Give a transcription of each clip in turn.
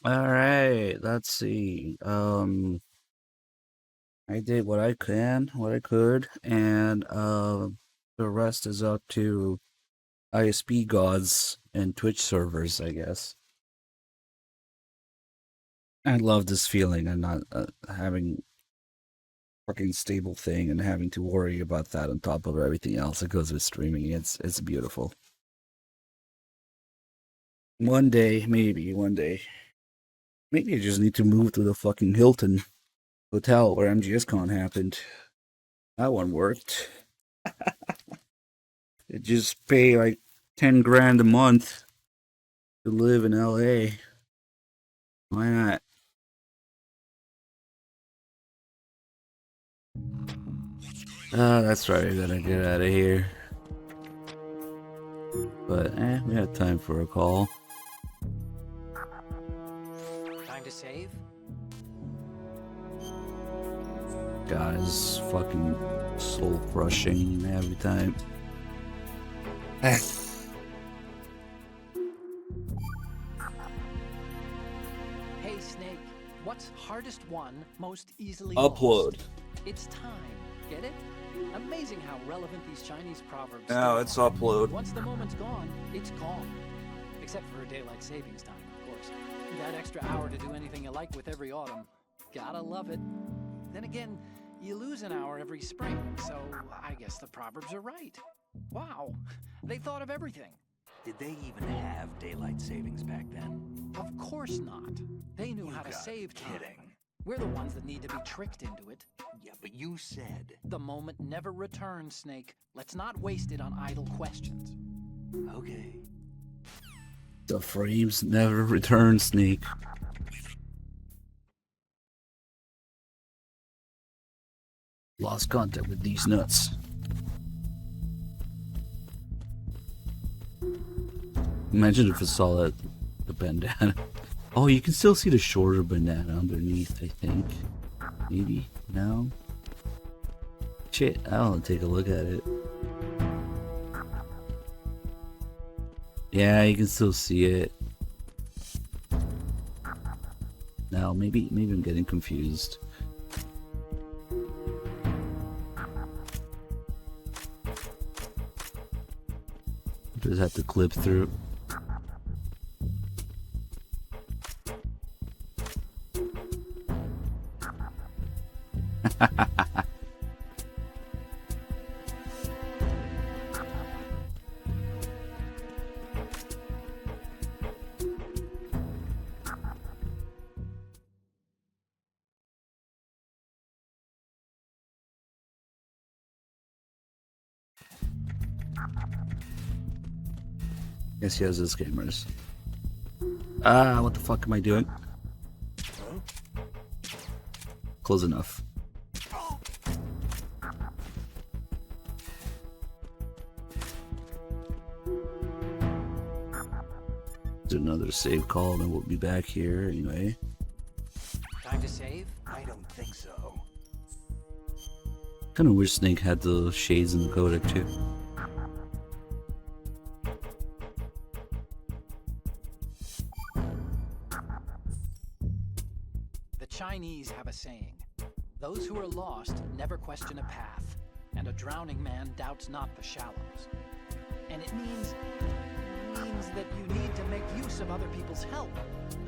All right, let's see. I did what I can, what I could, and the rest is up to ISP gods and Twitch servers, I guess. I love this feeling and not having fucking stable thing and having to worry about that on top of everything else that goes with streaming. It's beautiful. One day, maybe one day. Maybe I just need to move to the fucking Hilton hotel where MGSCon happened. That one worked. It just pay like 10 grand a month to live in LA. Why not? Ah, that's right. I gotta get out of here. But we have time for a call. Time to save? Guys, fucking soul crushing every time. Hey, Snake. What's hardest won, most easily Upload. lost? It's time. Get it? Amazing how relevant these Chinese proverbs Now still it's are. upload. Once the moment's gone, it's gone. Except for daylight savings time, of course. That extra hour to do anything you like with every autumn. Gotta love it. Then again, you lose an hour every spring, so I guess the proverbs are right. Wow, they thought of everything. Did they even have daylight savings back then? Of course not. They knew how to save time. Kidding. We're the ones that need to be tricked into it. Yeah, but you said... The moment never returns, Snake. Let's not waste it on idle questions. Okay. The frames never return, Snake. Lost contact with these nuts. Imagine if I saw that, the bandana. Oh, you can still see the shorter bandana underneath, I think. Maybe? No? Shit, I want to take a look at it. Yeah, you can still see it. No, maybe I'm getting confused. Just have to clip through. Yes, he has his gamers. Ah, what the fuck am I doing? Close enough. Do another save call, then we'll be back here anyway. Time to save? I don't think so. Kinda wish Snake had the shades in the codec too. The Chinese have a saying. Those who are lost never question a path, and a drowning man doubts not the shallows. And it means that you need to make use of other people's help.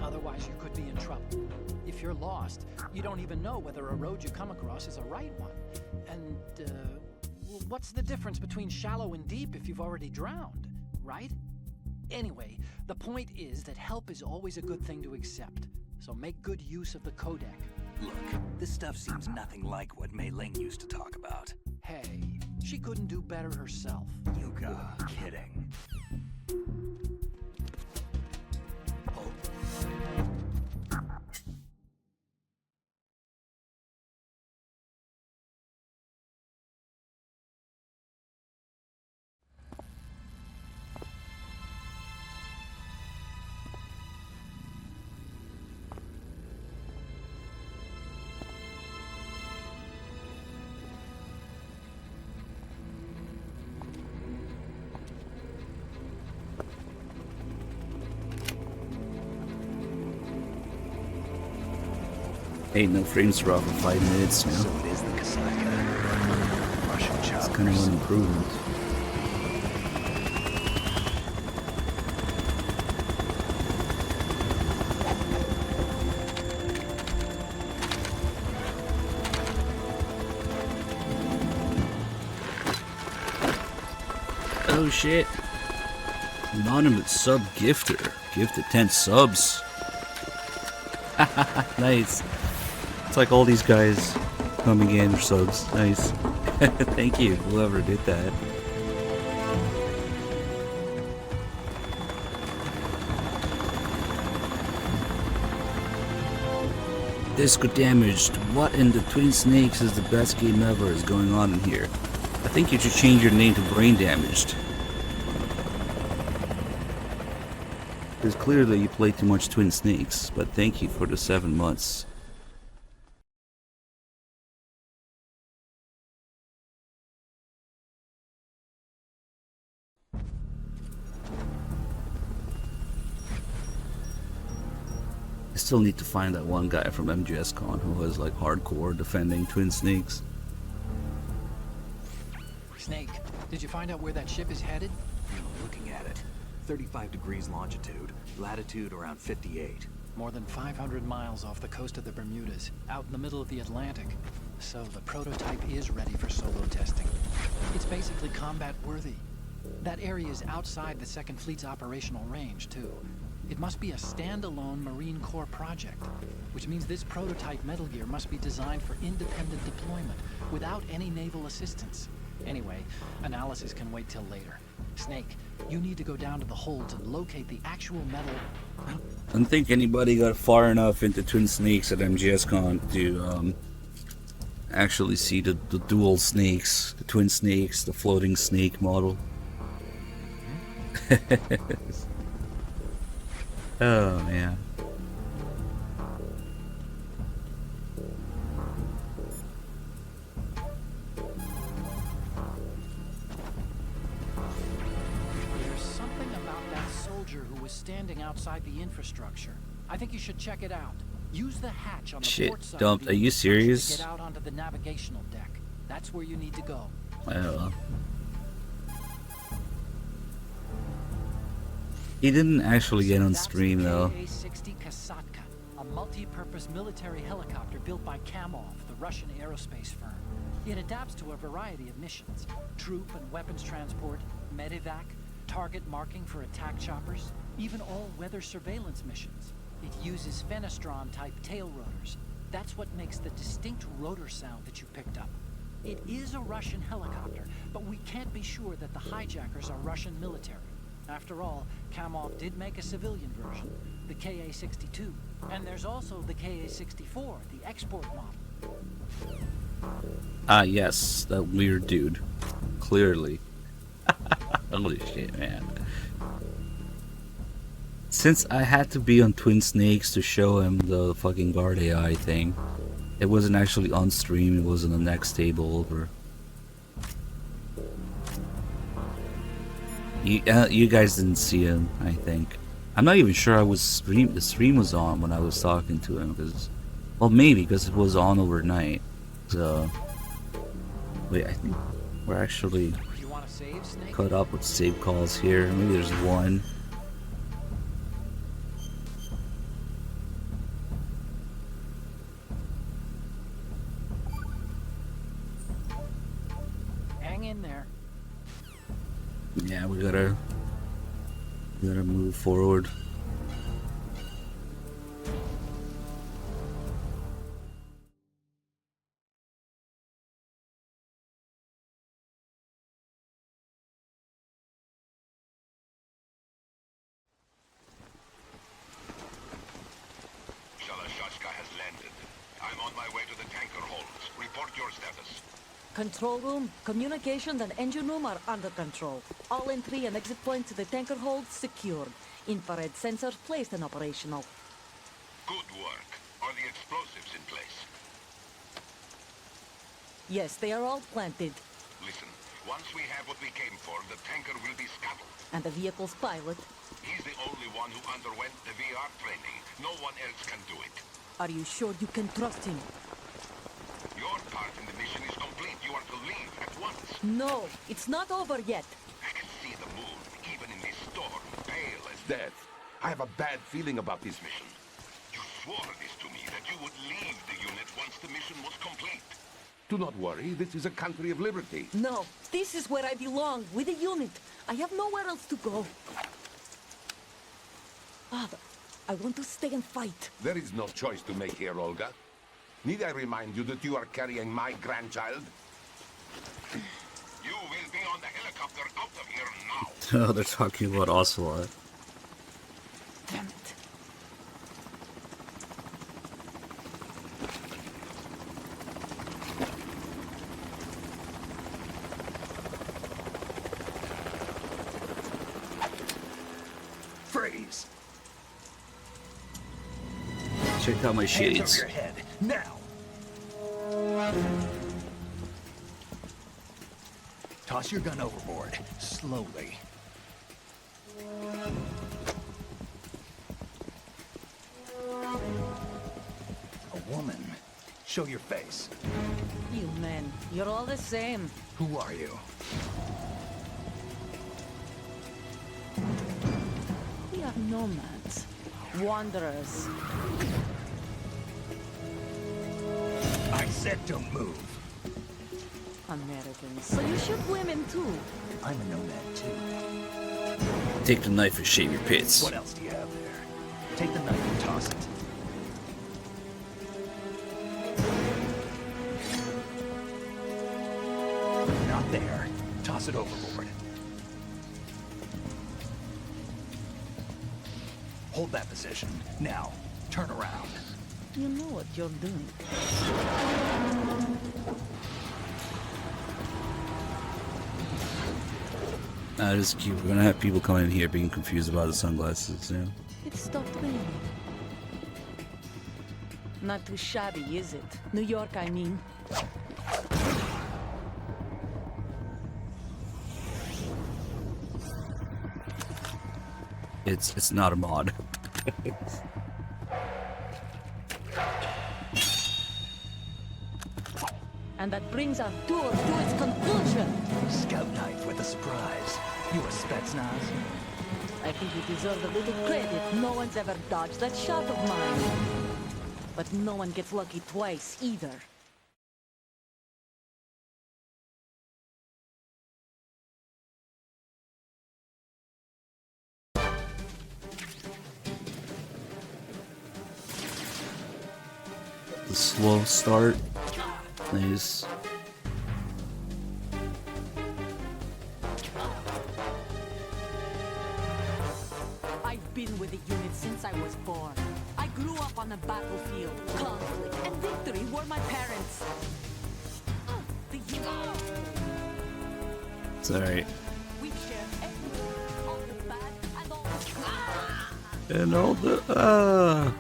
Otherwise, you could be in trouble. If you're lost, you don't even know whether a road you come across is a right one. And, what's the difference between shallow and deep if you've already drowned, right? Anyway, the point is that help is always a good thing to accept. So make good use of the codec. Look, this stuff seems nothing like what Mei Ling used to talk about. Hey, she couldn't do better herself. You got kidding. Ain't no frames for off for 5 minutes now. So it is the Kasaka. Russian It's choppers. kind of an improvement. Oh shit. Anonymous sub gifter. Gifted 10 subs. Nice. It's like all these guys coming in for subs. Nice. Thank you, whoever did that. Disco damaged. What in the Twin Snakes is the best game ever is going on in here? I think you should change your name to Brain Damaged. Because clearly you play too much Twin Snakes, but thank you for the 7 months. I still need to find that one guy from MGSCon who was like hardcore defending Twin Snakes. Snake, did you find out where that ship is headed? Looking at it. 35 degrees longitude, latitude around 58. More than 500 miles off the coast of the Bermudas, out in the middle of the Atlantic. So the prototype is ready for solo testing. It's basically combat worthy. That area is outside the Second Fleet's operational range, too. It must be a standalone Marine Corps project, which means this prototype Metal Gear must be designed for independent deployment, without any naval assistance. Anyway, analysis can wait till later. Snake, you need to go down to the holds and locate the actual metal... I don't think anybody got far enough into Twin Snakes at MGSCon to actually see the dual snakes, the Twin Snakes, the floating snake model. Oh man. There's something about that soldier who was standing outside the infrastructure. I think you should check it out. Use the hatch on the Shit, port side don't. of the Are you infrastructure serious? to get out onto the navigational deck. That's where you need to go. Well, he didn't actually get on stream though. That's the KA-60 Kasatka, a multi-purpose military helicopter built by Kamov, the Russian aerospace firm. It adapts to a variety of missions: troop and weapons transport, medevac, target marking for attack choppers, even all-weather surveillance missions. It uses Fenestron-type tail rotors. That's what makes the distinct rotor sound that you picked up. It is a Russian helicopter, but we can't be sure that the hijackers are Russian military. After all, Kamov did make a civilian version, the KA-62. And there's also the KA-64, the export model. Ah, yes, that weird dude. Clearly. Holy shit, man. Since I had to be on Twin Snakes to show him the fucking guard AI thing, it wasn't actually on stream, it was in the next table over. You guys didn't see him, I think. I'm not even sure the stream was on when I was talking to him, because, well, maybe because it was on overnight. So, wait, I think we're actually You want to save, Snake? caught up with save calls here. Maybe there's one. Hang in there. Yeah, we gotta move forward. Shalashaska has landed. I'm on my way to the tanker holds. Report your status. Control room, communications and engine room are under control. All entry and exit points to the tanker hold secured. Infrared sensors placed and operational. Good work. Are the explosives in place? Yes, they are all planted. Listen, once we have what we came for, the tanker will be scuttled. And the vehicle's pilot. He's the only one who underwent the VR training. No one else can do it. Are you sure you can trust him? Your part in the mission is complete. You are to leave at once. No, it's not over yet. I can see the moon, even in this storm, pale as death. I have a bad feeling about this mission. You swore this to me, that you would leave the unit once the mission was complete. Do not worry, this is a country of liberty. No, this is where I belong, with the unit. I have nowhere else to go. Father, I want to stay and fight. There is no choice to make here, Olga. Need I remind you that you are carrying my grandchild? You will be on the helicopter out of here now. Oh, they're talking about Ocelot. Damn it. Freeze! Check out my Hands shades. over your head, now! Toss your gun overboard, slowly. A woman. Show your face. You men, you're all the same. Who are you? We are nomads, wanderers. I said don't move. Americans. So you shoot women too. I'm a nomad too. Take the knife and shave your pits. What else do you have there? Take the knife and toss it. Not there. Toss it overboard. Hold that position. Now, turn around. You know what you're doing. This is cute. We're gonna have people coming in here being confused about the sunglasses. Yeah. It stopped raining. Not too shabby, is it? New York, I mean. It's not a mod. And that brings our tour to its conclusion. Scout knife with a surprise. You a Spetsnaz? I think you deserve a little credit. No one's ever dodged that shot of mine. But no one gets lucky twice, either. The slow start. Nice. I've been with the unit since I was born. I grew up on the battlefield. Conflict and victory were my parents. The unit. It's alright. We share everything, all the bad and all the... And all the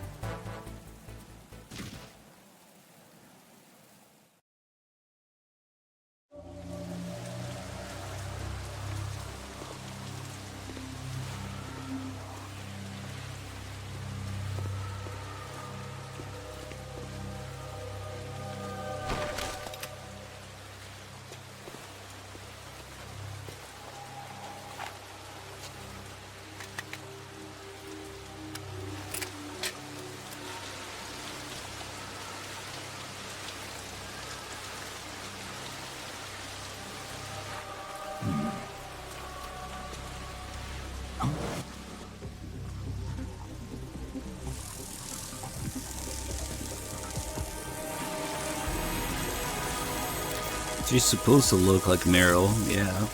She's supposed to look like Meryl, yeah.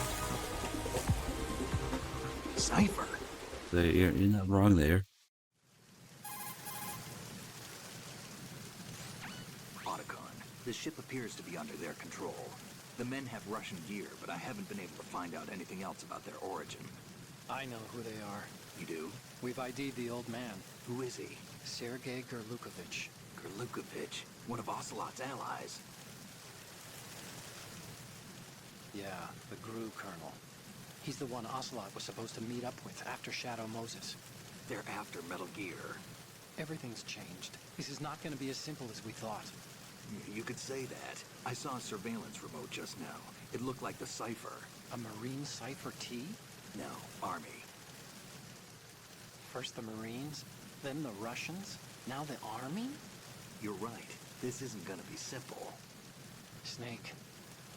Sniper. So you're not wrong there. Otacon, the ship appears to be under their control. The men have Russian gear, but I haven't been able to find out anything else about their origin. I know who they are. You do? We've ID'd the old man, Who is he? Sergei Gerlukovich. Gerlukovich, one of Ocelot's allies. Yeah, the GRU colonel. He's the one Ocelot was supposed to meet up with after Shadow Moses. They're after Metal Gear. Everything's changed. This is not going to be as simple as we thought. You could say that. I saw a surveillance remote just now. It looked like the cipher. A Marine Cipher T? No, Army. First the Marines, then the Russians, now the Army? You're right. This isn't gonna be simple. Snake,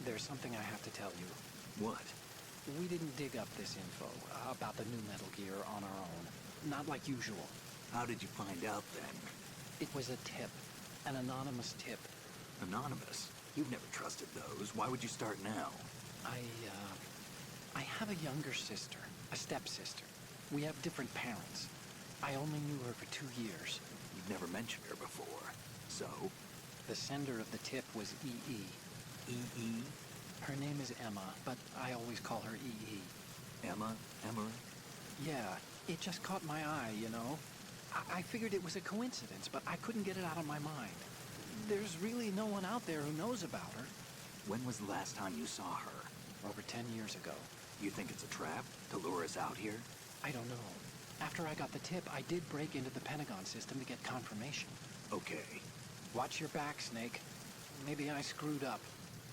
there's something I have to tell you. What? We didn't dig up this info about the new Metal Gear on our own. Not like usual. How did you find out then? It was a tip. An anonymous tip. Anonymous? You've never trusted those. Why would you start now? I have a younger sister, a stepsister. We have different parents. I only knew her for 2 years. You've never mentioned her before. So? The sender of the tip was E.E. E.E.? Her name is Emma, but I always call her E.E. Emma? Emery? Yeah, it just caught my eye, you know? I figured it was a coincidence, but I couldn't get it out of my mind. There's really no one out there who knows about her. When was the last time you saw her? Over 10 years ago. You think it's a trap to lure us out here? I don't know. After I got the tip, I did break into the Pentagon system to get confirmation. Okay. Watch your back, Snake. Maybe I screwed up.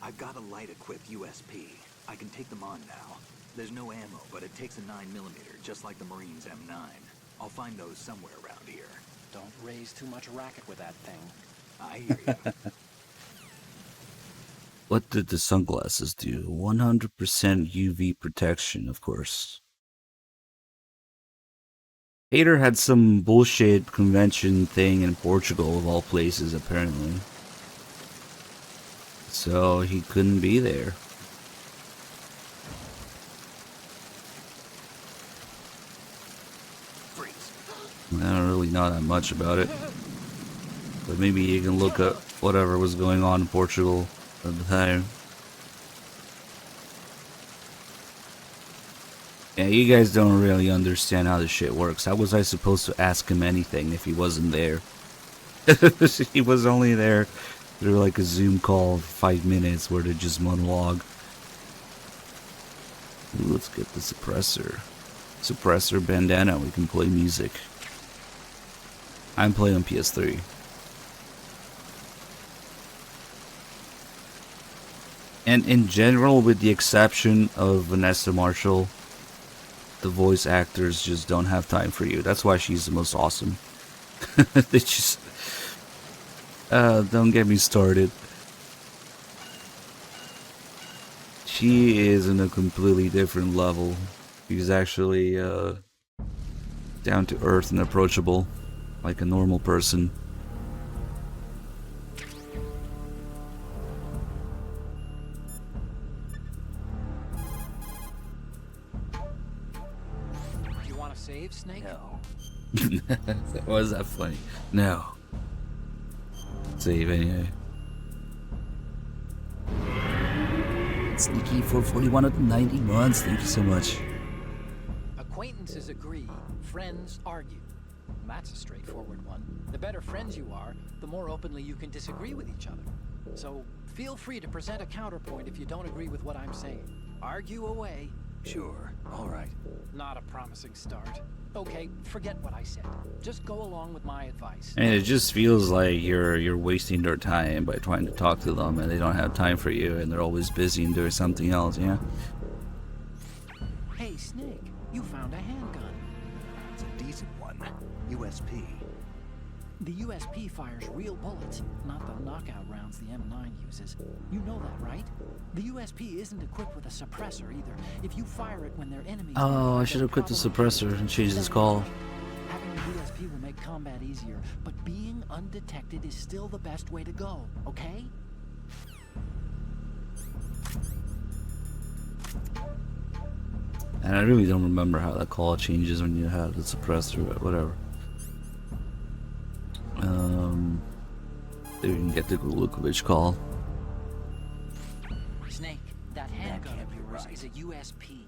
I've got a light-equipped USP. I can take them on now. There's no ammo, but it takes a 9mm, just like the Marines' M9. I'll find those somewhere around here. Don't raise too much racket with that thing. I hear you. What did the sunglasses do? 100% UV protection, of course. Hater had some bullshit convention thing in Portugal, of all places, apparently. So he couldn't be there. I don't really know that much about it. But maybe you can look up whatever was going on in Portugal at the time. Yeah, you guys don't really understand how this shit works. How was I supposed to ask him anything if he wasn't there? He was only there through like a Zoom call for 5 minutes where they just monologue. Ooh, let's get the suppressor. Suppressor bandana, we can play music. I'm playing on PS3. And in general, with the exception of Vanessa Marshall, the voice actors just don't have time for you. That's why she's the most awesome. They just... don't get me started. She is in a completely different level. She's actually down to earth and approachable, like a normal person. You want to save, Snake? No. Why is that funny? No. Save anyway. Sneaky for 41 of 90 months. Thank you so much. Acquaintances agree, friends argue. That's a straightforward one. The better friends you are, the more openly you can disagree with each other. So feel free to present a counterpoint if you don't agree with what I'm saying. Argue away. Sure. All right. Not a promising start. Okay, forget what I said. Just go along with my advice. And it just feels like you're wasting their time by trying to talk to them, and they don't have time for you, and they're always busy and doing something else. Yeah. Hey, Snake, you found a handgun. It's a decent one. USP. The USP fires real bullets, not the knockout rounds the M9 uses. You know that, right? The USP isn't equipped with a suppressor either. If you fire it when their enemies... Oh, I should have quit the suppressor and changed this call. Having a USP will make combat easier, but being undetected is still the best way to go, okay? And I really don't remember how that call changes when you have the suppressor, but whatever. Maybe we can get the Gulukovich call. Snake, that handgun can't of be yours right. is a USP.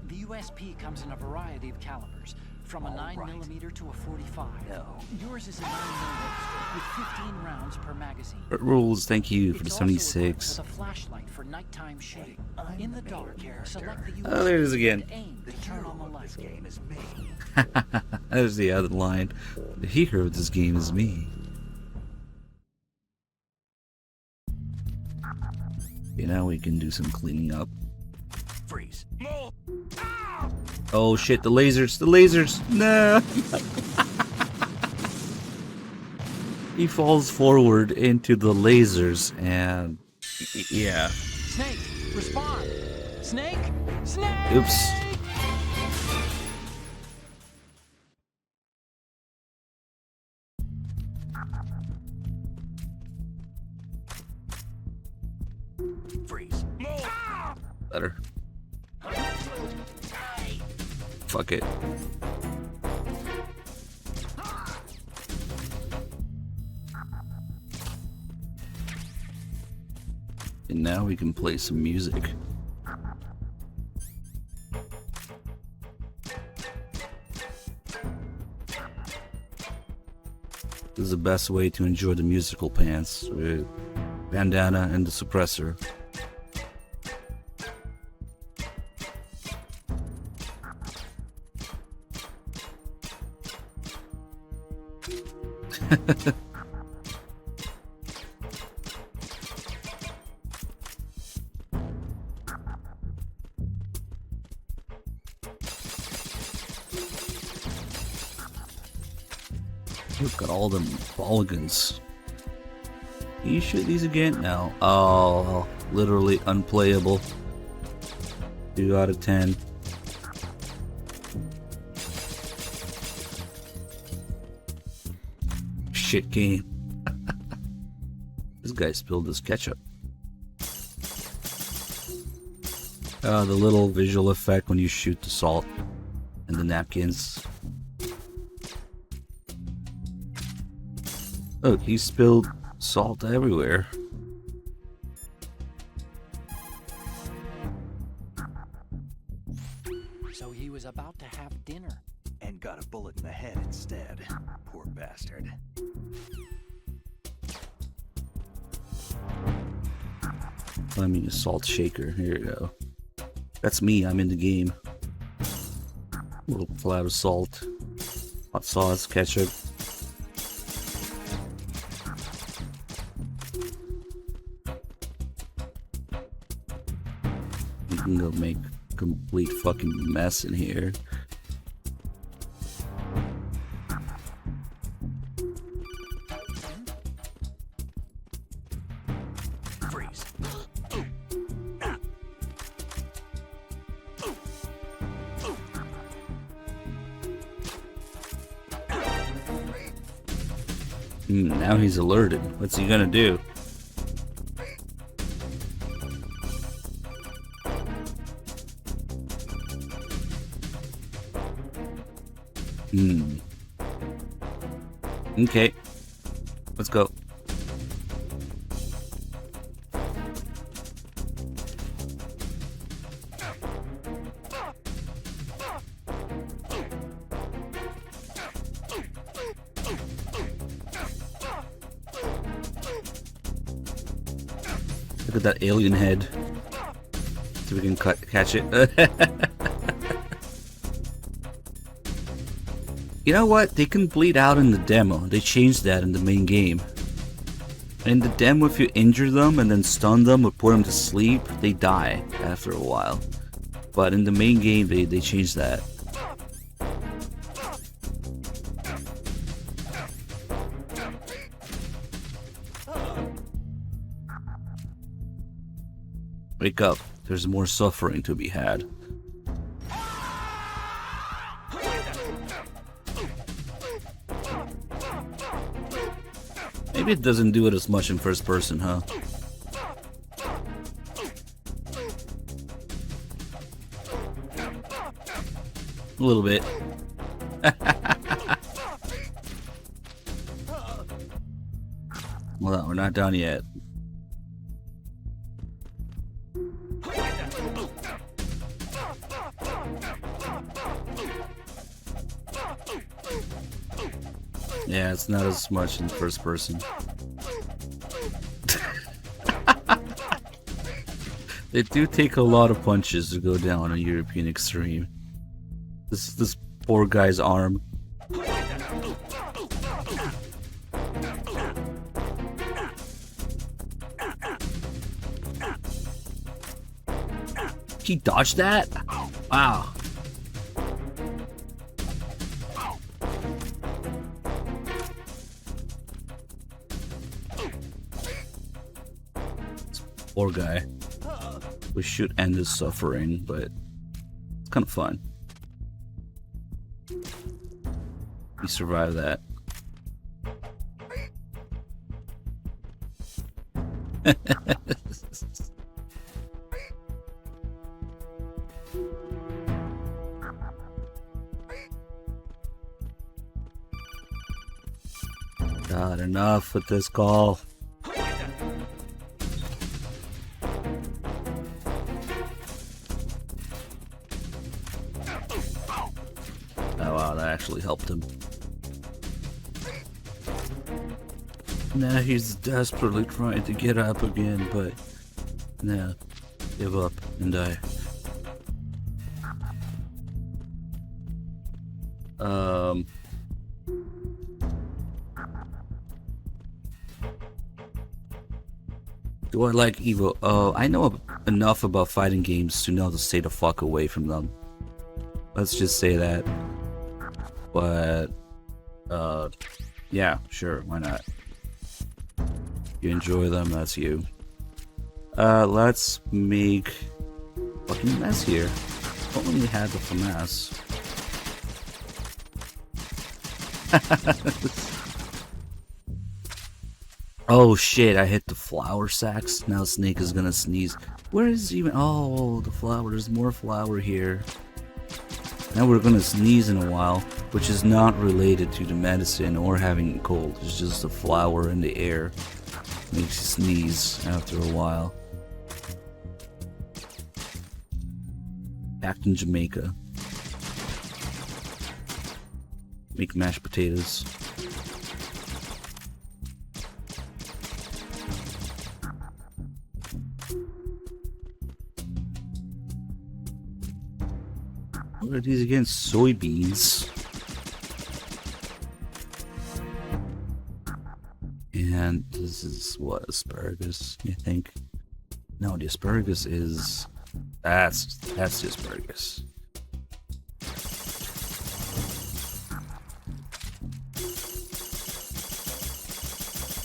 The USP comes in a variety of calibers. From a 9mm to a 45. No. Yours is a 9mm with 15 rounds per magazine. Rules, thank you for the It's also equipped 76. with a flashlight for nighttime shooting. In the dark, select the Oh, there it is again. aim to turn on the light. Game is me. There's the other line. The hero of this game is me. Okay, now we can do some cleaning up. Freeze. Oh shit, the lasers, the lasers! No! He falls forward into the lasers and... yeah. Snake, respond! Snake! Snake! Oops. Freeze. Better. Fuck it. And now we can play some music. This is the best way to enjoy the musical pants with bandana and the suppressor. Look at all them polygons. Can you shoot these again? No. Oh, literally unplayable. 2 out of 10. Shit game. This guy spilled his ketchup. The little visual effect when you shoot the salt and the napkins. Look, he spilled salt everywhere. So he was about to have dinner. And got a bullet in the head instead. Poor bastard. I mean, a salt shaker. Here you go. That's me. I'm in the game. Little cloud of salt, hot sauce, ketchup. You can go make a complete fucking mess in here. Freeze. Now he's alerted. What's he gonna do? Okay. Let's go. Look at that alien head. So we can catch it. You know what? They can bleed out in the demo. They changed that in the main game. In the demo, if you injure them and then stun them or put them to sleep, they die after a while. But in the main game, they changed that. Wake up. There's more suffering to be had. Maybe it doesn't do it as much in first person, huh? A little bit. Well, we're not done yet. Yeah, it's not as much in first person. They do take a lot of punches to go down on European Extreme. This poor guy's arm. He dodged that? Wow. Poor guy. We should end his suffering, but it's kind of fun. He survived that. God, enough with this call. Oh wow, that actually helped him. Now he's desperately trying to get up again, but nah, give up and die. Do I like Evo? I know enough about fighting games to know to stay the fuck away from them. Let's just say that. But, yeah, sure, why not? You enjoy them, that's you. Let's make fucking mess here. Only had the finesse. Oh shit, I hit the flour sacks. Now Snake is gonna sneeze. Where is even? Oh, the flour. There's more flour here. Now we're gonna sneeze in a while, which is not related to the medicine or having a cold. It's just the flour in the air makes you sneeze after a while. Back in Jamaica. Make mashed potatoes. What are these again? Soybeans. And this is what, asparagus, I think? No, the asparagus is... That's the asparagus.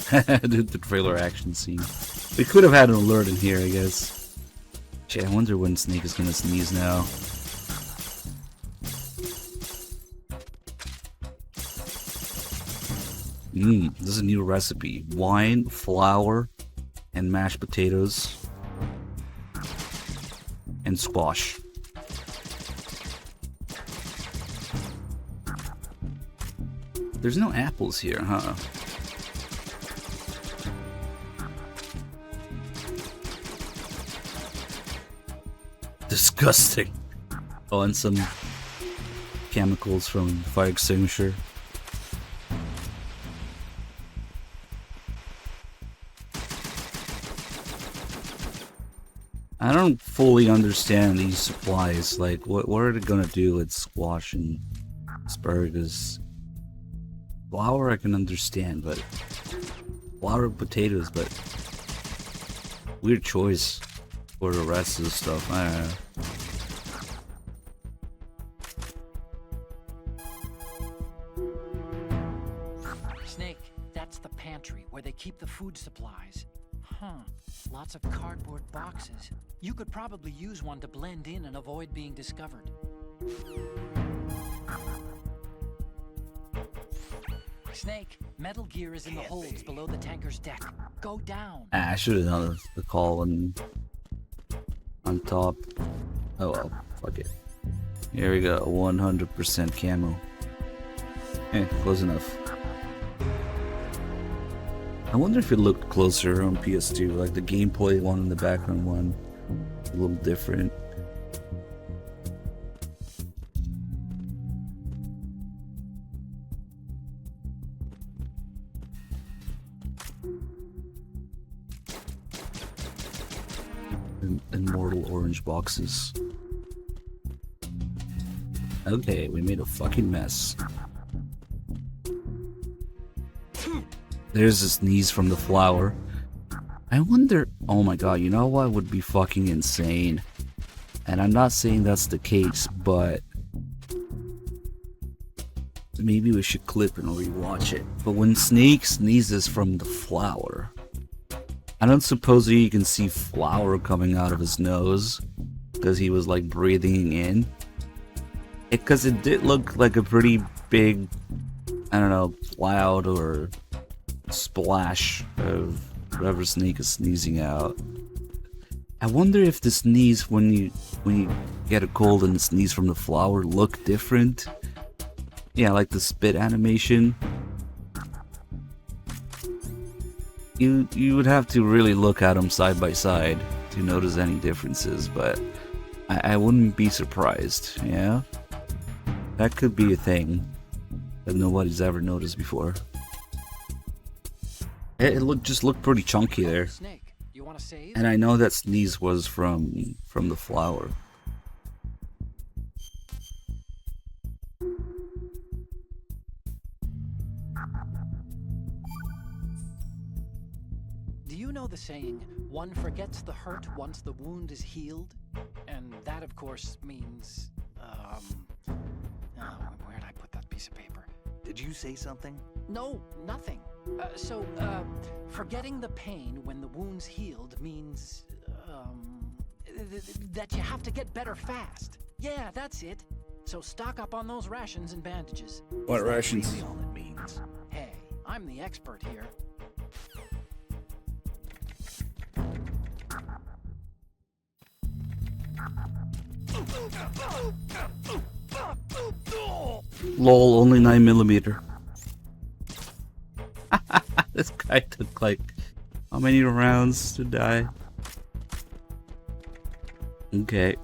The trailer action scene. We could have had an alert in here, I guess. Shit, I wonder when Snake is gonna sneeze now. This is a new recipe. Wine, flour, and mashed potatoes. And squash. There's no apples here, huh? Disgusting. Oh, and some chemicals from fire extinguisher. I don't fully understand these supplies. Like, what are they gonna do with squash and asparagus? Flour I can understand, but flour and potatoes, but weird choice for the rest of the stuff. I don't know. Snake, that's the pantry where they keep the food supplies. Huh. Lots of cardboard boxes. You could probably use one to blend in and avoid being discovered. Snake, metal gear is in the holds below the tanker's deck. Go down. I should have done the call on top. Oh well, fuck it. Here we go, 100% camo. Close enough. I wonder if it looked closer on PS2, like the gameplay one and the background one, a little different. immortal orange boxes. Okay, we made a fucking mess. There's a sneeze from the flower. I wonder, oh my god, you know what would be fucking insane? And I'm not saying that's the case, but maybe we should clip and rewatch it. But when Snake sneezes from the flower, I don't suppose you can see flour coming out of his nose because he was like breathing in. Because it did look like a pretty big, I don't know, cloud or splash of whatever Snake is sneezing out. I wonder if the sneeze when you get a cold and the sneeze from the flower look different. Yeah, like the spit animation. You would have to really look at them side by side to notice any differences, but I wouldn't be surprised, yeah? That could be a thing that nobody's ever noticed before. It just looked pretty chunky there. Snake, you want to save? And I know that sneeze was from the flower. Do you know the saying, one forgets the hurt once the wound is healed? And that, of course, means, where'd I put that piece of paper? Did you say something? No, nothing. Forgetting the pain when the wound's healed means, that you have to get better fast. Yeah, that's it. So stock up on those rations and bandages. What rations? Really all it means. Hey, I'm the expert here. Lol, only 9mm. This guy took like how many rounds to die? Okay.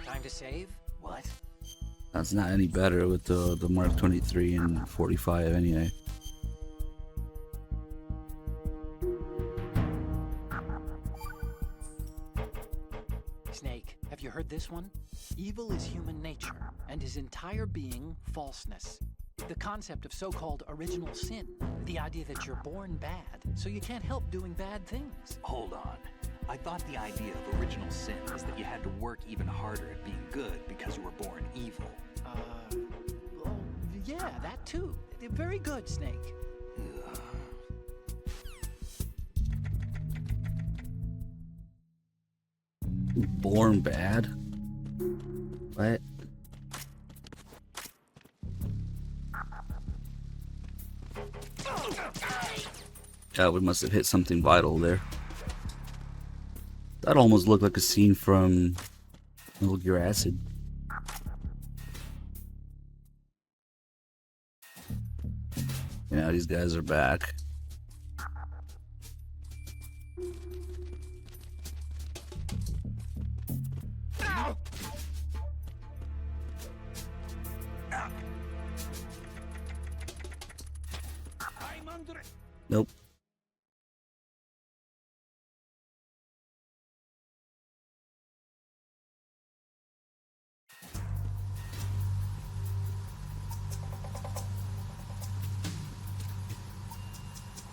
Time to save? What? That's not any better with the Mark 23 and 45 anyway. Snake, have you heard this one? Evil is human nature, and his entire being falseness. The concept of so-called original sin. The idea that you're born bad, so you can't help doing bad things. Hold on. I thought the idea of original sin was that you had to work even harder at being good because you were born evil. Oh, yeah, that too. Very good, Snake. Born bad? What? God, we must have hit something vital there. That almost looked like a scene from Metal Gear Acid. Yeah, these guys are back. Nope.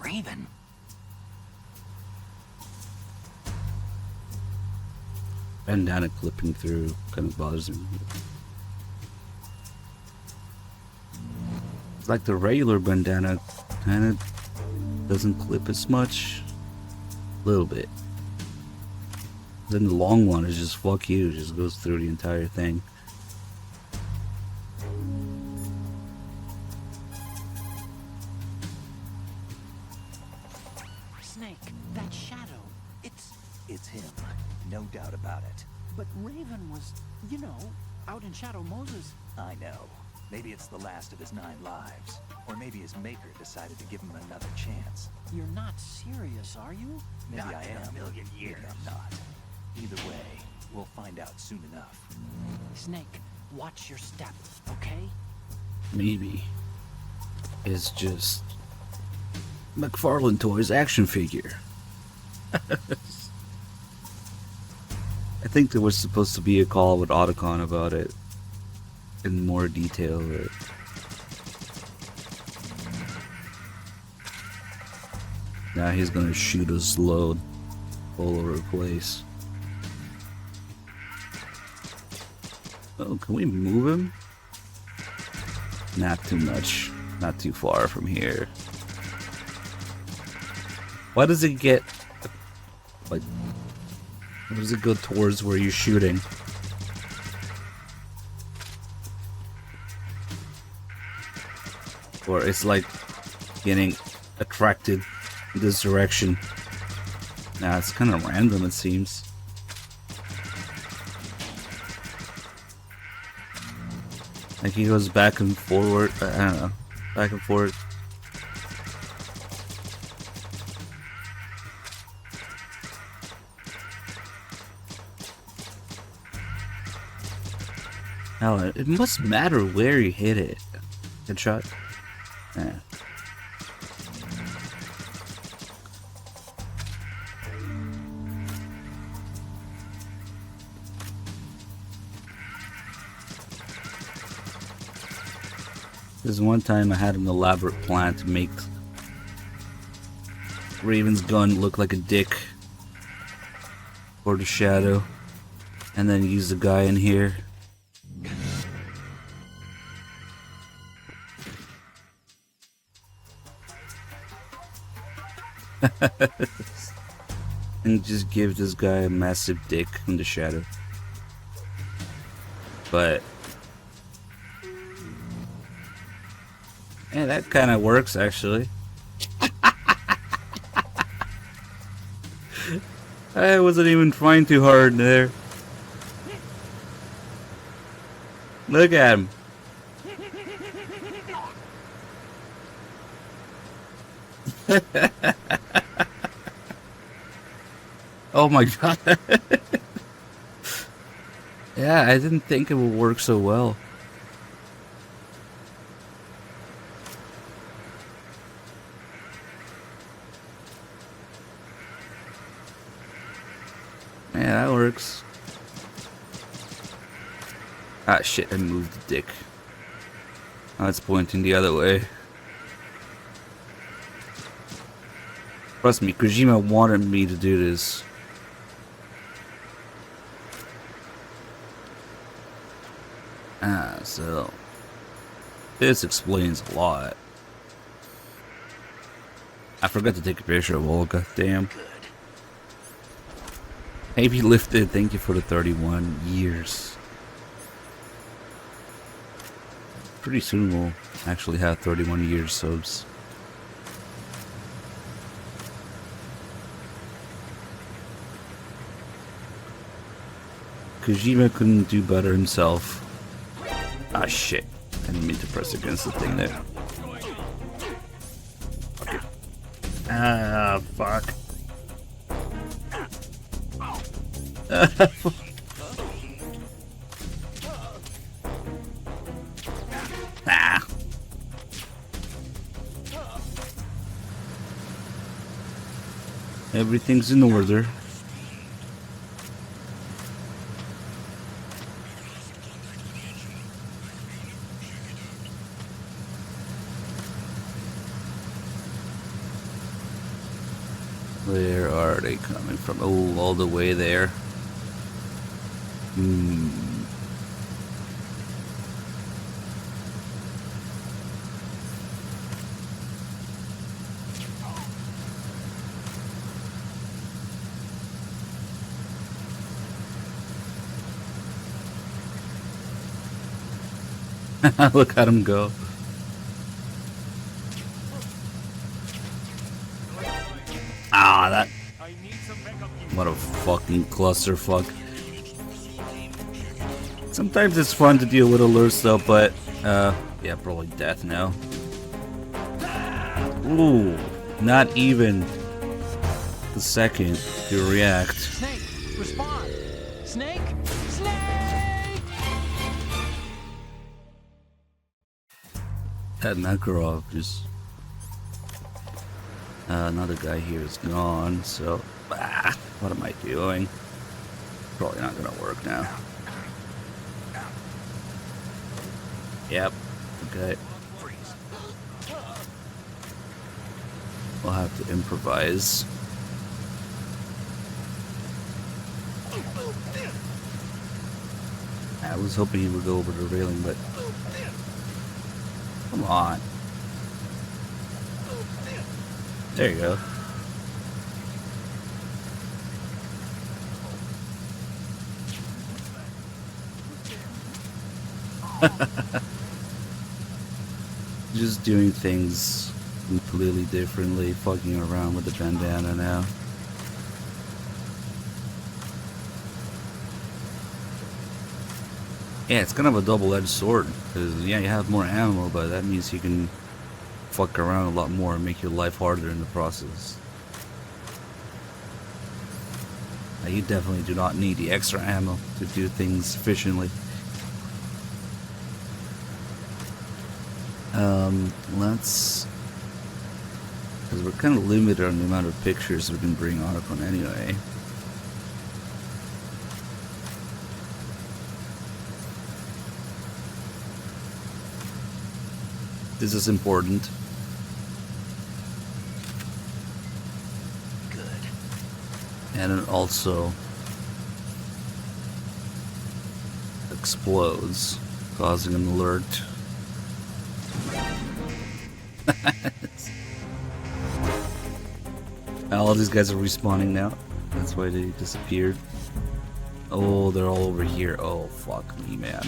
Raiden. Bandana clipping through kind of bothers me. It's like the regular bandana kind of doesn't clip as much. A little bit. Then the long one is just fuck you, just goes through the entire thing. Snake, that shadow, It's him. No doubt about it. But Raven was, you know, out in Shadow Moses. I know. Maybe it's the last of his 9 lives. Or maybe his maker decided to give him another chance. You're not serious, are you? Maybe Not I in a am. million years. Maybe I'm not. Either way, we'll find out soon enough. Snake, watch your step, okay? Maybe it's just McFarlane Toys action figure. I think there was supposed to be a call with Otacon about it in more detail. But now he's gonna shoot us load all over the place. Oh, can we move him? Not too much. Not too far from here. Why does it get... like... why does it go towards where you're shooting? Or it's like getting attracted in this direction. Nah, it's kind of random, it seems. Like he goes back and forward. I don't know. Back and forth. Now, it must matter where you hit it. Headshot? Yeah. There's one time I had an elaborate plan to make Raven's gun look like a dick for the shadow, and then use the guy in here. And just give this guy a massive dick in the shadow. But yeah, that kind of works actually. I wasn't even trying too hard there. Look at him. Oh my god. Yeah, I didn't think it would work so well. Yeah, that works. Ah shit, I moved the dick. Now it's pointing the other way. Trust me, Kojima wanted me to do this. So this explains a lot. I forgot to take a picture of Olga, damn. Maybe lifted, thank you for the 31 years. Pretty soon we'll actually have 31 years subs. Kojima couldn't do better himself. Ah shit, I didn't mean to press against the thing there. Okay. Ah, fuck. Ah. Everything's in order. Where are they coming from? Oh, all the way there. Look at him go. Ah, that. What a fucking clusterfuck. Sometimes it's fun to deal with alerts though, but yeah, probably death now. Ooh, not even the second to react. Snake, respond! Snake! Snake! That Makarov just Another guy here is gone, so... what am I doing? Probably not gonna work now. Yep. Okay. We'll have to improvise. I was hoping he would go over the railing, but... Come on. There you go. Just doing things completely differently, fucking around with the bandana now. Yeah, it's kind of a double-edged sword, because yeah, you have more ammo, but that means you can fuck around a lot more and make your life harder in the process. Now, you definitely do not need the extra ammo to do things efficiently. Let's... because we're kind of limited on the amount of pictures we can bring Archon anyway. This is important. Good. And it also explodes, causing an alert. All these guys are respawning now. That's why they disappeared. Oh, they're all over here. Oh, fuck me, man.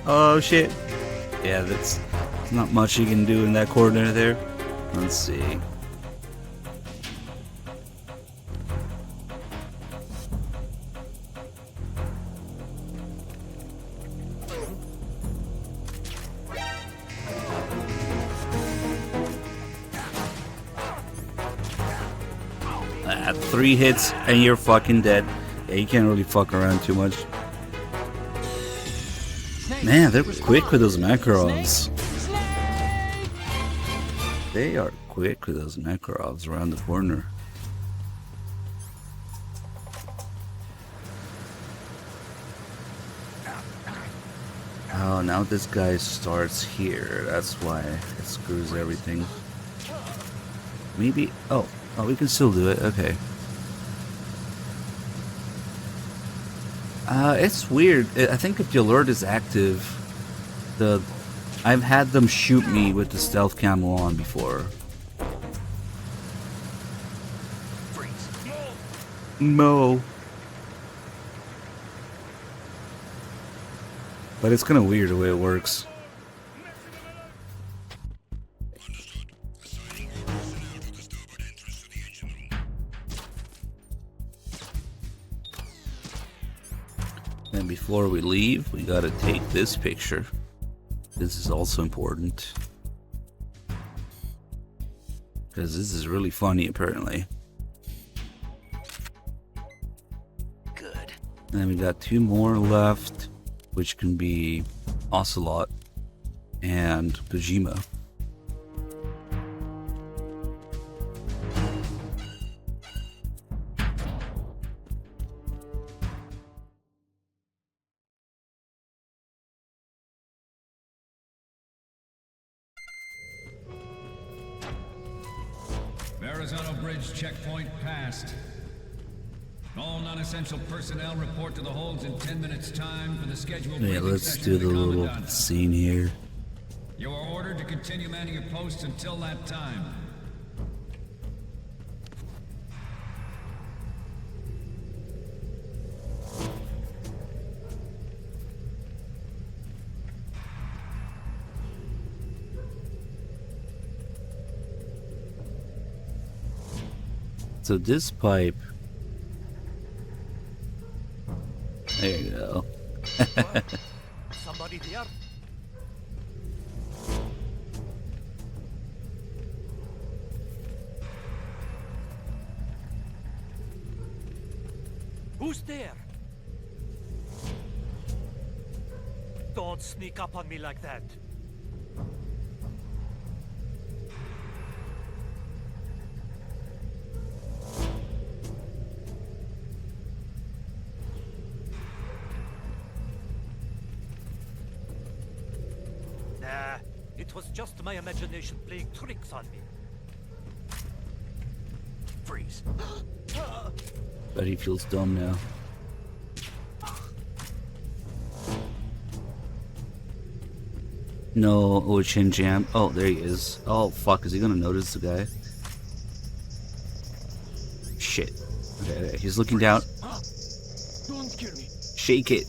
Oh, shit. Yeah, that's not much you can do in that corner there. Let's see. Three hits and you're fucking dead. Yeah, you can't really fuck around too much. Man, they're quick with those Makarovs. They are quick with those Makarovs around the corner. Oh, now this guy starts here. That's why it screws everything. Maybe... Oh, we can still do it. Okay. It's weird. I think if the alert is active, I've had them shoot me with the stealth camo on before. No. But it's kind of weird the way it works. And before we leave, we gotta take this picture. This is also important. Because this is really funny, apparently. Good. And we got two more left, which can be Ocelot and Kojima. Arizona Bridge checkpoint passed. All non-essential personnel report to the holds in 10 minutes time for the scheduled Yeah, briefing let's session do with the little Commandant. scene here. You are ordered to continue manning your posts until that time. So this pipe... There you go. Somebody there? Who's there? Don't sneak up on me like that. It was just my imagination playing tricks on me. Freeze. But he feels dumb now. No, oh, chin jam. Oh, there he is. Oh, fuck. Is he gonna notice the guy? Shit. Okay, he's looking down. Don't kill me. Shake it.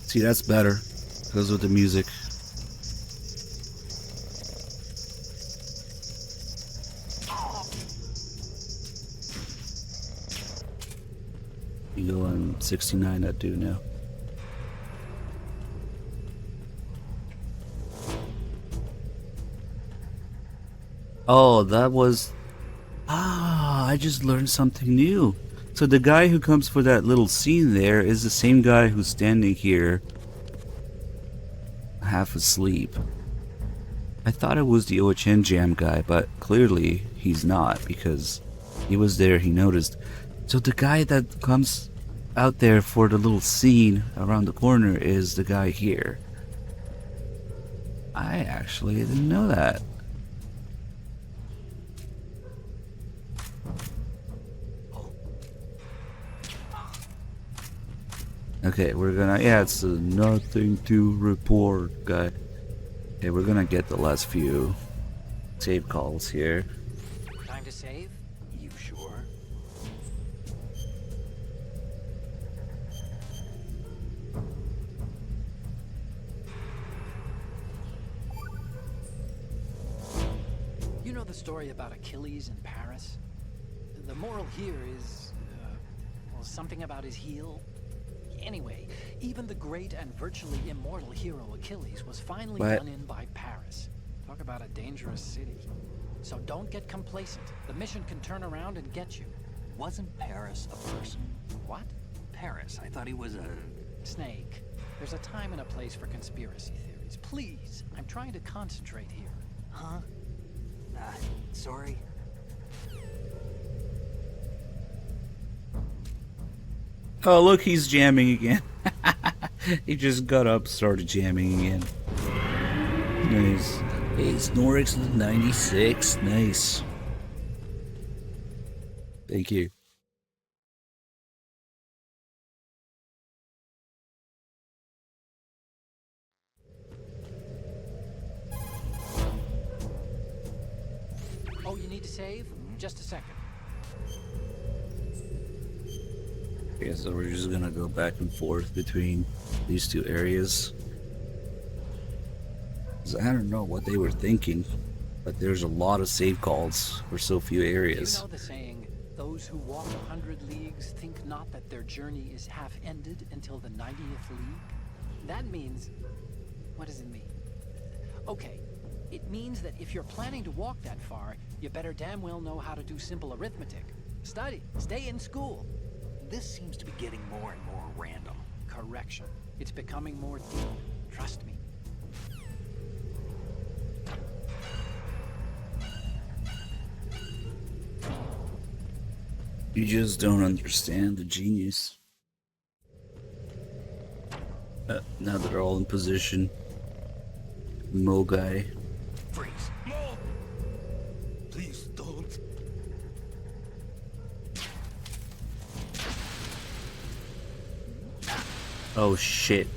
See, that's better. Goes with the music. You go on 69, that dude now. Oh, that was... Ah, I just learned something new. So the guy who comes for that little scene there is the same guy who's standing here half asleep. I thought it was the OHN Jam guy, but clearly he's not because he was there, he noticed. So the guy that comes out there for the little scene around the corner is the guy here. I actually didn't know that. Okay, we're gonna, yeah, it's a nothing to report guy. Okay, we're gonna get the last few save calls here. Time to save? You sure? You know the story about Achilles in Paris? The moral here is, well, something about his heel. Anyway, even the great and virtually immortal hero Achilles was finally done in by Paris. Talk about a dangerous city. So don't get complacent. The mission can turn around and get you. Wasn't Paris a person? What? Paris, I thought he was a... Snake. There's a time and a place for conspiracy theories. Please, I'm trying to concentrate here. Huh? Sorry. Oh, look, he's jamming again. He just got up, started jamming again. Nice. Hey, Snorix 96. Nice. Thank you. Oh, you need to save? Just a second. Okay, so we're just gonna go back and forth between these two areas. 'Cause I don't know what they were thinking, but there's a lot of save calls for so few areas. You know the saying, those who walk 100 leagues think not that their journey is half ended until the 90th league? That means... what does it mean? Okay, it means that if you're planning to walk that far, you better damn well know how to do simple arithmetic. Study, stay in school. This seems to be getting more and more random. Correction. It's becoming more deep. Trust me. You just don't understand the genius. Now that they're all in position. Mo guy. Freeze. No! Please don't. Oh shit.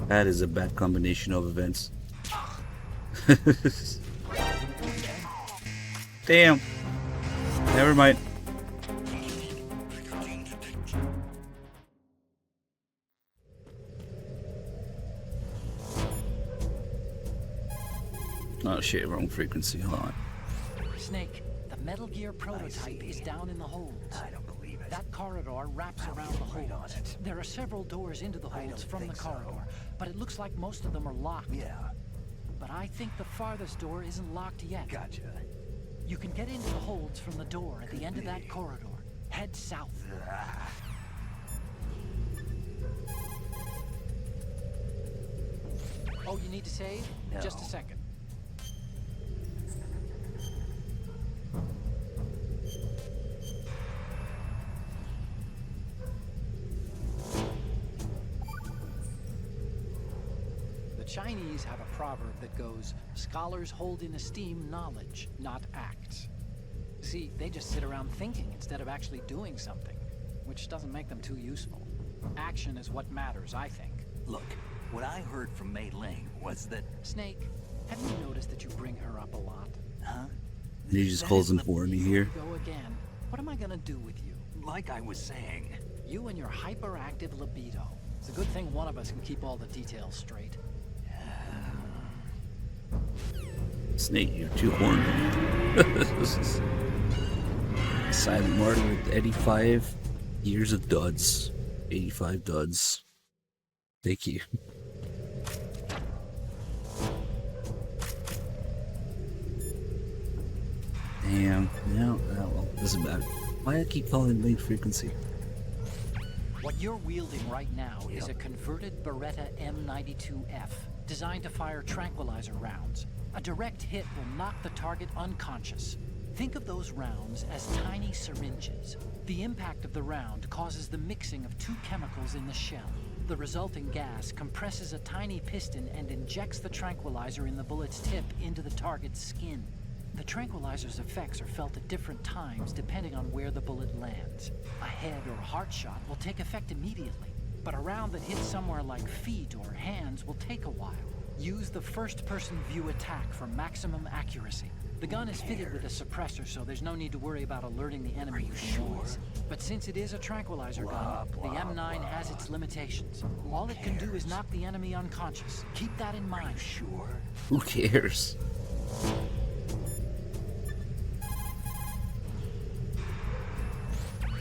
That is a bad combination of events. Damn. Never mind. Oh shit, wrong frequency. Hold on. Snake, the Metal Gear prototype is down in the holds. I don't believe it. That corridor wraps around the holds. There are several doors into the holds from the corridor, but it looks like most of them are locked. Yeah, But I think the farthest door isn't locked yet. gotcha. You can get into the holds from the door at the end of that corridor. Head south. Oh, you need to save? No. Just a second. Chinese have a proverb that goes, scholars hold in esteem knowledge, not acts. See, they just sit around thinking instead of actually doing something, which doesn't make them too useful. Action is what matters, I think. Look, what I heard from Mei Ling was that... Snake, have you noticed that you bring her up a lot? Huh? He just calls him for me here. Go again. What am I gonna do with you? Like I was saying... You and your hyperactive libido. It's a good thing one of us can keep all the details straight. Snake, you're too horny. Silent Martyr with 85 years of duds. 85 duds. Thank you. Damn. No, well, doesn't matter. Why do I keep calling it late frequency? What you're wielding right now is a converted Beretta M92F, designed to fire tranquilizer rounds. A direct hit will knock the target unconscious. Think of those rounds as tiny syringes. The impact of the round causes the mixing of two chemicals in the shell. The resulting gas compresses a tiny piston and injects the tranquilizer in the bullet's tip into the target's skin. The tranquilizer's effects are felt at different times depending on where the bullet lands. A head or heart shot will take effect immediately, but a round that hits somewhere like feet or hands will take a while. Use the first-person view attack for maximum accuracy. The gun is fitted with a suppressor, so there's no need to worry about alerting the enemy with noise. But since it is a tranquilizer gun, the M9 has its limitations. All it can do is knock the enemy unconscious. Keep that in mind. Sure. Who cares?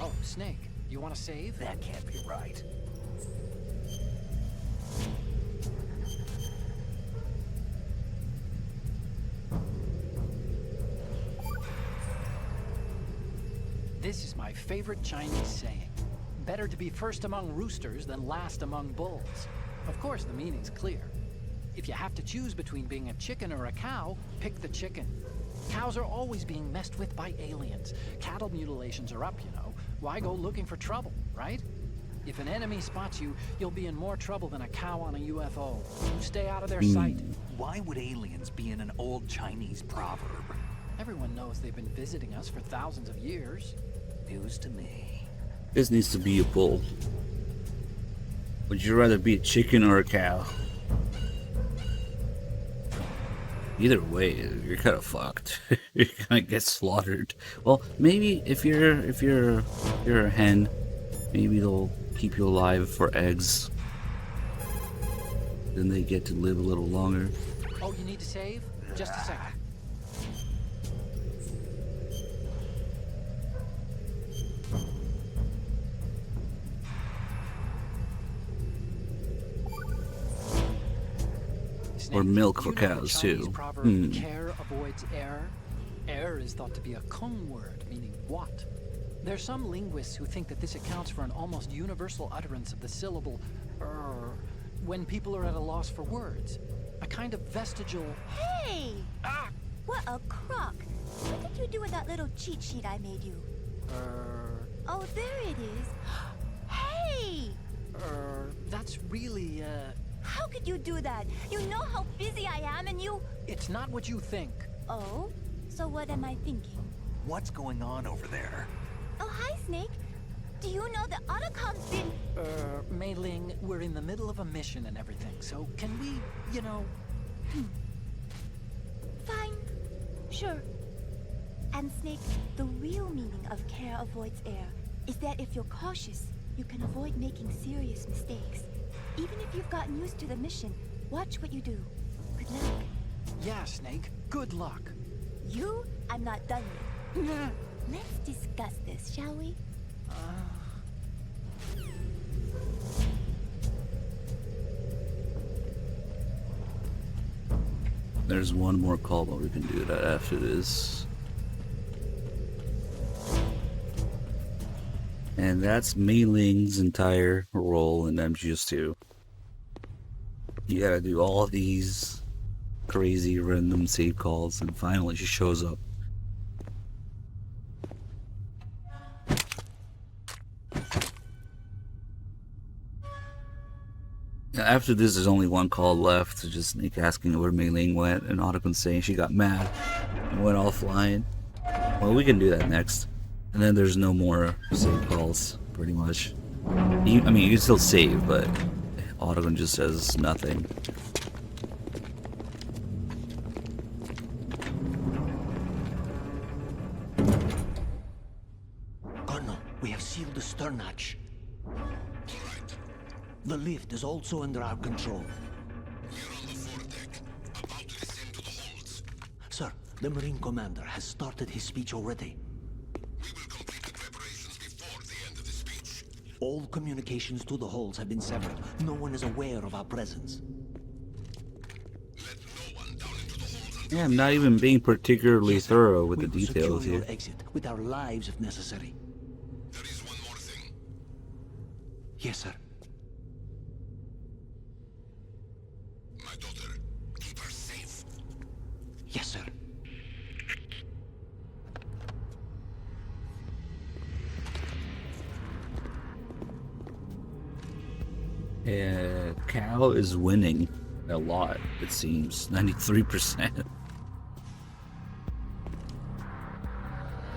Oh, Snake, you want to save? That can't be right. This is my favorite Chinese saying. Better to be first among roosters than last among bulls. Of course, the meaning's clear. If you have to choose between being a chicken or a cow, pick the chicken. Cows are always being messed with by aliens. Cattle mutilations are up, you know. Why go looking for trouble, right? If an enemy spots you, you'll be in more trouble than a cow on a UFO. You stay out of their sight. Why would aliens be in an old Chinese proverb? Everyone knows they've been visiting us for thousands of years. News to me. This needs to be a bull. Would you rather be a chicken or a cow? Either way, you're kind of fucked. You're gonna get slaughtered. Well, maybe if you're a hen, maybe they'll keep you alive for eggs. Then they get to live a little longer. Oh, you need to save? Just a second. Or milk for You know the cows, Chinese too. proverb, care avoids error? Error is thought to be a Kung word, meaning what? There's some linguists who think that this accounts for an almost universal utterance of the syllable when people are at a loss for words. A kind of vestigial... Hey! What a crock! What did you do with that little cheat sheet I made you? Oh, there it is. Hey! That's really, How could you do that? You know how busy I am and you... It's not what you think. Oh? So what am I thinking? What's going on over there? Oh, hi, Snake. Do you know that Otacom's been... Mei Ling, we're in the middle of a mission and everything, so can we, you know... Fine. Sure. And Snake, the real meaning of care avoids error is that if you're cautious, you can avoid making serious mistakes. Even if you've gotten used to the mission, watch what you do. Good luck. Yeah, Snake, good luck. You, I'm not done with. Let's discuss this, shall we? There's one more call, but we can do that after this. And that's Mei Ling's entire role in MGS2. You gotta do all of these crazy random save calls, and finally she shows up. After this, there's only one call left. Just Snake asking where Mei Ling went, and Otacon saying she got mad and went all flying. Well, we can do that next. And then there's no more save calls, pretty much. I mean, you can still save, but Otacon just says nothing. Colonel, we have sealed the stern hatch. The lift is also under our control. Sir, the Marine Commander has started his speech already. We will complete the preparations before the end of the speech. All communications to the holds have been severed. No one is aware of our presence. Let no one down into the holds until Yeah, I'm not even being particularly Yes, sir. thorough with We the will details secure here. your exit with our lives if necessary. there is one more thing. Yes, sir. My daughter, keep her safe. Yes, sir. Cal is winning a lot, it seems. 93%.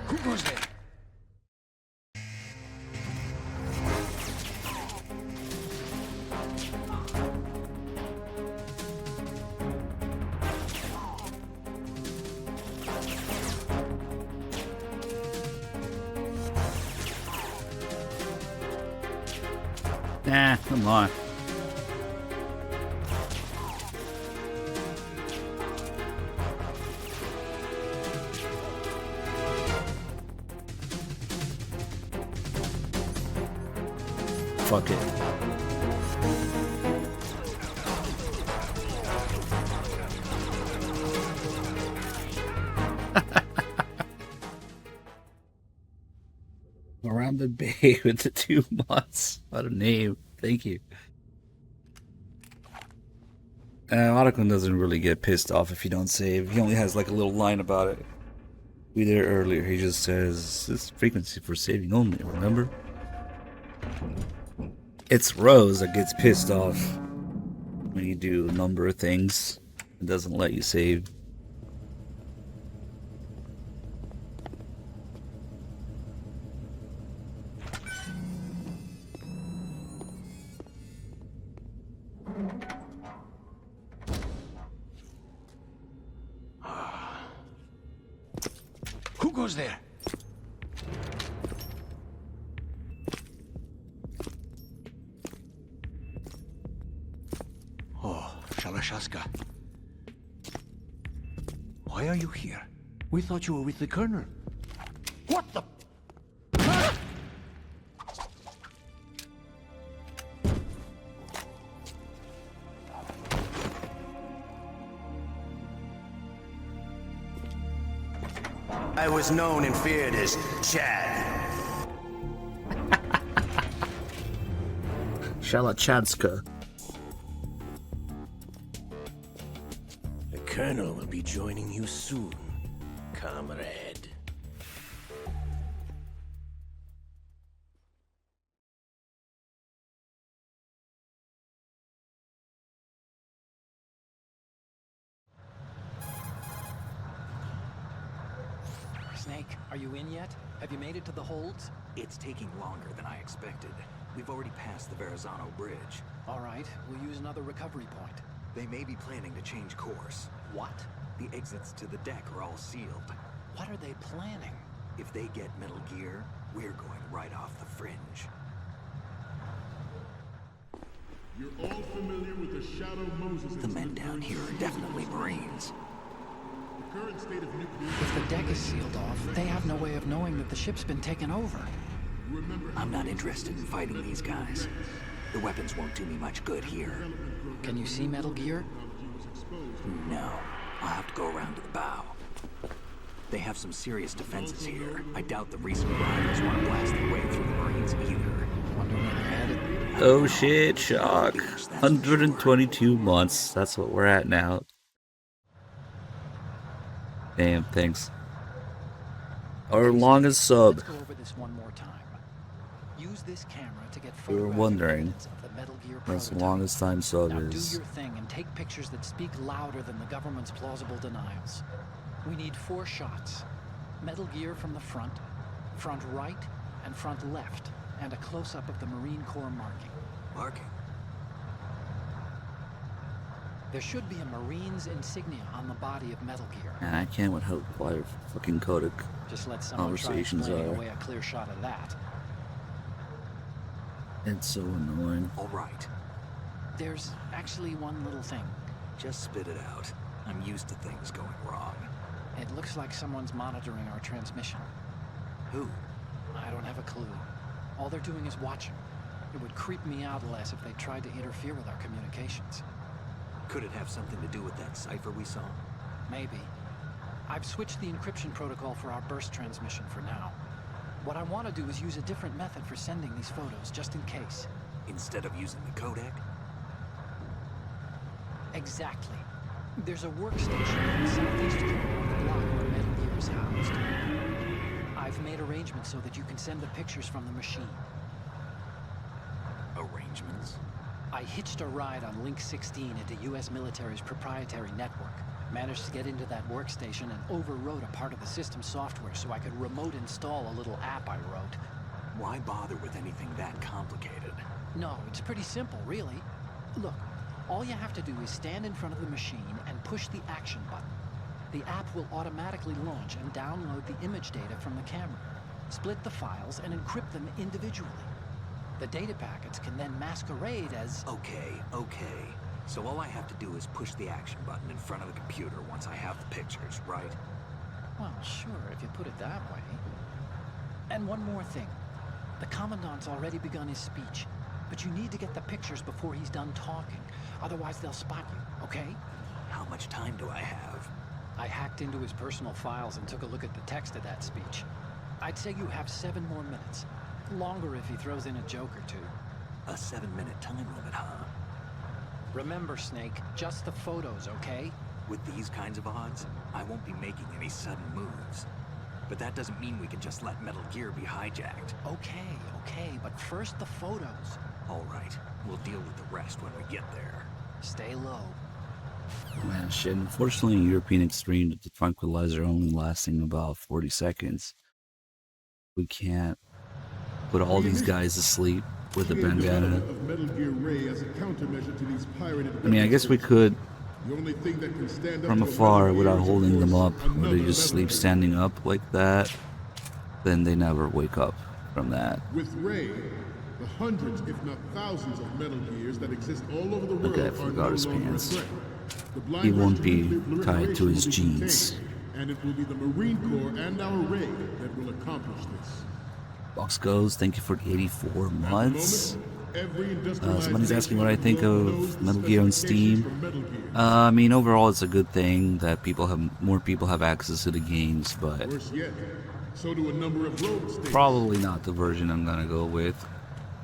Who goes there? Nah, come on. Fuck it. Around the bay with the 2 months. What a name. Thank you. Otacon doesn't really get pissed off if you don't save. He only has like a little line about it. We did it earlier. He just says, this frequency for saving only, remember? It's Rose that gets pissed off when you do a number of things. It doesn't let you save. Who goes there? Oh, Shalashaska. Why are you here? We thought you were with the Colonel. What the? I was known and feared as Chad. Shalachadska. The Colonel will be joining you soon, comrade. Snake, are you in yet? Have you made it to the holds? It's taking longer than I expected. We've already passed the Verrazano Bridge. All right, we'll use another recovery point. They may be planning to change course. What? The exits to the deck are all sealed. What are they planning? If they get Metal Gear, we're going right off the fringe. You're all familiar with the Shadow Moses The men down here are definitely Marines. The current state of nuclear... If the deck is sealed off, they have no way of knowing that the ship's been taken over. I'm not interested in fighting these guys. The weapons won't do me much good here. Can you see Metal Gear? No. I'll have to go around to the bow. They have some serious defenses here. I doubt the recent rivals want to blast their way through the Marines either. Wonder where they're headed. Oh shit, shock. 122 months. That's what we're at now. Damn, thanks. Our longest sub. Let's go over this one more time. Use this camera to get We were photographic wondering. evidence of the Metal Gear That's the prototype. longest time Now saga do is. your thing and take pictures that speak louder than the government's plausible denials. We need 4 shots. Metal Gear from the front right, and front left, and a close-up of the Marine Corps marking. Marking? There should be a Marine's insignia on the body of Metal Gear. Man, I can't with how quiet fucking codec Just let someone try conversations explaining are. away a clear shot of that. It's so annoying. All right. There's actually one little thing. Just spit it out. I'm used to things going wrong. It looks like someone's monitoring our transmission. Who? I don't have a clue. All they're doing is watching. It would creep me out less if they tried to interfere with our communications. Could it have something to do with that cipher we saw? Maybe. I've switched the encryption protocol for our burst transmission for now. What I want to do is use a different method for sending these photos, just in case. Instead of using the codec? Exactly. There's a workstation in the southeast corner of the block where Metal Gear is housed. I've made arrangements so that you can send the pictures from the machine. Arrangements? I hitched a ride on Link 16 into U.S. military's proprietary network. Managed to get into that workstation and overwrote a part of the system software so I could remote install a little app I wrote. Why bother with anything that complicated? No, it's pretty simple, really. Look, all you have to do is stand in front of the machine and push the action button. The app will automatically launch and download the image data from the camera, split the files, and encrypt them individually. The data packets can then masquerade as... Okay. So all I have to do is push the action button in front of the computer once I have the pictures, right? Well, sure, if you put it that way. And one more thing. The Commandant's already begun his speech, but you need to get the pictures before he's done talking. Otherwise, they'll spot you, okay? How much time do I have? I hacked into his personal files and took a look at the text of that speech. I'd say you have 7 more minutes. Longer if he throws in a joke or two. A 7-minute time limit, huh? Remember, Snake, just the photos, okay? With these kinds of odds, I won't be making any sudden moves. But that doesn't mean we can just let Metal Gear be hijacked. Okay, but first the photos. All right, we'll deal with the rest when we get there. Stay low. Man, shit. Unfortunately, in European Extreme, the tranquilizer only lasting about 40 seconds. We can't put all these guys to sleep with a bandana. I mean, I guess we could from afar without holding them up, or they just sleep standing up like that. Then they never wake up from that. With Ray, the hundreds, if not thousands, of Metal Gears that exist all over the world Okay, I are forgot no his longer a pants. threat. The blind He won't version be of nuclear tied to his proliferation will be jeans. contained, and it will be the Marine Corps and our Ray that will accomplish this. Box goes, thank you for 84 months. Every Somebody's asking what I think of Metal Gear on Steam. I mean, overall, it's a good thing that more people have access to the games, but Worse yet, so do a number of rogue states. probably not the version I'm gonna go with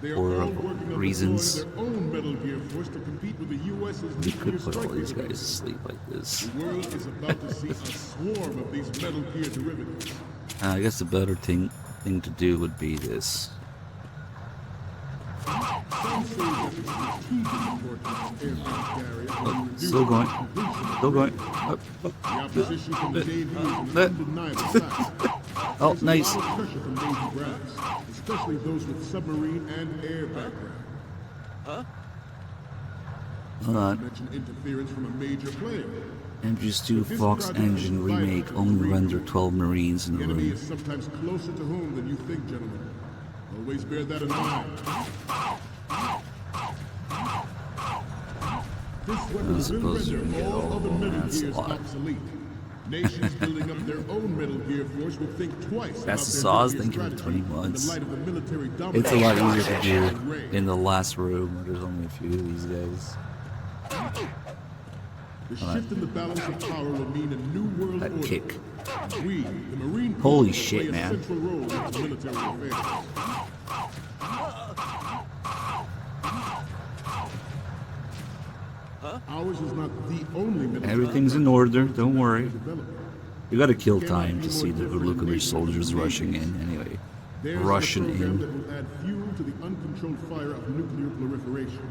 They are for all working on reasons. deploying their own Metal Gear force to compete with the U.S.'s We nuclear could put all strike these guys to derivatives. sleep like this. The world is about to see a swarm of these Metal Gear derivatives. I guess the better thing to do would be this. Some say that the strategic importance of aircraft carriers will be reduced Still going. to completion. Still going. The opposition from the Navy is an undeniable fact. Oh, There's nice. a lot of pressure from Navy brass, especially those with submarine and air background. Hold on. Mention interference from a major player. MGS2 Fox Engine Remake only render 12 Marines in The the enemy room. is sometimes closer to home than you think, gentlemen. Always bear that in mind. This weapon will suppose you render can get all all other of them. Metal That's a Gears lot. obsolete. Nations building up their own Metal Gear force will think twice about That's the their Saws, nuclear thank you for strategy 20 in the months. light of the military It's a dominance lot of easier to Ray. do in the last room where there's only a few of these guys. The shift in the balance of power will mean a new world That order. kick. We, the Marine Corps, Holy will shit, play a man. central role in its military affairs. Ours is not the only military Everything's in order, don't worry. development. You gotta kill time to see the nuclear soldiers rushing in, anyway. There's rushing a program in. that will add fuel to the uncontrolled fire of nuclear proliferation.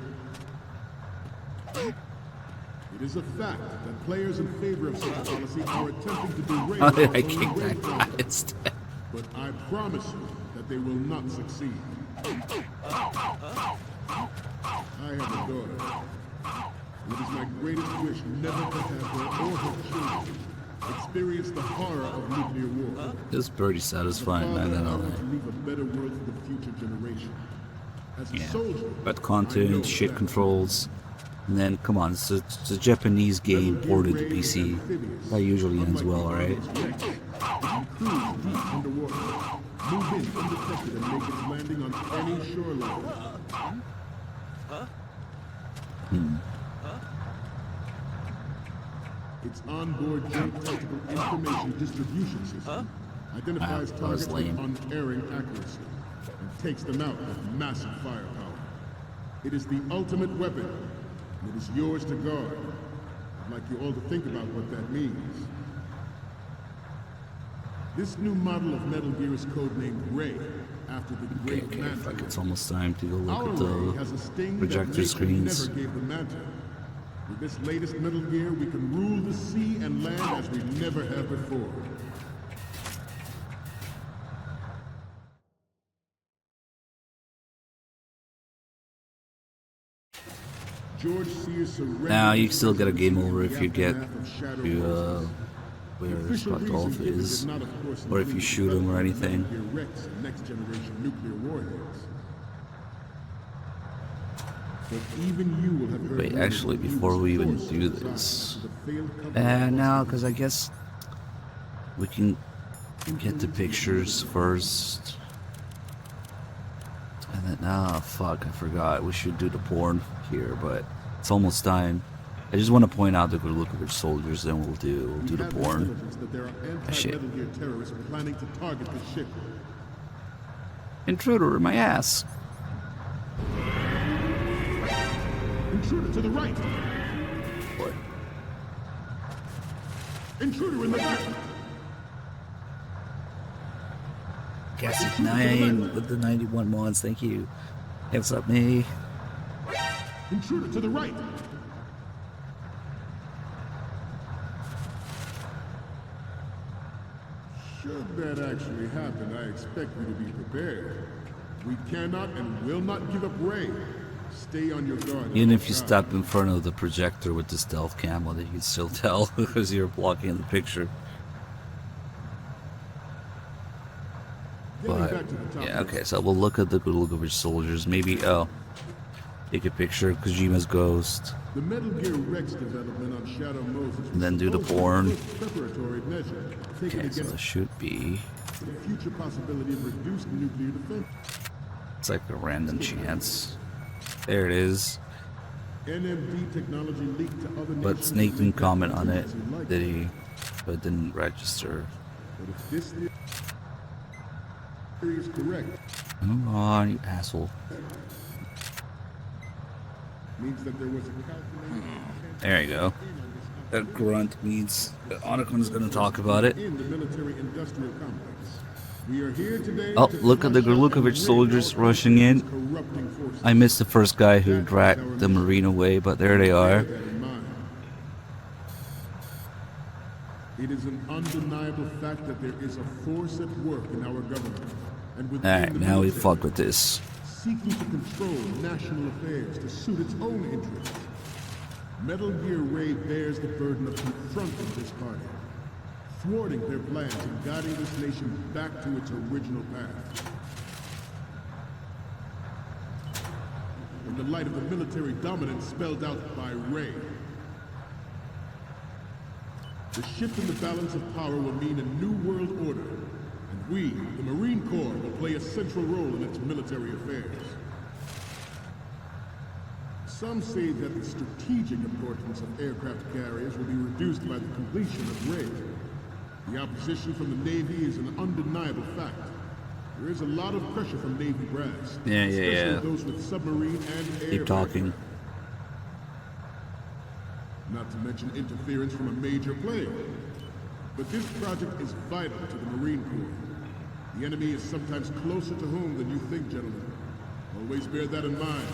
It is a fact that players in favor of such a policy are attempting to derail How did I the kick only way that guy forward. instead? But I promise you that they will not succeed. I have a daughter. It is my greatest wish never to have her or her children experience the horror of nuclear war. It's pretty satisfying, not gonna I want to lie. leave a better world for the future generation. As a Yeah. soldier, But I know content, shit that controls, and then come on, it's a Japanese game ported to PC. That usually ends well, right? cruise deep underwater, move in undetected and make its landing on any shoreline. Its onboard joint tactical information distribution system identifies That was targets with lame. unerring accuracy and takes them out with massive firepower. It is the ultimate weapon, and it is yours to guard. I'd like you all to think about what that means. This new model of Metal Gear is codenamed Ray, after the great Okay, Manta. fuck, it's almost time to go Our look at Ray has a the sting projector that nature screens. never gave the Manta. With this latest Metal Gear, we can rule the sea and land as we never have before. George Sears surrendered. Now you still get a game over if in the you get aftermath of Shadow to Moses. where Official Scott reason given is, did not, of course, or if you include shoot him or development of anything. Metal Gear Rex and next-generation nuclear warheads. But even you will have heard Wait, rumors actually, of before Ames we even forced do suicide this, after the failed cover-up no, of because I guess we can get the pictures first, and then fuck, I forgot. We should do the porn here, but it's almost time. I just want to point out that we look at the soldiers, then we'll do We the have porn. intelligence that there are Shit. anti-Metal Gear terrorists planning to target the ship. Intruder in my ass. Intruder to the right! What? Intruder in the back! Cassie 9 with the 91 mods, thank you. Hey, what's up, me? Intruder to the right! Should that actually happen, I expect you to be prepared. We cannot and will not give up Ray. Stay on your guard. Even if you step in front of the projector with the stealth camo, that you can still tell because you're blocking the picture. Getting But back to the top yeah, okay, so we'll look at the Gulukovich soldiers. Maybe take a picture of Kojima's ghost, The Metal Gear Rex development on Shadow Moses and then do the was porn. the first preparatory measure taken Okay, so against this should be. the future possibility of reduced nuclear defense. It's like a random chance. There it is. NMD technology leaked to other But nations Snake to didn't make comment on it, as he liked. did he? But it didn't register. But if this theory is correct, Come on, you asshole. means that there was a calculation There you go. That grunt means that Onacon's gonna talk about it. in the military-industrial complex. We are here today. Oh, to look at the flush out Gurlukovich and soldiers rid all rushing in. corrupting forces. I missed the first guy who dragged the Marine away, but there they are. Bear that in mind. It is an undeniable fact that there is a force at work in our government, and within Alright, the now we military, fuck with this. seeking to control national affairs to suit its own interests. Metal Gear Ray bears the burden of confronting this party, thwarting their plans and guiding this nation back to its original path. In the light of the military dominance spelled out by Ray, the shift in the balance of power will mean a new world order, and we, the Marine Corps, will play a central role in its military affairs. Some say that the strategic importance of aircraft carriers will be reduced by the completion of Ray. The opposition from the Navy is an undeniable fact. There is a lot of pressure from Navy brass, especially those with submarine and air Keep talking. backgrounds. Not to mention interference from a major player. But this project is vital to the Marine Corps. The enemy is sometimes closer to home than you think, gentlemen. Always bear that in mind.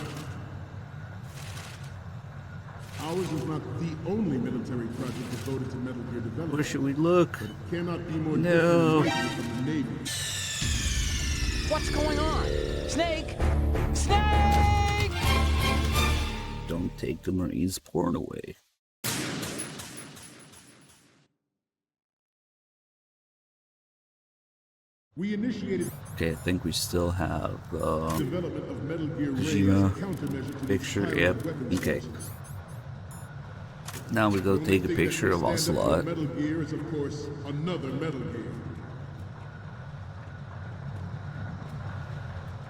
Ours is not the only military project devoted to Metal Gear development. Where should we look? But it cannot be more No. different from the Navy. What's going on? Snake! Snake! Don't take the Marines' porn away. We initiated Okay, I think we still have development of Metal Gear Ray Kojima as a countermeasure to the picture. pirate Yep. weapons Okay. systems. Now we go The take a only thing picture that of can stand up to Ocelot. Metal Gear is, of course, another Metal Gear.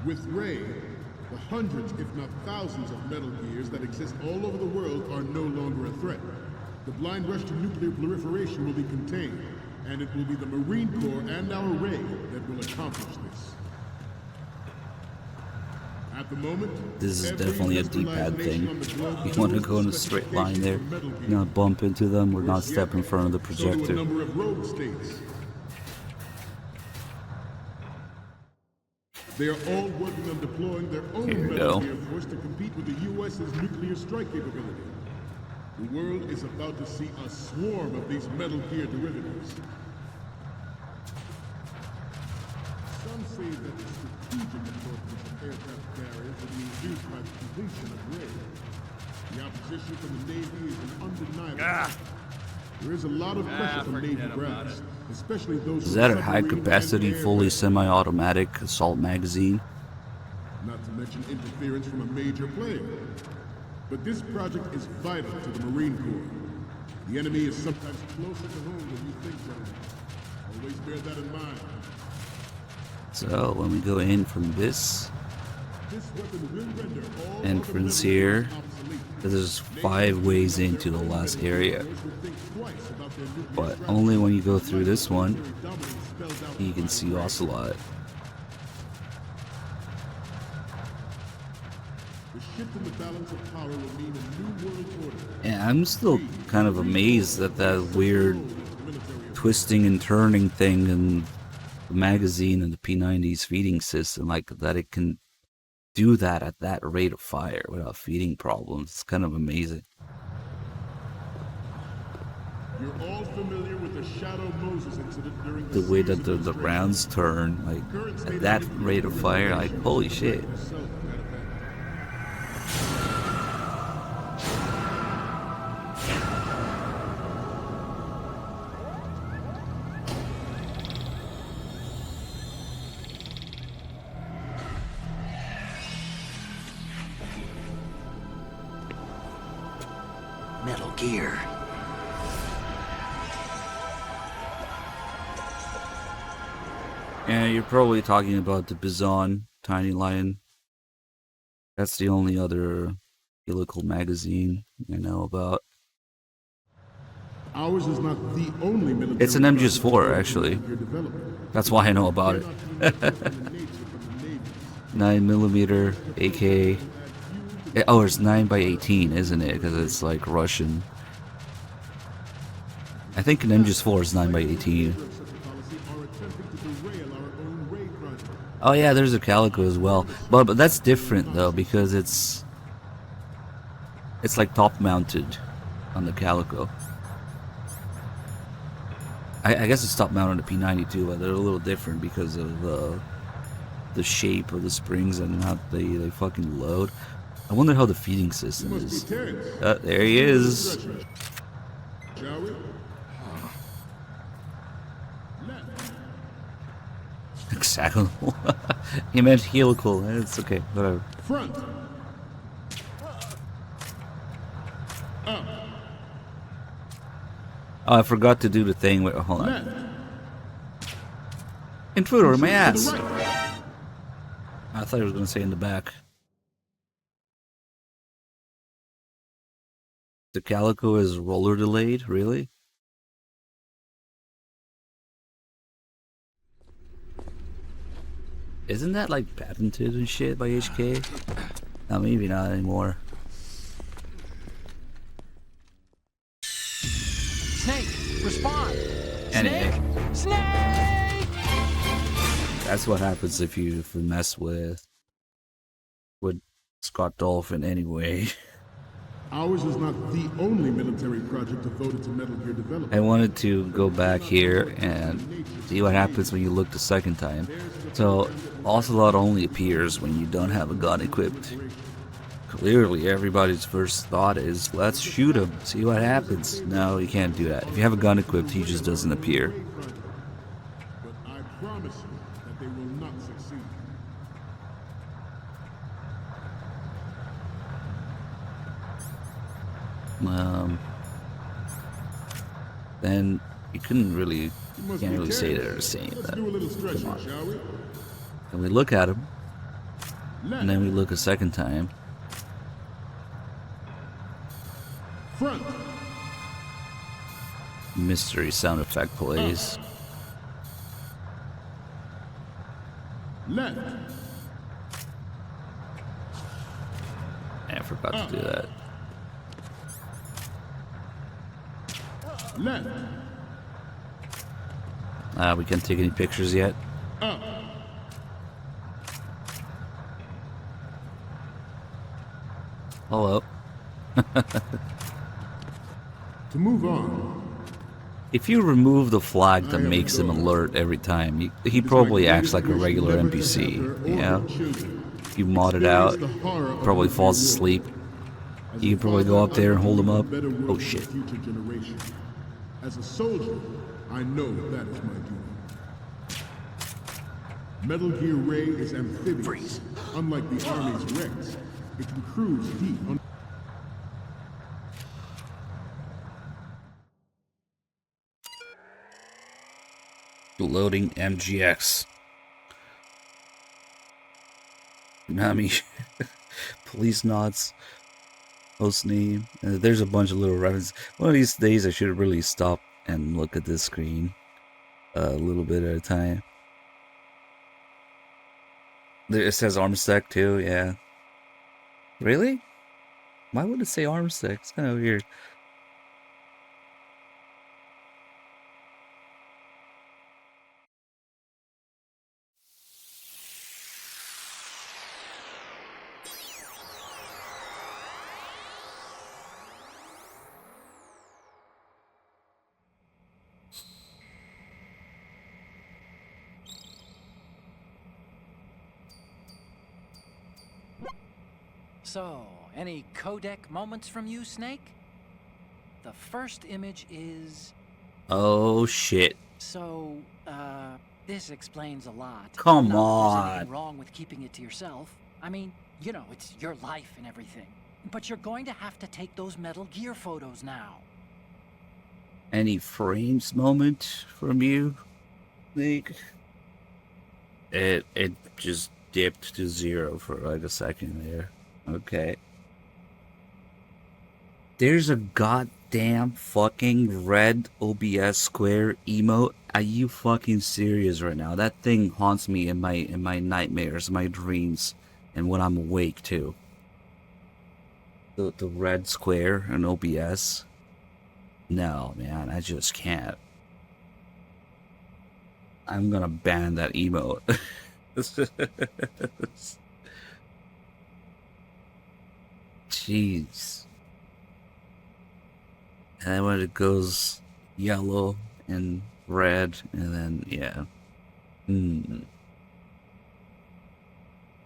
With Ray, the hundreds, if not thousands, of Metal Gears that exist all over the world are no longer a threat. The blind rush to nuclear proliferation will be contained, and it will be the Marine Corps and our Ray that will accomplish this. At the moment, This is every definitely a industrialized D-pad nation thing. on the globe You want to knows go in the a straight line there, specifications for Metal Gear. not bump into them or not Worse step yet, in front of the so do a projector. number of rogue states. They are all working on deploying their own Here we Metal go. Gear force to compete with the U.S.'s nuclear strike capability. The world is about to see a swarm of these Metal Gear derivatives. Some say that the strategic importance of aircraft carriers will be reduced by the completion of Ray. The opposition from the Navy is an undeniable fact. There is a lot of pressure from Navy brass, especially those Is who that a submarine high and capacity, air fully vessels. semi-automatic assault magazine? Not to mention interference from a major player. But this project is vital to the Marine Corps. The enemy is sometimes closer to home than you think, gentlemen. Always bear that in mind. So when we go in from this This weapon will render all entrance other here, weapons obsolete. there's 5 ways into the last area, but only when you go through this one you can see Ocelot. The shift in the balance of power will mean a new world order. And I'm still kind of amazed at that weird twisting and turning thing in the magazine and the P90's feeding system, like that it can do that at that rate of fire without feeding problems. It's kind of amazing. You're all familiar with the Shadow Moses incident during The way that Sears the administration. rounds turn, like at that rate of fire, like holy shit. Metal Gear. Yeah, you're probably talking about the Bizon Tiny Lion. That's the only other helical magazine I know about. Ours is not the only military. It's an MGS4 actually. That's why I know about it. 9mm AK. Oh, it's 9x18, isn't it? Because it's like Russian. I think an MGS4 is 9x18. Oh yeah, there's a Calico as well, but that's different though because it's like top mounted on the Calico. I guess it's top mounted on the P90 too, but they're a little different because of the shape of the springs and how they fucking load. I wonder how the feeding system is. There he is. Shall we? Hexagonal. He meant helical. It's okay, whatever. Front. Oh, I forgot to do the thing with. Hold on. Intruder in my ass. I thought he was going to say in the back. The Calico is roller delayed, really? Isn't that like patented and shit by HK? No, maybe not anymore. Snake, respond! Anyway. Snake! Snake! That's what happens if you mess with Scott Dolphin anyway. Ours is not the only military project devoted to Metal Gear development. I wanted to go back here and see what happens when you look the second time. So, Ocelot only appears when you don't have a gun equipped. Clearly, everybody's first thought is, let's shoot him, see what happens. No, you can't do that. If you have a gun equipped, he just doesn't appear. But I promise you that they will not succeed. Then you can't really say they're the same. Let's do a little stretching, shall we? And we look at him, and then we look a second time. Front. Mystery sound effect plays. Left. I forgot to do that. Left. We can't take any pictures yet. Up. Hello. To move on. If you remove the flag that makes him alert every time, he probably acts like a regular NPC, you know? If you mod it out, he probably falls asleep. You can probably go up there and hold him up. Oh shit. As a soldier, I know that is my duty. Metal Gear Ray is amphibious. Unlike the Army's Rex, it can cruise deep under. Loading MGX. Nami. Police nods. Host name. There's a bunch of little references. One of these days I should really stop and look at this screen a little bit at a time. It says Armstead too, yeah. Really? Why would it say Armstead? It's kind of weird. So, any codec moments from you, Snake? The first image is... Oh shit. So, this explains a lot. Come Not that there's on. anything wrong with keeping it to yourself. I mean, you know, it's your life and everything. But you're going to have to take those Metal Gear photos now. Any frames moment from you, Nick? It just dipped to 0 for like a second there. Okay. There's a goddamn fucking red OBS square emote. Are you fucking serious right now? That thing haunts me in my nightmares, my dreams, and when I'm awake too. The red square in OBS. No, man, I just can't. I'm gonna ban that emote. Jeez. And then when it goes yellow and red, and then, yeah.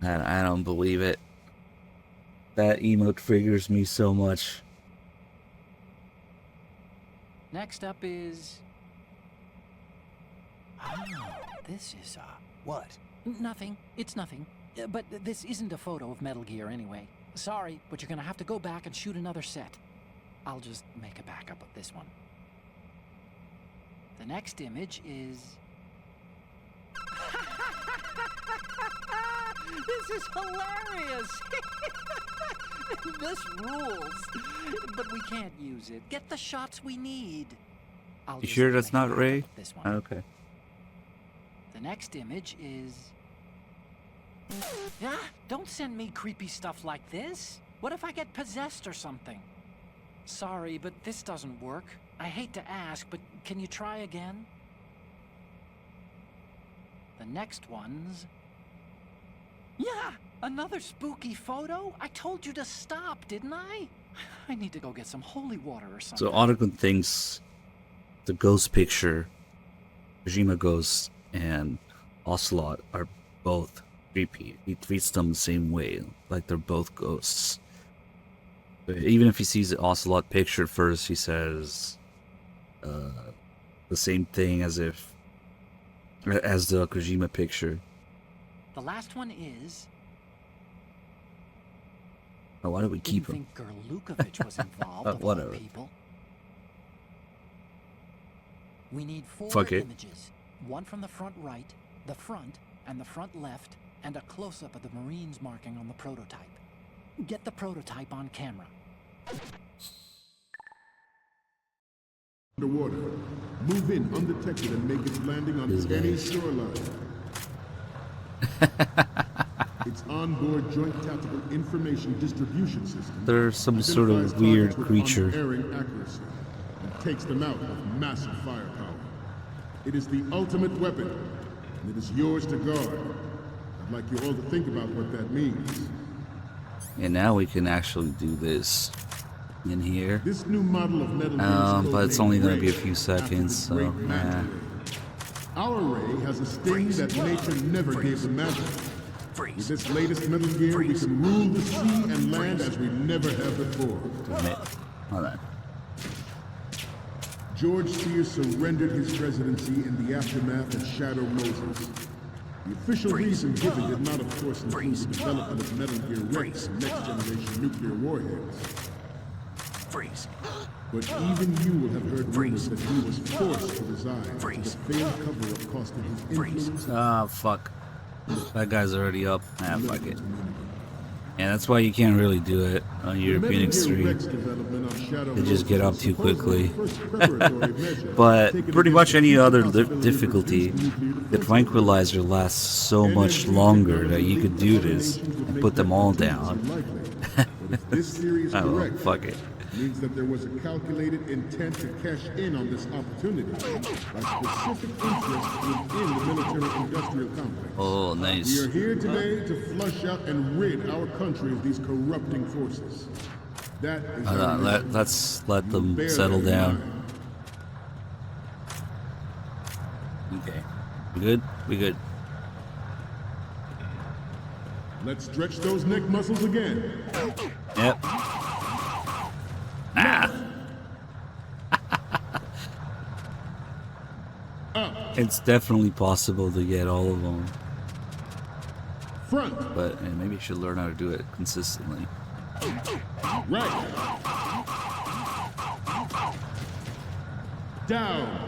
I don't believe it. That emote triggers me so much. Next up is... Oh, this is, what? Nothing. It's nothing. But this isn't a photo of Metal Gear anyway. Sorry, but you're gonna have to go back and shoot another set. I'll just make a backup of this one. The next image is... This is hilarious! This rules! But we can't use it. Get the shots we need. You sure that's not Ray? This one. Okay. The next image is... Ah, don't send me creepy stuff like this. What if I get possessed or something? Sorry, but this doesn't work. I hate to ask, but can you try again? The next one's... Yeah! Another spooky photo? I told you to stop, didn't I? I need to go get some holy water or something. So Otacon thinks the ghost picture, Kojima Ghost and Ocelot are both creepy. He treats them the same way, like they're both ghosts. But even if he sees the Ocelot picture first, he says the same thing as the Kojima picture. The last one is... Oh, why do we keep him? Didn't think Gerlukovich was involved, of all Whatever. people. We need 4 Fuck it. images. One from the front right, the front, and the front left, and a close-up of the Marines marking on the prototype. Get the prototype on camera. Underwater. Move in undetected and make its landing on any shoreline. Its onboard joint tactical information distribution system. There's some sort of weird creature. Unerring accuracy and takes them out with massive firepower. It is the ultimate weapon, and it is yours to guard. I'd like you all to think about what that means. And now we can actually do this in here. This new model of Metal Gear But it's only gonna be a few Ray, seconds, after the so great yeah. Manta Ray. Our Ray has a sting that nature never gave the Manta. With this latest Metal Gear, we can rule the sea and land as we never have before. Hold on. George Sears surrendered his presidency in the aftermath of Shadow Moses. The official reason given did not, of course, include the development of Metal Gear Rex and next-generation nuclear warheads. But even you will have heard rumors that he was forced to resign after the failed cover-up costing his influence. Ah, fuck. That guy's already up. Ah, fuck it. Yeah, that's why you can't really do it on European Extreme. They just get up too quickly. But pretty much any other difficulty, the Tranquilizer lasts so much longer that you could do this and put them all down. Oh, fuck it. Means that there was a calculated intent to cash in on this opportunity by specific interests within the military-industrial complex. Oh, nice. We are here today to flush out and rid our country of these corrupting forces. That is let's let them settle down. Okay. We good? We good. Let's stretch those neck muscles again. Yep. Ah. It's definitely possible to get all of them. Front. But maybe you should learn how to do it consistently. Right. Down.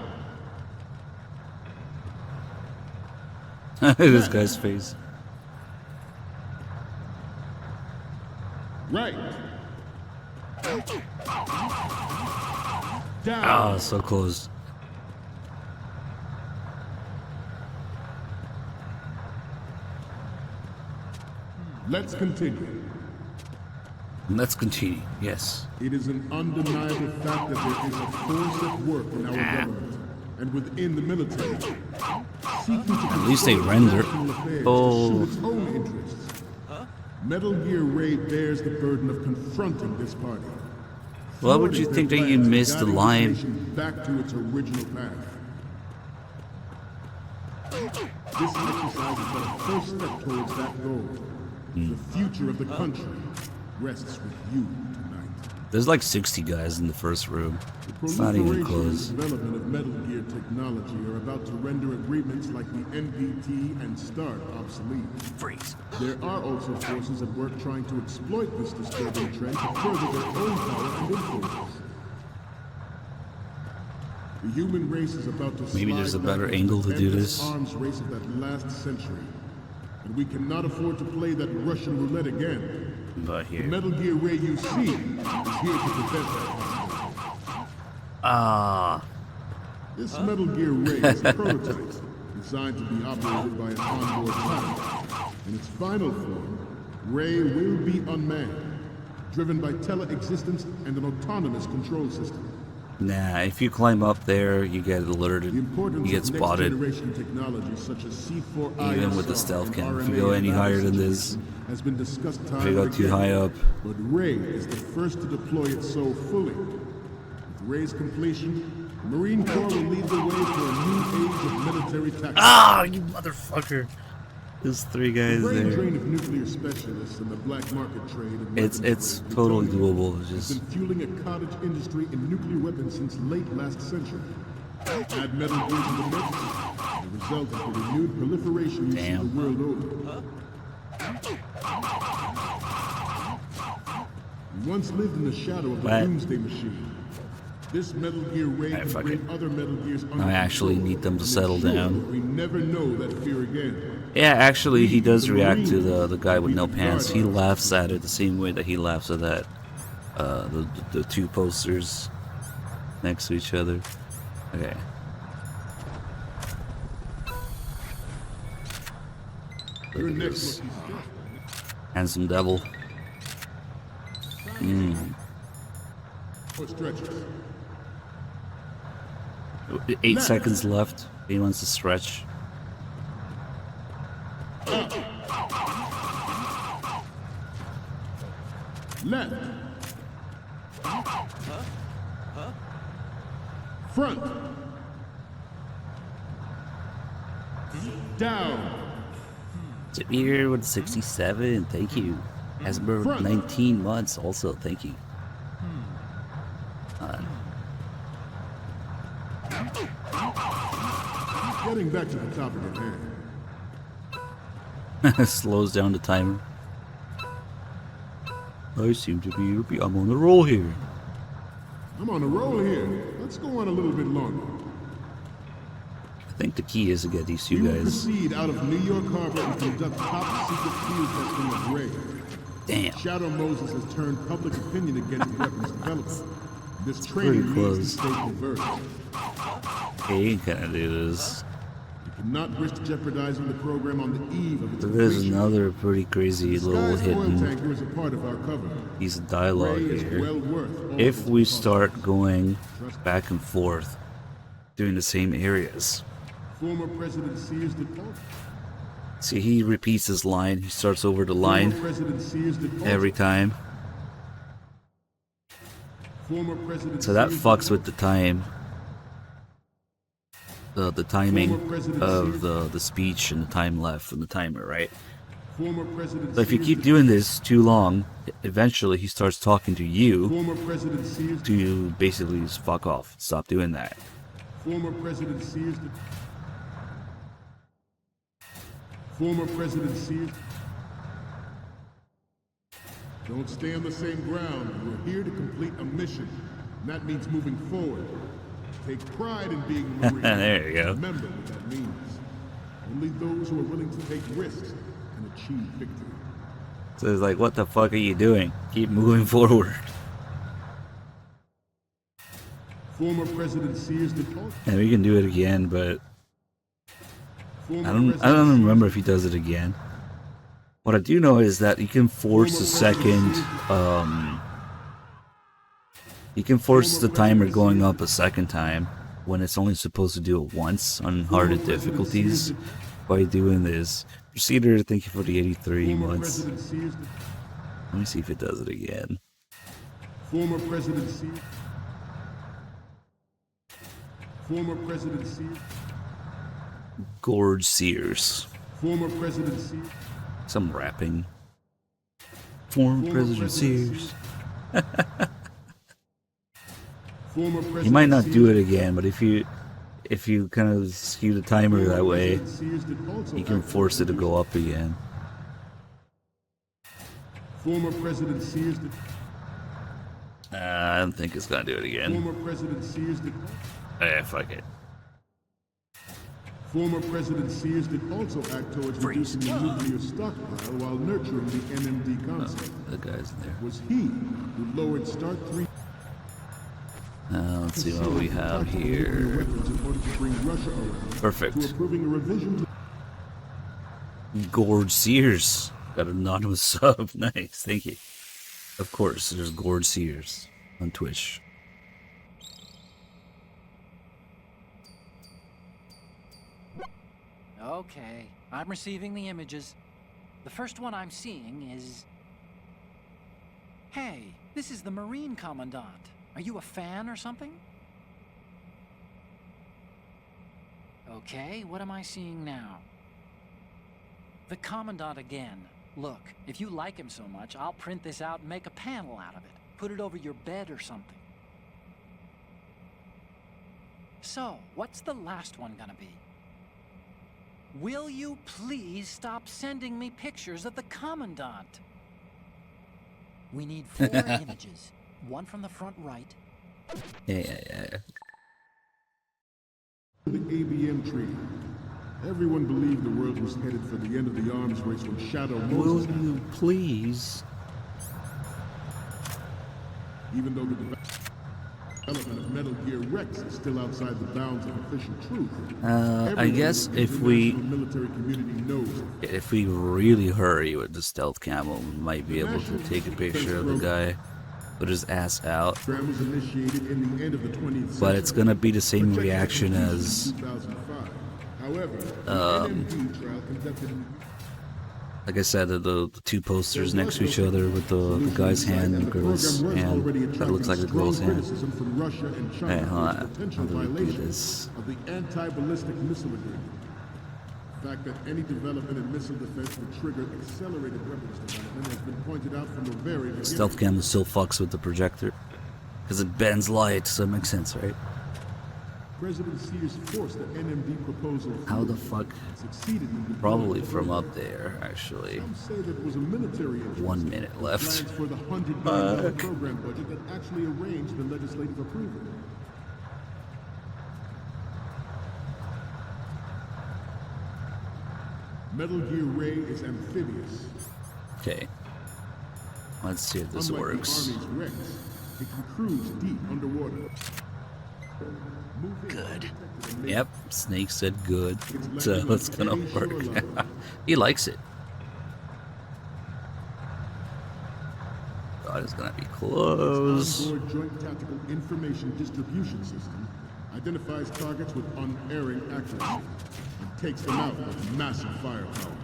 This guy's face. Right. Down. Ah, so close. Let's continue. Let's continue. Yes. It is an undeniable fact that there is a force at work in our government and within the military, seeking to At least they render. Oh. its own interests. Metal Gear Ray bears the burden of confronting this party. Why would you think that you missed the line? Back to its original path. This exercise is but a first step towards that goal. The future of the country rests with you tonight. There's like 60 guys in the first room. It's not even close. The development of Metal Gear technology are about to render agreements like the NPT and START obsolete. There are also forces at work trying to exploit this disturbing trend to further their own power and influence. The human race is about to Maybe there's a slide better back angle into to the do endless this. arms race of that last century. And we cannot afford to play that Russian roulette again. But The here. Metal Gear Ray you see is here to prevent that. Ah. This Metal Gear Ray is a prototype designed to be operated by an onboard pilot. In its final form, Ray will be unmanned, driven by tele-existence and an autonomous control system. Nah, if you climb up there, you get alerted. The importance You get of spotted. next-generation technology such as C4 Even with the stealth cam. If you go any higher than this, has been discussed time if you go and too again, high up. But Ray is the first to deploy it so fully. With Ray's completion, the Marine Corps will lead the way to a new age of military tactics. Ah, you motherfucker! There's 3 guys The brain there. drain of nuclear specialists and the black market trade of It's weapons totally plutonium doable. It's has just been fueling a cottage industry in nuclear weapons since late last century. Add Metal Gear to the mix, and the result is the renewed proliferation you see the world over. We once lived in the shadow of the What? Doomsday Machine. This Metal Gear Ray Alright, can fuck bring it. other Metal Gears under I actually control need them to and settle ensure down. that we never know that fear again. yeah. Actually, he does react to the guy with no pants. He laughs at it the same way that he laughs at that the 2 posters next to each other. Okay. Your Look at next this lucky step. handsome devil. Or stretches. 8 seconds left. He wants to stretch. Left. Front. Down. Here with 67. Thank you. Hasbro 19 months. Also, thank you. Getting back to the topic at hand. Slows down the timer. I seem to be. I'm on the roll here. I'm on a roll here. Let's go on a little bit longer. I think the key is to get these We 2 will guys. proceed out of New York Harbor and conduct top secret field testing of Ray. Damn. Shadow Moses has turned public opinion against weapons development. This pretty training needs to close. stay covert. He ain't gonna do this. You cannot risk jeopardizing the program on the eve of its There's completion. another pretty crazy little Sky's oil hidden tanker is a part of our cover. piece of dialogue Ray is here. well worth all If of we its cost. start going back and forth doing the same areas. Former President Sears did also. See, he repeats his line. He starts over the line Former President Sears did also. every time. Former President So that Sears fucks did with the time. The timing of the speech and the time left from the timer, right? Former President So if you Sears keep did- doing this too long, eventually he starts talking to you Former President Sears. to basically just fuck off. Stop doing that. Former President Sears. did- Former President Sears. Don't stay on the same ground. We're here to complete a mission. And that means moving forward. Take pride in being a Marine. There you go. Remember what that means. Only those who are willing to take risks can achieve victory. So it's like, what the fuck are you doing? Keep moving forward. Former President Sears did also. And we can do it again, but Former I don't President remember if he does it again. What I do know is that you can force a second you can force the timer going up a second time when it's only supposed to do it once on harder difficulties by doing this. Procedure, thank you for the 83 Former months. President Sears did- Let me see if it does it again. Former President Sears. Former President Sears. Gorge Sears. Former President Sears. Some rapping. Former President Sears. Former President You might not do Sears. it again, but if you kind of skew the timer that way, President Sears did also you can act force it to as go up again. Former President Sears did. I don't think it's gonna do it again. Former President Sears did. Fuck it. Former President Sears did also act towards reducing the nuclear stockpile while nurturing the NMD concept. The guy's in there. It was he who lowered Start 3 Let's see what we have here. weapons in order to bring Russia around Perfect. to approving a revision to Gorge Sears. Got an anonymous sub. Nice, thank you. Of course, there's Gorge Sears on Twitch. Okay, I'm receiving the images. The first one I'm seeing is... Hey, this is the Marine Commandant. Are you a fan or something? Okay, what am I seeing now? The Commandant again. Look, if you like him so much, I'll print this out and make a panel out of it. Put it over your bed or something. So, what's the last one gonna be? Will you please stop sending me pictures of the Commandant? We need 4 images. One from the front right. Yeah. The ABM Treaty. Everyone believed the world was headed for the end of the arms race when Shadow Will Moses... you please? Even though the development of Metal Gear Rex is still outside the bounds of official truth. I guess in the if we... international military community knows it. If we really hurry with the stealth camo, we might be able to take a picture of the guy with his ass out. Was initiated in the end of the 20th century, But it's gonna be the same reaction as... 2005. However, like I said, the 2 posters next to each other with the guy's hand and the girl's hand. That looks like the girl's hand. Hey, hold on. How do we do this? Of the anti-ballistic missile agreement. The fact that any development in missile defense would trigger accelerated weapons development has been pointed out from the very beginning. Stealth cam still fucks with the projector because it bends light, so it makes sense, right? President Sears forced the NMD proposal. How the fuck? Probably from up there, actually. Some say that it was a military interest. 1 minute left. Plans for the $100 billion program budget that actually arranged the legislative approval. Metal Gear Ray is amphibious. Okay. Let's see if this Unlike works. The Army's Rex, it can cruise deep underwater. Good. Yep, Snake said good, so it's gonna work. He likes it. God, it's gonna be close. Onboard Joint Tactical Information Distribution System identifies targets with unerring accuracy and takes them out with massive firepower.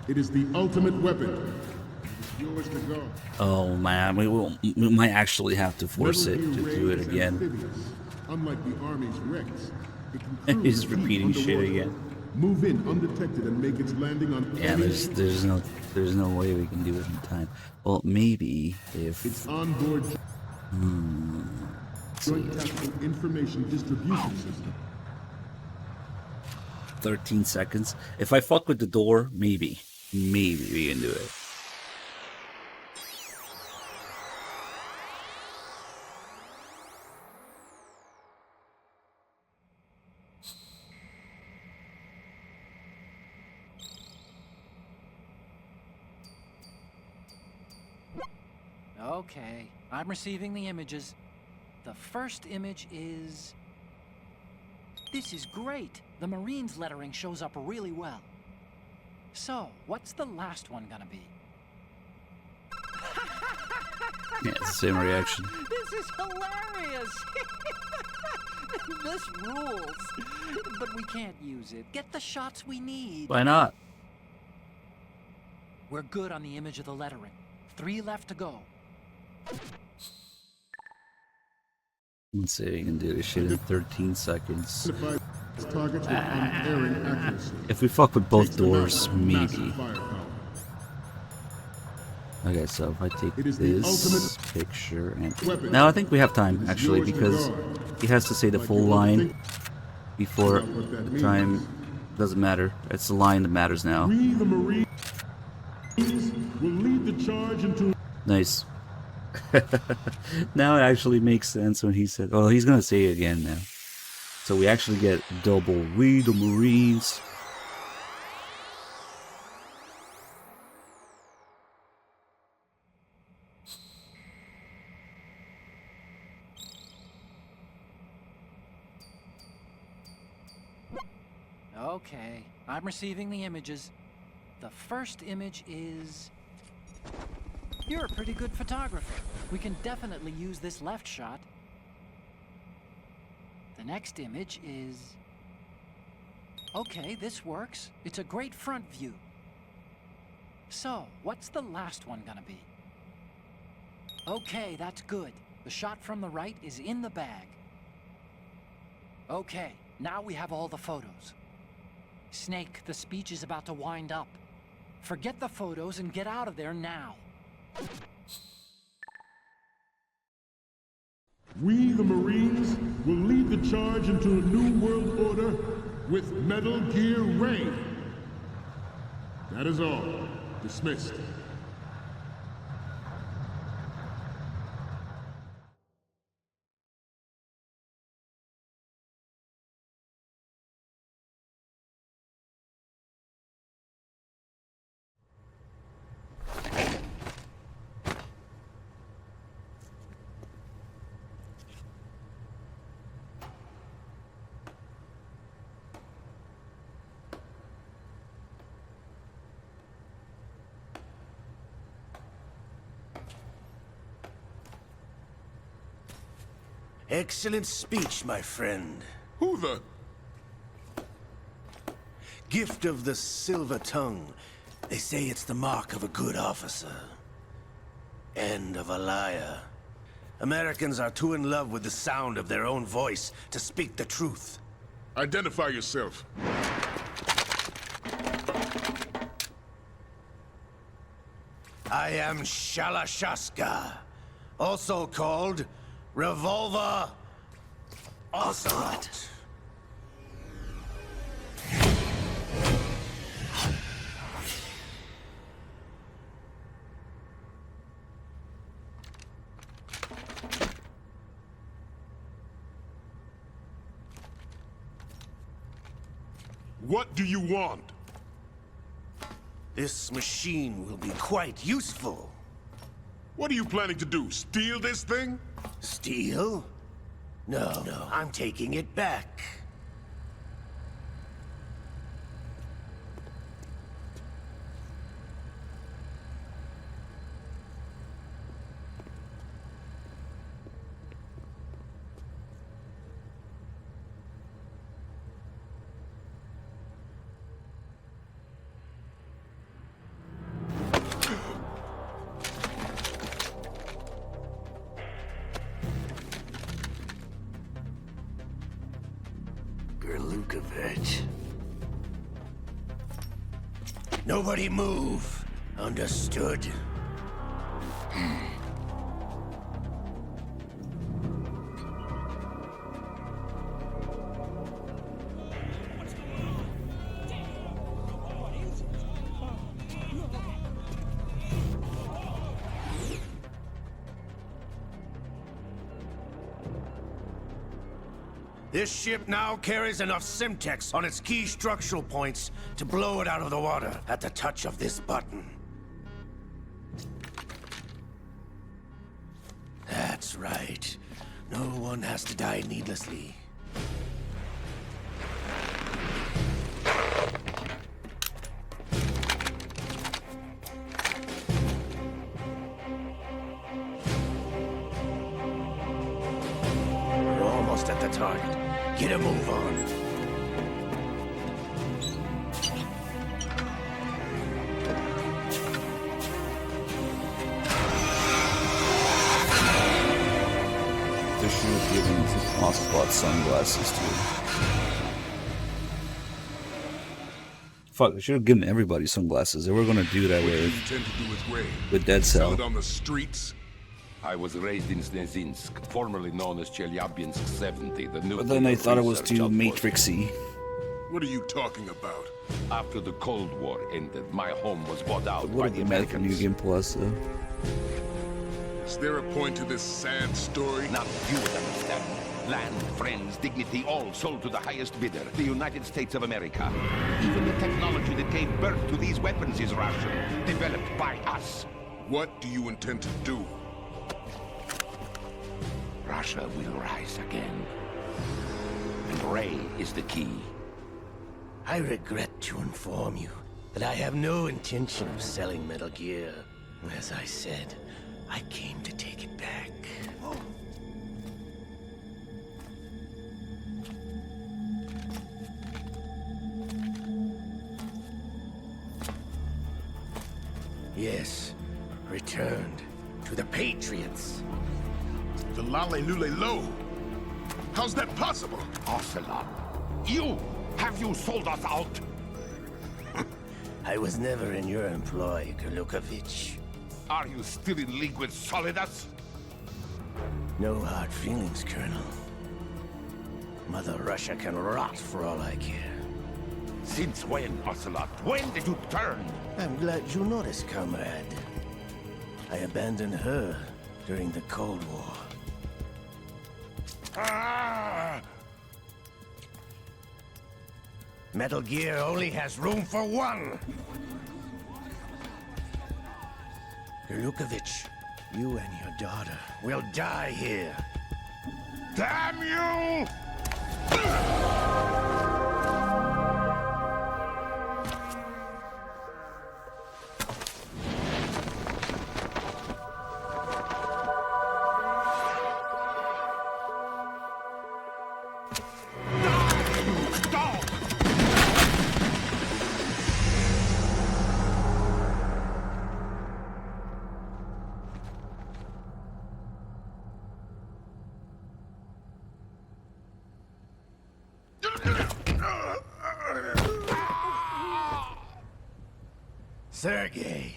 It is the ultimate weapon. It is yours to go. Oh man, we might actually have to force it to do it again. Unlike the Army's Rex, it can cruise He's repeating deep shit underwater, again. move in undetected and make its landing on. Yeah, there's no way we can do it in time. Well, maybe if it's onboard Joint Tactical Information Distribution System. 13 seconds. If I fuck with the door, maybe we can do it. Okay, I'm receiving the images. The first image is... This is great! The Marines lettering shows up really well. So, what's the last one gonna be? Yeah, it's the same reaction. This is hilarious! This rules! But we can't use it. Get the shots we need. Why not? We're good on the image of the lettering. 3 left to go. Let's see if we can do this shit in 13 seconds. If we fuck with both doors, maybe. Okay, so if I take this picture and... Now I think we have time, actually, because he has to say the full line before the time doesn't matter. It's the line that matters now. Nice. Now it actually makes sense when he said, oh, he's gonna say it again now. So we actually get double "We the Marines." Okay, I'm receiving the images. The first image is... You're a pretty good photographer. We can definitely use this left shot. The next image is... Okay, this works. It's a great front view. So, what's the last one gonna be? Okay, that's good. The shot from the right is in the bag. Okay, now we have all the photos. Snake, the speech is about to wind up. Forget the photos and get out of there now. We, the Marines, will lead the charge into a new world order with Metal Gear Ray. That is all. Dismissed. Excellent speech, my friend. Who the... Gift of the silver tongue. They say it's the mark of a good officer. And of a liar. Americans are too in love with the sound of their own voice to speak the truth. Identify yourself. I am Shalashaska, also called Revolver Ocelot. What do you want? This machine will be quite useful. What are you planning to do? Steal this thing? Steal? No, I'm taking it back. Nobody move. Understood? This ship now carries enough Simtex on its key structural points to blow it out of the water at the touch of this button. That's right. No one has to die needlessly. We're almost at the target. Get a move on. They should have given Ocelot sunglasses too. Fuck, they should have given everybody sunglasses. They were gonna do that What do you intend to do with Ray? with Dead Sell Cell. it on the streets? I was raised in Snezinsk, formerly known as Chelyabinsk 70, the new. But then they thought it was too Matrixy. What are you talking about? After the Cold War ended, my home was bought out What by have the been mad for New Americans. Game Plus though? Is there a point to this sad story? Not you would understand. Land, friends, dignity, all sold to the highest bidder, the United States of America. Even the technology that gave birth to these weapons is Russian, developed by us. What do you intend to do? Russia will rise again. And Ray is the key. I regret to inform you that I have no intention of selling Metal Gear. As I said, I came to take it back. Yes, returned to the Patriots. The Lale Lule Lo. How's that possible? Ocelot, have you sold us out? I was never in your employ, Golukovich. Are you still in league with Solidus? No hard feelings, Colonel. Mother Russia can rot for all I care. Since when, Ocelot? When did you turn? I'm glad you noticed, comrade. I abandoned her during the Cold War. Ah! Metal Gear only has room for one! Golukovich, you and your daughter will die here. Damn you! Sergei,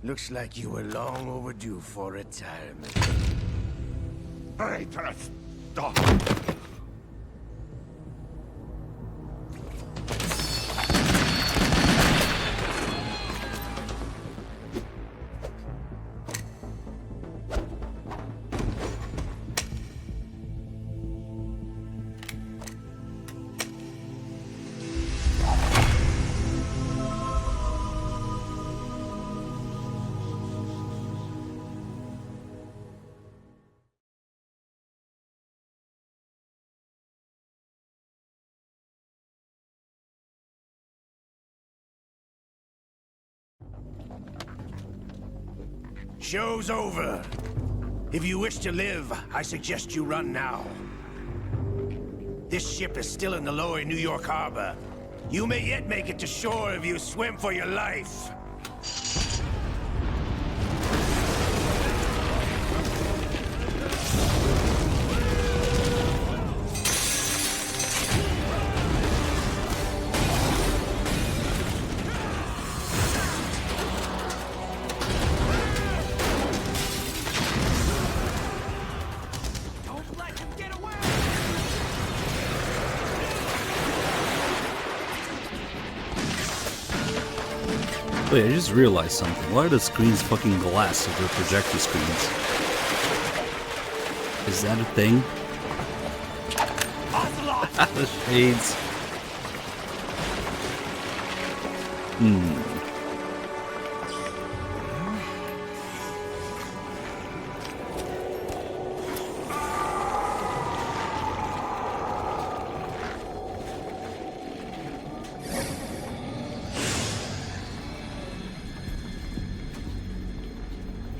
looks like you were long overdue for retirement. Traitorous dog! Show's over. If you wish to live, I suggest you run now. This ship is still in the lower New York harbor. You may yet make it to shore if you swim for your life. Wait, I just realized something. Why are the screens fucking glass if they're projector screens? Is that a thing? The shades.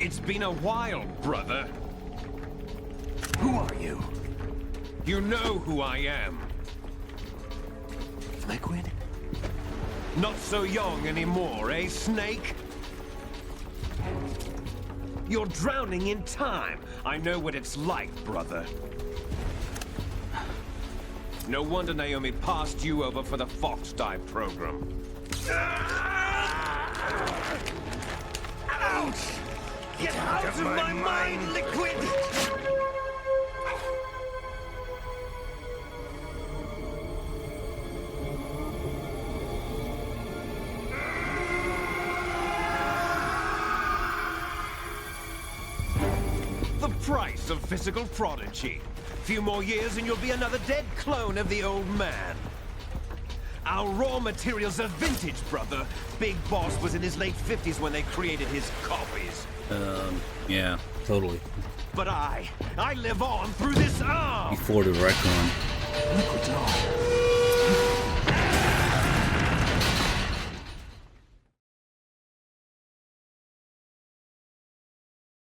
It's been a while, brother. Who are you? You know who I am. Liquid? Not so young anymore, eh, Snake? You're drowning in time. I know what it's like, brother. No wonder Naomi passed you over for the Fox Dive program. Ouch! Get out of my mind, Liquid! The price of physical prodigy. Few more years and you'll be another dead clone of the old man. Our raw materials are vintage, brother. Big Boss was in his late 50s when they created his copies. Yeah, totally. But I live on through this arm! Before the Recon. Liquid's on.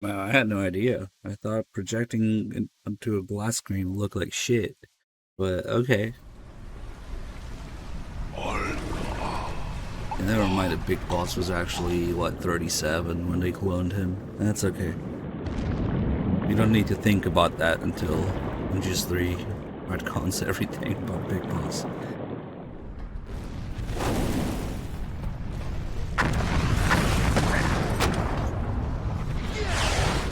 Wow, I had no idea. I thought projecting onto a glass screen would look like shit. But okay. Never mind, the big boss was actually, what, 37 when they cloned him. That's okay. You don't need to think about that until Inches 3 retcons everything about Big Boss.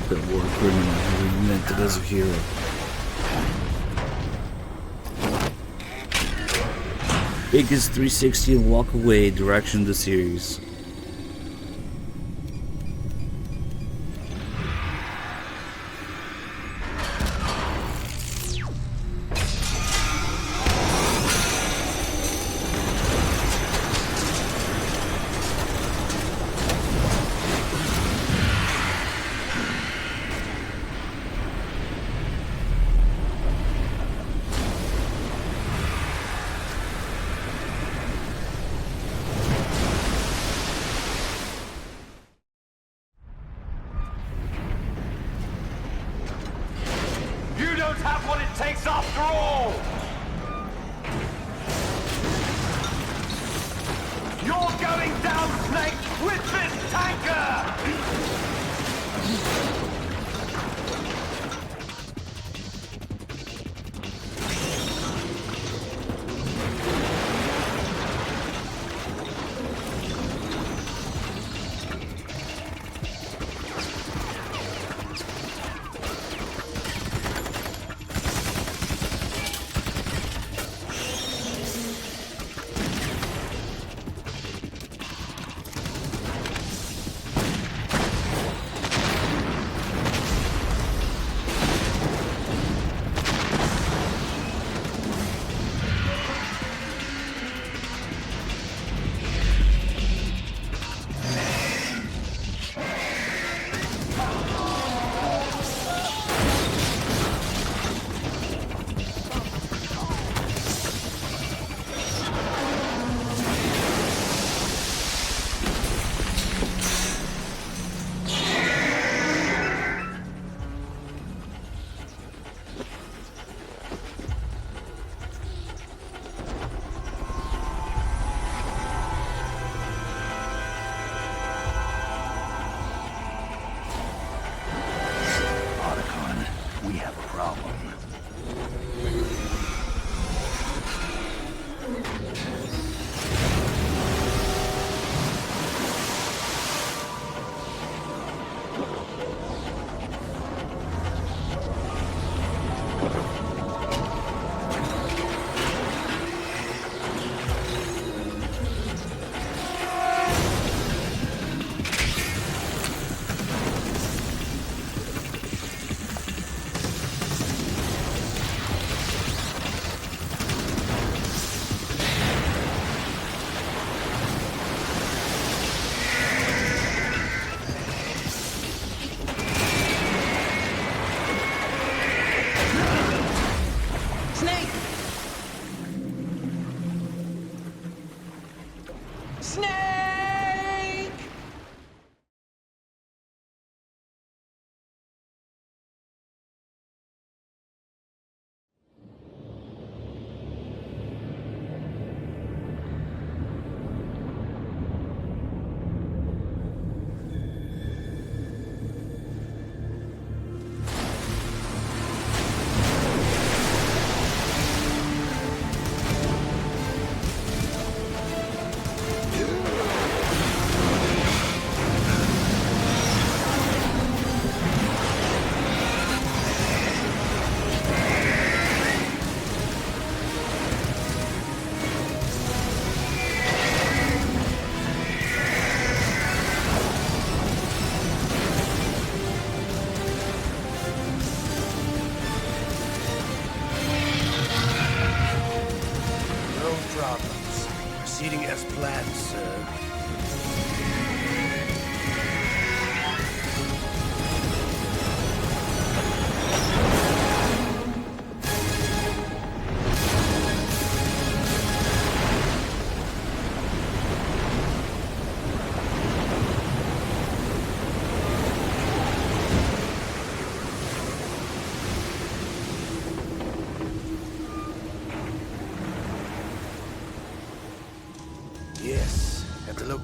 The war criminal who invented as a hero. Biggest 360 and walk away direction of the series. You don't have what it takes after all! You're going down, Snake, with this tanker!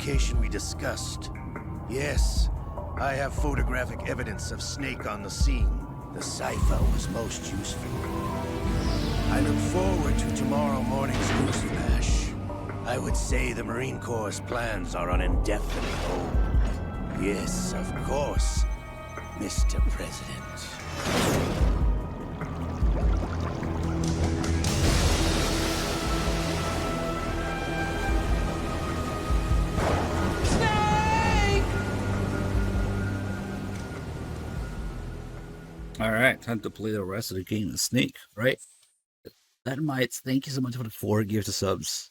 location we discussed. Yes, I have photographic evidence of Snake on the scene. The cipher was most useful. I look forward to tomorrow morning's news flash. I would say the Marine Corps' plans are on indefinite hold. Yes, of course, Mr. President. Alright, time to play the rest of the game of Snake, right? That might. Thank you so much for the 4 gifts of subs.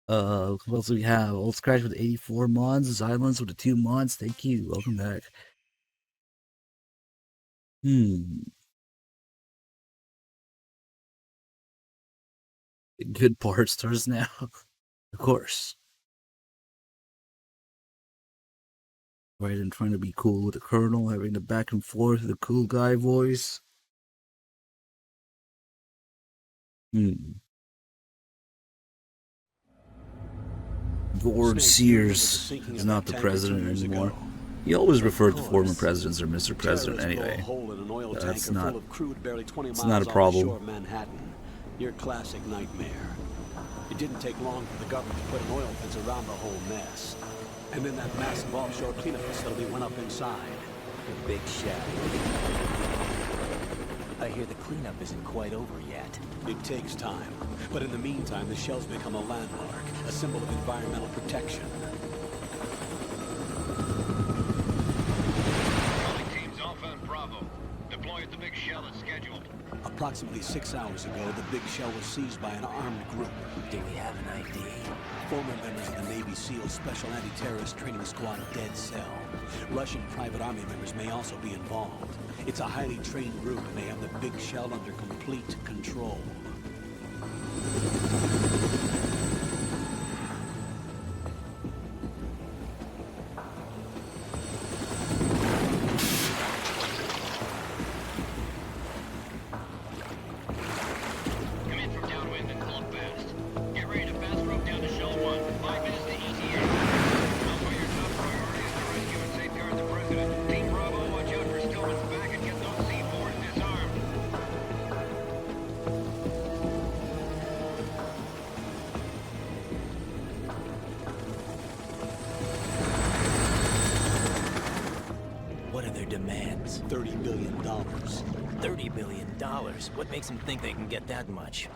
What else do we have? Old Scratch with 84 mods, Silence with the 2 mods. Thank you. Welcome back. Good part starts now. Of course. Raiden trying to be cool with the Colonel, having the back and forth, the cool guy voice. Lord Sears is not the president anymore. He always referred to former presidents or Mr. President anyway. That's not a problem. Your classic nightmare. It didn't take long for the government to put an oil fence around the whole mess. And then that massive offshore cleanup facility went up inside. The big shell. I hear the cleanup isn't quite over yet. It takes time. But in the meantime, the shell's become a landmark, a symbol of environmental protection. Teams Alpha and Bravo. Deploy at the big shell as scheduled. Approximately 6 hours ago, the big shell was seized by an armed group. Do we have an ID? Former members of the Navy SEAL Special Anti-Terrorist Training Squad Dead Cell. Russian private army members may also be involved. It's a highly trained group, and they have the big shell under complete control. $30 billion. $30 billion? What makes them think they can get that much?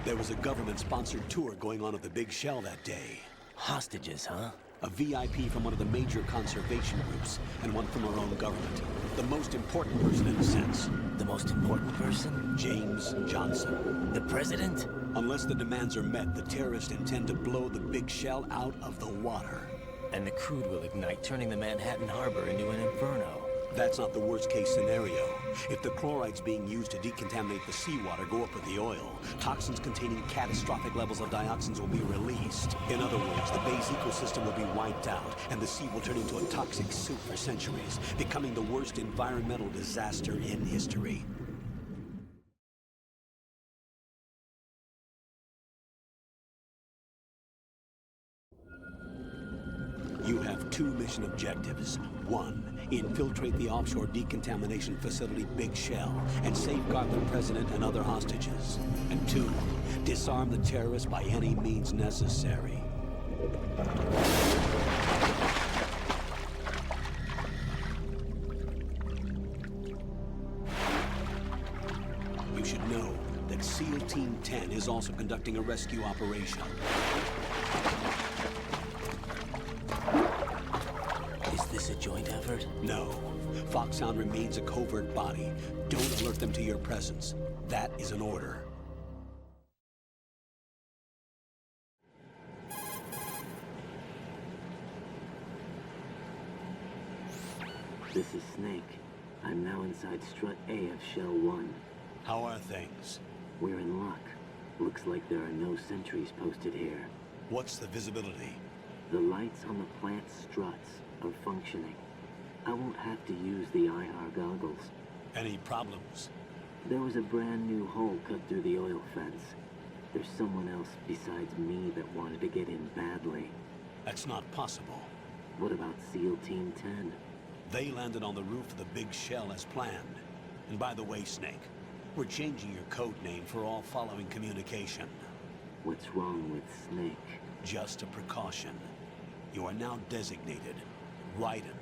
There was a government-sponsored tour going on at the big shell that day. Hostages, huh? A VIP from one of the major conservation groups, and one from our own government. The most important person in a sense. The most important person? James Johnson. The president? Unless the demands are met, the terrorists intend to blow the big shell out of the water. And the crude will ignite, turning the Manhattan Harbor into an inferno. That's not the worst-case scenario. If the chlorides being used to decontaminate the seawater go up with the oil, toxins containing catastrophic levels of dioxins will be released. In other words, the bay's ecosystem will be wiped out, and the sea will turn into a toxic soup for centuries, becoming the worst environmental disaster in history. You have 2 mission objectives. 1, infiltrate the offshore decontamination facility Big Shell and safeguard the president and other hostages. And 2, disarm the terrorists by any means necessary. You should know that SEAL Team 10 is also conducting a rescue operation. Is this a joint effort? No. Foxhound remains a covert body. Don't alert them to your presence. That is an order. This is Snake. I'm now inside Strut A of Shell 1. How are things? We're in luck. Looks like there are no sentries posted here. What's the visibility? The lights on the plant struts are functioning. I won't have to use the IR goggles. Any problems? There was a brand new hole cut through the oil fence. There's someone else besides me that wanted to get in badly. That's not possible. What about SEAL Team 10? They landed on the roof of the big shell as planned. And by the way, Snake, we're changing your code name for all following communication. What's wrong with Snake? Just a precaution. You are now designated Raiden.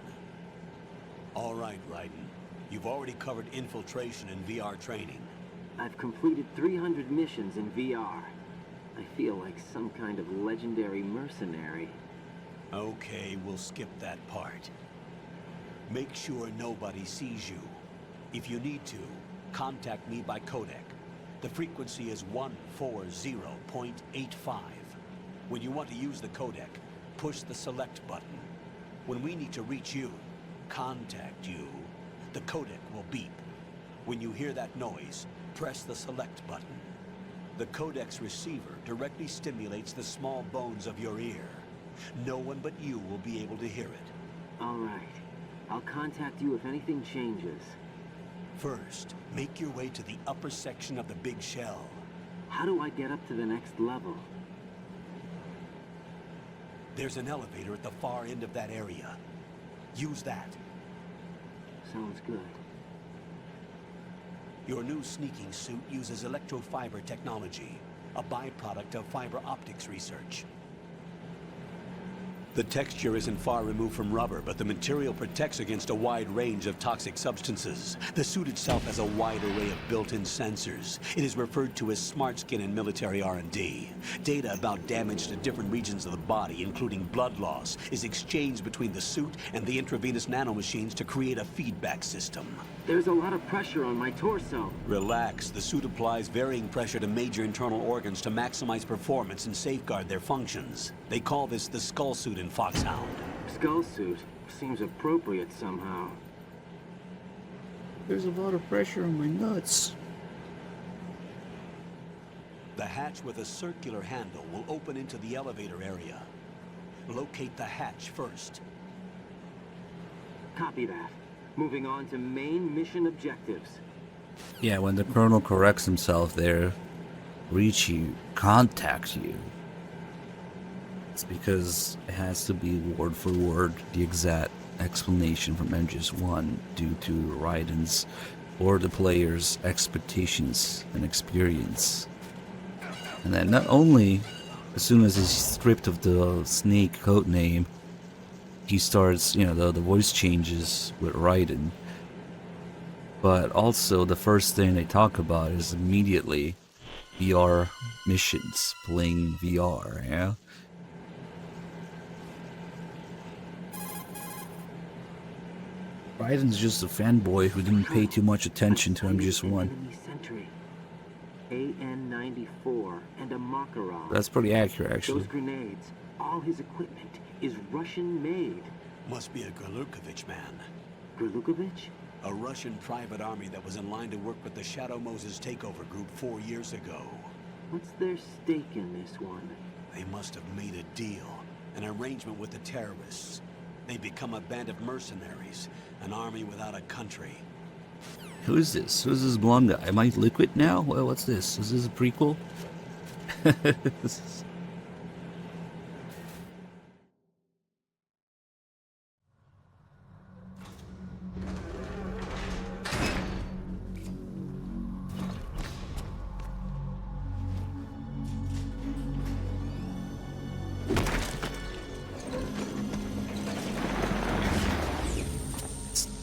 All right, Raiden. You've already covered infiltration and VR training. I've completed 300 missions in VR. I feel like some kind of legendary mercenary. Okay, we'll skip that part. Make sure nobody sees you. If you need to, contact me by codec. The frequency is 140.85. When you want to use the codec, push the select button. When we need to reach you, contact you, the codec will beep. When you hear that noise, press the select button. The codec's receiver directly stimulates the small bones of your ear. No one but you will be able to hear it. All right. I'll contact you if anything changes. First, make your way to the upper section of the big shell. How do I get up to the next level? There's an elevator at the far end of that area. Use that. Sounds good. Your new sneaking suit uses electrofiber technology, a byproduct of fiber optics research. The texture isn't far removed from rubber, but the material protects against a wide range of toxic substances. The suit itself has a wide array of built-in sensors. It is referred to as smart skin in military R&D. Data about damage to different regions of the body, including blood loss, is exchanged between the suit and the intravenous nanomachines to create a feedback system. There's a lot of pressure on my torso. Relax. The suit applies varying pressure to major internal organs to maximize performance and safeguard their functions. They call this the skull suit in Foxhound. Skull suit seems appropriate somehow. There's a lot of pressure on my nuts. The hatch with a circular handle will open into the elevator area. Locate the hatch first. Copy that. Moving on to main mission objectives. Yeah, when the colonel corrects himself there, reach you, contact you. It's because it has to be word for word the exact explanation from MGS1 due to Raiden's or the player's expectations and experience. And then not only, as soon as he's stripped of the Snake codename, he starts, you know, the voice changes with Raiden. But also the first thing they talk about is immediately VR missions, playing VR, yeah? Raiden's just a fanboy who didn't pay too much attention to MGS1. AN-94 and a Makarov. That's pretty accurate, actually. Those grenades, all his equipment is Russian-made. Must be a Gurlukovich man. Gurlukovich? A Russian private army that was in line to work with the Shadow Moses takeover group 4 years ago. What's their stake in this one? They must have made a deal, an arrangement with the terrorists. They become a band of mercenaries, an army without a country. Who is this? Who's this blonde guy? Am I Liquid now? Well, what's this? Is this a prequel?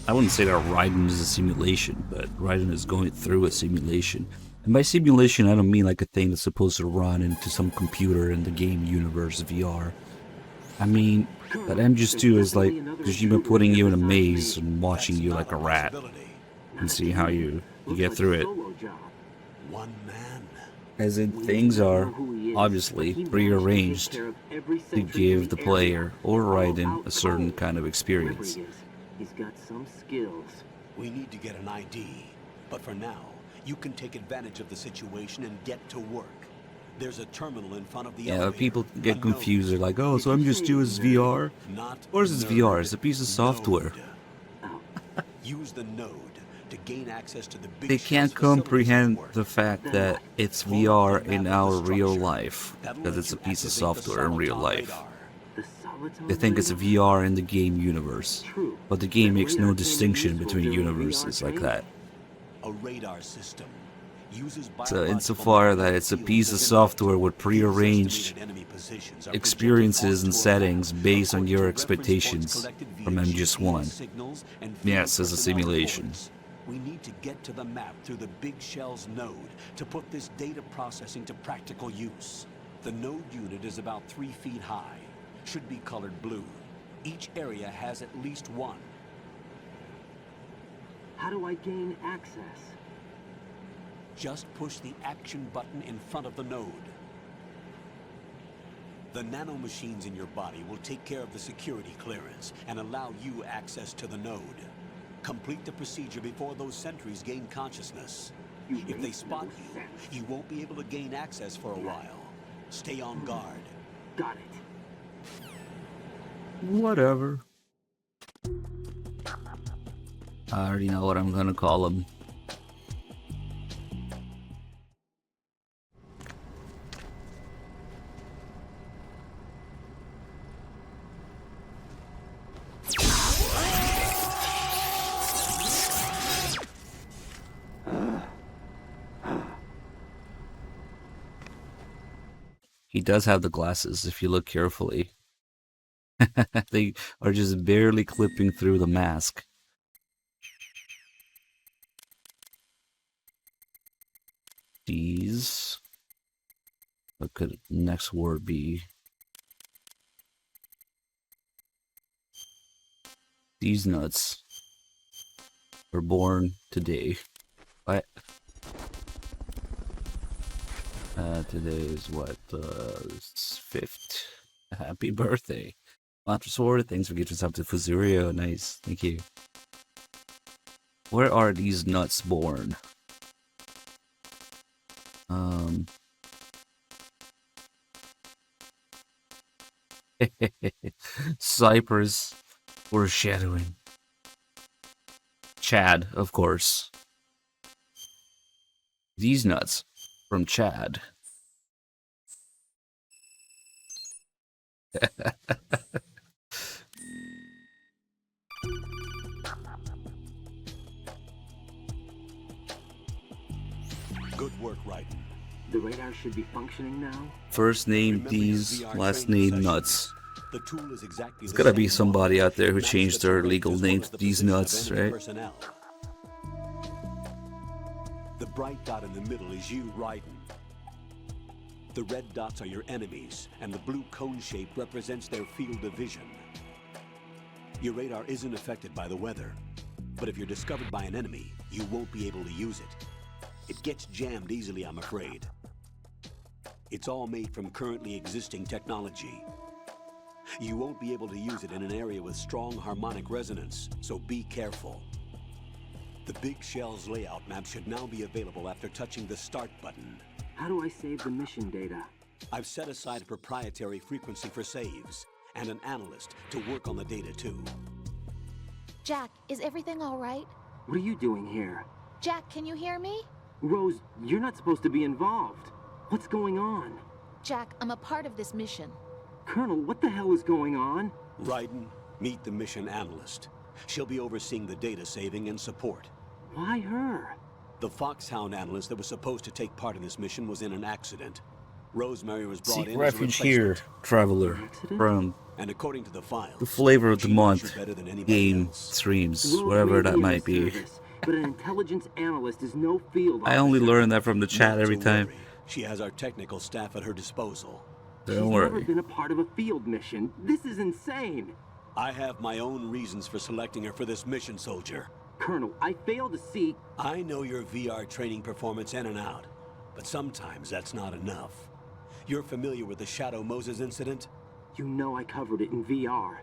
I wouldn't say that Raiden is a simulation, but Raiden is going through a simulation. And by simulation, I don't mean like a thing that's supposed to run into some computer in the game universe VR. I mean that MGS2 is like Kojima putting you in a maze and watching you like a rat and see how you get through it. One man. As in, things are obviously prearranged to give the player or Raiden a certain kind of experience. He's got some skills. We need to get an ID, but for now, you can take advantage of the situation and get to work. There's a terminal in front of the elevator. People get confused. They're like, oh, so MGS2 is VR? Or is this VR? It's a piece of software. Use the node to gain access to the big They can't comprehend the fact that it's VR in our real life. That it's a piece of software in real life. The They think it's a VR in the game universe, but the game makes no distinction between universes like that. A radar system uses So insofar that it's a piece of software with prearranged experiences and settings based on your expectations from MGS1. Yes, as a simulation. We need to get to the map through the Big Shell's node to put this data processing to practical use. The node unit is about 3 feet high. Should be colored blue. Each area has at least one. How do I gain access? Just push the action button in front of the node. The nanomachines in your body will take care of the security clearance and allow you access to the node. Complete the procedure before those sentries gain consciousness. If they spot you, you won't be able to gain access for a while. Stay on guard. Got it. Whatever. I already know what I'm gonna call him. He does have the glasses if you look carefully. They are just barely clipping through the mask. These. What could the next word be? These nuts were born today. What? Today is what? 5th. Happy birthday. Sword, thanks for gifting up to Fuzurio. Nice, thank you. Where are these nuts born? Cypress foreshadowing. Chad, of course. These nuts from Chad. Good work, Raiden. The radar should be functioning now. First name these, last name nuts. The tool is exactly There's gotta be somebody out there who changed their legal name to these nuts, right? The bright dot in the middle is you, Raiden. The red dots are your enemies, and the blue cone shape represents their field of vision. Your radar isn't affected by the weather, but if you're discovered by an enemy, you won't be able to use it. It gets jammed easily, I'm afraid. It's all made from currently existing technology. You won't be able to use it in an area with strong harmonic resonance, so be careful. The Big Shell's layout map should now be available after touching the Start button. How do I save the mission data? I've set aside a proprietary frequency for saves, and an analyst to work on the data too. Jack, is everything all right? What are you doing here? Jack, can you hear me? Rose, you're not supposed to be involved. What's going on? Jack, I'm a part of this mission. Colonel, what the hell is going on? Raiden, meet the mission analyst. She'll be overseeing the data saving and support. Why her? The Foxhound analyst that was supposed to take part in this mission was in an accident. Rosemary was brought Seek in refuge as a here, replacement. traveler, from And according to the file, the flavor of the she knows month you better than anybody game else. streams, Rose whatever may that in the might be. service, but an intelligence analyst is no field I only officer. learn that from the chat every Not to time. worry. She has our technical staff at her disposal. She's Don't never worry. been a part of a field mission. This is insane. I have my own reasons for selecting her for this mission, soldier. Colonel, I fail to see... I know your VR training performance in and out, but sometimes that's not enough. You're familiar with the Shadow Moses incident? You know I covered it in VR.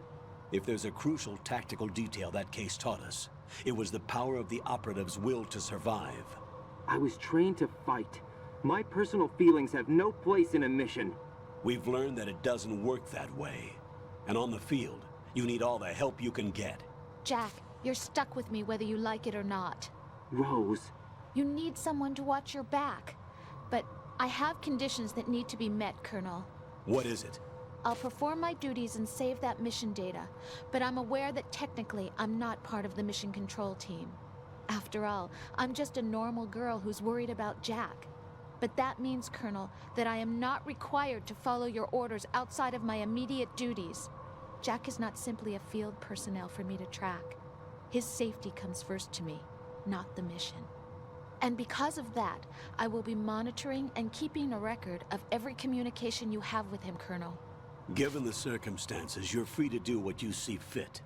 If there's a crucial tactical detail that case taught us, it was the power of the operative's will to survive. I was trained to fight. My personal feelings have no place in a mission. We've learned that it doesn't work that way. And on the field, you need all the help you can get. Jack, you're stuck with me whether you like it or not. Rose. You need someone to watch your back. But I have conditions that need to be met, Colonel. What is it? I'll perform my duties and save that mission data, but I'm aware that technically I'm not part of the mission control team. After all, I'm just a normal girl who's worried about Jack. But that means, Colonel, that I am not required to follow your orders outside of my immediate duties. Jack is not simply a field personnel for me to track. His safety comes first to me, not the mission. And because of that, I will be monitoring and keeping a record of every communication you have with him, Colonel. Given the circumstances, you're free to do what you see fit.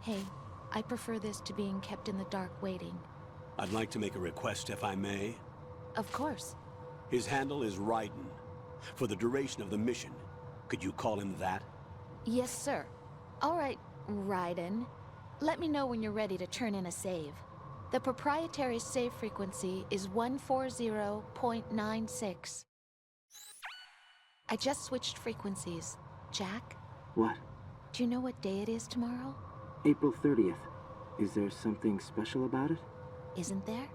Hey, I prefer this to being kept in the dark waiting. I'd like to make a request, if I may. Of course. His handle is Raiden. For the duration of the mission, could you call him that? Yes, sir. All right, Raiden. Let me know when you're ready to turn in a save. The proprietary save frequency is 140.96. I just switched frequencies. Jack? What? Do you know what day it is tomorrow? April 30th. Is there something special about it? Isn't there?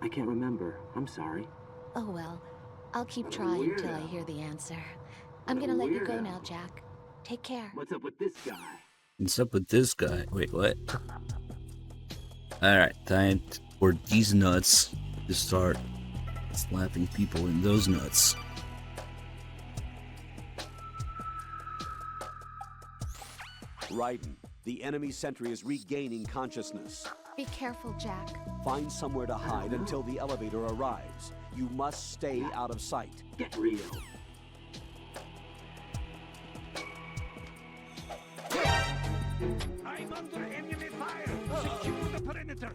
I can't remember. I'm sorry. Oh well. I'll keep trying till I hear the answer. I'm gonna let you go now, Jack. Take care. What's up with this guy? What's up with this guy? Wait, what? Alright, time for these nuts to start slapping people in those nuts. Raiden, the enemy sentry is regaining consciousness. Be careful, Jack. Find somewhere to hide until the elevator arrives. You must stay out of sight. Get real. I'm under enemy fire! Secure the perimeter!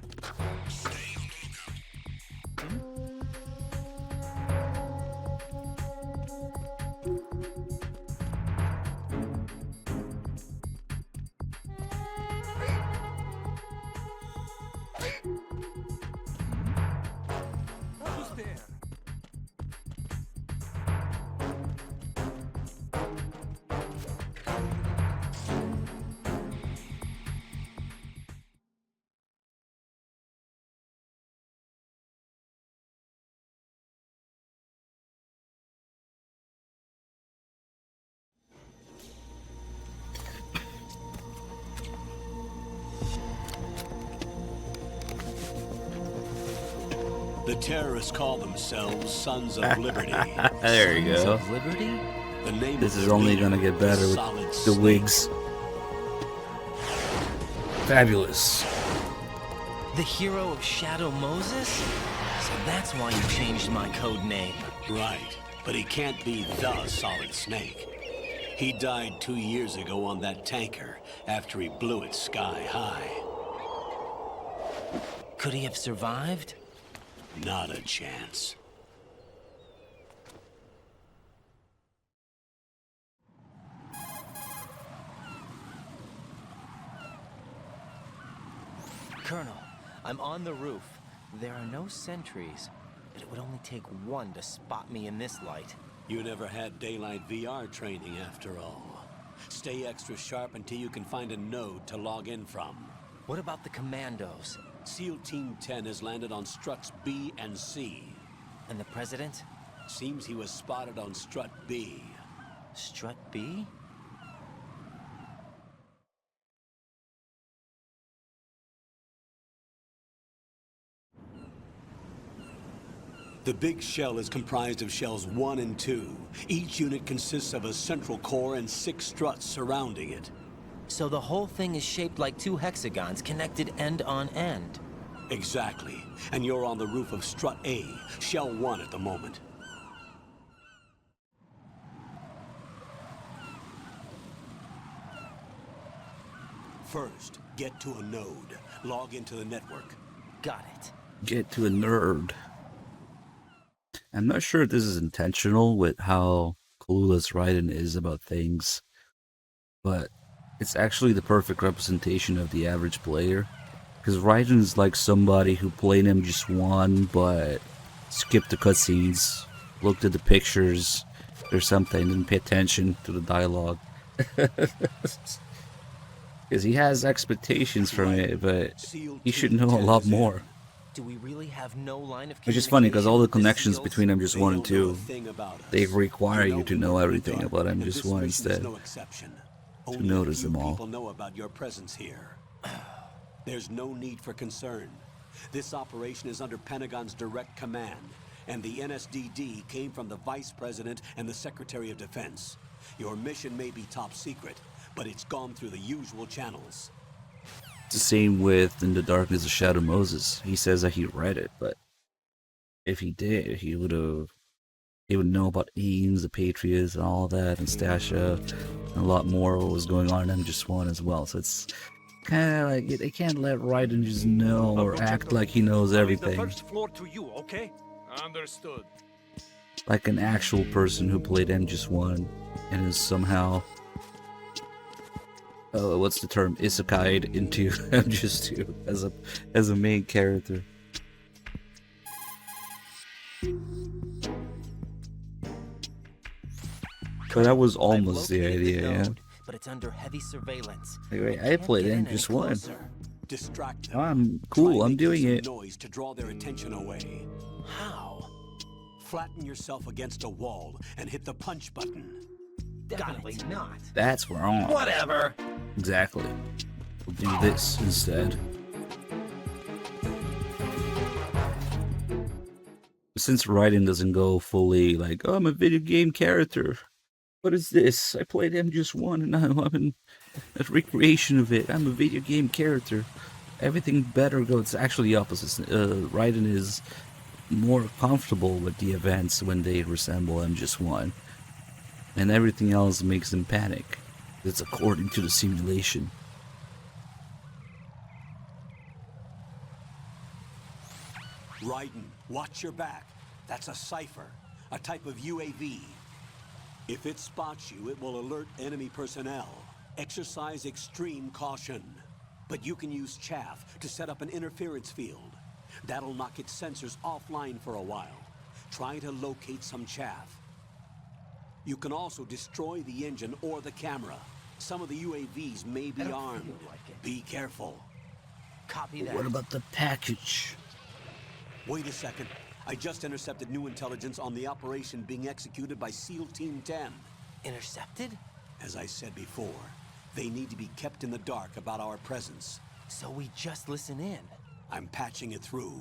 Who's there? The terrorists call themselves Sons of Liberty. There you go. Sons of Liberty? The name This of is their only leader gonna get better is with Solid the Snake. wigs. Fabulous. The hero of Shadow Moses? So that's why you changed my code name. Right, but he can't be the Solid Snake. He died 2 years ago on that tanker after he blew it sky high. Could he have survived? Not a chance. Colonel, I'm on the roof. There are no sentries, but it would only take one to spot me in this light. You never had daylight VR training after all. Stay extra sharp until you can find a node to log in from. What about the commandos? SEAL Team 10 has landed on struts B and C. And the President? Seems he was spotted on strut B. Strut B? The big shell is comprised of shells 1 and 2. Each unit consists of a central core and 6 struts surrounding it. So the whole thing is shaped like 2 hexagons connected end on end. Exactly. And you're on the roof of strut A, shell 1 at the moment. First, get to a node. Log into the network. Got it. Get to a nerd. I'm not sure if this is intentional with how clueless Raiden is about things, but it's actually the perfect representation of the average player. Because Raiden is like somebody who played him just one, but skipped the cutscenes, looked at the pictures or something, didn't pay attention to the dialogue. Because he has expectations from it, but he should know a lot more. Do we really have no line of Which is funny because all the communication connections with the between SEALs? MGS1 and 2, they require you to know everything about MGS1 instead. No exception. To Only notice a few them all. people know about your presence here. There's no need for concern. This operation is under Pentagon's direct command, and the NSDD came from the Vice President and the Secretary of Defense. Your mission may be top secret, but it's gone through the usual channels. It's the same with In the Darkness of Shadow Moses. He says that he read it, but if he did, he would know about Ames, the Patriots, and all that, and Stasha, and a lot more of what was going on in MGS1 as well. So it's kind of like they can't let Raiden just know or act like he knows everything. The first floor to you, okay? Understood. Like an actual person who played MGS1 and is somehow, what's the term, isekai'd into MGS2 as a main character. But that was almost the idea, yeah. But it's under heavy surveillance. Anyway, I played MGS1. Distract them. I'm cool, I'm doing it. Noise to draw their attention away. How? Flatten yourself against a wall and hit the punch button. Definitely not. That's wrong. Whatever. Exactly. We'll do this instead. Since Raiden doesn't go fully like, oh, I'm a video game character. What is this? I played MGS1 and now I'm in a recreation of it. I'm a video game character. Everything better goes. It's actually the opposite. Raiden is more comfortable with the events when they resemble MGS1. And everything else makes him panic. It's according to the simulation. Raiden, watch your back. That's a cipher, a type of UAV. If it spots you, it will alert enemy personnel. Exercise extreme caution. But you can use chaff to set up an interference field. That'll knock its sensors offline for a while. Try to locate some chaff. You can also destroy the engine or the camera. Some of the UAVs may be armed. Be careful. Copy that. What about the package? Wait a second. I just intercepted new intelligence on the operation being executed by SEAL Team 10. Intercepted? As I said before, they need to be kept in the dark about our presence. So we just listen in. I'm patching it through.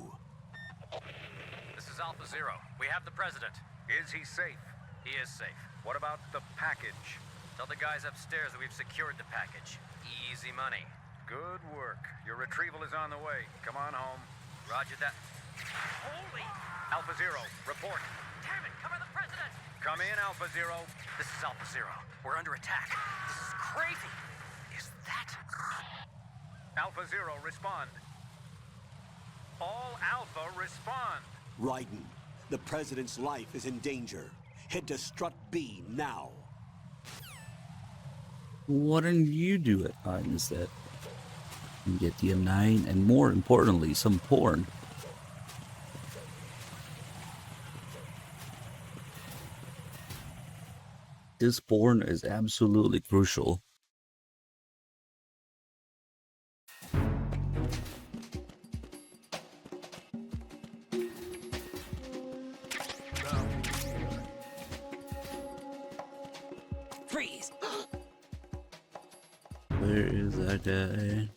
This is Alpha Zero. We have the president. Is he safe? He is safe. What about the package? Tell the guys upstairs that we've secured the package. Easy money. Good work. Your retrieval is on the way. Come on home. Roger that. Holy! Alpha Zero, report. Damn it, cover the president! Come in, Alpha Zero. This is Alpha Zero. We're under attack. This is crazy. Is that... Alpha Zero, respond. All Alpha, respond. Raiden, the president's life is in danger. Head to Strut B now. Why don't you do it instead? And get the M9 and more importantly, some porn. This porn is absolutely crucial. Freeze! Where is that guy?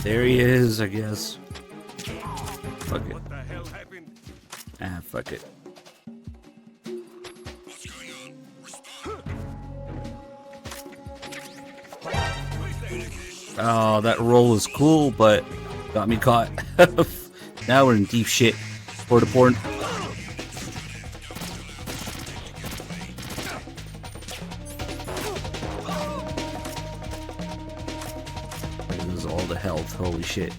There he is, I guess. Fuck it. What the hell happened? Ah, fuck it. Oh, that roll is cool, but got me caught. Now we're in deep shit. Porta porn. This is all the health. Holy shit.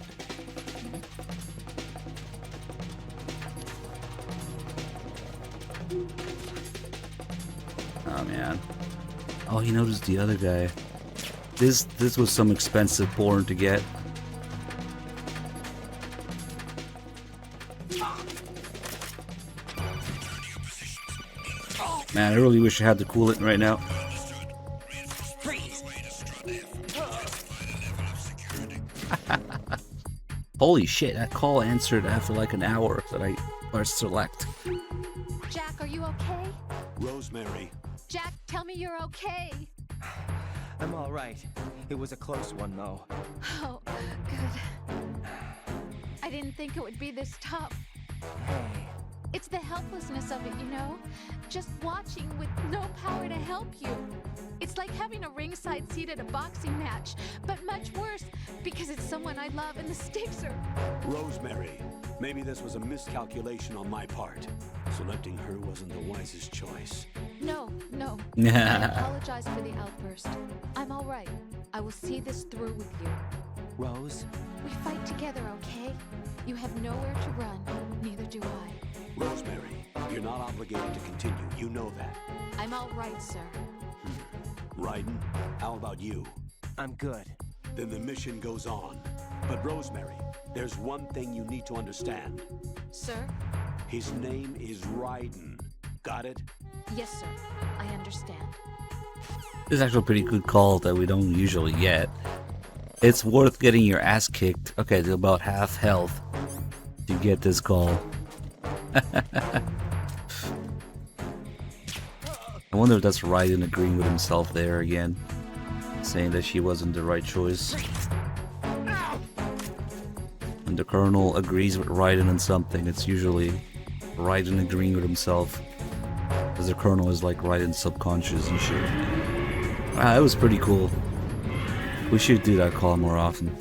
Oh man. Oh, he noticed the other guy. This was some expensive porn to get. Man, I really wish I had the coolant right now. Holy shit, that call answered after like an hour that I pressed select. Jack, are you okay? Rosemary. Jack, tell me you're okay. I'm all right. It was a close one, though. Oh, good. I didn't think it would be this tough. Hey. It's the helplessness of it, you know? Just watching with no power to help you. It's like having a ringside seat at a boxing match, but much worse because it's someone I love and the stakes are... Rosemary, maybe this was a miscalculation on my part. Selecting her wasn't the wisest choice. No. I apologize for the outburst. I'm all right. I will see this through with you. Rose? We fight together, okay? You have nowhere to run, neither do I. Rosemary, you're not obligated to continue. You know that. I'm all right, sir. Raiden, how about you? I'm good. Then the mission goes on. But Rosemary, there's one thing you need to understand. Sir? His name is Raiden. Got it? Yes, sir. I understand. This is actually a pretty good call that we don't usually get. It's worth getting your ass kicked, okay, to about half health to get this call. I wonder if that's Raiden agreeing with himself there again, saying that she wasn't the right choice. When the Colonel agrees with Raiden on something, it's usually Raiden agreeing with himself, because the Colonel is like Raiden's subconscious and shit. Ah, it was pretty cool. We should do that call more often.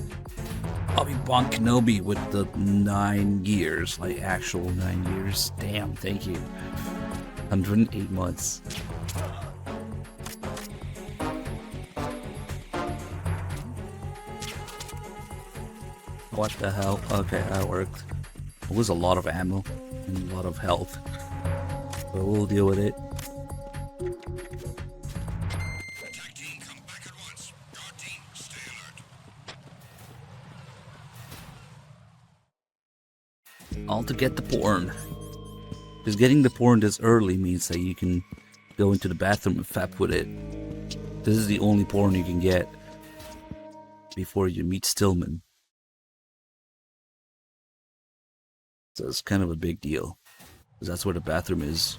Obi-Wan Kenobi with the 9 years, like actual 9 years. Damn, thank you. 108 months. What the hell? Okay, that worked. It was a lot of ammo and a lot of health, but we'll deal with it. All to get the porn. Because getting the porn this early means that you can go into the bathroom and fap with it. This is the only porn you can get before you meet Stillman. So it's kind of a big deal. Because that's where the bathroom is.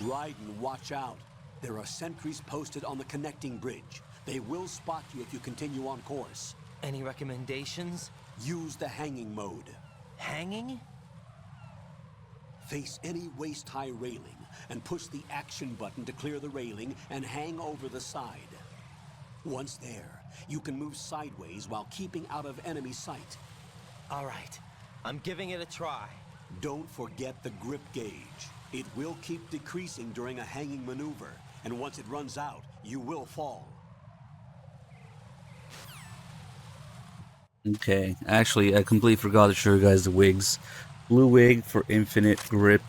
Raiden, watch out. There are sentries posted on the connecting bridge. They will spot you if you continue on course. Any recommendations? Use the hanging mode. Hanging? Face any waist-high railing and push the action button to clear the railing and hang over the side. Once there, you can move sideways while keeping out of enemy sight. All right, I'm giving it a try. Don't forget the grip gauge. It will keep decreasing during a hanging maneuver, and once it runs out, you will fall. Okay, actually, I completely forgot to show you guys the wigs. Blue wig for infinite grip.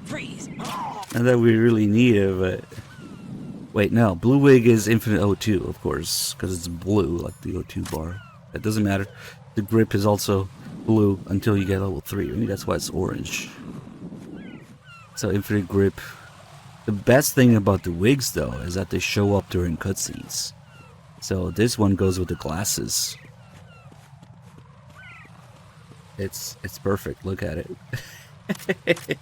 Freeze! And that we really need it, but... Wait, no, blue wig is infinite O2, of course, because it's blue, like the O2 bar. That doesn't matter. The grip is also blue until you get level 3. Maybe that's why it's orange. So infinite grip. The best thing about the wigs, though, is that they show up during cutscenes. So this one goes with the glasses. It's perfect. Look at it.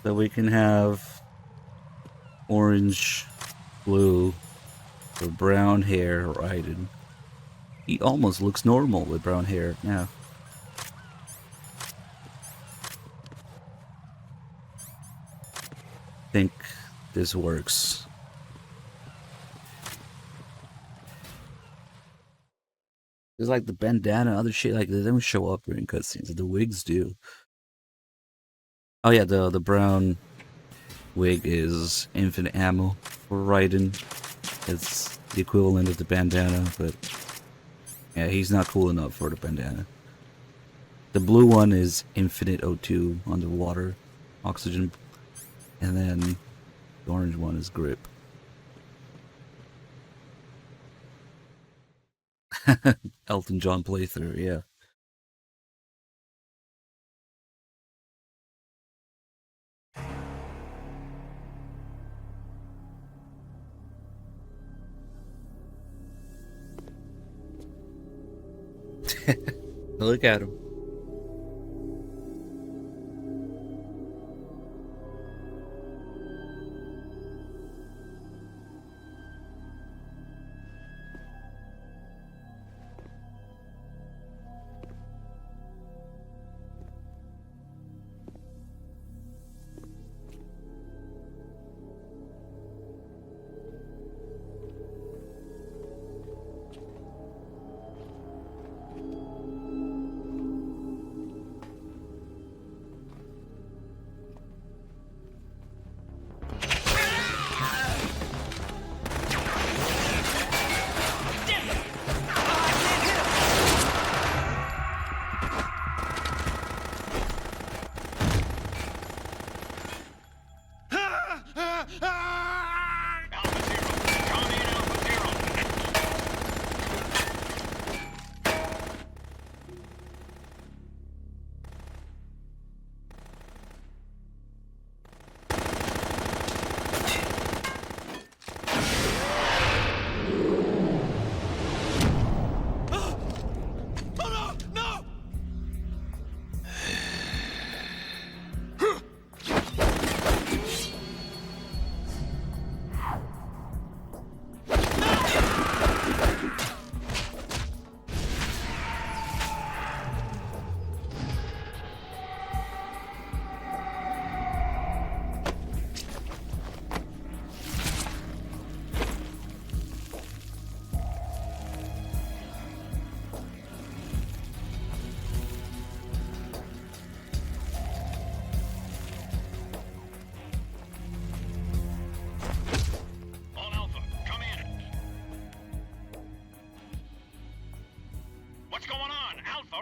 So we can have orange, blue, or brown hair Raiden. He almost looks normal with brown hair now. I think this works. There's like the bandana and other shit like that. They don't show up during cutscenes. The wigs do. Oh yeah, the brown wig is infinite ammo for Raiden. It's the equivalent of the bandana, but yeah, he's not cool enough for the bandana. The blue one is infinite O2 underwater oxygen, and then the orange change one's grip. Elton John playthrough, yeah. Look at him.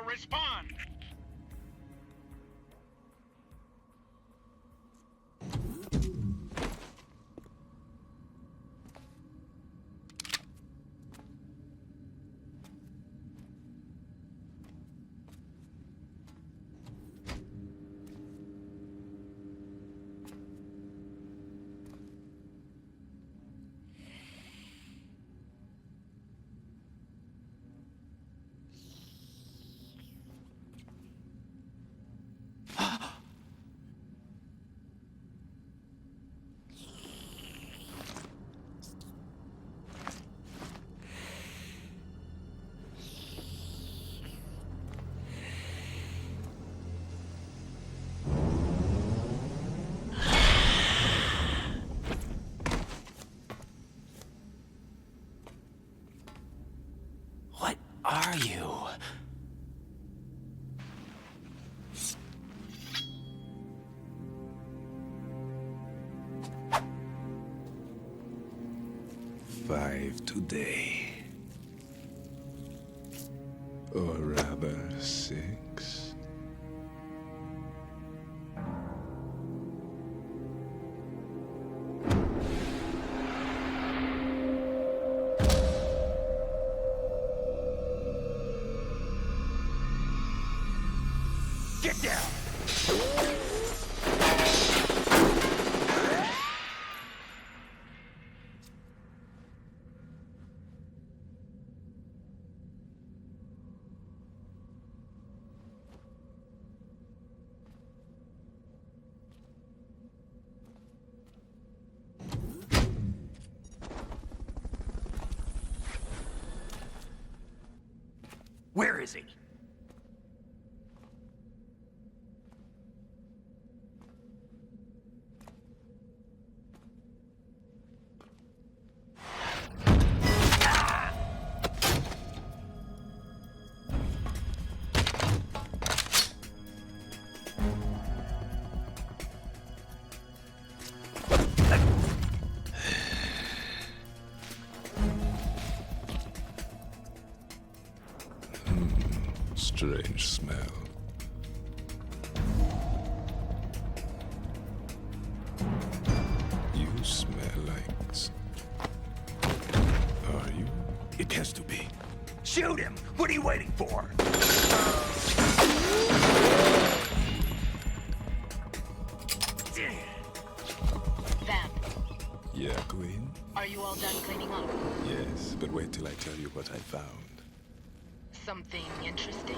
Respond! Are you? Five today. Or rather, 6. Get down! Where is he? Strange smell. You smell seconds. Are you? It has to be. Shoot him! What are you waiting for? Vamp, Yeah, Queen? are you all done cleaning up? Yes, but wait till I tell you what I found. Something interesting?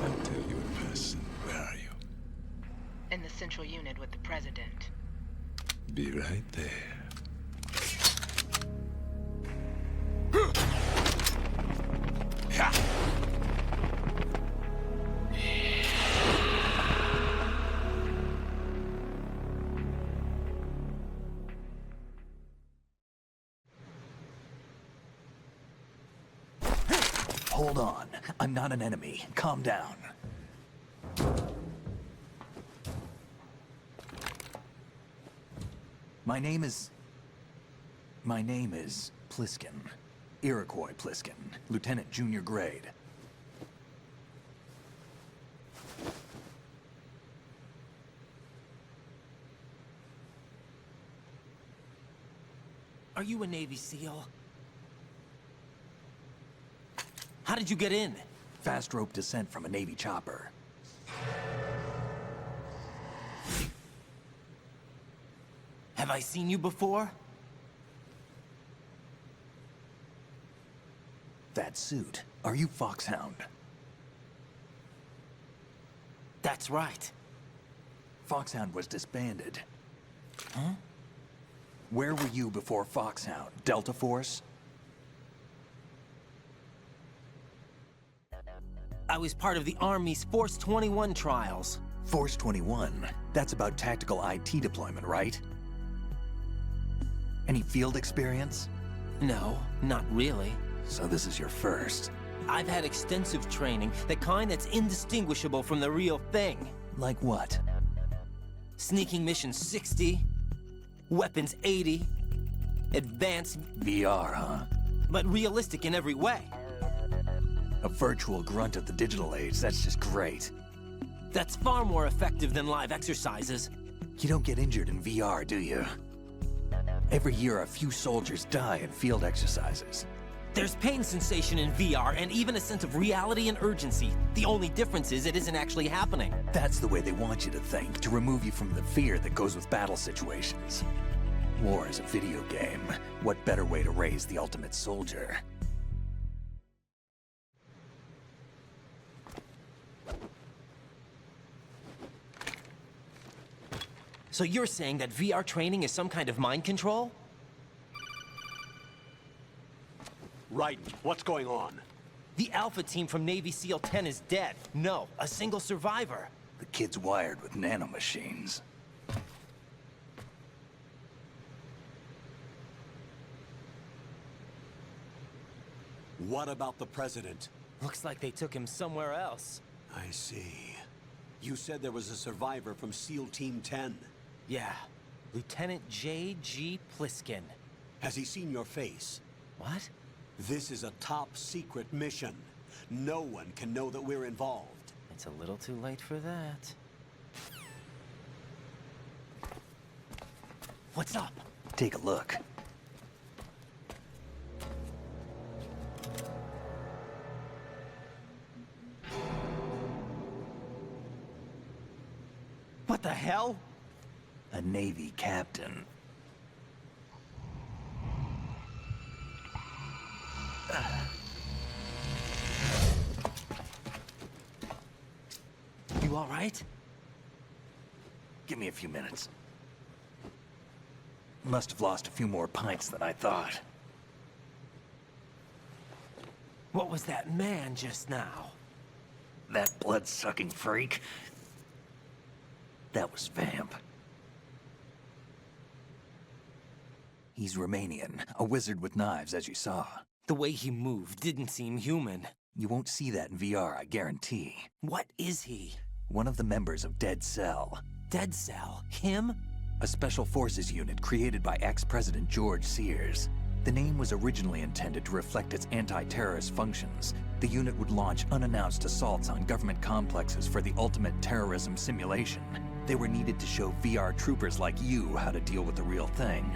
I'll tell you in person. Where are you? In the central unit with the president. Be right there. Hold on. I'm not an enemy. Calm down. My name is Pliskin. Iroquois Pliskin. Lieutenant Junior Grade. Are you a Navy SEAL? How did you get in? Fast rope descent from a Navy chopper. Have I seen you before? That suit. Are you Foxhound? That's right. Foxhound was disbanded. Huh? Where were you before Foxhound? Delta Force? I was part of the Army's Force 21 trials. Force 21? That's about tactical IT deployment, right? Any field experience? No, not really. So this is your first. I've had extensive training, the kind that's indistinguishable from the real thing. Like what? Sneaking mission 60, weapons 80, advanced... VR, huh? But realistic in every way. A virtual grunt of the digital age, that's just great. That's far more effective than live exercises. You don't get injured in VR, do you? Every year, a few soldiers die in field exercises. There's pain sensation in VR, and even a sense of reality and urgency. The only difference is it isn't actually happening. That's the way they want you to think, to remove you from the fear that goes with battle situations. War is a video game. What better way to raise the ultimate soldier? So you're saying that VR training is some kind of mind control? Raiden, what's going on? The Alpha team from Navy SEAL 10 is dead. No, a single survivor. The kid's wired with nanomachines. What about the president? Looks like they took him somewhere else. I see. You said there was a survivor from SEAL Team 10. Yeah, Lieutenant J.G. Pliskin. Has he seen your face? What? This is a top-secret mission. No one can know that we're involved. It's a little too late for that. What's up? Take a look. What the hell? A Navy captain. You all right? Give me a few minutes. Must have lost a few more pints than I thought. What was that man just now? That blood-sucking freak? That was Vamp. He's Romanian, a wizard with knives, as you saw. The way he moved didn't seem human. You won't see that in VR, I guarantee. What is he? One of the members of Dead Cell. Dead Cell? Him? A special forces unit created by ex-President George Sears. The name was originally intended to reflect its anti-terrorist functions. The unit would launch unannounced assaults on government complexes for the ultimate terrorism simulation. They were needed to show VR troopers like you how to deal with the real thing.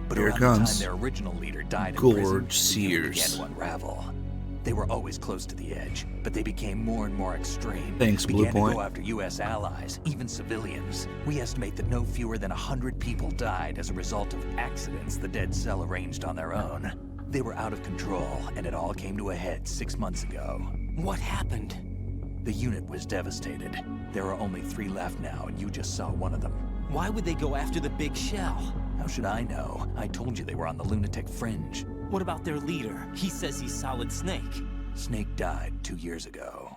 But Here around it the time comes. their original leader died in Gorge prison, the unit began Sears. to unravel. They were always close to the edge, but they became more and more extreme. Thanks, Blue began to Point. go after U.S. allies, even civilians. We estimate that no fewer than 100 people died as a result of accidents the Dead Cell arranged on their own. They were out of control, and it all came to a head 6 months ago. What happened? The unit was devastated. There are only 3 left now, and you just saw one of them. Why would they go after the big shell? How should I know? I told you they were on the lunatic fringe. What about their leader? He says he's Solid Snake. Snake died 2 years ago.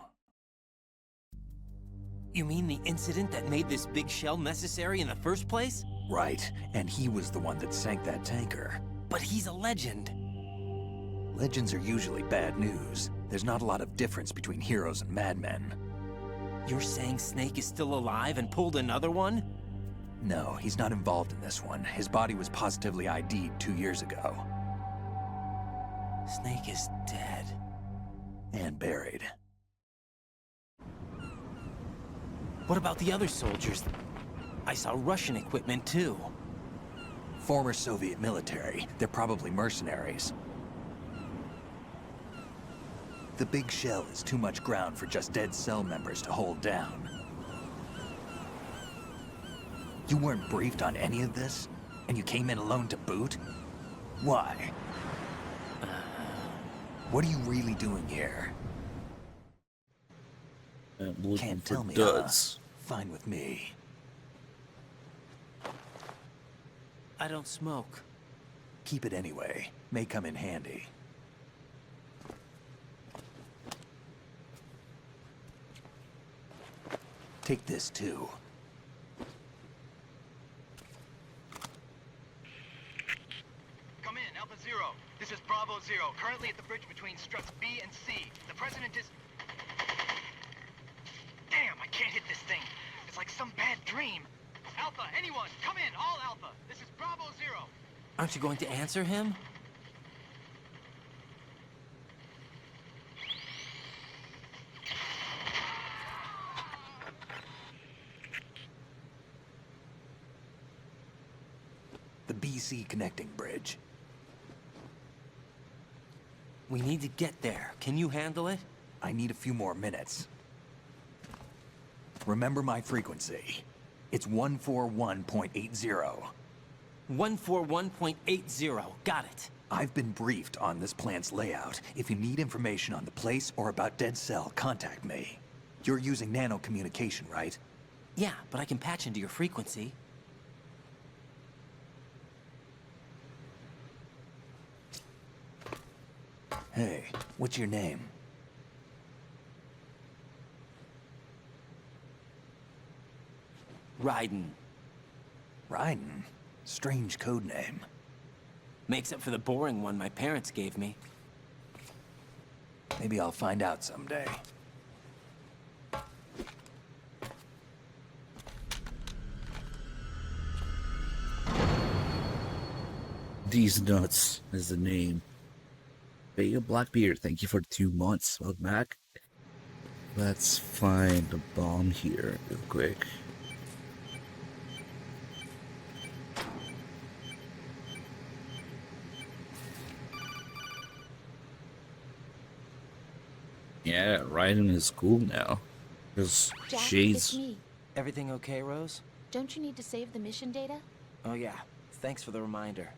You mean the incident that made this big shell necessary in the first place? Right, and he was the one that sank that tanker. But he's a legend. Legends are usually bad news. There's not a lot of difference between heroes and madmen. You're saying Snake is still alive and pulled another one? No, he's not involved in this one. His body was positively ID'd 2 years ago. Snake is dead. And buried. What about the other soldiers? I saw Russian equipment too. Former Soviet military. They're probably mercenaries. The big shell is too much ground for just Dead Cell members to hold down. You weren't briefed on any of this? And you came in alone to boot? Why? What are you really doing here? Can't tell me, duds. Fine with me. I don't smoke. Keep it anyway. May come in handy. Take this too. Come in, Alpha Zero. This is Bravo Zero, currently at the bridge between struts B and C. The President is... Damn, I can't hit this thing. It's like some bad dream. Alpha, anyone, come in, all Alpha. This is Bravo Zero. Aren't you going to answer him? The BC connecting bridge. We need to get there. Can you handle it? I need a few more minutes. Remember my frequency. It's 141.80. 141.80. Got it. I've been briefed on this plant's layout. If you need information on the place or about Dead Cell, contact me. You're using nano communication, right? Yeah, but I can patch into your frequency. Hey, what's your name? Raiden. Raiden? Strange code name. Makes up for the boring one my parents gave me. Maybe I'll find out someday. These Nuts is the name. Vega Blackbeard, thank you for 2 months. Welcome back. Let's find a bomb here real quick. Yeah, Raiden is cool now. Because Jack, she's... it's me. Everything okay, Rose? Don't you need to save the mission data? Oh yeah. Thanks for the reminder.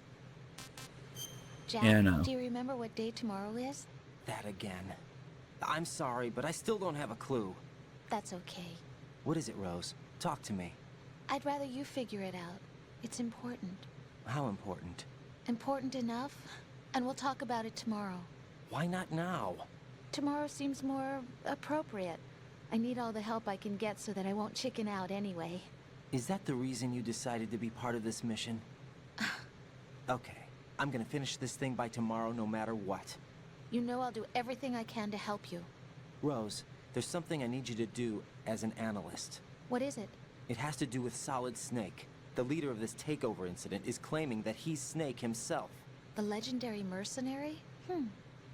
Jack, Yeah, I know. do you remember what day tomorrow is? That again. I'm sorry, but I still don't have a clue. That's okay. What is it, Rose? Talk to me. I'd rather you figure it out. It's important. How important? Important enough? And we'll talk about it tomorrow. Why not now? Tomorrow seems more appropriate. I need all the help I can get so that I won't chicken out anyway. Is that the reason you decided to be part of this mission? Okay. I'm gonna finish this thing by tomorrow no matter what. You know I'll do everything I can to help you. Rose, there's something I need you to do as an analyst. What is it? It has to do with Solid Snake. The leader of this takeover incident is claiming that he's Snake himself. The legendary mercenary?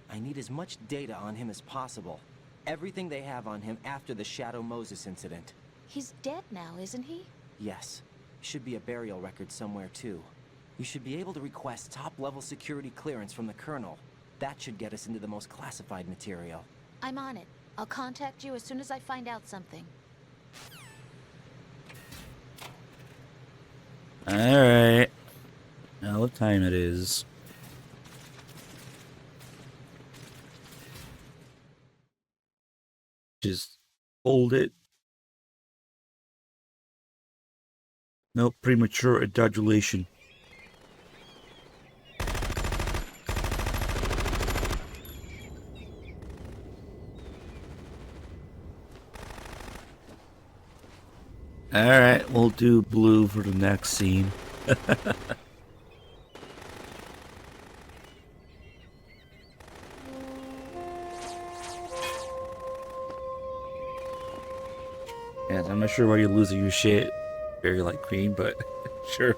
I need as much data on him as possible. Everything they have on him after the Shadow Moses incident. He's dead now, isn't he? Yes. Should be a burial record somewhere too. You should be able to request top-level security clearance from the Colonel. That should get us into the most classified material. I'm on it. I'll contact you as soon as I find out something. Alright. Now what time it is. Just hold it. No premature adulation. Alright, we'll do blue for the next scene. Yes, I'm not sure why you're losing your shit. Very like green, but sure.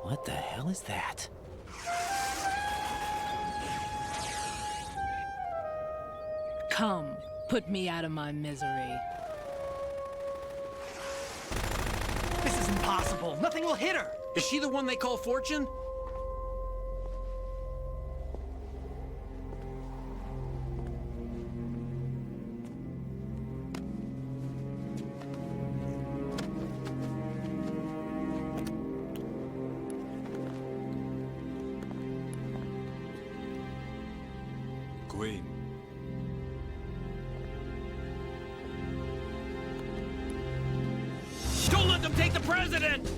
What the hell is that? Come, put me out of my misery. This is impossible. Nothing will hit her. Is she the one they call Fortune? Queen. Don't let them take the president!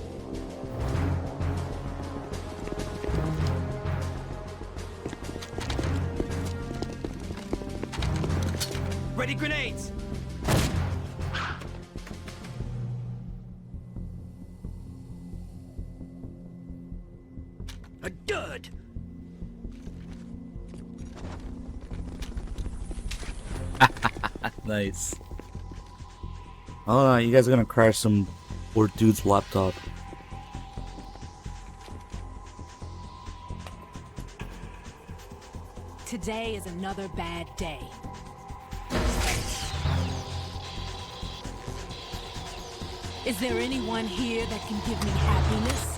Ready grenades! A dud! Nice. Oh, you guys are gonna crash some poor dude's laptop. Today is another bad day. Is there anyone here that can give me happiness?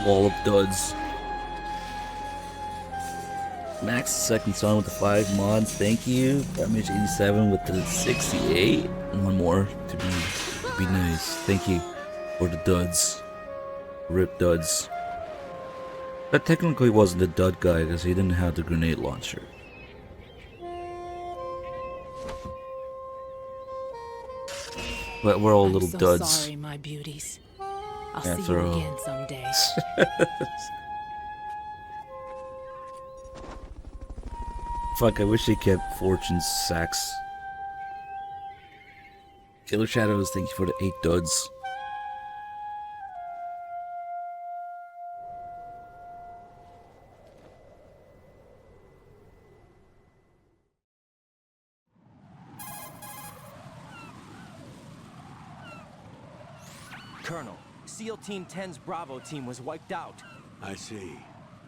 Wall of duds. Max second son with the 5 mods, thank you. Damage 87 with the 68. One more to be nice. Thank you for the duds. Rip duds. That technically wasn't the dud guy because he didn't have the grenade launcher. But we're all little so duds. Sorry, my beauties. I'll Yeah, see throw. you again someday. Fuck, I wish they kept Fortune's sacks. Killer Shadows, thank you for the 8 duds. Colonel, SEAL Team 10's Bravo team was wiped out. I see.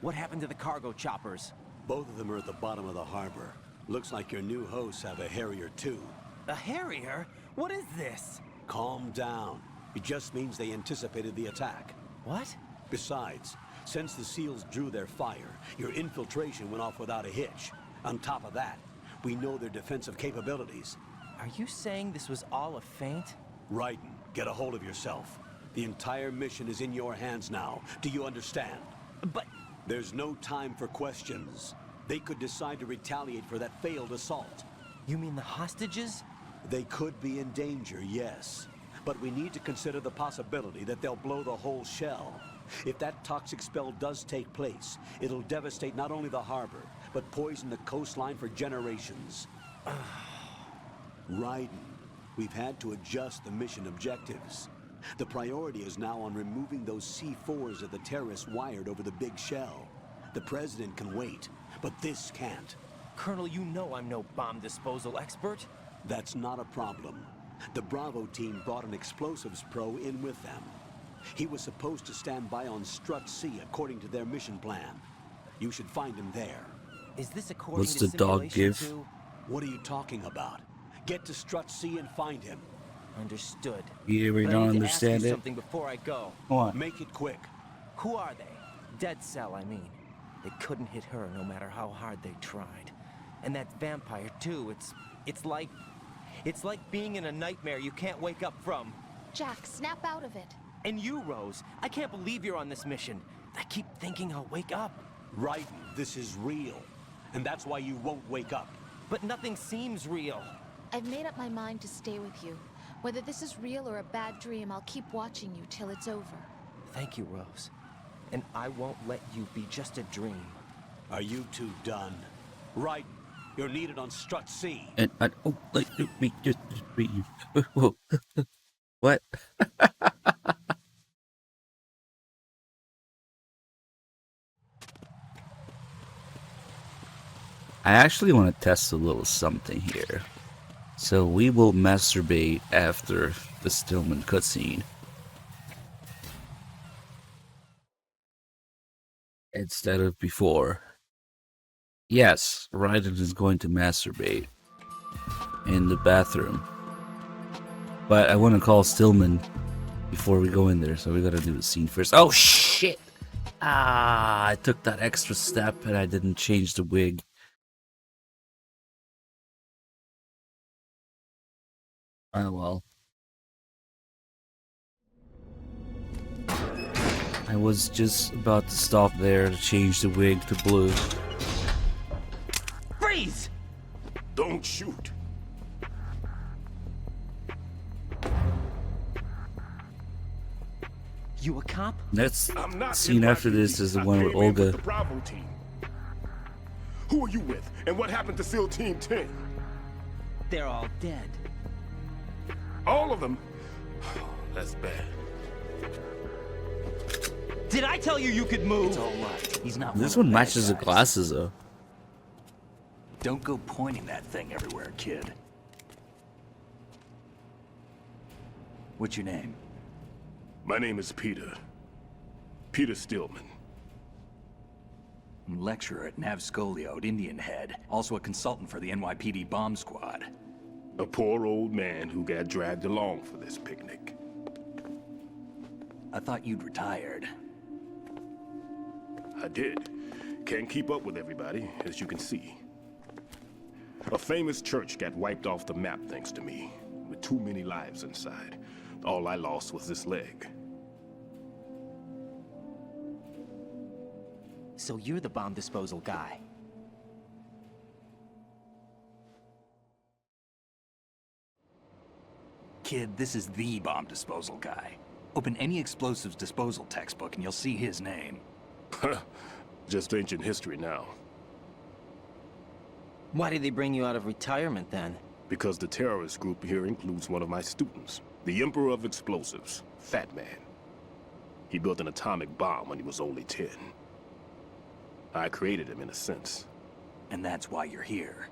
What happened to the cargo choppers? Both of them are at the bottom of the harbor. Looks like your new hosts have a Harrier too. A Harrier? What is this? Calm down. It just means they anticipated the attack. What? Besides, since the SEALs drew their fire, your infiltration went off without a hitch. On top of that, we know their defensive capabilities. Are you saying this was all a feint? Raiden, get a hold of yourself. The entire mission is in your hands now. Do you understand? But... There's no time for questions. They could decide to retaliate for that failed assault. You mean the hostages? They could be in danger, yes. But we need to consider the possibility that they'll blow the whole shell. If that toxic spell does take place, it'll devastate not only the harbor, but poison the coastline for generations. Raiden, We've had to adjust the mission objectives. The priority is now on removing those C4s that the terrorists wired over the big shell. The president can wait, but this can't. Colonel, you know I'm no bomb disposal expert. That's not a problem. The Bravo team brought an explosives pro in with them. He was supposed to stand by on Strut C according to their mission plan. You should find him there. Is this according What's to the dog simulation give? too? What are you talking about? Get to Strut C and find him. Understood. You really But I don't need to ask you understand it? something before I go. What? Make it quick. Who are they? Dead Cell, I mean. They couldn't hit her no matter how hard they tried. And that vampire too, it's like being in a nightmare you can't wake up from. Jack, snap out of it. And you, Rose, I can't believe you're on this mission. I keep thinking I'll wake up. Raiden, this is real. And that's why you won't wake up. But nothing seems real. I've made up my mind to stay with you. Whether this is real or a bad dream, I'll keep watching you till it's over. Thank you, Rose. And I won't let you be just a dream. Are you two done? Raiden, you're needed on Strut C. And I don't like to be just read. What? I actually want to test a little something here. So we will masturbate after the Stillman cutscene. Instead of before. Yes, Raiden is going to masturbate in the bathroom. But I want to call Stillman before we go in there, so we gotta do the scene first. Oh shit! Ah, I took that extra step and I didn't change the wig. Oh well. I was just about to stop there to change the wig to blue. Freeze! Don't shoot. You a cop? Next I'm not scene after this is the one with Olga. The Bravo team. Who are you with? And what happened to SEAL Team 10? They're all dead. All of them? That's bad. Did I tell you you could move? It's all right. He's not. This one one of the bad matches the guys. glasses though. Don't go pointing that thing everywhere, kid. What's your name? My name is Peter. Peter Stillman. Lecturer at Nav Scolio at Indian Head. Also a consultant for the NYPD bomb squad. A poor old man who got dragged along for this picnic. I thought you'd retired. I did. Can't keep up with everybody, as you can see. A famous church got wiped off the map thanks to me, with too many lives inside. All I lost was this leg. So you're the bomb disposal guy. Kid, this is the bomb disposal guy. Open any explosives disposal textbook and you'll see his name. Just ancient history now. Why did they bring you out of retirement then? Because the terrorist group here includes one of my students, the Emperor of Explosives, Fat Man. He built an atomic bomb when he was only 10. I created him in a sense. And that's why you're here.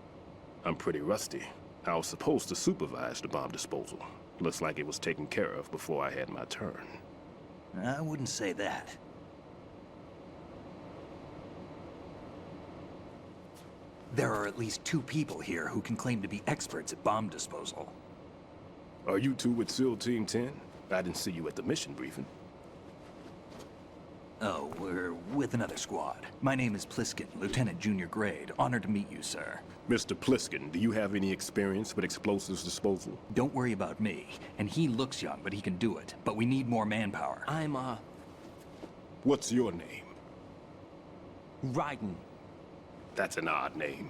I'm pretty rusty. I was supposed to supervise the bomb disposal. Looks like it was taken care of before I had my turn. I wouldn't say that. There are at least 2 people here who can claim to be experts at bomb disposal. Are you two with SEAL Team 10? I didn't see you at the mission briefing. Oh, we're with another squad. My name is Pliskin, Lieutenant Junior Grade. Honored to meet you, sir. Mr. Pliskin, do you have any experience with explosives disposal? Don't worry about me. And he looks young, but he can do it. But we need more manpower. What's your name? Raiden. That's an odd name.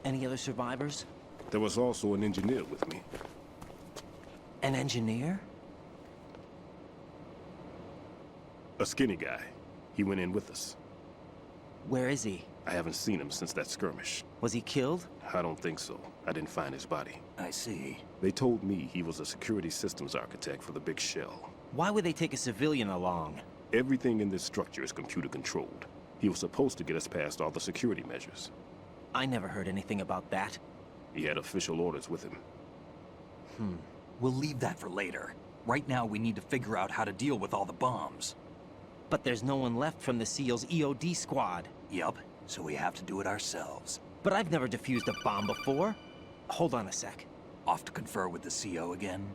Any other survivors? There was also an engineer with me. An engineer? A skinny guy. He went in with us. Where is he? I haven't seen him since that skirmish. Was he killed? I don't think so. I didn't find his body. I see. They told me he was a security systems architect for the big shell. Why would they take a civilian along? Everything in this structure is computer controlled. He was supposed to get us past all the security measures. I never heard anything about that. He had official orders with him. We'll leave that for later. Right now, we need to figure out how to deal with all the bombs. But there's no one left from the SEAL's EOD squad. Yup, so we have to do it ourselves. But I've never defused a bomb before. Hold on a sec. Off to confer with the CO again?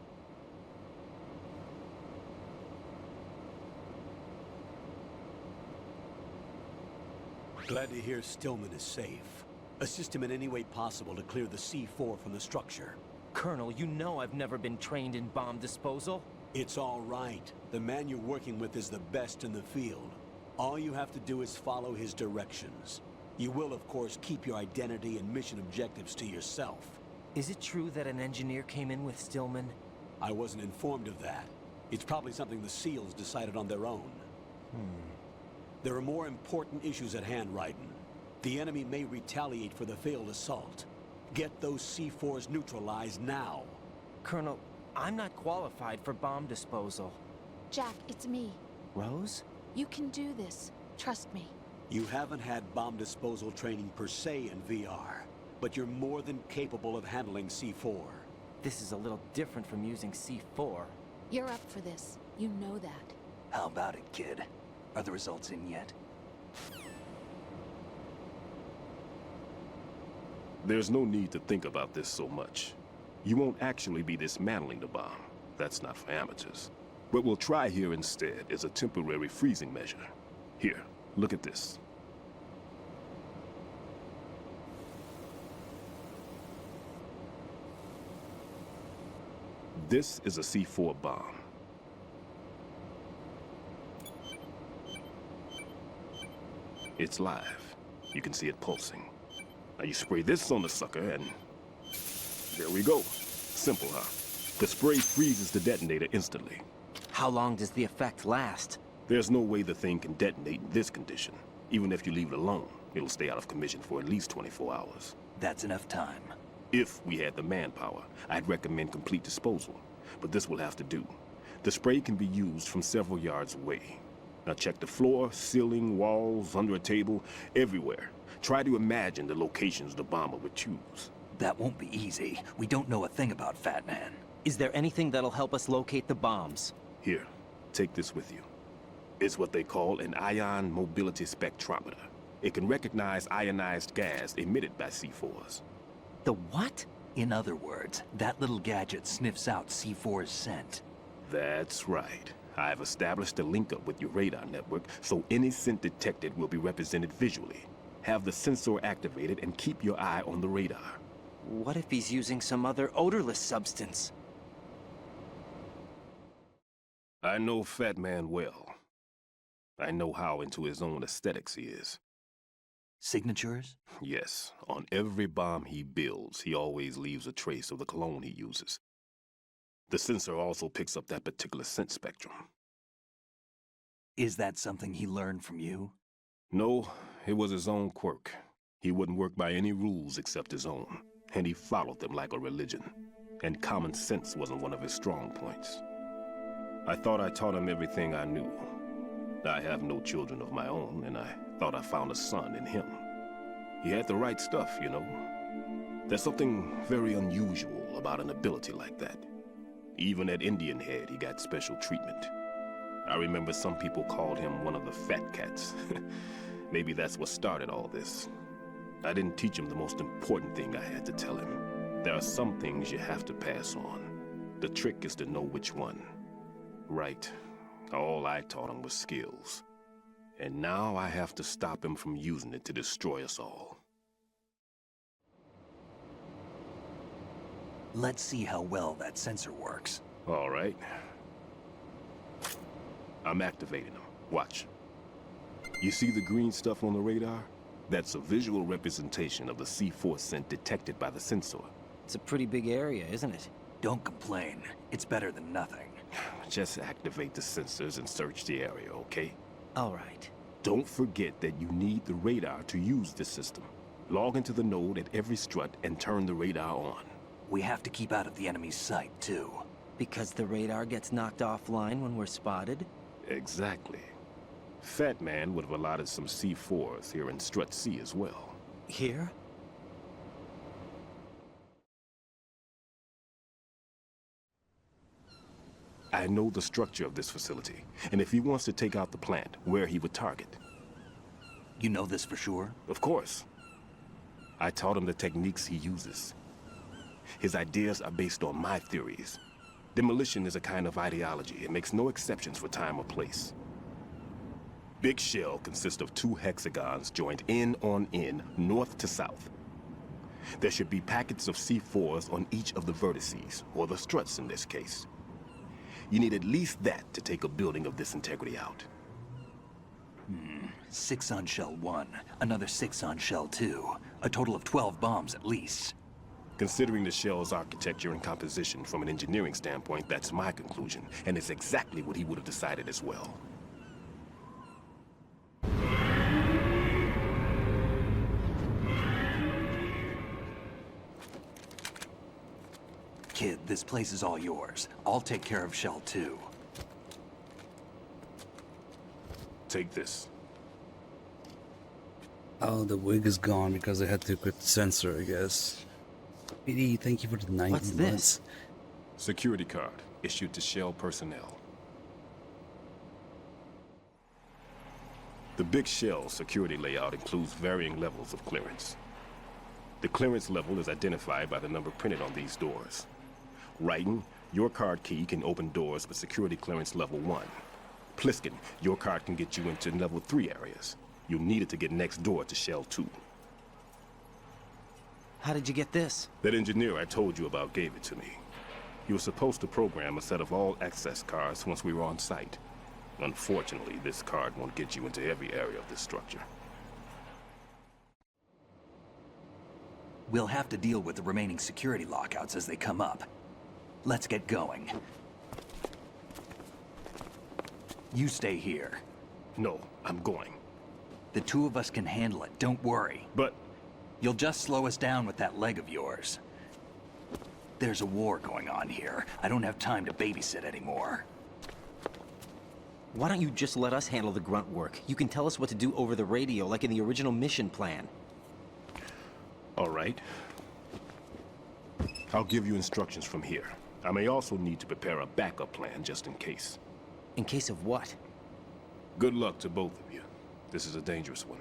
Glad to hear Stillman is safe. Assist him in any way possible to clear the C4 from the structure. Colonel, you know I've never been trained in bomb disposal. It's all right. The man you're working with is the best in the field. All you have to do is follow his directions. You will, of course, keep your identity and mission objectives to yourself. Is it true that an engineer came in with Stillman? I wasn't informed of that. It's probably something the SEALs decided on their own. There are more important issues at hand, Raiden. The enemy may retaliate for the failed assault. Get those C4s neutralized now. Colonel, I'm not qualified for bomb disposal. Jack, it's me. Rose? You can do this. Trust me. You haven't had bomb disposal training per se in VR, but you're more than capable of handling C4. This is a little different from using C4. You're up for this. You know that. How about it, kid? Are the results in yet? There's no need to think about this so much. You won't actually be dismantling the bomb. That's not for amateurs. What we'll try here instead is a temporary freezing measure. Here, look at this. This is a C4 bomb. It's live. You can see it pulsing. Now you spray this on the sucker and... there we go. Simple, huh? The spray freezes the detonator instantly. How long does the effect last? There's no way the thing can detonate in this condition. Even if you leave it alone, it'll stay out of commission for at least 24 hours. That's enough time. If we had the manpower, I'd recommend complete disposal. But this will have to do. The spray can be used from several yards away. Now check the floor, ceiling, walls, under a table, everywhere. Try to imagine the locations the bomber would choose. That won't be easy. We don't know a thing about Fat Man. Is there anything that'll help us locate the bombs? Here, take this with you. It's what they call an ion mobility spectrometer. It can recognize ionized gas emitted by C4s. The what? In other words, that little gadget sniffs out C4's scent. That's right. I've established a link up with your radar network, so any scent detected will be represented visually. Have the sensor activated and keep your eye on the radar. What if he's using some other odorless substance? I know Fat Man well. I know how into his own aesthetics he is. Signatures? Yes. On every bomb he builds, he always leaves a trace of the cologne he uses. The sensor also picks up that particular scent spectrum. Is that something he learned from you? No, it was his own quirk. He wouldn't work by any rules except his own, and he followed them like a religion. And common sense wasn't one of his strong points. I thought I taught him everything I knew. I have no children of my own, and I thought I found a son in him. He had the right stuff, you know. There's something very unusual about an ability like that. Even at Indian Head, he got special treatment. I remember some people called him one of the fat cats. Maybe that's what started all this. I didn't teach him the most important thing I had to tell him. There are some things you have to pass on. The trick is to know which one. Right. All I taught him was skills. And now I have to stop him from using it to destroy us all. Let's see how well that sensor works. All right. I'm activating them. Watch. You see the green stuff on the radar? That's a visual representation of the C4 scent detected by the sensor. It's a pretty big area, isn't it? Don't complain. It's better than nothing. Just activate the sensors and search the area, okay? All right. Don't forget that you need the radar to use this system. Log into the node at every strut and turn the radar on. We have to keep out of the enemy's sight, too. Because the radar gets knocked offline when we're spotted? Exactly. Fat Man would have allotted some C4s here in Strut C as well. Here? I know the structure of this facility, and if he wants to take out the plant, where he would target. You know this for sure? Of course. I taught him the techniques he uses. His ideas are based on my theories. Demolition is a kind of ideology. It makes no exceptions for time or place. Big Shell consists of 2 hexagons joined end on end, north to south. There should be packets of C4s on each of the vertices, or the struts in this case. You need at least that to take a building of this integrity out. 6 on Shell 1, another 6 on Shell 2. A total of 12 bombs at least. Considering the shell's architecture and composition from an engineering standpoint, that's my conclusion, and it's exactly what he would have decided as well. Kid, this place is all yours. I'll take care of Shell 2. Take this. Oh, the wig is gone because I had to equip the sensor, I guess. PD, thank you for the 90 What's months. this? Security card issued to Shell personnel. The Big Shell security layout includes varying levels of clearance. The clearance level is identified by the number printed on these doors. Raiden, your card key can open doors with security clearance level 1. Pliskin, your card can get you into level 3 areas. You'll need it to get next door to Shell 2. How did you get this? That engineer I told you about gave it to me. He was supposed to program a set of all access cards once we were on site. Unfortunately, this card won't get you into every area of this structure. We'll have to deal with the remaining security lockouts as they come up. Let's get going. You stay here. No, I'm going. The 2 of us can handle it, don't worry. But... You'll just slow us down with that leg of yours. There's a war going on here. I don't have time to babysit anymore. Why don't you just let us handle the grunt work? You can tell us what to do over the radio, like in the original mission plan. All right. I'll give you instructions from here. I may also need to prepare a backup plan just in case. In case of what? Good luck to both of you. This is a dangerous one.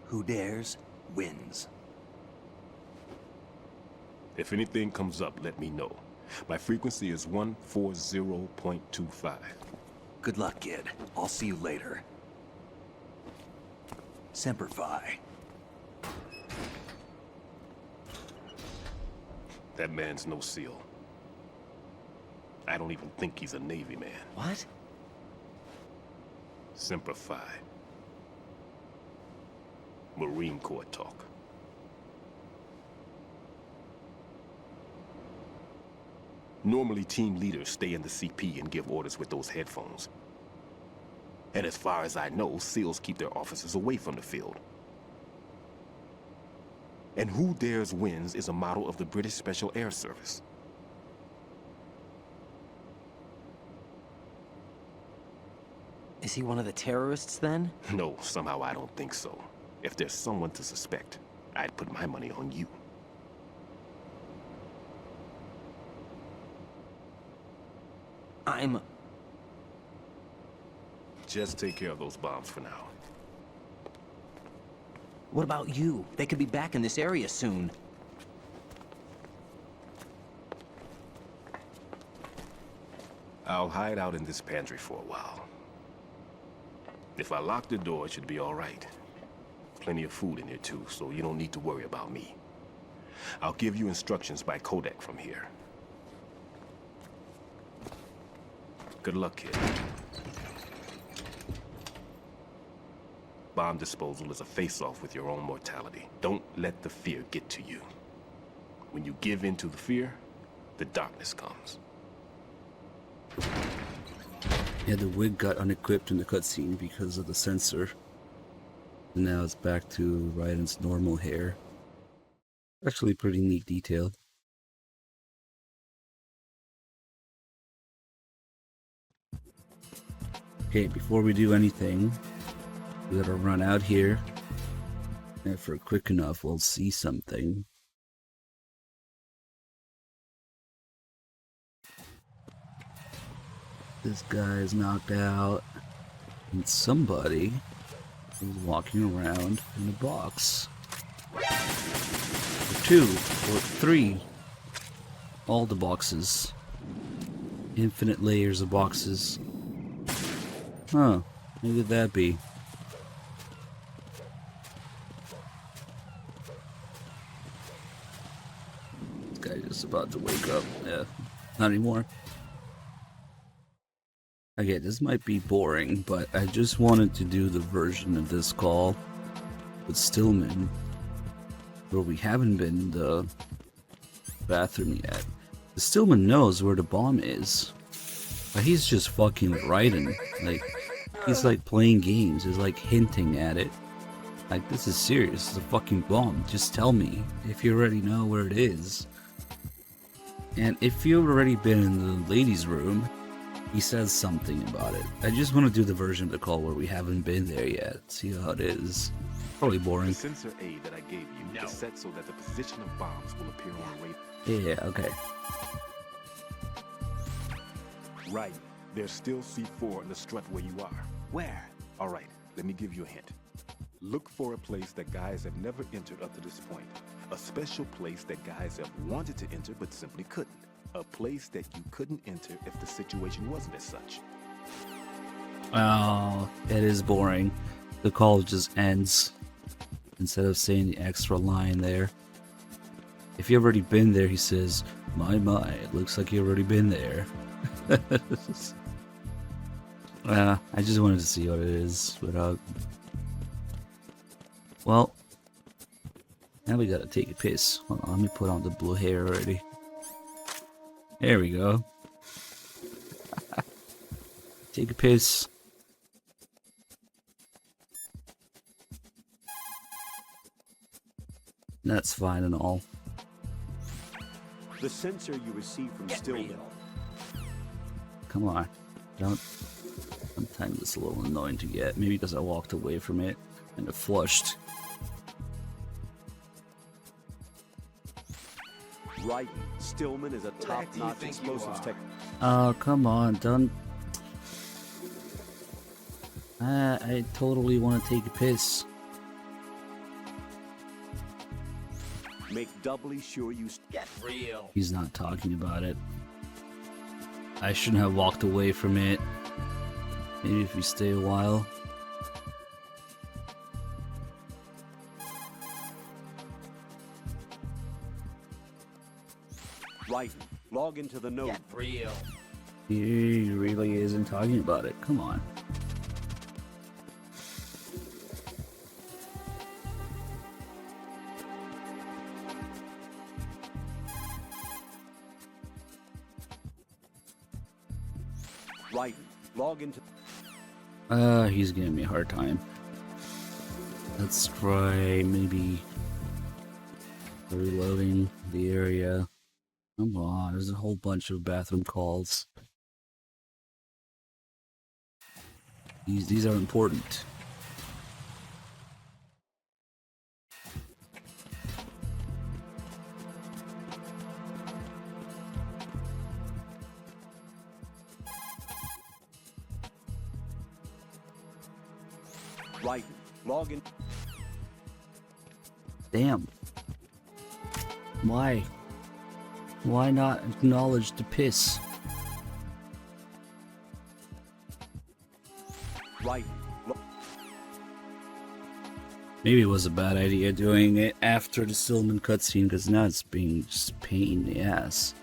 Who dares, wins. If anything comes up, let me know. My frequency is 140.25. Good luck, kid. I'll see you later. Semper Fi. That man's no SEAL. I don't even think he's a Navy man. What? Semper Fi. Marine Corps talk. Normally, team leaders stay in the CP and give orders with those headphones. And as far as I know, SEALs keep their officers away from the field. And Who Dares Wins is a model of the British Special Air Service. Is he one of the terrorists, then? No, somehow I don't think so. If there's someone to suspect, I'd put my money on you. Just take care of those bombs for now. What about you? They could be back in this area soon. I'll hide out in this pantry for a while. If I lock the door, it should be all right. Plenty of food in here too, so you don't need to worry about me. I'll give you instructions by codec from here. Good luck, kid. Bomb disposal is a face-off with your own mortality. Don't let the fear get to you. When you give in to the fear, the darkness comes. Yeah, the wig got unequipped in the cutscene because of the sensor. And now it's back to Raiden's normal hair. Actually, pretty neat detail. Okay, before we do anything, we gotta run out here. And if we're quick enough, we'll see something. This guy is knocked out, and somebody is walking around in a box. Or 2, or 3. All the boxes. Infinite layers of boxes. Huh, who could that be? This guy just about to wake up. Yeah, not anymore. Okay, this might be boring, but I just wanted to do the version of this call with Stillman where we haven't been in the bathroom yet. The Stillman knows where the bomb is, but he's just fucking with Raiden. Like, he's like playing games, he's like hinting at it. Like, this is serious, it's a fucking bomb. Just tell me if you already know where it is. And if you've already been in the ladies' room, he says something about it. I just want to do the version of the call where we haven't been there yet. See how it is. Probably boring. The sensor aid that I gave you is set so that the position of bombs will appear on the radar. Yeah, okay. Right. There's still C4 in the strut where you are. Where? Alright, let me give you a hint. Look for a place that guys have never entered up to this point. A special place that guys have wanted to enter but simply couldn't. A place that you couldn't enter if the situation wasn't as such. Oh, it is boring. The call just ends instead of saying the extra line there. If you've already been there, he says, my, it looks like you've already been there. I just wanted to see what it is without... Well, now we gotta take a piss. Hold on, let me put on the blue hair already. There we go. Take a piss. That's fine and all. The sensor you received from Stillman. Come on. Don't... Sometimes it's a little annoying to get. Maybe because I walked away from it and it flushed. Raiden, Stillman is a top-notch explosives tech. Oh, come on, don't... I totally want to take a piss. Make doubly sure you get real. He's not talking about it. I shouldn't have walked away from it. Maybe if we stay a while. Raiden, log into the node. Get real. He really isn't talking about it. Come on. Raiden, log into... He's giving me a hard time. Let's try maybe reloading the area. Come on, there's a whole bunch of bathroom calls. These are important. Raiden, log in. Damn. Why? Why not acknowledge the piss? Raiden. Maybe it was a bad idea doing it after the Stillman cutscene, because now it's being just a pain in the ass.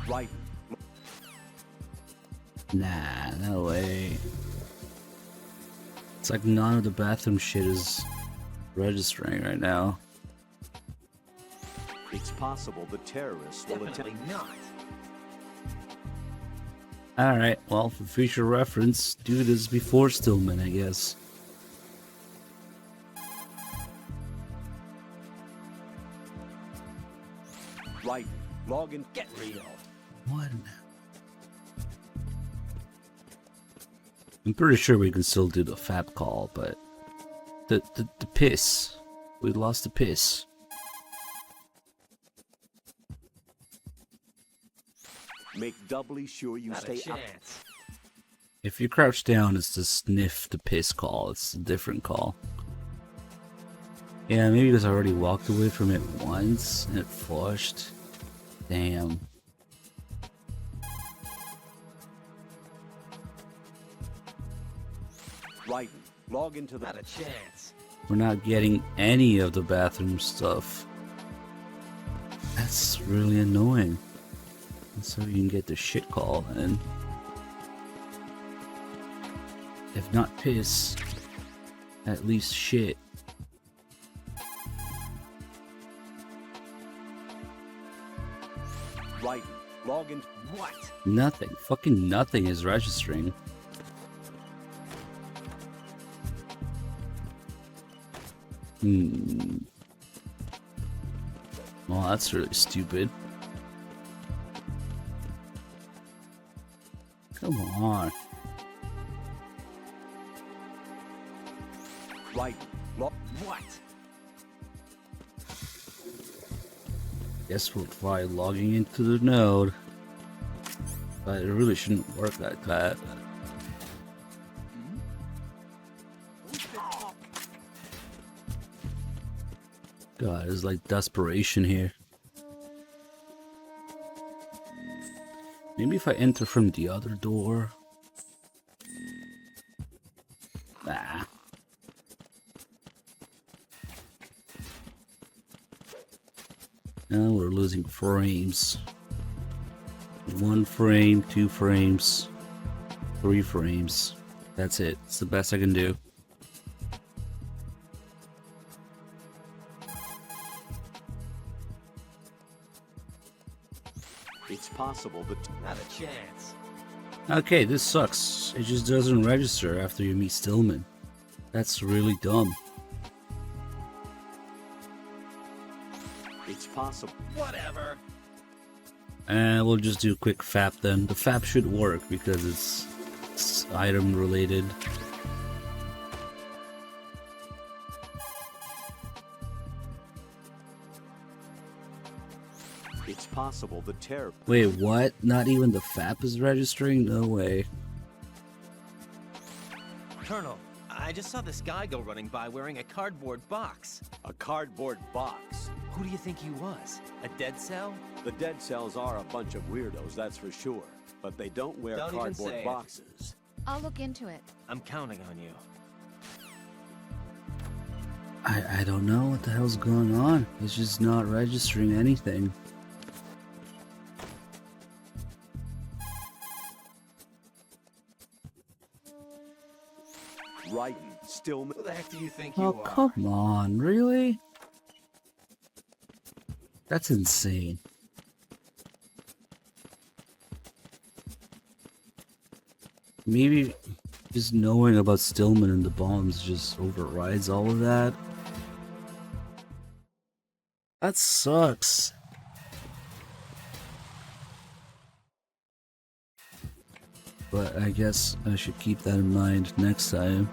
Raiden. Nah, no way. It's like none of the bathroom shit is registering right now. It's possible the terrorists will Definitely not. Alright, well, for future reference, do this before Stillman, I guess. Right. Log in. Get real. What? I'm pretty sure we can still do the FAP call, but the piss. We lost the piss. Make doubly sure you Not a stay up. chance. If you crouch down, it's to sniff the piss call. It's a different call. Yeah, maybe because I already walked away from it once and it flushed. Damn. Raiden, log into the... Not a chance. We're not getting any of the bathroom stuff. That's really annoying. So you can get the shit call and if not piss, at least shit. Raiden, log in. What? Nothing. Fucking nothing is registering. Well, that's really stupid. Come on. Raiden, log. What? Guess we'll try logging into the node. But it really shouldn't work like that. God, there's like desperation here. Maybe if I enter from the other door. Nah. Now we're losing frames. 1 frame, 2 frames, 3 frames. That's it. It's the best I can do. It's possible that... Not a chance. Okay, this sucks. It just doesn't register after you meet Stillman. That's really dumb. It's possible. Whatever. And we'll just do a quick FAP then. The FAP should work because it's item related. It's possible the terror... Wait, what? Not even the FAP is registering? No way. Colonel, I just saw this guy go running by wearing a cardboard box. A cardboard box. Who do you think he was? A dead cell? The dead cells are a bunch of weirdos, that's for sure. But they don't wear Don't even cardboard say it. boxes. I'll look into it. I'm counting on you. I don't know what the hell's going on. It's just not registering anything. Raiden, Stillman... Who the heck do you think you Oh, are? come on. Really? That's insane. Maybe just knowing about Stillman and the bombs just overrides all of that. That sucks. But I guess I should keep that in mind next time.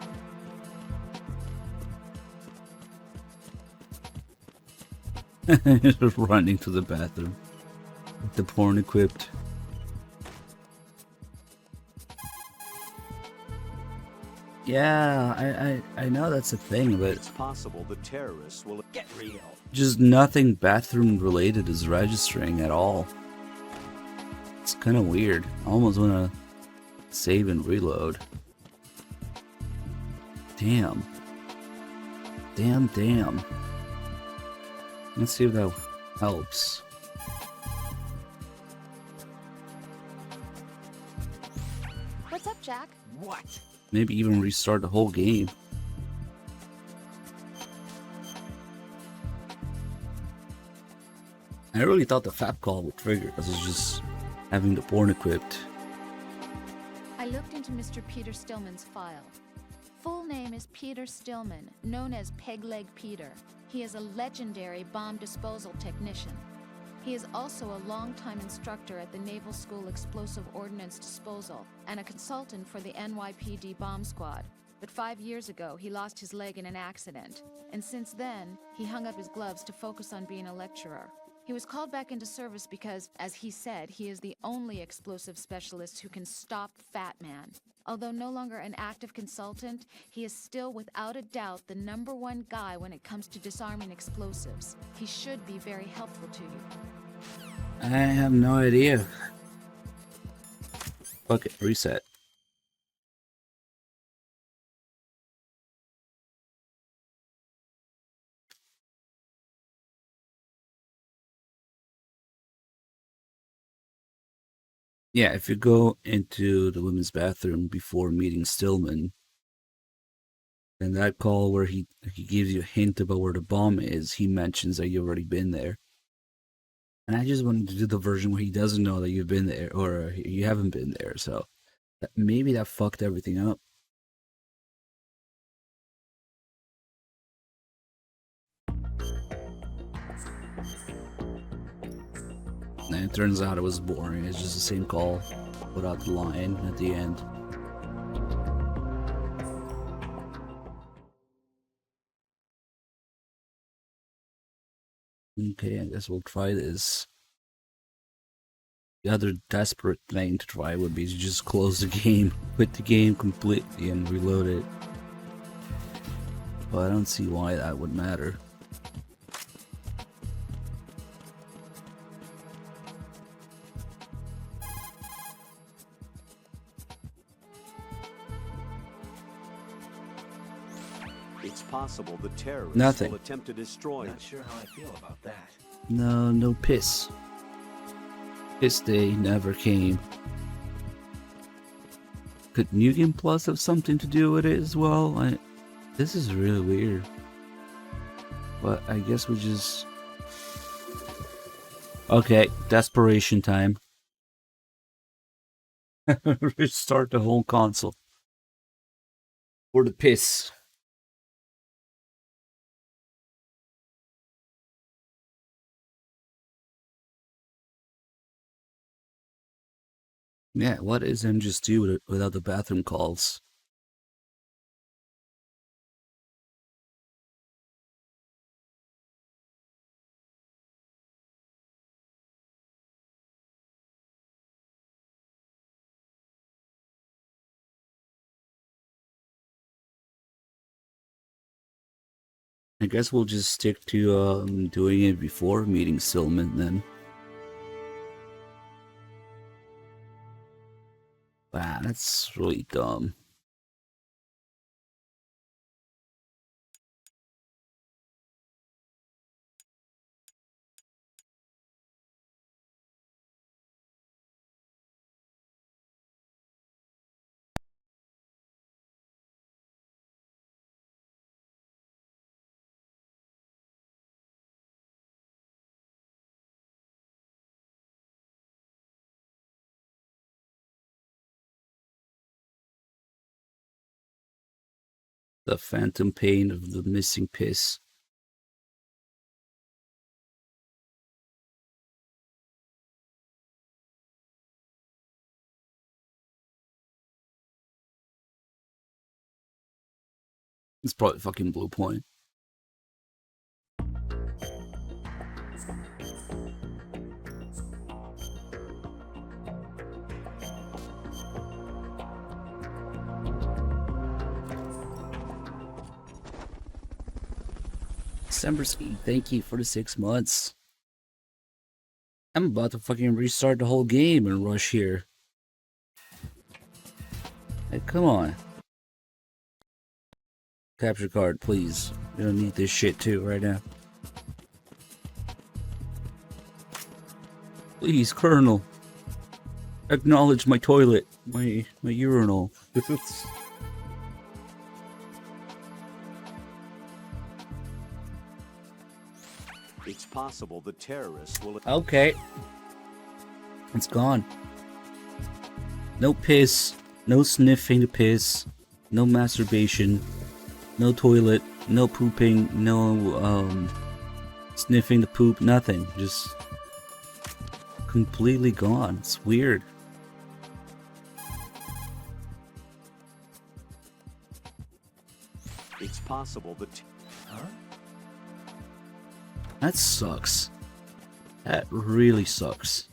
Running to the bathroom with the porn equipped. Yeah, I know that's a thing, but It's possible the terrorists will... Get real. just nothing bathroom related is registering at all. It's kind of weird. I almost want to save and reload. Damn. Damn. Let's see if that helps. What's up, Jack? What? Maybe even restart the whole game. I really thought the FAP call would trigger because it's just having the porn equipped. I looked into Mr. Peter Stillman's file. Full name is Peter Stillman, known as Peg Leg Peter. He is a legendary bomb disposal technician. He is also a longtime instructor at the Naval School Explosive Ordnance Disposal and a consultant for the NYPD bomb squad. But 5 years ago, he lost his leg in an accident. And since then, he hung up his gloves to focus on being a lecturer. He was called back into service because, as he said, he is the only explosive specialist who can stop Fat Man. Although no longer an active consultant, he is still without a doubt the #1 guy when it comes to disarming explosives. He should be very helpful to you. I have no idea. Fuck it, reset. Yeah, if you go into the women's bathroom before meeting Stillman, and that call where he gives you a hint about where the bomb is, he mentions that you've already been there. And I just wanted to do the version where he doesn't know that you've been there, or you haven't been there, so maybe that fucked everything up. And it turns out it was boring. It's just the same call without the line at the end. Okay, I guess we'll try this. The other desperate thing to try would be to just close the game, quit the game completely, and reload it. But I don't see why that would matter. It's possible the terrorists Nothing. will attempt to destroy it. Not sure how I feel about that. No piss. Piss day never came. Could New Game Plus have something to do with it as well? This is really weird. But I guess we just... Okay, desperation time. Restart the whole console. For the piss. Yeah, what is him just do without the bathroom calls? I guess we'll just stick to doing it before meeting Stillman then. Wow, that's really dumb. The phantom pain of the missing piss. It's probably fucking Blue Point. December Ski, thank you for the 6 months. I'm about to fucking restart the whole game and rush here. Hey, come on. Capture card, please. We don't need this shit too right now. Please, Colonel. Acknowledge my toilet. My urinal. It's possible the terrorists will... Okay. It's gone. No piss. No sniffing the piss. No masturbation. No toilet. No pooping. No, sniffing the poop. Nothing. Just completely gone. It's weird. It's possible that... Huh? That sucks. That really sucks.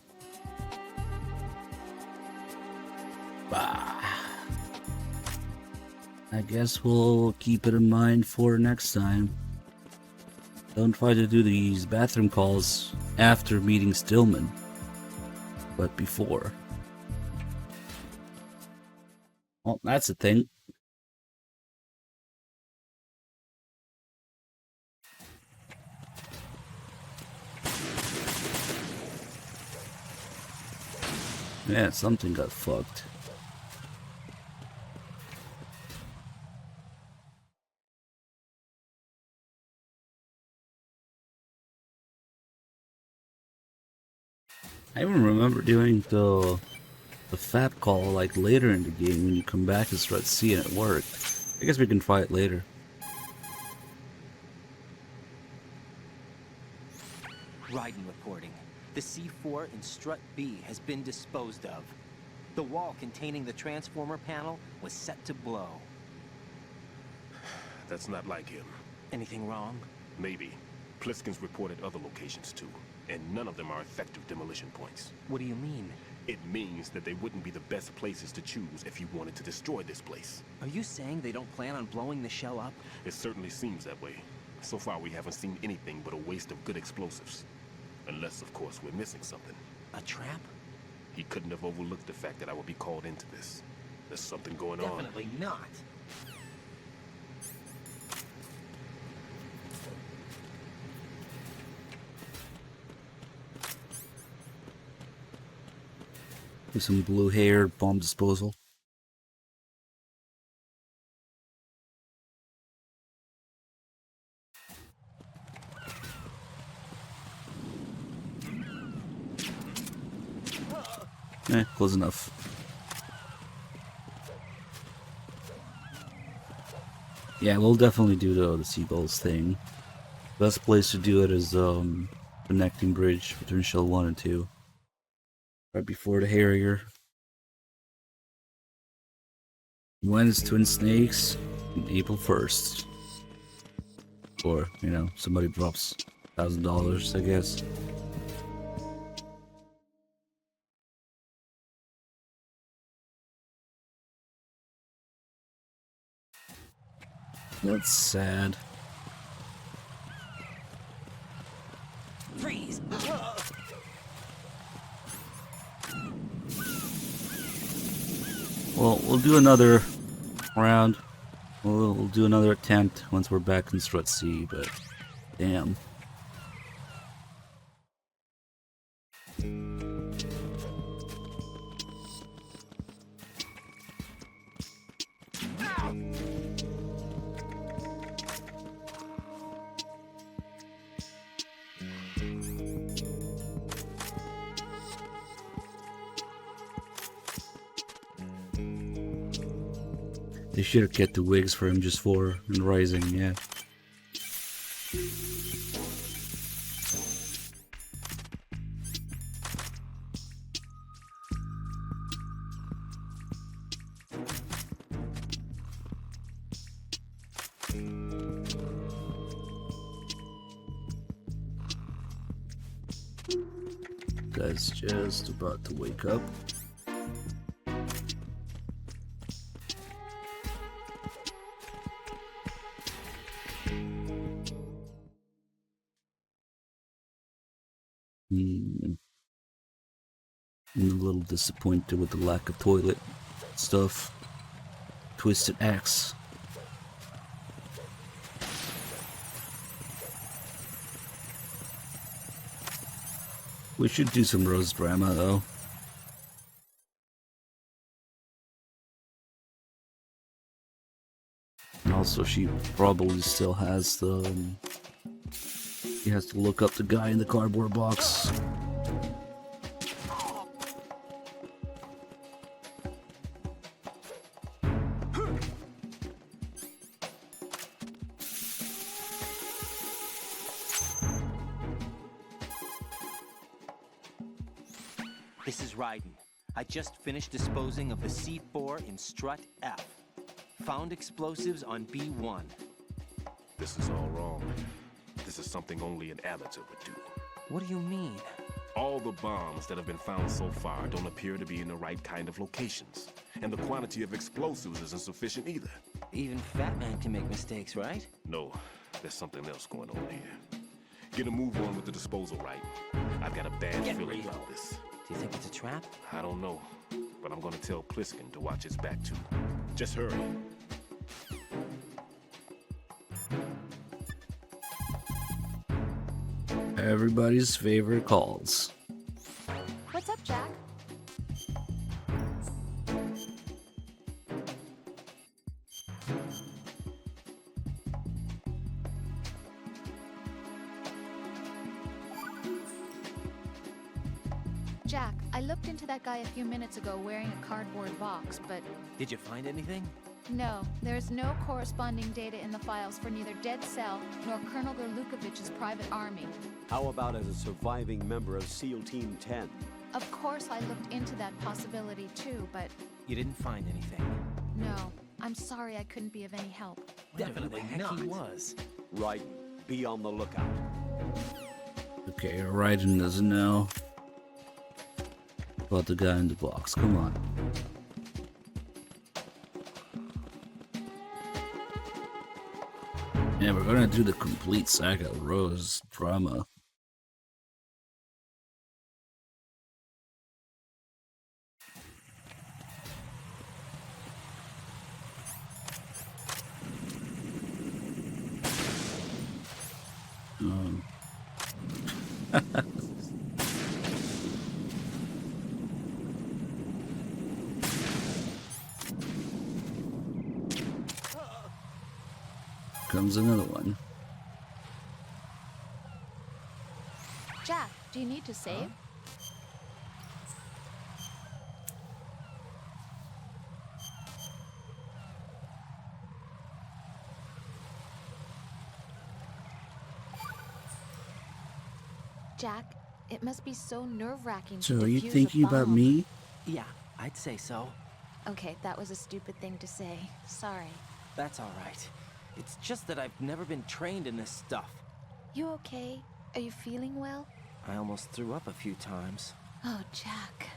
Bah. I guess we'll keep it in mind for next time. Don't try to do these bathroom calls after meeting Stillman, but before. Well, that's a thing. Yeah, something got fucked. I even remember doing the fat call like later in the game when you come back and start seeing it work. I guess we can try it later. Raiden reporting. The C4 in strut B has been disposed of. The wall containing the transformer panel was set to blow. That's not like him. Anything wrong? Maybe. Pliskin's reported other locations too, and none of them are effective demolition points. What do you mean? It means that they wouldn't be the best places to choose if you wanted to destroy this place. Are you saying they don't plan on blowing the shell up? It certainly seems that way. So far we haven't seen anything but a waste of good explosives. Unless, of course, we're missing something. A trap? He couldn't have overlooked the fact that I would be called into this. There's something going on. Definitely not. Do some blue-haired bomb disposal. Close enough. Yeah, we'll definitely do the seagulls thing. Best place to do it is connecting bridge between shell 1 and 2. Right before the Harrier. When is Twin Snakes? April 1st. Or, you know, somebody drops $1,000, I guess. That's sad. Freeze! Well, we'll do another round. We'll do another attempt once we're back in Strut C, but damn. They should have kept the wigs for him just for and Rising, yeah. Guy's just about to wake up. I'm a little disappointed with the lack of toilet stuff. Twisted axe. We should do some Rose drama though. And also she probably still has the He has to look up the guy in the cardboard box. This is Raiden. I just finished disposing of the C4 in strut F. Found explosives on B1. This is all wrong. This is something only an amateur would do. What do you mean? All the bombs that have been found so far don't appear to be in the right kind of locations. And the quantity of explosives isn't sufficient either. Even Fat Man can make mistakes, right? No, there's something else going on here. Get a move on with the disposal, right? I've got a bad feeling about this. Do you think it's a trap? I don't know, but I'm gonna tell Pliskin to watch his back too. Just hurry. Everybody's favorite calls. What's up, Jack? Jack, I looked into that guy a few minutes ago wearing a cardboard box, but Did you find anything? no, there's no corresponding data in the files for neither Dead Cell nor Colonel Gorlukovich's private army. How about as a surviving member of SEAL Team 10? Of course, I looked into that possibility too, but You didn't find anything. no. I'm sorry I couldn't be of any help. Definitely not. He was. Right. Be on the lookout. Okay, Raiden doesn't know about the guy in the box. Come on. Yeah, we're gonna do the complete saga of Rose drama. Comes another one. Jack, do you need to save? Jack, it must be so nerve-wracking to So are you defuse a thinking about bomb. me? Yeah, I'd say so. Okay, that was a stupid thing to say. Sorry. That's all right. It's just that I've never been trained in this stuff. You okay? Are you feeling well? I almost threw up a few times. Oh, Jack.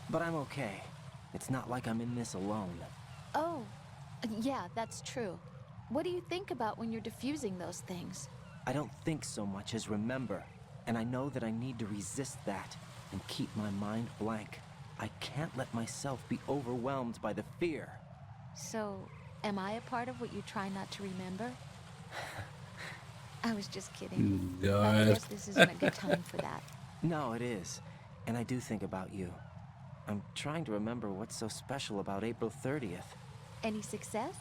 But I'm okay. It's not like I'm in this alone. Oh, yeah, that's true. What do you think about when you're diffusing those things? I don't think so much as remember. And I know that I need to resist that and keep my mind blank. I can't let myself be overwhelmed by the fear. So, am I a part of what you try not to remember? I was just kidding. God. I guess this isn't a good time for that. No, it is. And I do think about you. I'm trying to remember what's so special about April 30th. Any success?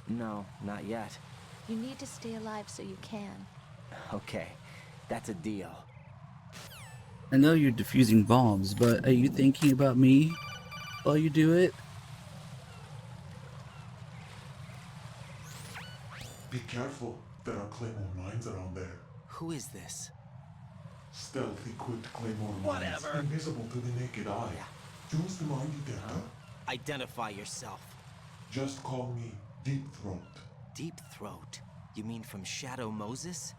No, not yet. You need to stay alive so you can. Okay, that's a deal. I know you're defusing bombs, but are you thinking about me while you do it? Be careful. There are Claymore mines around there. Who is this? Stealth equipped Claymore mines. Whatever. Invisible to the naked eye. Use the mine detector. Identify yourself. Just call me Deep Throat. Deep Throat? You mean from Shadow Moses?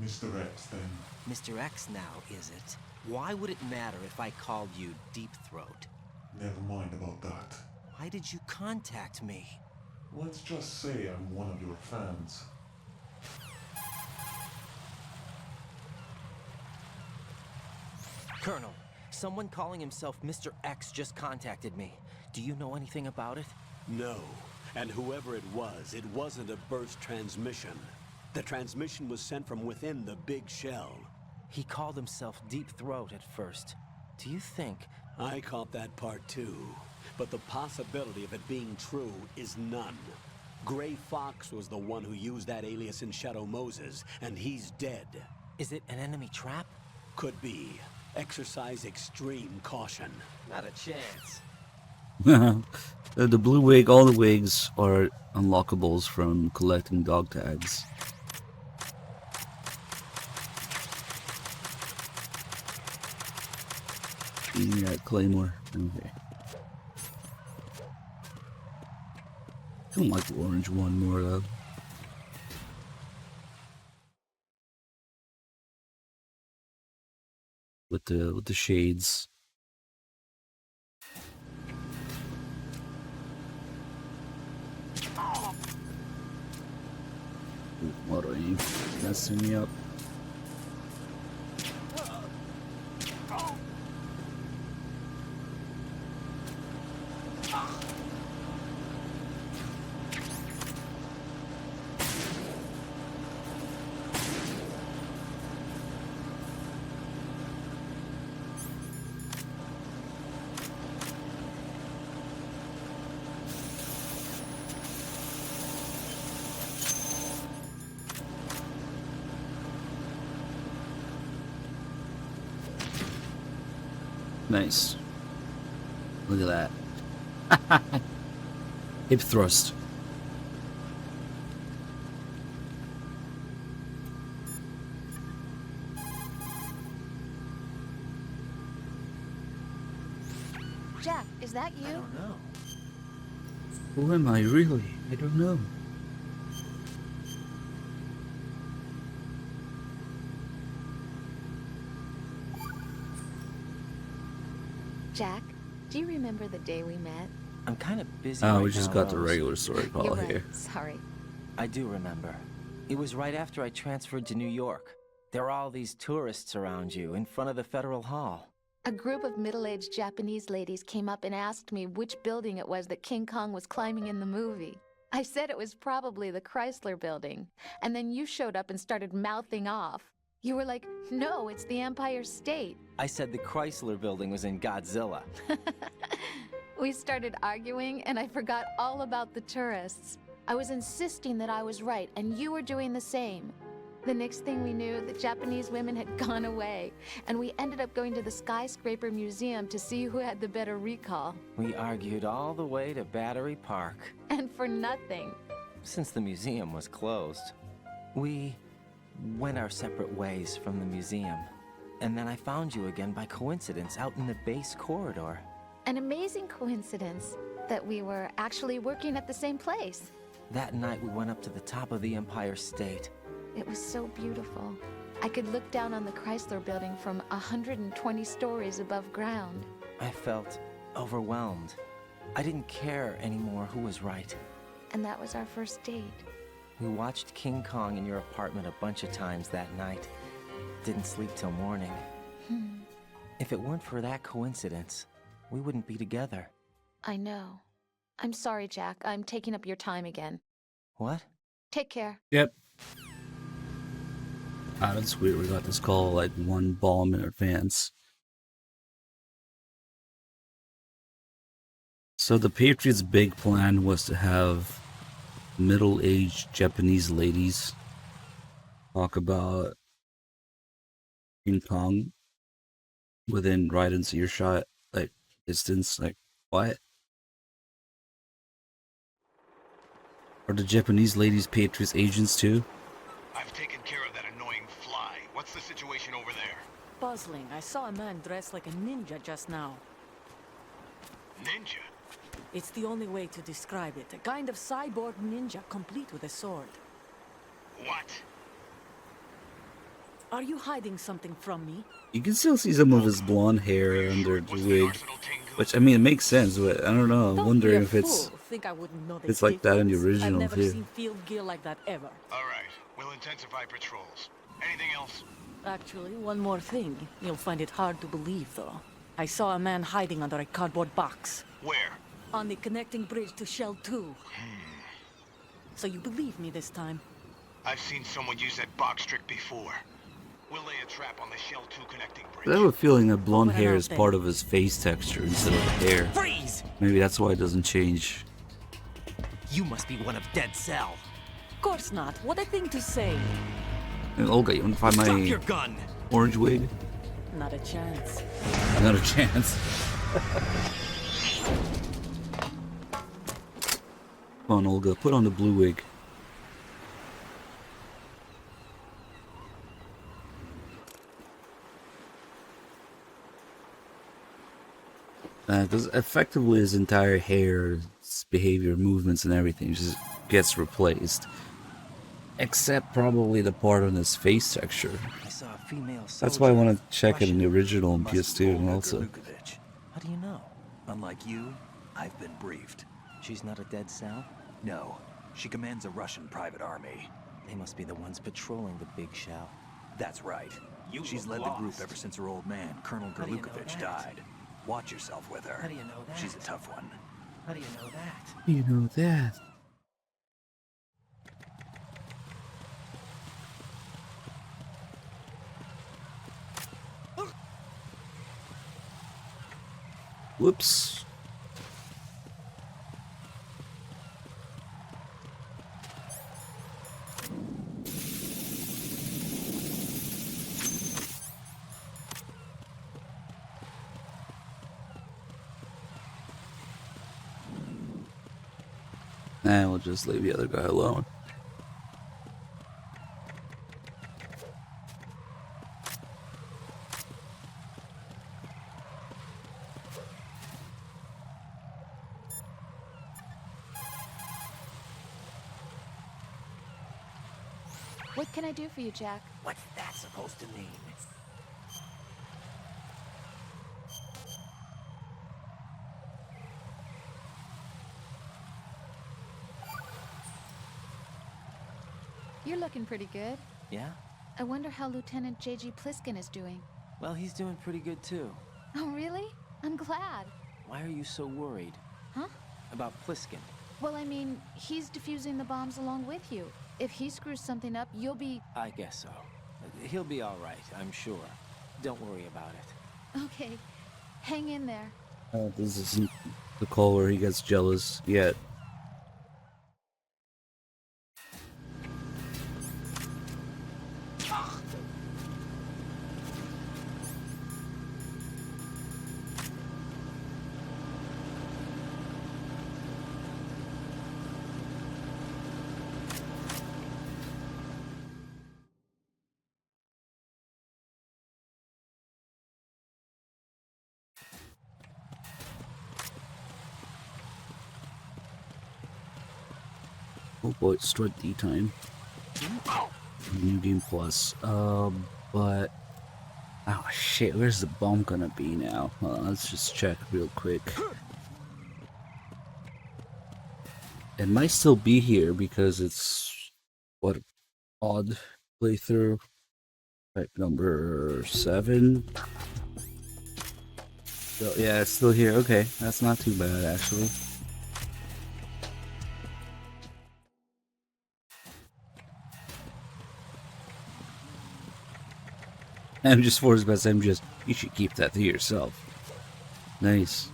Mr. X, then. Mr. X now, is it? Why would it matter if I called you Deep Throat? Never mind about that. Why did you contact me? Let's just say I'm one of your fans. Colonel, someone calling himself Mr. X just contacted me. Do you know anything about it? No. And whoever it wasn't a burst transmission. The transmission was sent from within the big shell. He called himself Deep Throat at first. Do you think... I caught that part too. But the possibility of it being true is none. Gray Fox was the one who used that alias in Shadow Moses, and he's dead. Is it an enemy trap? Could be. Exercise extreme caution. Not a chance. The blue wig, all the wigs are unlockables from collecting dog tags. Yeah, Claymore. Okay. I don't like the orange one more though. With the shades. What are you messing me up? Nice. Look at that. Hip thrust. Jack, is that you? I don't know. Who am I really? I don't know. Jack, do you remember the day we met? I'm kind of busy. Oh, right we just now, got the Rose. regular story call You're right. here. Sorry. I do remember. It was right after I transferred to New York. There were all these tourists around you in front of the Federal Hall. A group of middle-aged Japanese ladies came up and asked me which building it was that King Kong was climbing in the movie. I said it was probably the Chrysler Building. And then you showed up and started mouthing off. You were like, no, it's the Empire State. I said the Chrysler Building was in Godzilla. We started arguing, and I forgot all about the tourists. I was insisting that I was right, and you were doing the same. The next thing we knew, the Japanese women had gone away, and we ended up going to the Skyscraper Museum to see who had the better recall. We argued all the way to Battery Park. And for nothing. Since the museum was closed, we went our separate ways from the museum. And then I found you again by coincidence out in the base corridor. An amazing coincidence that we were actually working at the same place. That night we went up to the top of the Empire State. It was so beautiful. I could look down on the Chrysler Building from 120 stories above ground. I felt overwhelmed. I didn't care anymore who was right. And that was our first date. We watched King Kong in your apartment a bunch of times that night. Didn't sleep till morning. If it weren't for that coincidence, we wouldn't be together. I know. I'm sorry, Jack. I'm taking up your time again. What? Take care. Yep. Ah, that's weird. We got this call like one bomb in advance. So the Patriots' big plan was to have middle-aged Japanese ladies talk about King Kong within Raiden's earshot, like distance. Like what? Are the Japanese ladies Patriots agents too? I've taken care of that annoying fly. What's the situation over there? Puzzling. I saw a man dressed like a ninja just now. Ninja? It's the only way to describe it. A kind of cyborg ninja, complete with a sword. What? Are you hiding something from me? You can still see some of his blonde hair under the wig, which I mean it makes sense. But I don't know. I'm wondering if it's Think I wouldn't know the it's like that in the difference? original I've never too. seen field gear like that ever. All right. We'll intensify patrols. Anything else? Actually, one more thing. You'll find it hard to believe, though. I saw a man hiding under a cardboard box. Where? On the connecting bridge to Shell 2. So you believe me this time? I've seen someone use that box trick before. We'll lay a trap on the Shell 2 connecting bridge. I have a feeling that blonde hair is part of his face texture instead of hair. Freeze! Maybe that's why it doesn't change. You must be one of Dead Cell. Of course not. What a thing to say. And Olga, you wanna find Drop my your gun. orange wig? Not a chance. Not a chance. Come on, Olga, put on the blue wig. Because effectively his entire hair, his behavior, movements, and everything just gets replaced. Except probably the part on his face texture. I saw a female That's why I soldier. want to check it in the original and Must PS2 be and Olga also. Gurlukovich. How do you know? Unlike you, I've been briefed. She's not a dead cell? No. She commands a Russian private army. They must be the ones patrolling the big shell. That's right. She's led the group ever since her old man, Colonel How do you know Gurlukovich, that? died. Watch yourself with her. How do you know that? She's a tough one. How do you know that? You know that. Whoops. And we'll just leave the other guy alone. What can I do for you, Jack? What's that supposed to mean? You're looking pretty good. Yeah? I wonder how Lieutenant J.G. Pliskin is doing. Well, he's doing pretty good too. Oh, really? I'm glad. Why are you so worried? Huh? About Pliskin? Well, I mean, he's defusing the bombs along with you. If he screws something up, you'll be... I guess so. He'll be all right, I'm sure. Don't worry about it. Okay. Hang in there. This isn't the call where he gets jealous yet. Oh boy, it's Strut D time. New game plus. But oh shit, where's the bomb gonna be now? Let's just check real quick. It might still be here because it's what odd playthrough. Type number 7. So yeah, it's still here. Okay, that's not too bad actually. I'm just forced by I'm just you should keep that to yourself. Nice.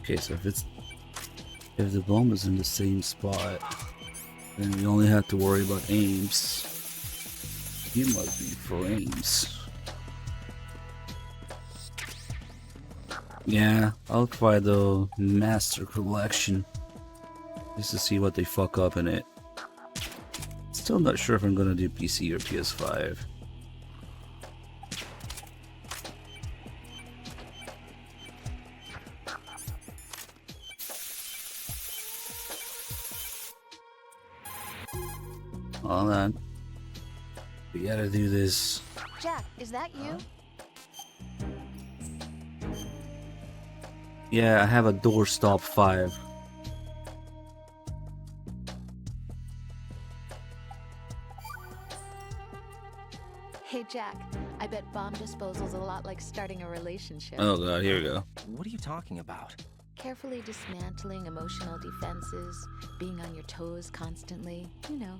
Okay, so if the bomb is in the same spot, then we only have to worry about Ames. He must be for Ames. Yeah, I'll try the Master Collection just to see what they fuck up in it. Still not sure if I'm gonna do PC or PS5. Hold on. We gotta do this. Jack, is that you? Yeah, I have a doorstop 5. Hey, Jack. I bet bomb disposal's a lot like starting a relationship. Oh god, here we go. What are you talking about? Carefully dismantling emotional defenses, being on your toes constantly, you know.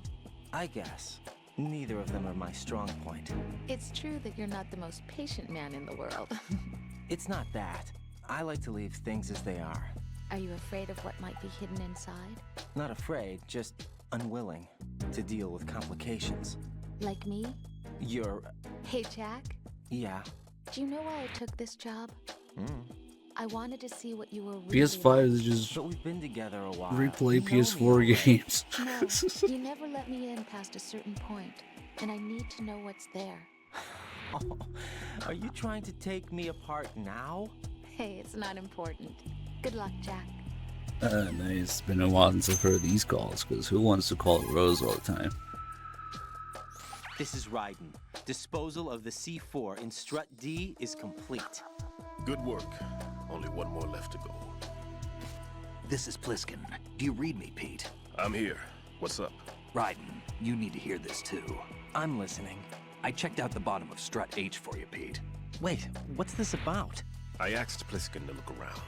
I guess. Neither of them are my strong point. It's true that you're not the most patient man in the world. It's not that. I like to leave things as they are. Are you afraid of what might be hidden inside? Not afraid, just unwilling to deal with complications. Like me? You're... Hey, Jack? Yeah. Do you know why I took this job? I wanted to see what you were really PS5 like. is just But we've been together a while. replay You know me PS4 already. games. No, you never let me in past a certain point, and I need to know what's there. Oh, are you trying to take me apart now? Hey, it's not important. Good luck, Jack. Nice. It's been a while since I've heard these calls, because who wants to call Rose all the time? This is Raiden. Disposal of the C4 in Strut D is complete. Good work. Only one more left to go. This is Pliskin. Do you read me, Pete? I'm here. What's up? Raiden, you need to hear this too. I'm listening. I checked out the bottom of Strut H for you, Pete. Wait, what's this about? I asked Pliskin to look around.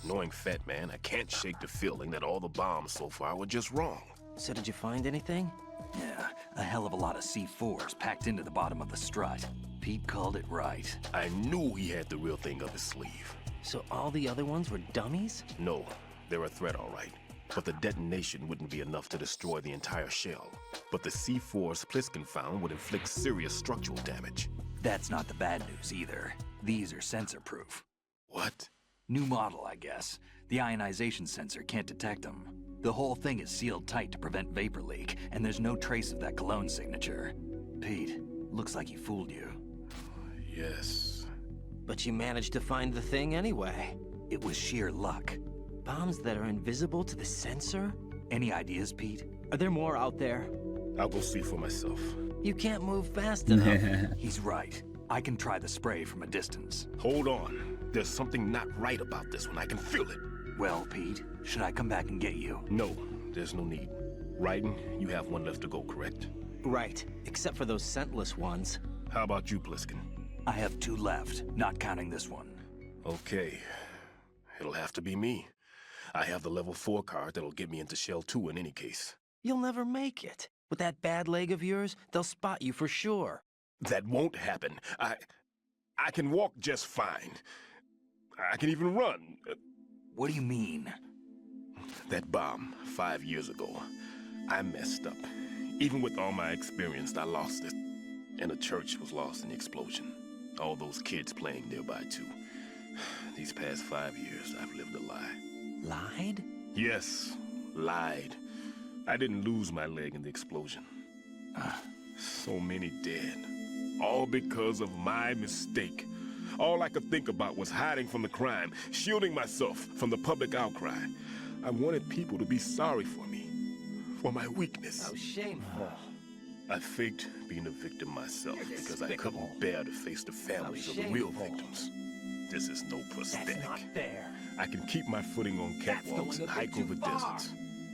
Knowing Fat Man, I can't shake the feeling that all the bombs so far were just wrong. So did you find anything? Yeah, a hell of a lot of C4s packed into the bottom of the strut. Pete called it right. I knew he had the real thing up his sleeve. So all the other ones were dummies? No, they're a threat, all right. But the detonation wouldn't be enough to destroy the entire shell. But the C4s Pliskin found would inflict serious structural damage. That's not the bad news either. These are sensor-proof. What? New model, I guess. The ionization sensor can't detect them. The whole thing is sealed tight to prevent vapor leak, and there's no trace of that cologne signature. Pete, looks like he fooled you. Yes. But you managed to find the thing anyway. It was sheer luck. Bombs that are invisible to the sensor? Any ideas, Pete? Are there more out there? I'll go see for myself. You can't move fast enough. He's right. I can try the spray from a distance. Hold on. There's something not right about this one. I can feel it. Well, Pete, should I come back and get you? No, there's no need. Raiden, you have one left to go, correct? Right, except for those scentless ones. How about you, Pliskin? I have 2 left, not counting this one. Okay. It'll have to be me. I have the level 4 card that'll get me into Shell 2 in any case. You'll never make it. With that bad leg of yours, they'll spot you for sure. That won't happen. I can walk just fine. I can even run. What do you mean? That bomb 5 years ago, I messed up. Even with all my experience, I lost it. And the church was lost in the explosion. All those kids playing nearby, too. These past 5 years, I've lived a lie. Lied? Yes, lied. I didn't lose my leg in the explosion. So many dead. All because of my mistake. All I could think about was hiding from the crime, shielding myself from the public outcry. I wanted people to be sorry for me, for my weakness. How shameful. I faked being a victim myself because I couldn't bear to face the families of the real victims. This is no prosthetic. That's not fair. I can keep my footing on catwalks and hike over deserts.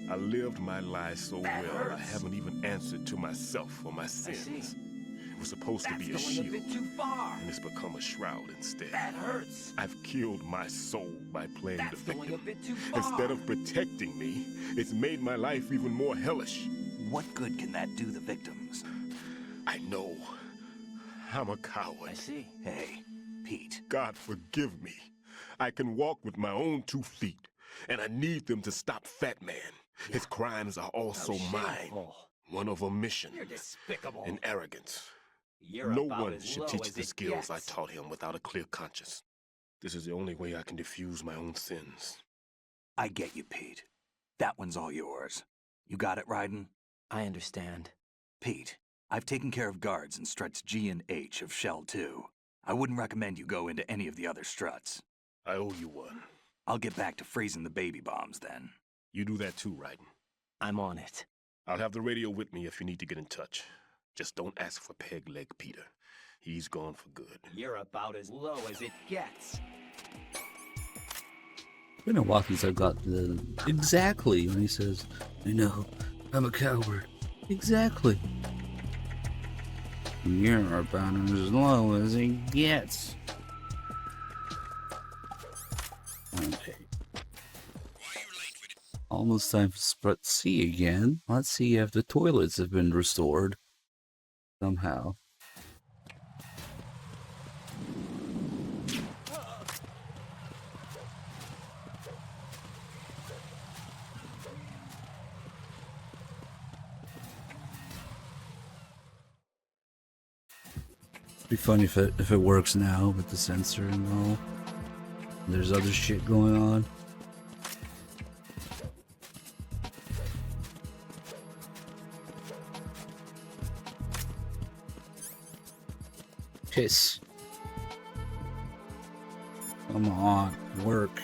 I lived my life so well, I haven't even answered to myself for my sins. It was supposed to be a shield, and it's become a shroud instead. That hurts. I've killed my soul by playing the victim. Instead of protecting me, it's made my life even more hellish. What good can that do the victims? I know. I'm a coward. I see. Hey, Pete. God forgive me. I can walk with my own 2 feet, and I need them to stop Fat Man. His crimes are also mine. One of omission. You're despicable. And arrogance. You're No about one as should low teach as the it skills I gets. taught him without a clear conscience. This is the only way I can diffuse my own sins. I get you, Pete. That one's all yours. You got it, Raiden? I understand. Pete, I've taken care of guards in struts G and H of Shell 2. I wouldn't recommend you go into any of the other struts. I owe you one. I'll get back to freezing the baby bombs then. You do that too, Raiden. I'm on it. I'll have the radio with me if you need to get in touch. Just don't ask for Peg Leg Peter. He's gone for good. You're about as low as it gets. It's been a while since I got the exactly when he says, I know, I'm a coward. Exactly. You're about as low as it gets. Okay. Almost time for Strut C again. Let's see if the toilets have been restored somehow. It'd be funny if it works now with the sensor and all. There's other shit going on. Piss. Come on, work.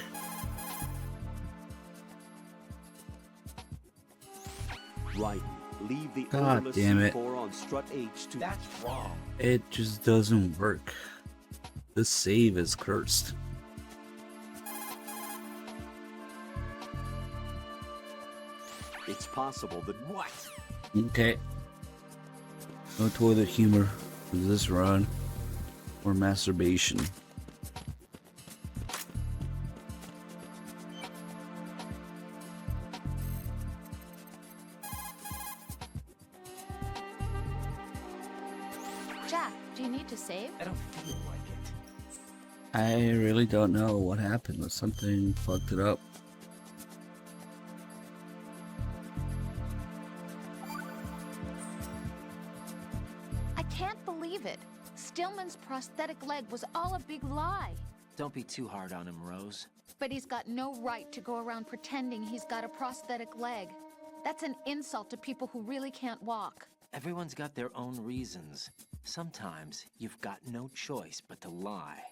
Right. Leave the God odorless damn it. C4 on strut H to... That's wrong. It just doesn't work. The save is cursed. It's possible that... What? Okay. No toilet humor for this run. Or masturbation. Jack, do you need to save? I don't feel like it. I really don't know what happened. Something fucked it up. I can't believe it. Stillman's prosthetic leg was all a big lie. Don't be too hard on him, Rose. But he's got no right to go around pretending he's got a prosthetic leg. That's an insult to people who really can't walk. Everyone's got their own reasons. Sometimes you've got no choice but to lie.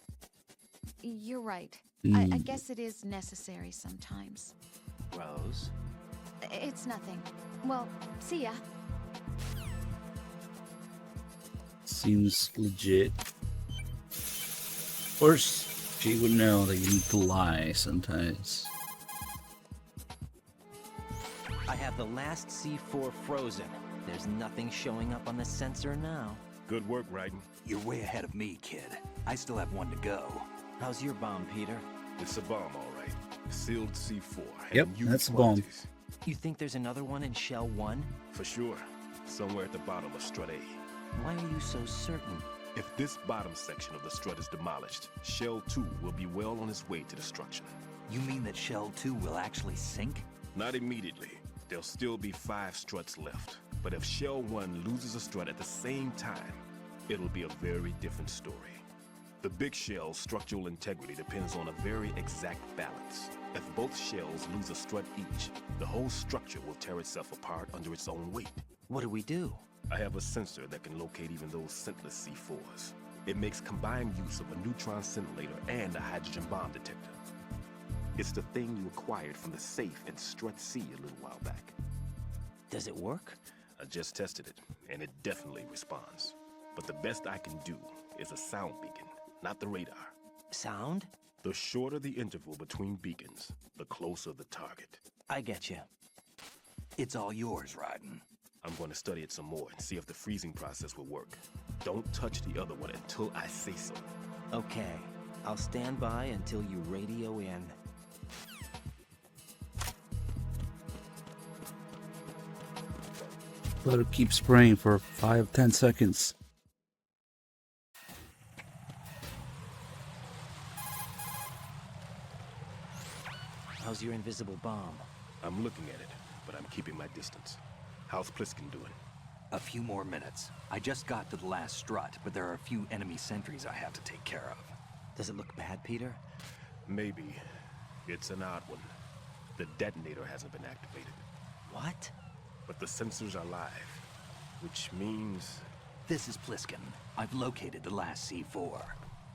You're right. I guess it is necessary sometimes. Rose? It's nothing. Well, see ya. Seems legit. Of course, she would know that you need to lie sometimes. I have the last C4 frozen. There's nothing showing up on the sensor now. Good work, Raiden. You're way ahead of me, kid. I still have one to go. How's your bomb, Peter? It's a bomb, all right. Sealed C4. Yep, and huge that's a bomb. quantities. You think there's another one in Shell 1? For sure. Somewhere at the bottom of Strut A. Why are you so certain? If this bottom section of the strut is demolished, Shell 2 will be well on its way to destruction. You mean that Shell 2 will actually sink? Not immediately. There'll still be 5 struts left. But if Shell 1 loses a strut at the same time, it'll be a very different story. The big shell's structural integrity depends on a very exact balance. If both shells lose a strut each, the whole structure will tear itself apart under its own weight. What do we do? I have a sensor that can locate even those scentless C4s. It makes combined use of a neutron scintillator and a hydrogen bomb detector. It's the thing you acquired from the safe in Strut C a little while back. Does it work? I just tested it, and it definitely responds. But the best I can do is a sound beacon, not the radar. Sound? The shorter the interval between beacons, the closer the target. I get you. It's all yours, Raiden. I'm going to study it some more and see if the freezing process will work. Don't touch the other one until I say so. Okay. I'll stand by until you radio in. Let her keep spraying for 5-10 seconds. How's your invisible bomb? I'm looking at it, but I'm keeping my distance. How's Pliskin doing? A few more minutes. I just got to the last strut, but there are a few enemy sentries I have to take care of. Does it look bad, Peter? Maybe. It's an odd one. The detonator hasn't been activated. What? But the sensors are live, which means... This is Pliskin. I've located the last C4.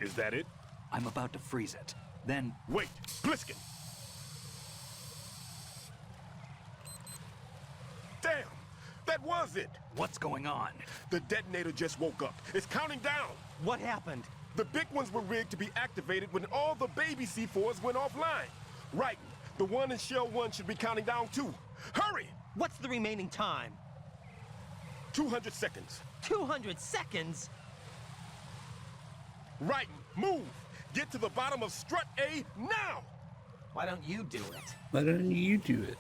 Is that it? I'm about to freeze it. Then... Wait! Pliskin! Damn! That was it! What's going on? The detonator just woke up. It's counting down! What happened? The big ones were rigged to be activated when all the baby C4s went offline. Right. The one in Shell 1 should be counting down too. Hurry! What's the remaining time? 200 seconds. 200 seconds? Right, move! Get to the bottom of strut A now! Why don't you do it? Why don't you do it?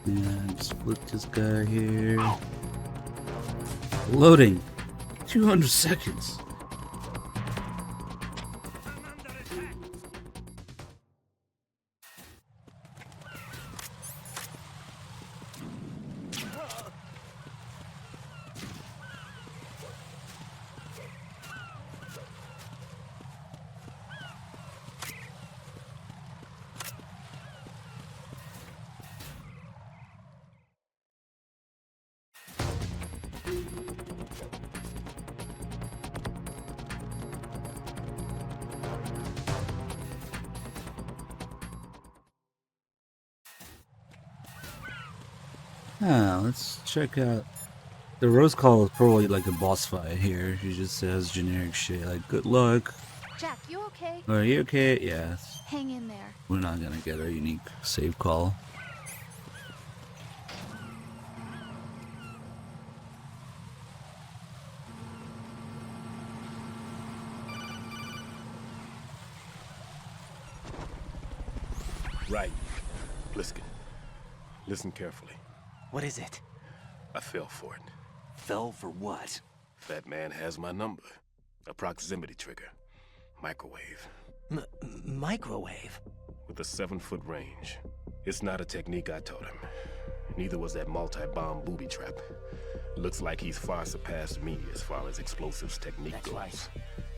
Yeah, just flip this guy here. Loading. 200 seconds. Let's check out. The Rose Call is probably like a boss fight here. She just says generic shit like "good luck." Jack, you okay? Are you okay? Yes. Hang in there. We're not gonna get a unique save call. Right. Pliskin. Listen carefully. What is it? I fell for it. Fell for what? That man has my number. A proximity trigger. Microwave. Microwave? With a 7-foot range. It's not a technique I taught him. Neither was that multi-bomb booby trap. Looks like he's far surpassed me as far as explosives technique goes. Right.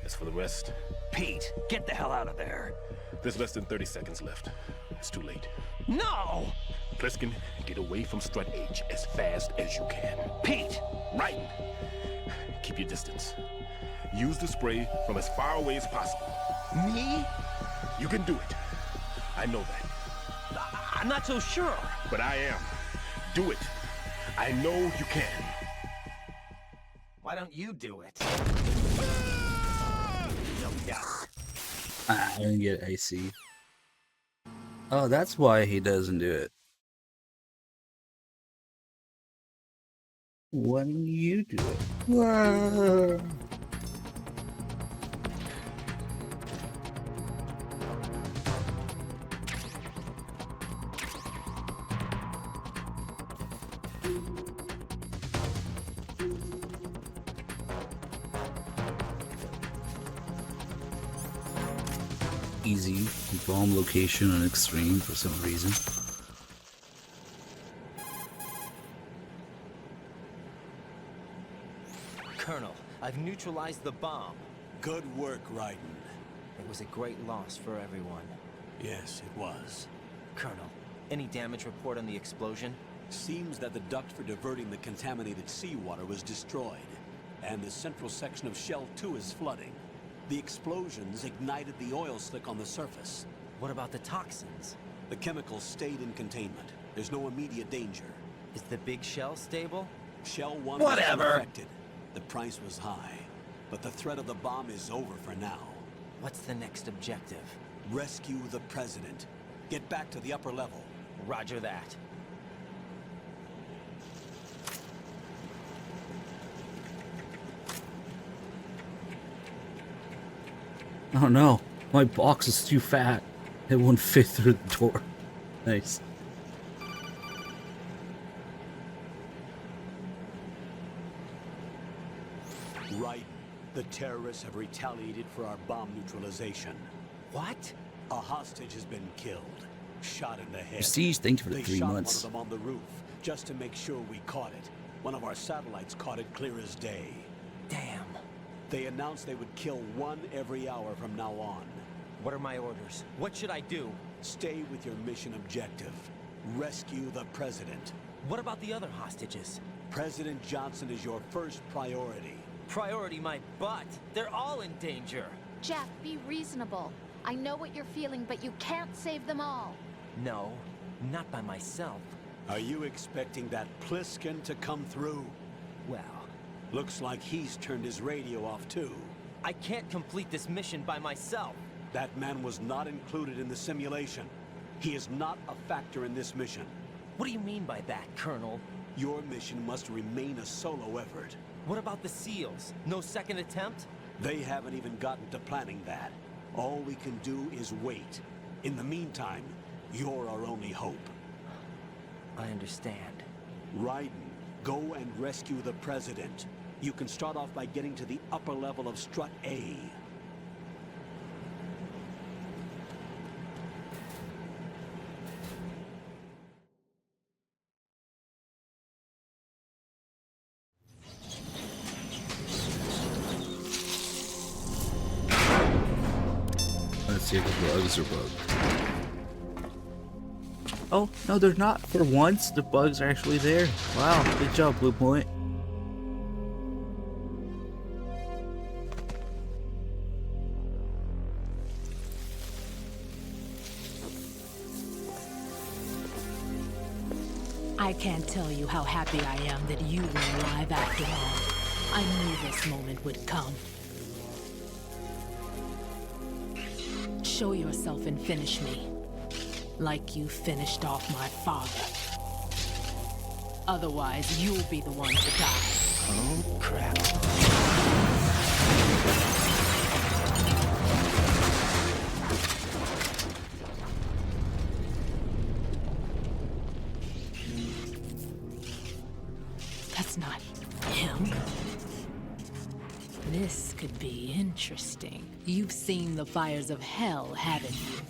As for the rest... Pete, get the hell out of there. There's less than 30 seconds left. It's too late. No! Pliskin, get away from strut H as fast as you can. Pete! Raiden! Keep your distance. Use the spray from as far away as possible. Me? You can do it. I know that. I'm not so sure. But I am. Do it. I know you can. Why don't you do it? I didn't get AC. Oh, that's why he doesn't do it. Why don't you do it? Whoa. Easy bomb location on extreme for some reason. Colonel, I've neutralized the bomb. Good work, Raiden. It was a great loss for everyone. Yes, it was. Colonel, any damage report on the explosion? Seems that the duct for diverting the contaminated seawater was destroyed, and the central section of Shell 2 is flooding. The explosions ignited the oil slick on the surface. What about the toxins? The chemicals stayed in containment. There's no immediate danger. Is the big shell stable? Shell 1 was unaffected. The price was high, but the threat of the bomb is over for now. What's the next objective? Rescue the President. Get back to the upper level. Roger that. Oh no, my box is too fat. It won't fit through the door. Nice. Right. The terrorists have retaliated for our bomb neutralization. What? A hostage has been killed. Shot in the head. Prestige, thank you for the 3 months. They shot one of them on the roof, just to make sure we caught it. One of our satellites caught it clear as day. Damn. They announced they would kill one every hour from now on. What are my orders? What should I do? Stay with your mission objective. Rescue the President. What about the other hostages? President Johnson is your first priority. Priority my butt. They're all in danger. Jack, be reasonable. I know what you're feeling, but you can't save them all. No, not by myself. Are you expecting that Pliskin to come through? Well, looks like he's turned his radio off too. I can't complete this mission by myself. That man was not included in the simulation. He is not a factor in this mission. What do you mean by that, Colonel? Your mission must remain a solo effort. What about the SEALs? No second attempt? They haven't even gotten to planning that. All we can do is wait. In the meantime, you're our only hope. I understand. Raiden, go and rescue the President. You can start off by getting to the upper level of Strut A. Let's see if the bugs are bugged. Oh, no, they're not. For once, the bugs are actually there. Wow, good job, Blue Point. I can't tell you how happy I am that you were alive after all. I knew this moment would come. Show yourself and finish me. Like you finished off my father. Otherwise, you'll be the one to die. Oh, crap. That's not him. This could be interesting. You've seen the fires of hell, haven't you?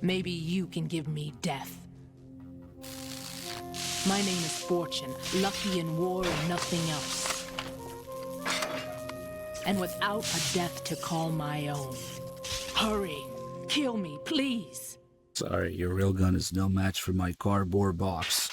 Maybe you can give me death. My name is Fortune, lucky in war and nothing else. And without a death to call my own. Hurry, kill me, please. Sorry, your railgun is no match for my cardboard box.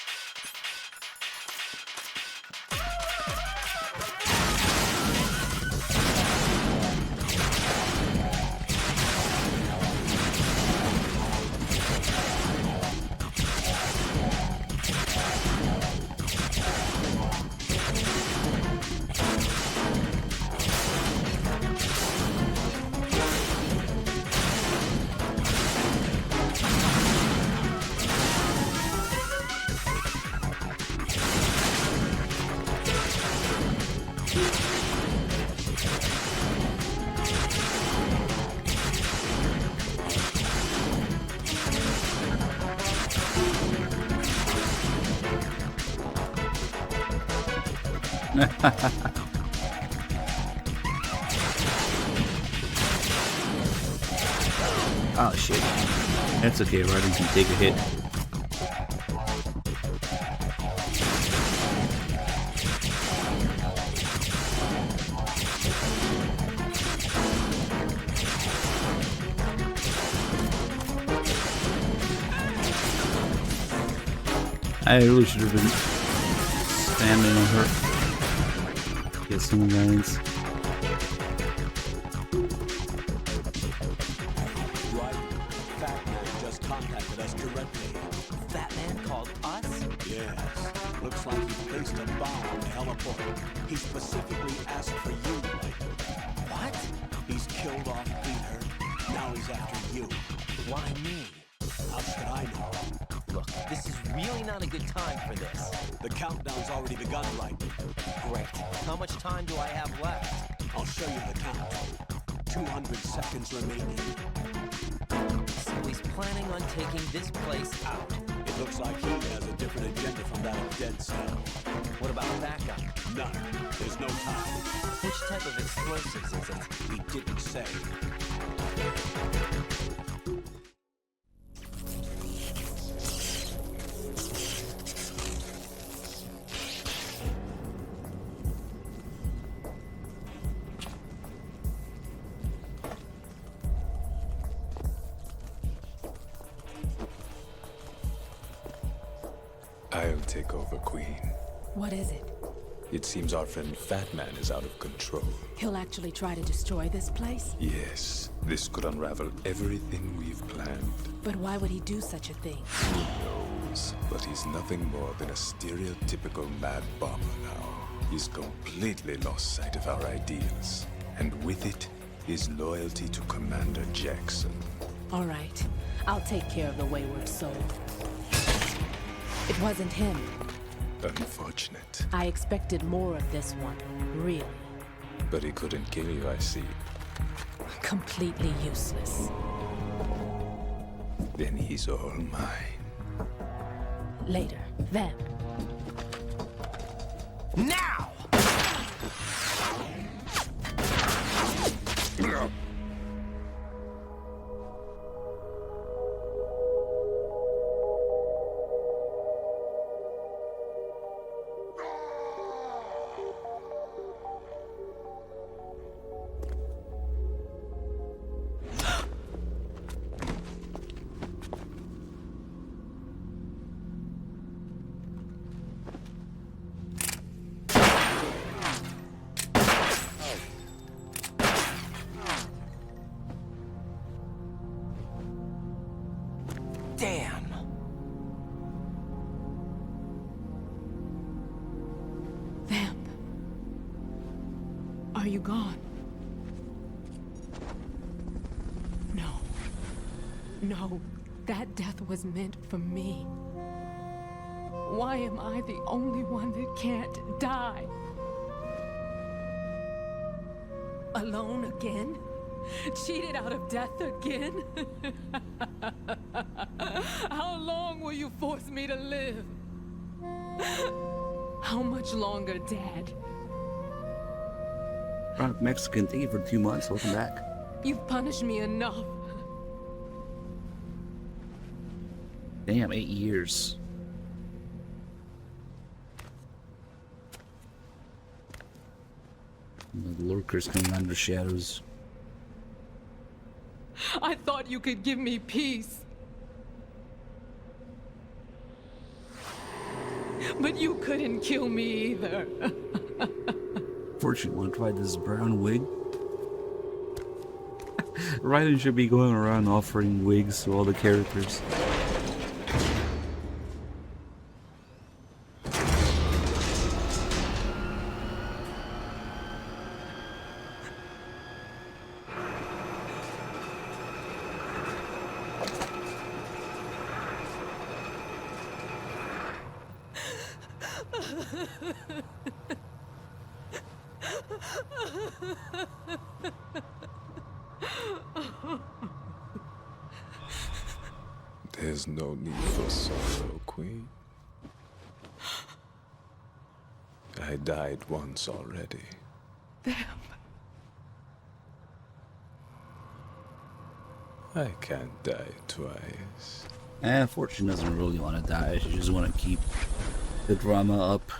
Oh shit. That's okay, Raiden can take a hit. I really should have been spamming on her. Get some lines. Fat Man just contacted us directly. Fat Man called us? Yes. Looks like he placed a bomb on the heliport. He specifically asked for you, Raiden. What? He's killed off Peter. Now he's after you. Why me? How should I know? Look, this is really not a good time for this. The countdown's already begun, Raiden. Great. How much time do I have left? I'll show you the count. 200 seconds remaining. So he's planning on taking this place out. It looks like he has a different agenda from that of Dead Cell. What about backup? None. There's no time. Which type of explosives is it? He didn't say. I'll take over, Queen. What is it? It seems our friend Fat Man is out of control. He'll actually try to destroy this place? Yes, this could unravel everything we've planned. But why would he do such a thing? Who knows? But he's nothing more than a stereotypical mad bomber now. He's completely lost sight of our ideals. And with it, his loyalty to Commander Jackson. All right. I'll take care of the wayward soul. It wasn't him. Unfortunate. I expected more of this one, really. But he couldn't kill you, I see. Completely useless. Then he's all mine. Later, then. Now! Damn! Vamp. Are you gone? No. No, that death was meant for me. Why am I the only one that can't die? Alone again? Cheated out of death again? How long will you force me to live? How much longer, Dad? Proud Mexican, thank you for 2 months. Welcome back. You've punished me enough. Damn, 8 years. The lurkers coming under shadows. I thought you could give me peace. But you couldn't kill me either. Fortune, want to try this brown wig? Raiden should be going around offering wigs to all the characters. There's no need for sorrow, Queen. I died once already. I can't die twice. Fortune doesn't really want to die. She just want to keep the drama up.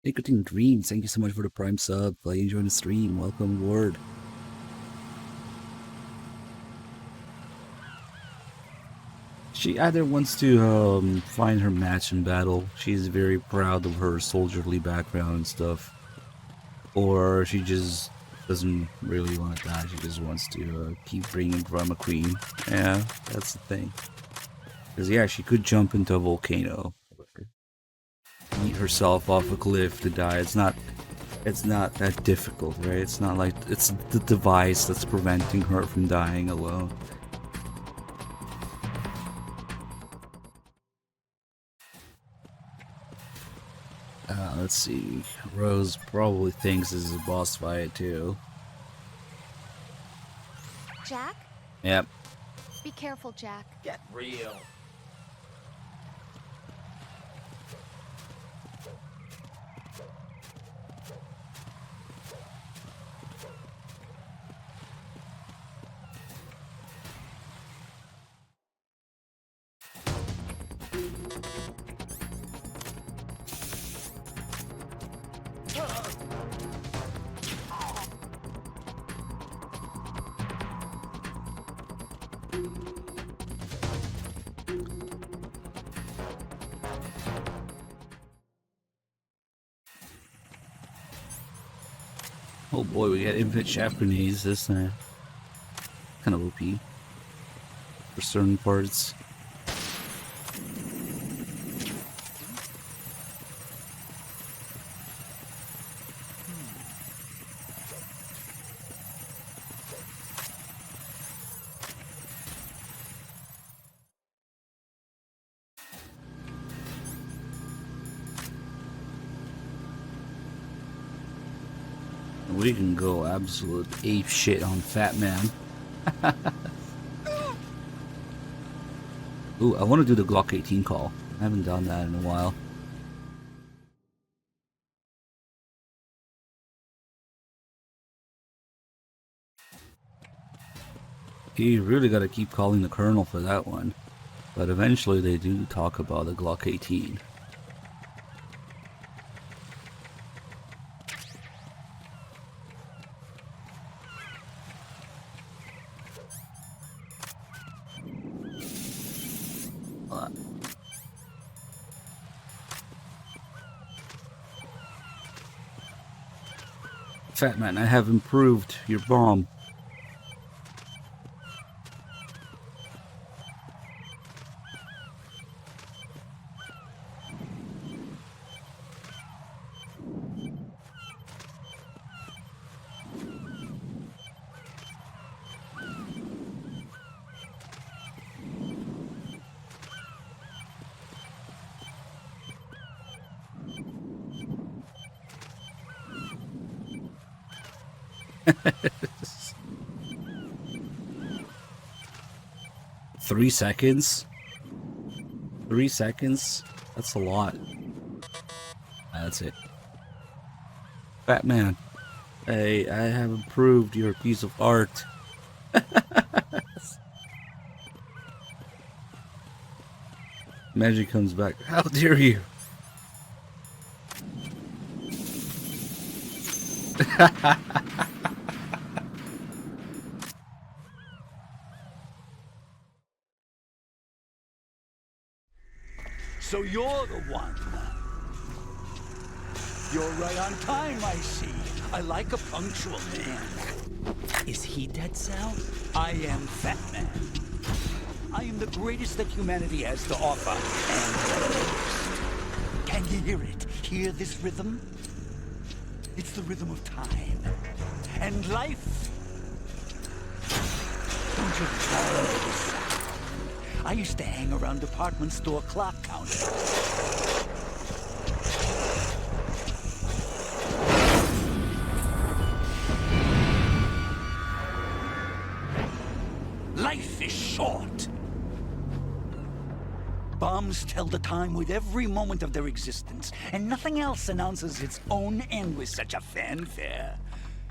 Infiltrating Dreams, thank you so much for the Prime sub. Glad you enjoyed the stream. Welcome aboard. She either wants to find her match in battle. She's very proud of her soldierly background and stuff. Or she just doesn't really want to die. She just wants to keep bringing drama queen. Yeah, that's the thing. Because yeah, she could jump into a volcano. Eat herself off a cliff to die. It's not that difficult, right? It's not like it's the device that's preventing her from dying alone. Let's see. Rose probably thinks this is a boss fight too. Jack? Yep. Be careful, Jack. Get real. Oh boy, we got infinite shaft grenades. This kind of OP for certain parts. We can go absolute ape shit on Fat Man. Ooh, I want to do the Glock 18 call. I haven't done that in a while. You really got to keep calling the Colonel for that one. But eventually they do talk about the Glock 18. Fat Man, I have improved your bomb. Three seconds? 3 seconds? That's a lot. That's it. Fat Man, hey, I have improved your piece of art. Magic comes back. How dare you? So you're the one. You're right on time, I see. I like a punctual man. Is he Dead Cell? I am Fat Man. I am the greatest that humanity has to offer, and the most. Can you hear it? Hear this rhythm? It's the rhythm of time. And life. Don't you love this sound? I used to hang around department store clock counters. Life is short. Bombs tell the time with every moment of their existence, and nothing else announces its own end with such a fanfare.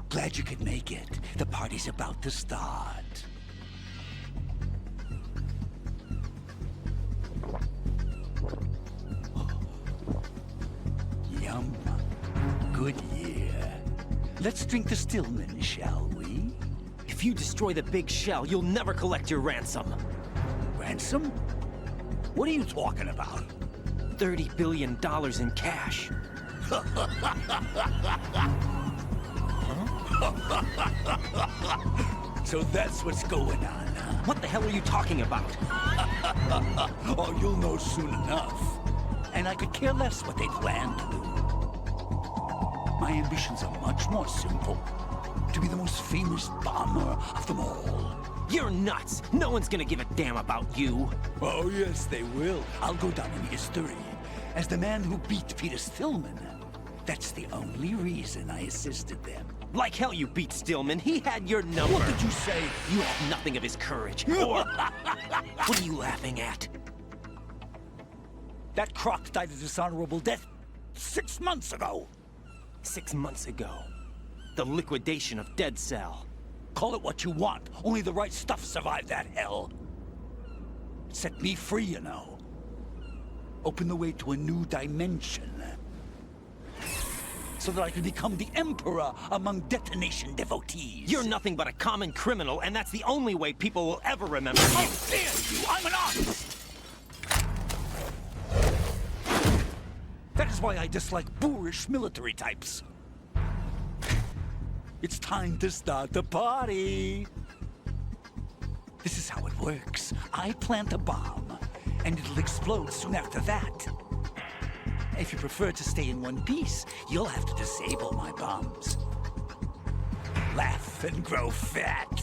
Glad you could make it. The party's about to start. Yum. Good year. Let's drink the Stillman, shall we? If you destroy the big shell, you'll never collect your ransom. Ransom? What are you talking about? $30 billion in cash. So that's what's going on, huh? What the hell are you talking about? Oh, you'll know soon enough. And I could care less what they plan to do. My ambitions are much more simple. To be the most famous bomber of them all. You're nuts! No one's gonna give a damn about you. Oh, yes, they will. I'll go down in history as the man who beat Peter Stillman. That's the only reason I assisted them. Like hell you beat Stillman. He had your number. What did you say? You have nothing of his courage. Or... What are you laughing at? That croc died a dishonorable death 6 months ago. 6 months ago. The liquidation of Dead Cell. Call it what you want. Only the right stuff survived that hell. It set me free, you know. Opened the way to a new dimension. So that I could become the Emperor among detonation devotees. You're nothing but a common criminal, and that's the only way people will ever remember you. How dare you! I'm an artist! That is why I dislike boorish military types. It's time to start the party. This is how it works. I plant a bomb, and it'll explode soon after that. If you prefer to stay in one piece, you'll have to disable my bombs. Laugh and grow fat.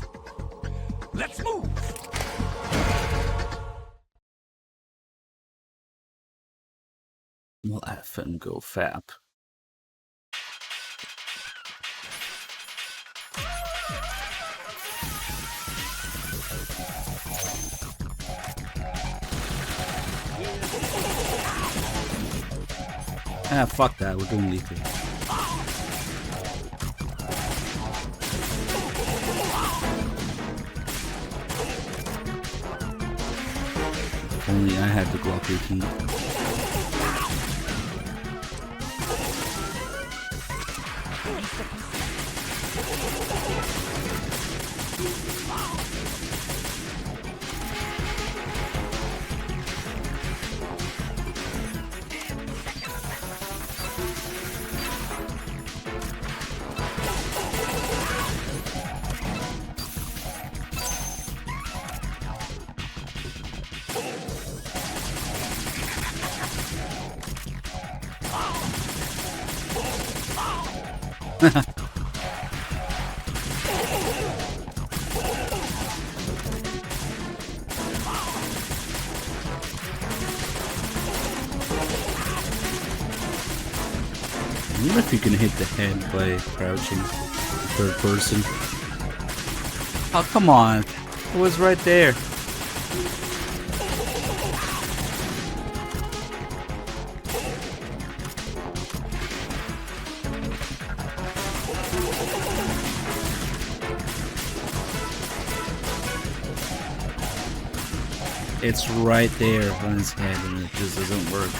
Let's move! Laugh and go fap. Ah, fuck that, we're doing lethal. If only I had the Glock 18. I wonder if you can hit the head by crouching third person. Oh, come on. It was right there. It's right there on his head and it just doesn't work.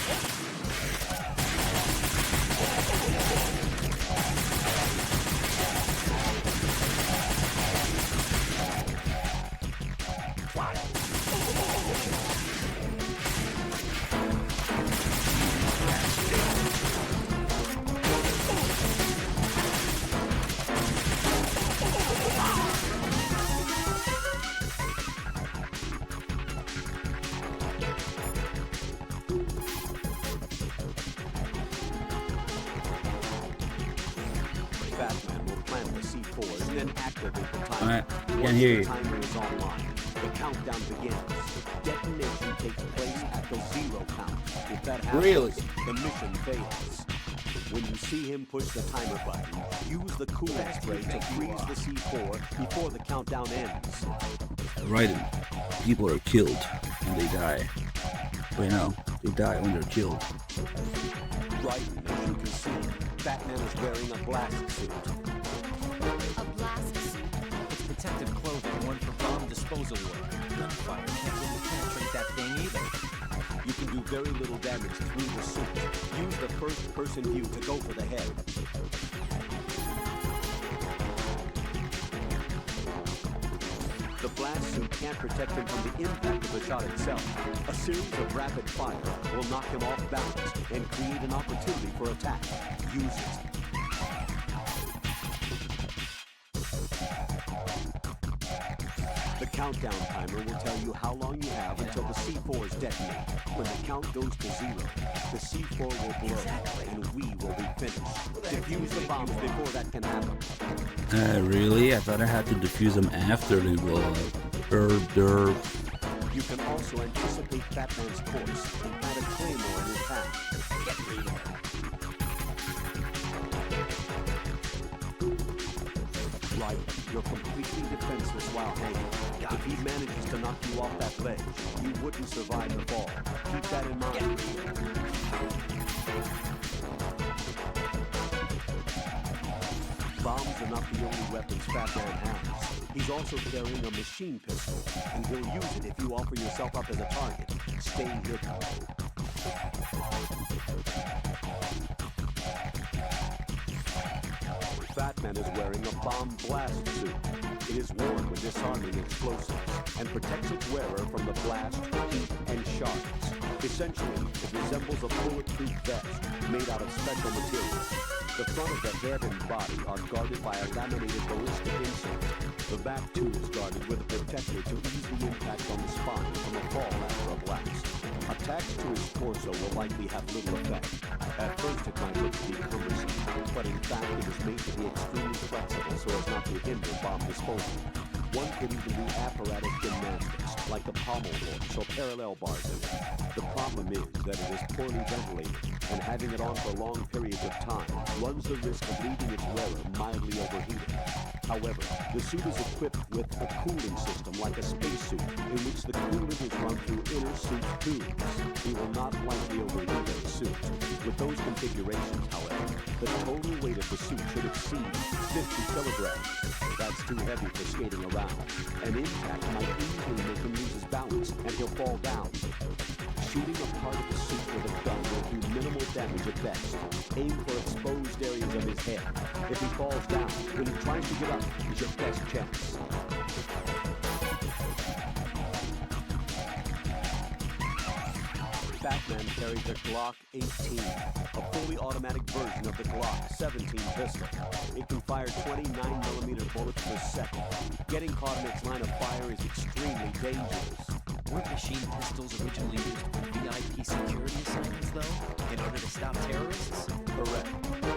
Alright, can't hear you. The countdown begins. Detonation takes place at the 0 count. If that happens, Really? the mission fails. When you see him push the timer button, use the cooling spray to freeze the C4 before the countdown ends. Raiden, people are killed and they die. Wait, no, they die when they're killed. Raiden, as you can see, Batman is wearing a blast suit. A blast suit? It's protective clothing, one for bomb disposal work. Gunfire can't really penetrate that thing either. You can do very little damage through the suit. Use the first-person view to go for the head. The blast suit can't protect him from the impact of the shot itself. A series of rapid fire will knock him off balance and create an opportunity for attack. Use it. The countdown timer will tell you how long you have until the C4s detonate. When the count goes to 0, the C4 will blow, and we will be finished. Defuse the bombs before that can happen. Really? I thought I had to defuse them after they blow up. Derp. You can also anticipate Batman's course and plant a claymore in his path. Get rid of it. Right, you're completely defenseless while hanging. If he manages to knock you off that ledge, you wouldn't survive the fall. Keep that in mind. Bombs are not the only weapons Batman has. He's also carrying a machine pistol, and he'll use it if you offer yourself up as a target. Stay hidden. Batman is wearing a bomb blast suit. It is worn when disarming explosives and protects its wearer from the blast, heat, and shards. Essentially, it resembles a bulletproof vest made out of special material. The front of the head and body are guarded by a laminated ballistic insert. The back too is guarded with a protector to ease the impact on the spine from a fall after a blast. Attached to his torso will likely have little effect. At first it might look to be cumbersome, but in fact it is made to be extremely flexible so as not to hinder bomb disposal. One could even do apparatus gymnastics, like the pommel horse or parallel bars in it. The problem is that it is poorly ventilated, and having it on for long periods of time runs the risk of leaving its wearer mildly overheated. However, the suit is equipped with a cooling system like a spacesuit, in which the coolant is run through inner suit tubes. He will not likely overheat in the suit. With those configurations, however, the total weight of the suit should exceed 50 kilograms. That's too heavy for skating around. An impact might easily make him lose his balance, and he'll fall down. Shooting a part of the suit with a gun will do minimal damage at best. Aim for exposed areas of his head. If he falls down, when he tries to get up, is your best chance. Batman carries a Glock 18, a fully automatic version of the Glock 17 pistol. It can fire 29mm bullets per second. Getting caught in its line of fire is extremely dangerous. Weren't machine pistols originally used for VIP security assignments, though? In order to stop terrorists? Correct.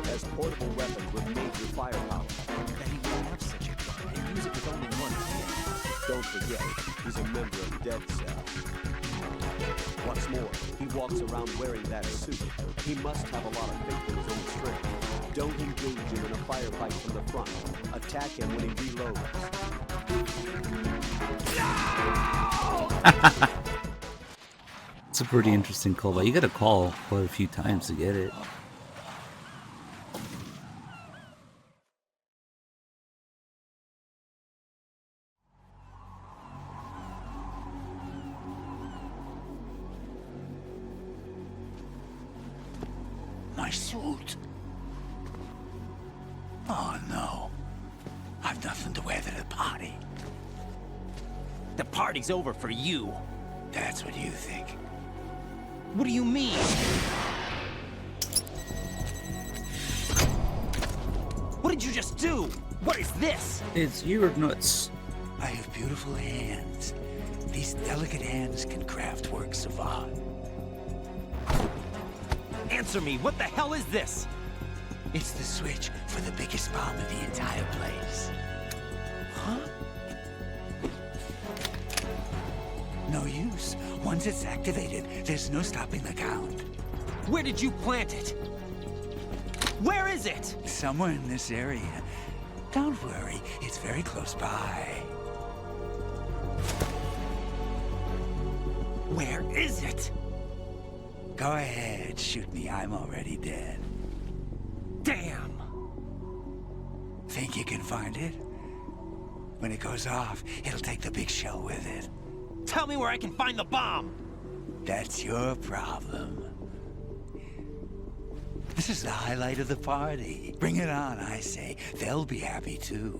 As portable weapons with major firepower. That he would have such a gun and use it with only one hand. Don't forget, he's a member of Dead Cell. What's more, he walks around wearing that suit. He must have a lot of faith in his own strength. Don't engage him in a firefight from the front. Attack him when he reloads. It's a pretty interesting call, but you gotta call quite a few times to get it. My suit. Oh no. I've nothing to wear to the party. The party's over for you. That's what you think. What do you mean? What did you just do? What is this? It's your nuts. I have beautiful hands. These delicate hands can craft works of art. Answer me, what the hell is this? It's the switch for the biggest bomb in the entire place. Huh? No use. Once it's activated, there's no stopping the count. Where did you plant it? Where is it? Somewhere in this area. Don't worry, it's very close by. Where is it? Go ahead, shoot me. I'm already dead. Damn! Think you can find it? When it goes off, it'll take the big show with it. Tell me where I can find the bomb! That's your problem. This is the highlight of the party. Bring it on, I say. They'll be happy too.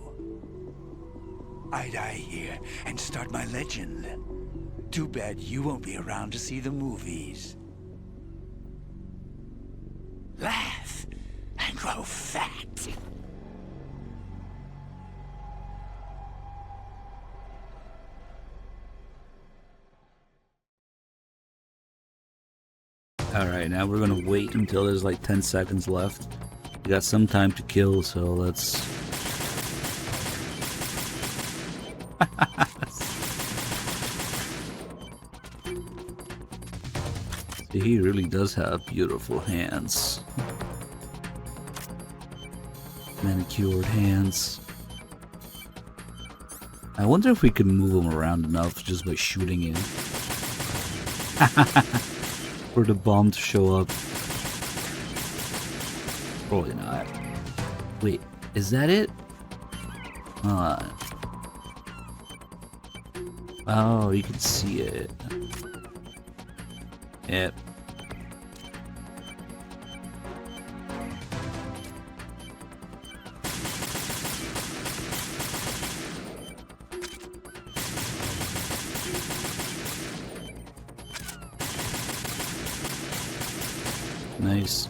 I die here and start my legend. Too bad you won't be around to see the movies. Laugh and grow fat. Alright, now we're gonna wait until there's like 10 seconds left. We got some time to kill, so let's... He really does have beautiful hands. Manicured hands. I wonder if we could move him around enough just by shooting him. For the bomb to show up. Probably not. Wait, is that it? Oh, you can see it. Yep. Nice.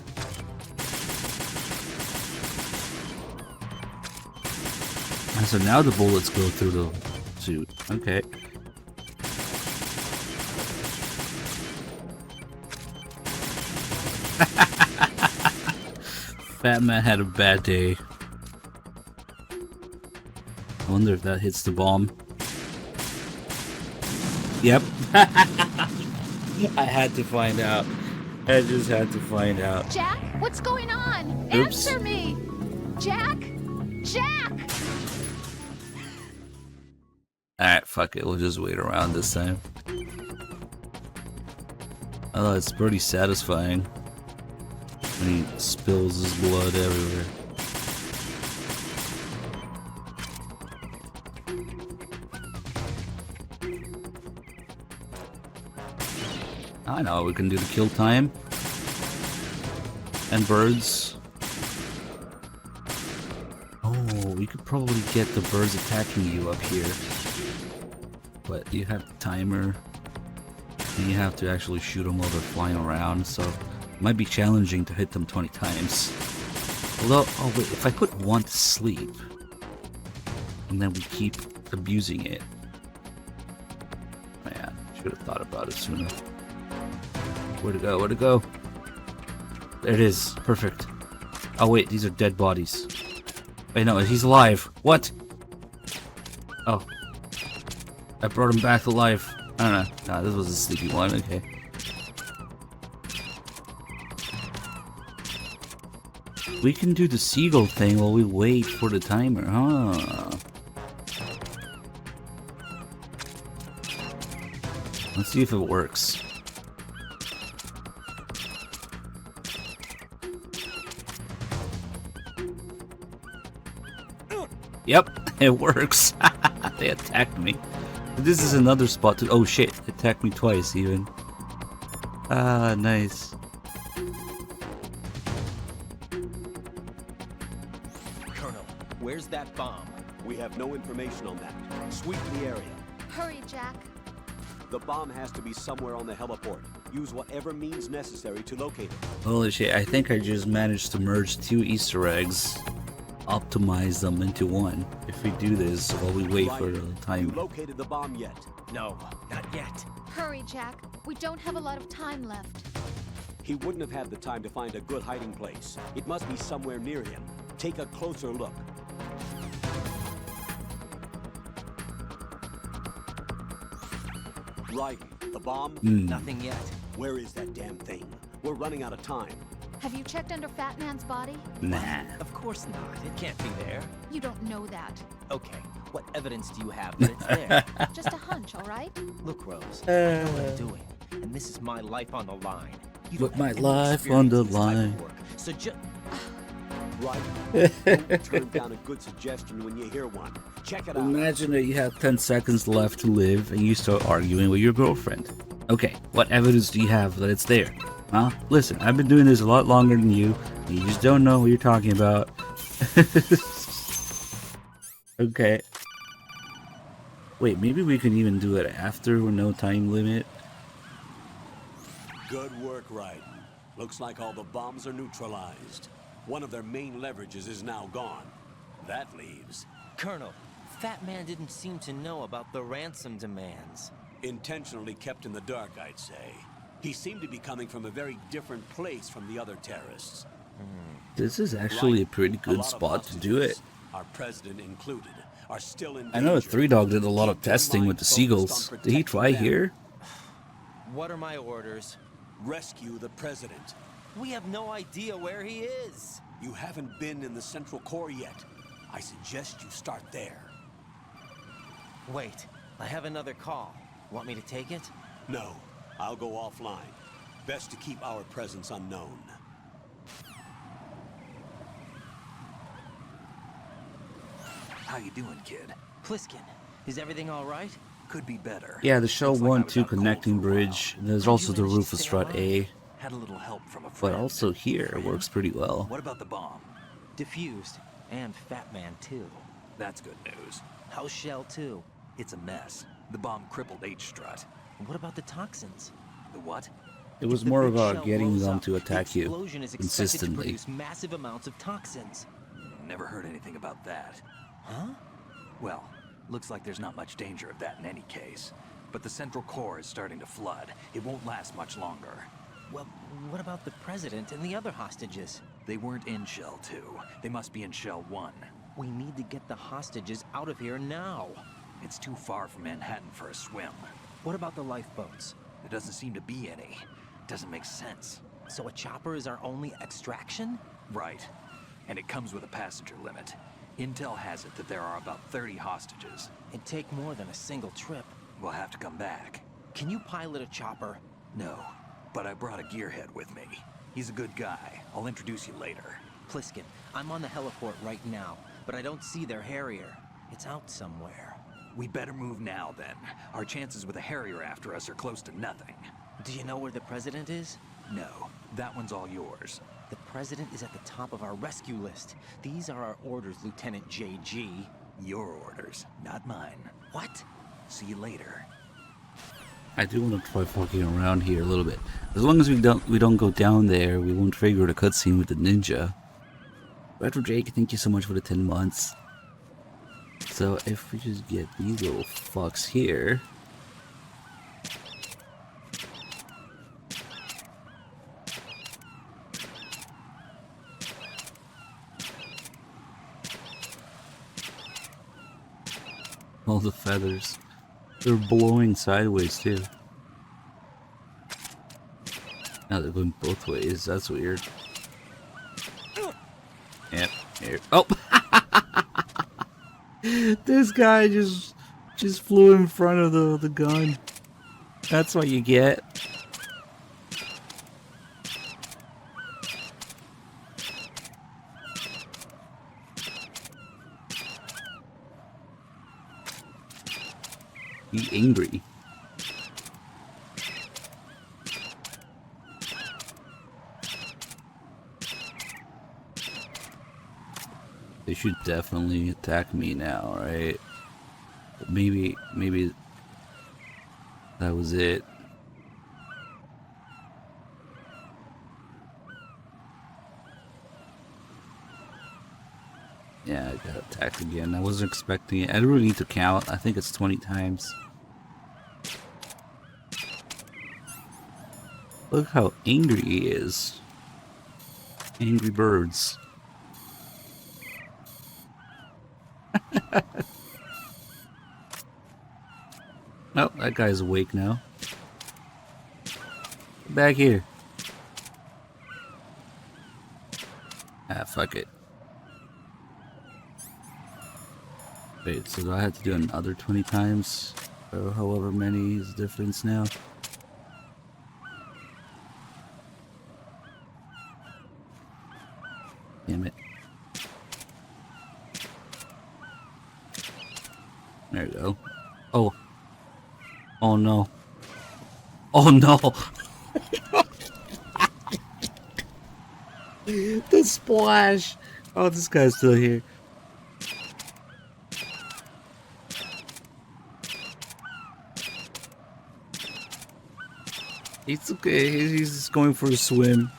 So now the bullets go through the suit. Okay. Fat Man had a bad day. I wonder if that hits the bomb. Yep. I had to find out. I just had to find out. Jack, what's going on? Oops. Answer me! Jack! Jack! Alright, fuck it. We'll just wait around this time. Although it's pretty satisfying when he spills his blood everywhere. I know we can do the kill time and birds. Oh, we could probably get the birds attacking you up here, but you have the timer and you have to actually shoot them while they're flying around, so it might be challenging to hit them 20 times. Although, oh wait, if I put one to sleep and then we keep abusing it, man, should have thought about it sooner. Where'd it go? Where'd it go? There it is. Perfect. Oh wait, these are dead bodies. Wait, no, he's alive. What? Oh. I brought him back to life. I don't know. Nah, this was a sleepy one. Okay. We can do the seagull thing while we wait for the timer, huh? Let's see if it works. Yep, it works. They attacked me. This is another spot to— oh shit, it attacked me twice even. Ah, nice. Colonel, where's that bomb? We have no information on that. Sweep the area. Hurry, Jack. The bomb has to be somewhere on the heliport. Use whatever means necessary to locate it. Holy shit, I think I just managed to merge 2 Easter eggs. Optimize them into one. If we do this while we wait for the time. You located the bomb yet? No, not yet. Hurry, Jack. We don't have a lot of time left. He wouldn't have had the time to find a good hiding place. It must be somewhere near him. Take a closer look. Raiden, the bomb? Nothing yet. Where is that damn thing? We're running out of time. Have you checked under Fat Man's body? Nah. Of course not. It can't be there. You don't know that. Okay, what evidence do you have that it's there? Just a hunch, all right? Look, Rose, I know what I'm doing, and this is my life on the line. You Put don't my have any life on the experience in this type of line. work, so just... Right. Don't turn down a good suggestion when you hear one. Check it out. Imagine that you have 10 seconds left to live and you start arguing with your girlfriend. Okay, what evidence do you have that it's there? Huh? Listen, I've been doing this a lot longer than you, and you just don't know what you're talking about. Okay. Wait, maybe we can even do it after with no time limit? Good work, Raiden. Looks like all the bombs are neutralized. One of their main leverages is now gone. That leaves... Colonel, Fat Man didn't seem to know about the ransom demands. Intentionally kept in the dark, I'd say. He seemed to be coming from a very different place from the other terrorists. This is actually a pretty good spot to do it. Our president included, are still in I know Three Dog did a lot of testing with the seagulls. Did he try here? What are my orders? Rescue the president. We have no idea where he is. You haven't been in the Central Core yet. I suggest you start there. Wait, I have another call. Want me to take it? No, I'll go offline. Best to keep our presence unknown. How you doing, kid? Pliskin, is everything all right? Could be better. Yeah, the Shell 1-2 connecting bridge. There's also the roof of Strut A. Had a little help from a But friend. also here, it works pretty well. What about the bomb? Diffused. And Fat Man, too. That's good news. How's Shell 2? It's a mess. The bomb crippled H-Strut. What about the toxins? The what? It was If the more big about shell getting blows them up, to attack the you explosion is expected consistently. to produce massive amounts of toxins. Never heard anything about that. Huh? Well, looks like there's not much danger of that in any case. But the central core is starting to flood. It won't last much longer. Well, what about the president and the other hostages? They weren't in Shell 2. They must be in Shell 1. We need to get the hostages out of here now. It's too far from Manhattan for a swim. What about the lifeboats? There doesn't seem to be any. Doesn't make sense. So a chopper is our only extraction? Right. And it comes with a passenger limit. Intel has it that there are about 30 hostages. It'd take more than a single trip. We'll have to come back. Can you pilot a chopper? No, but I brought a gearhead with me. He's a good guy. I'll introduce you later. Pliskin, I'm on the heliport right now, but I don't see their Harrier. It's out somewhere. We better move now, then. Our chances with a Harrier after us are close to nothing. Do you know where the president is? No, that one's all yours. The president is at the top of our rescue list. These are our orders, Lieutenant JG. Your orders, not mine. What? See you later. I do want to try fucking around here a little bit. As long as we don't go down there, we won't trigger the cutscene with the ninja. Retro Jake, thank you so much for the 10 months. So if we just get these little fucks here. All the feathers. They're blowing sideways too. Now they're going both ways. That's weird. Yep. Here. Oh! This guy just flew in front of the gun. That's what you get. Be angry. They should definitely attack me now, right? But maybe that was it. Yeah, I got attacked again. I wasn't expecting it. I don't really need to count. I think it's 20 times. Look how angry he is. Angry birds. Oh, that guy's awake now. Get back here. Ah, fuck it. Wait, so do I have to do another 20 times? Or however many is the difference now? Damn it. There we go. Oh. Oh no. Oh no. The splash. Oh, this guy's still here. It's okay. He's just going for a swim.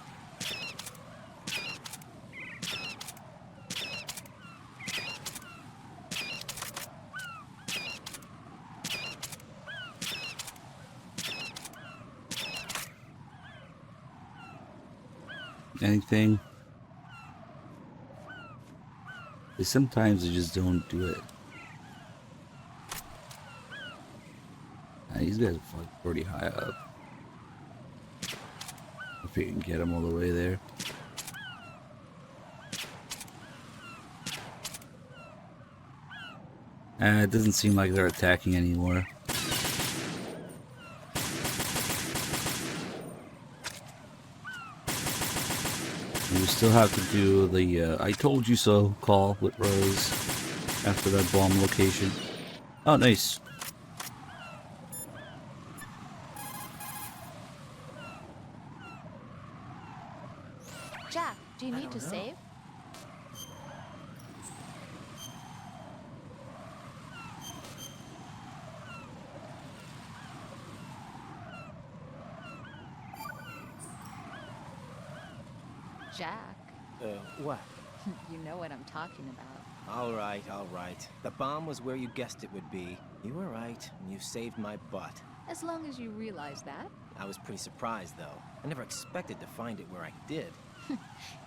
Anything? Sometimes they just don't do it. These guys are fucking pretty high up. If we can get them all the way there. It doesn't seem like they're attacking anymore. We still have to do the I told you so call with Rose after that bomb location. Oh, nice. Jack, do you need to save? Jack. What? You know what I'm talking about. All right, all right. The bomb was where you guessed it would be. You were right, and you saved my butt. As long as you realize that. I was pretty surprised, though. I never expected to find it where I did.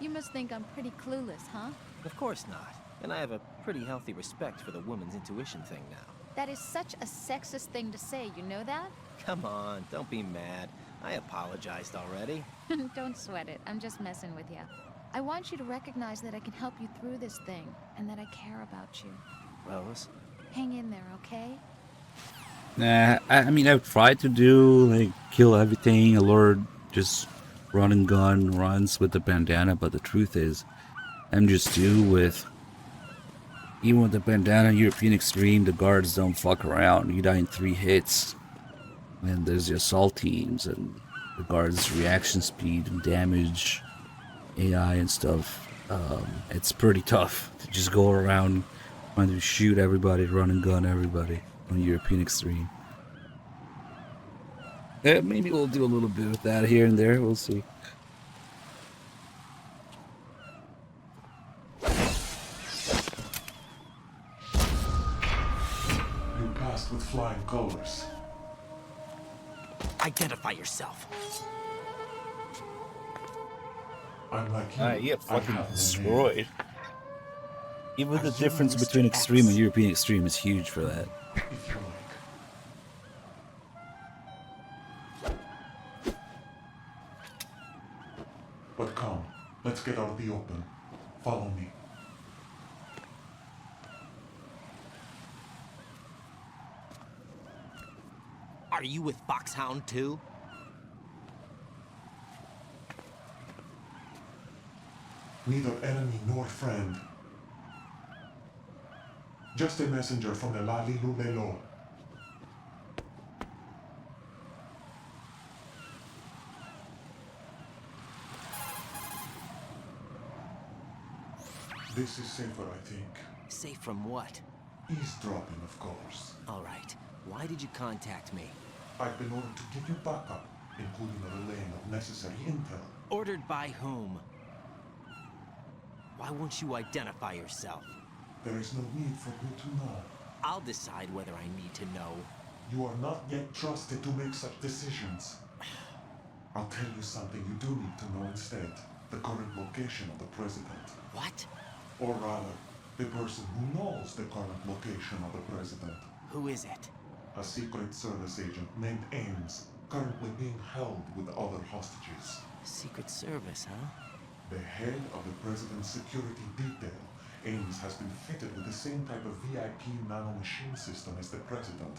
You must think I'm pretty clueless, huh? Of course not. And I have a pretty healthy respect for the woman's intuition thing now. That is such a sexist thing to say, you know that? Come on, don't be mad. I apologized already. Don't sweat it. I'm just messing with you. I want you to recognize that I can help you through this thing, and that I care about you. Rose? Hang in there, okay? Nah, I mean, I've tried to do, like, kill everything. Lord just run and gun runs with the bandana, but the truth is, I'm just due with... Even with the bandana European Extreme, the guards don't fuck around. You die in 3 hits. And there's the assault teams, and the guards' reaction speed and damage, AI and stuff. It's pretty tough to just go around trying to shoot everybody, run and gun everybody on European Extreme. Yeah, maybe we'll do a little bit of that here and there. We'll see. You passed with flying colors. Identify yourself. I'm like you. You get I fucking have no destroyed. name. Even the As difference young as between X. Extreme and European Extreme is huge for that. If you like. But come, let's get out of the open. Follow me. Are you with Foxhound too? Neither enemy nor friend. Just a messenger from the Lali Lulelo. This is safer, I think. Safe from what? Eavesdropping, of course. All right. Why did you contact me? I've been ordered to give you backup, including a relaying of necessary intel. Ordered by whom? Why won't you identify yourself? There is no need for you to know. I'll decide whether I need to know. You are not yet trusted to make such decisions. I'll tell you something you do need to know instead. The current location of the president. What? Or rather, the person who knows the current location of the president. Who is it? A Secret Service agent named Ames, currently being held with other hostages. Secret Service, huh? The head of the president's security detail, Ames has been fitted with the same type of VIP nanomachine system as the president.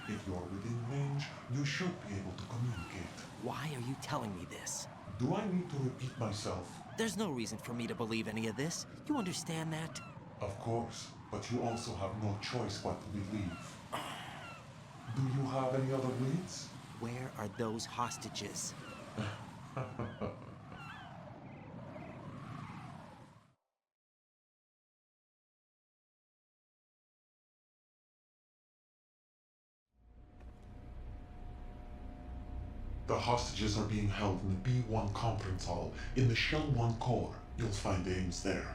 If you're within range, you should be able to communicate. Why are you telling me this? Do I need to repeat myself? There's no reason for me to believe any of this. You understand that? Of course, but you also have no choice but to believe. Do you have any other leads? Where are those hostages? The hostages are being held in the B1 conference hall in the Shell 1 core. You'll find Ames there.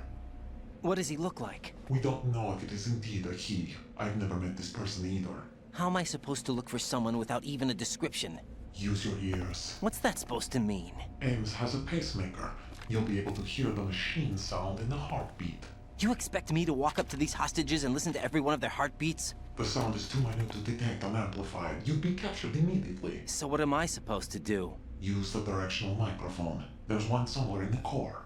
What does he look like? We don't know if it is indeed a he. I've never met this person either. How am I supposed to look for someone without even a description? Use your ears. What's that supposed to mean? Ames has a pacemaker. You'll be able to hear the machine sound in the heartbeat. You expect me to walk up to these hostages and listen to every one of their heartbeats? The sound is too minute to detect unamplified. You'd be captured immediately. So what am I supposed to do? Use the directional microphone. There's one somewhere in the core.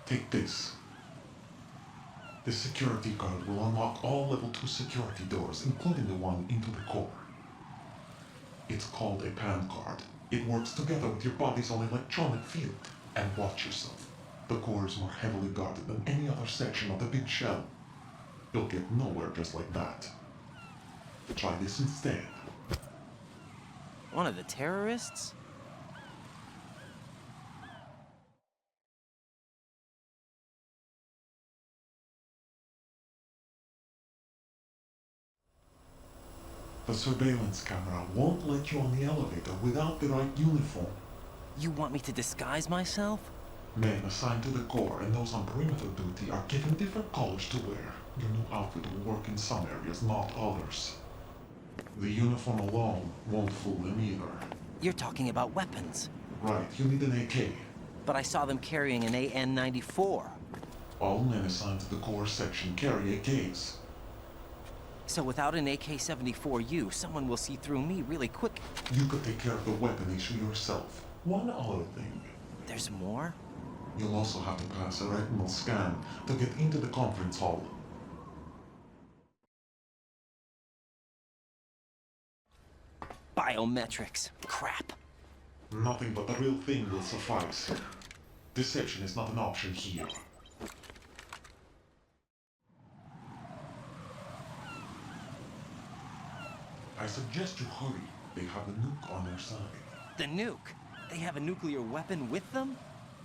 Take this. This security card will unlock all level 2 security doors, including the one into the core. It's called a PAN card. It works together with your body's own electronic field. And watch yourself. The core is more heavily guarded than any other section of the big shell. You'll get nowhere just like that. Try this instead. One of the terrorists? The surveillance camera won't let you on the elevator without the right uniform. You want me to disguise myself? Men assigned to the Corps and those on perimeter duty are given different colors to wear. Your new outfit will work in some areas, not others. The uniform alone won't fool them either. You're talking about weapons. Right, you need an AK. But I saw them carrying an AN-94. All men assigned to the Corps section carry AKs. So without an AK-74U, someone will see through me really quick. You could take care of the weapon issue yourself. One other thing. There's more? You'll also have to pass a retinal scan to get into the conference hall. Biometrics. Crap. Nothing but the real thing will suffice. Deception is not an option here. I suggest you hurry. They have the nuke on their side. The nuke? They have a nuclear weapon with them?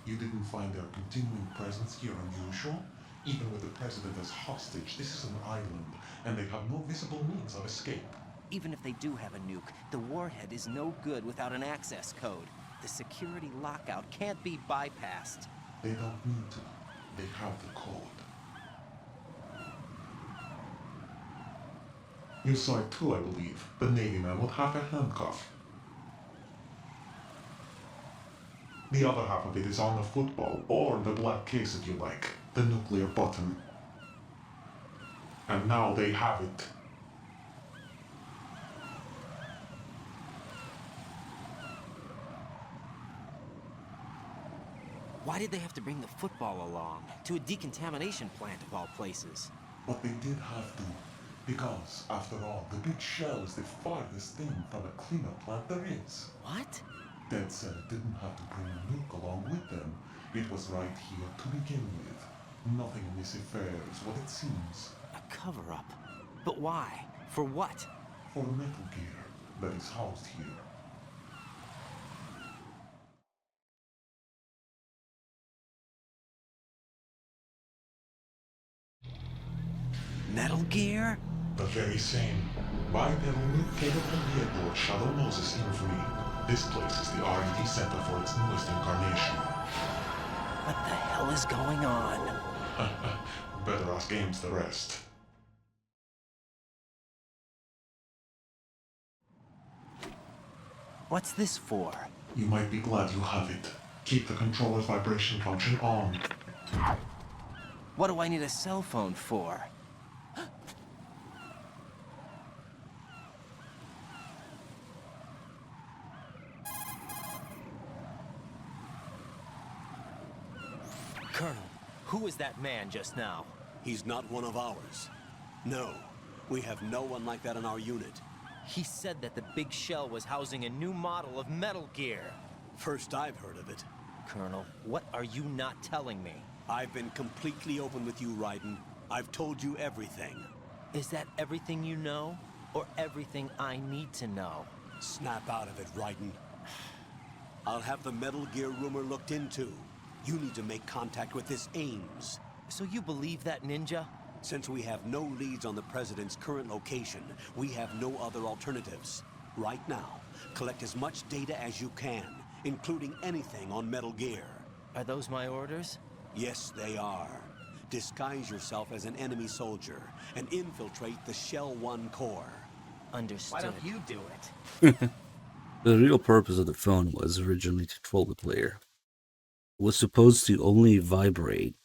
You didn't find their continuing presence here unusual? Even with the president as hostage, this is an island, and they have no visible means of escape. Even if they do have a nuke, the warhead is no good without an access code. The security lockout can't be bypassed. They don't need to. They have the code. You saw it too, I believe. The Navy man with half a handcuff. The other half of it is on the football, or the black case if you like. The nuclear button. And now they have it. Why did they have to bring the football along? To a decontamination plant of all places. But they did have to. Because, after all, the big shell is the farthest thing from a cleanup plant there is. What? Dead Cell didn't have to bring a nuke along with them. It was right here to begin with. Nothing in this affair is what it seems. A cover-up? But why? For what? For the metal gear that is housed here. Metal Gear? The very same. Bipedal nuke cable from the airport Shadow Moses infamy. This place is the R&D center for its newest incarnation. What the hell is going on? Better ask Ames the rest. What's this for? You might be glad you have it. Keep the controller's vibration function on. What do I need a cell phone for? Colonel, who was that man just now? He's not one of ours. No, we have no one like that in our unit. He said that the big shell was housing a new model of Metal Gear. First I've heard of it. Colonel, what are you not telling me? I've been completely open with you, Raiden. I've told you everything. Is that everything you know? Or everything I need to know? Snap out of it, Raiden. I'll have the Metal Gear rumor looked into. You need to make contact with this Ames. So you believe that ninja? Since we have no leads on the President's current location, we have no other alternatives. Right now, collect as much data as you can, including anything on Metal Gear. Are those my orders? Yes, they are. Disguise yourself as an enemy soldier and infiltrate the Shell 1 core. Understood. Why don't you do it? The real purpose of the phone was originally to troll the player. It was supposed to only vibrate.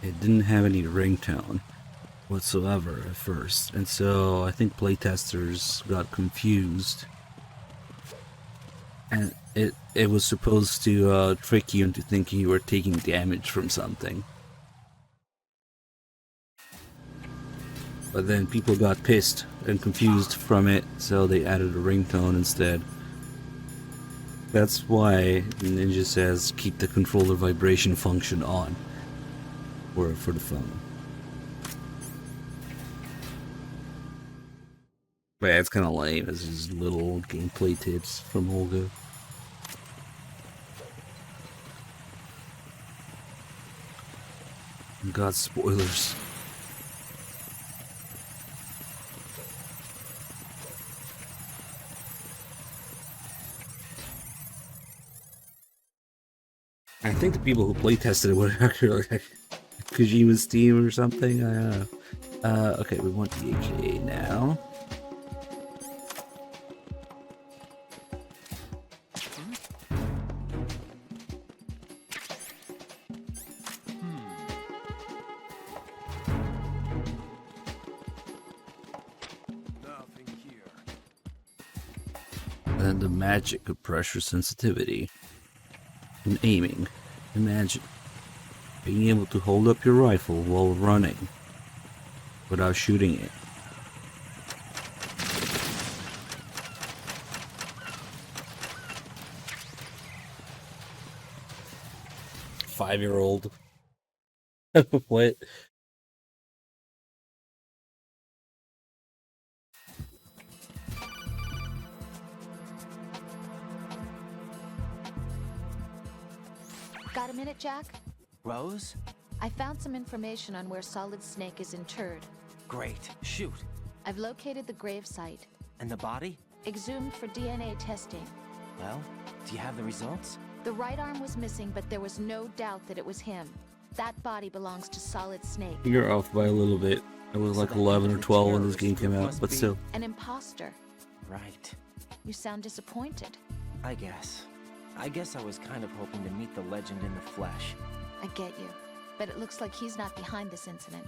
It didn't have any ringtone whatsoever at first, and so I think playtesters got confused. And it was supposed to trick you into thinking you were taking damage from something. But then people got pissed and confused from it, so they added a ringtone instead. That's why Ninja says keep the controller vibration function on for the phone. But yeah, it's kind of lame. This is little gameplay tips from Olga. God, spoilers. I think the people who playtested it were actually like Kojima's team or something. I don't know. Okay, we want the AKA now. And the magic of pressure sensitivity and aiming. Imagine being able to hold up your rifle while running without shooting it. Five-year-old. What? Got a minute, Jack? Rose? I found some information on where Solid Snake is interred. Great. Shoot. I've located the grave site. And the body? Exhumed for DNA testing. Well, do you have the results? The right arm was missing, but there was no doubt that it was him. That body belongs to Solid Snake. You're off by a little bit. It was like 11 or 12 when this game came out, but still. An imposter. Right. You sound disappointed. I guess I was kind of hoping to meet the legend in the flesh. I get you. But it looks like he's not behind this incident.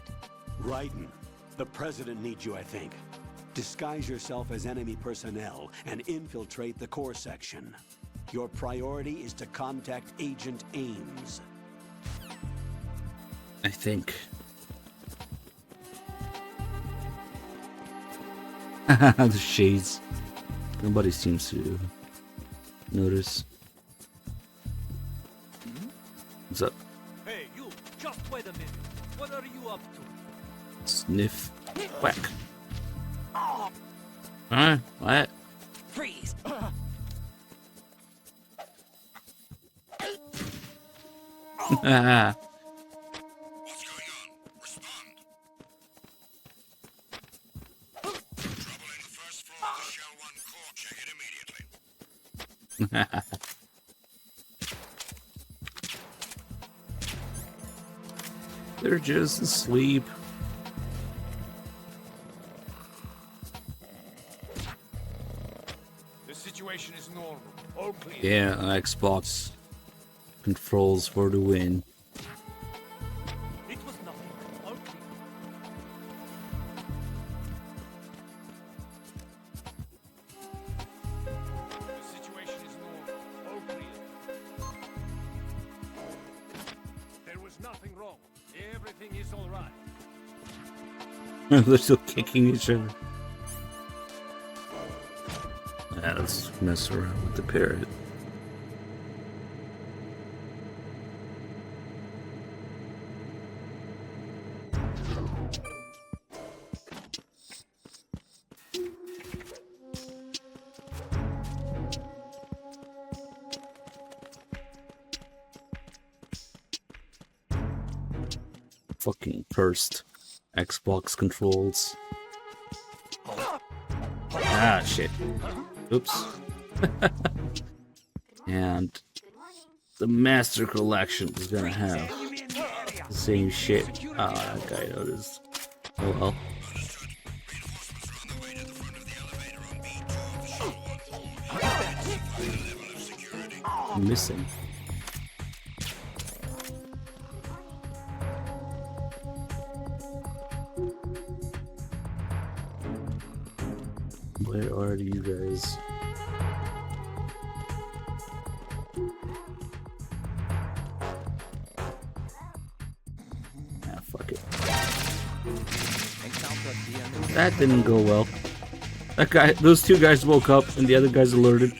Raiden, the president needs you, I think. Disguise yourself as enemy personnel and infiltrate the core section. Your priority is to contact Agent Ames. I think. The shades. Nobody seems to notice. What's up? Hey, you! Just wait a minute. What are you up to? Sniff. Whack. Huh? What? Freeze! Ah. They're just asleep. The situation is normal. All clear. Yeah, Xbox controls for the win. It was nothing. All clear. The situation is normal. All clear. There was nothing wrong. Everything is all right. They're still kicking each other. Yeah, let's mess around with the parrot. Fucking cursed Xbox controls. Ah, shit. Oops. And the Master Collection is gonna have the same shit. Ah, that guy noticed. Oh well. I'm missing. Where are you guys? Ah, fuck it. That didn't go well. That guy, those two guys woke up and the other guys alerted.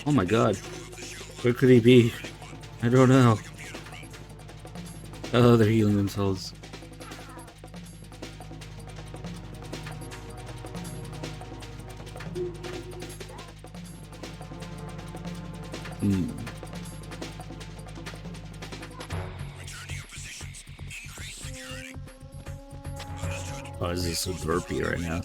Oh my god. Where could he be? I don't know. Oh, they're healing themselves. Oh, this is so burpy right now.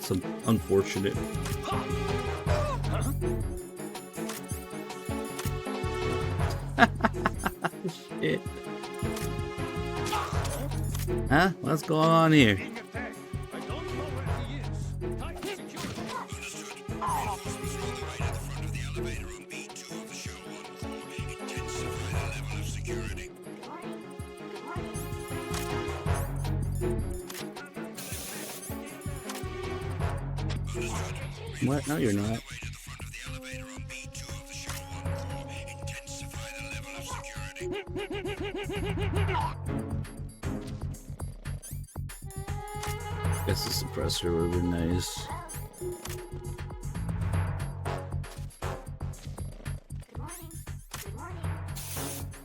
That's unfortunate. Shit. Huh? What's going on here? What? No, you're not. Guess the suppressor would have been nice.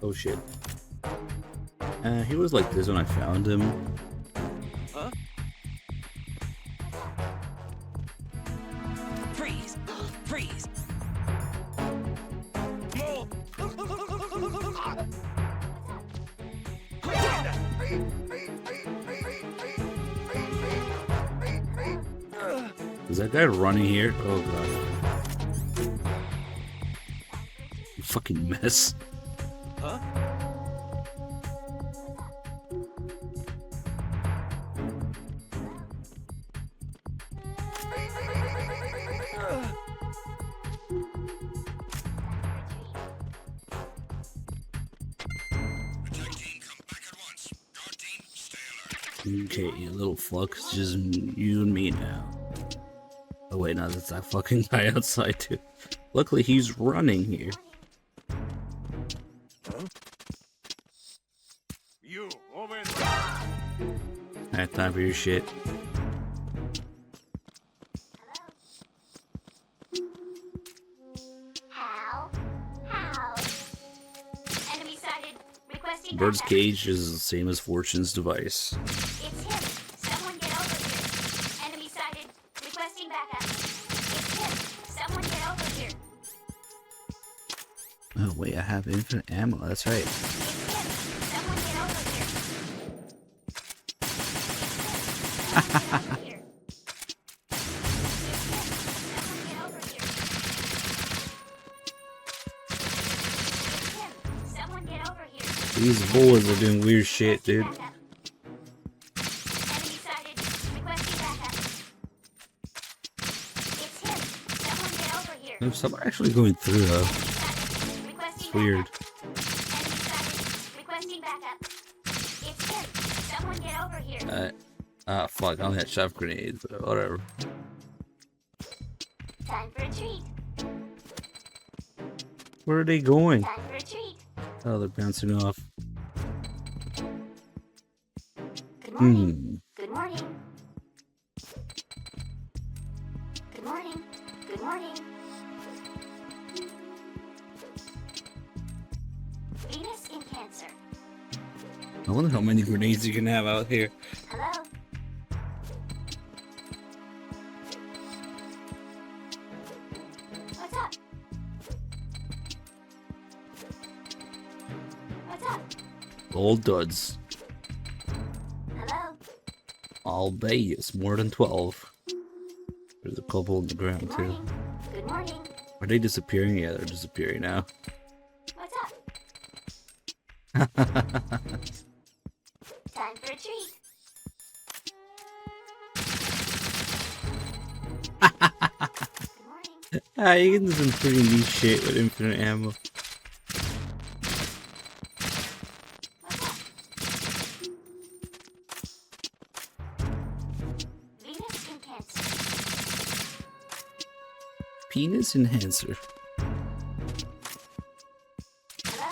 Oh shit. He was like this when I found him. Huh? Freeze! Freeze! Is that guy running here? Oh god. You fucking mess. Huh? Okay, you little fuck, it's just you and me now. Oh wait, no, that's that fucking guy outside too. Luckily he's running here. Huh? You, over I have time for your shit. Enemy sighted. Requesting Bird's backup. cage is the same as Fortune's device. It's him. Someone get over here. Enemy sighted. Requesting backup. It's him. Someone get over here. Oh wait, I have infinite ammo, that's right. Someone get over here. Someone get over here. These bullets are doing weird shit, dude. Enemy sighted. Requesting backup. It's him. Someone get over here. There's some actually going through though. It's weird. Requesting backup. It's him. Someone get over here. Ah, fuck, I only had shove grenades, but whatever. Time for a treat. Where are they going? Time for a treat. Oh, they're bouncing off. Good morning. Good morning. Good morning. Good morning. Venus in Cancer. I wonder how many grenades you can have out here. Hello. What's up? What's up? Old duds. Hello. I'll bet you it's more than 12. There's a couple on the ground too. Good morning. Are they disappearing? Yeah, they're disappearing now. What's up? Time for a treat. Ah, you can do some pretty neat shit with infinite ammo. Venus in Cancer. Penis enhancer. Hello.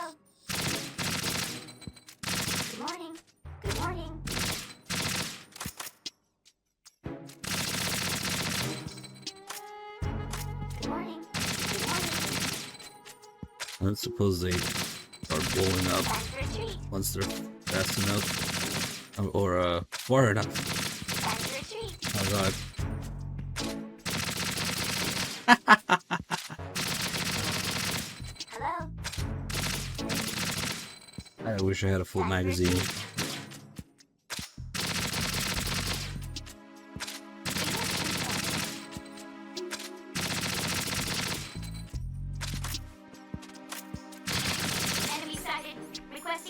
Good morning. Good morning. Good morning. Good morning. I don't suppose they are blowing up once they're fast enough. Or far enough. Oh god. Hello. I wish I had a full magazine.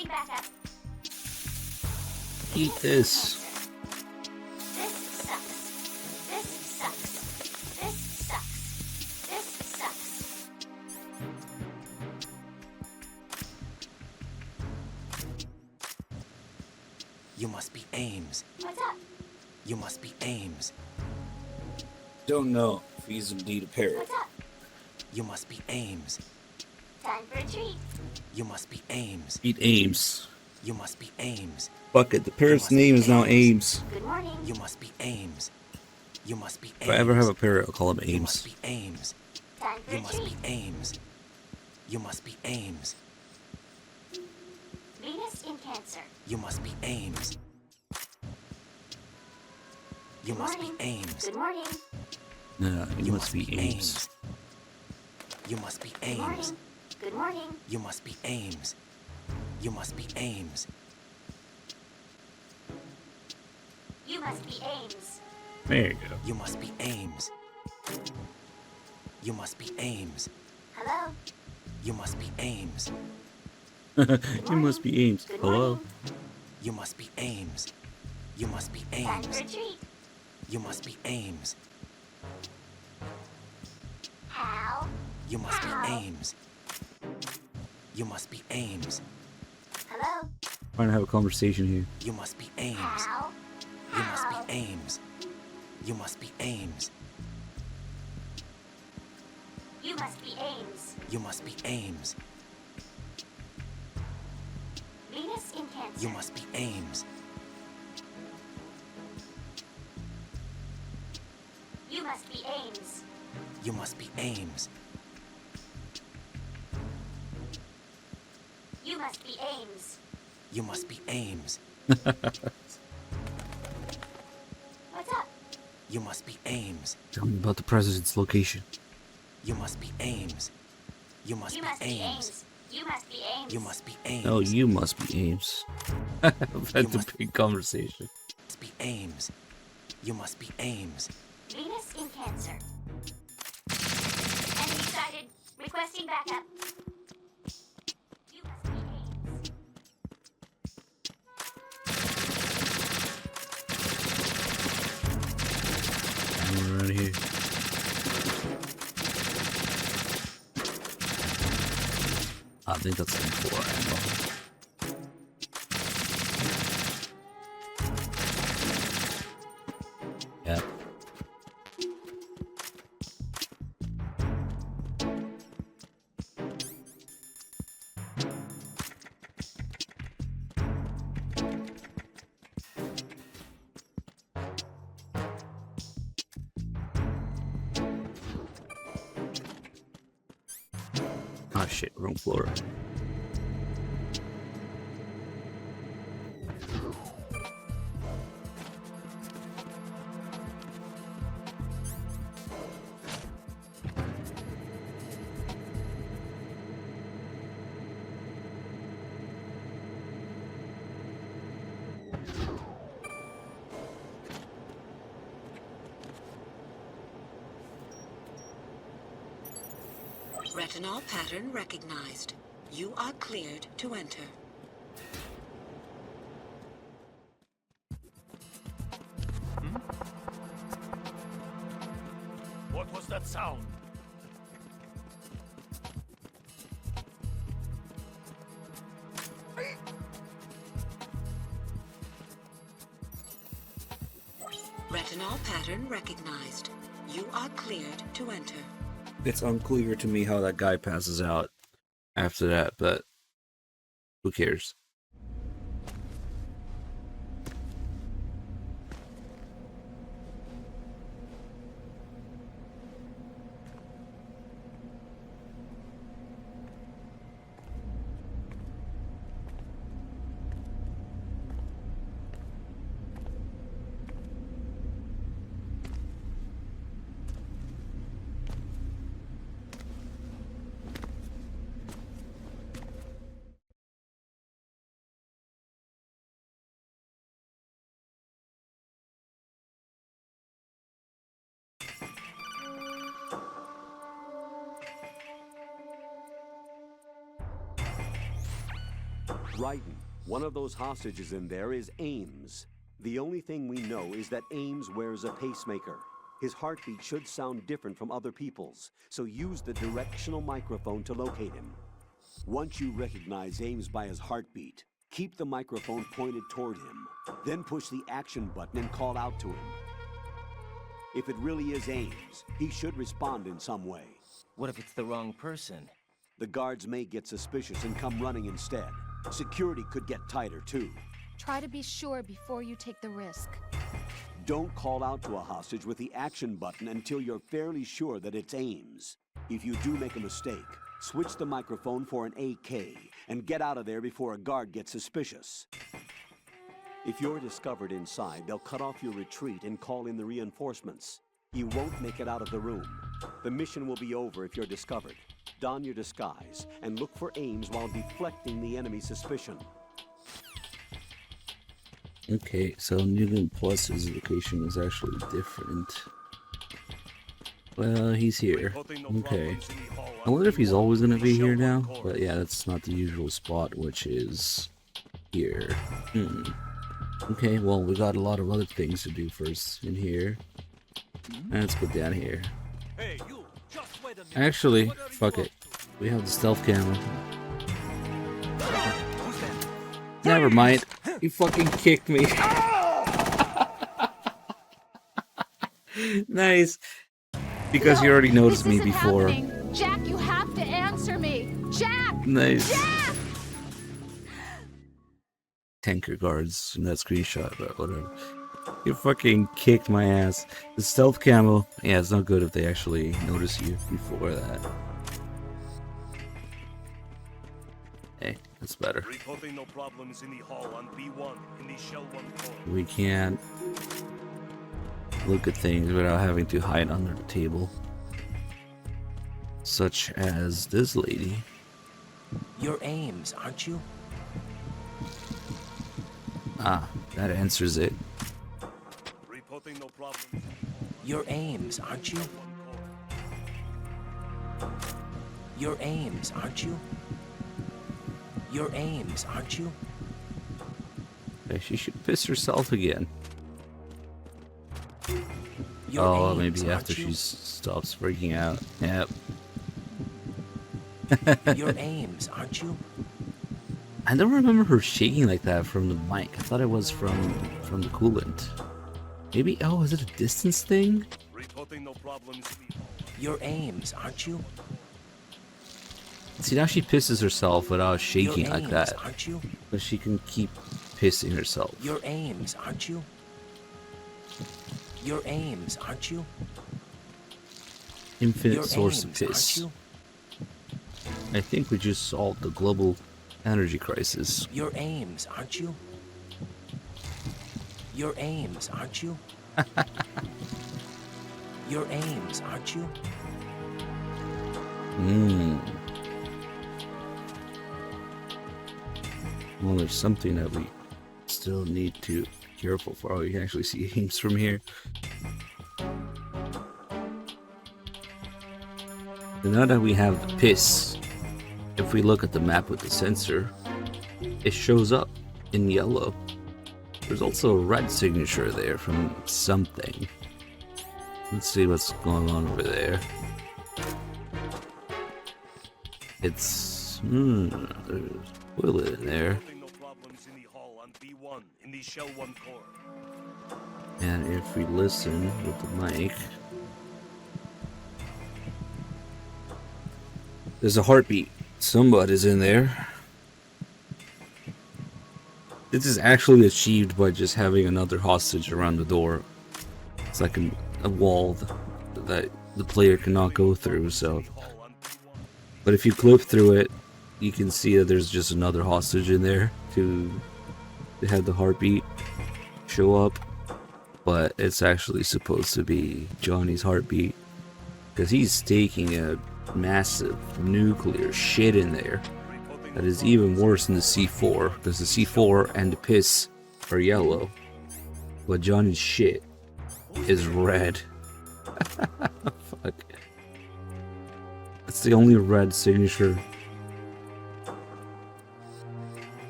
Requesting backup. Eat this. This sucks. This sucks. This sucks. This sucks. You must be Ames. What's up? You must be Ames. Don't know if he's indeed a parrot. What's up? You must be Ames. Time for a treat. You must be Ames. Eat Ames. You must be Ames. Fuck it, the parrot's name is now Ames. Good morning. You must be Ames. You must be Ames. If I ever have a parrot, I'll call him You must Ames. be Ames. Time for You a must be treat. Ames. You must be Ames. Venus in Cancer. You must be Ames. You Good must be morning. Ames. Good morning. No, it You must be Ames. You must be Good Ames. morning. Good morning. You must be Ames. You must be Ames. You must be Ames. There you go. You must be Ames. You must be Ames. Hello. You must be Ames. You must be Ames. Good Hello? morning. You must be Ames. You must be Time for a Ames. treat. You must be Ames. How? You must be How? Ames. You must be Ames. Hello. Trying to have a conversation here. You must be Ames. How? You must How? be Ames. You must be Ames. You must be Ames. You must be Ames. Venus in Cancer. You must be Ames. You must be Ames. You must be Ames. You must be Ames. You must be Ames. What's up? You must be Ames. Tell me about the president's location. You must be Ames. You must You be must be Ames. Ames. You must be Ames. You must be Ames. No, you must be Ames. That's a big conversation. must be Ames. You must be Ames. Venus in Cancer. Enemy sighted. Requesting backup. You must be Ames. Somewhere around here. I think that's M4 ammo. Yep. Oh shit, wrong floor. Retinol pattern recognized. You are cleared to enter. What was that sound? Retinol pattern recognized. You are cleared to enter. It's unclear to me how that guy passes out after that, but who cares? Raiden, one of those hostages in there is Ames. The only thing we know is that Ames wears a pacemaker. His heartbeat should sound different from other people's, so use the directional microphone to locate him. Once you recognize Ames by his heartbeat, keep the microphone pointed toward him. Then push the action button and call out to him. If it really is Ames, he should respond in some way. What if it's the wrong person? The guards may get suspicious and come running instead. Security could get tighter, too. Try to be sure before you take the risk. Don't call out to a hostage with the action button until you're fairly sure that it's Ames. If you do make a mistake, switch the microphone for an AK and get out of there before a guard gets suspicious. If you're discovered inside, they'll cut off your retreat and call in the reinforcements. You won't make it out of the room. The mission will be over if you're discovered. Don your disguise and look for Ames while deflecting the enemy's suspicion. Okay, so Newton Plus's location is actually different. Well, he's here. Okay. I wonder if he's always gonna be here now, but yeah, that's not the usual spot, which is here. Okay, well, we got a lot of other things to do first in here. Let's go down here. Actually, fuck it. We have the stealth camera. Never mind. He fucking kicked me. Nice. Because you already noticed me before. Happening. Jack, you have to answer me. Jack! Nice. Jack! Tanker guards in that screenshot, but whatever. You fucking kicked my ass. The stealth camo, yeah, it's not good if they actually notice you before that. Hey, that's better. Reporting no problems in the hall on B1 in the Shell 1 core. We can't look at things without having to hide under the table. Such as this lady. You're Ames, aren't you? Ah, that answers it. Reporting no problems. You're Ames, aren't you? You're Ames, aren't you? You're Ames, aren't you? Okay, she should piss herself again. You're oh, Ames, maybe after aren't you? she stops freaking out. Yep. You're Ames, aren't you? I don't remember her shaking like that from the mic. I thought it was from the coolant. Maybe, oh, is it a distance thing? Reporting no problems. You're Ames, aren't you? See, now she pisses herself without shaking You're like Ames, that. aren't you? But she can keep pissing herself. You're Ames, aren't you? You're Ames, aren't you? Infinite You're source Ames, of piss. aren't you? I think we just solved the global energy crisis. You're Ames, aren't you? You're Ames, aren't you? You're Ames, aren't you? Well, there's something that we still need to be careful for. Oh, you can actually see Ames from here. So now that we have the piss, if we look at the map with the sensor, it shows up in yellow. There's also a red signature there from something. Let's see what's going on over there. It's there's a toilet in there. No problems in the hall on B1 in the Shell 1 core. And if we listen with the mic, there's a heartbeat. Somebody's in there. This is actually achieved by just having another hostage around the door. It's like a wall that the player cannot go through, so. But if you clip through it, you can see that there's just another hostage in there to have the heartbeat show up. But it's actually supposed to be Johnny's heartbeat, because he's taking a massive nuclear shit in there that is even worse than the C4, because the C4 and the piss are yellow, but Johnny's shit is red. Fuck. That's the only red signature.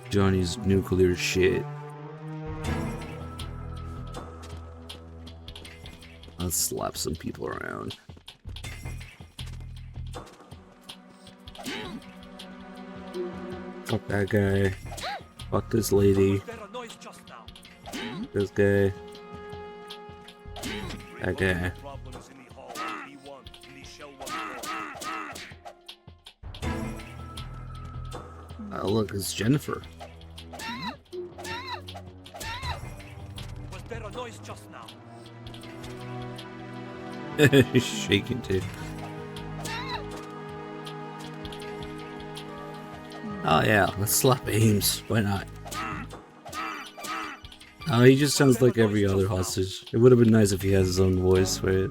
Johnny's nuclear shit. Let's slap some people around. Fuck that guy. Fuck this lady. This guy. That guy. Oh look, it's Jennifer. Was there a noise just now? He's shaking too. Oh yeah, let's slap Ames. Why not? Oh, he just sounds like every other hostage. It would have been nice if he has his own voice for it.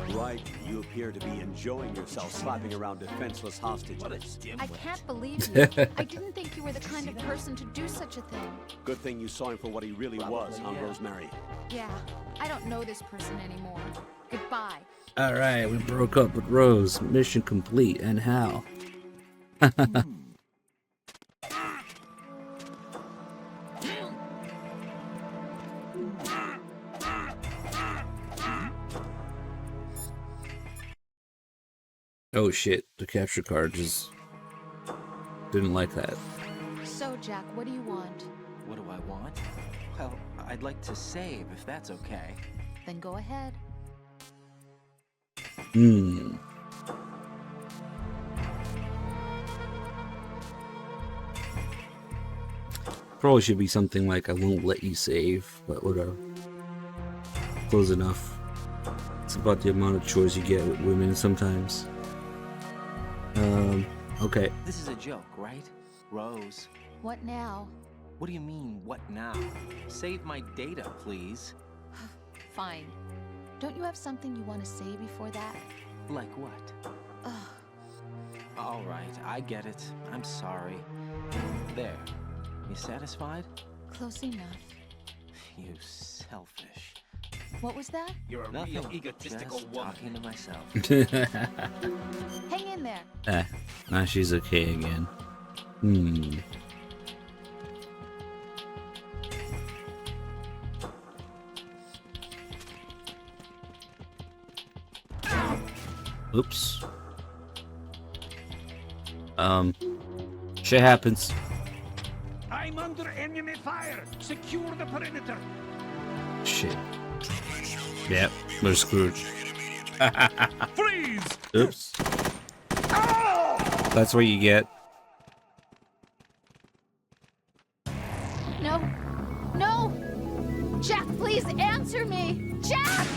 Right, you appear to be enjoying yourself slapping around defenseless hostages. I can't believe you. I didn't think you were the kind of person to do such a thing. Good thing you saw him for what he really was, huh, Rosemary? Yeah, I don't know this person anymore. Goodbye. Alright, we broke up with Rose. Mission complete, and how? Oh shit, the capture card just didn't like that. So, Jack, what do you want? What do I want? Well, I'd like to save, if that's okay. Then go ahead. Probably should be something like I won't let you save, but whatever. Close enough. It's about the amount of choice you get with women sometimes. Okay. This is a joke, right? Rose. What now? What do you mean, what now? Save my data, please. Fine. Don't you have something you want to say before that? Like what? All right, I get it. I'm sorry. There. You satisfied? Close enough. You selfish. What was that? You're a real egotistical woman. Talking to myself. Hang in there. Now she's okay again. Oops. Shit happens. I'm under enemy fire. Secure the perimeter. Shit. Yep, we're screwed. Freeze! Oops. That's what you get. No. No! Jack, please answer me! Jack!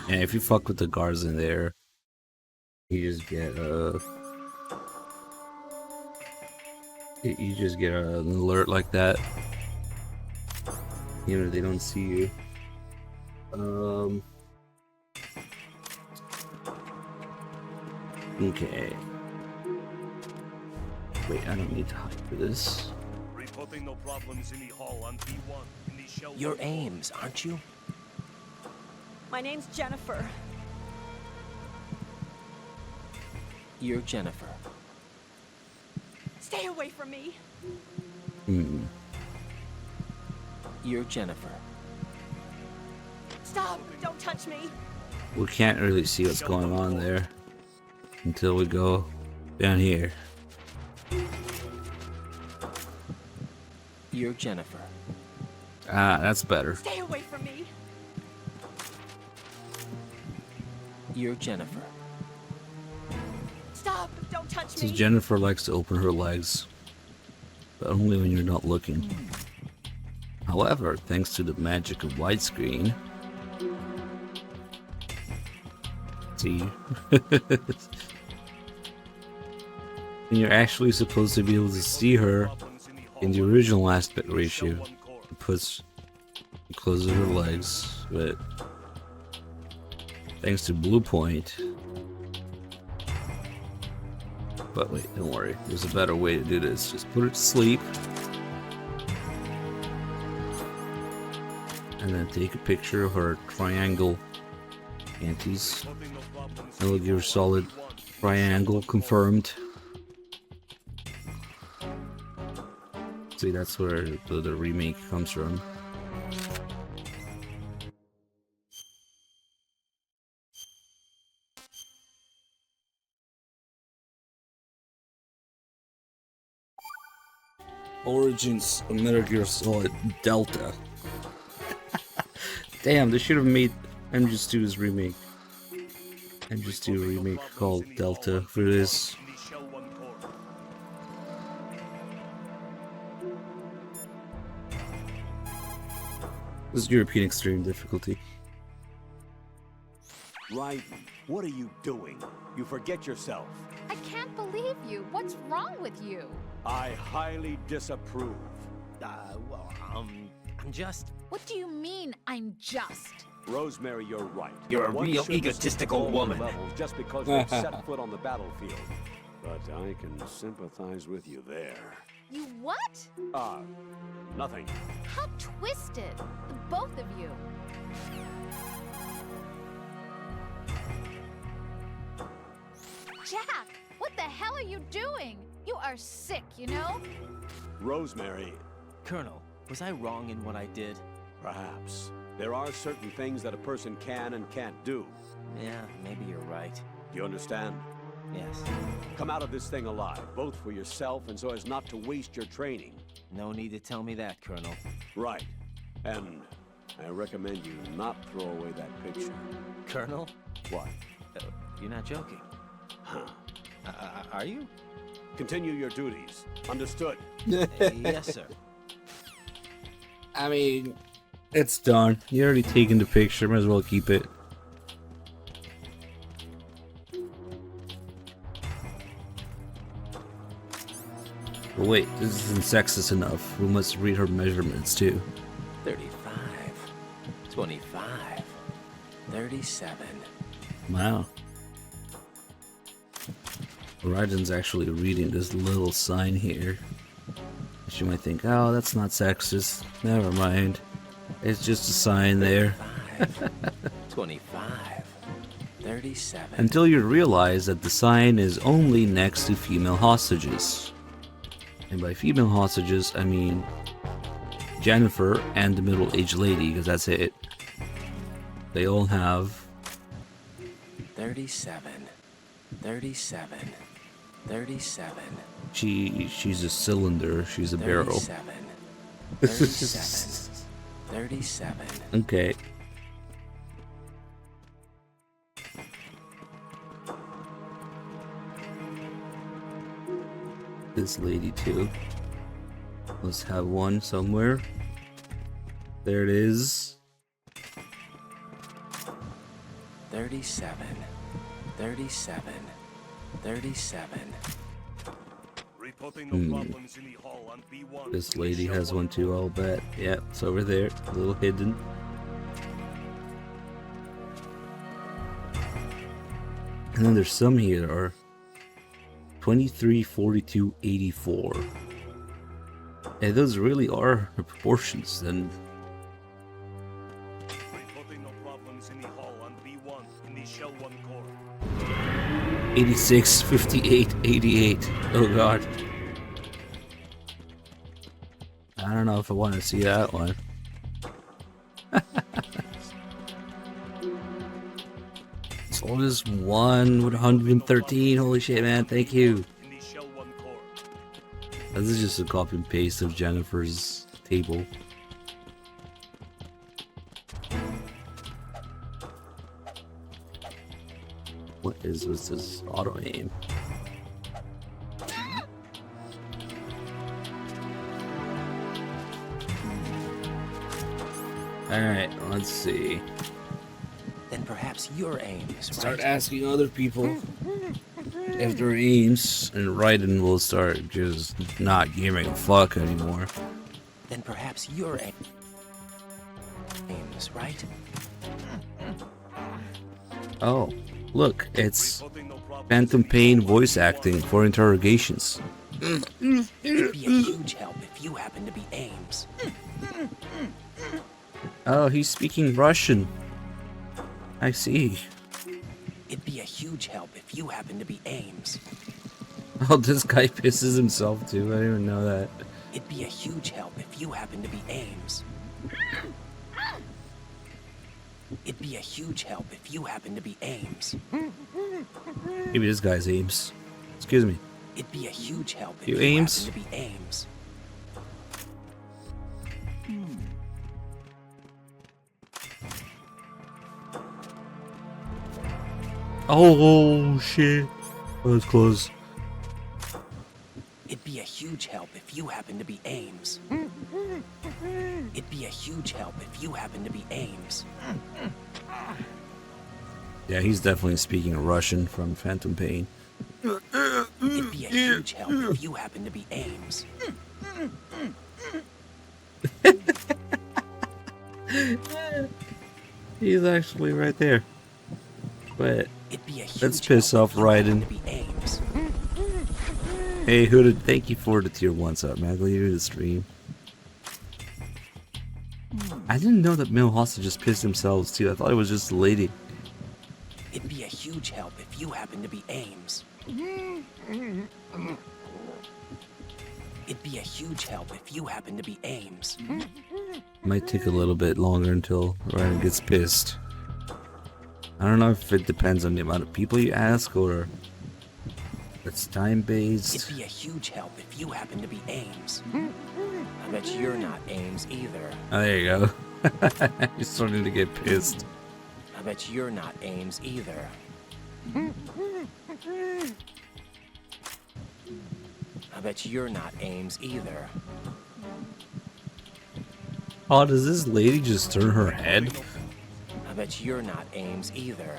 Yeah, if you fuck with the guards in there, you just get you just get an alert like that. Even if they don't see you. Okay. Wait, I don't need to hide for this. Reporting no problems in the hall on B1 in the shell. You're Ames, aren't you? My name's Jennifer. You're Jennifer. Stay away from me. You're Jennifer. Stop! Don't touch me. We can't really see what's going on there until we go down here. You're Jennifer. Ah, that's better. Stay away from me. You're Jennifer. Stop! Don't touch So me. Jennifer likes to open her legs, but only when you're not looking. However, thanks to the magic of widescreen, see, and you're actually supposed to be able to see her in the original aspect ratio. It closes her legs, but thanks to Blue Point. But wait, don't worry. There's a better way to do this. Just put her to sleep. And then take a picture of her triangle panties. It'll give her solid Triangle confirmed. See, that's where the remake comes from. Origins of Metal Gear Solid Delta. Damn, they should have made MGS2's remake. MGS2 remake called Delta for this. This is European extreme difficulty. Raiden, what are you doing? You forget yourself. I can't believe you. What's wrong with you? I highly disapprove. I'm just... What do you mean, I'm just? Rosemary, you're right. You're a One real shouldn't egotistical skip woman. levels just because they've set foot on the battlefield. But I can sympathize with you there. You what? Nothing. How twisted. The both of you. Jack, what the hell are you doing? You are sick, you know? Rosemary. Colonel, was I wrong in what I did? Perhaps. There are certain things that a person can and can't do. Yeah, maybe you're right. Do you understand? Yes. Come out of this thing alive, both for yourself and so as not to waste your training. No need to tell me that, Colonel. Right. And I recommend you not throw away that picture. Colonel? What? You're not joking. Huh. Are you? Continue your duties. Understood? Yes, sir. I mean, it's done. You already taken the picture, might as well keep it. But wait, this isn't sexist enough. We must read her measurements too. 35, 25, 37. Wow. Raiden's actually reading this little sign here. She might think, oh, that's not sexist. Never mind. It's just a sign there. 25, 37. Until you realize that the sign is only next to female hostages. And by female hostages, I mean Jennifer and the middle-aged lady, because that's it. They all have 37, 37, 37. She's a cylinder, she's a barrel. 37, 37. Okay. This lady too. Let's have one somewhere. There it is. 37, 37, 37. This lady has one too, I'll bet. Yeah, it's over there, a little hidden. And then there's some here that are 23, 42, 84. And those really are the proportions, then. 86, 58, 88. Oh god. I don't know if I want to see that one. So this one with 113. Holy shit, man! Thank you. This is just a copy and paste of Jennifer's table. What is this auto aim? Alright, let's see. Then perhaps your Ames, right? Start asking other people if they're Ames, and Raiden will start just not giving a fuck anymore. Then perhaps your Ames, right? Oh, look, it's Phantom Pain voice acting for interrogations. It'd be a huge help if you happen to be Ames. Oh, he's speaking Russian. I see. It'd be a huge help if you happen to be Ames. Oh, this guy pisses himself too. I didn't even know that. It'd be a huge help if you happen to be Ames. It'd be a huge help if you happen to be Ames. Maybe this guy's Ames. Excuse me. It'd be a huge help if You you Ames? happen to be Ames. Oh shit. That was close. It'd be a huge help if you happen to be Ames. It'd be a huge help if you happen to be Ames. Yeah, he's definitely speaking Russian from Phantom Pain. It'd be a huge help if you happen to be Ames. He's actually right there. But It'd be a huge let's piss off Raiden. Hey, Hooded, thank you for the tier 1 sub, man. Glad you the stream. I didn't know that male hostages pissed themselves too. I thought it was just a lady. It'd be a huge help if you happen to be Ames. It'd be a huge help if you happen to be Ames. Might take a little bit longer until Raiden gets pissed. I don't know if it depends on the amount of people you ask or it's time based. It'd be a huge help if you happen to be Ames. I bet you're not Ames either. Oh, there you go. He's starting to get pissed. I bet you're not Ames either. I bet you're not Ames either. Oh, does this lady just turn her head? I bet you're not Ames either.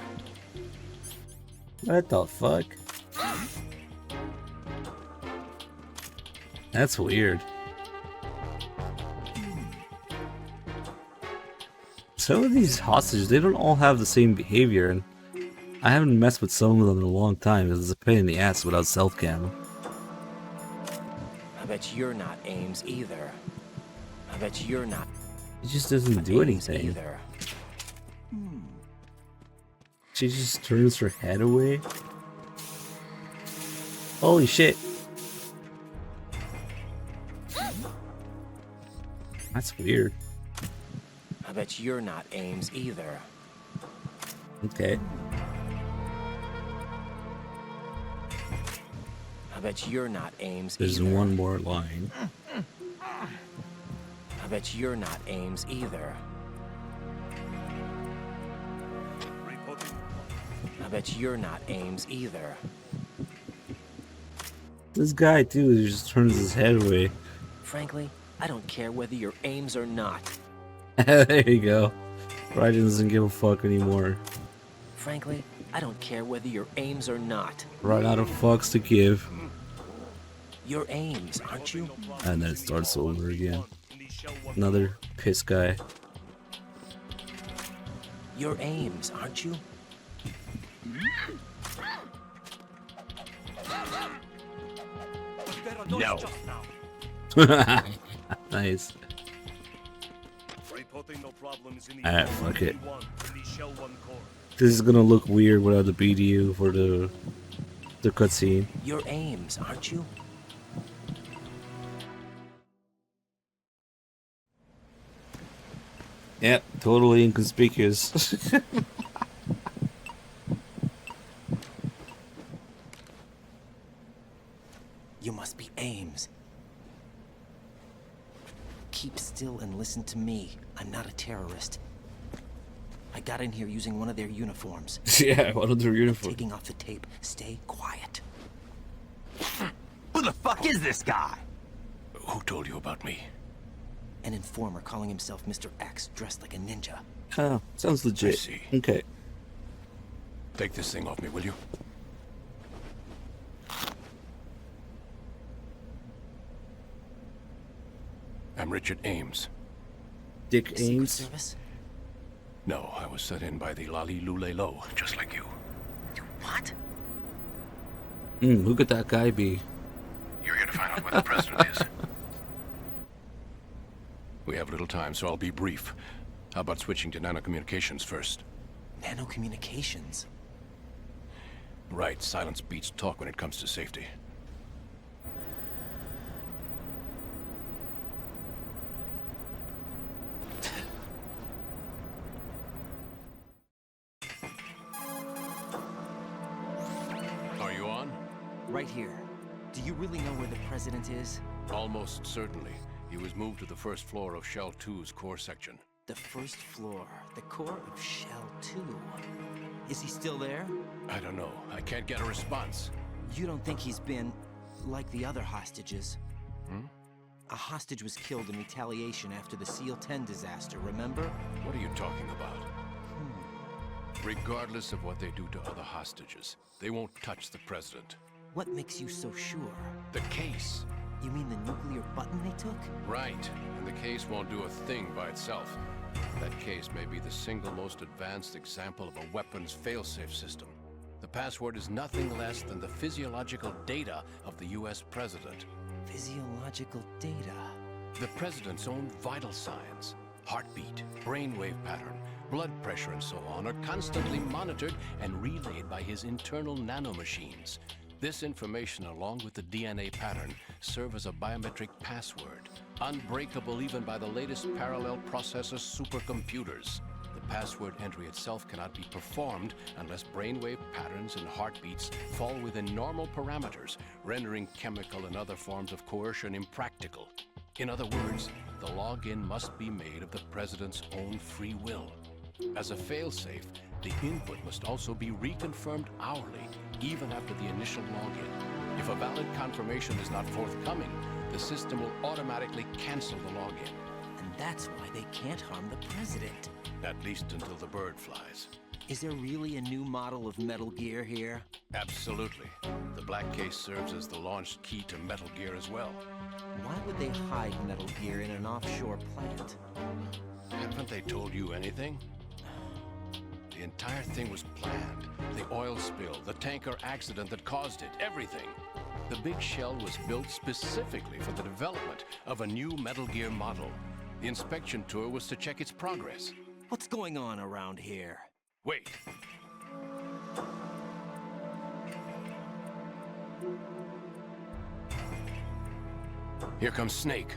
What the fuck? That's weird. Some of these hostages, they don't all have the same behavior, and I haven't messed with some of them in a long time because it's a pain in the ass without self-cam. I bet you're not Ames either. I bet you're not. It just doesn't do Ames anything. either. She just turns her head away. Holy shit. That's weird. I bet you're not Ames either. Okay. I bet you're not Ames There's either. one more line. I bet you're not Ames either. I bet you're not Ames either. This guy too, he just turns his head away. Frankly, I don't care whether you're Ames or not. There you go. Raiden doesn't give a fuck anymore. Frankly, I don't care whether you're Ames or not. Right out of fucks to give. You're Ames, aren't you? And then it starts over again. Another piss guy. You're Ames, aren't you? No. Nice. Alright, fuck it. This is gonna look weird without the BDU for the cutscene. You're Ames, aren't you? Yep, totally inconspicuous. You must be Ames. Keep still and listen to me. I'm not a terrorist. I got in here using one of their uniforms. Yeah, one of their uniforms. Taking off the tape. Stay quiet. Who the fuck is this guy? Who told you about me? An informer calling himself Mr. X, dressed like a ninja. Oh, sounds legit. I see. Okay. Take this thing off me, will you? I'm Richard Ames. Dick Ames? Service? No, I was set in by the Lali Lule Lo, just like you. What? Who could that guy be? You're here to find out where the president is. We have little time, so I'll be brief. How about switching to nanocommunications first? Nanocommunications? Right, silence beats talk when it comes to safety. Are you on? Right here. Do you really know where the president is? Almost certainly. He was moved to the first floor of Shell 2's core section. The first floor, the core of Shell 2. Is he still there? I don't know. I can't get a response. You don't think he's been like the other hostages? Hmm? A hostage was killed in retaliation after the SEAL 10 disaster, remember? What are you talking about? Regardless of what they do to other hostages, they won't touch the president. What makes you so sure? The case. You mean the nuclear button they took? Right, and the case won't do a thing by itself. That case may be the single most advanced example of a weapons failsafe system. The password is nothing less than the physiological data of the US president. Physiological data? The president's own vital signs, heartbeat, brainwave pattern, blood pressure and so on are constantly monitored and relayed by his internal nanomachines. This information, along with the DNA pattern, serve as a biometric password, unbreakable even by the latest parallel processor supercomputers. The password entry itself cannot be performed unless brainwave patterns and heartbeats fall within normal parameters, rendering chemical and other forms of coercion impractical. In other words, the login must be made of the president's own free will. As a failsafe, the input must also be reconfirmed hourly, even after the initial login. If a valid confirmation is not forthcoming, the system will automatically cancel the login. And that's why they can't harm the president. At least until the bird flies. Is there really a new model of Metal Gear here? Absolutely. The black case serves as the launch key to Metal Gear as well. Why would they hide Metal Gear in an offshore plant? Haven't they told you anything? The entire thing was planned. The oil spill, the tanker accident that caused it, everything. The big shell was built specifically for the development of a new Metal Gear model. The inspection tour was to check its progress. What's going on around here? Wait. Here comes Snake.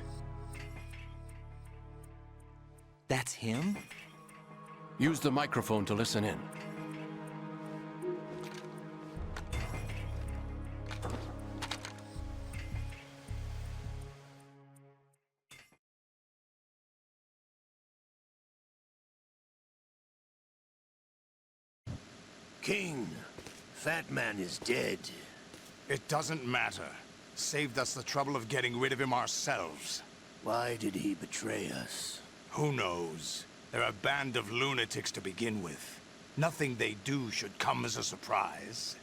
That's him? Use the microphone to listen in. King, Fat Man is dead. It doesn't matter. Saved us the trouble of getting rid of him ourselves. Why did he betray us? Who knows? They're a band of lunatics to begin with. Nothing they do should come as a surprise.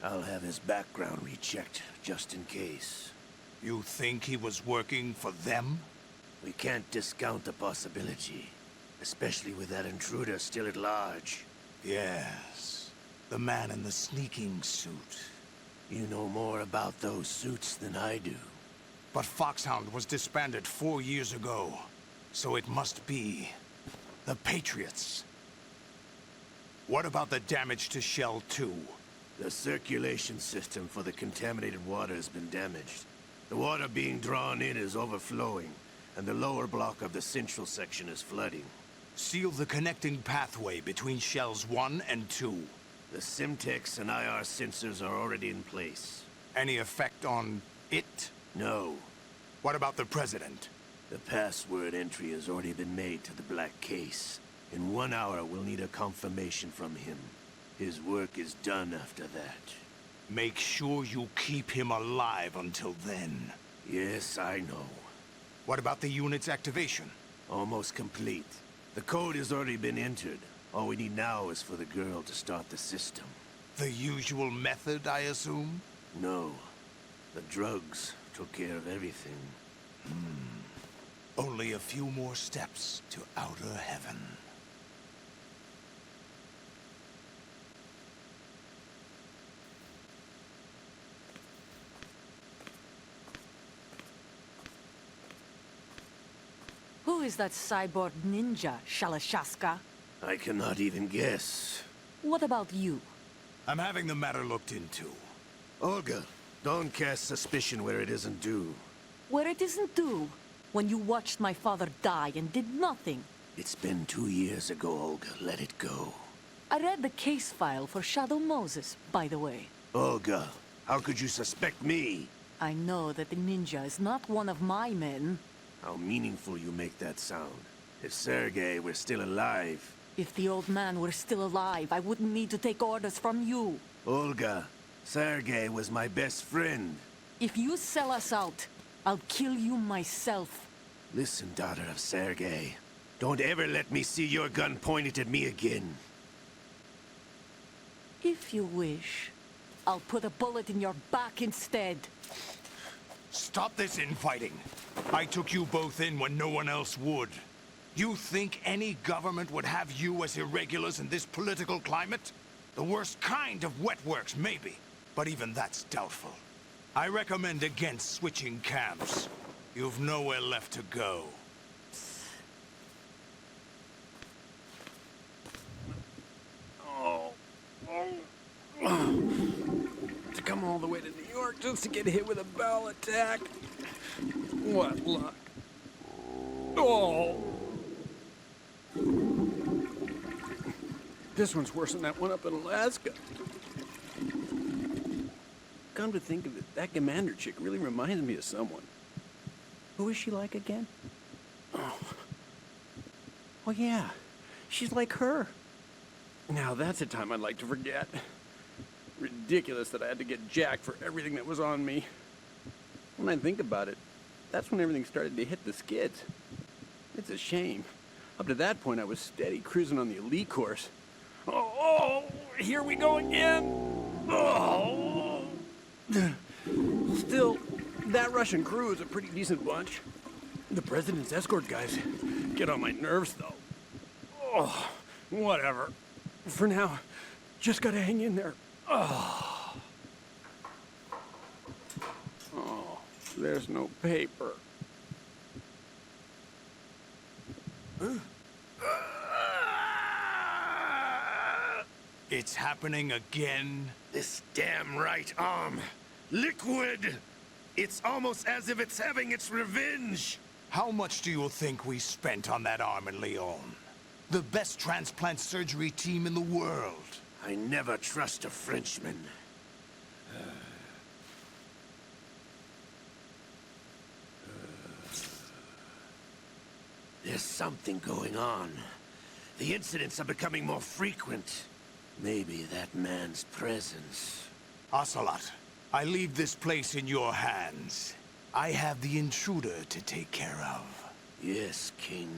I'll have his background rechecked, just in case. You think he was working for them? We can't discount the possibility. Especially with that intruder still at large. Yes. The man in the sneaking suit. You know more about those suits than I do. But Foxhound was disbanded 4 years ago. So it must be the Patriots. What about the damage to Shell 2? The circulation system for the contaminated water has been damaged. The water being drawn in is overflowing, and the lower block of the central section is flooding. Seal the connecting pathway between Shells 1 and 2. The Simtex and IR sensors are already in place. Any effect on it? No. What about the President? The password entry has already been made to the black case. In 1 hour, we'll need a confirmation from him. His work is done after that. Make sure you keep him alive until then. Yes, I know. What about the unit's activation? Almost complete. The code has already been entered. All we need now is for the girl to start the system. The usual method, I assume? No. The drugs took care of everything. Only a few more steps to outer heaven. Who is that cyborg ninja, Shalashaska? I cannot even guess. What about you? I'm having the matter looked into. Olga, don't cast suspicion where it isn't due. Where it isn't due, when you watched my father die and did nothing. It's been 2 years ago, Olga. Let it go. I read the case file for Shadow Moses, by the way. Olga, how could you suspect me? I know that the ninja is not one of my men. How meaningful you make that sound. If Sergei were still alive... If the old man were still alive, I wouldn't need to take orders from you. Olga, Sergei was my best friend. If you sell us out, I'll kill you myself. Listen, daughter of Sergei. Don't ever let me see your gun pointed at me again. If you wish, I'll put a bullet in your back instead. Stop this infighting. I took you both in when no one else would. You think any government would have you as irregulars in this political climate? The worst kind of wet works, maybe. But even that's doubtful. I recommend against switching camps. You've nowhere left to go. To come all the way to New York just to get hit with a bowel attack. What luck. Oh! This one's worse than that one up in Alaska. Come to think of it, that commander chick really reminds me of someone. Who is she like again? Oh yeah, she's like her. Now that's a time I'd like to forget. Ridiculous that I had to get jacked for everything that was on me. When I think about it, that's when everything started to hit the skids. It's a shame. Up to that point, I was steady cruising on the elite course. Oh, here we go again! Oh! Still, that Russian crew is a pretty decent bunch. The president's escort guys get on my nerves, though. Oh, whatever. For now, just gotta hang in there. Oh, there's no paper. It's happening again? This damn right arm. Liquid! It's almost as if it's having its revenge! How much do you think we spent on that arm in Lyon? The best transplant surgery team in the world. I never trust a Frenchman. There's something going on. The incidents are becoming more frequent. Maybe that man's presence. Ocelot, I leave this place in your hands. I have the intruder to take care of. Yes, King.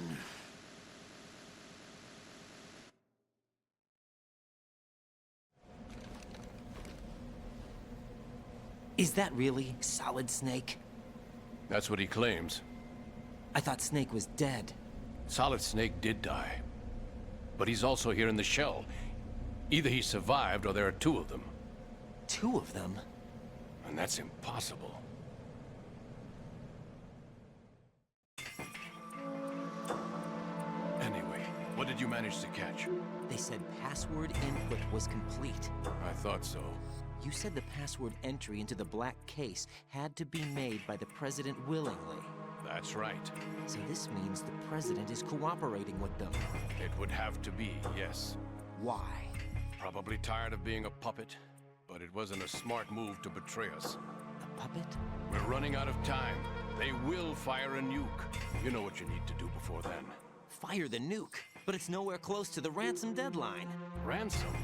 Is that really Solid Snake? That's what he claims. I thought Snake was dead. Solid Snake did die. But he's also here in the shell. Either he survived or there are two of them. Two of them? And that's impossible. Anyway, what did you manage to catch? They said password input was complete. I thought so. You said the password entry into the black case had to be made by the president willingly. That's right. So this means the president is cooperating with them. It would have to be, yes. Why? Probably tired of being a puppet, but it wasn't a smart move to betray us. A puppet? We're running out of time. They will fire a nuke. You know what you need to do before then. Fire the nuke? But it's nowhere close to the ransom deadline. Ransom?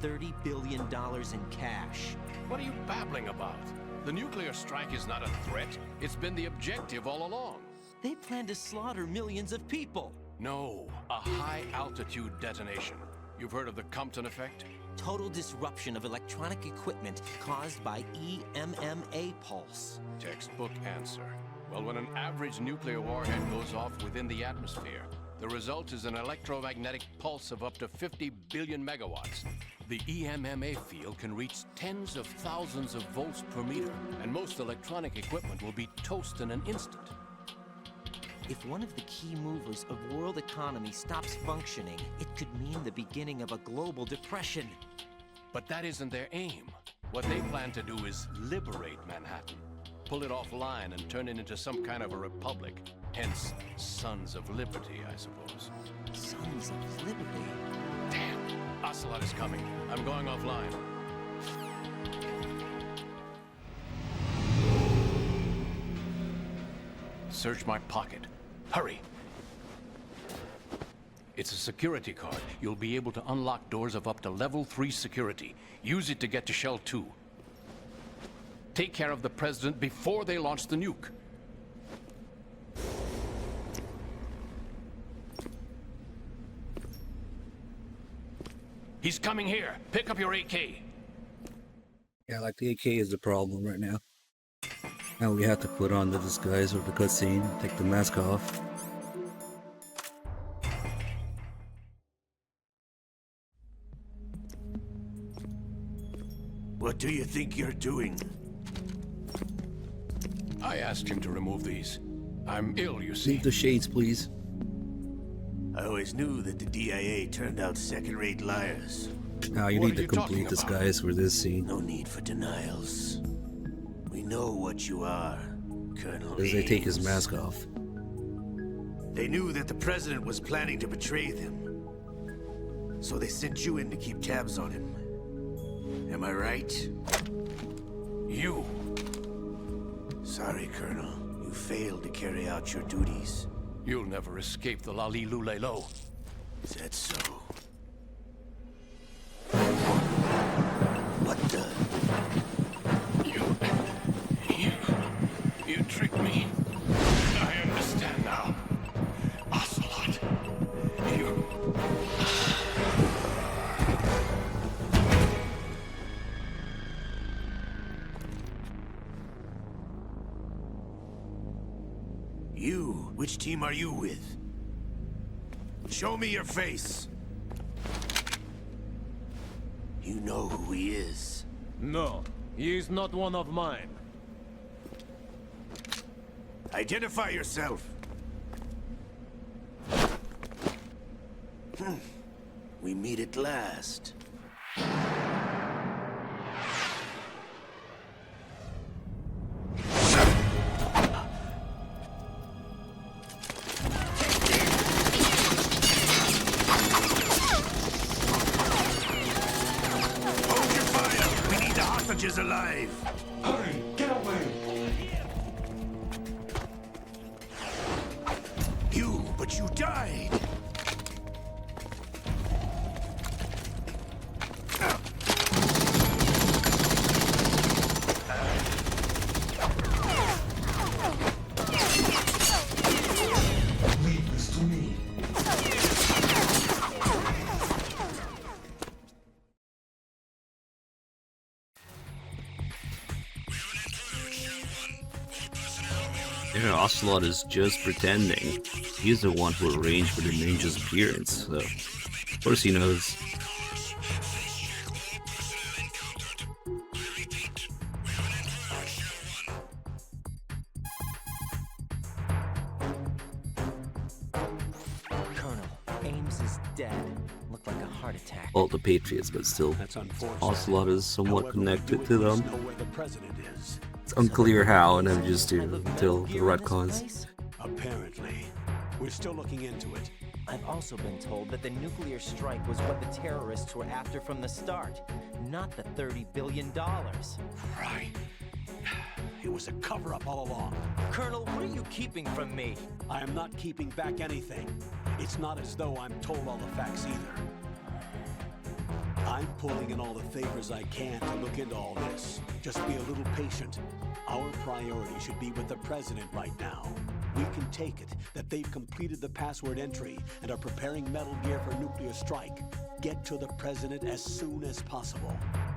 $30 billion in cash. What are you babbling about? The nuclear strike is not a threat. It's been the objective all along. They plan to slaughter millions of people. No, a high-altitude detonation. You've heard of the Compton effect? Total disruption of electronic equipment caused by EMMA pulse. Textbook answer. Well, when an average nuclear warhead goes off within the atmosphere, the result is an electromagnetic pulse of up to 50 billion megawatts. The EMMA field can reach tens of thousands of volts per meter, and most electronic equipment will be toast in an instant. If one of the key movers of world economy stops functioning, it could mean the beginning of a global depression. But that isn't their aim. What they plan to do is liberate Manhattan. Pull it offline and turn it into some kind of a republic. Hence, Sons of Liberty, I suppose. Sons of Liberty? Damn! Ocelot is coming. I'm going offline. Search my pocket. Hurry! It's a security card. You'll be able to unlock doors of up to level 3 security. Use it to get to Shell 2. Take care of the President before they launch the nuke. He's coming here. Pick up your AK. Yeah, like the AK is the problem right now. Now we have to put on the disguise or the cutscene, take the mask off. What do you think you're doing? I asked him to remove these. I'm ill, you see. Leave the shades, please. I always knew that the DIA turned out second-rate liars. Now you need the complete disguise for this scene. No need for denials. We know what you are, Colonel As they take his Ames. mask off. They knew that the President was planning to betray them. So they sent you in to keep tabs on him. Am I right? You. Sorry, Colonel. You failed to carry out your duties. You'll never escape the Lali-Lulelo. Is that so? What the? You tricked me. I understand now. Ocelot. You... You? Which team are you with? Show me your face. You know who he is. No, he is not one of mine. Identify yourself. We meet at last. Is alive. Hurry, get away. But you died. Leave this to me. Yeah, Ocelot is just pretending. He's the one who arranged for the ninja's appearance, so of course he knows. Colonel, Ames is dead. Looked like a heart attack. All the Patriots, but still, Ocelot is somewhat connected to them. It's unclear how, and I'm just here until the retcons. Apparently. We're still looking into it. I've also been told that the nuclear strike was what the terrorists were after from the start, not the $30 billion. Right. It was a cover-up all along. Colonel, what are you keeping from me? I am not keeping back anything. It's not as though I'm told all the facts either. I'm pulling in all the favors I can to look into all this. Just be a little patient. Our priority should be with the President right now. We can take it that they've completed the password entry and are preparing Metal Gear for nuclear strike. Get to the President as soon as possible.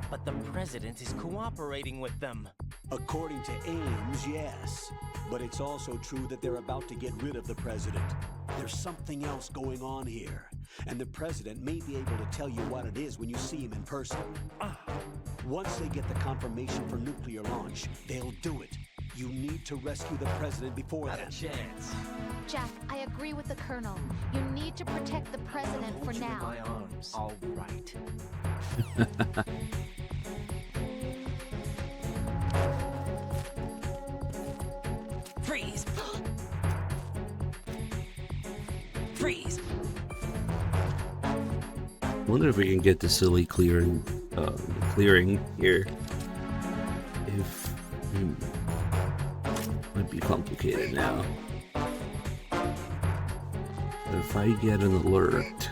But the President is cooperating with them. According to Ames, yes. But it's also true that they're about to get rid of the President. There's something else going on here. And the President may be able to tell you what it is when you see him in person. Once they get the confirmation for nuclear launch, they'll do it. You need to rescue the President before Not then. a chance. Jack, I agree with the Colonel. You need to protect the President for now. My arms. All right. Freeze! Freeze! Wonder if we can get the silly clearing here. If might be complicated now. But if I get an alert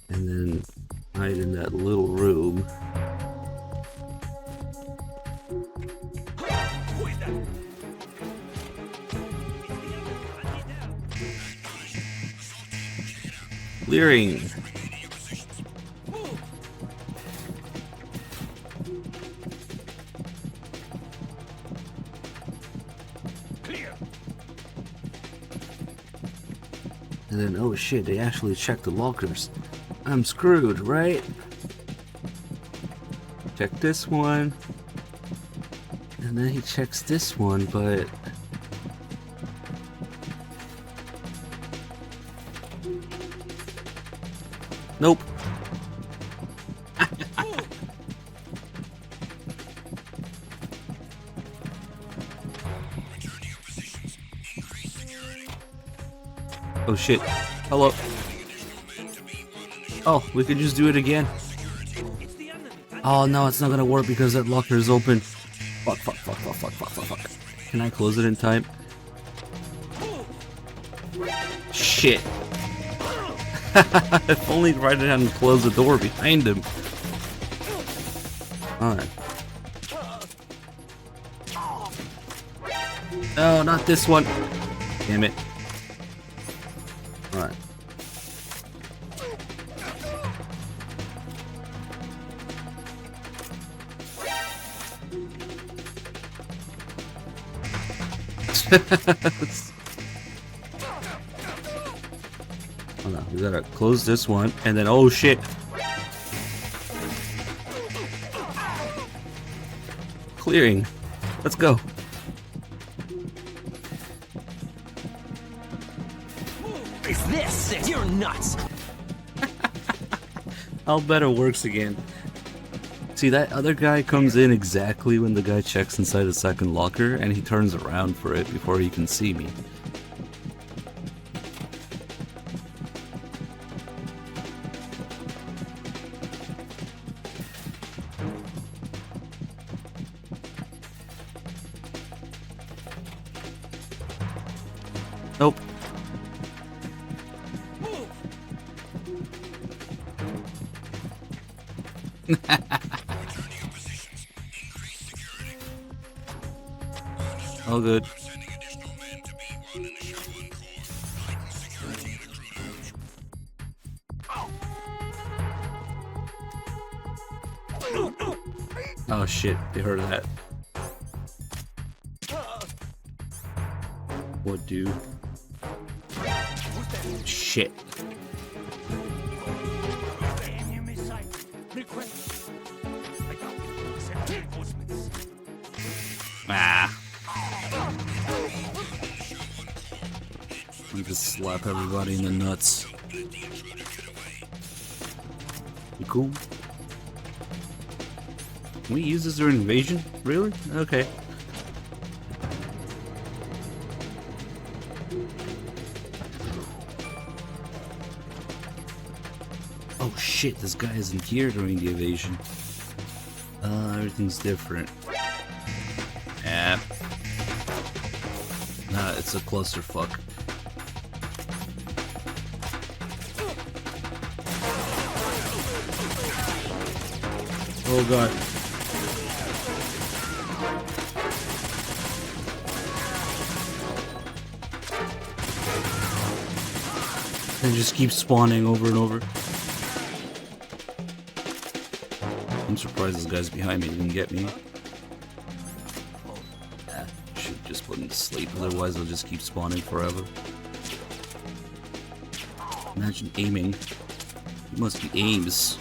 and then hide in that little room. Clearing. And then, oh shit, they actually checked the lockers. I'm screwed, right? Check this one. And then he checks this one, but... Nope. Oh shit. Hello. Oh, we could just do it again. Oh no, it's not gonna work because that locker is open. Fuck. Can I close it in time? Shit. If only Raiden hadn't closed the door behind him. Alright. No, not this one. Damn it. Alright. Hold on, we gotta close this one, and then oh shit! Clearing. Let's go. Is this? You're nuts! I'll bet it works again. See, that other guy comes in exactly when the guy checks inside the second locker, and he turns around for it before he can see me. Nope. All good. Oh shit, they heard that. What do? Shit. Ah. You just slap everybody in the nuts. You cool? Can we use this during invasion? Really? Okay. Oh shit, this guy isn't here during the invasion. Everything's different. Yeah. Nah, it's a clusterfuck. Oh god. And just keep spawning over and over. I'm surprised this guy's behind me didn't get me. Should just put him to sleep, otherwise they'll just keep spawning forever. Imagine aiming. It must be Ames.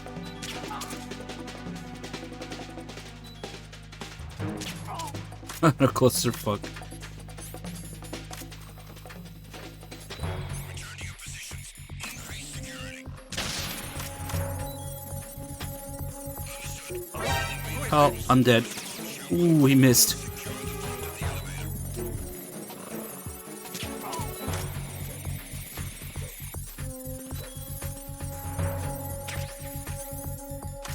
A clusterfuck. Oh, I'm dead. Ooh, he missed.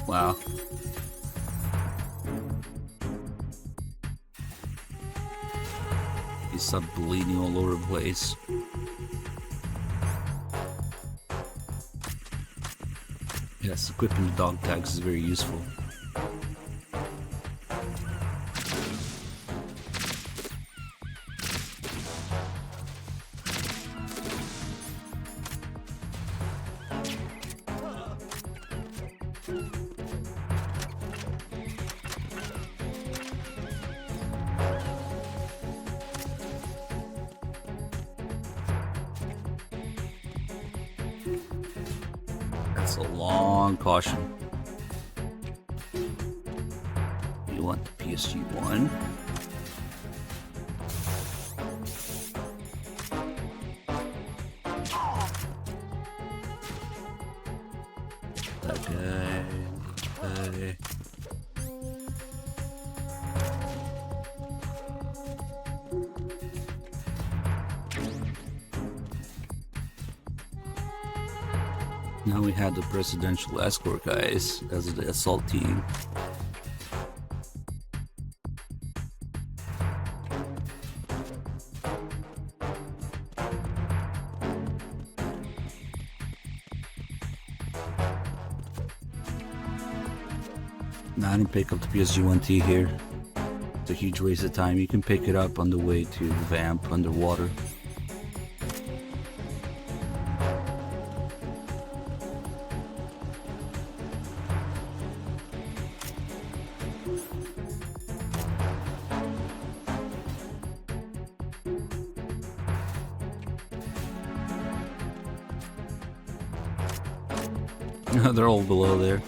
Wow. He stopped bleeding all over the place. Yes, equipping the dog tags is very useful. That's a long caution. You want the PSG-1? That guy. Now we had the presidential escort guys as the assault team. Now I didn't pick up the PSG-1T here. It's a huge waste of time. You can pick it up on the way to Vamp underwater. They're all below there.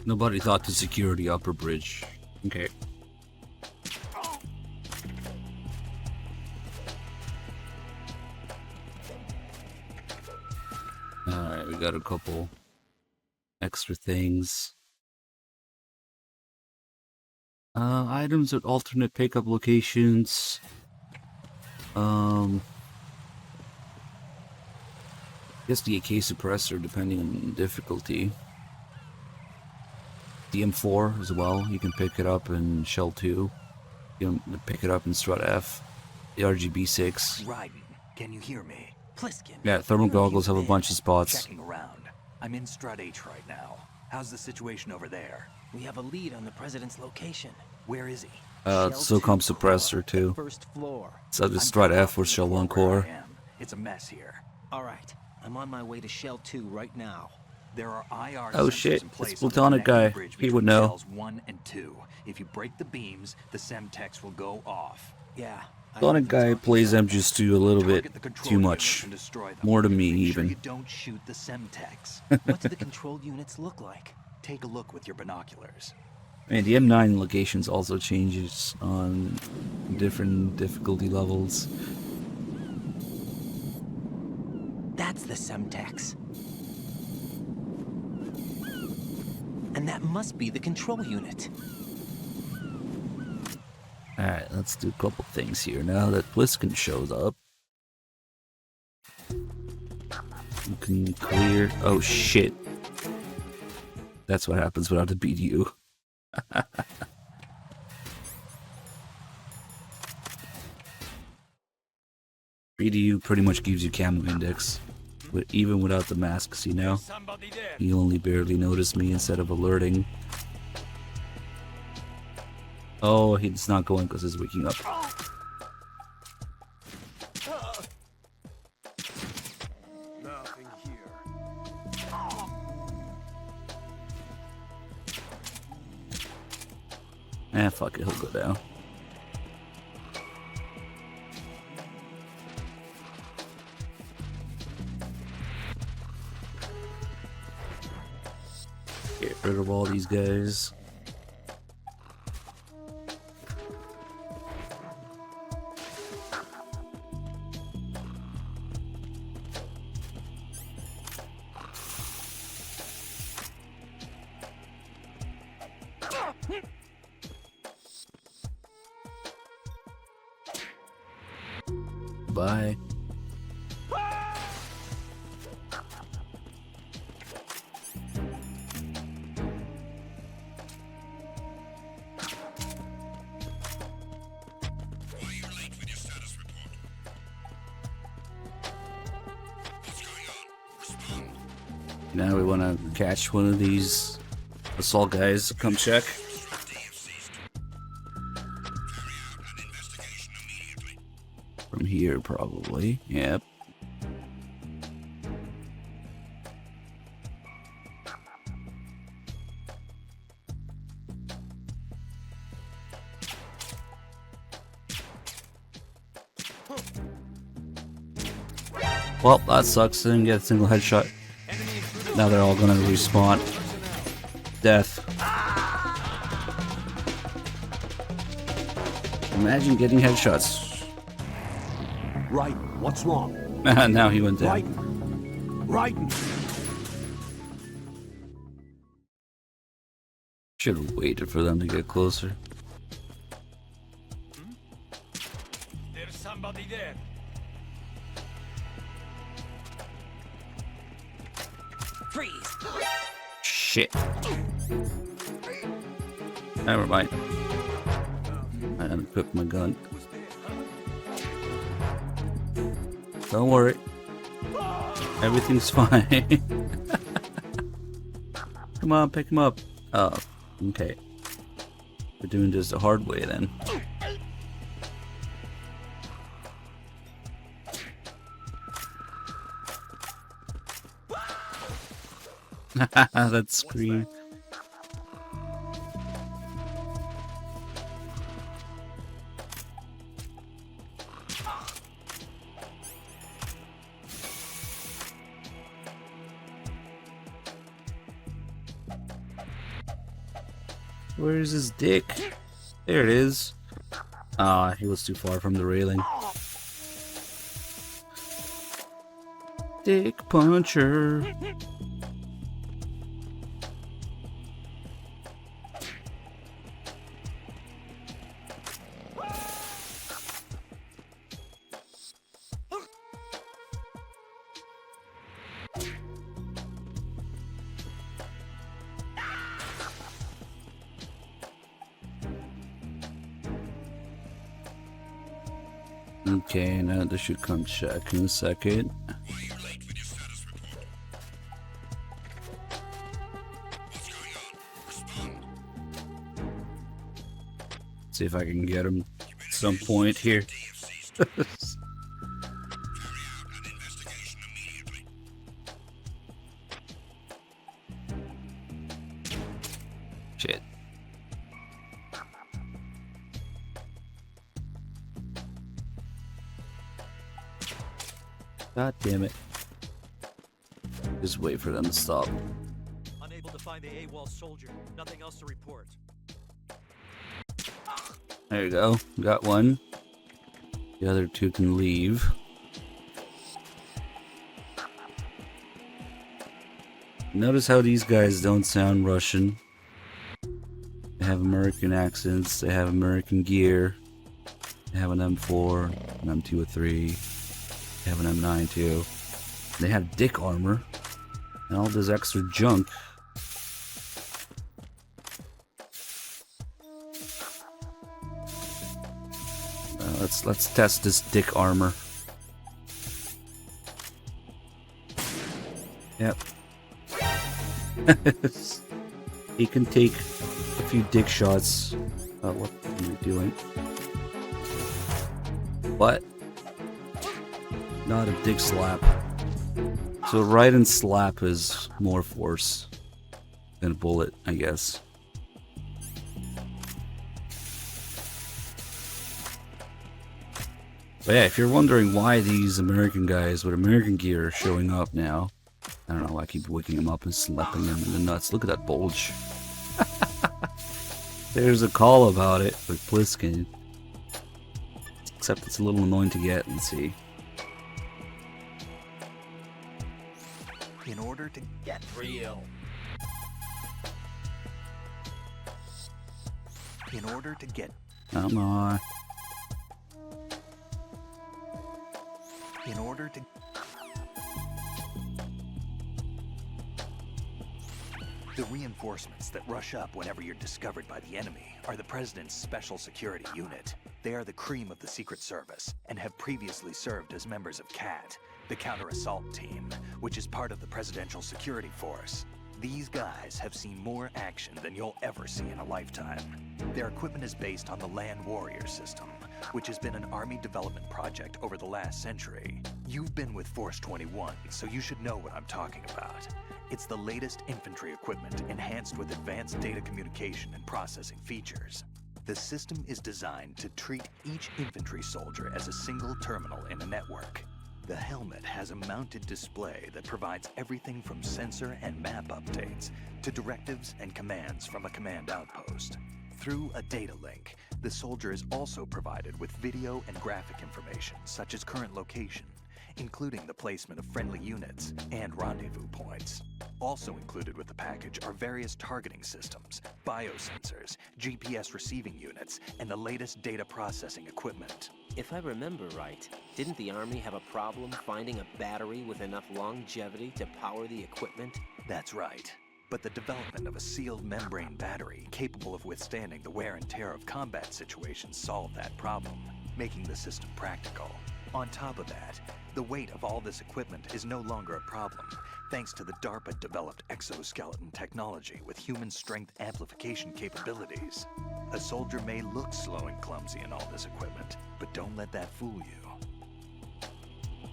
Nobody thought to secure the upper bridge. Okay. Alright, we got a couple extra things. Items at alternate pickup locations. I guess the AK suppressor, depending on difficulty. The M4 as well, you can pick it up in Shell 2. You can pick it up in Strut F. The RGB6. Raiden, can you hear me? Pliskin. Yeah, thermal goggles have a bunch of spots. Checking around. I'm in Strut H right now. How's the situation over there? We have a lead on the president's location. Where is he? SOCOM suppressor too. First floor. So the Strut F or Shell 1 core. It's a mess here. All right, I'm on my way to Shell 2 right now. There are IR Oh sensors shit, in place it's on the Plutonic connecting guy. bridge He would between know. Shells 1 and 2. If you break the beams, the Semtex will go off. Yeah. Plutonic guy plays MGS2 a little bit too much. More to me even. You don't shoot the Semtex. What do the control units look like? Take a look with your binoculars. And the M9 locations also changes on different difficulty levels. That's the Semtex. And that must be the control unit. Alright, let's do a couple things here. Now that Pliskin shows up, you can clear... Oh shit. That's what happens without the BDU. BDU pretty much gives you camo index, even without the masks, you know? You only barely notice me instead of alerting. Oh, he's not going because he's waking up. Nothing here. Fuck it, he'll go down. Get rid of all these guys. Bye. Now we want to catch one of these assault guys to come check. From here, probably. Yep. Well, that sucks. I didn't get a single headshot. Now they're all gonna respawn. Death. Imagine getting headshots. Raiden, what's wrong? Now he went down. Raiden! Should have waited for them to get closer. There's somebody there. Freeze! Shit. Never mind. I unequipped my gun. Don't worry. Everything's fine. Come on, pick him up. Oh, okay. We're doing this the hard way then. That scream. Where's his dick? There it is. Ah, he was too far from the railing. Dick puncher. Okay, now this should come check in a second. See if I can get him at some point here. Shit. God damn it. Just wait for them to stop. Unable to find the AWOL soldier. Nothing else to report. There you go. Got one. The other two can leave. Notice how these guys don't sound Russian. They have American accents. They have American gear. They have an M4, an M203. They have an M9 too. They have dick armor and all this extra junk. Let's test this dick armor. Yep. He can take a few dick shots. What are you doing? What? Not a dick slap. So Raiden slap is more force than a bullet, I guess. But yeah, if you're wondering why these American guys with American gear are showing up now, I don't know, I keep waking them up and slapping them in the nuts. Look at that bulge. There's a call about it with Pliskin. Except it's a little annoying to get. Let's see. In order to get real. In order to get... Come on. In order to... The reinforcements that rush up whenever you're discovered by the enemy are the President's Special Security Unit. They are the cream of the Secret Service and have previously served as members of CAT, the Counter-Assault Team, which is part of the Presidential Security Force. These guys have seen more action than you'll ever see in a lifetime. Their equipment is based on the Land Warrior system, which has been an Army development project over the last century. You've been with Force 21, so you should know what I'm talking about. It's the latest infantry equipment enhanced with advanced data communication and processing features. The system is designed to treat each infantry soldier as a single terminal in a network. The helmet has a mounted display that provides everything from sensor and map updates to directives and commands from a command outpost. Through a data link, the soldier is also provided with video and graphic information such as current location, including the placement of friendly units and rendezvous points. Also included with the package are various targeting systems, biosensors, GPS receiving units, and the latest data processing equipment. If I remember right, didn't the Army have a problem finding a battery with enough longevity to power the equipment? That's right. But the development of a sealed membrane battery capable of withstanding the wear and tear of combat situations solved that problem, making the system practical. On top of that, the weight of all this equipment is no longer a problem, thanks to the DARPA-developed exoskeleton technology with human strength amplification capabilities. A soldier may look slow and clumsy in all this equipment, but don't let that fool you.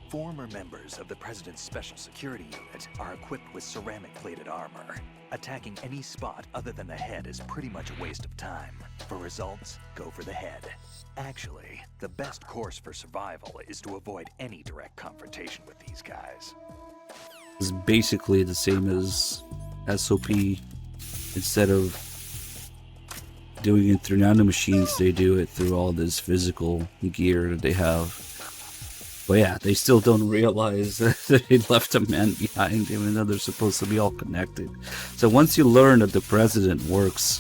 Former members of the President's Special Security Unit are equipped with ceramic-plated armor. Attacking any spot other than the head is pretty much a waste of time. For results, go for the head. Actually, the best course for survival is to avoid any direct confrontation with these guys. It's basically the same as SOP. Instead of doing it through nanomachines, they do it through all this physical gear that they have. But yeah, they still don't realize that they left a man behind, even though they're supposed to be all connected. So once you learn that the president works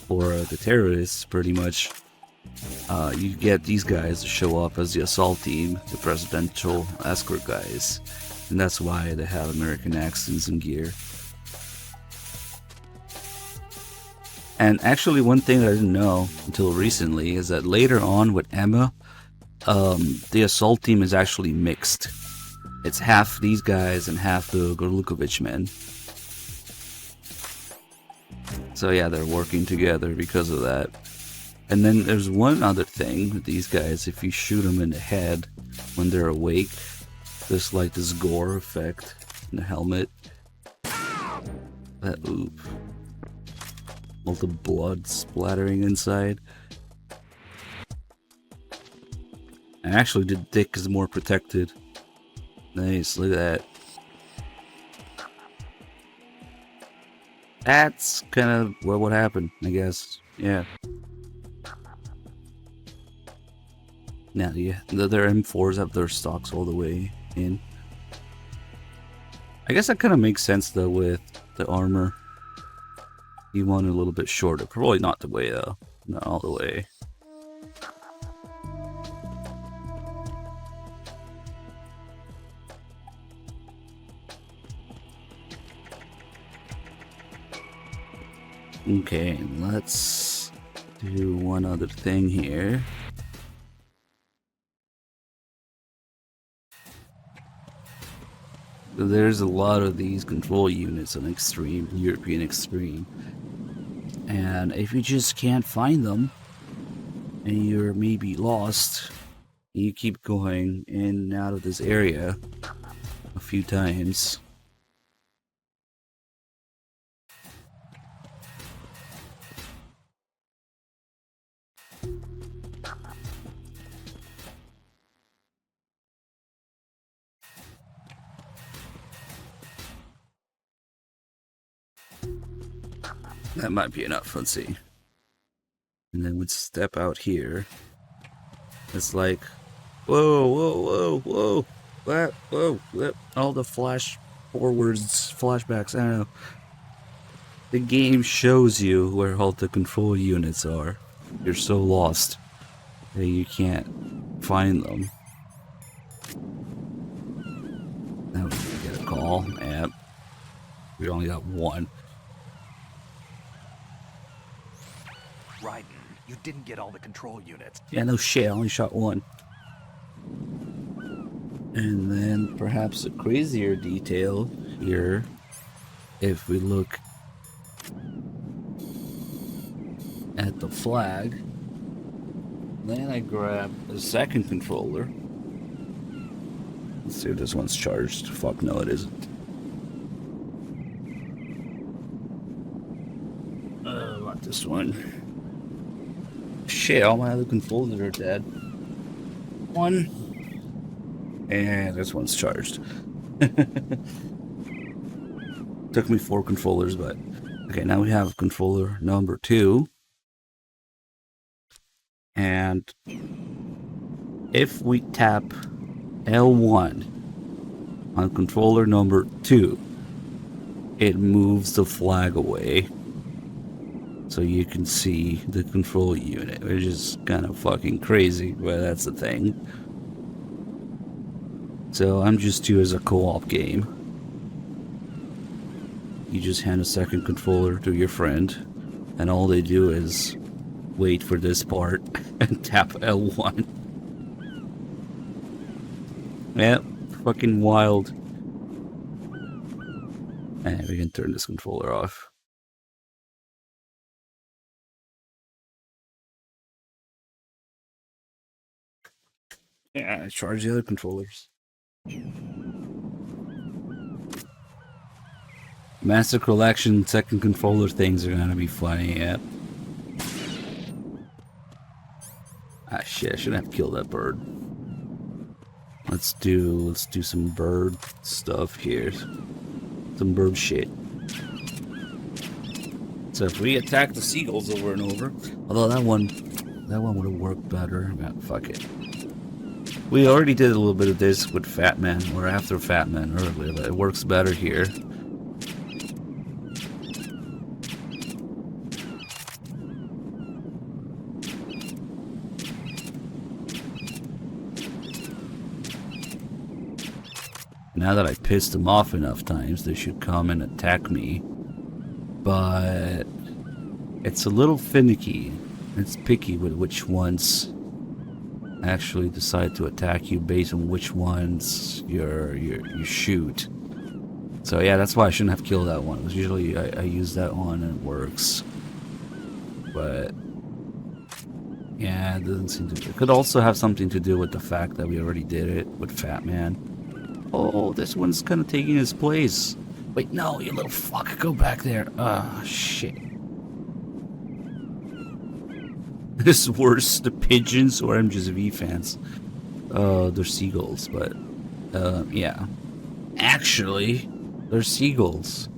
for the terrorists, pretty much, you get these guys to show up as the assault team, the presidential escort guys. And that's why they have American accents and gear. And actually, one thing I didn't know until recently is that later on with Emma, the assault team is actually mixed. It's half these guys and half the Gorlukovich men. So yeah, they're working together because of that. And then there's one other thing with these guys. If you shoot them in the head when they're awake, there's like this gore effect in the helmet. That oop. All the blood splattering inside. And actually the dick is more protected. Nice, look at that. That's kind of what happened, I guess. Yeah. Now, yeah, the other M4s have their stocks all the way in. I guess that kind of makes sense though with the armor. You want it a little bit shorter. Probably not the way though. Not all the way. Okay, let's do one other thing here. There's a lot of these control units on Extreme, European Extreme. And if you just can't find them, and you're maybe lost, you keep going in and out of this area a few times. That might be enough, let's see. And then we'd step out here. It's like, whoa, whoa, whoa, whoa, what, whoa, what? All the flash forwards, flashbacks, I don't know. The game shows you where all the control units are. You're so lost that you can't find them. Now we get a call, and we only got one. Raiden, you didn't get all the control units. Yeah, no shit, I only shot one. And then perhaps a crazier detail here, if we look at the flag, then I grab the second controller. Let's see if this one's charged. Fuck no, it isn't. Not this one. Shit, all my other controllers are dead. One. And this one's charged. Took me 4 controllers, but... Okay, now we have controller number 2. And... if we tap L1 on controller number 2, it moves the flag away. So you can see the control unit, which is kind of fucking crazy, but that's the thing. So I'm just do as a co-op game. You just hand a second controller to your friend, and all they do is wait for this part and tap L1. Yeah, fucking wild. And we can turn this controller off. Yeah, I charge the other controllers. Master Collection second controller things are gonna be funny, yeah. Ah shit, I shouldn't have killed that bird. Let's do some bird stuff here. Some bird shit. So if we attack the seagulls over and over, although that one would have worked better. Yeah, fuck it. We already did a little bit of this with Fat Man, or after Fat Man earlier, but it works better here. Now that I pissed them off enough times, they should come and attack me. But it's a little finicky. It's picky with which ones actually decide to attack you based on which ones you shoot. So yeah, that's why I shouldn't have killed that one. Because usually I use that one and it works. But yeah, it doesn't seem to. It could also have something to do with the fact that we already did it with Fat Man. Oh, this one's kind of taking his place. Wait, no, you little fuck, go back there. Ah, shit. This is worse, the pigeons or MGSV fans. They're seagulls, but yeah. Actually, they're seagulls.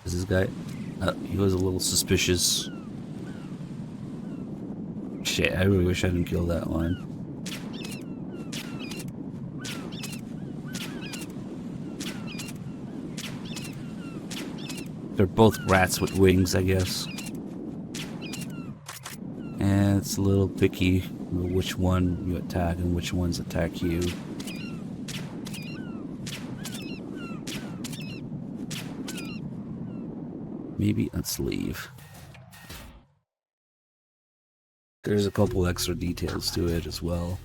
Is this guy? He was a little suspicious. Shit, I really wish I didn't kill that one. They're both rats with wings, I guess. And it's a little picky which one you attack and which ones attack you. Maybe let's leave. There's a couple extra details to it as well.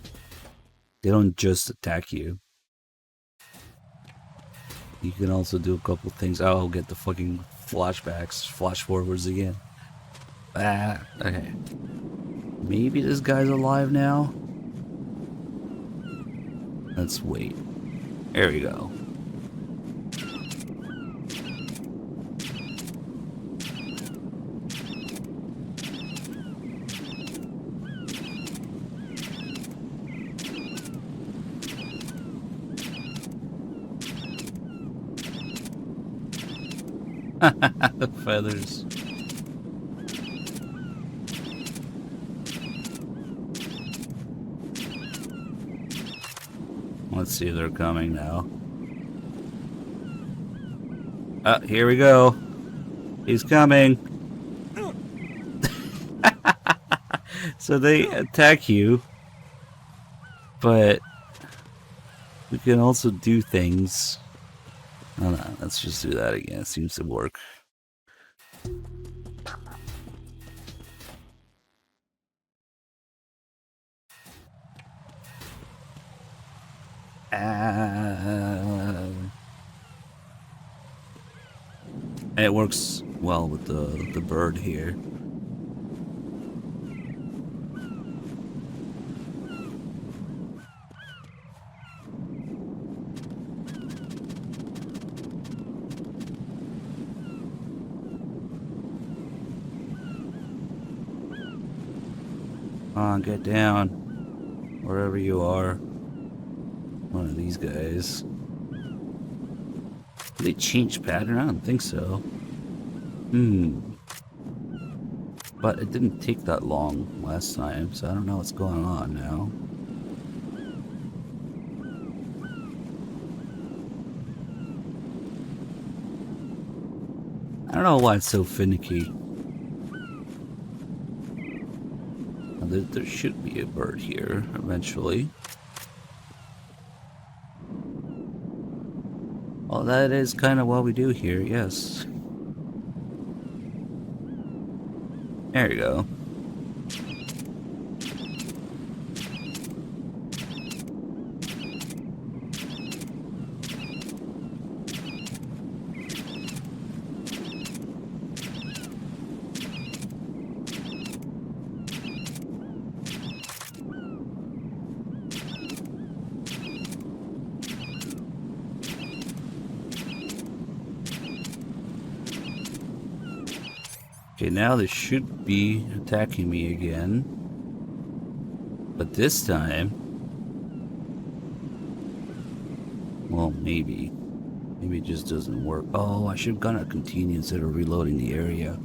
They don't just attack you. You can also do a couple things. Oh, I'll get the fucking flashbacks, flash forwards again. Ah, okay. Maybe this guy's alive now? Let's wait. There we go. The feathers. Let's see if they're coming now. Here we go. He's coming. So they attack you, but we can also do things. Oh no, let's just do that again. It seems to work. It works well with the bird here. Come on, get down. Wherever you are. One of these guys. Did they change pattern? I don't think so. But it didn't take that long last time, so I don't know what's going on now. I don't know why it's so finicky. There should be a bird here eventually. Well, that is kind of what we do here, yes. There you go. Okay, now they should be attacking me again. But this time... well, maybe. Maybe it just doesn't work. Oh, I should have gone to continue instead of reloading the area.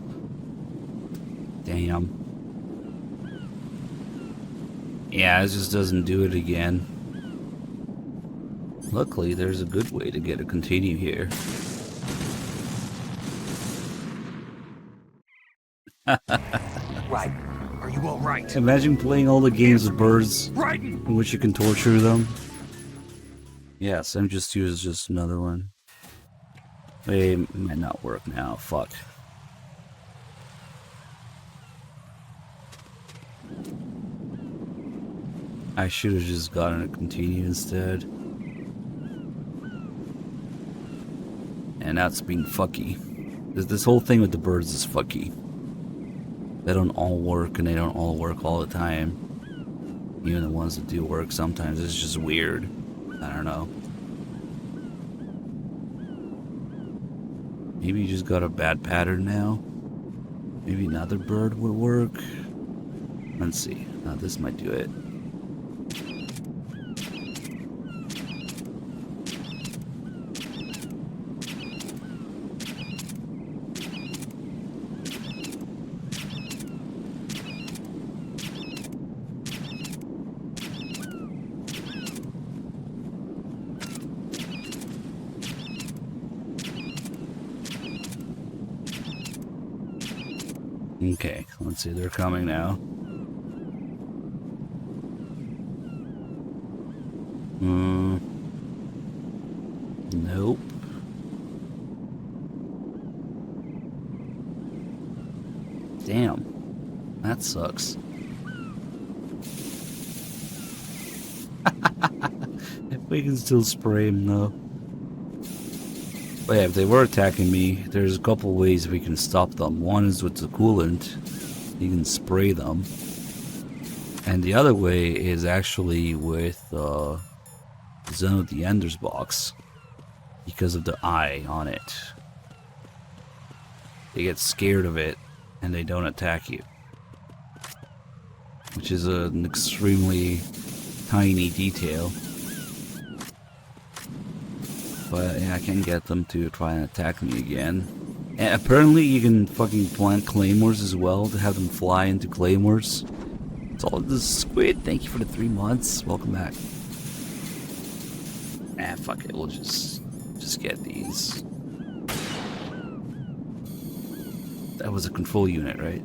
Damn. Yeah, it just doesn't do it again. Luckily, there's a good way to get a continue here. Right. Are you all right? Imagine playing all the games of birds Raiden! in which you can torture them. Yes, I'm just used just another one. Wait, it might not work now. Fuck. I should have just gotten a continue instead. And that's being fucky. This whole thing with the birds is fucky. They don't all work, and they don't all work all the time. Even the ones that do work, sometimes it's just weird. I don't know. Maybe you just got a bad pattern now. Maybe another bird would work. Let's see. Now this might do it. Okay, let's see, they're coming now. Nope. Damn. That sucks. If we can still spray him though. But yeah, if they were attacking me, there's a couple ways we can stop them. One is with the coolant. You can spray them. And the other way is actually with Zone of the Enders box. Because of the eye on it. They get scared of it and they don't attack you. Which is an extremely tiny detail. But yeah, I can get them to try and attack me again. And apparently you can fucking plant claymores as well to have them fly into claymores. It's all this squid. Thank you for the 3 months. Welcome back. Ah, fuck it. We'll just get these. That was a control unit, right?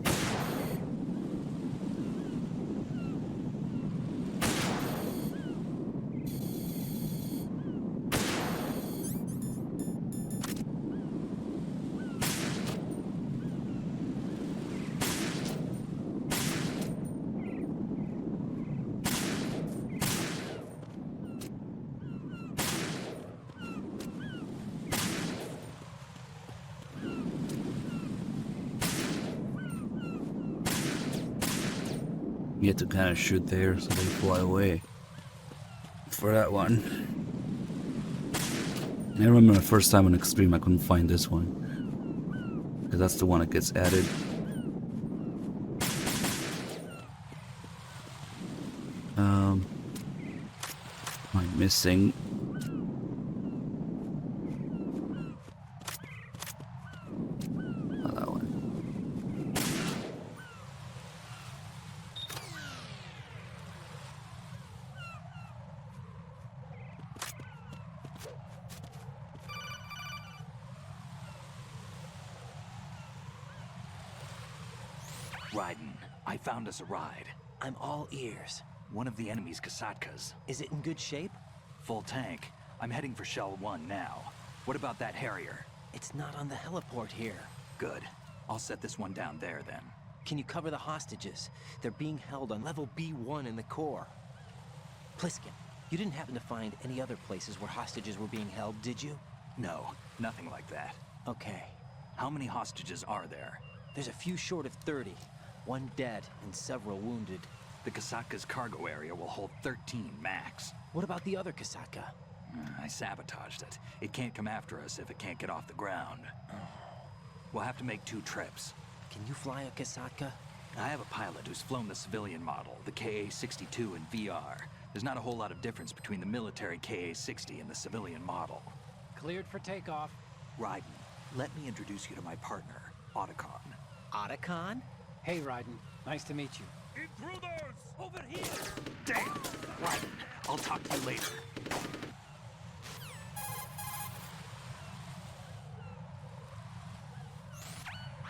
You have to kind of shoot there so they fly away. For that one. I remember the first time on Extreme I couldn't find this one. Because that's the one that gets added. Am I missing? Oh, that one. Raiden, I found us a ride. I'm all ears. One of the enemy's Kasatkas. Is it in good shape? Full tank. I'm heading for Shell 1 now. What about that Harrier? It's not on the heliport here. Good. I'll set this one down there then. Can you cover the hostages? They're being held on level B1 in the core. Pliskin, you didn't happen to find any other places where hostages were being held, did you? No, nothing like that. Okay. How many hostages are there? There's a few short of 30. One dead and several wounded. The Kasatka's cargo area will hold 13 max. What about the other Kasatka? I sabotaged it. It can't come after us if it can't get off the ground. We'll have to make 2 trips. Can you fly a Kasatka? I have a pilot who's flown the civilian model, the KA-62 in VR. There's not a whole lot of difference between the military KA-60 and the civilian model. Cleared for takeoff. Raiden, let me introduce you to my partner, Otacon. Otacon? Hey, Raiden. Nice to meet you. Intruders! Over here! Damn! Raiden, I'll talk to you later.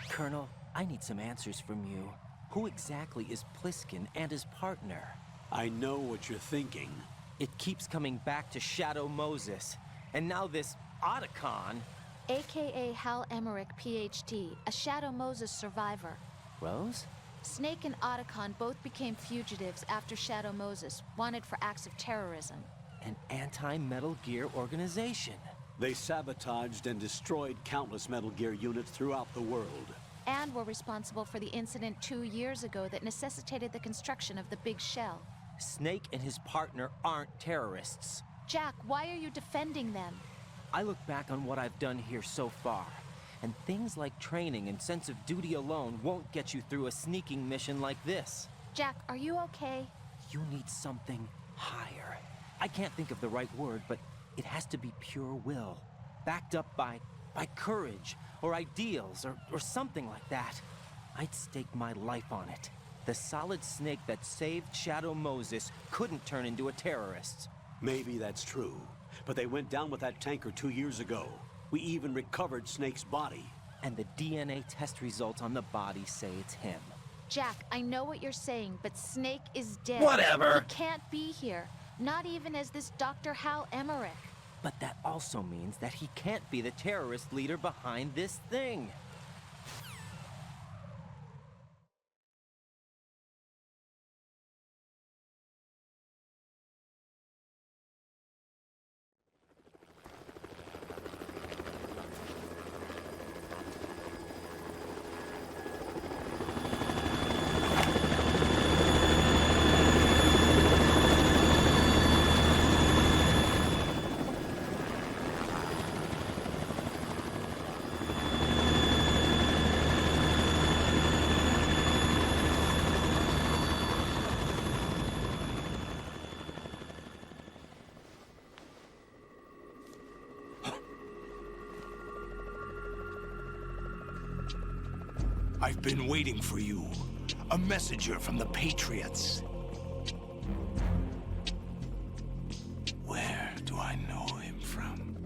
Colonel, I need some answers from you. Who exactly is Pliskin and his partner? I know what you're thinking. It keeps coming back to Shadow Moses. And now this Otacon. AKA Hal Emmerich, PhD, a Shadow Moses survivor. Rose? Snake and Otacon both became fugitives after Shadow Moses, wanted for acts of terrorism. An anti-Metal Gear organization. They sabotaged and destroyed countless Metal Gear units throughout the world. And were responsible for the incident 2 years ago that necessitated the construction of the Big Shell. Snake and his partner aren't terrorists. Jack, why are you defending them? I look back on what I've done here so far, and things like training and sense of duty alone won't get you through a sneaking mission like this. Jack, are you okay? You need something higher. I can't think of the right word, but it has to be pure will, backed up by courage, or ideals, or something like that. I'd stake my life on it. The solid Snake that saved Shadow Moses couldn't turn into a terrorist. Maybe that's true, but they went down with that tanker 2 years ago. We even recovered Snake's body. And the DNA test results on the body say it's him. Jack, I know what you're saying, but Snake is dead. Whatever. He can't be here. Not even as this Dr. Hal Emmerich. But that also means that he can't be the terrorist leader behind this thing. I've been waiting for you. A messenger from the Patriots. Where do I know him from?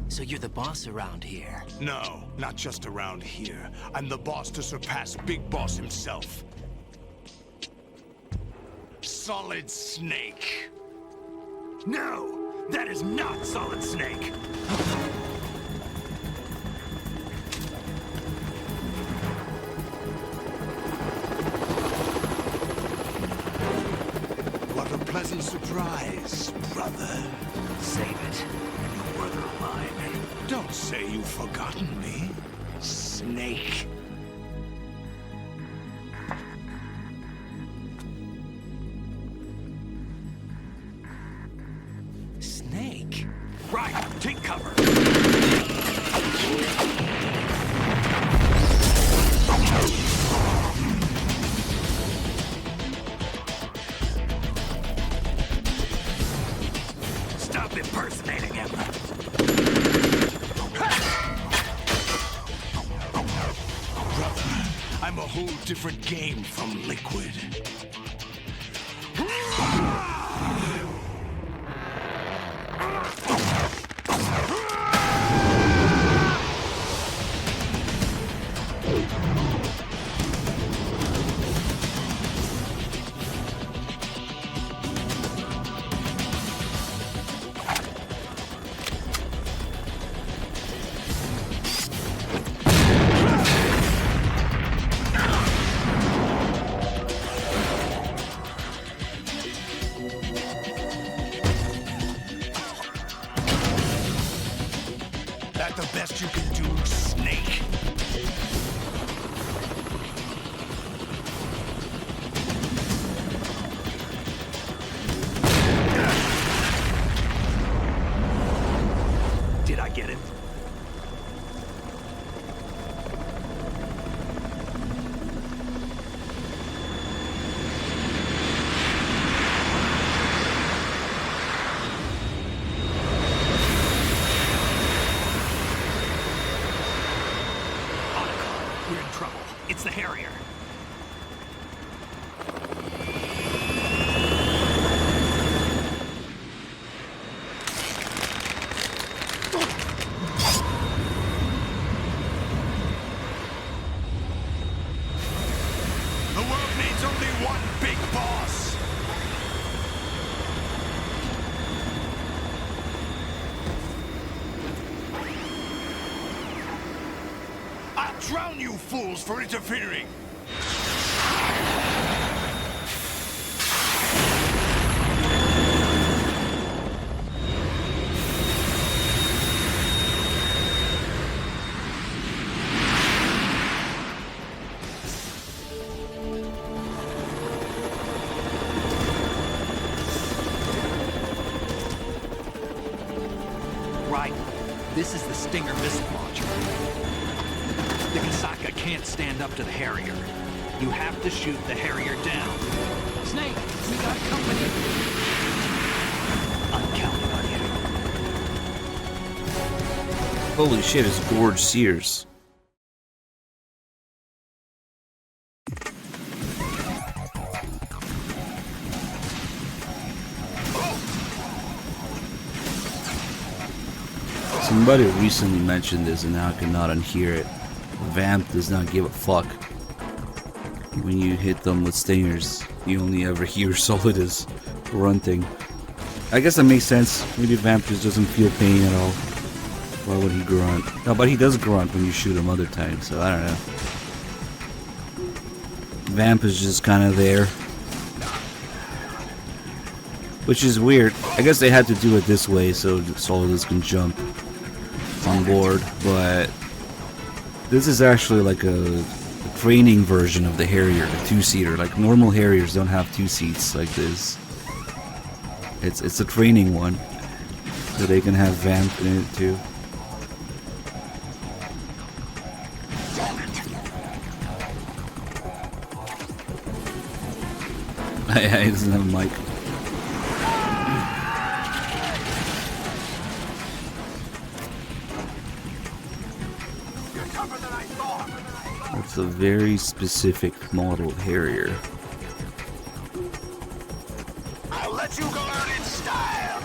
So you're the boss around here? No, not just around here. I'm the boss to surpass Big Boss himself. Solid Snake. No, that is not Solid Snake. What a pleasant surprise, brother. Save it. You're brother of mine. Don't say you've forgotten me, Snake. Take cover. Stop impersonating him. Brother, I'm a whole different game from Liquid. That the best you can do, Snake? Did I get it? We're in trouble. It's the Harrier. The world needs only one big boss. I'll drown you fools for interfering. Right. This is the Stinger missile launcher. The Kasaka can't stand up to the Harrier. You have to shoot the Harrier down. Snake, we got company. I'm counting on you. Holy shit, it's George Sears. Somebody recently mentioned this and now I cannot unhear it. Vamp does not give a fuck. When you hit them with stingers, you only ever hear Solidus grunting. I guess that makes sense. Maybe Vamp just doesn't feel pain at all. Why would he grunt? No, but he does grunt when you shoot him other times, so I don't know. Vamp is just kind of there. Which is weird. I guess they had to do it this way so Solidus can jump on board, but this is actually like a training version of the Harrier, the two-seater. Like normal Harriers don't have two seats like this. It's a training one, so they can have Vamp in it too. He doesn't have a mic. That's a very specific model Harrier. I'll let you go out in style.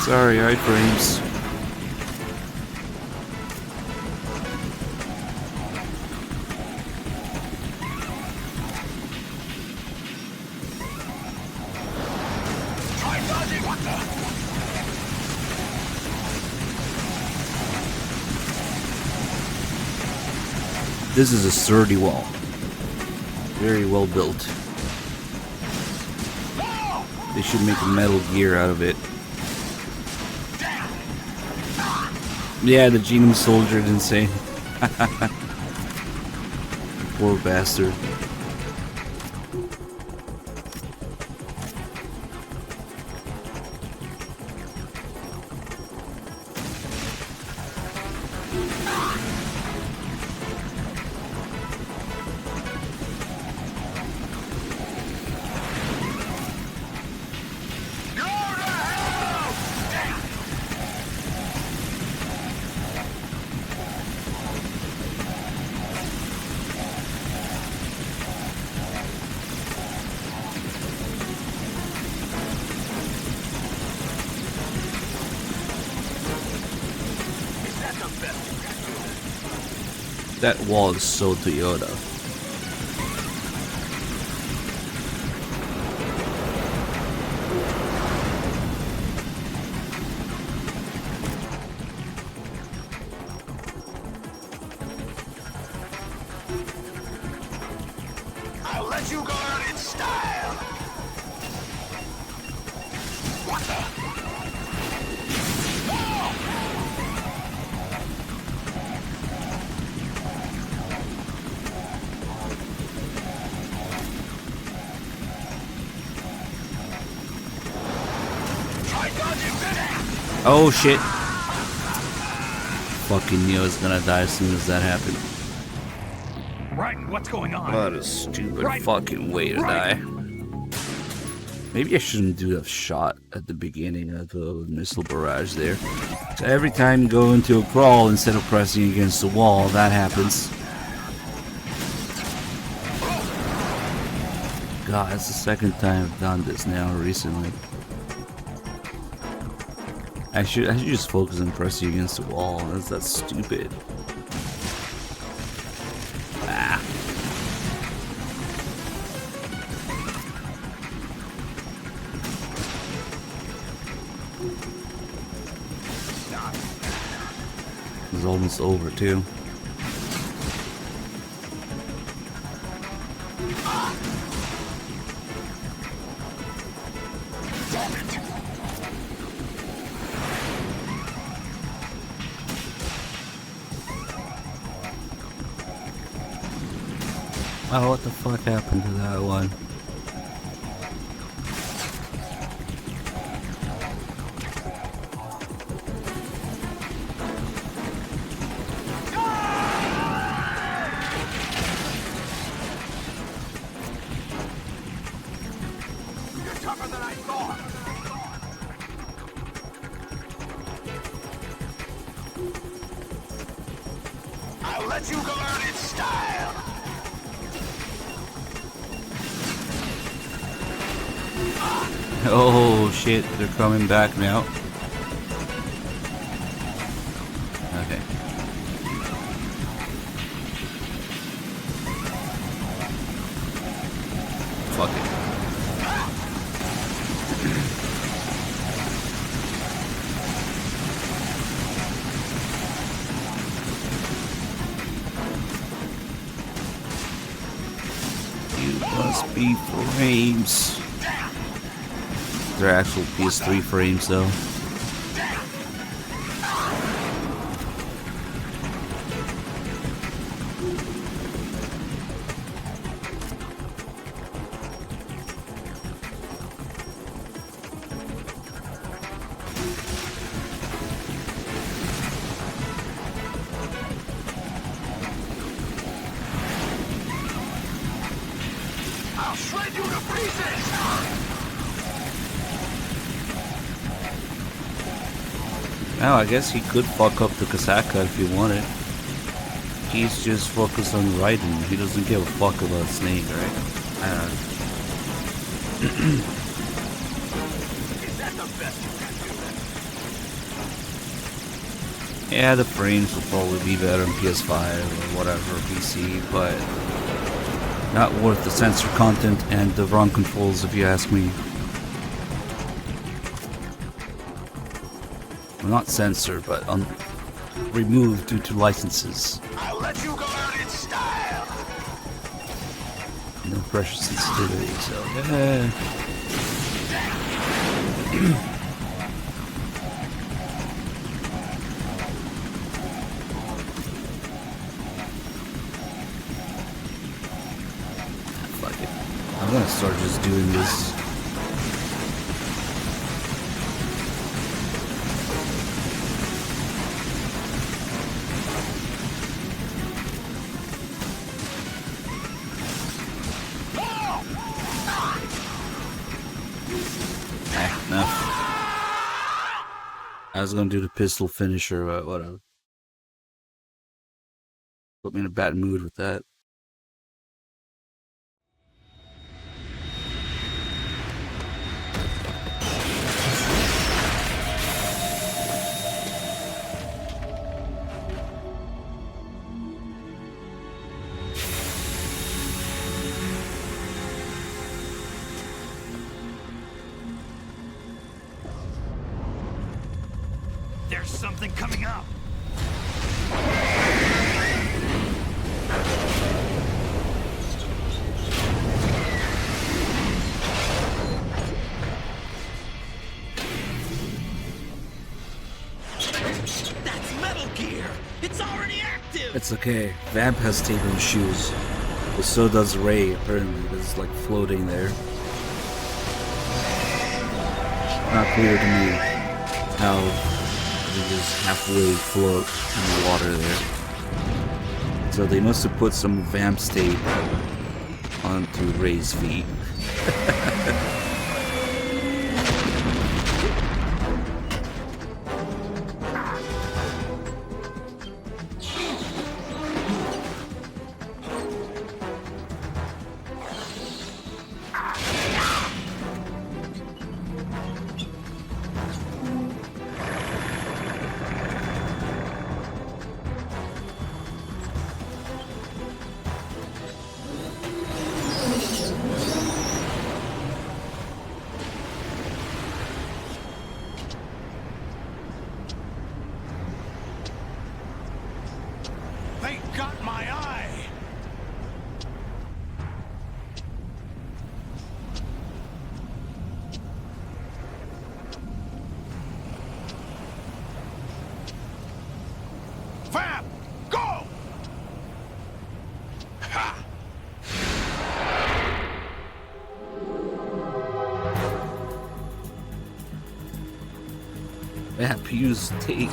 Sorry, iframes. Try dodging, what the? This is a sturdy wall. Very well built. They should make a Metal Gear out of it. Yeah, the Genome Soldier didn't say. Poor bastard. That wall is so Toyota. I'll let you go out in style. What the? Oh shit. Fucking knew I was gonna die as soon as that happened. Raiden, what's going on? What a stupid Raiden. fucking way to die. Maybe I shouldn't do a shot at the beginning of the missile barrage there. So every time you go into a crawl, instead of pressing against the wall, that happens. God, it's the second time I've done this now recently. I should just focus on pressing against the wall. That's stupid. Ah. It's almost over too. Oh, what the fuck happened to that one? You're tougher than I thought. I'll let you go out in style. Oh shit, they're coming back now. Okay. Fuck it. You must be frames. They're actual PS3 frames though. I'll shred you to pieces. Now I guess he could fuck up the Kasaka if he wanted. He's just focused on Raiden. He doesn't give a fuck about Snake, right? I don't know. Is that the best you can do? Yeah, the frames will probably be better on PS5 or whatever PC, but not worth the sensor content and the wrong controls if you ask me. Well, not censored, but removed due to licenses. I'll let you go out in style. No pressure sensitivity, so yeah. Fuck it. I'm gonna start just doing this. Enough. I was gonna do the pistol finisher, but whatever. Put me in a bad mood with that. something coming up. That's Metal Gear! It's already active! It's okay. Vamp has taken shoes. But so does Ray, apparently. It's like floating there. Not clear to me how they just halfway float in the water there. So they must have put some Vamp tape onto Ray's feet. They got my eye! Vamp! Go! Ha! Vamp used tape.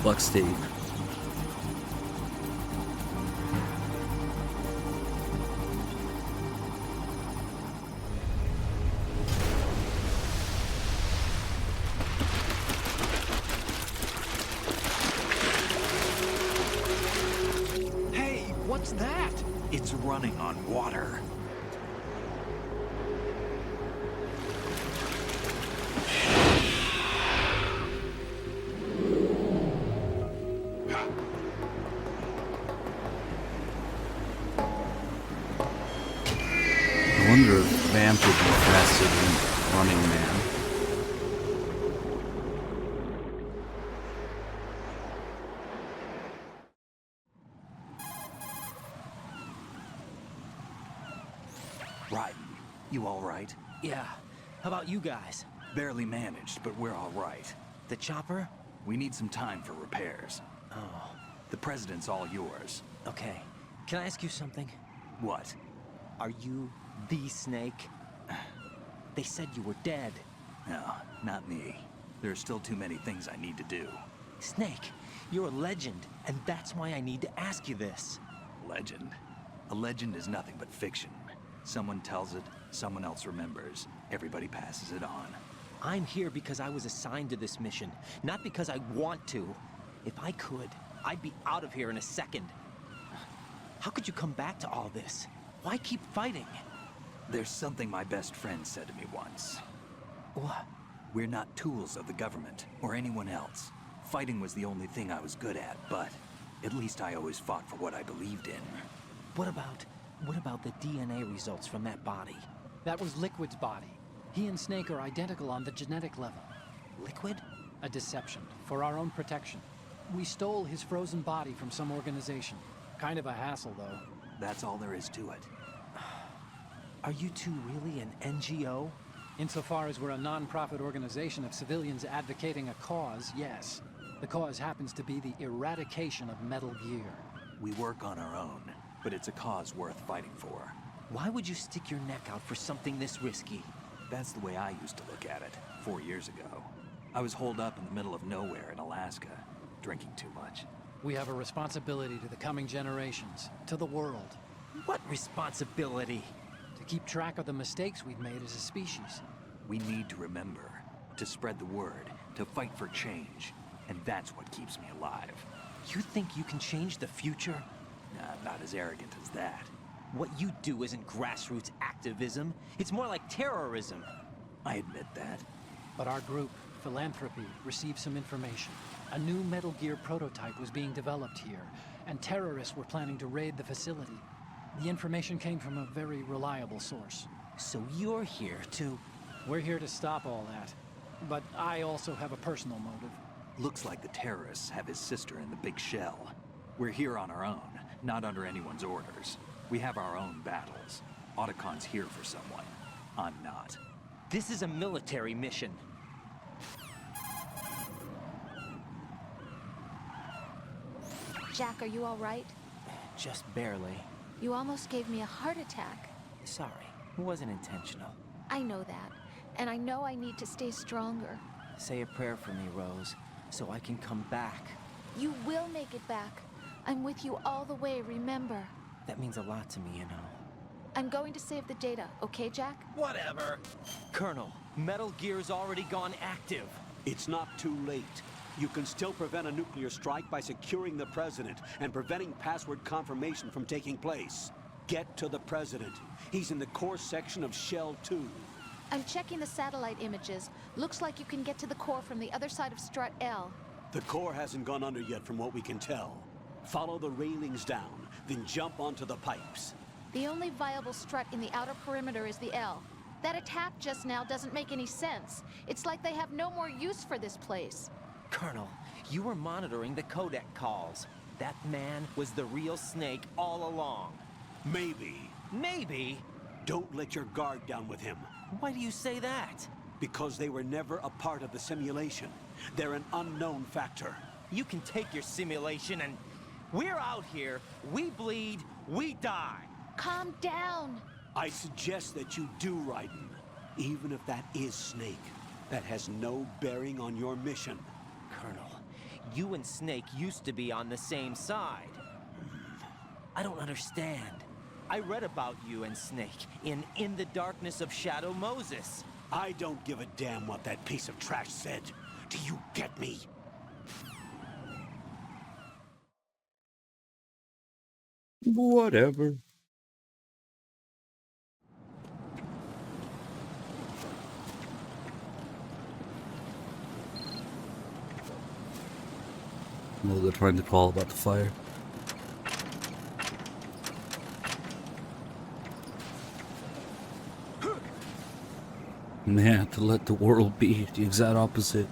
Flux tape. Hey, what's that? It's running on water. I wonder if Vamp would be faster than Running Man. Raiden, you all right? Yeah. How about you guys? Barely managed, but we're all right. The chopper? We need some time for repairs. Oh. The president's all yours. Okay. Can I ask you something? What? Are you the Snake? They said you were dead. No, not me. There are still too many things I need to do. Snake, you're a legend, and that's why I need to ask you this. Legend? A legend is nothing but fiction. Someone tells it, someone else remembers. Everybody passes it on. I'm here because I was assigned to this mission, not because I want to. If I could, I'd be out of here in a second. How could you come back to all this? Why keep fighting? There's something my best friend said to me once. What? We're not tools of the government, or anyone else. Fighting was the only thing I was good at, but at least I always fought for what I believed in. What about the DNA results from that body? That was Liquid's body. He and Snake are identical on the genetic level. Liquid? A deception, for our own protection. We stole his frozen body from some organization. Kind of a hassle, though. That's all there is to it. Are you two really an NGO? Insofar as we're a non-profit organization of civilians advocating a cause, yes. The cause happens to be the eradication of Metal Gear. We work on our own, but it's a cause worth fighting for. Why would you stick your neck out for something this risky? That's the way I used to look at it, 4 years ago. I was holed up in the middle of nowhere in Alaska, drinking too much. We have a responsibility to the coming generations, to the world. What responsibility? To keep track of the mistakes we've made as a species. We need to remember, to spread the word, to fight for change. And that's what keeps me alive. You think you can change the future? Nah, I'm not as arrogant as that. What you do isn't grassroots activism. It's more like terrorism. I admit that. But our group, Philanthropy, received some information. A new Metal Gear prototype was being developed here, and terrorists were planning to raid the facility. The information came from a very reliable source. So you're here to We're here to stop all that. But I also have a personal motive. Looks like the terrorists have his sister in the big shell. We're here on our own, not under anyone's orders. We have our own battles. Otacon's here for someone. I'm not. This is a military mission. Jack, are you all right? Just barely. You almost gave me a heart attack. Sorry, it wasn't intentional. I know that, and I know I need to stay stronger. Say a prayer for me, Rose, so I can come back. You will make it back. I'm with you all the way, remember? That means a lot to me, you know. I'm going to save the data, okay, Jack? Whatever. Colonel, Metal Gear's already gone active. It's not too late. You can still prevent a nuclear strike by securing the president and preventing password confirmation from taking place. Get to the president. He's in the core section of Shell 2. I'm checking the satellite images. Looks like you can get to the core from the other side of Strut L. The core hasn't gone under yet from what we can tell. Follow the railings down, then jump onto the pipes. The only viable strut in the outer perimeter is the L. That attack just now doesn't make any sense. It's like they have no more use for this place. Colonel, you were monitoring the codec calls. That man was the real Snake all along. Maybe. Maybe? Don't let your guard down with him. Why do you say that? Because they were never a part of the simulation. They're an unknown factor. You can take your simulation and... We're out here, we bleed, we die. Calm down. I suggest that you do, Raiden. Even if that is Snake. That has no bearing on your mission. Colonel, you and Snake used to be on the same side. I don't understand. I read about you and Snake in the Darkness of Shadow Moses. I don't give a damn what that piece of trash said. Do you get me? Whatever. No, they're trying to call about the fire. Man, to let the world be the exact opposite.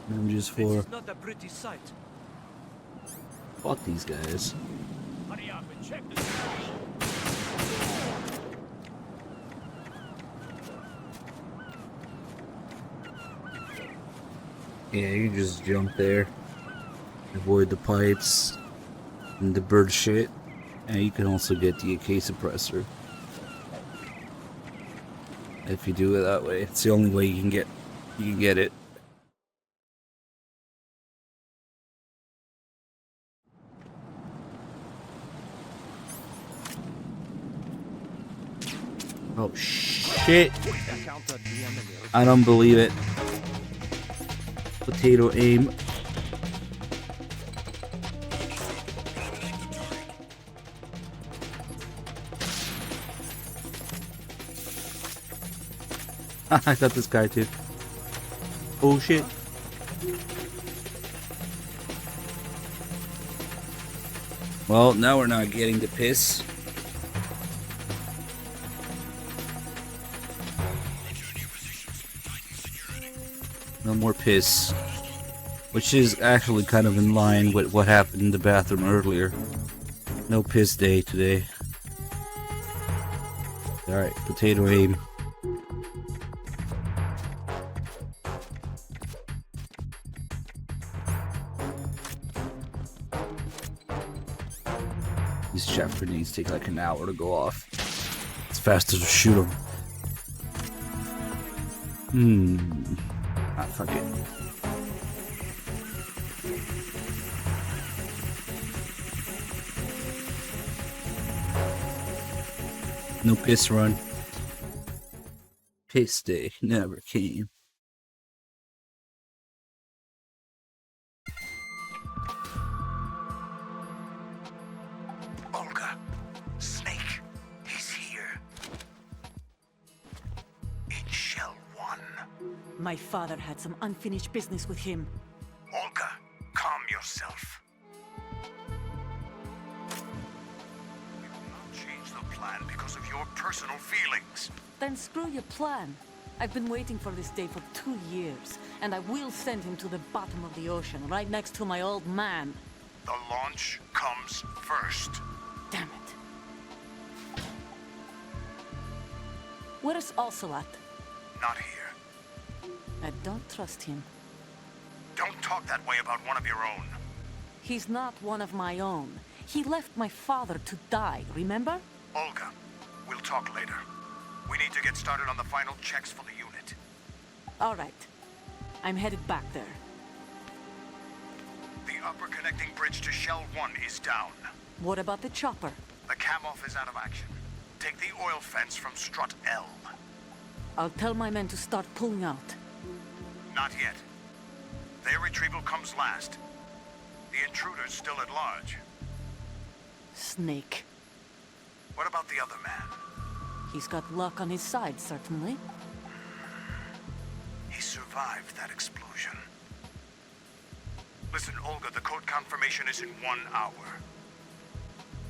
I'm just for. This is not a pretty sight. Fuck these guys. Hurry up and check the trash. Yeah, you can just jump there. Avoid the pipes and the bird shit. And you can also get the AK suppressor. If you do it that way. It's the only way you can get it. Oh shit. I don't believe it. Potato aim. I got this guy too. Oh shit. Well, now we're not getting the piss. No more piss. Which is actually kind of in line with what happened in the bathroom earlier. No piss day today. Alright, potato aim. These chaff grenades take like an hour to go off. It's faster to shoot them. Ah, fuck it. No piss run. Piss day never came. Olga, Snake, he's here. In Shell 1. My father had some unfinished business with him. Olga, calm yourself. We will not change the plan because of your personal feelings. Then screw your plan. I've been waiting for this day for 2 years, and I will send him to the bottom of the ocean, right next to my old man. The launch comes first. Damn it. Where's Ocelot? Not here. I don't trust him. Don't talk that way about one of your own. He's not one of my own. He left my father to die, remember? Olga, we'll talk later. We need to get started on the final checks for the unit. All right. I'm headed back there. The upper connecting bridge to Shell 1 is down. What about the chopper? The cam-off is out of action. Take the oil fence from strut L. I'll tell my men to start pulling out. Not yet. Their retrieval comes last. The intruder's still at large. Snake. What about the other man? He's got luck on his side, certainly. He survived that explosion. Listen, Olga, the code confirmation is in 1 hour.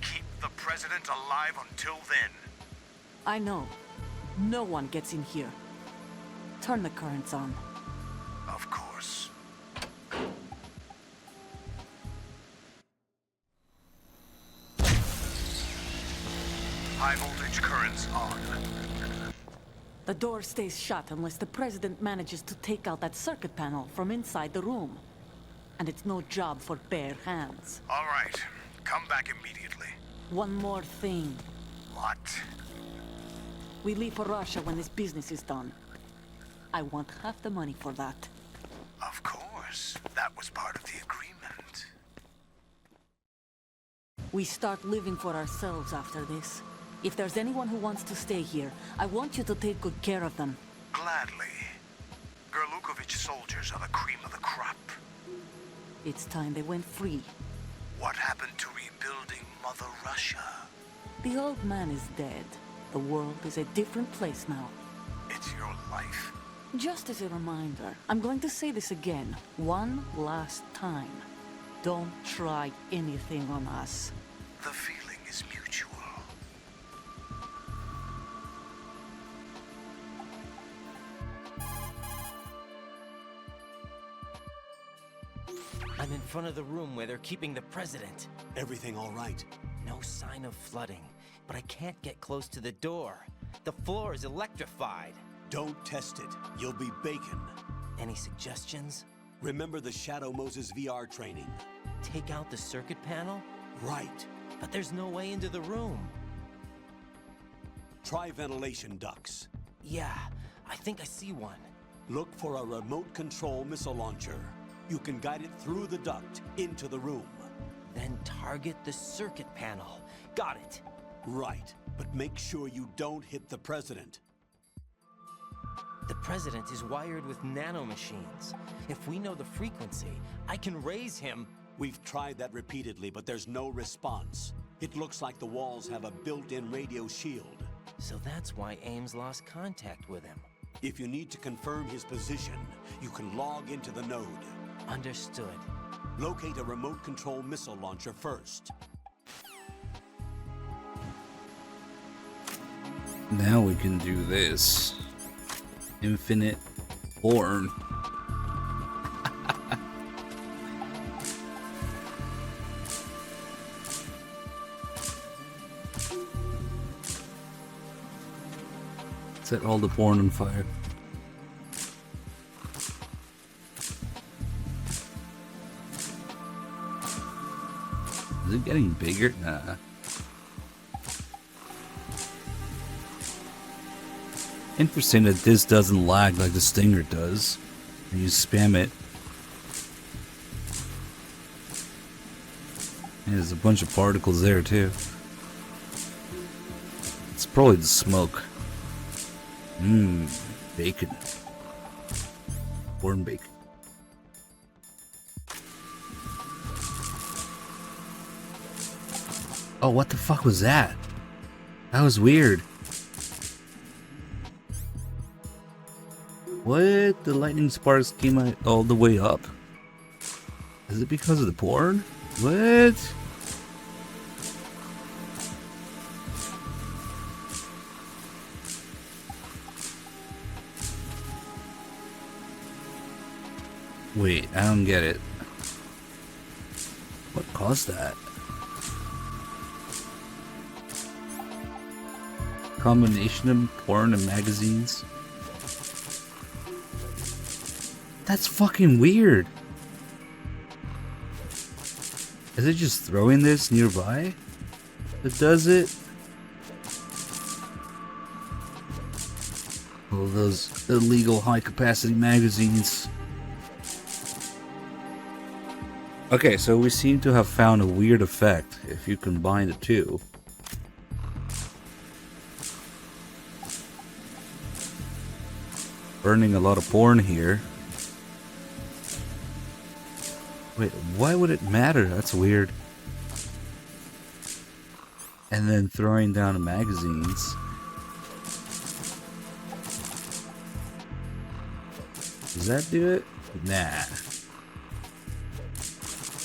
Keep the president alive until then. I know. No one gets in here. Turn the currents on. Of course. High voltage currents on. The door stays shut unless the president manages to take out that circuit panel from inside the room. And it's no job for bare hands. All right. Come back immediately. One more thing. What? We leave for Russia when this business is done. I want half the money for that. Of course. That was part of the agreement. We start living for ourselves after this. If there's anyone who wants to stay here, I want you to take good care of them. Gladly. Gerlukovich soldiers are the cream of the crop. It's time they went free. What happened to rebuilding Mother Russia? The old man is dead. The world is a different place now. It's your life. Just as a reminder, I'm going to say this again, one last time. Don't try anything on us. The feeling is mutual. I'm in front of the room where they're keeping the president. Everything all right? No sign of flooding, but I can't get close to the door. The floor is electrified. Don't test it. You'll be bacon. Any suggestions? Remember the Shadow Moses VR training. Take out the circuit panel? Right. But there's no way into the room. Try ventilation ducts. Yeah, I think I see one. Look for a remote control missile launcher. You can guide it through the duct into the room. Then target the circuit panel. Got it. Right, but make sure you don't hit the president. The president is wired with nanomachines. If we know the frequency, I can raise him. We've tried that repeatedly, but there's no response. It looks like the walls have a built-in radio shield. So that's why Ames lost contact with him. If you need to confirm his position, you can log into the node. Understood. Locate a remote control missile launcher first. Now we can do this. Infinite horn. Set all the porn on fire. Is it getting bigger? Nah. Interesting that this doesn't lag like the Stinger does. When you spam it. And there's a bunch of particles there too. It's probably the smoke. Bacon. Corn bacon. Oh, what the fuck was that? That was weird. What? The lightning sparks came out all the way up? Is it because of the porn? What? Wait, I don't get it. What caused that? Combination of porn and magazines? That's fucking weird. Is it just throwing this nearby that does it? All those illegal high-capacity magazines. Okay, so we seem to have found a weird effect if you combine the two. Burning a lot of porn here. Wait, why would it matter? That's weird. And then throwing down the magazines. Does that do it? Nah.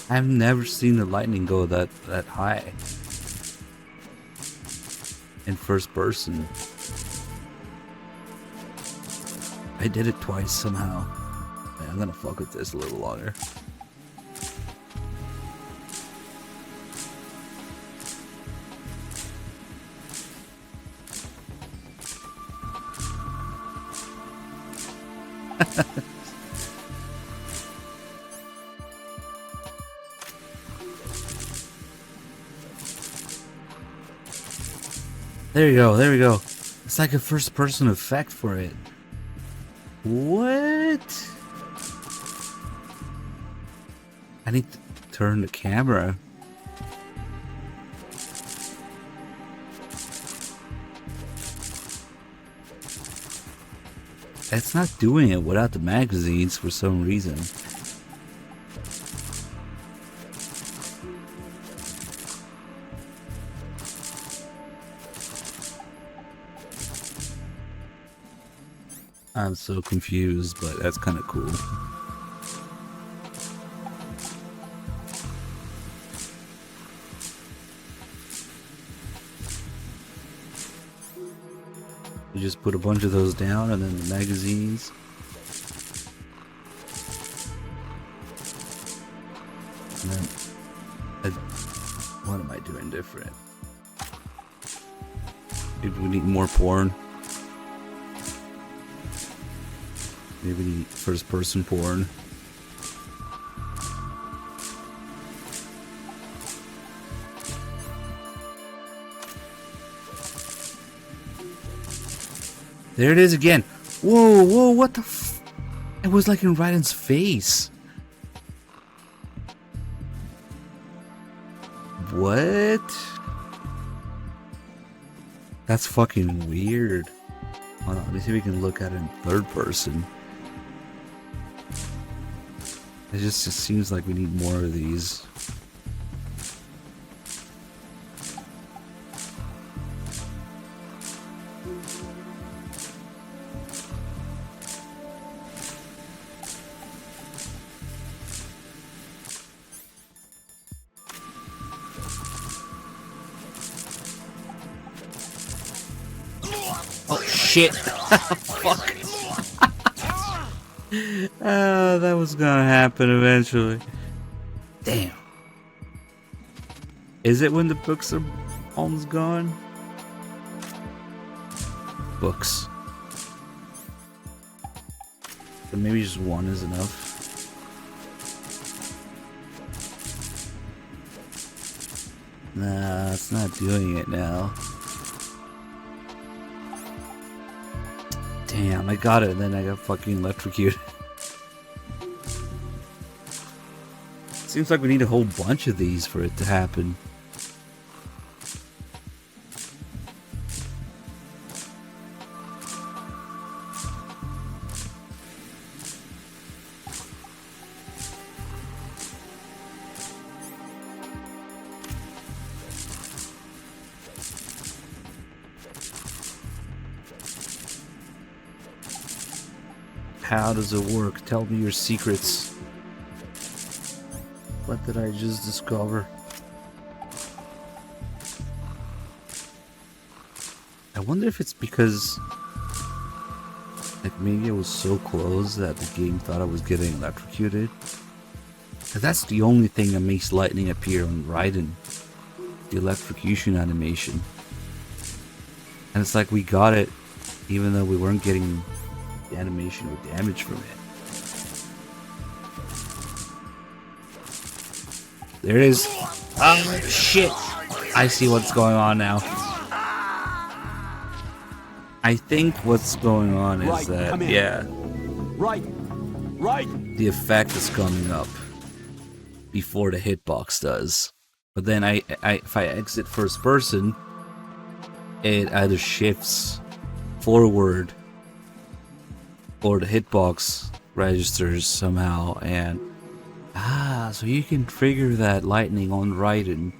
I've never seen the lightning go that high. In first person. I did it twice somehow. Man, I'm gonna fuck with this a little longer. There you go, there we go. It's like a first person effect for it. What? I need to turn the camera. It's not doing it without the magazines for some reason. I'm so confused, but that's kind of cool. You just put a bunch of those down and then the magazines. And then, what am I doing different? Maybe we need more porn. Maybe we need first person porn. There it is again. Whoa, whoa, what the f... It was like in Raiden's face. What? That's fucking weird. Hold on, let me see if we can look at it in third person. It just seems like we need more of these. Oh shit! Fuck! Oh, that was gonna happen eventually. Damn. Is it when the books are almost gone? Books. So maybe just one is enough. Nah, it's not doing it now. Damn, I got it, and then I got fucking electrocuted. Seems like we need a whole bunch of these for it to happen. How does it work? Tell me your secrets. What did I just discover? I wonder if it's because Like maybe I was so close that the game thought I was getting electrocuted. Cause that's the only thing that makes lightning appear on Raiden. The electrocution animation. And it's like we got it even though we weren't getting the animation or damage from it. There it is. Oh shit! I see what's going on now. I think what's going on is that, yeah. Right. The effect is coming up before the hitbox does. But then if I exit first person, it either shifts forward or the hitbox registers somehow, and so you can trigger that lightning on Raiden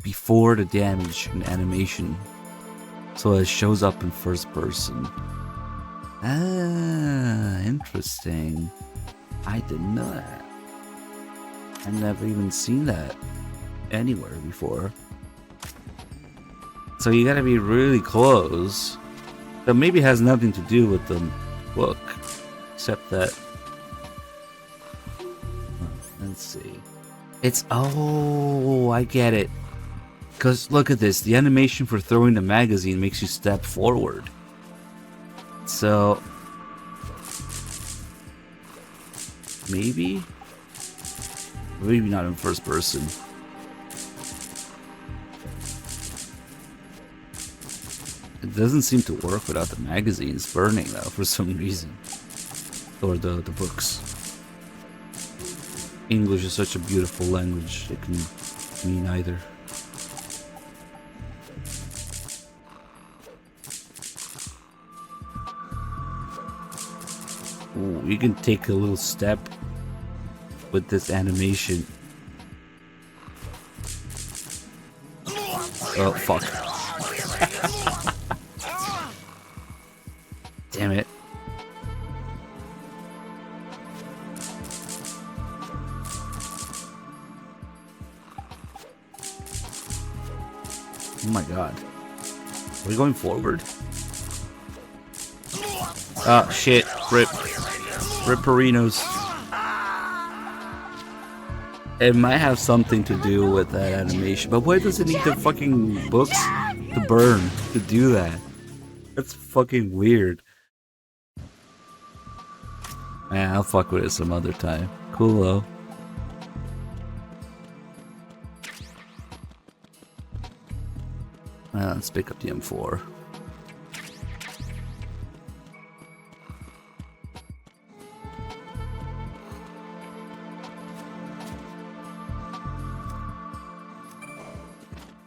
before the damage and animation, so it shows up in first person. Interesting. I didn't know that. I've never even seen that anywhere before. So you gotta be really close. That maybe has nothing to do with the book, except that. Let's see. It's I get it. Cause look at this. The animation for throwing the magazine makes you step forward. So maybe not in first person. It doesn't seem to work without the magazines burning though, for some reason. Or the books. English is such a beautiful language, it can mean either. Ooh, you can take a little step with this animation. Oh, fuck. Damn it. Oh my god. Are we going forward? Oh shit. Rip. Ripperinos. It might have something to do with that animation, but why does it need the fucking books to burn to do that? That's fucking weird. Man, I'll fuck with it some other time. Cool though. Let's pick up the M4.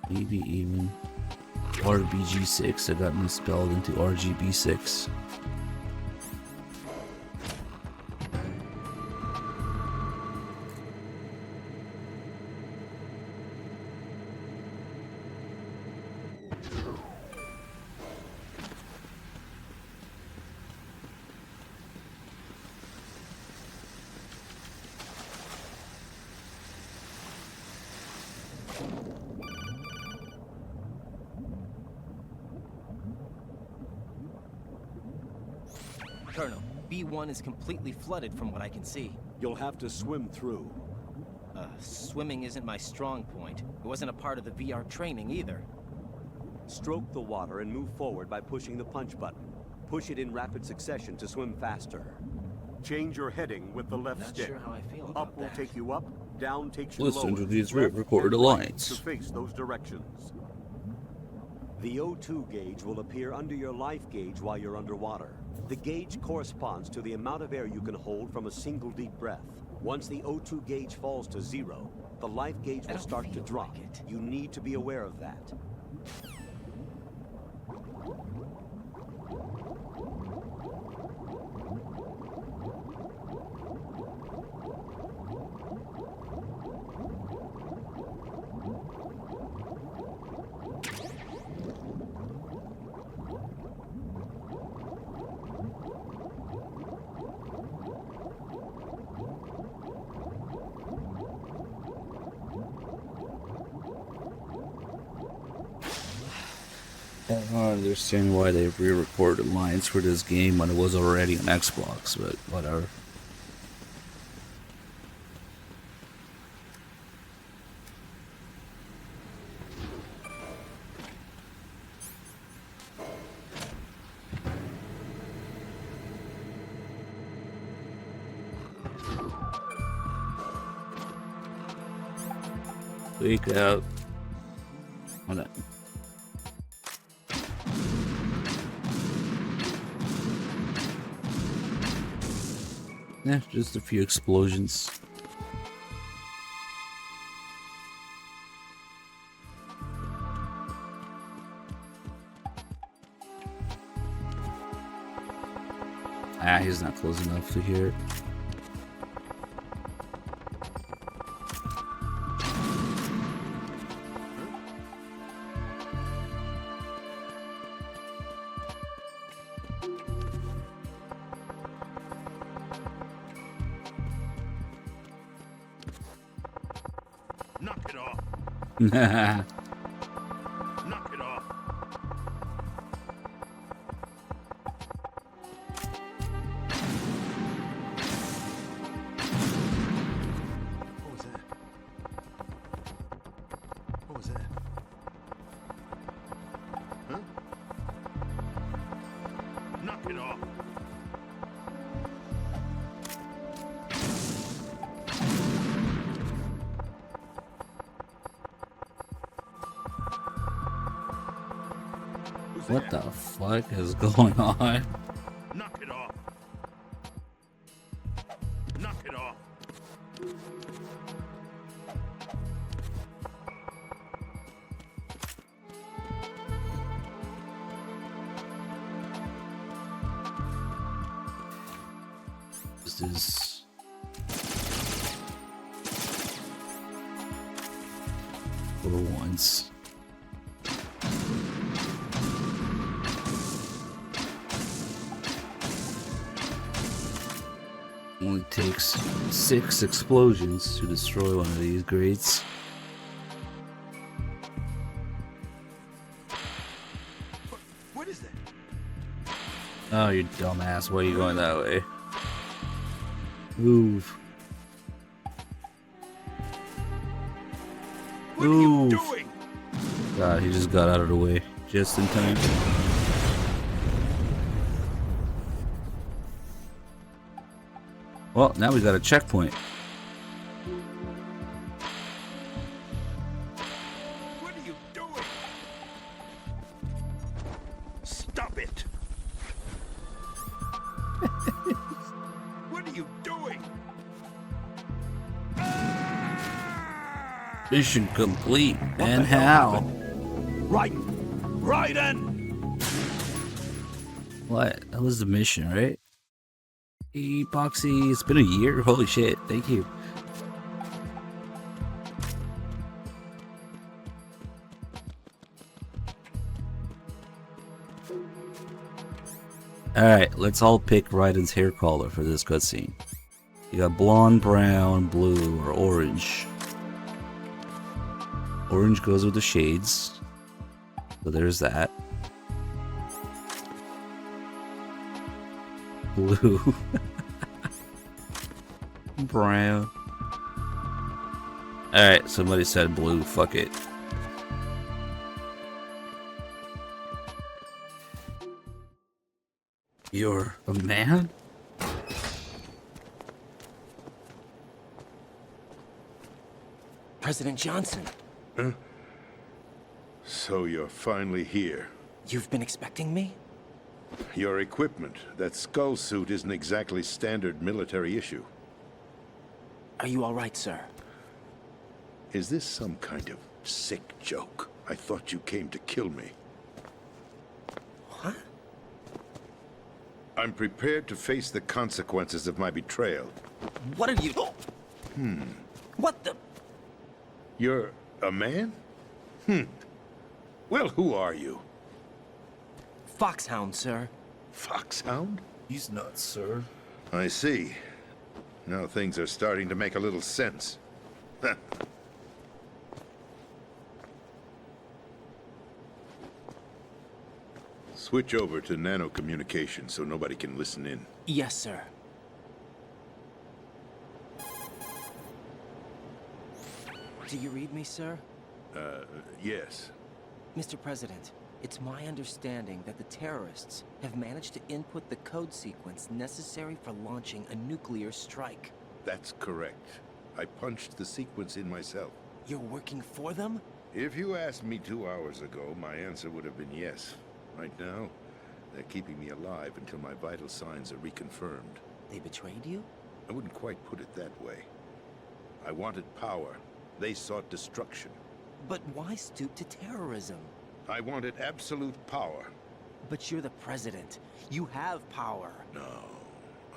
Maybe even RBG6. I got misspelled into RGB6. Colonel, B1 is completely flooded from what I can see. You'll have to swim through. Swimming isn't my strong point. It wasn't a part of the VR training either. Stroke the water and move forward by pushing the punch button. Push it in rapid succession to swim faster. Change your heading with the left stick. Not sure how I feel about Up will take you up, down takes you Listen lower. to these Left recorded and right lines. to face those directions. The O2 gauge will appear under your life gauge while you're underwater. The gauge corresponds to the amount of air you can hold from a single deep breath. Once the O2 gauge falls to 0, the life gauge will start to drop. You need to be aware of that. I don't understand why they re-recorded lines for this game when it was already on Xbox, but whatever. Wake up. Hold on. Yeah, just a few explosions. Ah, he's not close enough to hear it. Knock it off. Nah. Knock it off. What was that? What was that? Huh? Knock it off. What the fuck is going on? Knock it off. Knock it off. This is for once. Only takes 6 explosions to destroy one of these grates. What is that? Oh, you dumbass. Why are you going that way? Move. Move. God, he just got out of the way just in time. Well, now we got a checkpoint. What are you doing? Stop it. What are you doing? Mission complete. And how? Raiden! What? That was the mission, right? Epoxy, it's been a year? Holy shit, thank you. Alright, let's all pick Raiden's hair color for this cutscene. You got blonde, brown, blue, or orange. Orange goes with the shades. So there's that. Blue. Brown. Alright, somebody said blue, fuck it. You're a man? President Johnson. Huh? So you're finally here. You've been expecting me? Your equipment, that skull suit, isn't exactly standard military issue. Are you all right, sir? Is this some kind of sick joke? I thought you came to kill me. What? I'm prepared to face the consequences of my betrayal. What are you... What the... You're a man? Well, who are you? Foxhound, sir. Foxhound? He's nuts, sir. I see. Now things are starting to make a little sense. Switch over to nano communication so nobody can listen in. Yes, sir. Do you read me, sir? Yes. Mr. President, it's my understanding that the terrorists have managed to input the code sequence necessary for launching a nuclear strike. That's correct. I punched the sequence in myself. You're working for them? If you asked me 2 hours ago, my answer would have been yes. Right now, they're keeping me alive until my vital signs are reconfirmed. They betrayed you? I wouldn't quite put it that way. I wanted power. They sought destruction. But why stoop to terrorism? I wanted absolute power. But you're the president. You have power. No,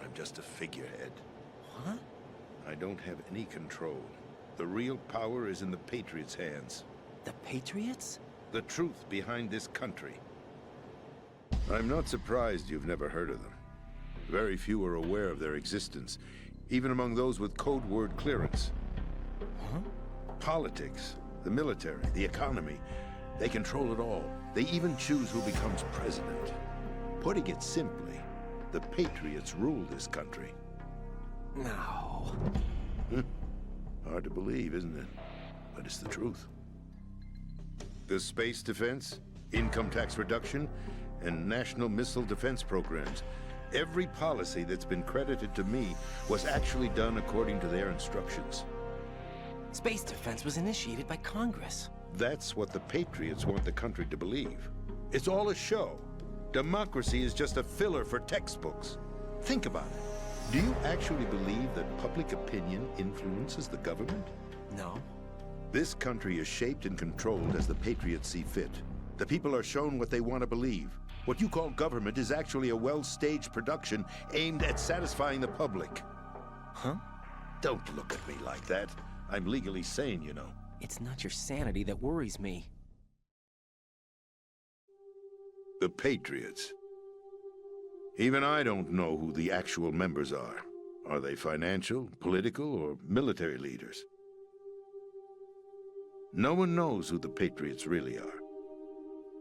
I'm just a figurehead. Huh? I don't have any control. The real power is in the Patriots' hands. The Patriots? The truth behind this country. I'm not surprised you've never heard of them. Very few are aware of their existence, even among those with code word clearance. Huh? Politics, the military, the economy, they control it all. They even choose who becomes president. Putting it simply, the Patriots rule this country. No. Hard to believe, isn't it? But it's the truth. The space defense, income tax reduction, and national missile defense programs. Every policy that's been credited to me was actually done according to their instructions. Space defense was initiated by Congress. That's what the Patriots want the country to believe. It's all a show. Democracy is just a filler for textbooks. Think about it. Do you actually believe that public opinion influences the government? No. This country is shaped and controlled as the Patriots see fit. The people are shown what they want to believe. What you call government is actually a well-staged production aimed at satisfying the public. Huh? Don't look at me like that. I'm legally sane, you know. It's not your sanity that worries me. The Patriots. Even I don't know who the actual members are. Are they financial, political, or military leaders? No one knows who the Patriots really are.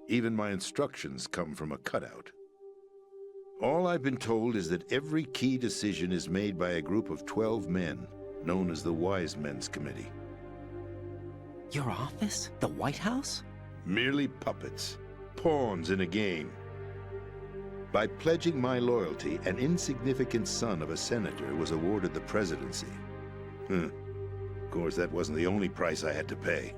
Even my instructions come from a cutout. All I've been told is that every key decision is made by a group of 12 men, known as the Wise Men's Committee. Your office? The White House? Merely puppets, pawns in a game. By pledging my loyalty, an insignificant son of a senator was awarded the presidency. Of course, that wasn't the only price I had to pay.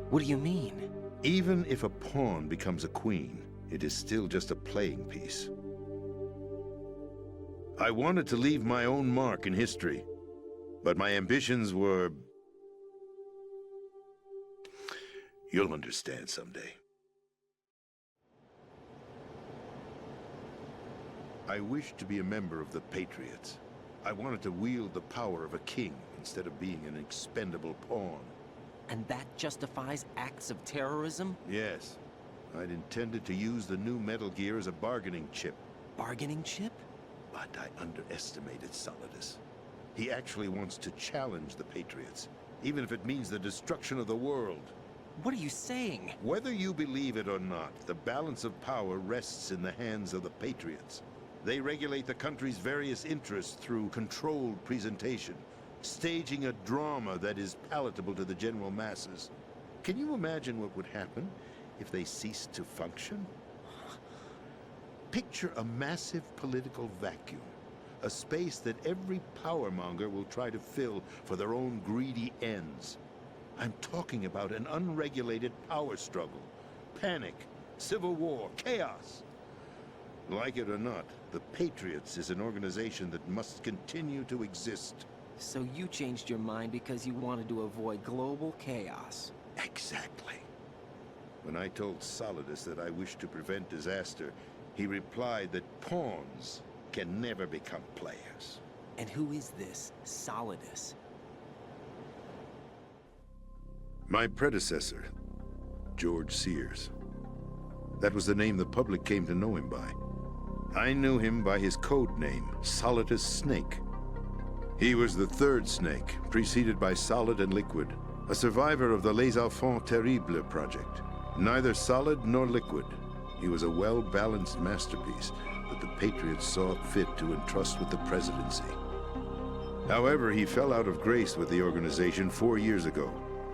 What do you mean? Even if a pawn becomes a queen, it is still just a playing piece. I wanted to leave my own mark in history, but my ambitions were... You'll understand someday. I wished to be a member of the Patriots. I wanted to wield the power of a king instead of being an expendable pawn. And that justifies acts of terrorism? Yes. I'd intended to use the new Metal Gear as a bargaining chip. Bargaining chip? But I underestimated Solidus. He actually wants to challenge the Patriots, even if it means the destruction of the world. What are you saying? Whether you believe it or not, the balance of power rests in the hands of the Patriots. They regulate the country's various interests through controlled presentation, staging a drama that is palatable to the general masses. Can you imagine what would happen if they ceased to function? Picture a massive political vacuum, a space that every powermonger will try to fill for their own greedy ends. I'm talking about an unregulated power struggle, panic, civil war, chaos. Like it or not, the Patriots is an organization that must continue to exist. So you changed your mind because you wanted to avoid global chaos. Exactly. When I told Solidus that I wished to prevent disaster, he replied that pawns can never become players. And who is this Solidus? My predecessor, George Sears. That was the name the public came to know him by. I knew him by his code name, Solidus Snake. He was the third snake, preceded by Solid and Liquid, a survivor of the Les Enfants Terribles project. Neither solid nor liquid, He was a well-balanced masterpiece that the Patriots saw fit to entrust with the presidency. However, he fell out of grace with the organization 4 years ago.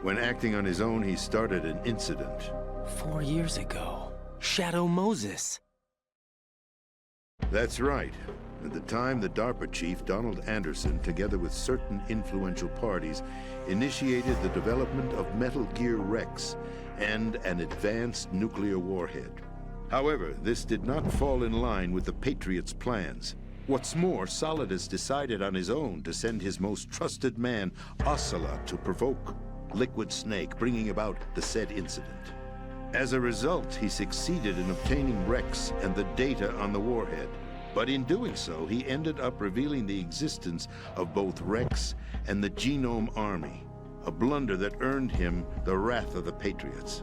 When acting on his own, he started an incident. 4 years ago. Shadow Moses. That's right. At the time, the DARPA chief, Donald Anderson, together with certain influential parties, initiated the development of Metal Gear Rex and an advanced nuclear warhead. However, this did not fall in line with the Patriots' plans. What's more, Solidus decided on his own to send his most trusted man, Ocelot, to provoke Liquid Snake, bringing about the said incident. As a result, he succeeded in obtaining Rex and the data on the warhead. But in doing so, he ended up revealing the existence of both Rex and the Genome Army, a blunder that earned him the wrath of the Patriots.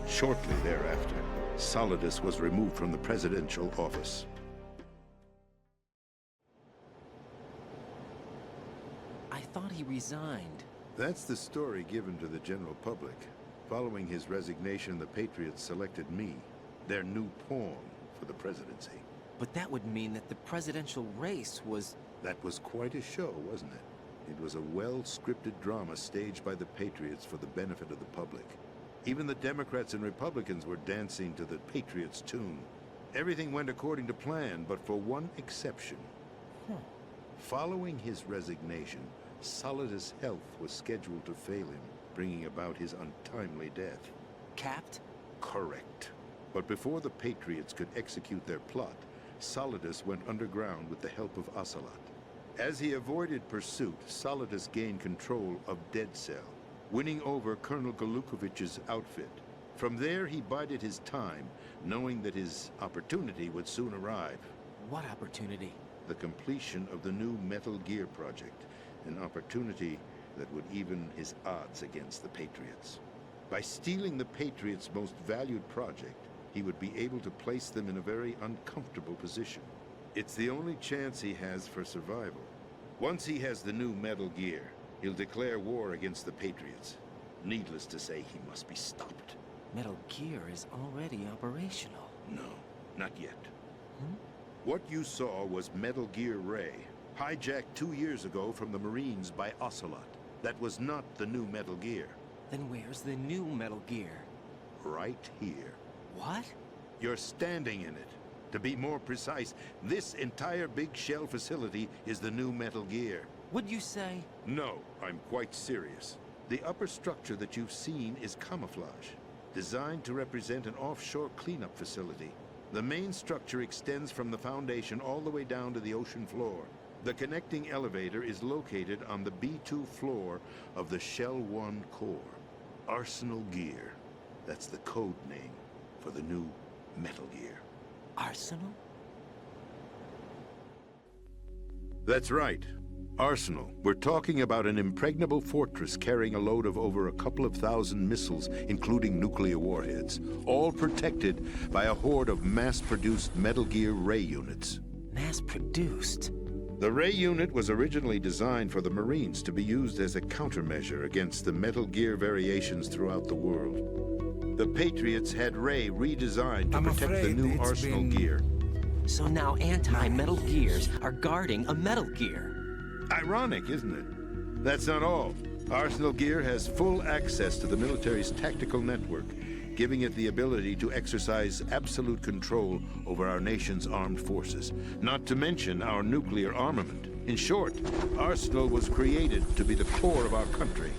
Shortly thereafter, Solidus was removed from the presidential office. I thought he resigned. That's the story given to the general public. Following his resignation, the Patriots selected me, their new pawn, for the presidency. But that would mean that the presidential race was... That was quite a show, wasn't it? It was a well-scripted drama staged by the Patriots for the benefit of the public. Even the Democrats and Republicans were dancing to the Patriots' tune. Everything went according to plan, but for one exception. Following his resignation, Solidus' health was scheduled to fail him, bringing about his untimely death. Capped? Correct. But before the Patriots could execute their plot, Solidus went underground with the help of Ocelot. As he avoided pursuit, Solidus gained control of Dead Cell, winning over Colonel Galukovich's outfit. From there, he bided his time, knowing that his opportunity would soon arrive. What opportunity? The completion of the new Metal Gear project, an opportunity that would even his odds against the Patriots. By stealing the Patriots' most valued project, he would be able to place them in a very uncomfortable position. It's the only chance he has for survival. Once he has the new Metal Gear, he'll declare war against the Patriots. Needless to say, he must be stopped. Metal Gear is already operational. No, not yet. What you saw was Metal Gear Ray, hijacked 2 years ago from the Marines by Ocelot. That was not the new Metal Gear. Then where's the new Metal Gear? Right here. What? You're standing in it. To be more precise, this entire big shell facility is the new Metal Gear. Would you say? No, I'm quite serious. The upper structure that you've seen is camouflage, designed to represent an offshore cleanup facility. The main structure extends from the foundation all the way down to the ocean floor. The connecting elevator is located on the B2 floor of the Shell 1 core. Arsenal Gear. That's the code name for the new Metal Gear. Arsenal? That's right. Arsenal. We're talking about an impregnable fortress carrying a load of over a couple of thousand missiles, including nuclear warheads, all protected by a horde of mass-produced Metal Gear Ray units. Mass-produced? The Ray unit was originally designed for the Marines to be used as a countermeasure against the Metal Gear variations throughout the world. The Patriots had Ray redesigned to protect the new Arsenal Gear. So now anti-Metal Gears are guarding a Metal Gear. Ironic, isn't it? That's not all. Arsenal Gear has full access to the military's tactical network, giving it the ability to exercise absolute control over our nation's armed forces, not to mention our nuclear armament. In short, Arsenal was created to be the core of our country.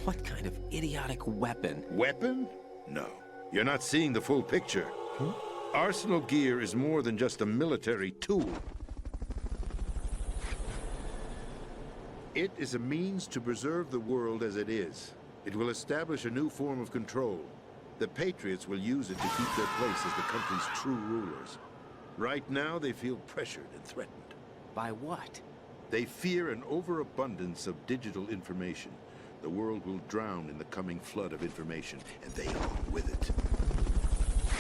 What kind of idiotic weapon? Weapon? No. You're not seeing the full picture. Arsenal Gear is more than just a military tool. It is a means to preserve the world as it is. It will establish a new form of control. The Patriots will use it to keep their place as the country's true rulers. Right now, they feel pressured and threatened. By what? They fear an overabundance of digital information. The world will drown in the coming flood of information, and they along with it.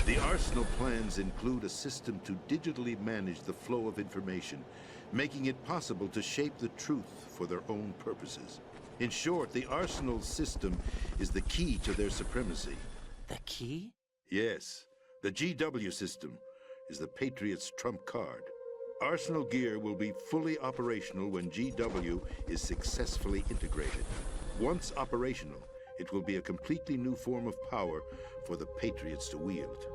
The Arsenal plans include a system to digitally manage the flow of information, making it possible to shape the truth for their own purposes. In short, the Arsenal system is the key to their supremacy. The key? Yes. The GW system is the Patriots' trump card. Arsenal gear will be fully operational when GW is successfully integrated. Once operational, it will be a completely new form of power for the Patriots to wield.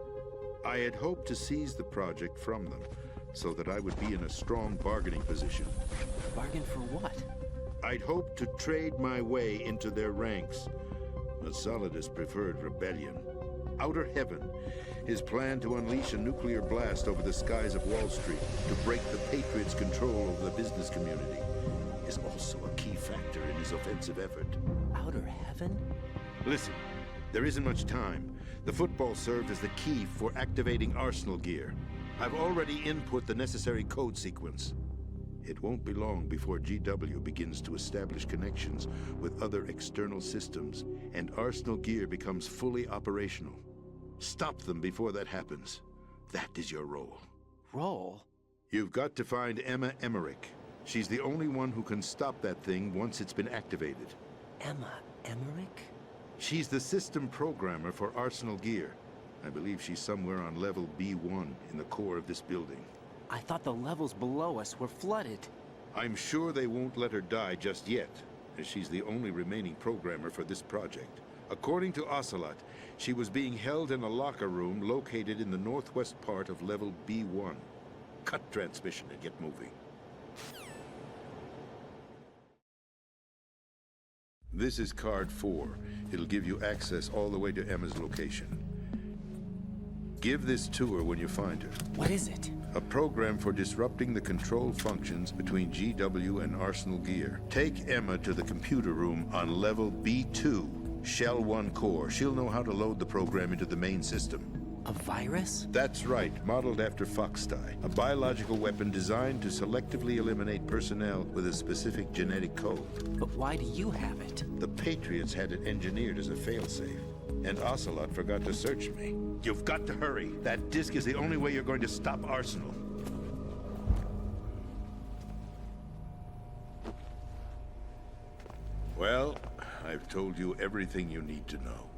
I had hoped to seize the project from them, so that I would be in a strong bargaining position. Bargain for what? I'd hoped to trade my way into their ranks. But Solidus preferred rebellion. Outer Heaven, his plan to unleash a nuclear blast over the skies of Wall Street to break the Patriots' control over the business community, is also a key factor in his offensive effort. Outer Heaven? Listen, there isn't much time. The football served as the key for activating Arsenal gear. I've already input the necessary code sequence. It won't be long before GW begins to establish connections with other external systems, and Arsenal gear becomes fully operational. Stop them before that happens. That is your role. Role? You've got to find Emma Emmerich. She's the only one who can stop that thing once it's been activated. Emma Emmerich? She's the system programmer for Arsenal gear. I believe she's somewhere on level B1 in the core of this building. I thought the levels below us were flooded. I'm sure they won't let her die just yet, as she's the only remaining programmer for this project. According to Ocelot, she was being held in a locker room located in the northwest part of level B1. Cut transmission and get moving. This is card 4. It'll give you access all the way to Emma's location. Give this to her when you find her. What is it? A program for disrupting the control functions between GW and Arsenal gear. Take Emma to the computer room on level B2, Shell 1 core. She'll know how to load the program into the main system. A virus? That's right, modeled after Foxdie. A biological weapon designed to selectively eliminate personnel with a specific genetic code. But why do you have it? The Patriots had it engineered as a failsafe, and Ocelot forgot to search me. You've got to hurry. That disk is the only way you're going to stop Arsenal. Well, I've told you everything you need to know.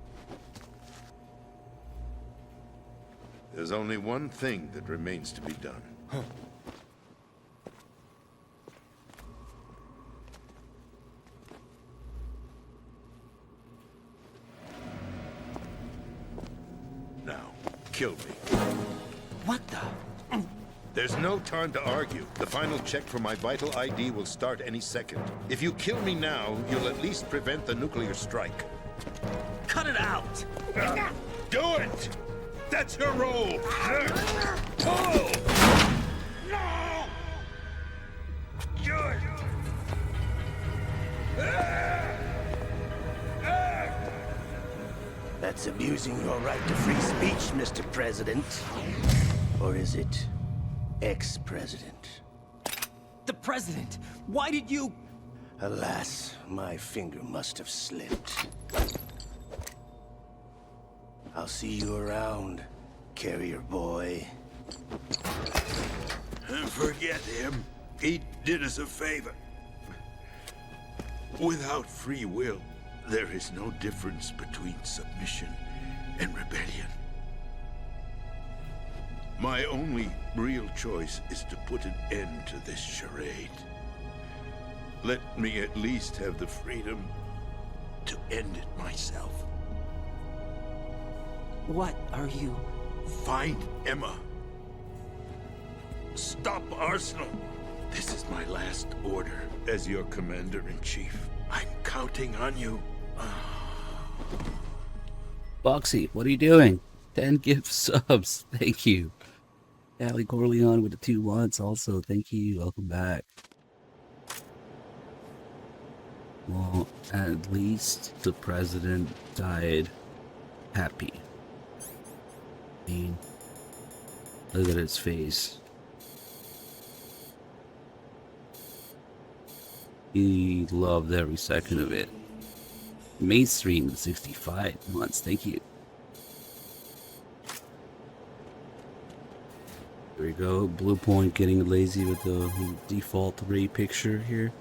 There's only one thing that remains to be done. Huh. Now, kill me. What the? There's no time to argue. The final check for my vital ID will start any second. If you kill me now, you'll at least prevent the nuclear strike. Cut it out! Do it! That's your role! Pull! No! Good! That's abusing your right to free speech, Mr. President. Or is it ex-president? The president! Why did you... Alas, my finger must have slipped. I'll see you around, carrier boy. Forget him. He did us a favor. Without free will, there is no difference between submission and rebellion. My only real choice is to put an end to this charade. Let me at least have the freedom to end it myself. What are you... Find Emma. Stop Arsenal. This is my last order as your commander-in-chief. I'm counting on you. Boxy, what are you doing? 10 gift subs. Thank you. Allie Corleone with the 2 months also. Thank you. Welcome back. Well, at least the president died happy. I mean, look at his face. He loved every second of it. Mainstream 65 months. Thank you. There we go. Blue Point getting lazy with the default 3 picture here.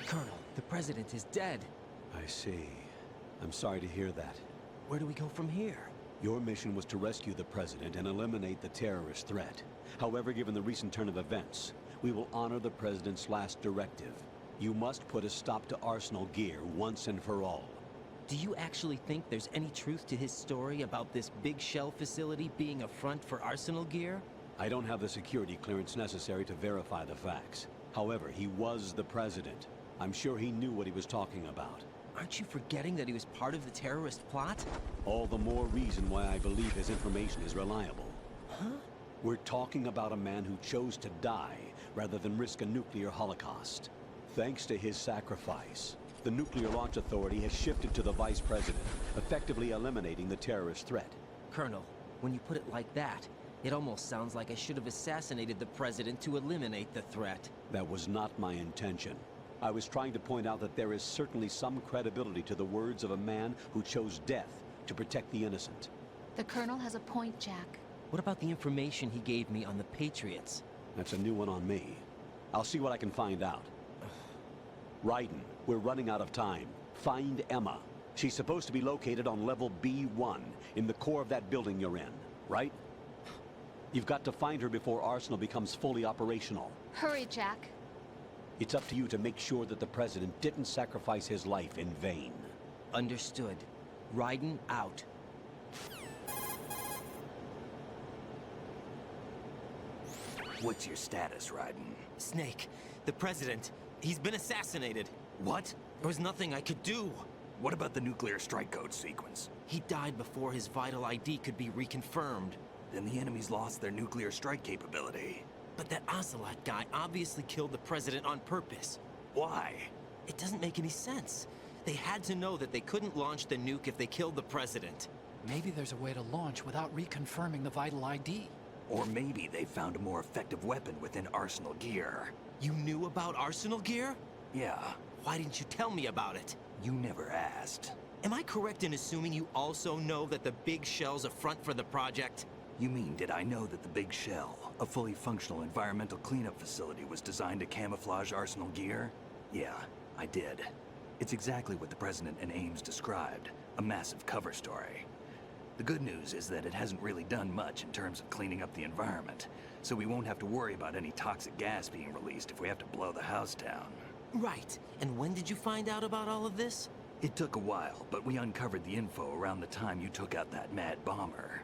Colonel, the president is dead. I see. I'm sorry to hear that. Where do we go from here? Your mission was to rescue the President and eliminate the terrorist threat. However, given the recent turn of events, we will honor the President's last directive. You must put a stop to Arsenal gear once and for all. Do you actually think there's any truth to his story about this big shell facility being a front for Arsenal gear? I don't have the security clearance necessary to verify the facts. However, he was the President. I'm sure he knew what he was talking about. Aren't you forgetting that he was part of the terrorist plot? All the more reason why I believe his information is reliable. Huh? We're talking about a man who chose to die rather than risk a nuclear holocaust. Thanks to his sacrifice, the Nuclear Launch Authority has shifted to the Vice President, effectively eliminating the terrorist threat. Colonel, when you put it like that, it almost sounds like I should have assassinated the President to eliminate the threat. That was not my intention. I was trying to point out that there is certainly some credibility to the words of a man who chose death to protect the innocent. The Colonel has a point, Jack. What about the information he gave me on the Patriots? That's a new one on me. I'll see what I can find out. Raiden, we're running out of time. Find Emma. She's supposed to be located on level B1, in the core of that building you're in, right? You've got to find her before Arsenal becomes fully operational. Hurry, Jack. It's up to you to make sure that the President didn't sacrifice his life in vain. Understood. Raiden out. What's your status, Raiden? Snake, the President, he's been assassinated. What? There was nothing I could do. What about the nuclear strike code sequence? He died before his vital ID could be reconfirmed. Then the enemy's lost their nuclear strike capability. But that Ocelot guy obviously killed the President on purpose. Why? It doesn't make any sense. They had to know that they couldn't launch the nuke if they killed the President. Maybe there's a way to launch without reconfirming the vital ID. Or maybe they found a more effective weapon within Arsenal gear. You knew about Arsenal gear? Yeah. Why didn't you tell me about it? You never asked. Am I correct in assuming you also know that the Big Shell's a front for the project? You mean, did I know that the Big Shell, a fully functional environmental cleanup facility, was designed to camouflage Arsenal gear? Yeah, I did. It's exactly what the President and Ames described, a massive cover story. The good news is that it hasn't really done much in terms of cleaning up the environment, so we won't have to worry about any toxic gas being released if we have to blow the house down. Right. And when did you find out about all of this? It took a while, but we uncovered the info around the time you took out that mad bomber.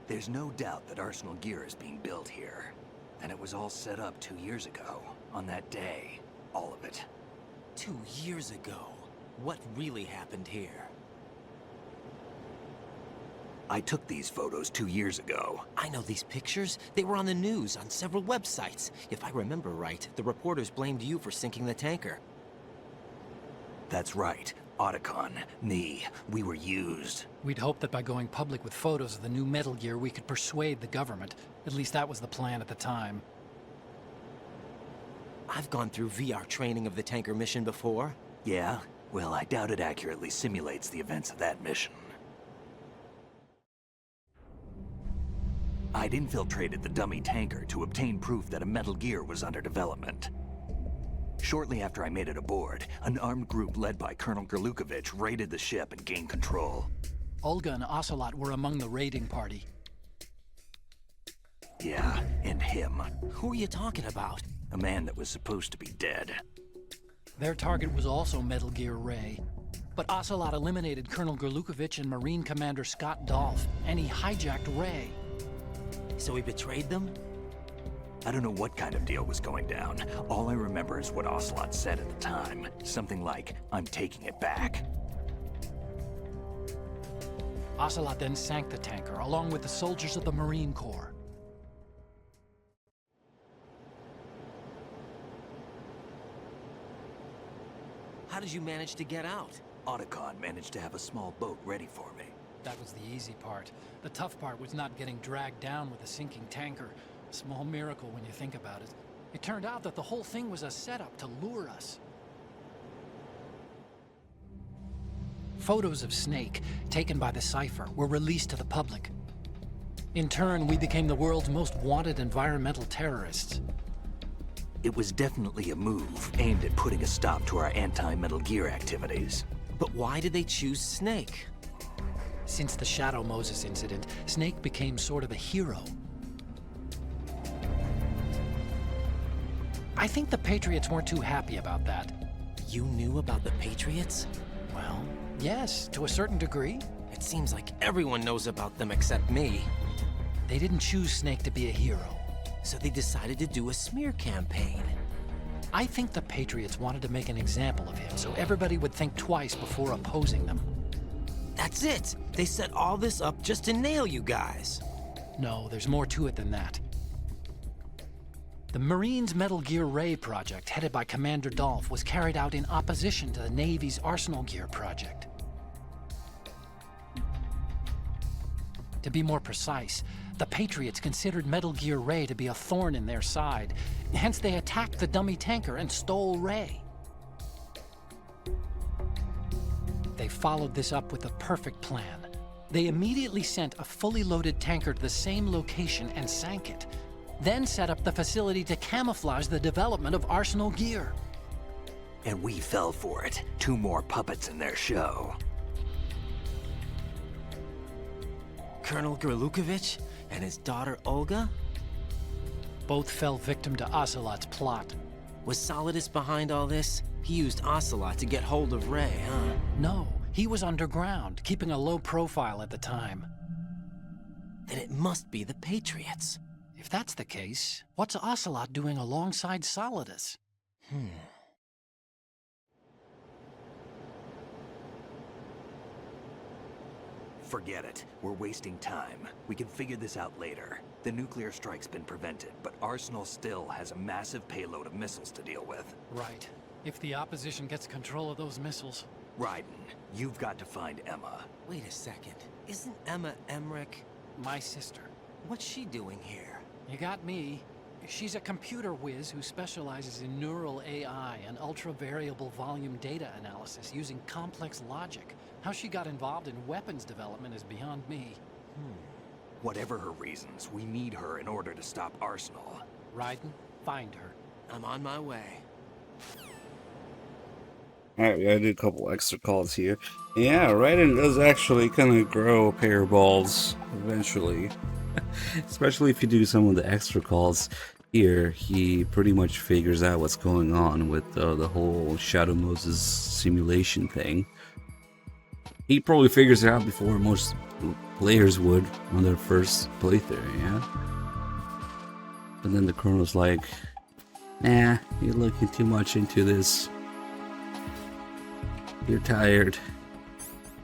There's no doubt that Arsenal gear is being built here. And it was all set up 2 years ago, on that day. All of it. 2 years ago? What really happened here? I took these photos 2 years ago. I know these pictures. They were on the news, on several websites. If I remember right, the reporters blamed you for sinking the tanker. That's right. Otacon, me, we were used. We'd hoped that by going public with photos of the new Metal Gear, we could persuade the government. At least that was the plan at the time. I've gone through VR training of the tanker mission before. Yeah? Well, I doubt it accurately simulates the events of that mission. I'd infiltrated the dummy tanker to obtain proof that a Metal Gear was under development. Shortly after I made it aboard, an armed group led by Colonel Gerlukovich raided the ship and gained control. Olga and Ocelot were among the raiding party. Yeah, and him. Who are you talking about? A man that was supposed to be dead. Their target was also Metal Gear Ray. But Ocelot eliminated Colonel Gerlukovich and Marine Commander Scott Dolph, and he hijacked Ray. So he betrayed them? I don't know what kind of deal was going down. All I remember is what Ocelot said at the time. Something like, "I'm taking it back." Ocelot then sank the tanker, along with the soldiers of the Marine Corps. How did you manage to get out? Otacon managed to have a small boat ready for me. That was the easy part. The tough part was not getting dragged down with a sinking tanker. A small miracle when you think about it. It turned out that the whole thing was a setup to lure us. Photos of Snake, taken by the Cypher, were released to the public. In turn, we became the world's most wanted environmental terrorists. It was definitely a move aimed at putting a stop to our anti-Metal Gear activities. But why did they choose Snake? Since the Shadow Moses incident, Snake became sort of a hero. I think the Patriots weren't too happy about that. You knew about the Patriots? Well, yes, to a certain degree. It seems like everyone knows about them except me. They didn't choose Snake to be a hero. So they decided to do a smear campaign. I think the Patriots wanted to make an example of him so everybody would think twice before opposing them. That's it! They set all this up just to nail you guys. No, there's more to it than that. The Marines' Metal Gear Ray project, headed by Commander Dolph, was carried out in opposition to the Navy's Arsenal Gear project. To be more precise, the Patriots considered Metal Gear Ray to be a thorn in their side. Hence, they attacked the dummy tanker and stole Ray. They followed this up with a perfect plan. They immediately sent a fully loaded tanker to the same location and sank it, then set up the facility to camouflage the development of Arsenal Gear. And we fell for it. 2 more puppets in their show. Colonel Gerlukovich and his daughter Olga? Both fell victim to Ocelot's plot. Was Solidus behind all this? He used Ocelot to get hold of Ray, huh? No, he was underground, keeping a low profile at the time. Then it must be the Patriots. If that's the case, what's Ocelot doing alongside Solidus? Forget it. We're wasting time. We can figure this out later. The nuclear strike's been prevented, but Arsenal still has a massive payload of missiles to deal with. Right. If the opposition gets control of those missiles. Raiden, you've got to find Emma. Wait a second. Isn't Emma Emmerich My sister. What's she doing here? You got me. She's a computer whiz who specializes in neural AI and ultra-variable volume data analysis using complex logic. How she got involved in weapons development is beyond me. Whatever her reasons, we need her in order to stop Arsenal. Raiden, find her. I'm on my way. Alright, we gotta do a couple extra calls here. Yeah, Raiden does actually kind of grow a pair of balls eventually. Especially if you do some of the extra calls. Here, he pretty much figures out what's going on with the whole Shadow Moses simulation thing. He probably figures it out before most players would on their first playthrough, yeah? But then the Colonel's like, nah, you're looking too much into this. You're tired.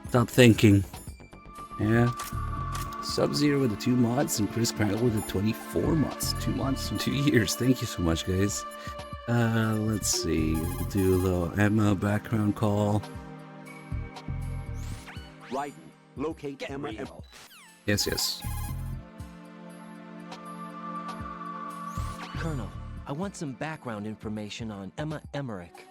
Stop thinking. Yeah? Sub-Zero with the 2 mods and Chris Krangle with the 24 mods. 2 months and 2 years. Thank you so much, guys. Let's see. We'll do a little Emma background call. Raiden, locate Emma. Yes. Colonel, I want some background information on Emma Emmerich.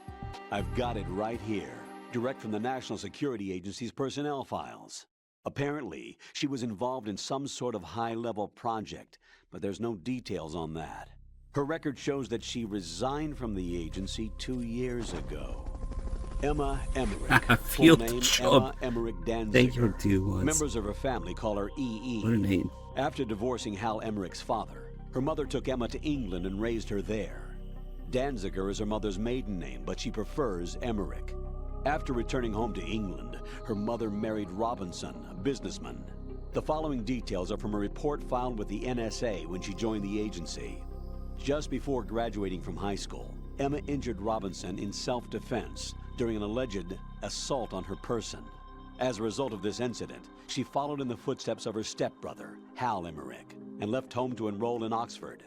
I've got it right here, direct from the National Security Agency's personnel files. Apparently, she was involved in some sort of high-level project, but there's no details on that. Her record shows that she resigned from the agency 2 years ago. Emma Emmerich, full name Emma Emmerich Danziger. Thank you, 2 months. Members of her family call her EE. What a name. After divorcing Hal Emmerich's father, her mother took Emma to England and raised her there. Danziger is her mother's maiden name, but she prefers Emmerich. After returning home to England, her mother married Robinson, a businessman. The following details are from a report filed with the NSA when she joined the agency. Just before graduating from high school, Emma injured Robinson in self-defense during an alleged assault on her person. As a result of this incident, she followed in the footsteps of her stepbrother, Hal Emmerich, and left home to enroll in Oxford.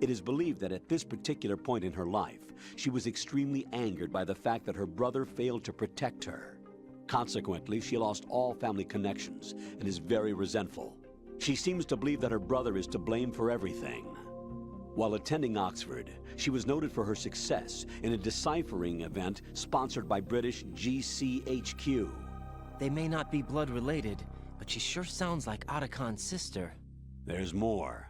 It is believed that at this particular point in her life, she was extremely angered by the fact that her brother failed to protect her. Consequently, she lost all family connections and is very resentful. She seems to believe that her brother is to blame for everything. While attending Oxford, she was noted for her success in a deciphering event sponsored by British GCHQ. They may not be blood related, but she sure sounds like Otacon's sister. There's more.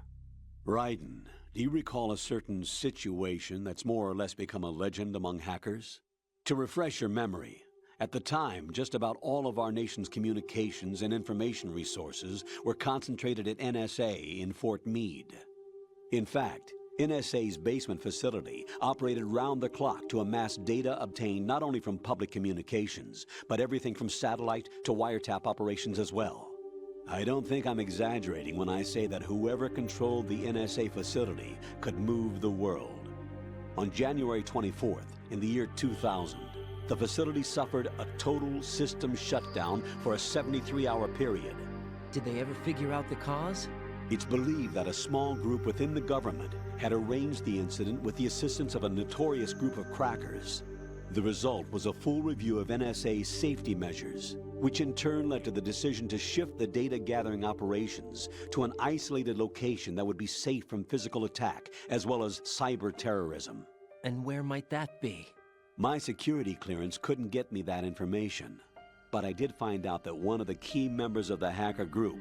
Raiden, do you recall a certain situation that's more or less become a legend among hackers? To refresh your memory, At the time, just about all of our nation's communications and information resources were concentrated at NSA in Fort Meade. In fact, NSA's basement facility operated round the clock to amass data obtained not only from public communications, but everything from satellite to wiretap operations as well. I don't think I'm exaggerating when I say that whoever controlled the NSA facility could move the world. On January 24th, in the year 2000, the facility suffered a total system shutdown for a 73-hour period. Did they ever figure out the cause? It's believed that a small group within the government had arranged the incident with the assistance of a notorious group of crackers. The result was a full review of NSA's safety measures, which in turn led to the decision to shift the data-gathering operations to an isolated location that would be safe from physical attack as well as cyber terrorism. And where might that be? My security clearance couldn't get me that information, but I did find out that one of the key members of the hacker group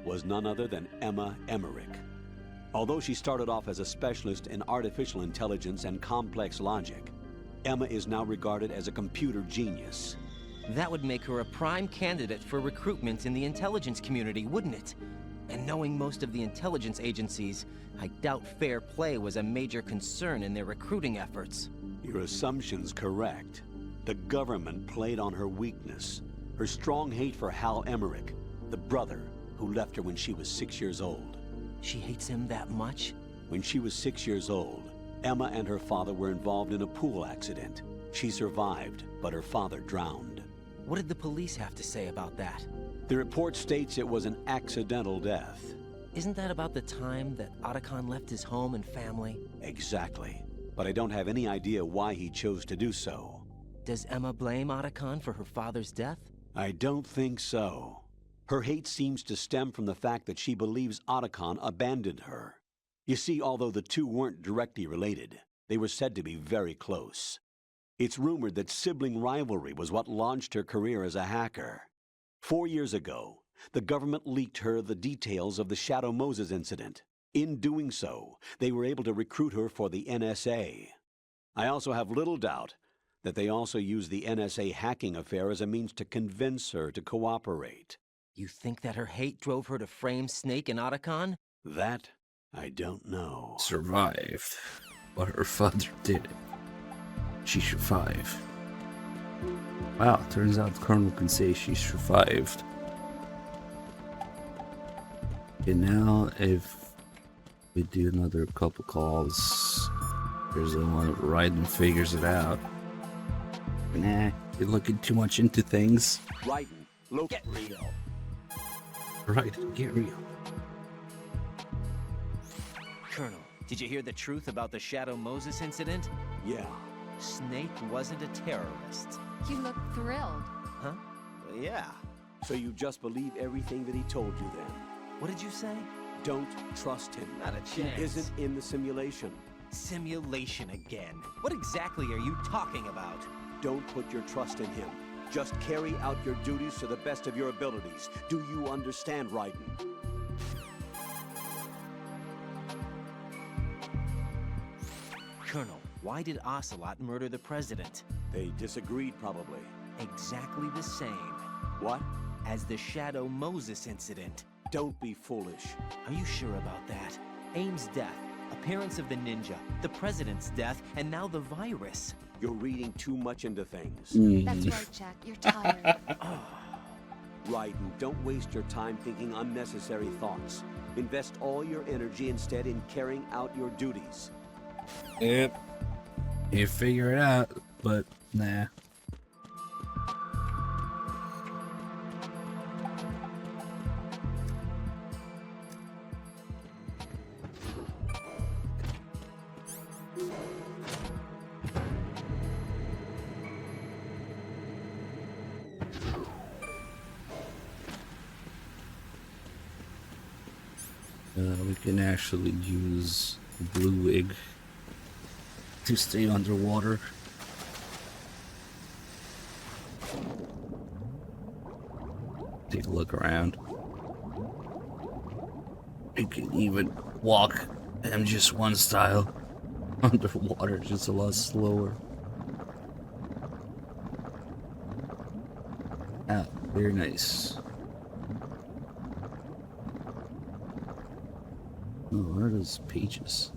was none other than Emma Emmerich. Although she started off as a specialist in artificial intelligence and complex logic, Emma is now regarded as a computer genius. That would make her a prime candidate for recruitment in the intelligence community, wouldn't it? And knowing most of the intelligence agencies, I doubt fair play was a major concern in their recruiting efforts. Your assumption's correct. The government played on her weakness, her strong hate for Hal Emmerich, the brother who left her when she was 6 years old. She hates him that much? When she was 6 years old, Emma and her father were involved in a pool accident. She survived, but her father drowned. What did the police have to say about that? The report states it was an accidental death. Isn't that about the time that Otacon left his home and family? Exactly. But I don't have any idea why he chose to do so. Does Emma blame Otacon for her father's death? I don't think so. Her hate seems to stem from the fact that she believes Otacon abandoned her. You see, although the two weren't directly related, they were said to be very close. It's rumored that sibling rivalry was what launched her career as a hacker. 4 years ago, the government leaked her the details of the Shadow Moses incident. In doing so, they were able to recruit her for the NSA. I also have little doubt that they also used the NSA hacking affair as a means to convince her to cooperate. You think that her hate drove her to frame Snake and Otacon? That, I don't know. Survived, but her father didn't. She survived. Wow, turns out the Colonel can say she survived. Okay, now if we do another couple calls, there's the one that Raiden figures it out. Nah, you're looking too much into things. Raiden, look at real. Raiden, get real. Colonel, did you hear the truth about the Shadow Moses incident? Yeah. Snake wasn't a terrorist. You look thrilled. Huh? Yeah. So you just believe everything that he told you then? What did you say? Don't trust him. Not a chance. He isn't in the simulation. Simulation again. What exactly are you talking about? Don't put your trust in him. Just carry out your duties to the best of your abilities. Do you understand, Raiden? Colonel, why did Ocelot murder the president? They disagreed, probably. Exactly the same. What? As the Shadow Moses incident. Don't be foolish. Are you sure about that? Ames' death, appearance of the ninja, the president's death, and now the virus. You're reading too much into things. That's right, Jack. You're tired. Raiden, don't waste your time thinking unnecessary thoughts. Invest all your energy instead in carrying out your duties. Yep. You figure it out, but nah. We can actually use the blue wig to stay underwater. Take a look around. We can even walk MGS1 style underwater, just a lot slower. Ah, very nice. Oh, what are those pages?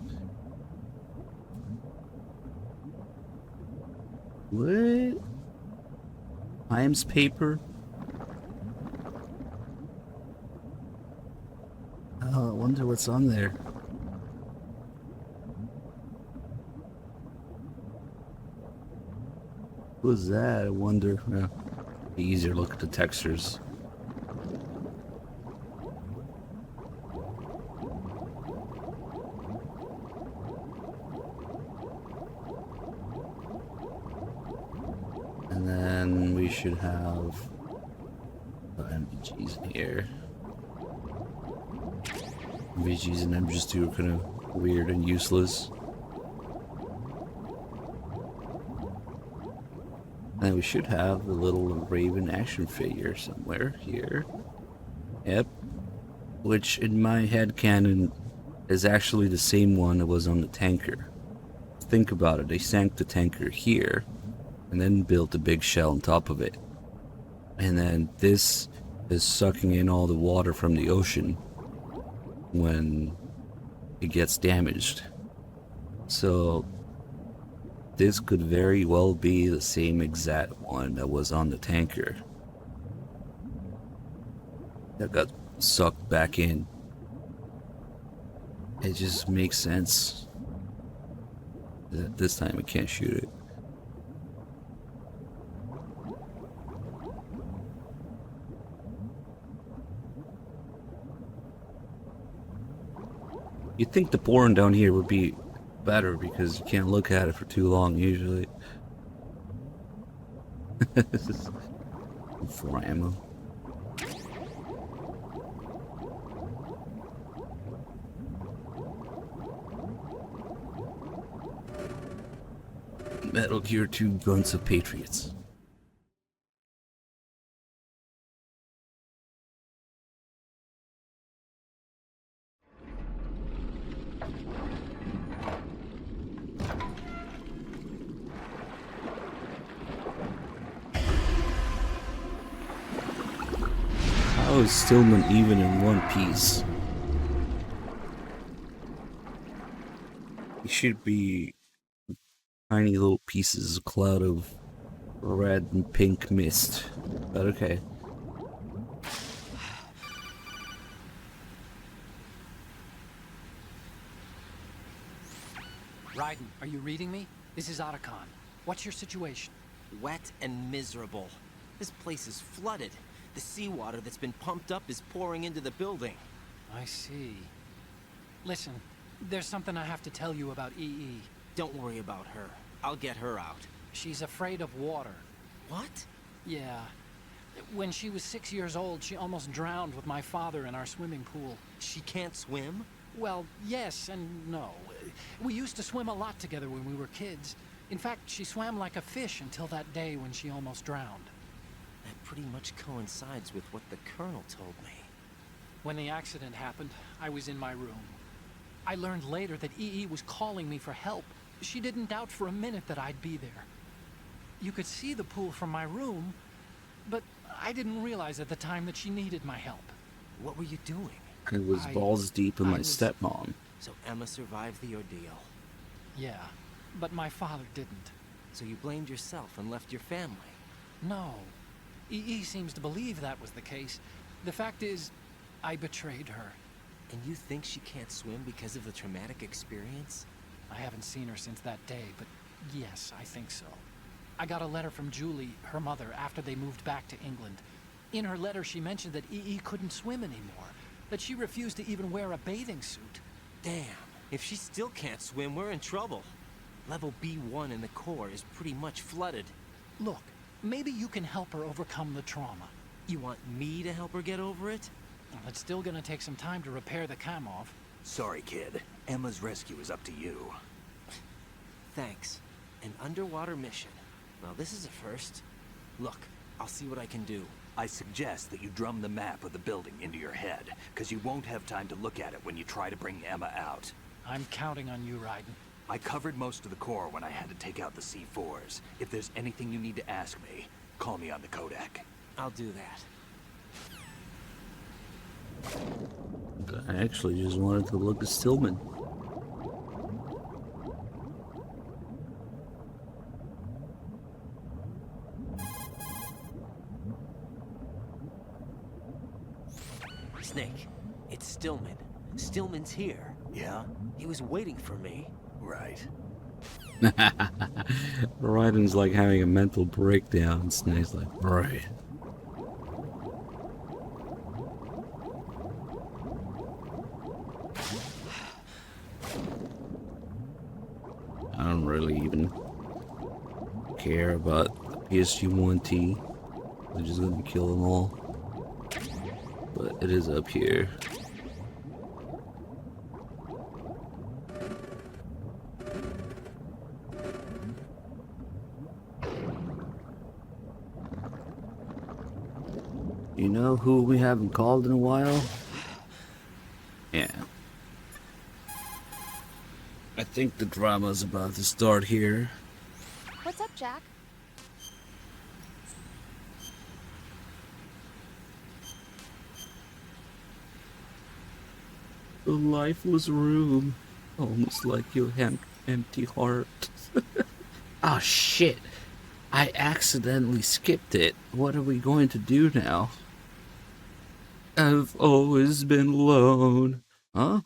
What? Ames paper? Oh, I wonder what's on there. What was that? I wonder. Be easier to look at the textures. And then we should have MVGs in here. MVGs and MVGs are kind of weird and useless. And we should have the little Raven action figure somewhere here. Yep. Which in my headcanon is actually the same one that was on the tanker. Think about it, they sank the tanker here and then built a big shell on top of it. And then this is sucking in all the water from the ocean when it gets damaged. So this could very well be the same exact one that was on the tanker that got sucked back in. It just makes sense that this time we can't shoot it. You'd think the pouring down here would be better because you can't look at it for too long usually. For ammo. Metal Gear 2 Guns of Patriots. How is Stillman even in one piece? He should be tiny little pieces, a cloud of red and pink mist. But okay. Raiden, are you reading me? This is Otacon. What's your situation? Wet and miserable. This place is flooded. The seawater that's been pumped up is pouring into the building. I see. Listen, there's something I have to tell you about EE. Don't worry about her. I'll get her out. She's afraid of water. What? Yeah. When she was 6 years old, she almost drowned with my father in our swimming pool. She can't swim? Well, yes and no. We used to swim a lot together when we were kids. In fact, she swam like a fish until that day when she almost drowned. That pretty much coincides with what the Colonel told me. When the accident happened, I was in my room. I learned later that EE was calling me for help. She didn't doubt for a minute that I'd be there. You could see the pool from my room, but I didn't realize at the time that she needed my help. What were you doing? It was balls deep in my stepmom. So Emma survived the ordeal. Yeah, but my father didn't. So you blamed yourself and left your family? No. EE seems to believe that was the case. The fact is, I betrayed her. And you think she can't swim because of the traumatic experience? I haven't seen her since that day, but yes, I think so. I got a letter from Julie, her mother, after they moved back to England. In her letter, she mentioned that EE couldn't swim anymore, that she refused to even wear a bathing suit. Damn, if she still can't swim, we're in trouble. Level B1 in the core is pretty much flooded. Look, maybe you can help her overcome the trauma. You want me to help her get over it? Well, it's still gonna take some time to repair the Kamov. Sorry, kid. Emma's rescue is up to you. Thanks. An underwater mission. Well, this is a first. Look, I'll see what I can do. I suggest that you drum the map of the building into your head, because you won't have time to look at it when you try to bring Emma out. I'm counting on you, Raiden. I covered most of the core when I had to take out the C4s. If there's anything you need to ask me, call me on the codec. I'll do that. I actually just wanted to look at Stillman. Snake, it's Stillman. Stillman's here. Yeah? He was waiting for me. Right. Raiden's like having a mental breakdown. Snake's like, right. I don't really even care about the PSG-1T. I'm just gonna kill them all. But it is up here. You know who we haven't called in a while? Yeah. I think the drama's about to start here. What's up, Jack? The lifeless room. Almost like your empty heart. Oh shit. I accidentally skipped it. What are we going to do now? I've always been alone. Huh?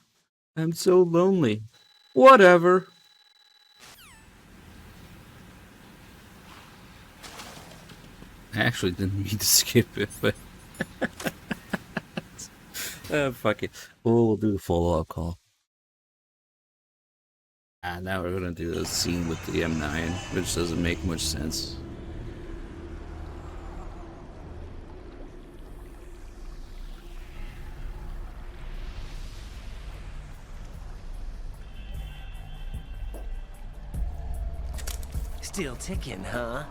I'm so lonely. Whatever. I actually didn't mean to skip it, but... fuck it. We'll do the follow-up call. And now we're gonna do the scene with the M9, which doesn't make much sense. Still ticking, huh?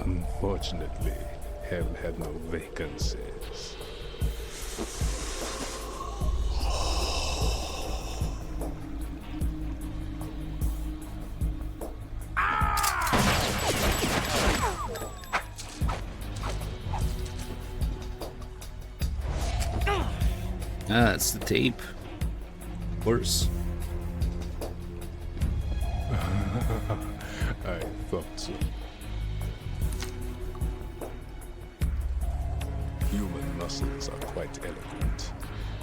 Unfortunately, hell had no vacancies. Ah, that's the tape. Of course. I thought so. Human muscles are quite eloquent.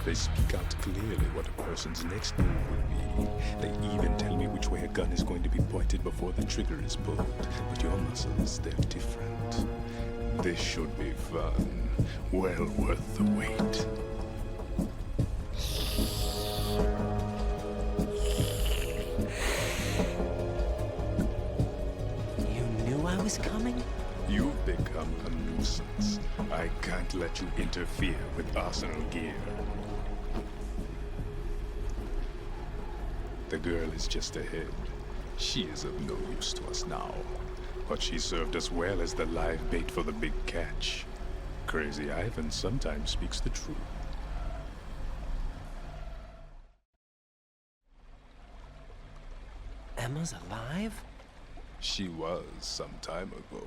They speak out clearly what a person's next move will be. They even tell me which way a gun is going to be pointed before the trigger is pulled. But your muscles, they're different. This should be fun. Well worth the wait. You knew I was coming? You've become a nuisance. I can't let you interfere with arsenal gear. The girl is just ahead. She is of no use to us now. But she served us well as the live bait for the big catch. Crazy Ivan sometimes speaks the truth. Emma's alive? She was some time ago.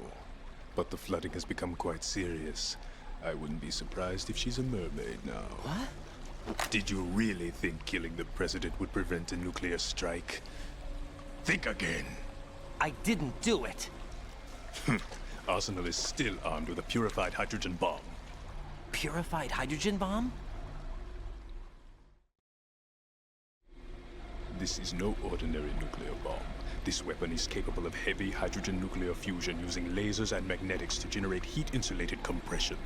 But the flooding has become quite serious. I wouldn't be surprised if she's a mermaid now. What? Did you really think killing the president would prevent a nuclear strike? Think again. I didn't do it. Arsenal is still armed with a purified hydrogen bomb. Purified hydrogen bomb? This is no ordinary nuclear bomb. This weapon is capable of heavy hydrogen nuclear fusion using lasers and magnetics to generate heat-insulated compression.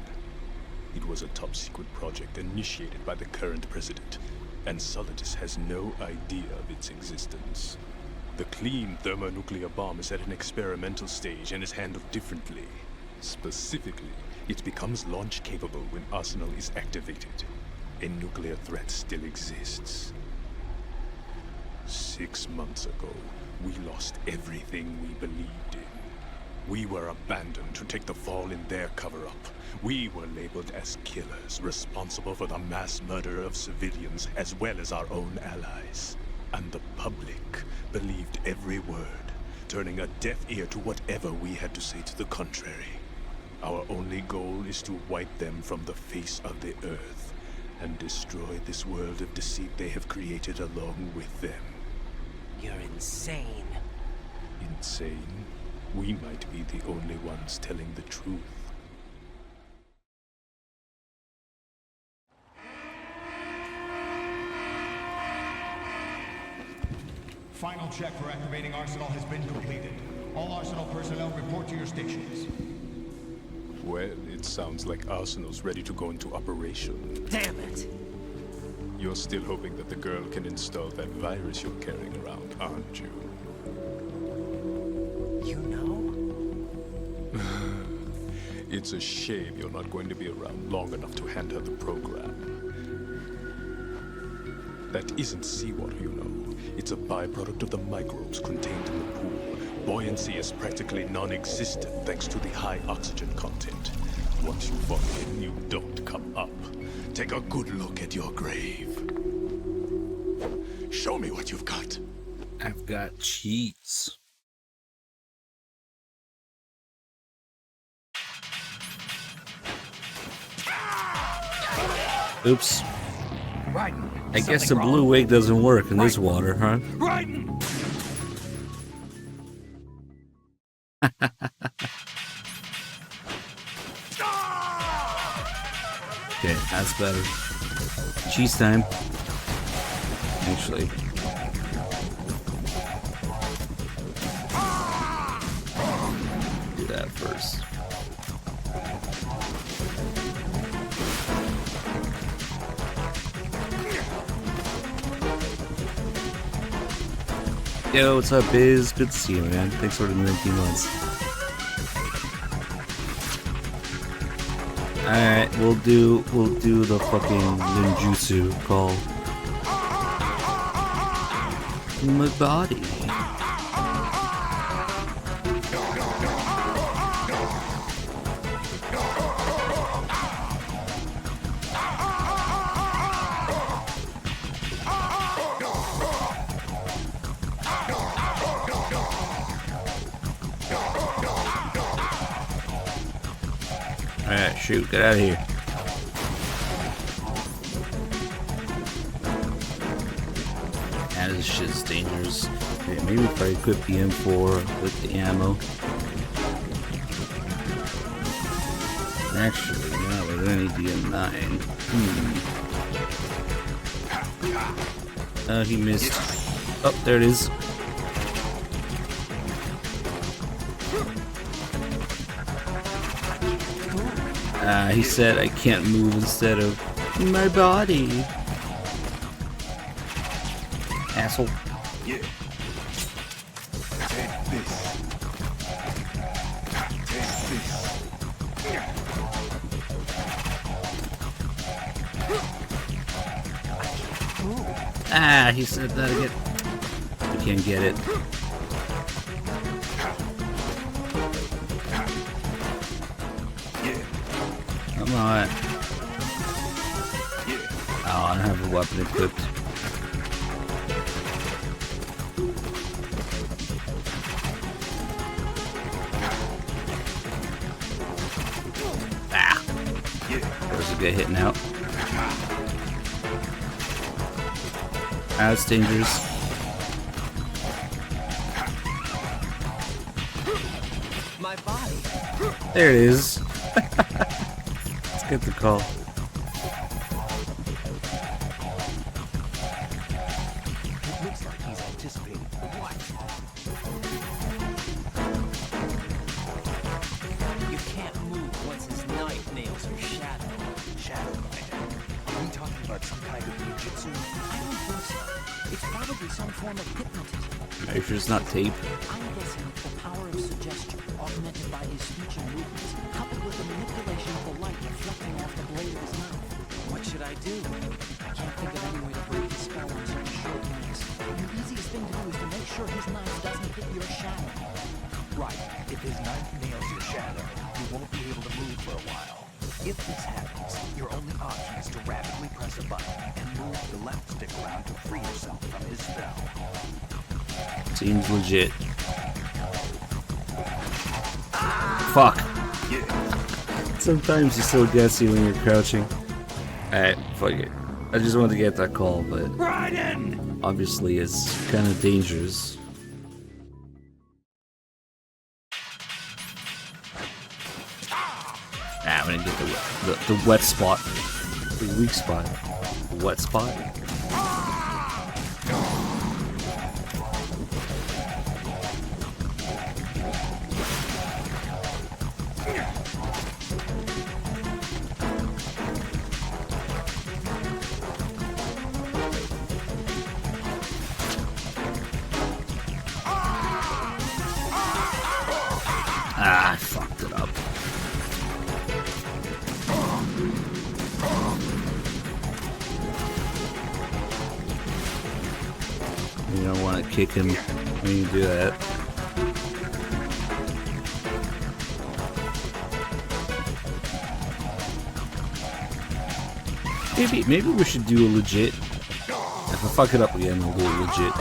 It was a top-secret project initiated by the current president, and Solidus has no idea of its existence. The clean thermonuclear bomb is at an experimental stage and is handled differently. Specifically, it becomes launch-capable when Arsenal is activated. A nuclear threat still exists. 6 months ago, we lost everything we believed in. We were abandoned to take the fall in their cover-up. We were labeled as killers, responsible for the mass murder of civilians as well as our own allies. And the public believed every word. turning a deaf ear to whatever we had to say to the contrary. Our only goal is to wipe them from the face of the earth and destroy this world of deceit they have created along with them. You're insane. Insane? We might be the only ones telling the truth. Final check for activating Arsenal has been completed. All Arsenal personnel report to your stations. Well, it sounds like Arsenal's ready to go into operation. Damn it! You're still hoping that the girl can install that virus you're carrying around, aren't you? You know? It's a shame you're not going to be around long enough to hand her the program. That isn't seawater, you know. It's a byproduct of the microbes contained in the pool. Buoyancy is practically non-existent thanks to the high oxygen content. Once you fall in, you don't come up. Take a good look at your grave. Show me what you've got. I've got cheats. Oops. Raiden, I guess the blue wig doesn't work in this water, huh? Raiden! Okay, that's better. Cheese time. Actually. Do that first. Yo, what's up, Biz? Good to see you, man. Thanks for the 19 months. Alright, we'll do the fucking ninjutsu call. My body. Alright, shoot, get out of here. Yeah, this shit's dangerous. Okay, maybe if I equip the M4 with the ammo. Actually, no, we're gonna need the M9. Oh, he missed. Oh, there it is. He said I can't move instead of my body. Asshole. Yeah. Take this. Take this. Ah, he said that again. You can't get it. Come on. Oh, I don't have a weapon equipped. Ah! There's a guy hitting out. That's dangerous. My body. There it is. Let's get the call. It looks like he's anticipating. What? You can't move once his knife nails your shadow. Shadow binding? Are we talking about some kind of ninjutsu? I don't think so. It's probably some form of hypnotism. Are you sure it's not tape? I'm guessing it's the power of suggestion, augmented by his speech and movements, coupled with the manipulation of the light reflecting off the blade of his knife. What should I do? I can't think of any way to break the spell on such a short notice. The easiest thing to do is to make sure his knife doesn't hit your shadow. Right. If his knife nails your shadow, you won't be able to move for a while. If this happens, your only option is to rapidly press a button and move the left stick around to free yourself from his spell. Seems legit. fuck. Sometimes you still get you when you're crouching. Alright, fuck it. I just wanted to get that call, but Raiden! Obviously it's kind of dangerous. I'm gonna get the wet spot. The weak spot. The wet spot. Ah, I fucked it up. You don't want to kick him when you do that. Maybe we should do a legit. If I fuck it up again, we'll do a legit.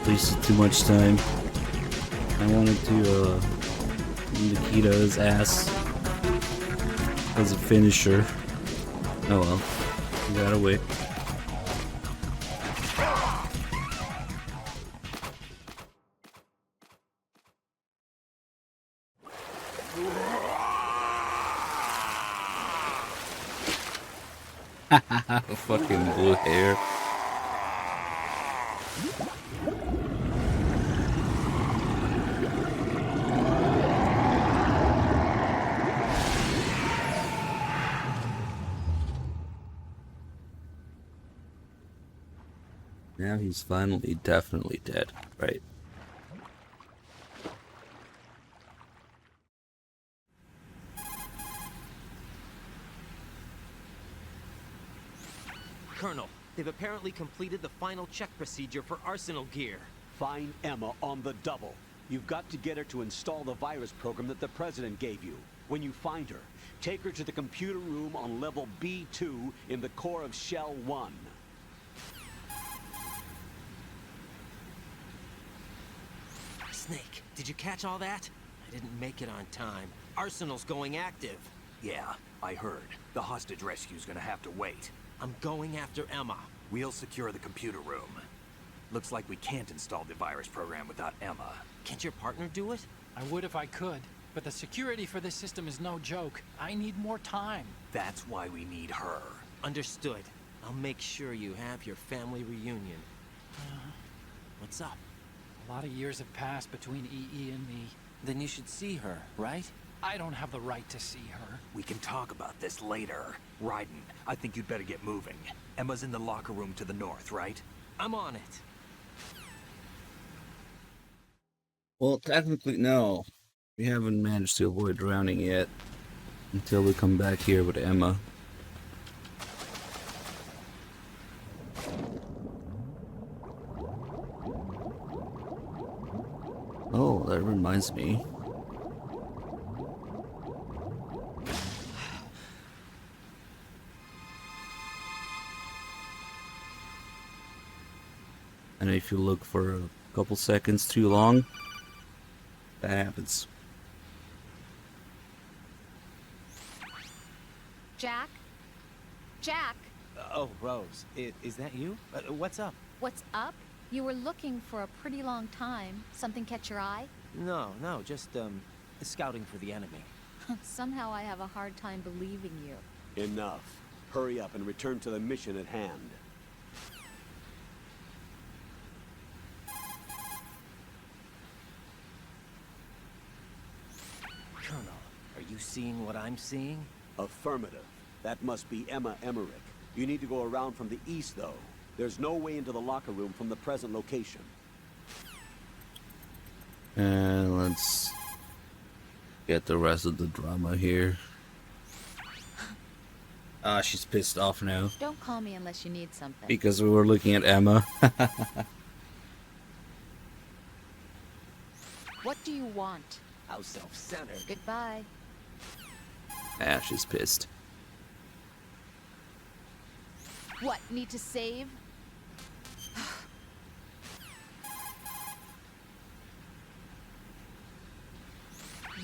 Wasted too much time. I wanted to Nikita his ass as a finisher. Oh well, he got away. Fucking blue hair. Now he's finally definitely dead, right? Colonel, they've apparently completed the final check procedure for arsenal gear. Find Emma on the double. You've got to get her to install the virus program that the President gave you. When you find her, take her to the computer room on level B2 in the core of Shell 1. Snake, did you catch all that? I didn't make it on time. Arsenal's going active. Yeah, I heard. The hostage rescue's gonna have to wait. I'm going after Emma. We'll secure the computer room. Looks like we can't install the virus program without Emma. Can't your partner do it? I would if I could, but the security for this system is no joke. I need more time. That's why we need her. Understood. I'll make sure you have your family reunion. What's up? A lot of years have passed between EE and me. Then you should see her, right? I don't have the right to see her. We can talk about this later. Raiden, I think you'd better get moving. Emma's in the locker room to the north, right? I'm on it. Well, technically, no. We haven't managed to avoid drowning yet. Until we come back here with Emma. Oh, that reminds me. And if you look for a couple seconds too long, that happens. Jack? Jack? Oh, Rose, is that you? What's up? What's up? You were looking for a pretty long time. Something catch your eye? No, just, scouting for the enemy. Somehow I have a hard time believing you. Enough. Hurry up and return to the mission at hand. Colonel, are you seeing what I'm seeing? Affirmative. That must be Emma Emmerich. You need to go around from the east, though. There's no way into the locker room from the present location. And let's Get the rest of the drama here. Ah, she's pissed off now. Don't call me unless you need something. Because we were looking at Emma. What do you want? How self-centered. Goodbye. Ah, she's pissed. What, need to save?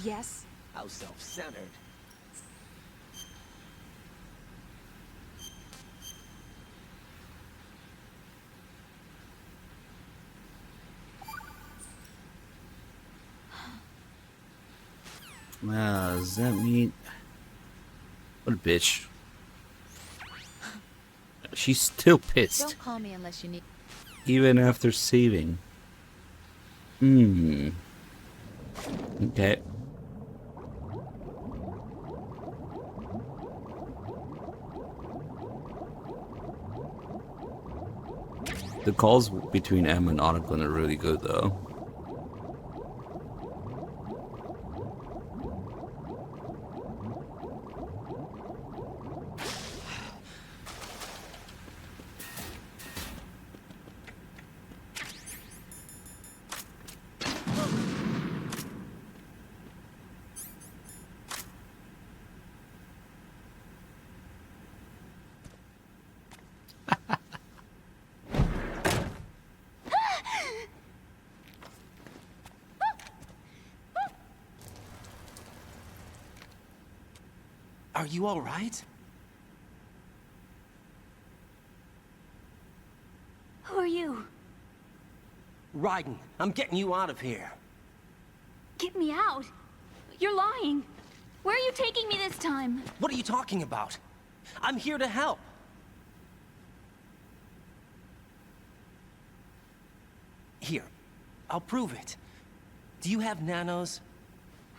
Yes? How self-centered. Ah, does that mean... What a bitch. She's still pissed. Don't call me unless you need... Even after saving. Okay. The calls between Emma and Otaclin are really good, though. Are you all right? Who are you? Raiden, I'm getting you out of here. Get me out. You're lying. Where are you taking me this time? What are you talking about? I'm here to help. Here, I'll prove it. Do you have nanos?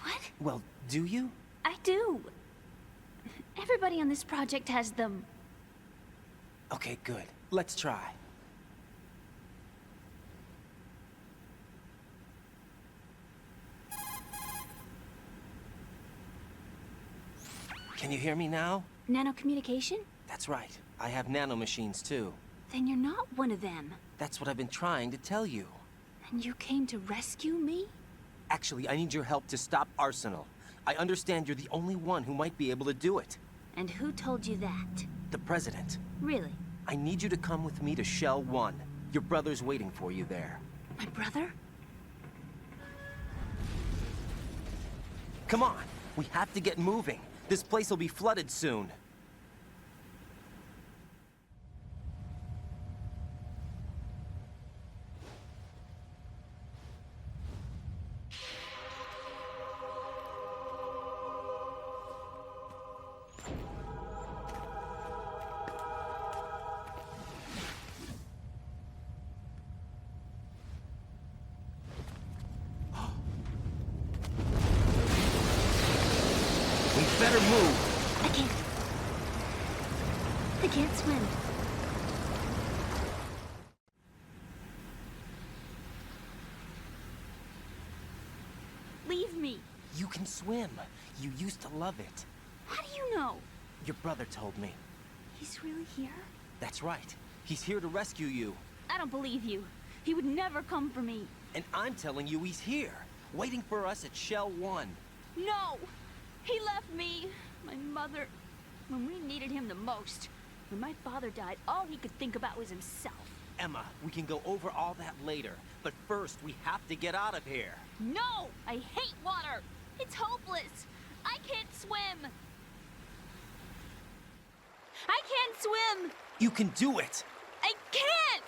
What? Well, do you? I do. Everybody on this project has them. Okay, good. Let's try. Can you hear me now? Nanocommunication? That's right. I have nanomachines too. Then you're not one of them. That's what I've been trying to tell you. And you came to rescue me? Actually, I need your help to stop Arsenal. I understand you're the only one who might be able to do it. And who told you that? The President. Really? I need you to come with me to Shell 1. Your brother's waiting for you there. My brother? Come on, we have to get moving. This place will be flooded soon. Better move. I can't swim. Leave me. You can swim. You used to love it. How do you know? Your brother told me. He's really here? That's right. He's here to rescue you. I don't believe you. He would never come for me. And I'm telling you he's here, waiting for us at Shell 1. No! He left me, my mother, when we needed him the most. When my father died, all he could think about was himself. Emma, we can go over all that later, but first we have to get out of here. No! I hate water! It's hopeless! I can't swim! I can't swim! You can do it! I can't!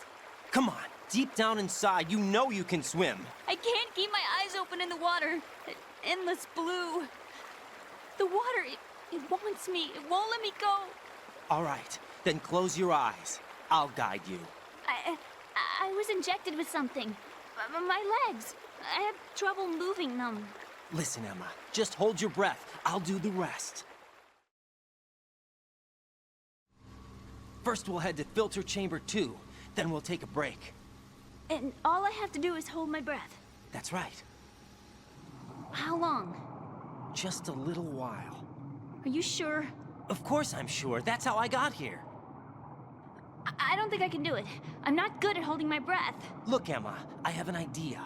Come on, deep down inside, you know you can swim. I can't keep my eyes open in the water. Endless blue. The water, it wants me. It won't let me go. All right, then close your eyes. I'll guide you. I was injected with something. My legs. I have trouble moving them. Listen, Emma, just hold your breath. I'll do the rest. First we'll head to filter chamber 2, then we'll take a break. And all I have to do is hold my breath. That's right. How long? just a little while. Are you sure? Of course I'm sure. That's how I got here. I don't think I can do it. I'm not good at holding my breath. Look, Emma, I have an idea.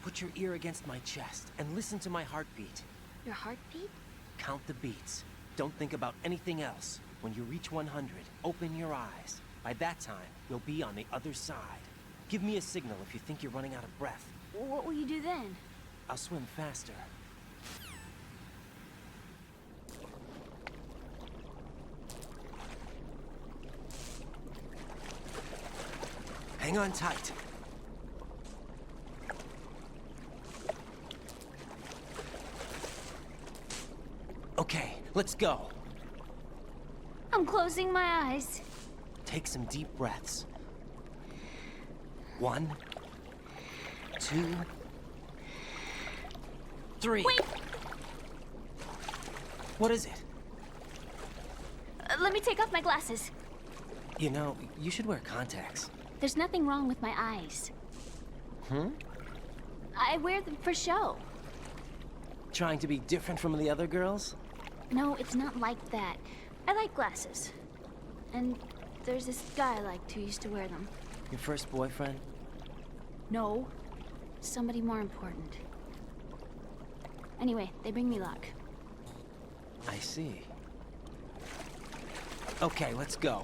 Put your ear against my chest and listen to my heartbeat. Your heartbeat? Count the beats. Don't think about anything else. When you reach 100, open your eyes. By that time, you'll be on the other side. Give me a signal if you think you're running out of breath. What will you do then? I'll swim faster. Hang on tight. Okay, let's go. I'm closing my eyes. Take some deep breaths. 1, 2, 3. Wait! What is it? Let me take off my glasses. You know, you should wear contacts. There's nothing wrong with my eyes. Hmm? I wear them for show. Trying to be different from the other girls? No, it's not like that. I like glasses. And there's this guy I liked who used to wear them. Your first boyfriend? No. Somebody more important. Anyway, they bring me luck. I see. Okay, let's go.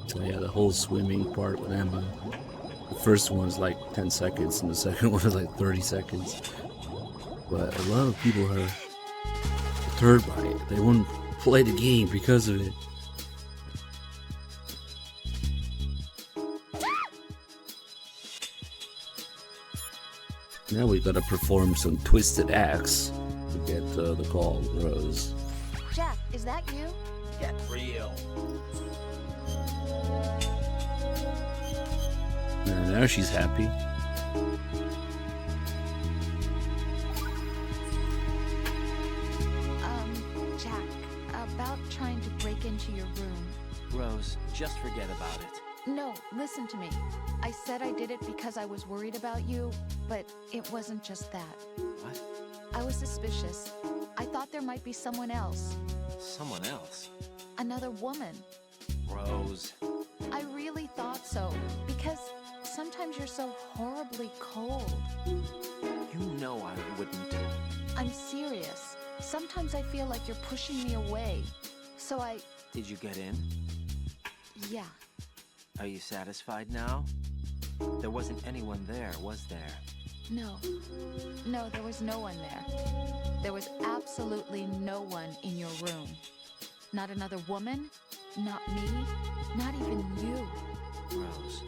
So yeah, the whole swimming part with Emma. The first one was like 10 seconds, and the second one was like 30 seconds. But a lot of people are perturbed by it. They won't play the game because of it. Now we gotta perform some twisted acts to get the call, Rose. Jack, is that you? Get real. And now she's happy. Jack, about trying to break into your room. Rose, just forget about it. No, listen to me. I said I did it because I was worried about you, but it wasn't just that. What? I was suspicious. I thought there might be someone else. Someone else? Another woman. Rose. I really thought so, because sometimes you're so horribly cold. You know I wouldn't. I'm serious. Sometimes I feel like you're pushing me away. So I... Did you get in? Yeah. Are you satisfied now? There wasn't anyone there, was there? No. No, there was no one there. There was absolutely no one in your room. Not another woman, not me, not even you. Rose.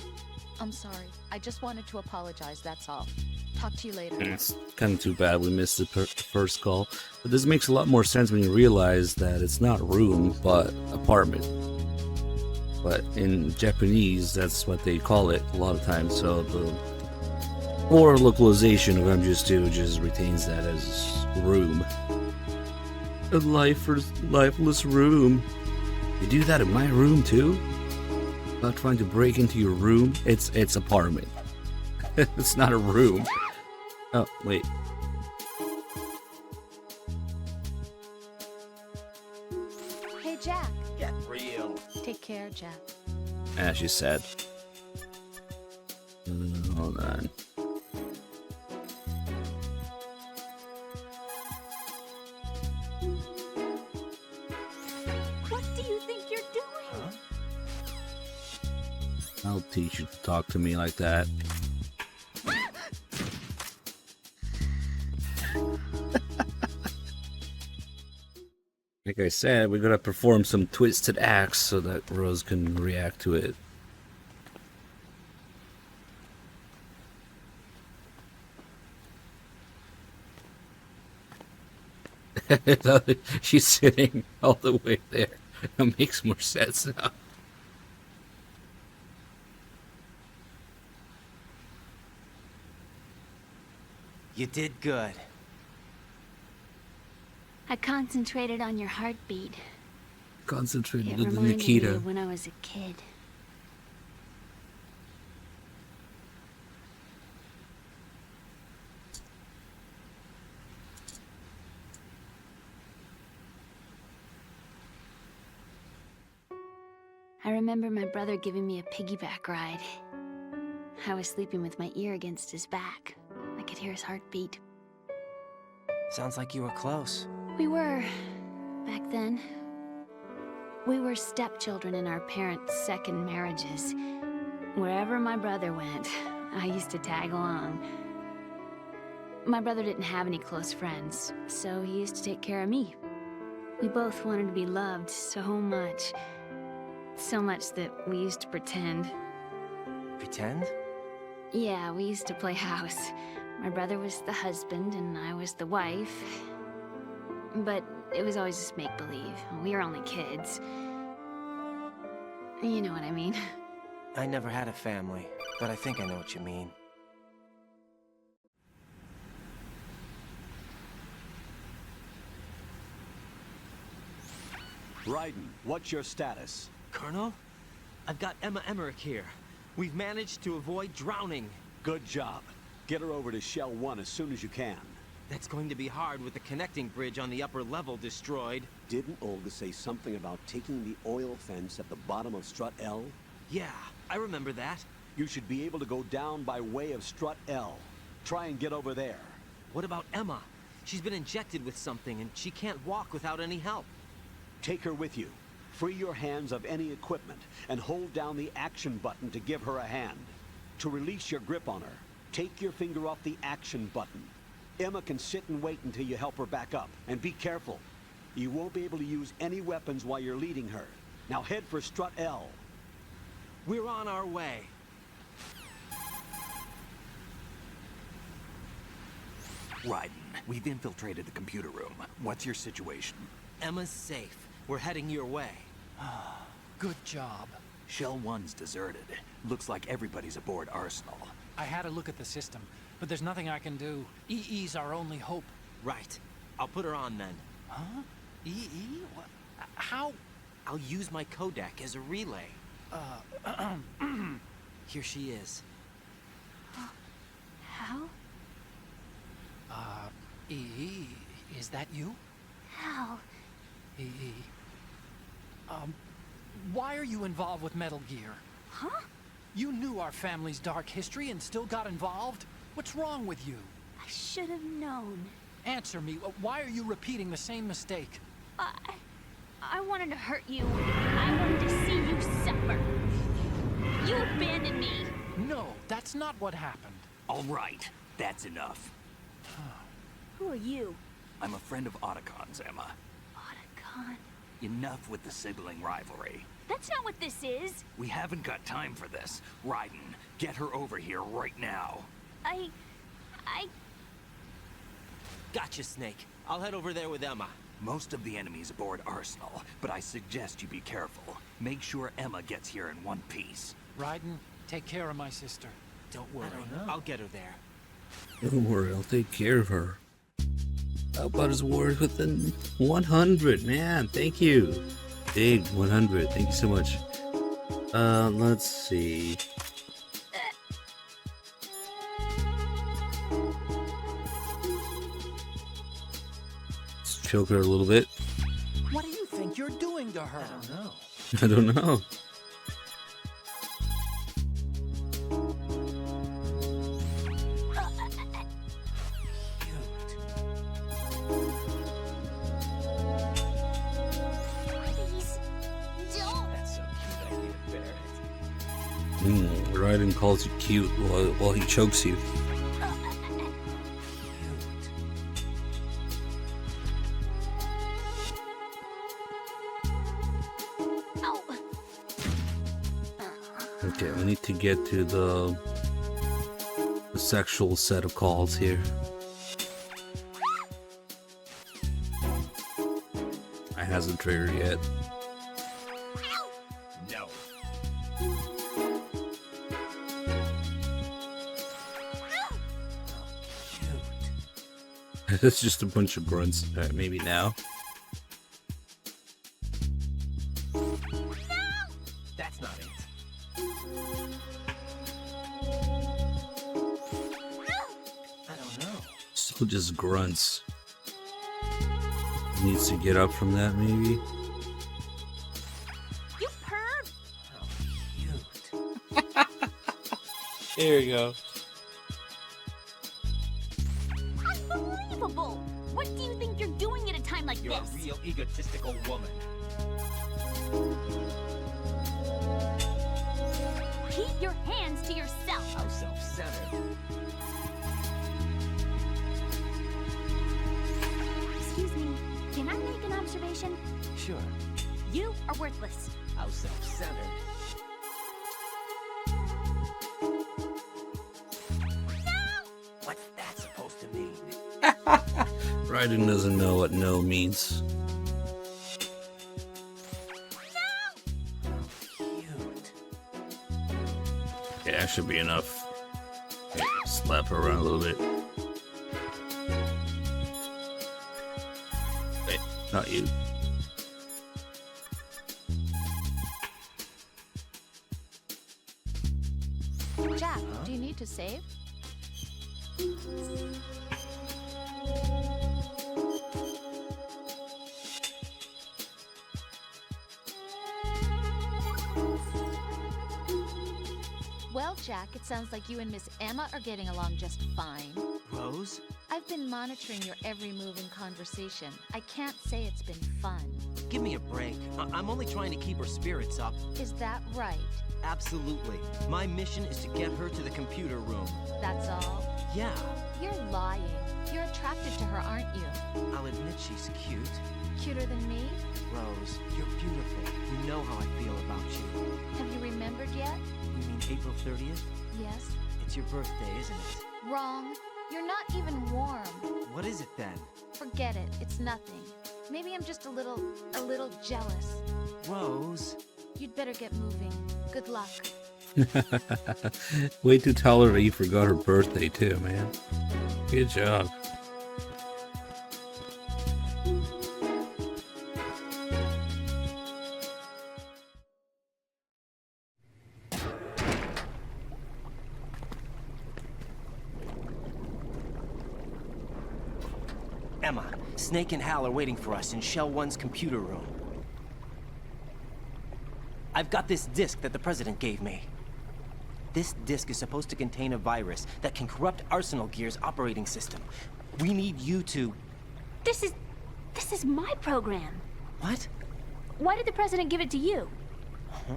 I'm sorry. I just wanted to apologize, that's all. Talk to you later. It's kind of too bad we missed the first call. But this makes a lot more sense when you realize that it's not room, but apartment. But in Japanese, that's what they call it a lot of times. So the more localization of MGS2 just retains that as room. A lifeless room. You do that in my room too? Not trying to break into your room? It's apartment. It's not a room. Oh, wait. Hey, Jack. Get real. Take care, Jack. Ah, she's sad. Hold on. What do you think you're doing? Huh? I'll teach you to talk to me like that. Like I said, we're gonna perform some twisted acts so that Rose can react to it. She's sitting all the way there. That makes more sense now. You did good. I concentrated on your heartbeat. Concentrated It on the reminded me Nikita. of when I was a kid. I remember my brother giving me a piggyback ride. I was sleeping with my ear against his back. I could hear his heartbeat. Sounds like you were close. We were, back then. We were stepchildren in our parents' second marriages. Wherever my brother went, I used to tag along. My brother didn't have any close friends, so he used to take care of me. We both wanted to be loved so much. So much that we used to pretend. Pretend? Yeah, we used to play house. My brother was the husband and I was the wife. But it was always just make-believe. We were only kids. You know what I mean. I never had a family, but I think I know what you mean. Raiden, what's your status? Colonel? I've got Emma Emmerich here. We've managed to avoid drowning. Good job. Get her over to Shell 1 as soon as you can. That's going to be hard with the connecting bridge on the upper level destroyed. Didn't Olga say something about taking the oil fence at the bottom of Strut L? Yeah, I remember that. You should be able to go down by way of Strut L. Try and get over there. What about Emma? She's been injected with something and she can't walk without any help. Take her with you. Free your hands of any equipment and hold down the action button to give her a hand. To release your grip on her, take your finger off the action button. Emma can sit and wait until you help her back up. And be careful. You won't be able to use any weapons while you're leading her. Now head for Strut L. We're on our way. Raiden, we've infiltrated the computer room. What's your situation? Emma's safe. We're heading your way. Good job. Shell 1's deserted. Looks like everybody's aboard Arsenal. I had a look at the system, but there's nothing I can do. EE's our only hope. Right. I'll put her on then. Huh? EE? What? How? I'll use my codec as a relay. Here she is. How? EE, is that you? How? EE. Why are you involved with Metal Gear? Huh? You knew our family's dark history and still got involved? What's wrong with you? I should have known. Answer me. Why are you repeating the same mistake? I wanted to hurt you. I wanted to see you suffer. You abandoned me. No, that's not what happened. All right, that's enough. Who are you? I'm a friend of Otacon's, Emma. Otacon? Enough with the sibling rivalry. That's not what this is. We haven't got time for this. Raiden, get her over here right now. I... Gotcha, Snake. I'll head over there with Emma. Most of the enemy's aboard Arsenal, but I suggest you be careful. Make sure Emma gets here in one piece. Raiden, take care of my sister. Don't worry. I'll get her there. Don't worry, I'll take care of her. How about his word with the 100? Man, thank you. Big 100. Thank you so much. Let's see. Let's choke her a little bit. What do you think you're doing to her? I don't know. I don't know. Raiden calls you cute while he chokes you. Okay, we need to get to the sexual set of calls here. I hasn't triggered yet. No. It's just a bunch of grunts. Alright, maybe now. That's not it. I don't know. Still just grunts. Needs to get up from that, maybe. You perv! There you go. Unbelievable! What do you think you're doing at a time like You're this? a real egotistical woman. Keep your hands to yourself. How self-centered. Excuse me, can I make an observation? Sure. You are worthless. How self-centered. What's that supposed to mean? Raiden doesn't know what no means. Yeah, that should be enough. Okay, slap her around a little bit. Wait, not you. Jack, do you need to save? Well, Jack, it sounds like you and Miss Emma are getting along just fine. Rose? I've been monitoring your every move and conversation. I can't say it's been fun. Give me a break. I'm only trying to keep her spirits up. Is that right? Absolutely. My mission is to get her to the computer room. That's all? Yeah. You're lying. You're attracted to her, aren't you? I'll admit she's cute. Cuter than me? Rose, you're beautiful. You know how I feel about you. Have you remembered yet? You mean April 30th? Yes. It's your birthday, isn't it? Wrong. You're not even warm. What is it then? Forget it. It's nothing. Maybe I'm just a little jealous. Rose. You'd better get moving. Good luck. Way to tell her that you forgot her birthday too, man. Good job. Emma, Snake and Hal are waiting for us in Shell 1's computer room. I've got this disk that the President gave me. This disk is supposed to contain a virus that can corrupt Arsenal Gear's operating system. We need you to... This is my program. What? Why did the President give it to you? Huh?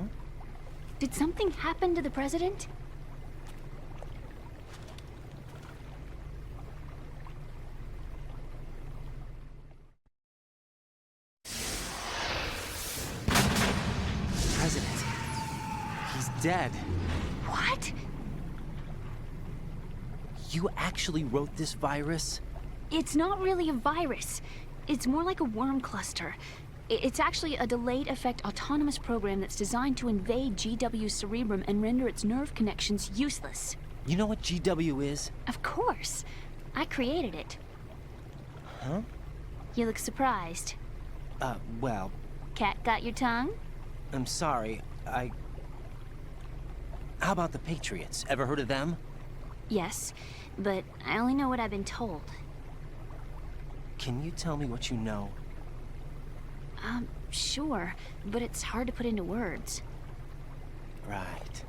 Did something happen to the President? President. He's dead. What? You actually wrote this virus? It's not really a virus. It's more like a worm cluster. It's actually a delayed effect autonomous program that's designed to invade GW's cerebrum and render its nerve connections useless. You know what GW is? Of course. I created it. Huh? You look surprised. Well... Cat got your tongue? I'm sorry, How about the Patriots? Ever heard of them? Yes, but I only know what I've been told. Can you tell me what you know? Sure, but it's hard to put into words. Right.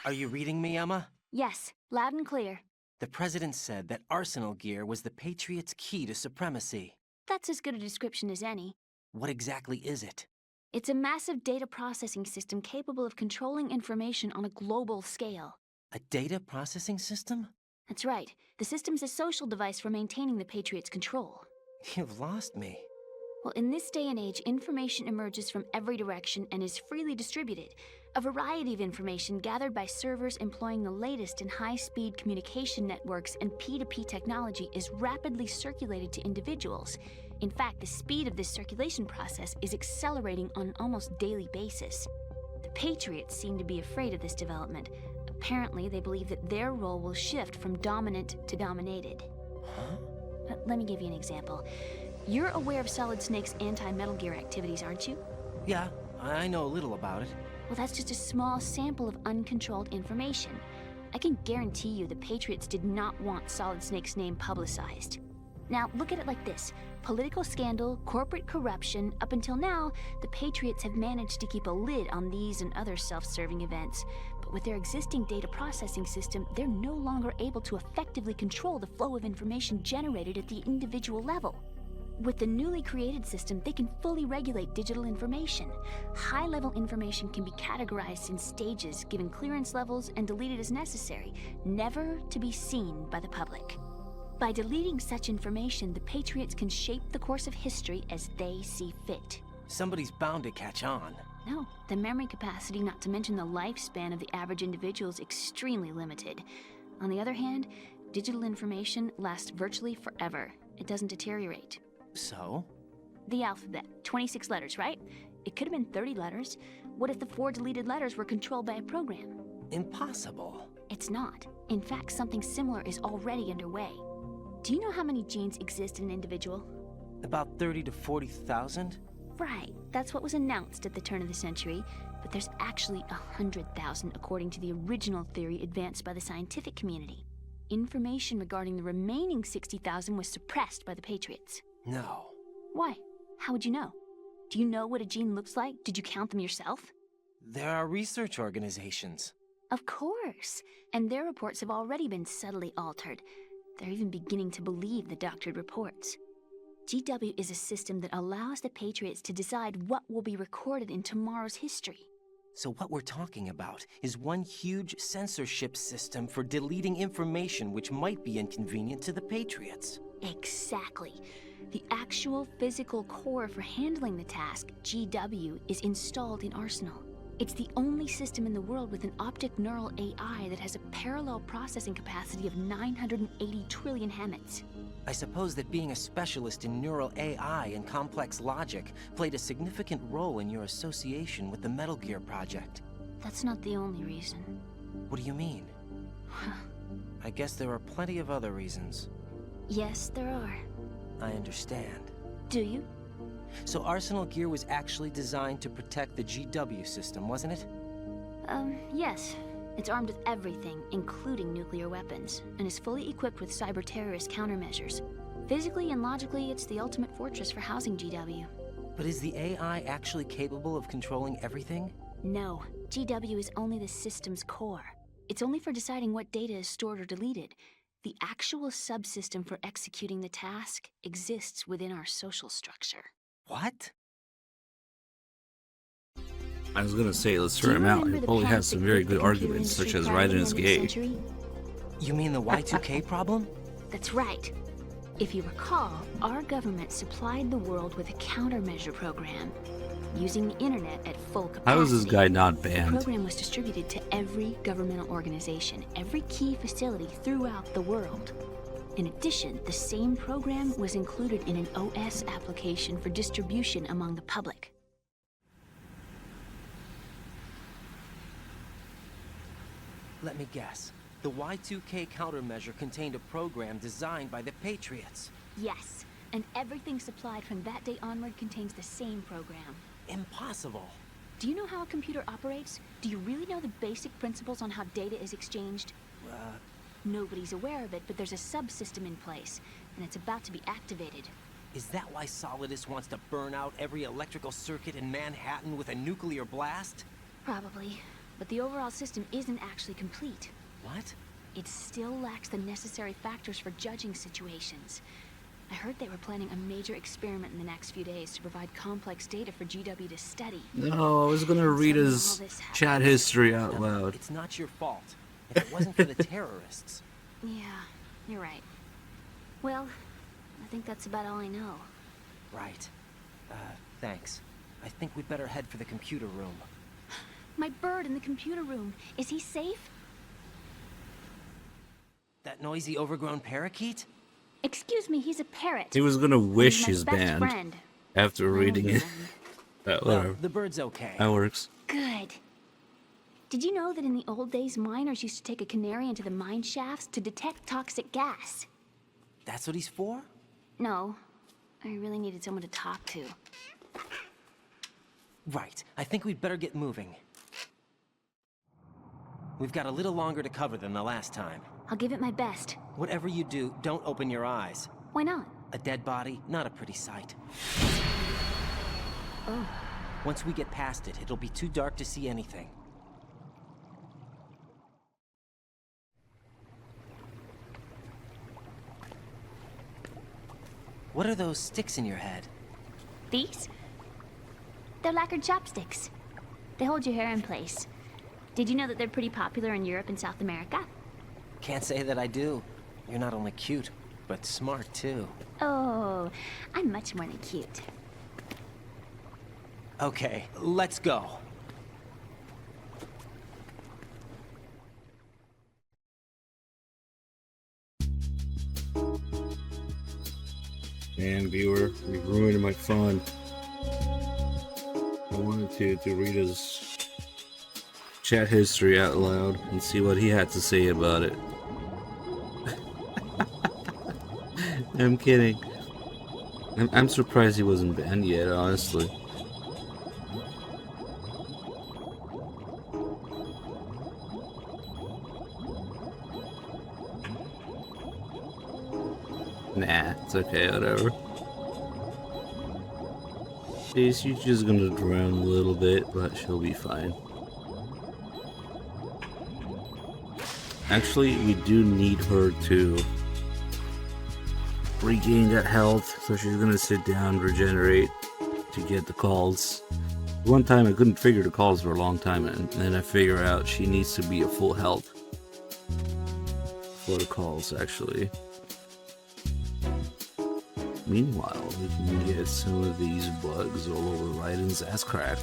Are you reading me, Emma? Yes, loud and clear. The President said that Arsenal Gear was the Patriots' key to supremacy. That's as good a description as any. What exactly is it? It's a massive data processing system capable of controlling information on a global scale. A data processing system? That's right. The system's a social device for maintaining the Patriots' control. You've lost me. Well, in this day and age, information emerges from every direction and is freely distributed. A variety of information gathered by servers employing the latest in high-speed communication networks and P2P technology is rapidly circulated to individuals. In fact, the speed of this circulation process is accelerating on an almost daily basis. The Patriots seem to be afraid of this development. Apparently, they believe that their role will shift from dominant to dominated. Huh? Let me give you an example. You're aware of Solid Snake's anti-Metal Gear activities, aren't you? Yeah, I know a little about it. Well, that's just a small sample of uncontrolled information. I can guarantee you the Patriots did not want Solid Snake's name publicized. Now, look at it like this. Political scandal, corporate corruption, up until now, the Patriots have managed to keep a lid on these and other self-serving events. But with their existing data processing system, they're no longer able to effectively control the flow of information generated at the individual level. With the newly created system, they can fully regulate digital information. High-level information can be categorized in stages, given clearance levels, and deleted as necessary, never to be seen by the public. By deleting such information, the Patriots can shape the course of history as they see fit. Somebody's bound to catch on. No, the memory capacity, not to mention the lifespan of the average individual, is extremely limited. On the other hand, digital information lasts virtually forever. It doesn't deteriorate. So? The alphabet, 26 letters, right? It could have been 30 letters. What if the 4 deleted letters were controlled by a program? Impossible. It's not. In fact, something similar is already underway. Do you know how many genes exist in an individual? About 30 to 40,000? Right. That's what was announced at the turn of the century. But there's actually 100,000 according to the original theory advanced by the scientific community. Information regarding the remaining 60,000 was suppressed by the Patriots. No. Why? How would you know? Do you know what a gene looks like? Did you count them yourself? There are research organizations. Of course. And their reports have already been subtly altered. They're even beginning to believe the doctored reports. GW is a system that allows the Patriots to decide what will be recorded in tomorrow's history. So what we're talking about is one huge censorship system for deleting information which might be inconvenient to the Patriots. Exactly. The actual physical core for handling the task, GW, is installed in Arsenal. It's the only system in the world with an optic neural AI that has a parallel processing capacity of 980 trillion Hammets. I suppose that being a specialist in neural AI and complex logic played a significant role in your association with the Metal Gear project. That's not the only reason. What do you mean? I guess there are plenty of other reasons. Yes, there are. I understand. Do you? So Arsenal Gear was actually designed to protect the GW system, wasn't it? Yes. It's armed with everything, including nuclear weapons, and is fully equipped with cyber-terrorist countermeasures. Physically and logically, it's the ultimate fortress for housing GW. But is the AI actually capable of controlling everything? No. GW is only the system's core. It's only for deciding what data is stored or deleted. The actual subsystem for executing the task exists within our social structure. What? I was gonna say, let's hear him out. He probably has some very good arguments, such as Raiden is gay. You mean the Y2K problem? That's right. If you recall, our government supplied the world with a countermeasure program. Using the internet at full capacity. How is this guy not The banned? program was distributed to every governmental organization, every key facility throughout the world. In addition, the same program was included in an OS application for distribution among the public. Let me guess. The Y2K countermeasure contained a program designed by the Patriots. Yes, and everything supplied from that day onward contains the same program. Impossible. Do you know how a computer operates? Do you really know the basic principles on how data is exchanged? Nobody's aware of it, but there's a subsystem in place, and it's about to be activated. Is that why Solidus wants to burn out every electrical circuit in Manhattan with a nuclear blast? Probably, but the overall system isn't actually complete. What? It still lacks the necessary factors for judging situations. I heard they were planning a major experiment in the next few days to provide complex data for GW to study. No, I was gonna read his chat history out loud. It's not your fault. If it wasn't for the terrorists. Yeah, you're right. Well, I think that's about all I know. Right. Thanks. I think we'd better head for the computer room. My bird in the computer room. Is he safe? That noisy, overgrown parakeet? Excuse me, he's a parrot. He was gonna wish He's my his best band friend. after reading it. Whatever. The bird's okay. That works. Good. Did you know that in the old days, miners used to take a canary into the mine shafts to detect toxic gas? That's what he's for? No. I really needed someone to talk to. Right. I think we'd better get moving. We've got a little longer to cover than the last time. I'll give it my best. Whatever you do, don't open your eyes. Why not? A dead body, not a pretty sight. Oh. Once we get past it, it'll be too dark to see anything. What are those sticks in your head? These? They're lacquered chopsticks. They hold your hair in place. Did you know that they're pretty popular in Europe and South America? Can't say that I do. You're not only cute, but smart too. Oh, I'm much more than cute. Okay, let's go. And viewer, you ruined my fun. I wanted to read his chat history out loud and see what he had to say about it. I'm kidding. I'm surprised he wasn't banned yet, honestly. Nah, it's okay, whatever. She's just gonna drown a little bit, but she'll be fine. Actually, we do need her to regain that health, so she's gonna sit down, regenerate to get the calls. One time I couldn't figure the calls for a long time, and then I figure out she needs to be at full health for the calls, actually. Meanwhile, we can get some of these bugs all over Raiden's ass crack.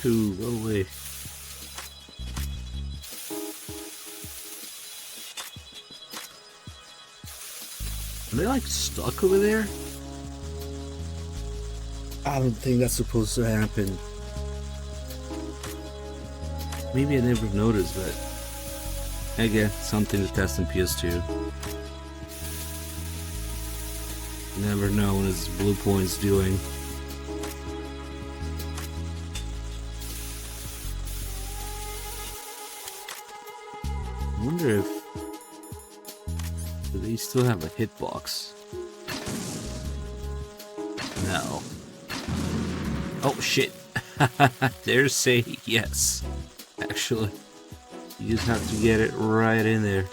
Go away. Are they like stuck over there? I don't think that's supposed to happen. Maybe I never noticed, but again, something to test in PS2. You never know what his blue point's doing. I wonder if do they still have a hitbox? No. Oh shit! They're saying yes. Actually, you just have to get it right in there.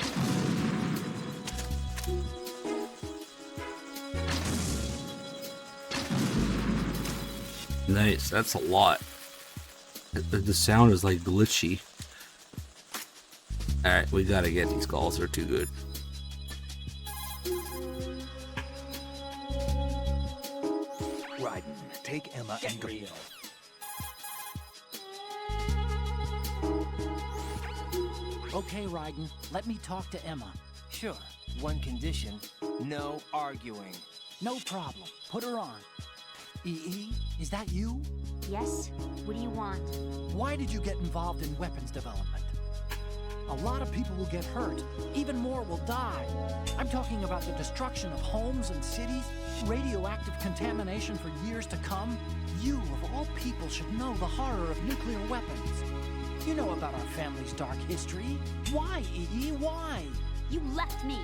Nice. That's a lot. The sound is like glitchy. Alright, we gotta get these calls, they're too good. Raiden, take Emma and go. Okay, Raiden, let me talk to Emma. Sure. One condition, no arguing. No problem. Put her on. EE, is that you? Yes? What do you want? Why did you get involved in weapons development? A lot of people will get hurt. Even more will die. I'm talking about the destruction of homes and cities, radioactive contamination for years to come. You, of all people, should know the horror of nuclear weapons. You know about our family's dark history. Why, EE? Why? You left me.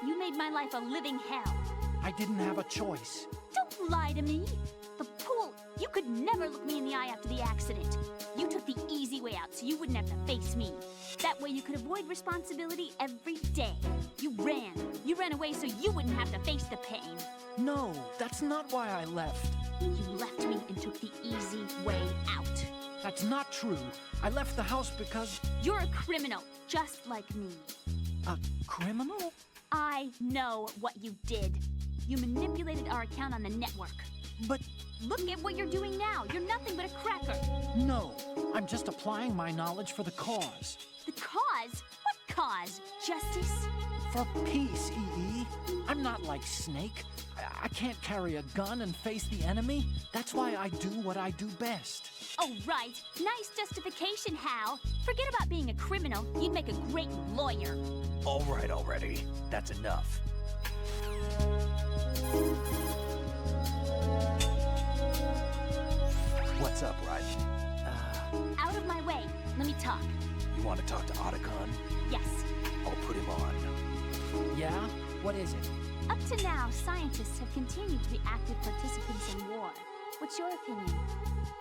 You made my life a living hell. I didn't have a choice. Don't lie to me. The pool. You could never look me in the eye after the accident. You took the easy way out so you wouldn't have to face me. That way you could avoid responsibility every day. You ran. You ran away so you wouldn't have to face the pain. No, that's not why I left. You left me and took the easy way out. That's not true. I left the house because... You're a criminal, just like me. A criminal? I know what you did. You manipulated our account on the network. But... Look at what you're doing now. You're nothing but a cracker. No, I'm just applying my knowledge for the cause. The cause? What cause? Justice? For peace, EE. I'm not like Snake. I can't carry a gun and face the enemy. That's why I do what I do best. Oh, right. Nice justification, Hal. Forget about being a criminal. You'd make a great lawyer. All right already. That's enough. What's up, Raiden? Out of my way. Let me talk. You want to talk to Otacon? Yes. I'll put him on. Yeah? What is it? Up to now, scientists have continued to be active participants in war. What's your opinion?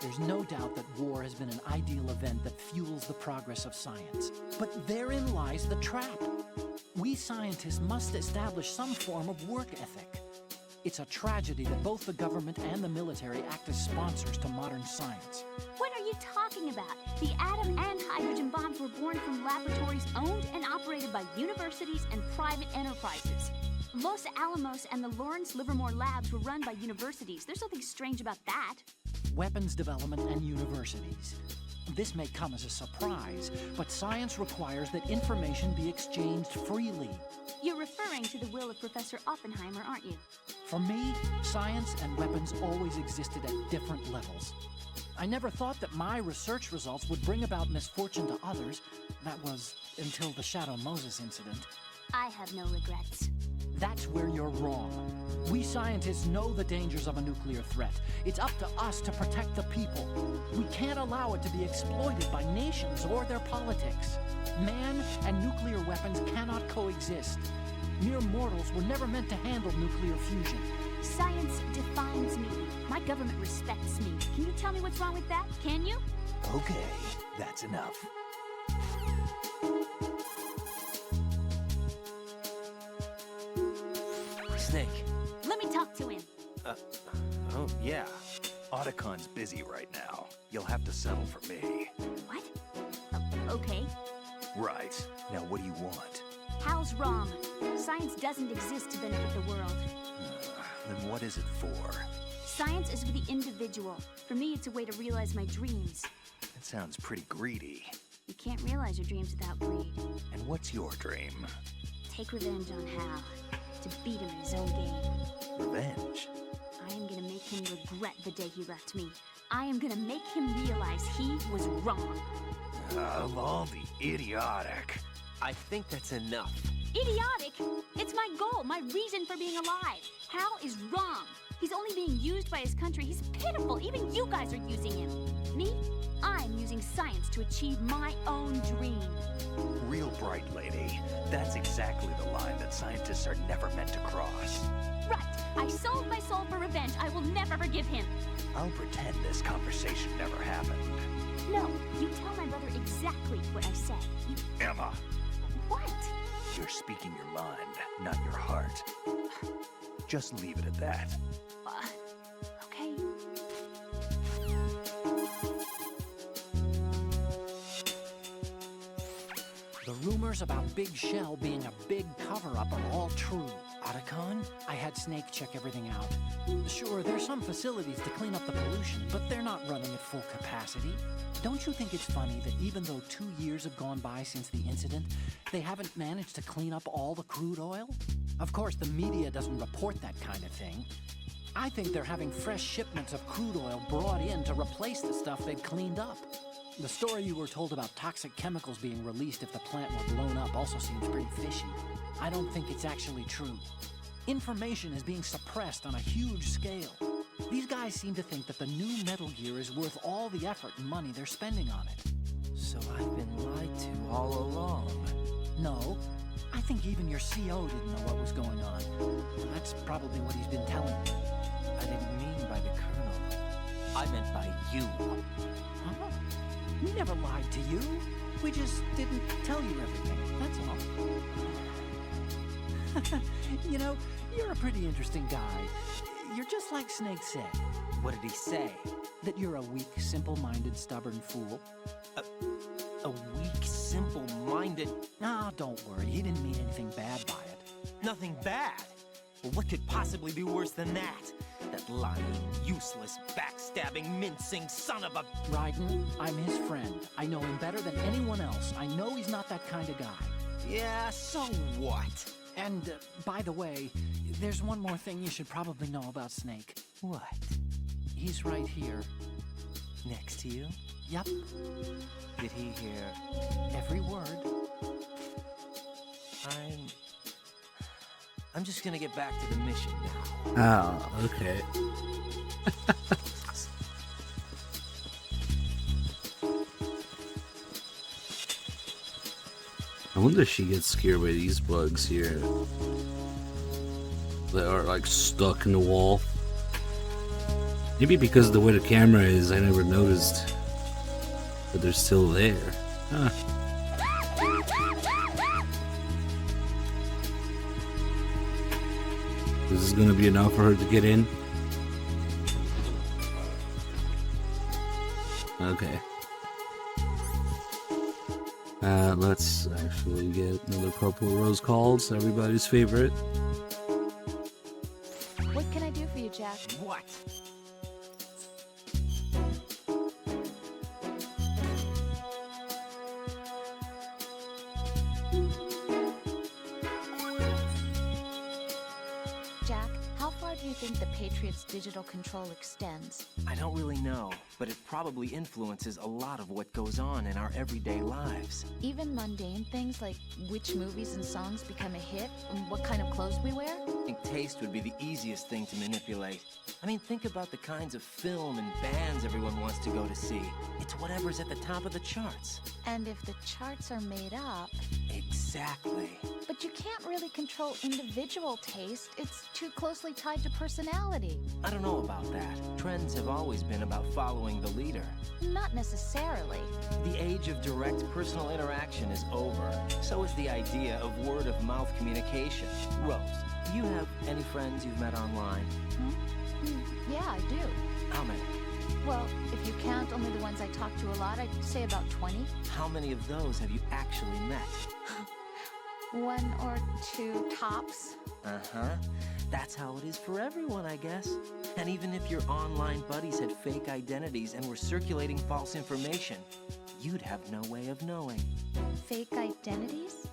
There's no doubt that war has been an ideal event that fuels the progress of science. But therein lies the trap. We scientists must establish some form of work ethic. It's a tragedy that both the government and the military act as sponsors to modern science. What are you talking about? The atom and hydrogen bombs were born from laboratories owned and operated by universities and private enterprises. Los Alamos and the Lawrence Livermore labs were run by universities. There's nothing strange about that. Weapons development and universities. This may come as a surprise, but science requires that information be exchanged freely. You're referring to the will of Professor Oppenheimer, aren't you? For me, science and weapons always existed at different levels. I never thought that my research results would bring about misfortune to others. That was until the Shadow Moses incident. I have no regrets. That's where you're wrong. We scientists know the dangers of a nuclear threat. It's up to us to protect the people. We can't allow it to be exploited by nations or their politics. Man and nuclear weapons cannot coexist. Mere mortals were never meant to handle nuclear fusion. Science defines me. My government respects me. Can you tell me what's wrong with that? Can you? Okay, that's enough. Snake. Let me talk to him. Oh, yeah. Otacon's busy right now. You'll have to settle for me. What? Okay. Right. Now what do you want? Hal's wrong. Science doesn't exist to benefit the world. Then what is it for? Science is for the individual. For me, it's a way to realize my dreams. It sounds pretty greedy. You can't realize your dreams without greed. And what's your dream? Take revenge on Hal. To beat him in his own game. Revenge? I am gonna make him regret the day he left me. I am gonna make him realize he was wrong. Of all the idiotic. I think that's enough. Idiotic? It's my goal, my reason for being alive. Hal is wrong. He's only being used by his country. He's pitiful. Even you guys are using him. Me? I'm using science to achieve my own dream. Real bright, lady. That's exactly the line that scientists are never meant to cross. Right. I sold my soul for revenge. I will never forgive him. I'll pretend this conversation never happened. No, you tell my brother exactly what I said. Emma! What? You're speaking your mind, not your heart. Just leave it at that. Okay. The rumors about Big Shell being a big cover-up are all true. Otacon? I had Snake check everything out. Sure, there's some facilities to clean up the pollution, but they're not running at full capacity. Don't you think it's funny that even though 2 years have gone by since the incident, they haven't managed to clean up all the crude oil? Of course, the media doesn't report that kind of thing. I think they're having fresh shipments of crude oil brought in to replace the stuff they'd cleaned up. The story you were told about toxic chemicals being released if the plant were blown up also seems pretty fishy. I don't think it's actually true. Information is being suppressed on a huge scale. These guys seem to think that the new Metal Gear is worth all the effort and money they're spending on it. So I've been lied to all along. No. I think even your CO didn't know what was going on. And that's probably what he's been telling me. I didn't mean by the Colonel. I meant by you. Huh? We never lied to you. We just didn't tell you everything, that's all. You know, you're a pretty interesting guy. You're just like Snake said. What did he say? That you're a weak, simple-minded, stubborn fool. A weak, simple-minded find it. Ah, don't worry. He didn't mean anything bad by it. Nothing bad. Well, what could possibly be worse than that? That lying, useless, backstabbing, mincing son of a... Raiden, I'm his friend. I know him better than anyone else. I know he's not that kind of guy. Yeah, so what? And, by the way, there's one more thing you should probably know about Snake. What? He's right here. Next to you? Yep. Did he hear every word? I'm just gonna get back to the mission now. Oh, okay. I wonder if she gets scared by these bugs here that are like stuck in the wall. Maybe because of the way the camera is, I never noticed that they're still there. Huh. This is gonna be enough for her to get in. Okay. Let's actually get another purple rose calls, everybody's favorite. What can I do for you, Jack? What? Jack, how far do you think the Patriots' digital control extends? I don't really know, but it probably influences a lot of what goes on in our everyday lives. Even mundane things like which movies and songs become a hit and what kind of clothes we wear? I think taste would be the easiest thing to manipulate. I mean, think about the kinds of film and bands everyone wants to go to see. It's whatever's at the top of the charts. And if the charts are made up... Exactly. But you can't really control individual taste. It's too closely tied to personality. I don't know about that. Trends have always been about following the leader. Not necessarily. The age of direct personal interaction is over. So is the idea of word-of-mouth communication. Rose, do you have any friends you've met online? Yeah, I do. How many? Well, if you count only the ones I talk to a lot, I'd say about 20. How many of those have you actually met? 1 or 2 tops. Uh-huh. That's how it is for everyone, I guess. And even if your online buddies had fake identities and were circulating false information, you'd have no way of knowing. Fake identities?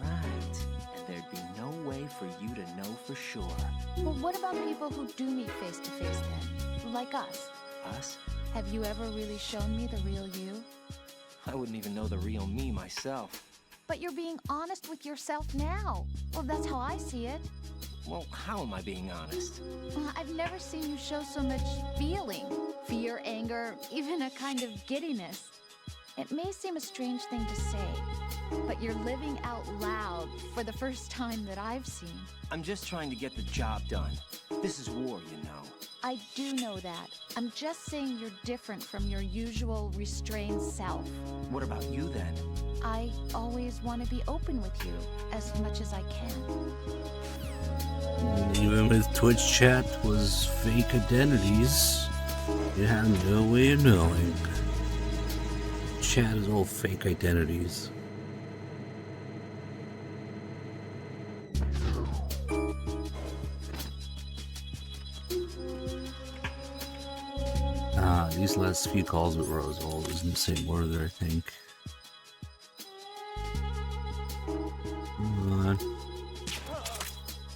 Right. And there'd be no way for you to know for sure. Well, what about people who do meet face-to-face then? Like us. Us? Have you ever really shown me the real you? I wouldn't even know the real me myself. But you're being honest with yourself now. Well, that's how I see it. Well, how am I being honest? I've never seen you show so much feeling. Fear, anger, even a kind of giddiness. It may seem a strange thing to say, but you're living out loud for the first time that I've seen. I'm just trying to get the job done. This is war, you know. I do know that. I'm just saying you're different from your usual restrained self. What about you, then? I always want to be open with you, as much as I can. Even with Twitch chat was fake identities, you have no way of knowing. Chat is all fake identities. These last few calls with Rose all was in the same order, I think. Hold on.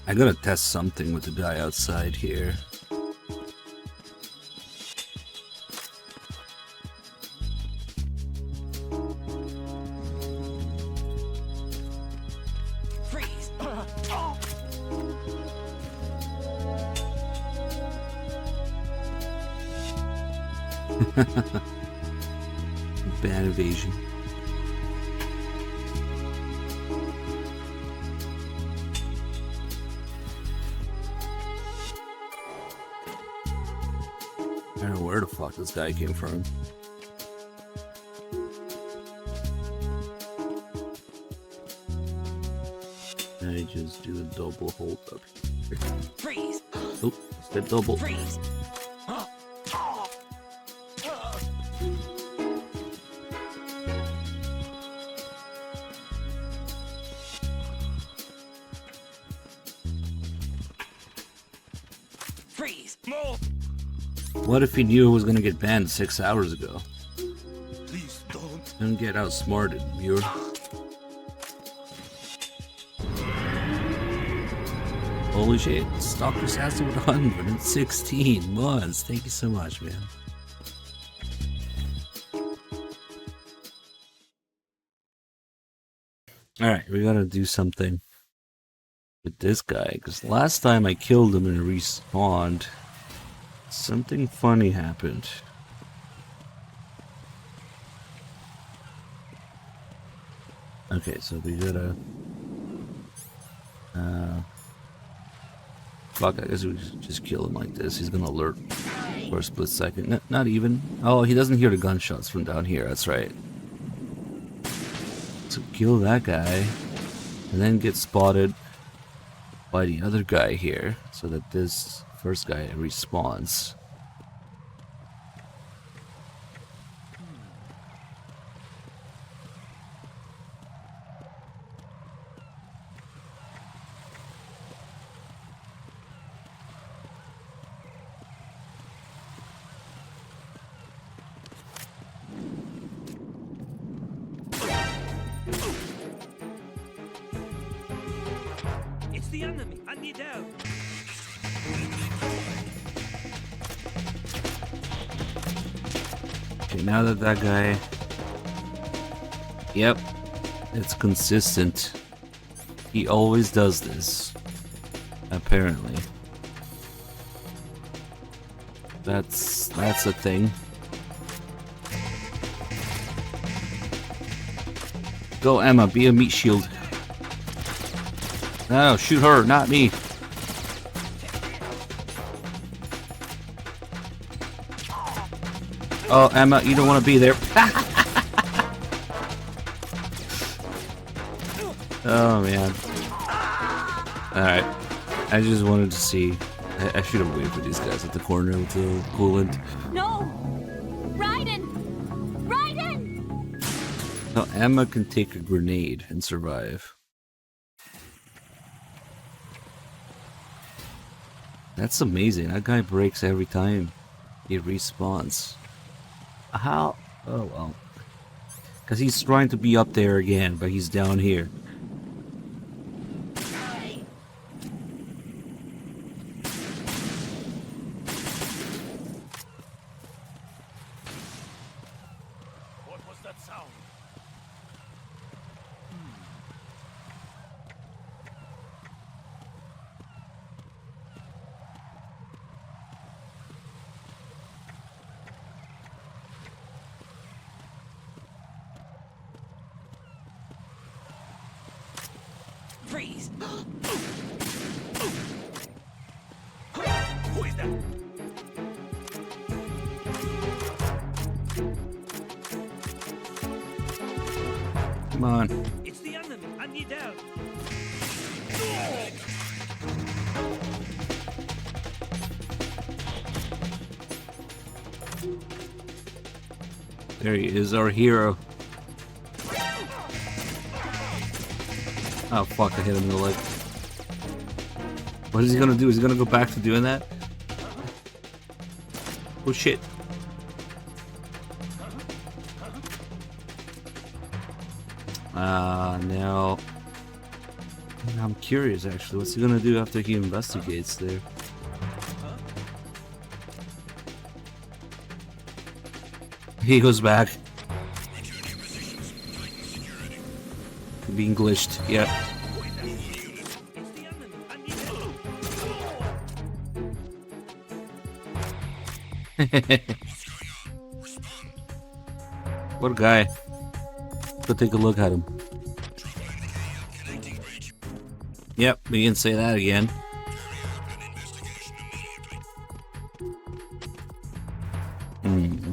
I gotta test something with the guy outside here. Freeze! Bad evasion. I don't know where the fuck this guy came from. I just do a double hold up here. Freeze! Oh, step double. Freeze! What if he knew it was gonna get banned 6 hours ago? Please don't. Don't get outsmarted, Muir. Holy shit, Stalker Assassin with 116 months. Thank you so much, man. Alright, we gotta do something with this guy, because last time I killed him and respawned, something funny happened. Okay, so we gotta... fuck, I guess we just kill him like this. He's gonna alert for a split second. Not even. Oh, he doesn't hear the gunshots from down here, that's right. So kill that guy, and then get spotted by the other guy here, so that this first guy respawns. It's the enemy. I need help. Okay, now that that guy... Yep, it's consistent. He always does this, apparently. That's a thing. Go, Emma, be a meat shield. No, shoot her, not me. Oh, Emma, you don't want to be there. Oh, man. Alright. I just wanted to see. I should have waited for these guys at the corner with the coolant. No! Raiden! Raiden! No, Emma can take a grenade and survive. That's amazing. That guy breaks every time he respawns. How? Oh, well. Because he's trying to be up there again, but he's down here. What was that sound? Freeze! Who is that? Come on. It's the enemy. I need help. There he is, our hero. Oh fuck, I hit him in the leg. What is he gonna do? Is he gonna go back to doing that? Oh shit. Now... I'm curious actually, what's he gonna do after he investigates there? He goes back. Being glitched, yeah. What a guy. Go take a look at him. Yep, we can say that again. Hmm.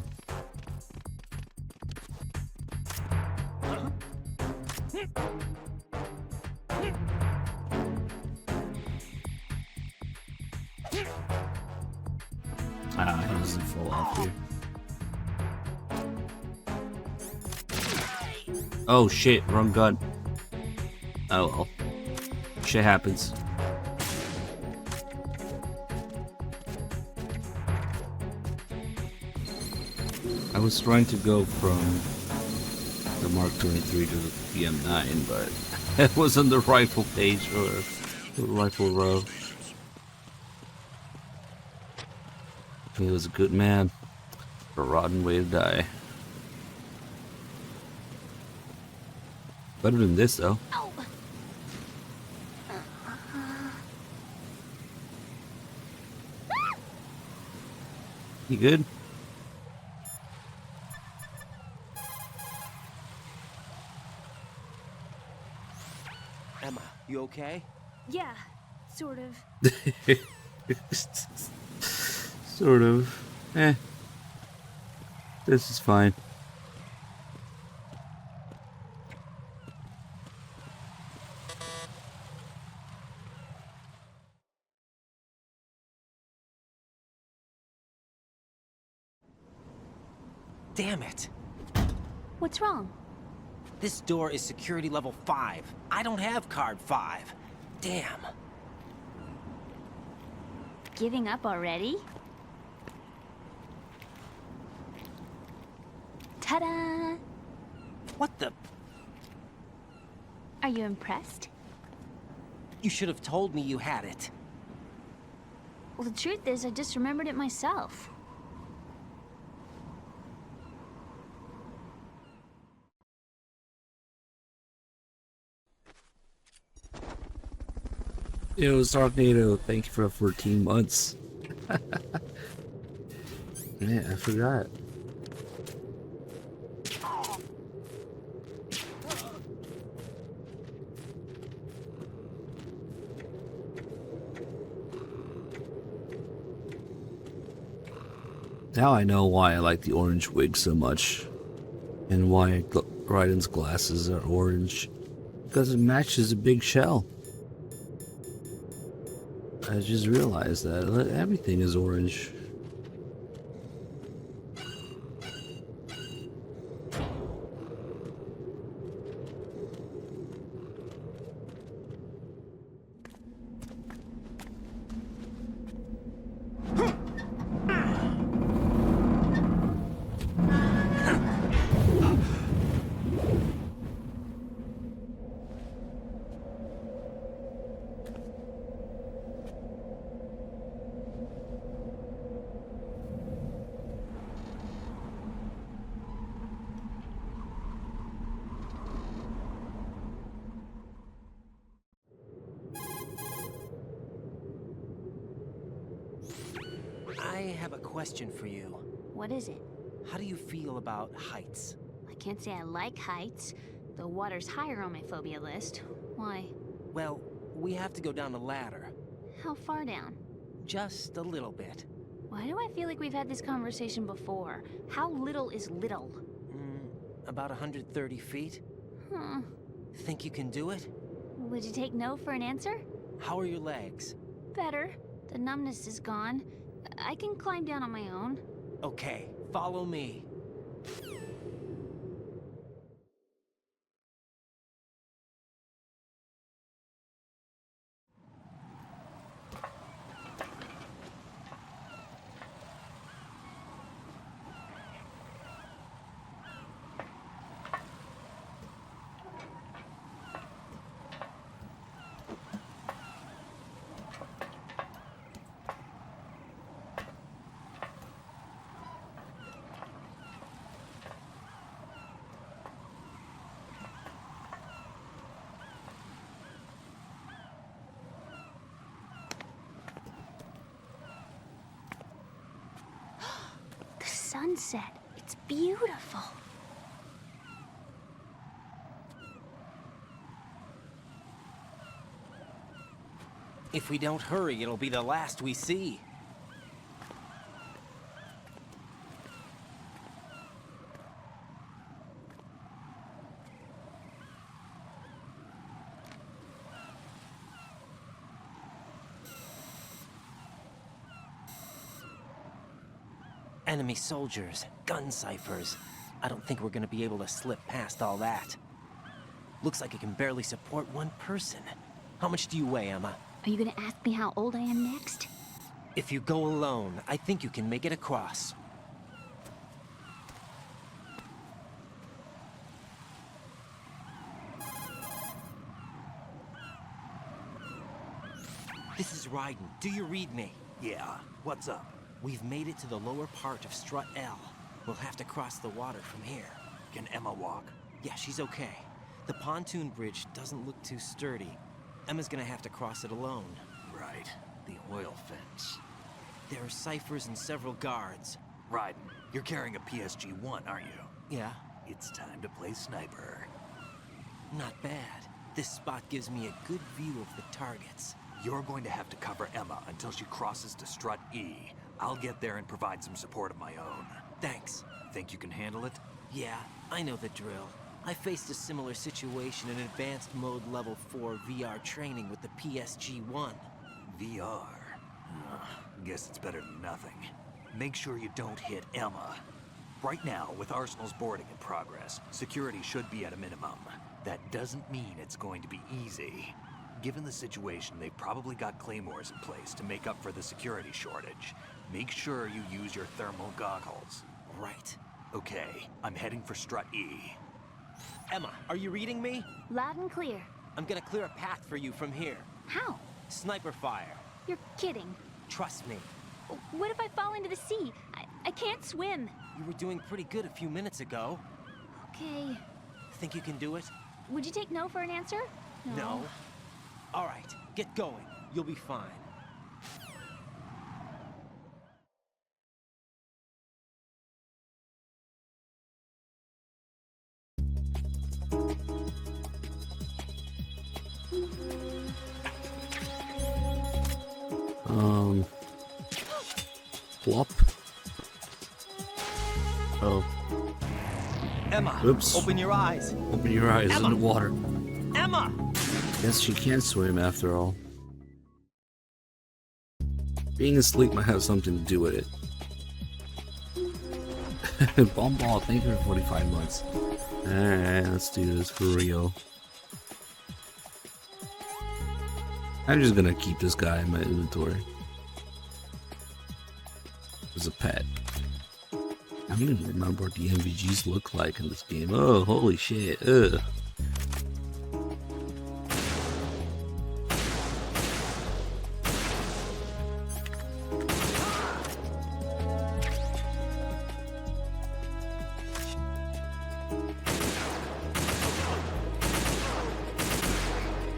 Ah, he doesn't fall off here. Oh shit, wrong gun. Oh well. Shit happens. I was trying to go from the Mark 23 to the PM9, but it was on the rifle page or the rifle row. He was a good man. A rotten way to die. Better than this, though. You good? Emma, you okay? Yeah, sort of. Sort of. This is fine. Damn it. What's wrong? This door is security level 5. I don't have card 5. Damn. Giving up already? Ta-da! What the? Are you impressed? You should have told me you had it. Well, the truth is, I just remembered it myself. Yo, Sharknado, thank you for 14 months. Man, I forgot. Now I know why I like the orange wig so much. And why Raiden's glasses are orange. Because it matches a big shell. I just realized that everything is orange. I have a question for you. What is it? How do you feel about heights? I can't say I like heights, though water's higher on my phobia list. Why? Well, we have to go down a ladder. How far down? Just a little bit. Why do I feel like we've had this conversation before? How little is little? About 130 feet. Huh. Think you can do it? Would you take no for an answer? How are your legs? Better. The numbness is gone. I can climb down on my own. Okay, follow me. Sunset. It's beautiful. If we don't hurry, it'll be the last we see. Enemy soldiers, gun ciphers. I don't think we're gonna be able to slip past all that. Looks like it can barely support one person. How much do you weigh, Emma? Are you gonna ask me how old I am next? If you go alone, I think you can make it across. This is Raiden. Do you read me? Yeah, what's up? We've made it to the lower part of Strut L. We'll have to cross the water from here. Can Emma walk? Yeah, she's okay. The pontoon bridge doesn't look too sturdy. Emma's gonna have to cross it alone. Right. The oil fence. There are ciphers and several guards. Raiden, you're carrying a PSG-1, aren't you? Yeah. It's time to play sniper. Not bad. This spot gives me a good view of the targets. You're going to have to cover Emma until she crosses to Strut E. I'll get there and provide some support of my own. Thanks. Think you can handle it? Yeah, I know the drill. I faced a similar situation in advanced mode level 4 VR training with the PSG-1. VR? Guess it's better than nothing. Make sure you don't hit Emma. Right now, with Arsenal's boarding in progress, security should be at a minimum. That doesn't mean it's going to be easy. Given the situation, they've probably got claymores in place to make up for the security shortage. Make sure you use your thermal goggles. Right. Okay, I'm heading for Strut E. Emma, are you reading me? Loud and clear. I'm gonna clear a path for you from here. How? Sniper fire. You're kidding. Trust me. What if I fall into the sea? I can't swim. You were doing pretty good a few minutes ago. Okay. Think you can do it? Would you take no for an answer? No. All right, get going. You'll be fine. Plop. Oh. Emma, Oops. open your eyes. Open your eyes in the water. Emma! Guess she can't swim after all. Being asleep might have something to do with it. Bomb ball, thank you for 45 months. Alright, let's do this for real. I'm just gonna keep this guy in my inventory. As a pet. I don't even remember what the MVGs look like in this game. Oh, holy shit. Ugh.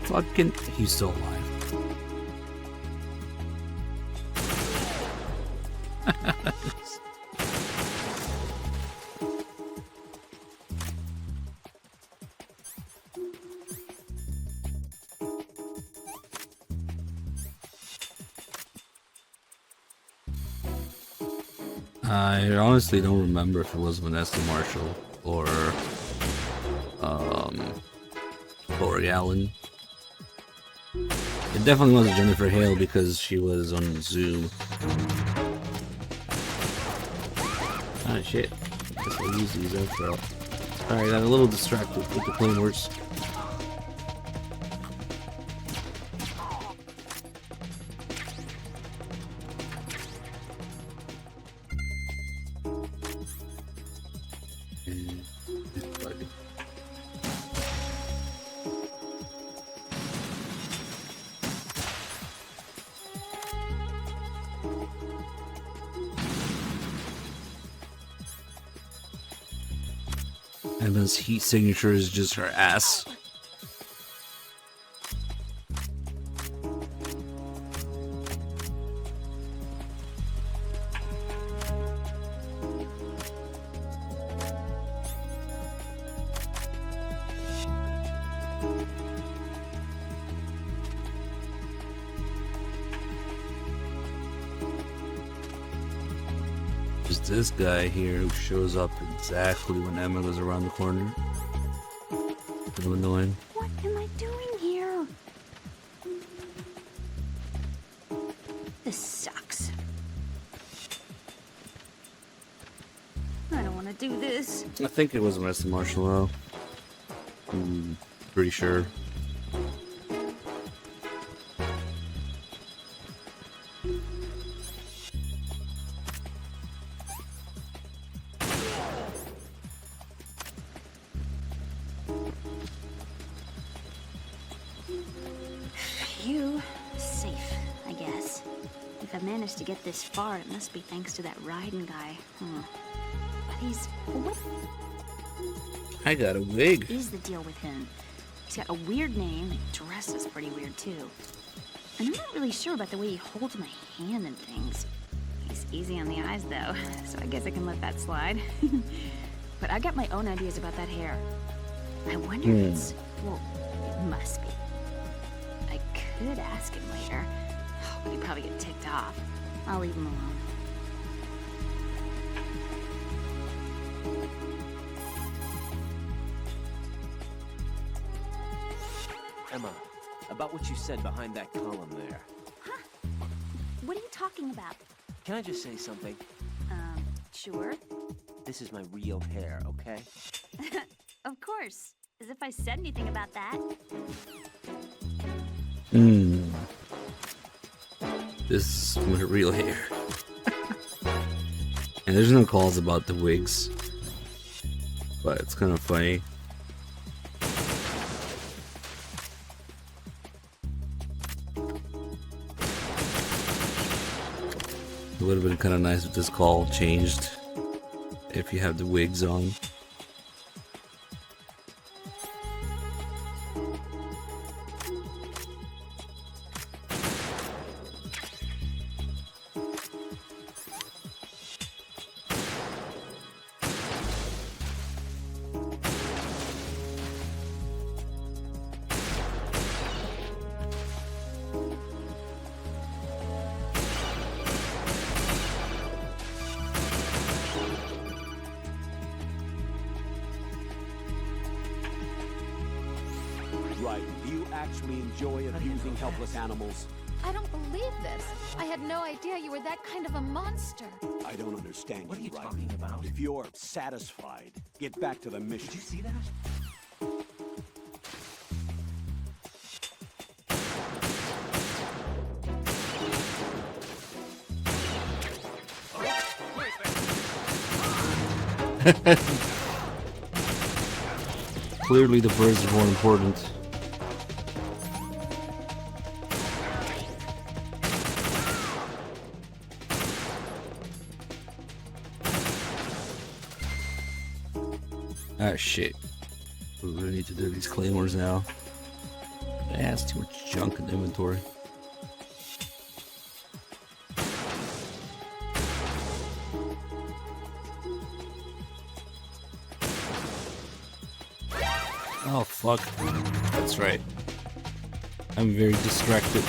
Fucking, he's still alive. I honestly don't remember if it was Vanessa Marshall or Lori Allen. It definitely wasn't Jennifer Hale because she was on Zoom. Ah shit. Guess I'll use these after all. Alright, I'm a little distracted with the claymores. Emma's heat signature is just her ass. There's this guy here who shows up exactly when Emma goes around the corner. Kind of annoying. What am I doing here? This sucks. I don't want to do this. I think it was Vanessa Marshall though. Pretty sure. You safe. I managed to get this far, it must be thanks to that Raiden guy. But he's... What I got a wig. is the deal with him? He's got a weird name, and dresses pretty weird too. And I'm not really sure about the way he holds my hand and things. He's easy on the eyes though, so I guess I can let that slide. But I got my own ideas about that hair. I wonder if it's... well, it must be. I could ask him later, but he'd probably get ticked off. I'll leave him alone. Emma, about what you said behind that column there. What are you talking about? Can I just say something? Sure. This is my real hair, okay? Of course. As if I said anything about that. This is my real hair. And there's no calls about the wigs. But it's kind of funny. It would have been kind of nice if this call changed if you have the wigs on. Raiden, do you actually enjoy abusing helpless animals? I don't believe this. I had no idea you were that kind of a monster. I don't understand What are you Raiden. talking about? If you're satisfied, get back to the mission. Did you see that? Clearly the birds are more important. Ah shit. We really need to do these claymores now. It has too much junk in the inventory. Oh fuck. That's right. I'm very distracted.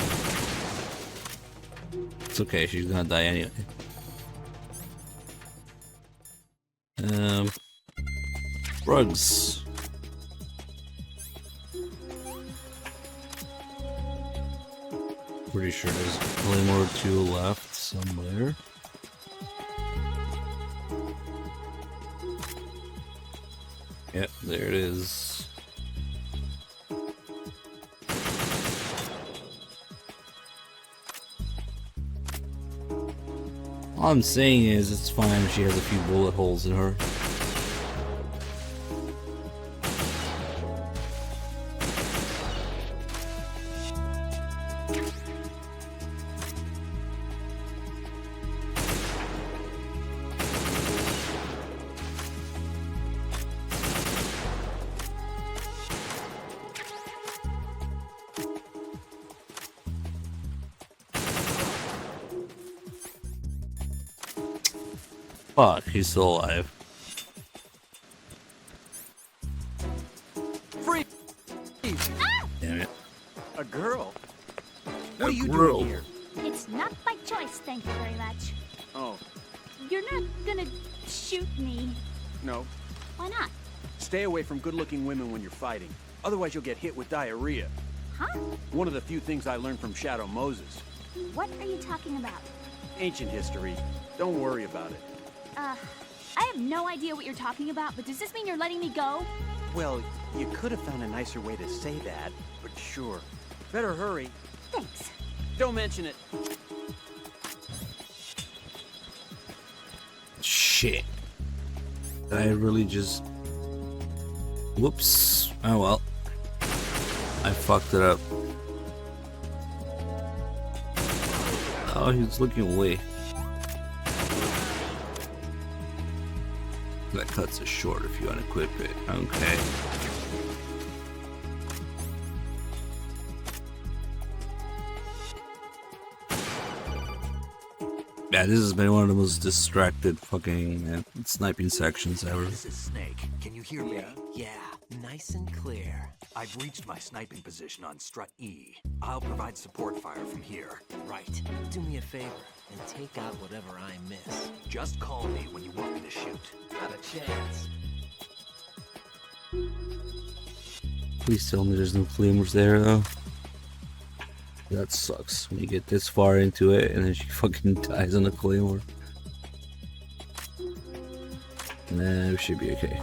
It's okay, she's gonna die anyway. Drugs. Pretty sure there's Claymore 2 left somewhere. Yep, there it is. All I'm saying is it's fine if she has a few bullet holes in her. Fuck, he's still alive. Freeze! Damn it. A girl? A What are you girl. doing here? It's not by choice, thank you very much. Oh, You're not gonna shoot me. no. Why not? Stay away from good-looking women when you're fighting. Otherwise you'll get hit with diarrhea. Huh? One of the few things I learned from Shadow Moses. What are you talking about? Ancient history. Don't worry about it. I have no idea what you're talking about, but does this mean you're letting me go? Well, you could have found a nicer way to say that, but sure. Better hurry. Thanks. Don't mention it. Shit. Did I really just... Whoops. Oh well. I fucked it up. Oh, he's looking away. That cuts it short if you unequip it. Okay. Yeah, this has been one of the most distracted fucking sniping sections ever. This is Snake. Can you hear me? Yeah, nice and clear. I've reached my sniping position on strut E. I'll provide support fire from here. Right. Do me a favor and take out whatever I miss. Just call me when you want me to shoot. Not a chance. Please tell me there's no claymores there though. That sucks when you get this far into it and then she fucking dies on the claymore. Nah, we should be okay.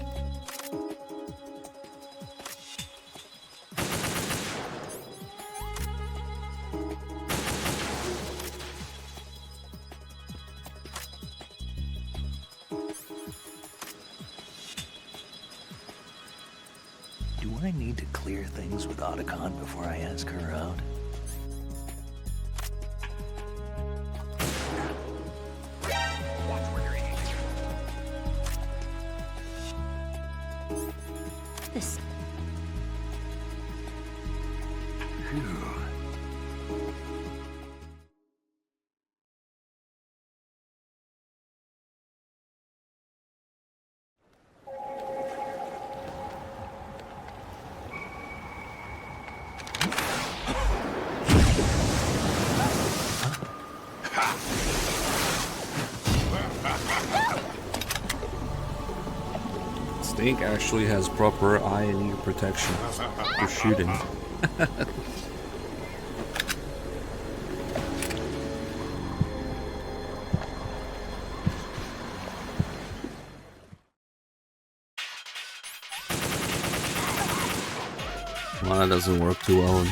Do I need to clear things with Otacon before I ask her out? This. Snake actually has proper eye and ear protection for shooting. Well, that doesn't work too well.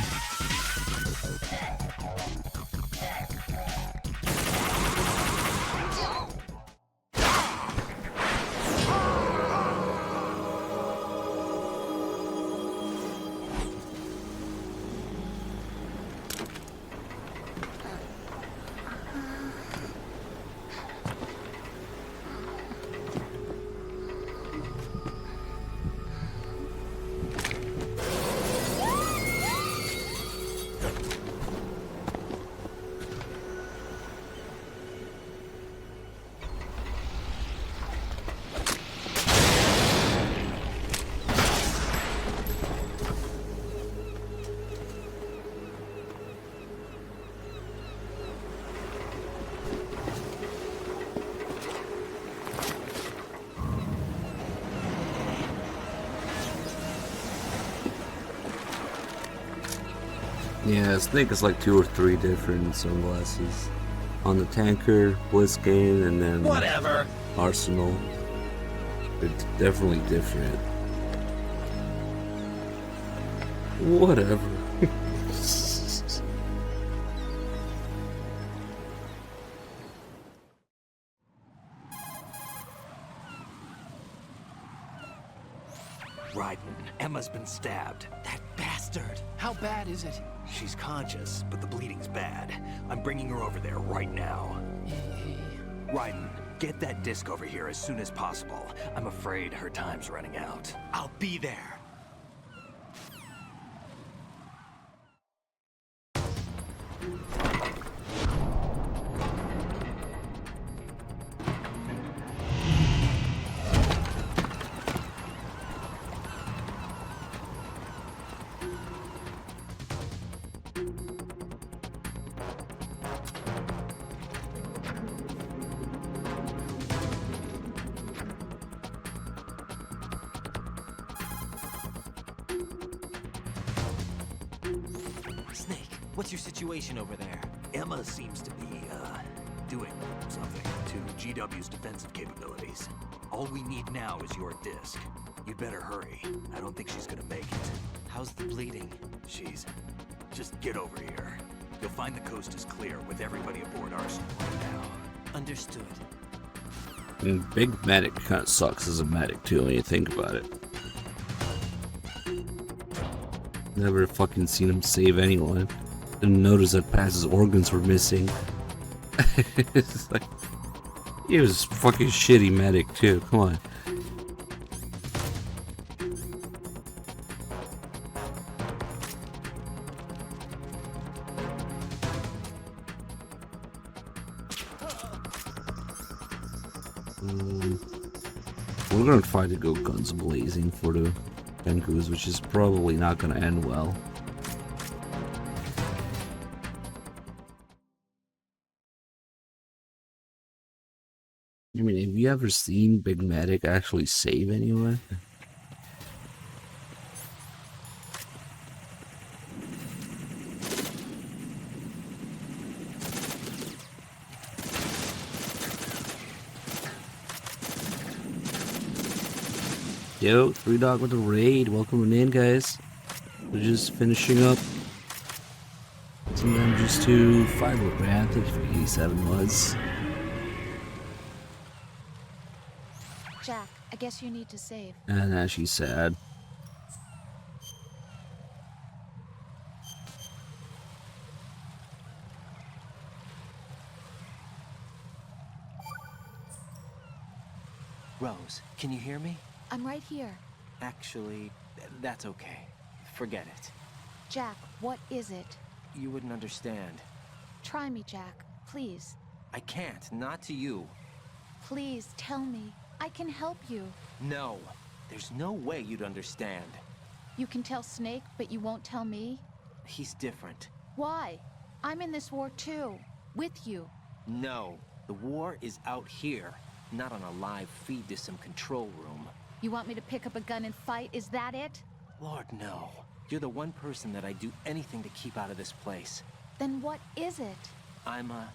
Yeah, Snake is like 2 or 3 different sunglasses. On the tanker, Bliskin, and then Whatever. Arsenal. They're definitely different. Whatever. Raiden, Emma's been stabbed. That bastard! How bad is it? She's conscious, but the bleeding's bad. I'm bringing her over there right now. Raiden, get that disc over here as soon as possible. I'm afraid her time's running out. I'll be there. Snake, what's your situation over there? Emma seems to be, doing something to GW's defensive capabilities. All we need now is your disc. You'd better hurry. I don't think she's gonna make it. How's the bleeding? Just get over here. You'll find the coast is clear with everybody aboard Arsenal right now. Understood. And Big Medic kind of sucks as a medic too when you think about it. Never fucking seen him save anyone. Didn't notice that Paz's organs were missing. It's like, he was fucking shitty medic too. Come on. We're gonna try to go guns blazing for the Benkus, which is probably not gonna end well. I mean, have you ever seen Big Medic actually save anyone? Yo, 3Dog with the raid. Welcome in, guys. We're just finishing up some damages to 5 grand. I think 87 was. Jack, I guess you need to save. And now she's sad. Rose, can you hear me? I'm right here. Actually, that's okay. Forget it. Jack, what is it? You wouldn't understand. Try me, Jack. Please. I can't, not to you. Please, tell me. I can help you. No, there's no way you'd understand. You can tell Snake, but you won't tell me? He's different. Why? I'm in this war too. With you. No, the war is out here, not on a live feed to some control room. You want me to pick up a gun and fight? Is that it? Lord, no. You're the one person that I'd do anything to keep out of this place. Then what is it? I'm a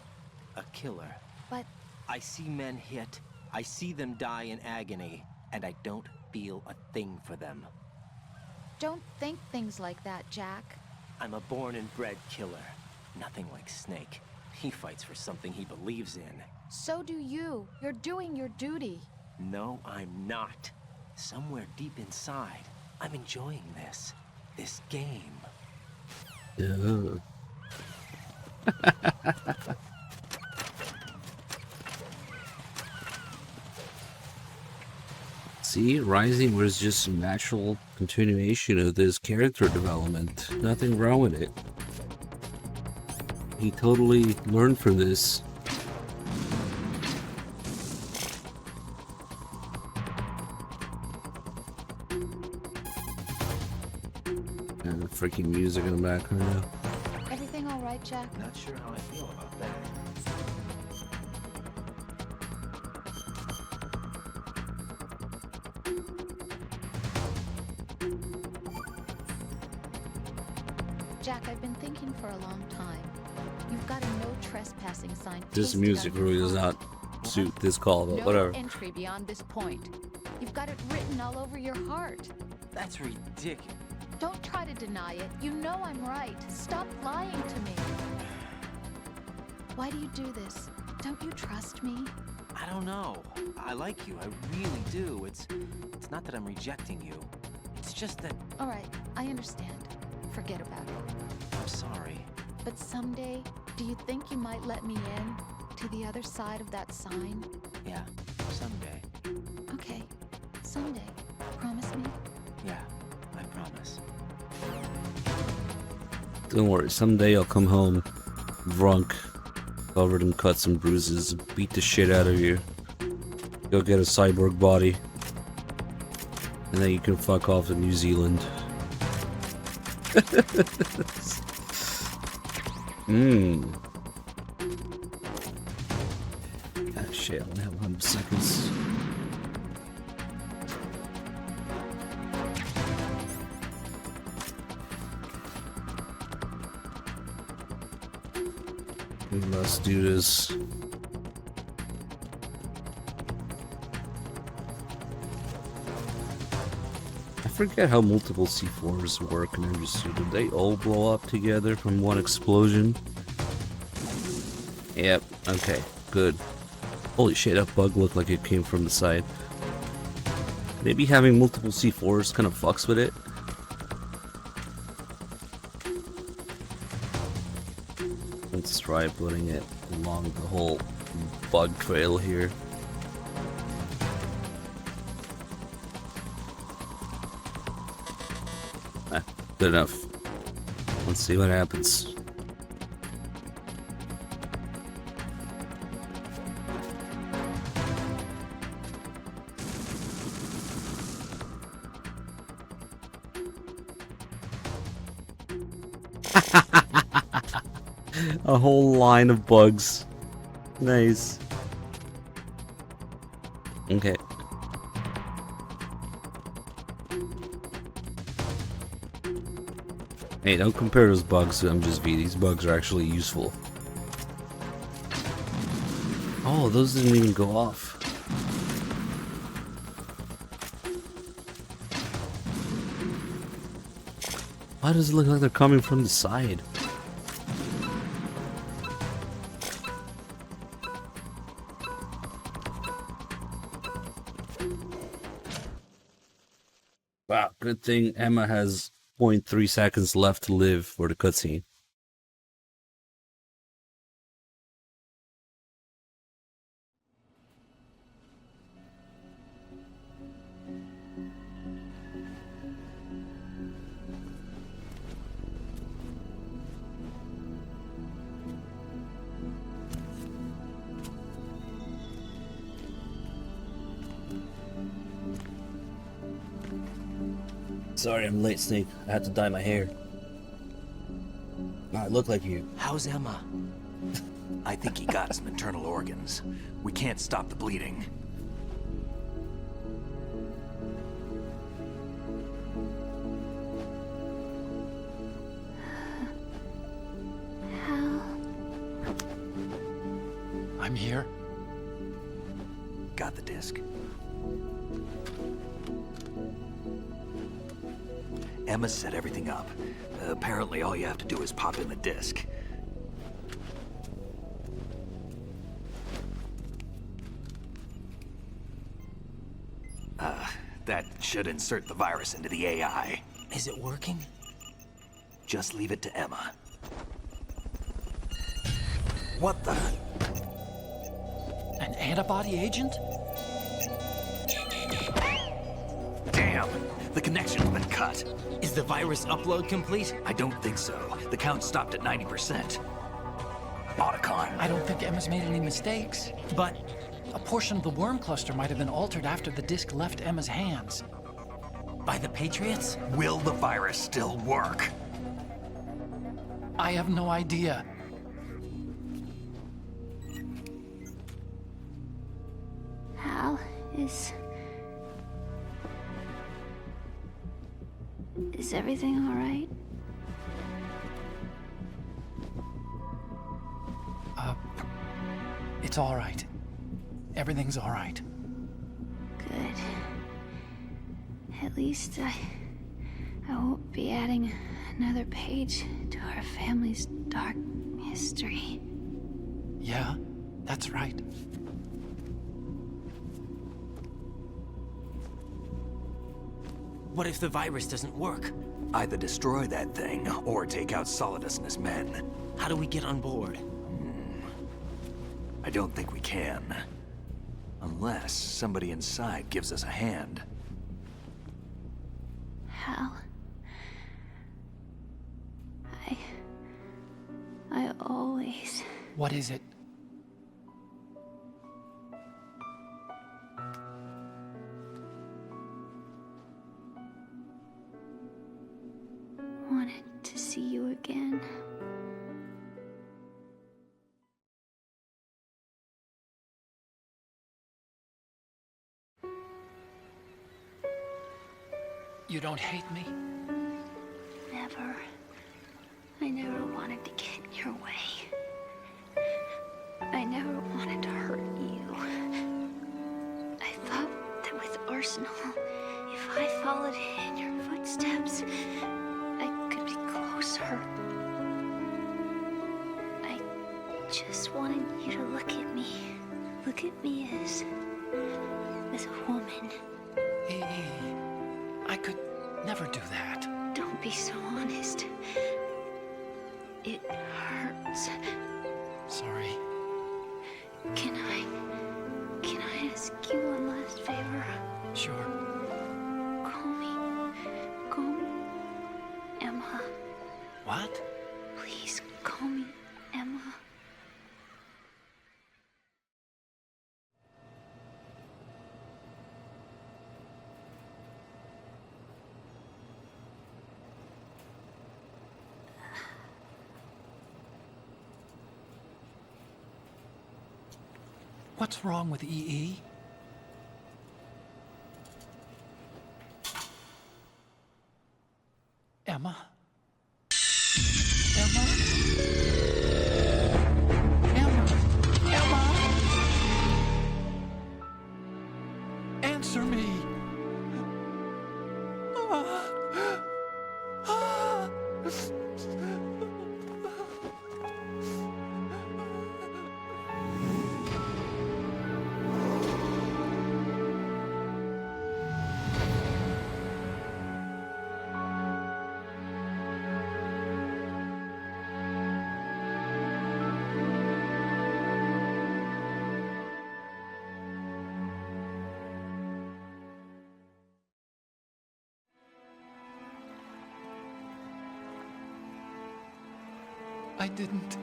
killer. But I see men hit, I see them die in agony, and I don't feel a thing for them. don't think things like that, Jack. I'm a born and bred killer. Nothing like Snake. He fights for something he believes in. So do you. You're doing your duty. No, I'm not. Somewhere deep inside, I'm enjoying this. This game. Yeah. See, Rising was just a natural continuation of this character development. Nothing wrong with it. He totally learned from this. And the freaking music in the background now. Everything all right, Jack? Not sure how I feel about that. Jack, I've been thinking for a long time. You've got a no trespassing sign. This music really does not suit this call, but no whatever. entry beyond this point. You've got it written all over your heart. That's ridiculous. Don't try to deny it. You know I'm right. Stop lying to me. Why do you do this? Don't you trust me? I don't know. I like you. I really do. It's not that I'm rejecting you. It's just that... All right, I understand. Forget about it. I'm sorry. But someday, do you think you might let me in? To the other side of that sign? Yeah, someday. Okay, someday. Promise me? Yeah, I promise. Don't worry, someday I'll come home drunk, covered in cuts and bruises, beat the shit out of you. Go get a cyborg body. And then you can fuck off to New Zealand. Ah, shit, I only have 100 seconds. Let's do this. I forget how multiple C4s work in MGC. Did they all blow up together from one explosion? Yep, okay, good. Holy shit, that bug looked like it came from the side. Maybe having multiple C4s kind of fucks with it. Let's try putting it along the whole bug trail here. Good enough. Let's see what happens. A whole line of bugs. Nice. Okay. Hey, don't compare those bugs to MGSV. These bugs are actually useful. Oh, those didn't even go off. Why does it look like they're coming from the side? Wow, good thing Emma has 0.3 seconds left to live for the cutscene. Sorry, I'm late, Snake. I had to dye my hair. I look like you. How's Emma? I think he got some internal organs. We can't stop the bleeding. I'm here. Got the disc. Emma set everything up. Apparently all you have to do is pop in the disc. That should insert the virus into the AI. Is it working? Just leave it to Emma. What the? An antibody agent? Damn! The connection's been cut. Is the virus upload complete? I don't think so. The count stopped at 90%. Otacon. I don't think Emma's made any mistakes. But a portion of the worm cluster might have been altered after the disc left Emma's hands. By the Patriots? Will the virus still work? I have no idea. Hal, is everything all right? It's all right. Everything's all right. Good. At least I won't be adding another page to our family's dark history. Yeah, that's right. What if the virus doesn't work? Either destroy that thing, or take out Solidus and his men. How do we get on board? I don't think we can. Unless somebody inside gives us a hand. Hal, I always... What is it? wanted to see you again. You don't hate me? Never. I never wanted to get in your way. I never wanted to hurt you. I thought that with Arsenal, if I followed in your footsteps, I could be closer. I just wanted you to look at me. Look at me as a woman. Hey, I could never do that. Don't be so honest. It hurts. Sorry. Can I ask you one last favor? Sure. Call me Emma. What? Please call me Emma. What's wrong with EE? Emma? Emma? Emma? Emma? Answer me! I didn't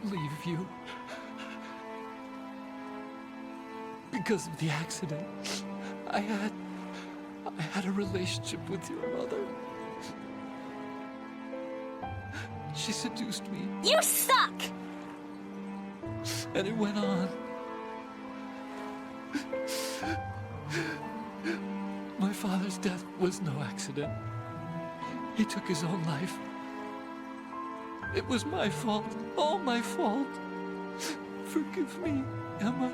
leave you. Because of the accident, I had a relationship with your mother. She seduced me. You suck! And it went on. My father's death was no accident. He took his own life. It was my fault, all my fault. Forgive me, Emma.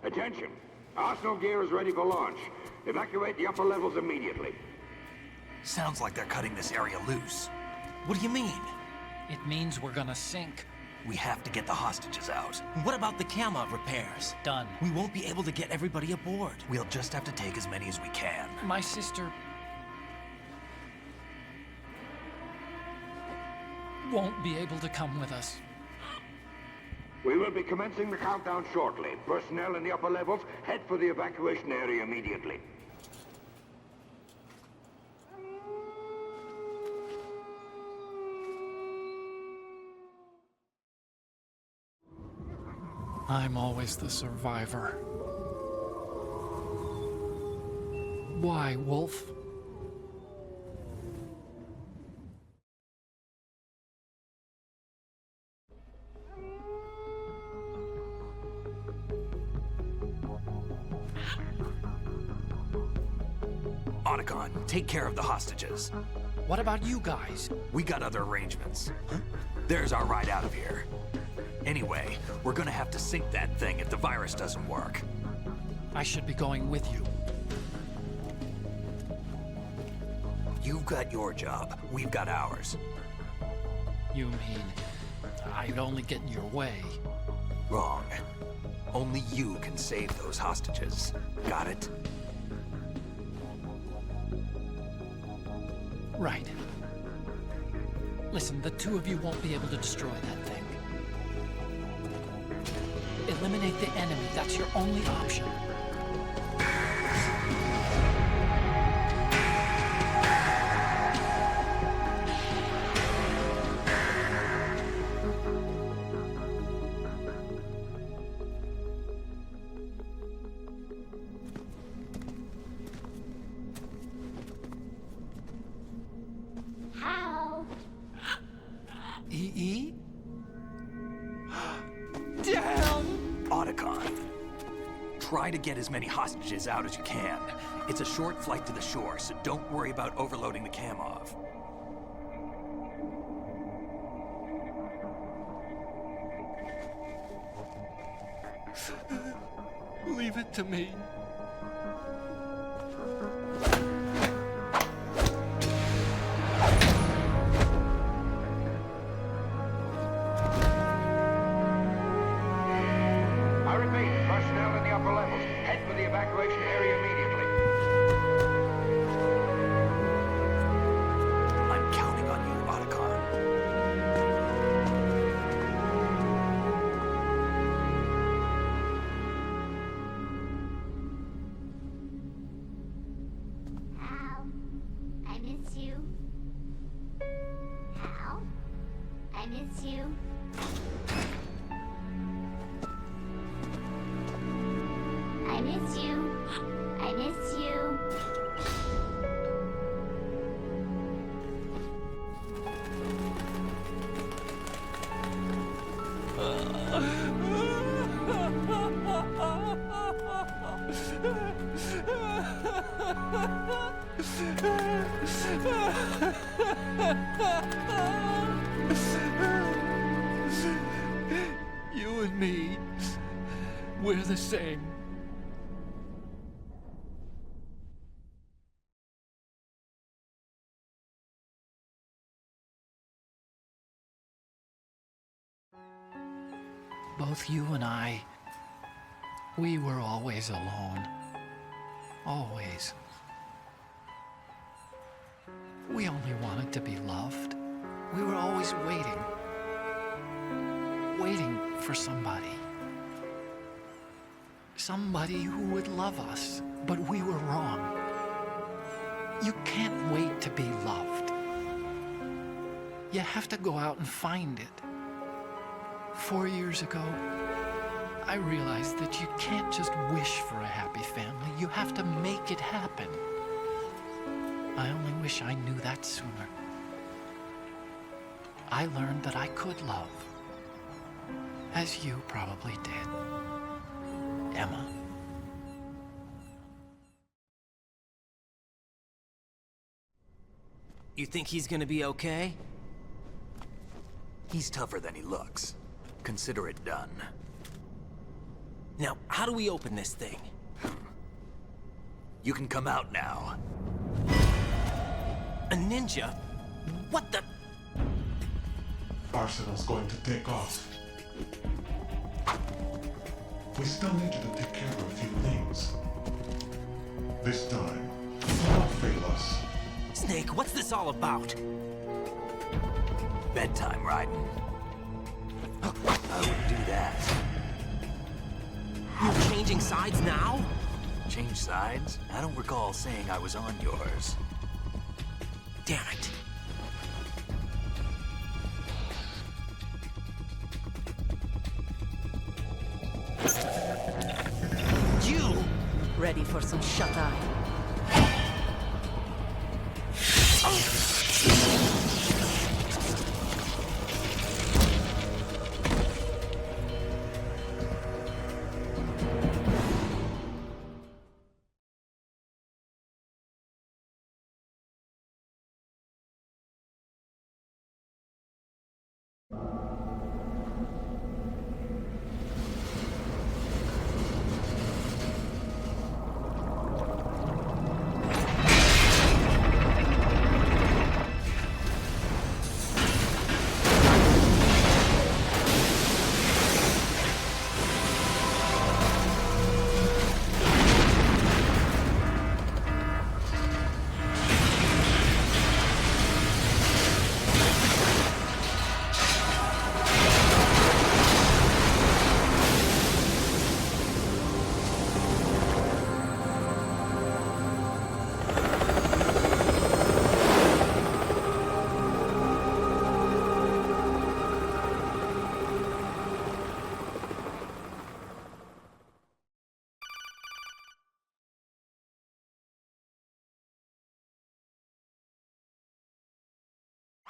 Attention! Arsenal gear is ready for launch. Evacuate the upper levels immediately. Sounds like they're cutting this area loose. What do you mean? It means we're gonna sink. We have to get the hostages out. What about the camera repairs? Done. We won't be able to get everybody aboard. We'll just have to take as many as we can. My sister won't be able to come with us. We will be commencing the countdown shortly. Personnel in the upper levels, head for the evacuation area immediately. I'm always the survivor. Why, Wolf? Otacon, take care of the hostages. What about you guys? We got other arrangements. Huh? There's our ride out of here. Anyway, we're gonna have to sink that thing if the virus doesn't work. I should be going with you. You've got your job. We've got ours. You mean I'd only get in your way? Wrong. Only you can save those hostages. Got it? Right. Listen, the two of you won't be able to destroy that thing. Eliminate the enemy. That's your only option. Damn! Otacon, try to get as many hostages out as you can. It's a short flight to the shore, so don't worry about overloading the Kamov. Leave it to me. I repeat, personnel in the upper levels, head for the evacuation area immediately. I'm counting on you, Otacon. Hal, I miss you. Hal, I miss you. I miss you. I miss you. You and me, we're the same. Both you and I, we were always alone. Always. We only wanted to be loved. We were always waiting. Waiting for somebody. Somebody who would love us, but we were wrong. You can't wait to be loved. You have to go out and find it. 4 years ago, I realized that you can't just wish for a happy family. You have to make it happen. I only wish I knew that sooner. I learned that I could love, as you probably did, Emma. You think he's gonna be okay? He's tougher than he looks. Consider it done. Now, how do we open this thing? You can come out now. A ninja? What the? Arsenal's going to take off. We still need you to take care of a few things. This time, do not fail us. Snake, what's this all about? Bedtime, Raiden. I wouldn't do that. You're changing sides now? Change sides? I don't recall saying I was on yours. Damn it. You! Ready for some shut-eye?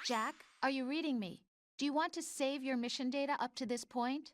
Jack, are you reading me? Do you want to save your mission data up to this point?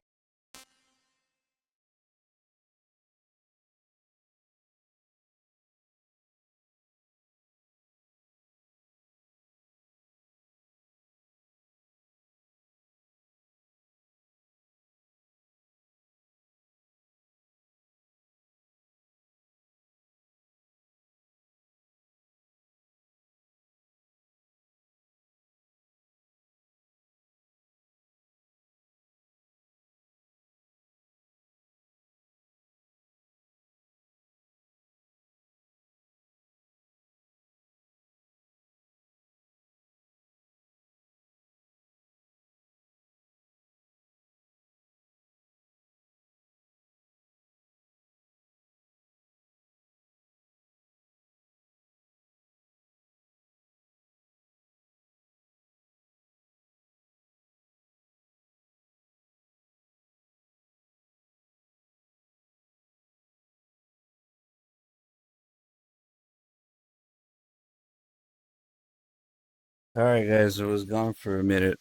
Alright guys, I was gone for a minute.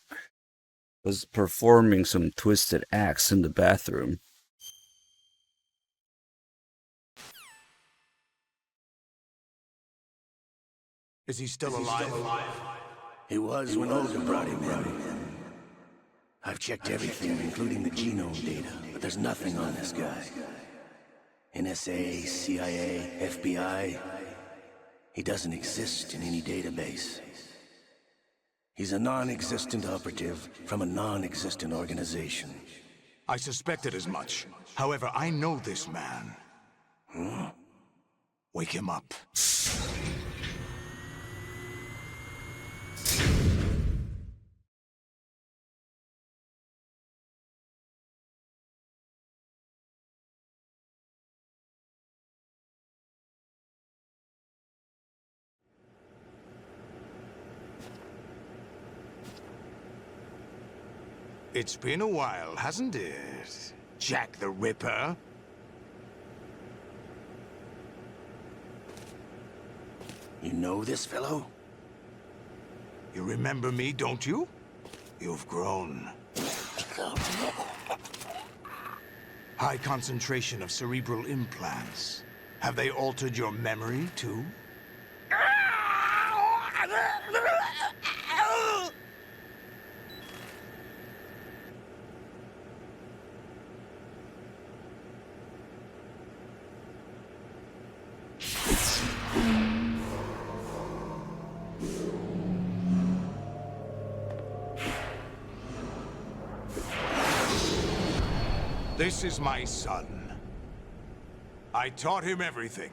Was performing some twisted acts in the bathroom. Is he still alive? He was when Olga brought him in. I've checked everything, including the genome data, but there's nothing on this guy. NSA, CIA, FBI. He doesn't exist in any database. He's a non-existent operative from a non-existent organization. I suspected as much. However, I know this man. Wake him up. It's been a while, hasn't it? Jack the Ripper? You know this fellow? You remember me, don't you? You've grown. High concentration of cerebral implants. Have they altered your memory, too? This is my son. I taught him everything.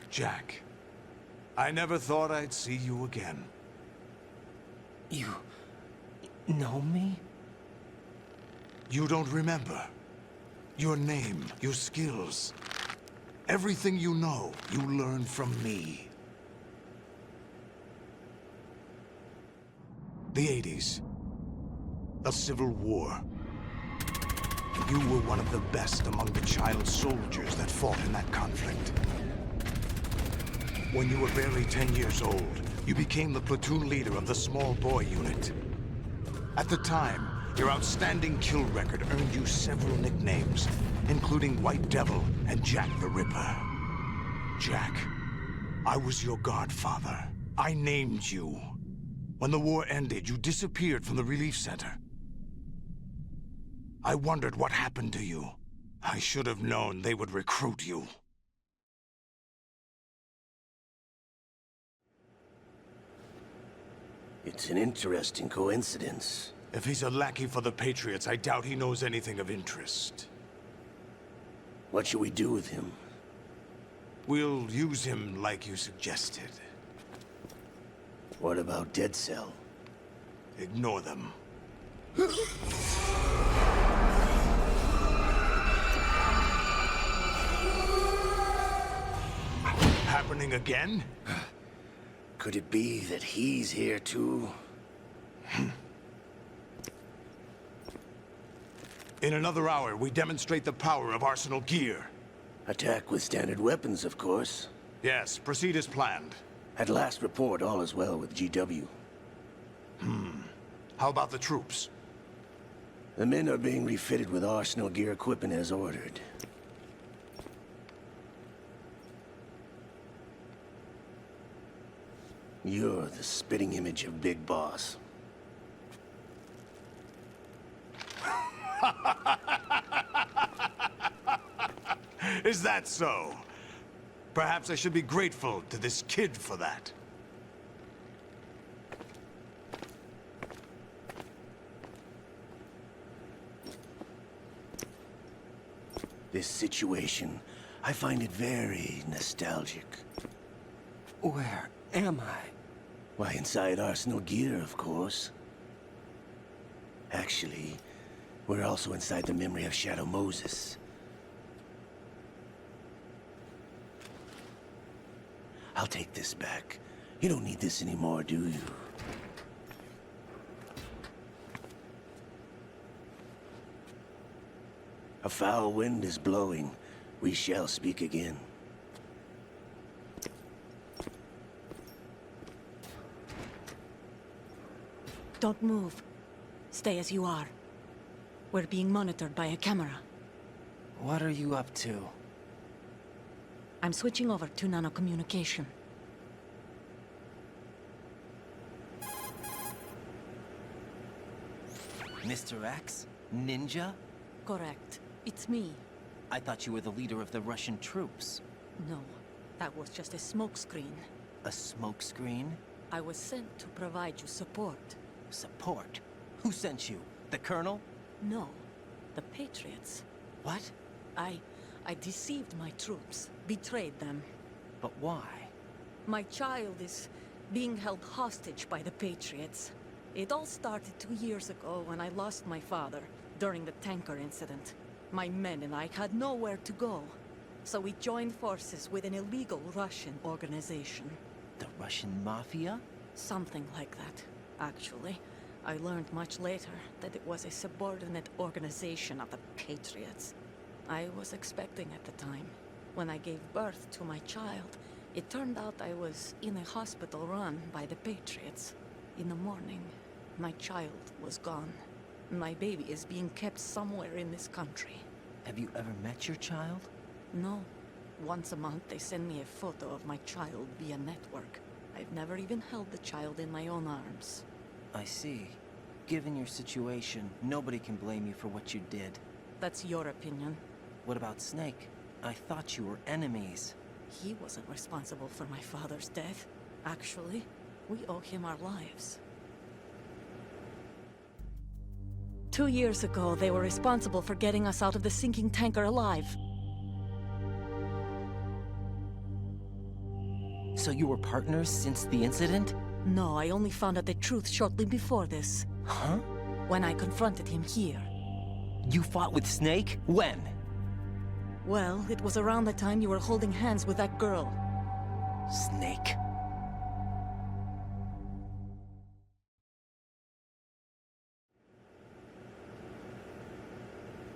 Jack, I never thought I'd see you again. You know me? You don't remember. Your name, your skills. Everything you know, you learned from me. The 80s. The Civil War. You were one of the best among the child soldiers that fought in that conflict. When you were barely 10 years old, you became the platoon leader of the small boy unit. At the time, your outstanding kill record earned you several nicknames, including White Devil and Jack the Ripper. Jack, I was your godfather. I named you. When the war ended, you disappeared from the relief center. I wondered what happened to you. I should have known they would recruit you. It's an interesting coincidence. If he's a lackey for the Patriots, I doubt he knows anything of interest. What should we do with him? We'll use him like you suggested. What about Dead Cell? Ignore them. Happening again? Could it be that he's here too? In another hour, we demonstrate the power of Arsenal gear. Attack with standard weapons, of course. Yes, proceed as planned. At last report, all is well with GW. How about the troops? The men are being refitted with Arsenal gear equipment as ordered. You're the spitting image of Big Boss. Is that so? Perhaps I should be grateful to this kid for that. This situation, I find it very nostalgic. Where am I? Why, inside Arsenal gear, of course. Actually, we're also inside the memory of Shadow Moses. I'll take this back. You don't need this anymore, do you? A foul wind is blowing. We shall speak again. Don't move. Stay as you are. We're being monitored by a camera. What are you up to? I'm switching over to nanocommunication. Mr. X? Ninja? Correct. It's me. I thought you were the leader of the Russian troops. No, that was just a smokescreen. A smokescreen? I was sent to provide you support. Support? Who sent you? The Colonel? No, the Patriots. What? I deceived my troops, betrayed them. But why? My child is being held hostage by the Patriots. It all started 2 years ago when I lost my father during the tanker incident. My men and I had nowhere to go, so we joined forces with an illegal Russian organization. The Russian Mafia? Something like that, actually. I learned much later that it was a subordinate organization of the Patriots. I was expecting at the time. When I gave birth to my child, it turned out I was in a hospital run by the Patriots. In the morning, my child was gone. My baby is being kept somewhere in this country. Have you ever met your child? No. Once a month, they send me a photo of my child via network. I've never even held the child in my own arms. I see. Given your situation, nobody can blame you for what you did. That's your opinion. What about Snake? I thought you were enemies. He wasn't responsible for my father's death. Actually, we owe him our lives. 2 years ago, they were responsible for getting us out of the sinking tanker alive. So you were partners since the incident? No, I only found out the truth shortly before this. Huh? When I confronted him here. You fought with Snake? When? Well, it was around the time you were holding hands with that girl. Snake.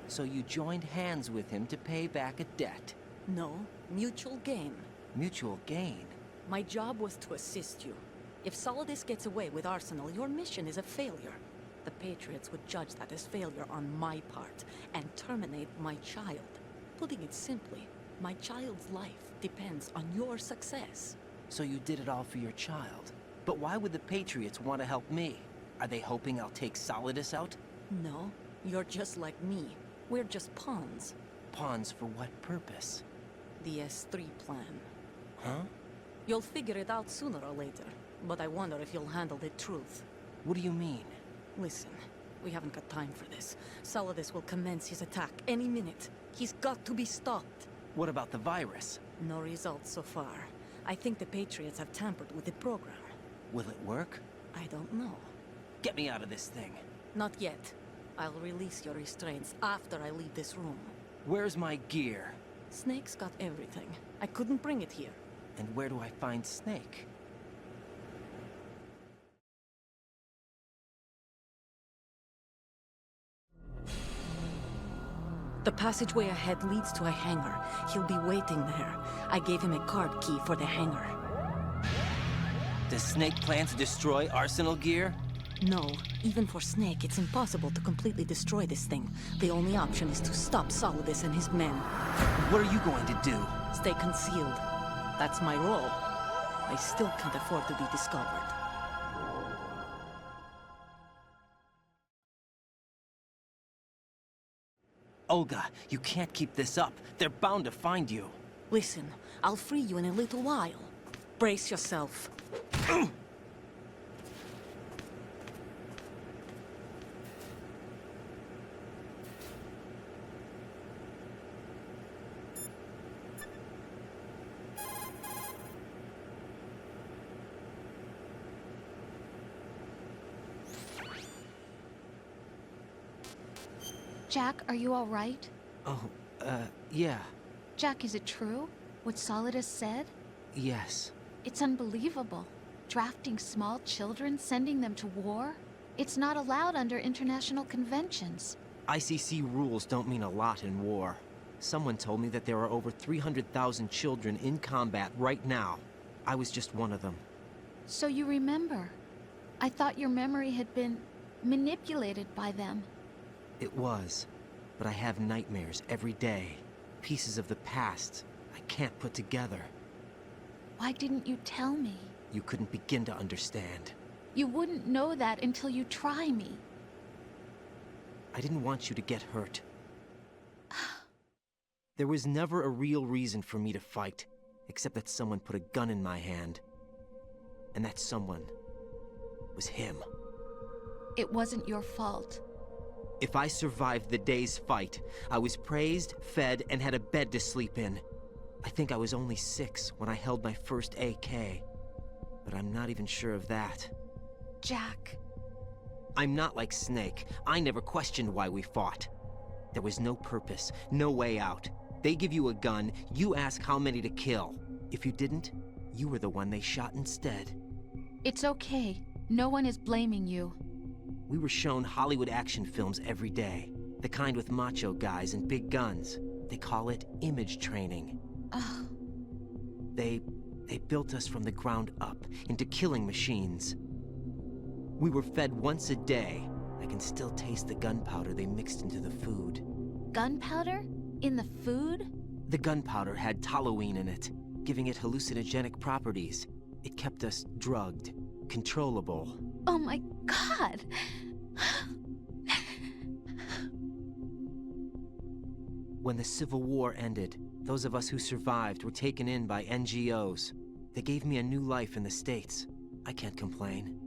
So you joined hands with him to pay back a debt? No, mutual gain. Mutual gain? My job was to assist you. If Solidus gets away with Arsenal, your mission is a failure. The Patriots would judge that as failure on my part, and terminate my child. Putting it simply, my child's life depends on your success. So you did it all for your child. But why would the Patriots want to help me? Are they hoping I'll take Solidus out? No, you're just like me. We're just pawns. Pawns for what purpose? The S3 plan. Huh? You'll figure it out sooner or later, but I wonder if you'll handle the truth. What do you mean? Listen, we haven't got time for this. Solidus will commence his attack any minute. He's got to be stopped. What about the virus? No results so far. I think the Patriots have tampered with the program. Will it work? I don't know. Get me out of this thing. Not yet. I'll release your restraints after I leave this room. Where's my gear? Snake's got everything. I couldn't bring it here. And where do I find Snake? The passageway ahead leads to a hangar. He'll be waiting there. I gave him a card key for the hangar. Does Snake plan to destroy Arsenal gear? No. Even for Snake, it's impossible to completely destroy this thing. The only option is to stop Solidus and his men. What are you going to do? Stay concealed. That's my role. I still can't afford to be discovered. Olga, you can't keep this up. They're bound to find you. Listen, I'll free you in a little while. Brace yourself. Jack, are you all right? Oh, yeah. Jack, is it true? What Solidus said? Yes. It's unbelievable. Drafting small children, sending them to war? It's not allowed under international conventions. ICC rules don't mean a lot in war. Someone told me that there are over 300,000 children in combat right now. I was just one of them. So you remember? I thought your memory had been manipulated by them. It was, but I have nightmares every day. Pieces of the past I can't put together. Why didn't you tell me? You couldn't begin to understand. You wouldn't know that until you try me. I didn't want you to get hurt. There was never a real reason for me to fight, except that someone put a gun in my hand. And that someone was him. It wasn't your fault. If I survived the day's fight, I was praised, fed, and had a bed to sleep in. I think I was only 6 when I held my first AK. But I'm not even sure of that. Jack. I'm not like Snake. I never questioned why we fought. There was no purpose, no way out. They give you a gun, you ask how many to kill. If you didn't, you were the one they shot instead. It's okay. No one is blaming you. We were shown Hollywood action films every day. The kind with macho guys and big guns. They call it image training. Ugh. They built us from the ground up into killing machines. We were fed once a day. I can still taste the gunpowder they mixed into the food. Gunpowder? In the food? The gunpowder had toluene in it, giving it hallucinogenic properties. It kept us drugged, controllable. Oh my God! When the Civil War ended, those of us who survived were taken in by NGOs. They gave me a new life in the States. I can't complain.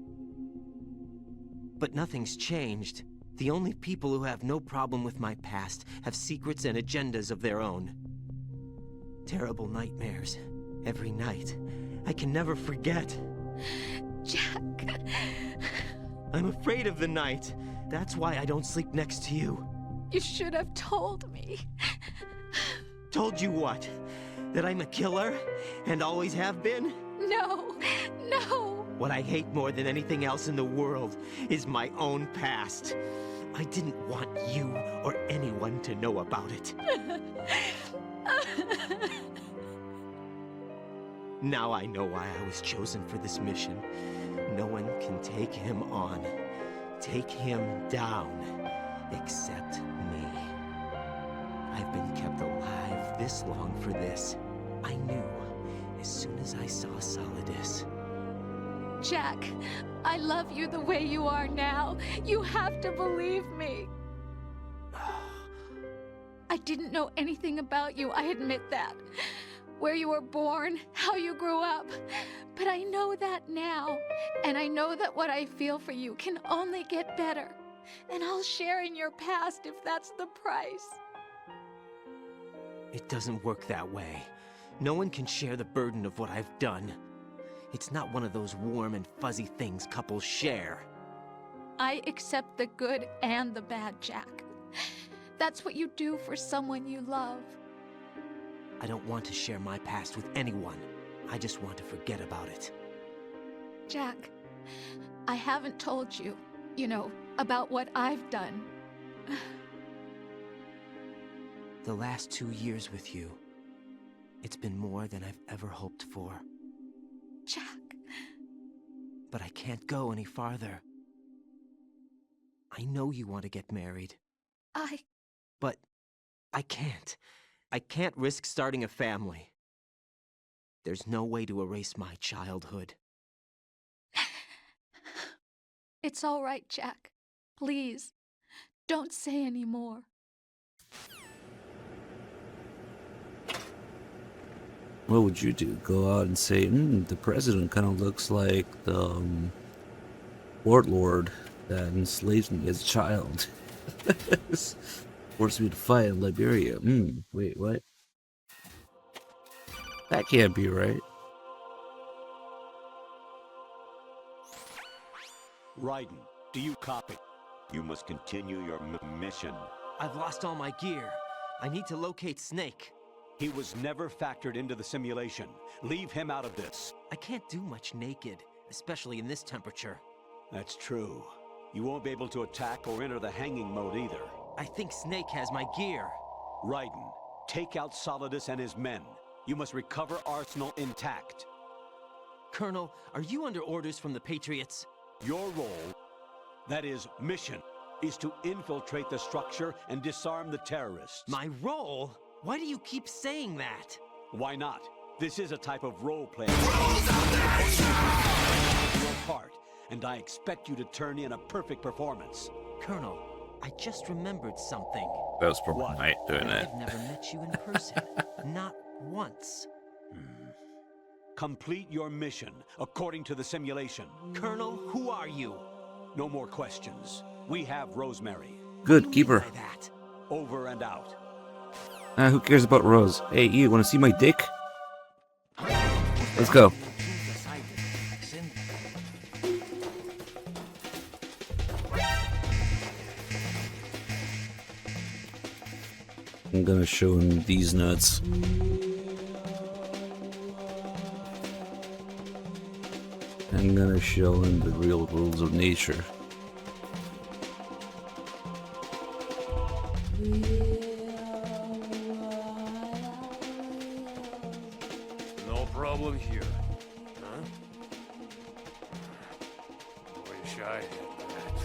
But nothing's changed. The only people who have no problem with my past have secrets and agendas of their own. Terrible nightmares. Every night. I can never forget. Jack. I'm afraid of the night. That's why I don't sleep next to you. You should have told me. Told you what? That I'm a killer? And always have been? No, no. What I hate more than anything else in the world is my own past. I didn't want you or anyone to know about it. Now I know why I was chosen for this mission. No one can take him on, take him down, except me. I've been kept alive this long for this. I knew as soon as I saw Solidus. Jack, I love you the way you are now. You have to believe me. I didn't know anything about you, I admit that. Where you were born, how you grew up. But I know that now. And I know that what I feel for you can only get better. And I'll share in your past if that's the price. It doesn't work that way. No one can share the burden of what I've done. It's not one of those warm and fuzzy things couples share. I accept the good and the bad, Jack. That's what you do for someone you love. I don't want to share my past with anyone. I just want to forget about it. Jack, I haven't told you, about what I've done. The last 2 years with you, it's been more than I've ever hoped for. Jack. But I can't go any farther. I know you want to get married. But I can't. I can't risk starting a family. There's no way to erase my childhood. It's all right, Jack. Please, don't say any more. What would you do? Go out and say, the president kind of looks like the warlord that enslaved me as a child. Forced me to fight in Liberia. Wait, what? That can't be right. Raiden, do you copy? You must continue your mission. I've lost all my gear. I need to locate Snake. He was never factored into the simulation. Leave him out of this. I can't do much naked, especially in this temperature. That's true. You won't be able to attack or enter the hanging mode either. I think Snake has my gear. Raiden, Take out Solidus and his men. You must recover Arsenal intact. Colonel, are you under orders from the Patriots? Your role, that is, mission, is to infiltrate the structure and disarm the terrorists. My role? Why do you keep saying that? Why not? This is a type of role-play. Your part, and I expect you to turn in a perfect performance. Colonel, I just remembered something. That was probably Knight doing it. I've never met you in person. Not once. Complete your mission, according to the simulation. Colonel, who are you? No more questions. We have Rosemary. Good, keep her. Over and out. Who cares about Rose? Hey, you want to see my dick? Let's go. I'm gonna show him these nuts. I'm gonna show him the real rules of nature. No problem here. Huh? Wish I had that.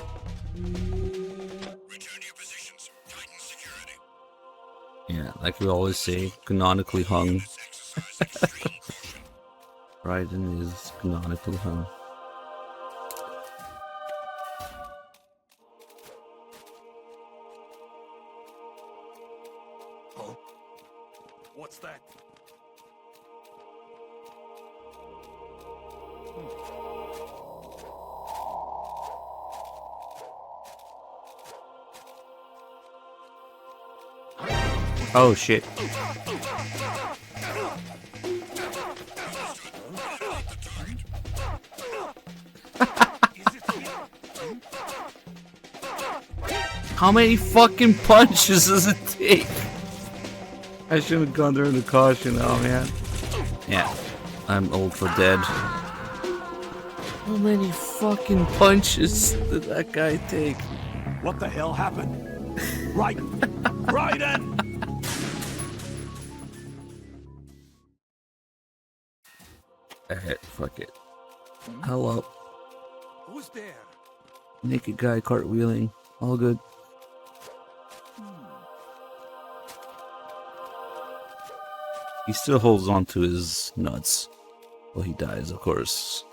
Return to your positions. Tighten security. Yeah, like we always say, canonically hung. Raiden is canonically hung. Oh? What's that? Oh shit. How many fucking punches does it take? I shouldn't have gone during the caution, oh man. Yeah, I'm old for dead. How many fucking punches did that guy take? What the hell happened? Raiden! Fuck it. Hello. Who's there? Naked guy cartwheeling. All good. He still holds on to his nuts. Well, he dies, of course.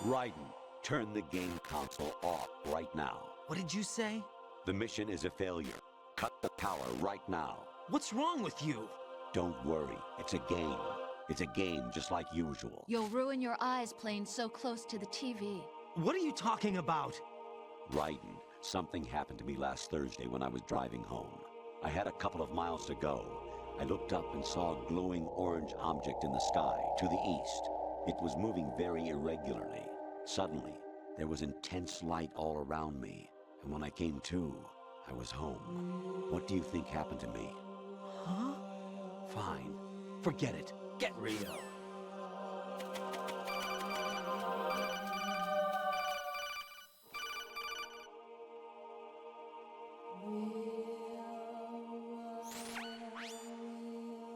Raiden, turn the game console off right now. What did you say? The mission is a failure. Cut the power right now. What's wrong with you? Don't worry, it's a game. It's a game just like usual. You'll ruin your eyes playing so close to the TV. What are you talking about? Raiden, something happened to me last Thursday when I was driving home. I had a couple of miles to go. I looked up and saw a glowing orange object in the sky, to the east. It was moving very irregularly. Suddenly, there was intense light all around me, and when I came to, I was home. What do you think happened to me? Huh? Fine. Forget it. Get real.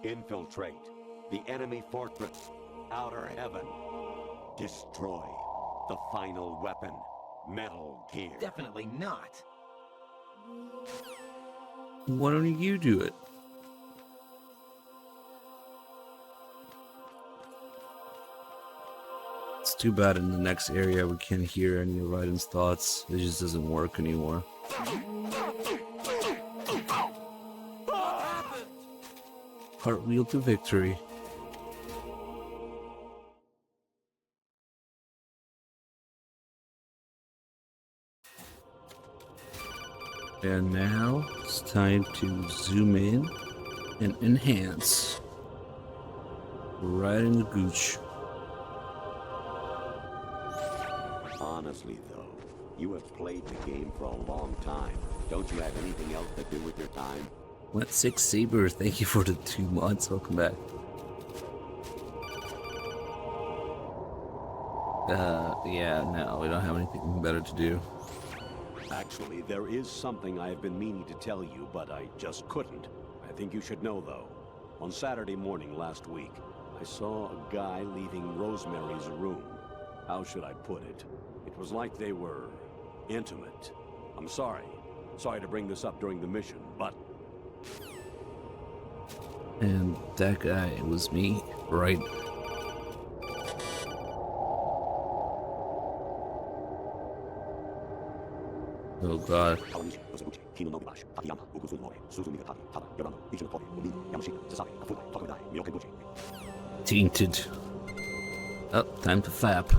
Infiltrate the enemy fortress, outer heaven. Destroy the final weapon, Metal Gear. Definitely not. Why don't you do it? It's too bad in the next area we can't hear any of Raiden's thoughts. It just doesn't work anymore. Cartwheel to victory. And now it's time to zoom in and enhance. Right in the gooch. Honestly, though, you have played the game for a long time. Don't you have anything else to do with your time? What 6 Saber? Thank you for the 2 months. Welcome back. Yeah, no, we don't have anything better to do. Actually, there is something I have been meaning to tell you, but I just couldn't. I think you should know, though. On Saturday morning last week, I saw a guy leaving Rosemary's room. How should I put it? It was like they were intimate. I'm sorry. Sorry to bring this up during the mission, but... And that guy was me, right? Oh god. Tainted. Oh, time to fap.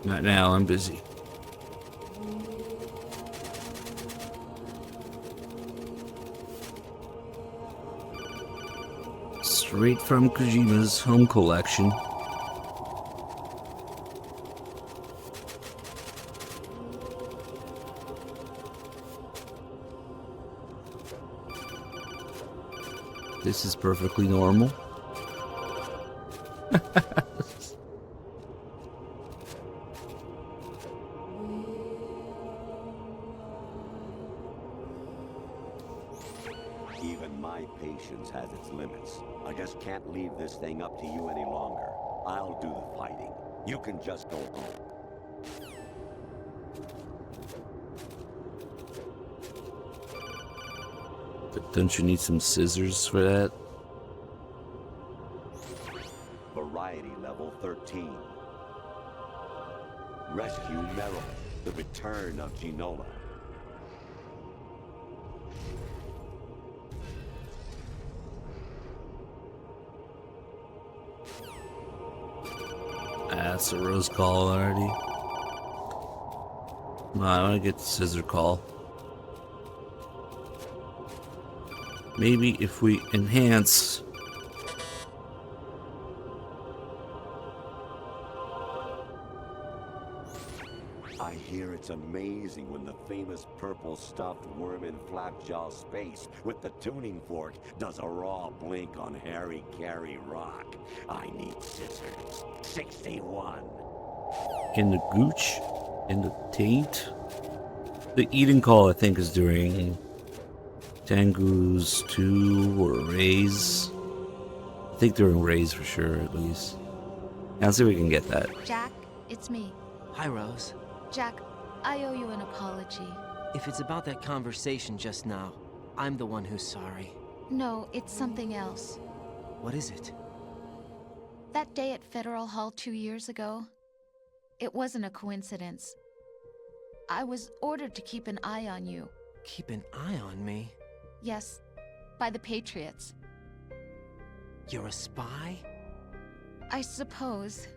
Not now, I'm busy. Straight from Kojima's home collection. This is perfectly normal. Even my patience has its limits. I just can't leave this thing up to you any longer. I'll do the fighting. You can just go home. But don't you need some scissors for that? Variety level 13. Rescue Merrill. The return of Ginola. That's a rose call already. No, I want to get the scissor call. Maybe if we enhance. I hear it's amazing when the famous purple stuffed worm in Flapjaw Space with the tuning fork does a raw blink on Harry Carey Rock. I need scissors. 61. In the gooch? In the taint? The eating call, I think, is during Tengu's 2 or Raise. I think during Raise for sure, at least. Yeah, let's see if we can get that. Jack, it's me. Hi, Rose. Jack, I owe you an apology. If it's about that conversation just now, I'm the one who's sorry. No, it's something else. What is it? That day at Federal Hall 2 years ago, it wasn't a coincidence. I was ordered to keep an eye on you. Keep an eye on me? Yes, by the Patriots. You're a spy? I suppose.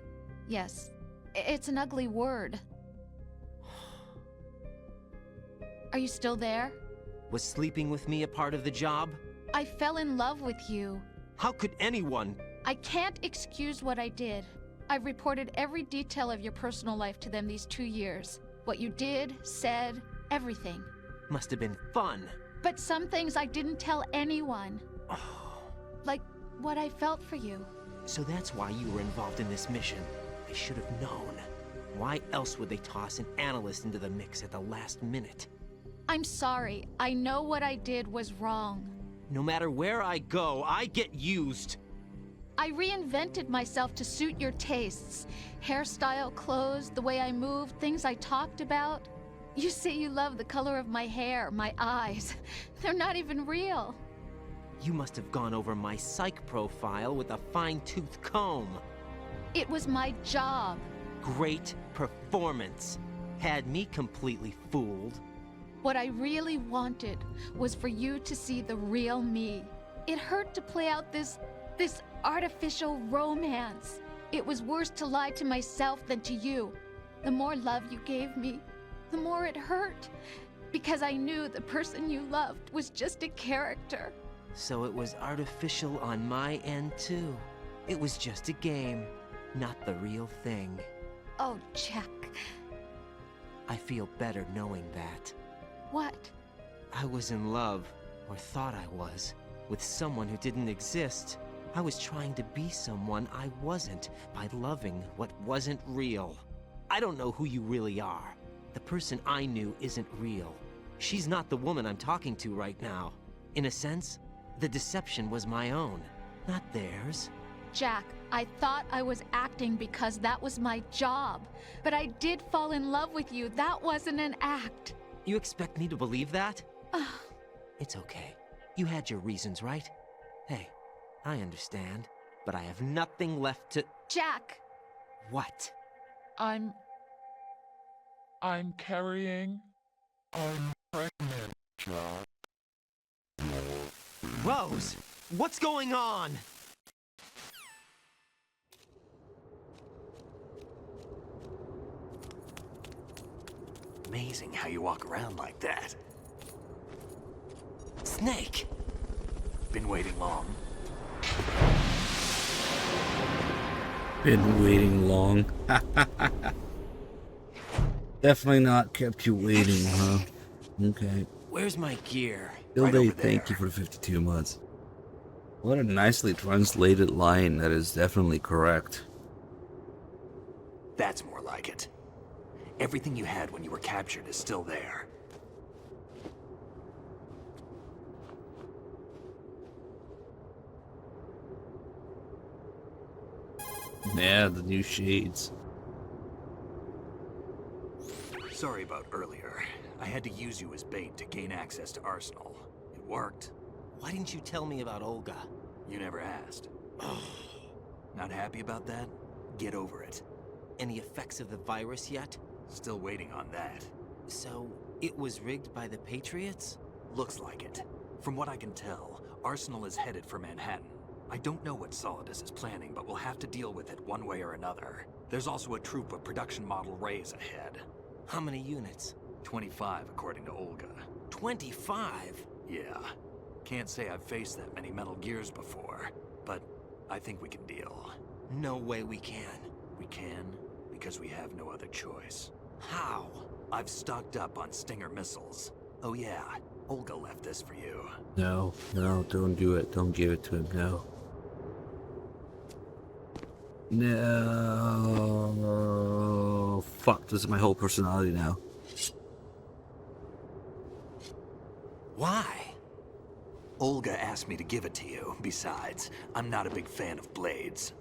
Yes. It's an ugly word. Are you still there? Was sleeping with me a part of the job? I fell in love with you. How could anyone? I can't excuse what I did. I've reported every detail of your personal life to them these 2 years. What you did, said, everything. Must have been fun. But some things I didn't tell anyone. Like what I felt for you. So that's why you were involved in this mission. I should have known. Why else would they toss an analyst into the mix at the last minute? I'm sorry. I know what I did was wrong. No matter where I go, I get used. I reinvented myself to suit your tastes. Hairstyle, clothes, the way I moved, things I talked about. You say you love the color of my hair, my eyes. They're not even real. You must have gone over my psych profile with a fine-tooth comb. It was my job. Great performance. Had me completely fooled. What I really wanted was for you to see the real me. It hurt to play out this artificial romance. It was worse to lie to myself than to you. The more love you gave me, the more it hurt. Because I knew the person you loved was just a character. So it was artificial on my end too. It was just a game, not the real thing. Oh, Jack. I feel better knowing that. What? I was in love, or thought I was. with someone who didn't exist. I was trying to be someone I wasn't by loving what wasn't real. I don't know who you really are. The person I knew isn't real. She's not the woman I'm talking to right now. In a sense, the deception was my own, not theirs. Jack, I thought I was acting because that was my job. But I did fall in love with you. That wasn't an act. You expect me to believe that? It's okay. You had your reasons, right? Hey, I understand, but I have nothing left to... Jack! What? I'm carrying... I'm pregnant, Jack. Rose! What's going on? Amazing how you walk around like that. Snake! Been waiting long? Been waiting long. Definitely not kept you waiting, huh? Okay. Where's my gear? Bilday, thank you for the 52 months. What a nicely translated line. That is definitely correct. That's more like it. Everything you had when you were captured is still there. Yeah, the new shades. Sorry about earlier. I had to use you as bait to gain access to Arsenal. It worked. Why didn't you tell me about Olga? You never asked. Not happy about that? Get over it. Any effects of the virus yet? Still waiting on that. So, it was rigged by the Patriots? Looks like it. From what I can tell, Arsenal is headed for Manhattan. I don't know what Solidus is planning, but we'll have to deal with it one way or another. There's also a troop of production model Rays ahead. How many units? 25, according to Olga. 25? Yeah. Can't say I've faced that many Metal Gears before, but I think we can deal. No way we can. We can, because we have no other choice. How? I've stocked up on Stinger missiles. Oh yeah, Olga left this for you. No, don't do it. Don't give it to him, no. No. Fuck, this is my whole personality now. Why? Olga asked me to give it to you. Besides, I'm not a big fan of blades.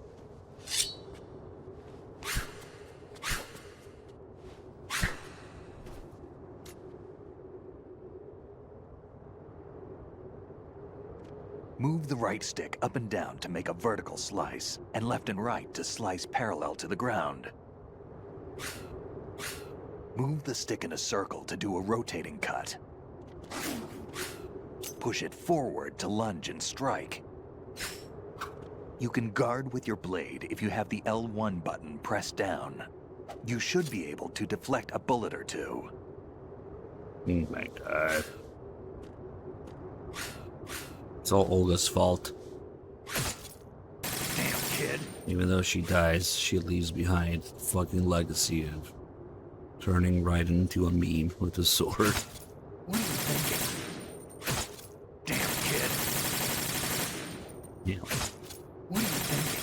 Move the right stick up and down to make a vertical slice, and left and right to slice parallel to the ground. Move the stick in a circle to do a rotating cut. Push it forward to lunge and strike. You can guard with your blade if you have the L1 button pressed down. You should be able to deflect a bullet or two. Oh my god. It's all Olga's fault. Damn, kid. Even though she dies, she leaves behind a fucking legacy of turning Raiden into a meme with a sword. What are you thinking? Damn, kid. Yeah. What are you thinking?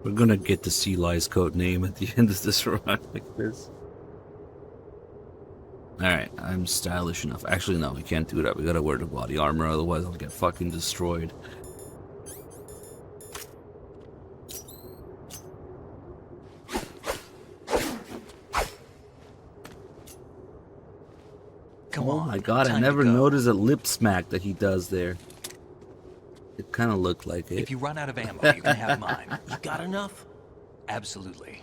We're gonna get the Sea Lies code name at the end of this run like this. Alright, I'm stylish enough. Actually, no, we can't do that. We gotta wear the body armor, otherwise I'll get fucking destroyed. Come oh on, my god, I time never to go. noticed a lip smack that he does there. It kind of looked like it. If you run out of ammo, you can have mine. You got enough? Absolutely.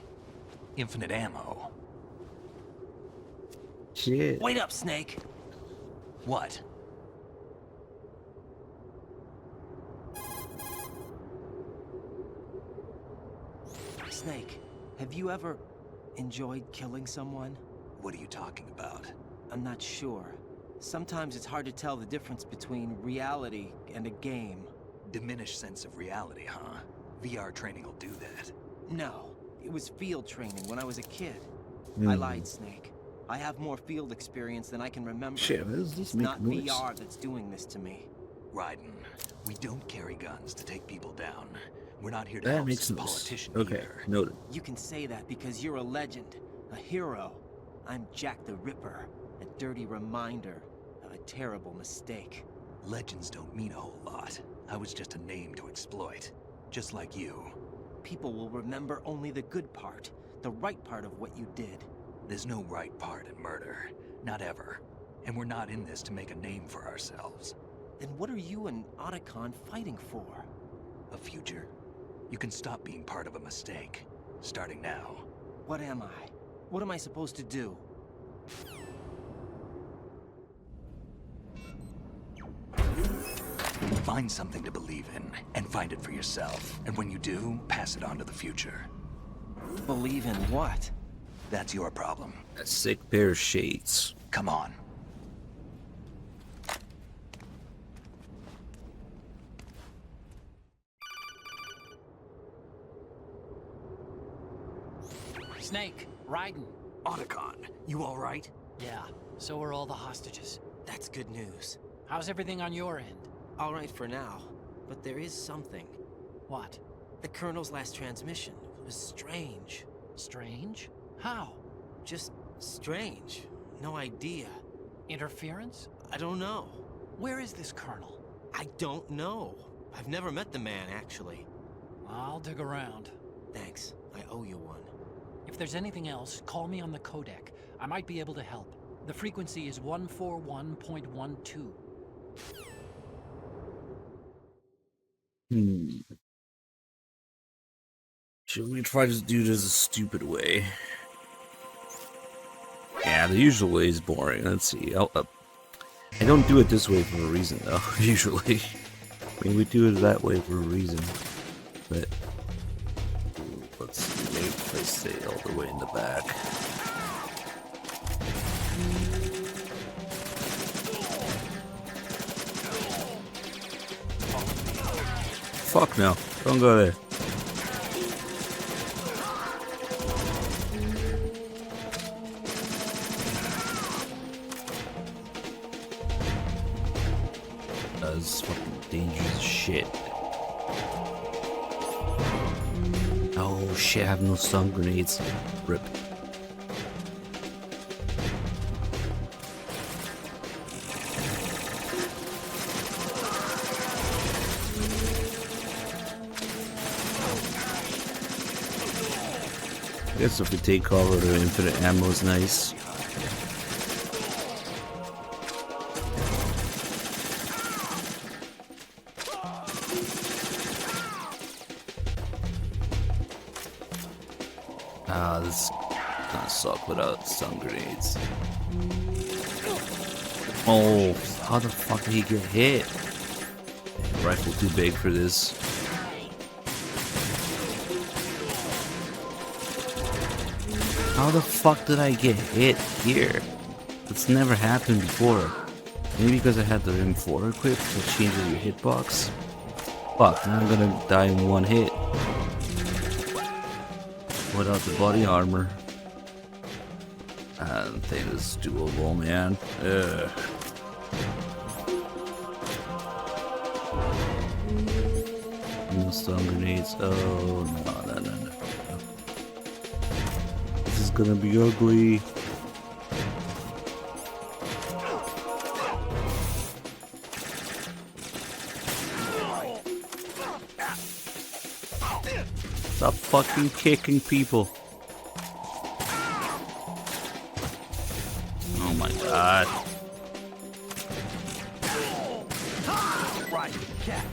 Infinite ammo. Shit. Wait up, Snake. What? Snake, have you ever enjoyed killing someone? What are you talking about? I'm not sure. Sometimes it's hard to tell the difference between reality and a game. Diminished sense of reality, huh? VR training will do that. No, it was field training when I was a kid. I lied, Snake. I have more field experience than I can remember. Shit, what does this It's make not noise? VR that's doing this to me. Raiden, we don't carry guns to take people down. We're not here to That help makes some sense. politician Okay, either. noted. You can say that because you're a legend, a hero. I'm Jack the Ripper, a dirty reminder of a terrible mistake. Legends don't mean a whole lot. I was just a name to exploit, just like you. People will remember only the good part, the right part of what you did. There's no right part in murder. Not ever. And we're not in this to make a name for ourselves. Then what are you and Otacon fighting for? A future? You can stop being part of a mistake. Starting now. What am I? What am I supposed to do? Find something to believe in, and find it for yourself. And when you do, pass it on to the future. Believe in what? That's your problem. A sick pair of shades. Come on. Snake, Raiden. Otacon, you all right? Yeah, so are all the hostages. That's good news. How's everything on your end? All right for now, but there is something. What? The Colonel's last transmission was strange. Strange? How? Just strange. No idea. Interference? I don't know. Where is this Colonel? I don't know. I've never met the man, actually. I'll dig around. Thanks. I owe you one. If there's anything else, call me on the codec. I might be able to help. The frequency is 141.12. Should we try to do this a stupid way? Yeah, the usual way is boring. Let's see. I don't do it this way for a reason, though, usually. I mean, we do it that way for a reason. But let's see. Maybe if I stay all the way in the back. Fuck no. Don't go there. That's fucking dangerous shit. Oh shit, I have no stun grenades. Rip. I guess if we take cover, the infinite ammo is nice. Ah, this is gonna suck without stun grenades. Oh, how the fuck did he get hit? Rifle too big for this. How the fuck did I get hit here? That's never happened before. Maybe because I had the M4 equipped, which changes your hitbox. Fuck, now I'm gonna die in one hit. Without the body armor. I don't think this is doable, man. Ugh. No stun grenades. Oh, no. This is gonna be ugly. Stop fucking kicking people. Oh my god. Right, catch.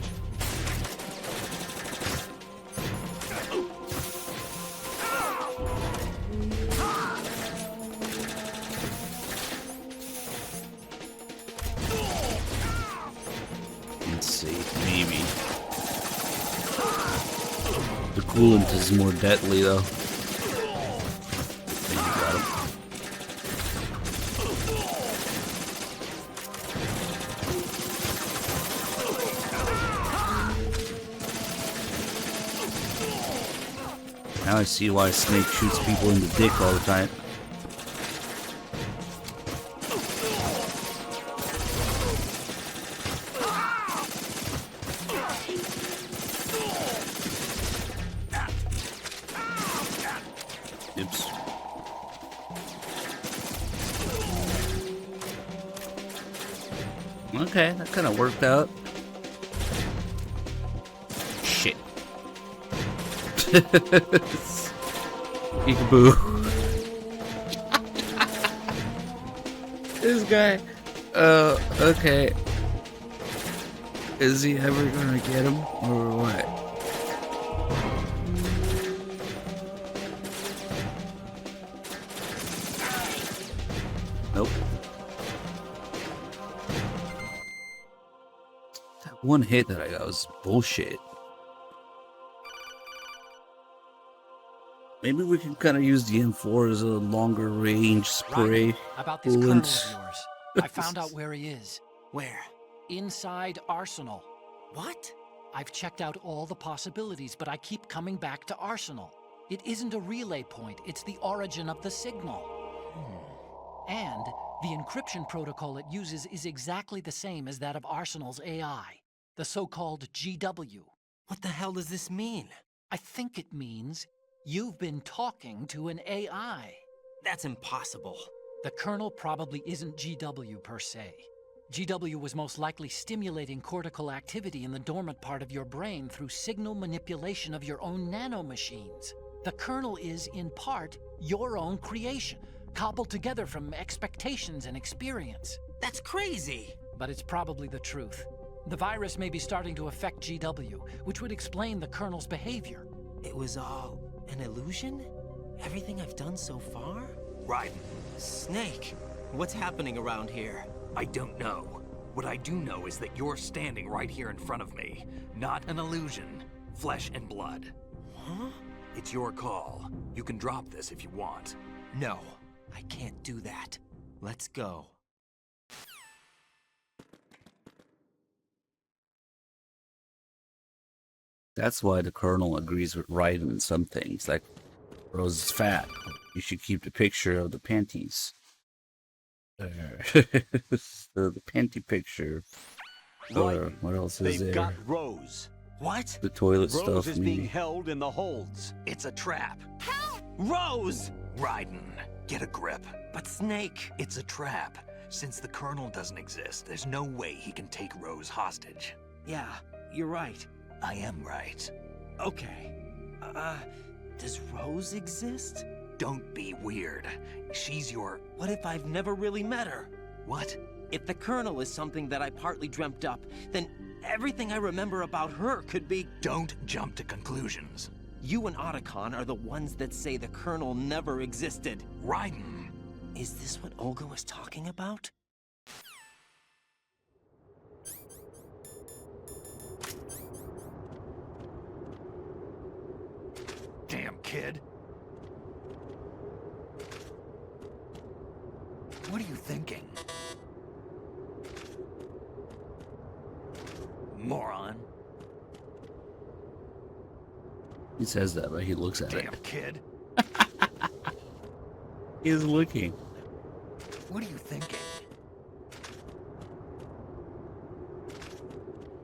Let's see, maybe. The coolant is more deadly though. Got him. Now I see why Snake shoots people in the dick all the time. Oops. Okay, that kind of worked out. Shit. Peekaboo. This guy. Okay. Is he ever gonna get him or what? Nope. That one hit that I got was bullshit. Maybe we can kind of use the M4 as a longer range spray. Right. About this colonel of yours. I found out where he is. Where? Inside Arsenal. What? I've checked out all the possibilities, but I keep coming back to Arsenal. It isn't a relay point, it's the origin of the signal. And the encryption protocol it uses is exactly the same as that of Arsenal's AI, the so-called GW. What the hell does this mean? I think it means you've been talking to an AI. That's impossible. The kernel probably isn't GW per se. GW was most likely stimulating cortical activity in the dormant part of your brain through signal manipulation of your own nanomachines. The kernel is, in part, your own creation, cobbled together from expectations and experience. That's crazy! But it's probably the truth. The virus may be starting to affect GW, which would explain the kernel's behavior. It was all an illusion? Everything I've done so far? Raiden. Snake, what's happening around here? I don't know. What I do know is that you're standing right here in front of me. Not an illusion. Flesh and blood. Huh? It's your call. You can drop this if you want. No, I can't do that. Let's go. That's why the Colonel agrees with Raiden in some things. Like, Rose is fat. You should keep the picture of the panties. The panty picture. What else is there? They've got Rose. What? The toilet Rose stuff. is being held in the holds. It's a trap. Help! Rose! Raiden, get a grip. But Snake... It's a trap. Since the Colonel doesn't exist, there's no way he can take Rose hostage. Yeah, you're right. I am right. Okay. Does Rose exist? Don't be weird. She's your... What if I've never really met her? What? If the Colonel is something that I partly dreamt up, then everything I remember about her could be... Don't jump to conclusions. You and Otacon are the ones that say the Colonel never existed. Raiden. Is this what Olga was talking about? Damn kid. What are you thinking? Moron. He says that, but he looks at it. Damn kid. He's looking. What are you thinking?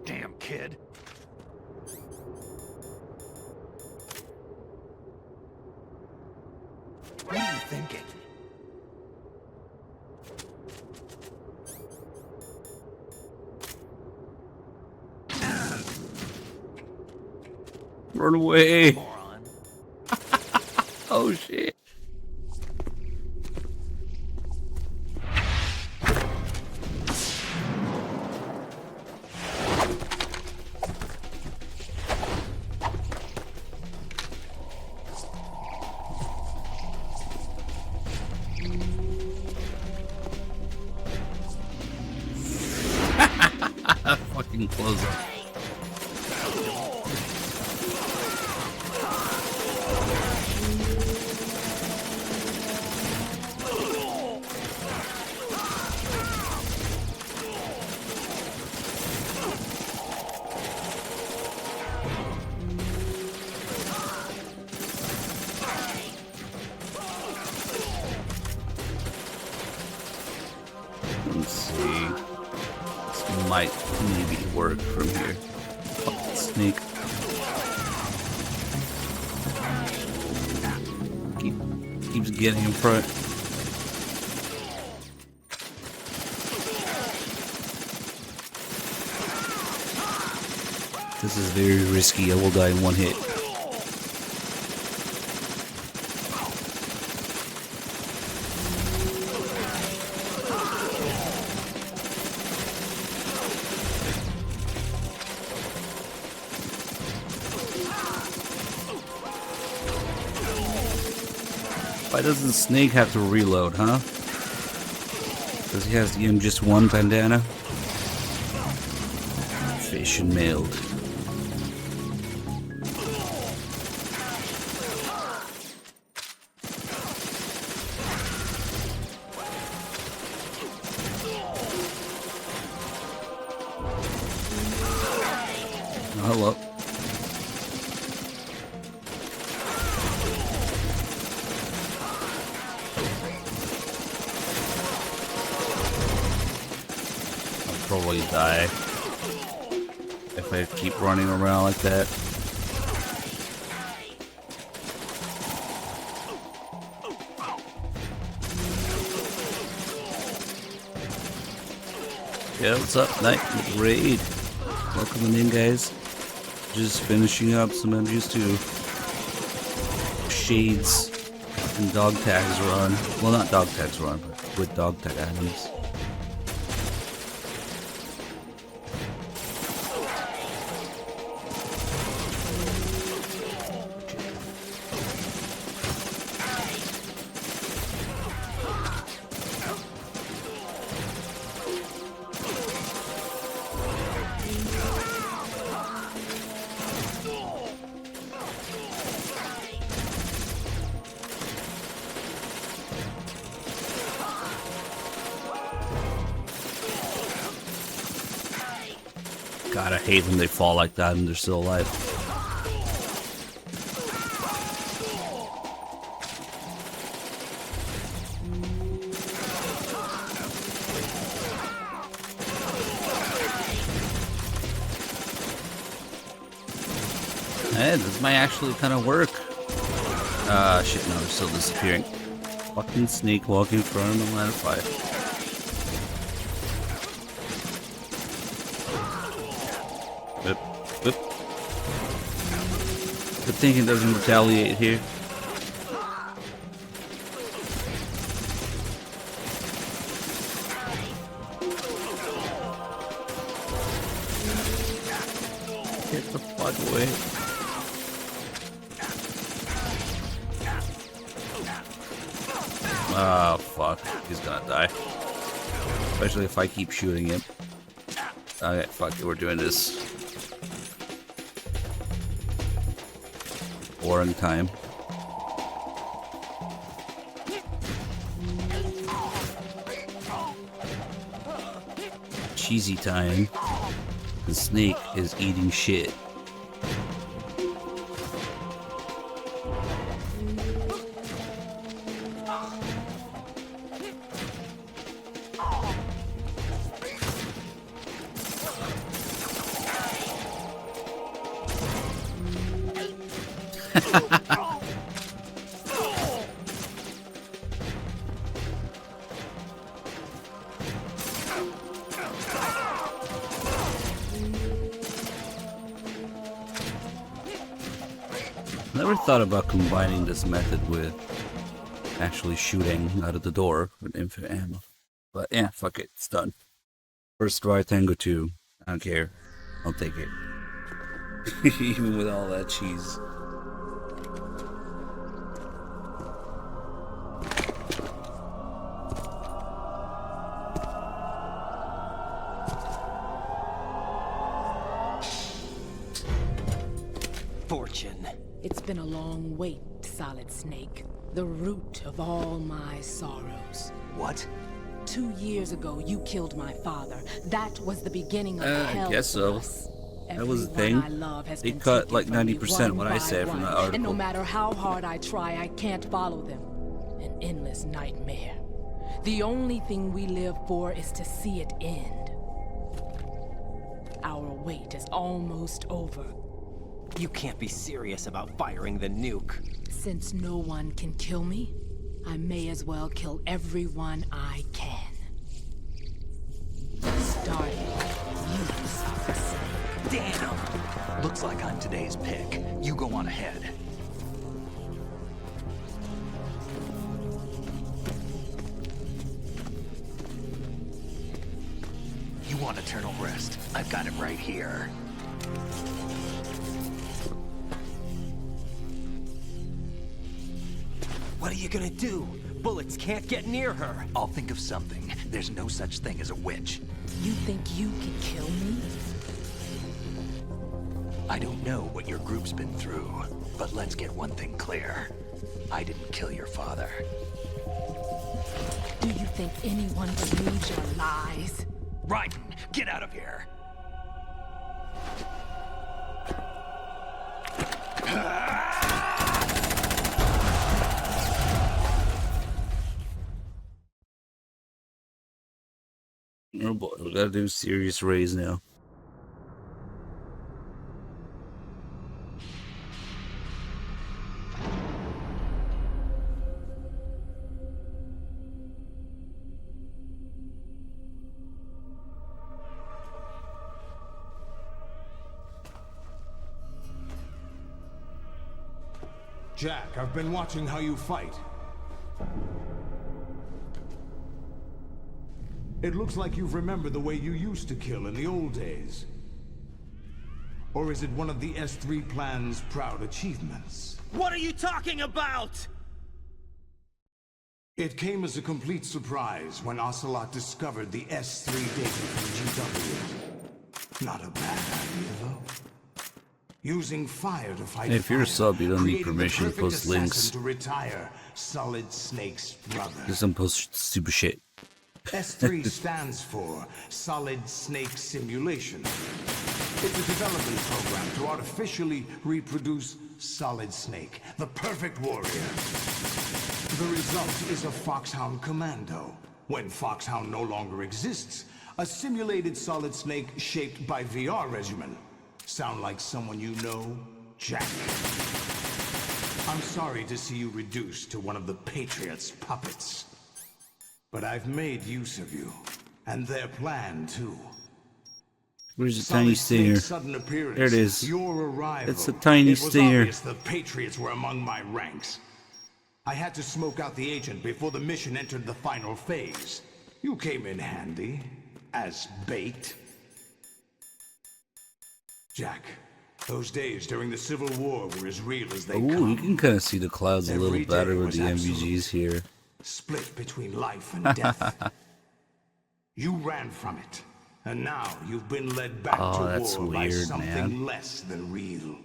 Damn kid. What are you thinking? Run away. Moron. Oh shit. Fucking close up. might maybe work from here. Fucking snake. Keeps getting in front. This is very risky. I will die in one hit. Why doesn't Snake have to reload, huh? Because he has to give him just one bandana? Fish and mailed. Hello. I'll probably die if I keep running around like that. Yeah, what's up, Night Raid? Welcome in, guys. Just finishing up some MGs2 Shades and Dog Tags run. Well, not Dog Tags run, but with Dog Tag items. God, I hate when they fall like that and they're still alive. Hey, this might actually kind of work. Shit, no, they're still disappearing. Fucking snake walking in front of the line of fire. Good thing it doesn't retaliate here. Get the fuck away. Oh fuck, he's gonna die. Especially if I keep shooting him. Okay, fuck it, we're doing this. Boring time. Cheesy time. The snake is eating shit. Never thought about combining this method with actually shooting out of the door with infinite ammo. But yeah, fuck it, it's done. First try, Tango 2. I don't care. I'll take it. Even with all that cheese. Fortune. It's been a long wait, Solid Snake. The root of all my sorrows. What? 2 years ago, you killed my father. That was the beginning of hell. I guess so. Us. That was the thing. They cut like 90% what I said from that article. And no matter how hard I try, I can't follow them. An endless nightmare. The only thing we live for is to see it end. our wait is almost over. You can't be serious about firing the nuke. Since no one can kill me, I may as well kill everyone I can. Starting with you, Solid Snake. Damn! Looks like I'm today's pick. You go on ahead. You want eternal rest? I've got it right here. What are you gonna do? Bullets can't get near her. I'll think of something. There's no such thing as a witch. You think you can kill me? I don't know what your group's been through, but let's get one thing clear. I didn't kill your father. Do you think anyone believes your lies? Raiden, get out of here! Oh boy, we gotta do serious raise now. Jack, I've been watching how you fight. It looks like you've remembered the way you used to kill in the old days. Or is it one of the S3 plan's proud achievements? What are you talking about? It came as a complete surprise when Ocelot discovered the S3 data from GW. Not a bad idea, though. Using fire to fight If you're a sub, you don't need creating permission the to perfect post links. assassin to retire Solid Snake's brother. Just don't post stupid shit. S3 stands for Solid Snake Simulation. It's a development program to artificially reproduce Solid Snake, the perfect warrior. The result is a Foxhound Commando. When Foxhound no longer exists, a simulated Solid Snake shaped by VR regimen. Sound like someone you know, Jack? I'm sorry to see you reduced to one of the Patriots' puppets. But I've made use of you, and their plan too. Where's the tiny stinger? Sudden appearance, There it is. Your arrival. It's a tiny stinger. It was obvious the Patriots were among my ranks. I had to smoke out the agent before the mission entered the final phase. You came in handy, as bait. Jack, those days during the Civil War were as real as they Oh, come. you can kind of see the clouds a Every little better day with was the absolute. MVGs here. Split between life and death. You ran from it, and now you've been led back Oh, to that's war by weird, something man. less than real.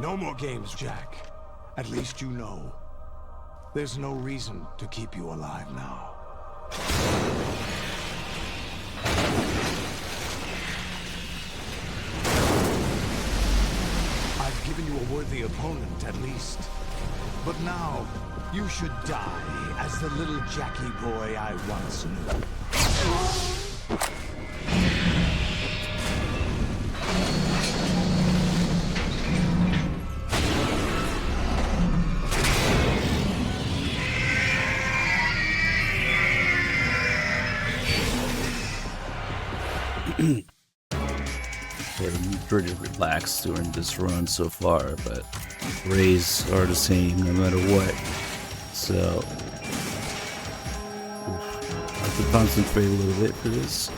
No more games, Jack. At least you know. There's no reason to keep you alive now. I've given you a worthy opponent, at least. But now, you should die as the little Jackie boy I once knew. Been pretty relaxed during this run so far, but rays are the same no matter what. So I have to concentrate a little bit for this.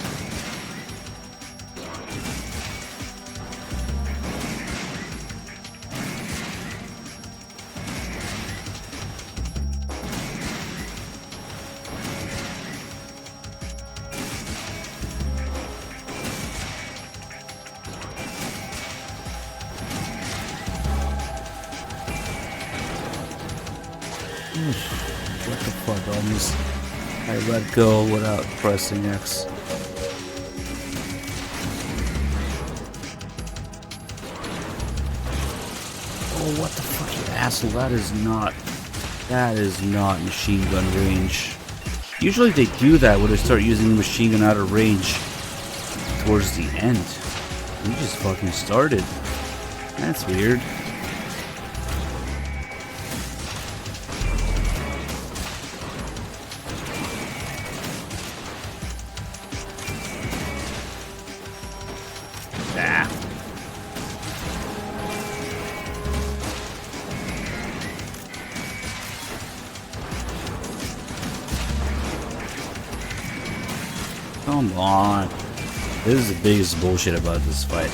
What the fuck, almost I let go without pressing X. what the fuck, you asshole. That is not machine gun range. Usually they do that when they start using the machine gun out of range towards the end. We just fucking started. That's weird. Come on. This is the biggest bullshit about this fight.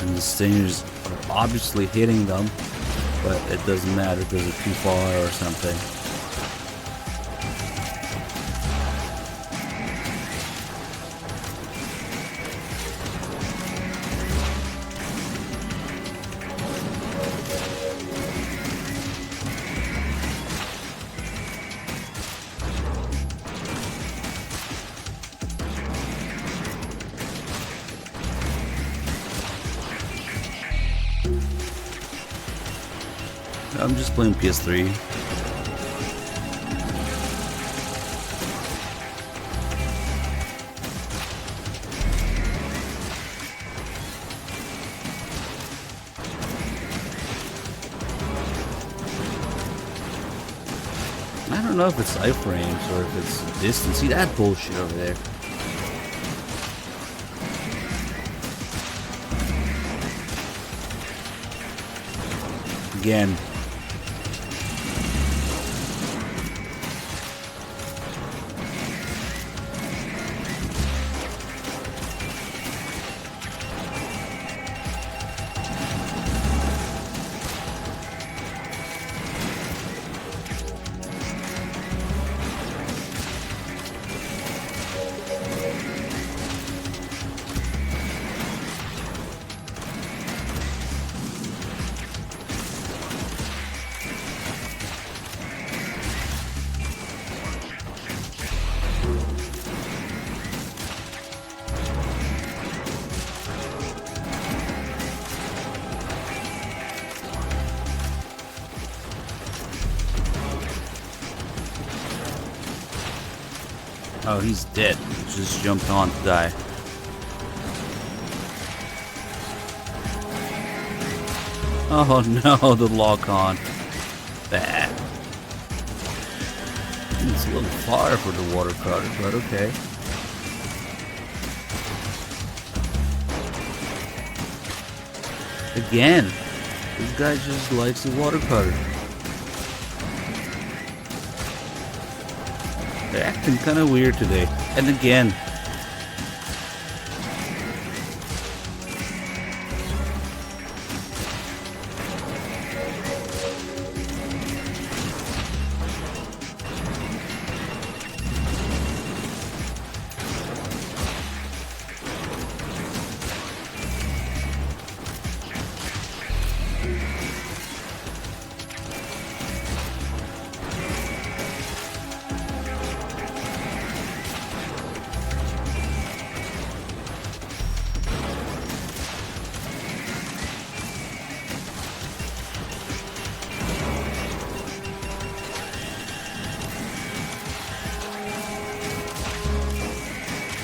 And the stingers are obviously hitting them, but it doesn't matter because they're too far or something. I'm just playing PS3. I don't know if it's iframes or if it's distance. See that bullshit over there. Again. Oh, he's dead. Just jumped on to die. Oh no, the lock on. Bad. It's a little far for the water cutter, but okay. Again, this guy just likes the water cutter. They're acting kind of weird today. And again.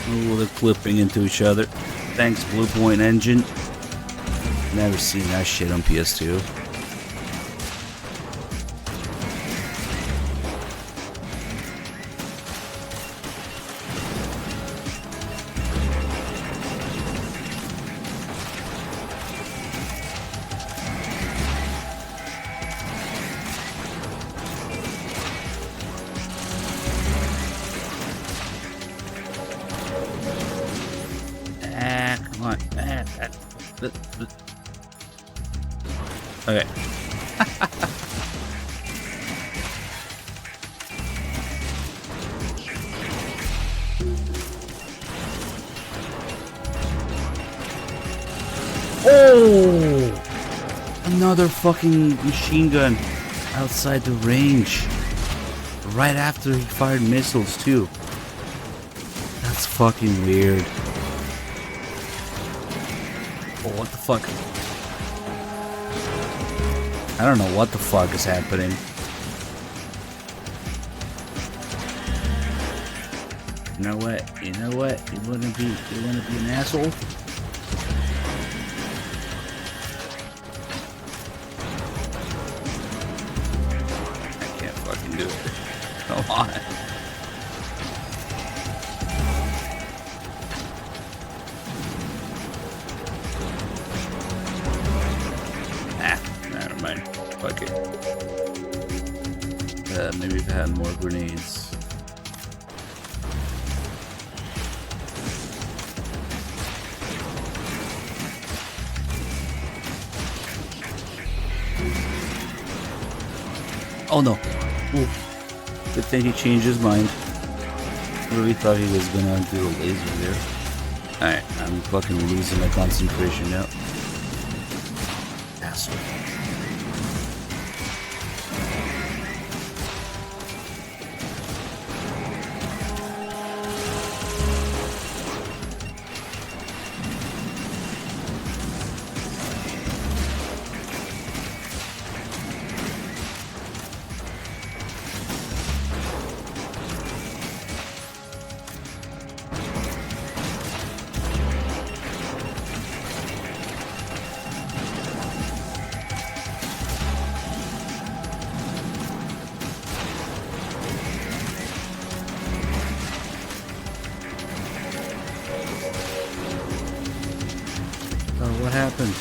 Oh, they're clipping into each other. Thanks, Blue Point Engine. Never seen that shit on PS2. Okay. Oh! Another fucking machine gun outside the range. Right after he fired missiles too. That's fucking weird. Oh, what the fuck? I don't know what the fuck is happening. You know what? You know what? You wanna be an asshole? I can't fucking do it. Come on. Never mind. Fuck it. Maybe we've had more grenades. Oh no. Ooh. Good thing he changed his mind. Really thought he was gonna do a laser there. Alright, I'm fucking losing my concentration now. Asshole. What happened?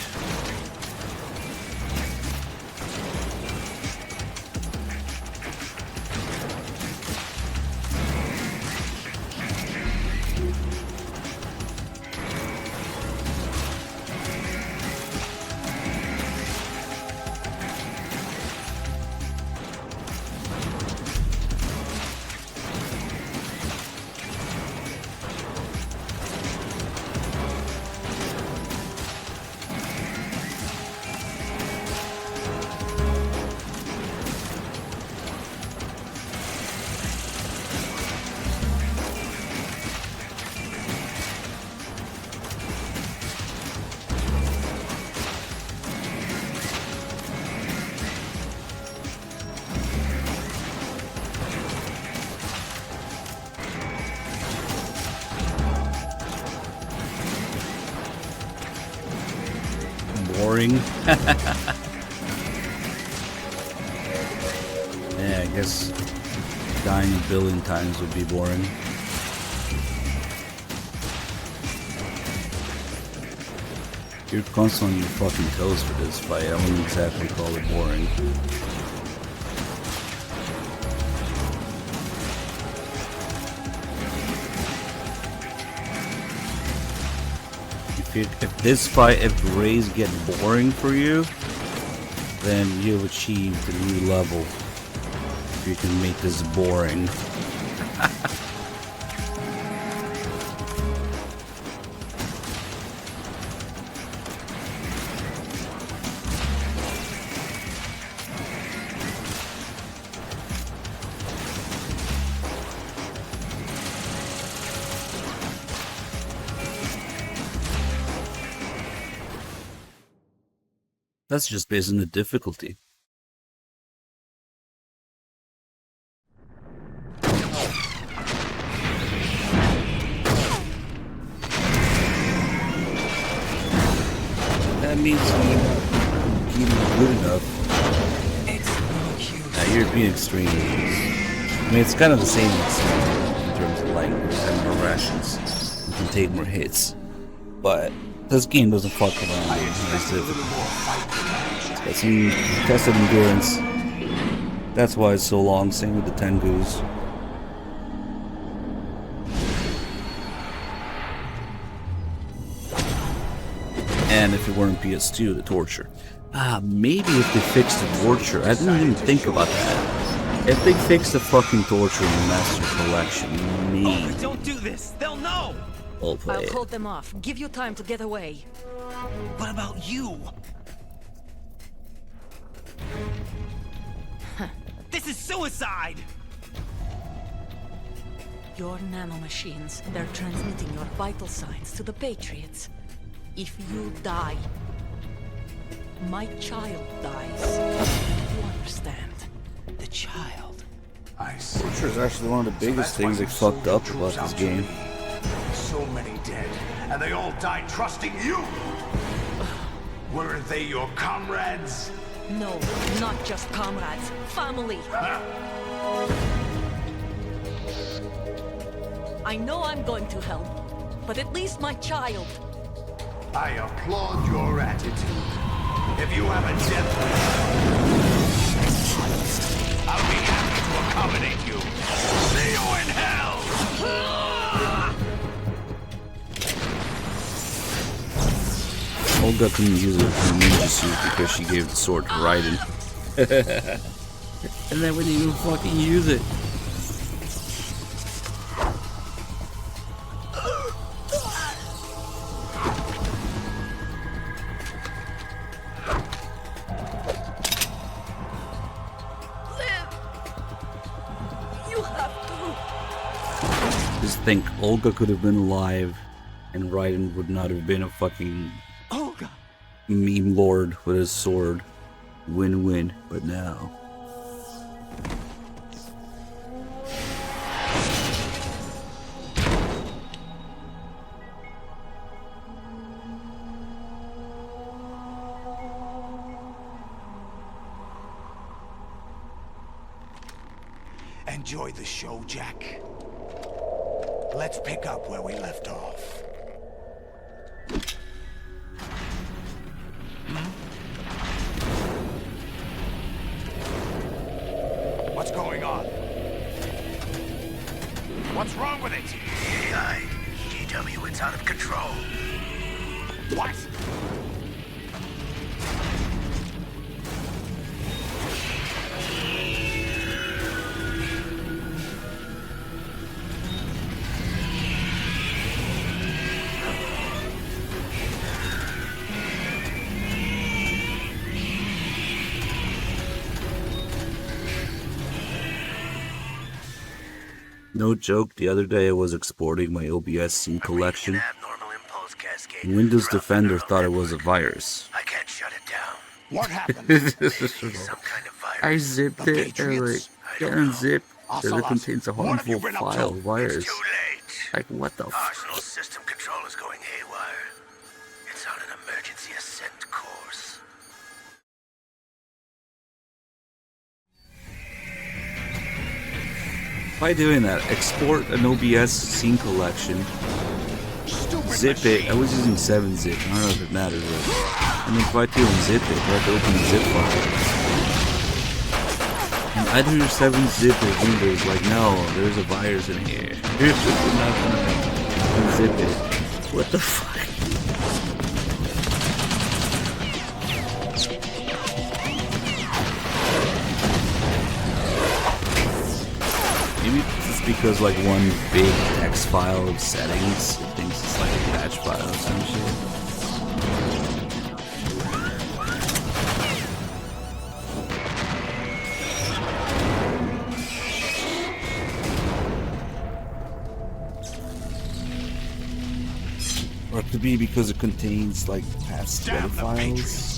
Boring. Yeah, I guess dying a billion times would be boring. You're constantly on your fucking toes for this fight. I wouldn't exactly call it boring. If this fight, if raids get boring for you, then you've achieved a new level. If you can make this boring. That's just based on the difficulty. That means you're good enough. You're being extreme. I mean, it's kind of the same in terms of like, having more rations. You can take more hits. But this game doesn't fuck around. It's got some tested endurance. That's why it's so long. Same with the Tengus. And if it weren't PS2, the torture. Maybe if they fixed the torture. I didn't even think about that. If they fixed the fucking torture in the Master Collection, maybe. Oh, don't do this! They'll know! I'll play it. hold them off. Give you time to get away. What about you? This is suicide! Your nanomachines, they're transmitting your vital signs to the Patriots. If you die, my child dies. You understand? The child. I see. Torture is actually one of the biggest things they fucked up about this game. So many dead, and they all died trusting you. Weren't they your comrades? No, not just comrades. Family. I know I'm going to hell, but at least my child. I applaud your attitude. If you have a death wish, I'll be happy to accommodate you. See you in hell! Olga couldn't use her ninja suit because she gave the sword to Raiden. And they wouldn't even fucking use it. Just think, Olga could have been alive, and Raiden would not have been a fucking meme lord with his sword. Win-win, but now. Enjoy the show, Jack. Let's pick up where we left off. What's going on? What's wrong with it? AI. GW, it's out of control. What? No joke, the other day I was exporting my OBS scene collection. Windows Defender thought it was a virus. I can't shut it down. What happened? Some kind of virus. I zipped it and like, get unzip. It contains a harmful file virus. Like, what the f? Arsenal system control is going haywire. It's on an emergency ascent course. By doing that, export an OBS scene collection, zip it. I was using 7-zip, I don't know if it matters, and then try to unzip it, try to open the zip file. And either 7-zip or Windows, like, no, there's a virus in here. We're not gonna unzip it. What the fuck? Maybe it's because like one big text file of settings, it thinks it's like a batch file or some shit. Or it could be because it contains like past other files.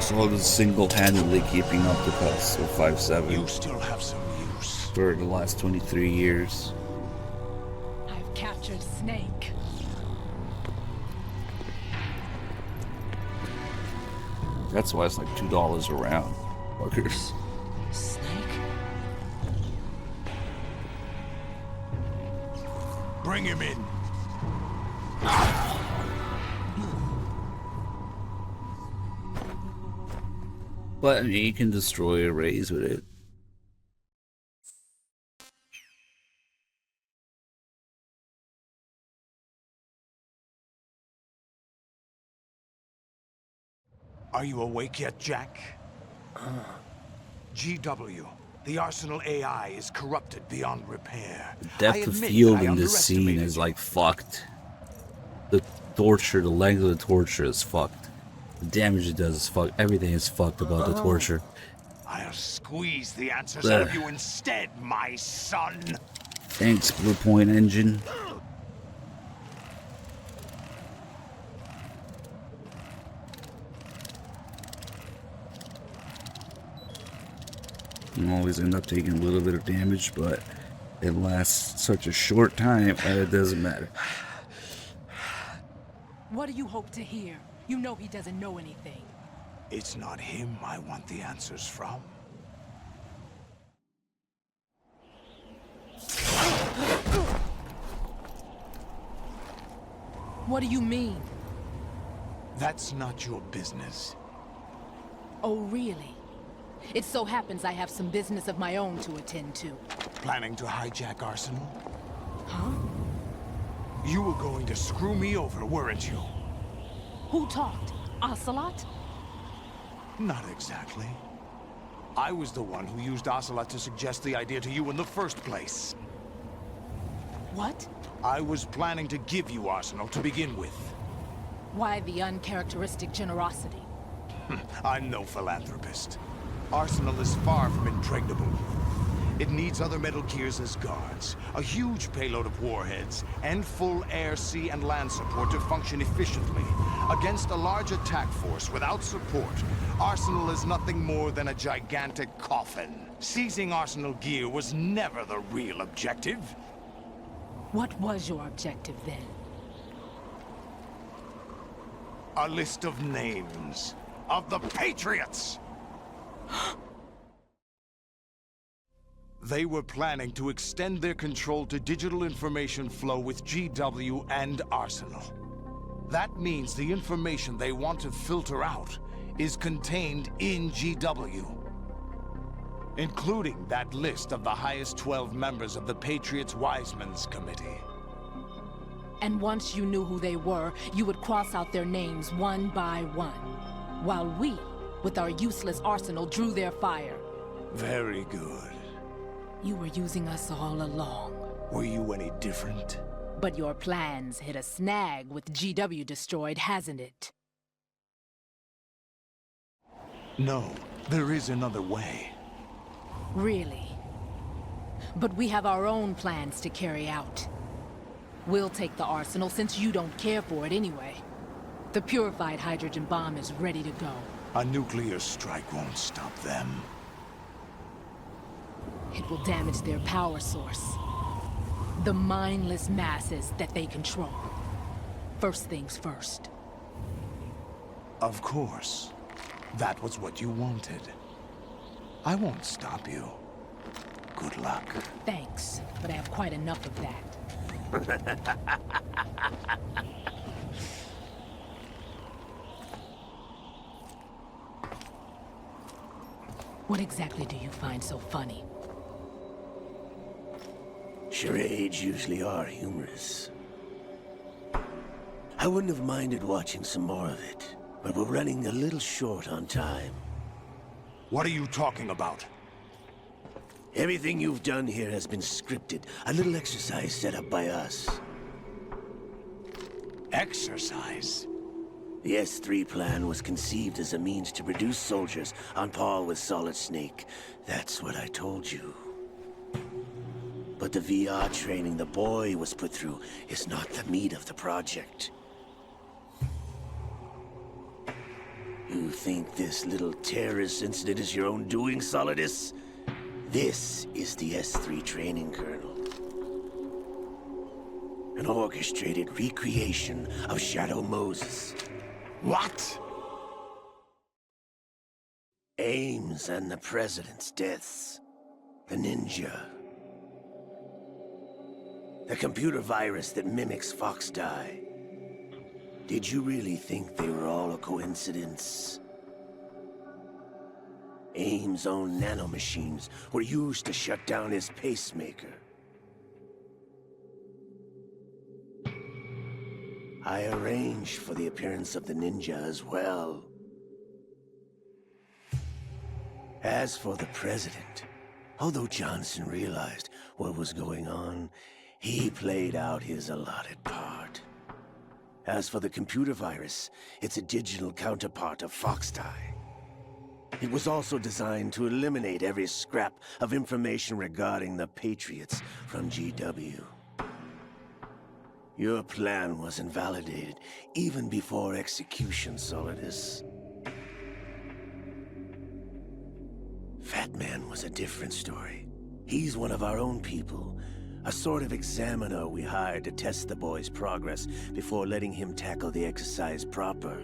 So is single-handedly keeping up the cost of 5.7. You still have some use for the last 23 years. I've captured Snake. That's why it's like $2 a round. Fuckers. Snake? Bring him in. But I mean, you can destroy arrays with it. Are you awake yet, Jack? GW, the Arsenal AI is corrupted beyond repair. The depth of field in this scene is like fucked. The torture, the length of the torture is fucked. The damage it does is fucked. Everything is fucked about the torture. I'll squeeze the answers out of you instead, my son. Thanks, Blue Point Engine. You always end up taking a little bit of damage, but it lasts such a short time that it doesn't matter. What do you hope to hear? You know he doesn't know anything. It's not him I want the answers from. What do you mean? That's not your business. Oh, really? It so happens I have some business of my own to attend to. Planning to hijack Arsenal? Huh? You were going to screw me over, weren't you? Who talked? Ocelot? Not exactly. I was the one who used Ocelot to suggest the idea to you in the first place. What? I was planning to give you Arsenal to begin with. Why the uncharacteristic generosity? I'm no philanthropist. Arsenal is far from impregnable. It needs other Metal Gears as guards, a huge payload of warheads, and full air, sea, and land support to function efficiently. Against a large attack force without support, Arsenal is nothing more than a gigantic coffin. Seizing Arsenal gear was never the real objective. What was your objective then? A list of names of the Patriots! They were planning to extend their control to digital information flow with GW and Arsenal. That means the information they want to filter out is contained in GW, including that list of the highest 12 members of the Patriots Wiseman's Committee. And once you knew who they were, you would cross out their names one by one, while we, with our useless arsenal, drew their fire. Very good. You were using us all along. Were you any different? But your plans hit a snag with GW destroyed, hasn't it? No, there is another way. Really? But we have our own plans to carry out. We'll take the arsenal since you don't care for it anyway. The purified hydrogen bomb is ready to go. A nuclear strike won't stop them. It will damage their power source. The mindless masses that they control. First things first. Of course. That was what you wanted. I won't stop you. Good luck. Thanks, but I have quite enough of that. What exactly do you find so funny? Charades usually are humorous. I wouldn't have minded watching some more of it, but we're running a little short on time. What are you talking about? Everything you've done here has been scripted. A little exercise set up by us. Exercise? The S3 plan was conceived as a means to produce soldiers on par with Solid Snake. That's what I told you. But the VR training the boy was put through is not the meat of the project. You think this little terrorist incident is your own doing, Solidus? This is the S3 training kernel. An orchestrated recreation of Shadow Moses. What? Ames and the President's deaths. The ninja. The computer virus that mimics Foxdie. Did you really think they were all a coincidence? Ames' own nanomachines were used to shut down his pacemaker. I arranged for the appearance of the ninja as well. As for the President, although Johnson realized what was going on, he played out his allotted part. As for the computer virus, it's a digital counterpart of Foxdie. It was also designed to eliminate every scrap of information regarding the Patriots from GW. Your plan was invalidated even before execution, Solidus. Fat Man was a different story. He's one of our own people. A sort of examiner we hired to test the boy's progress before letting him tackle the exercise proper.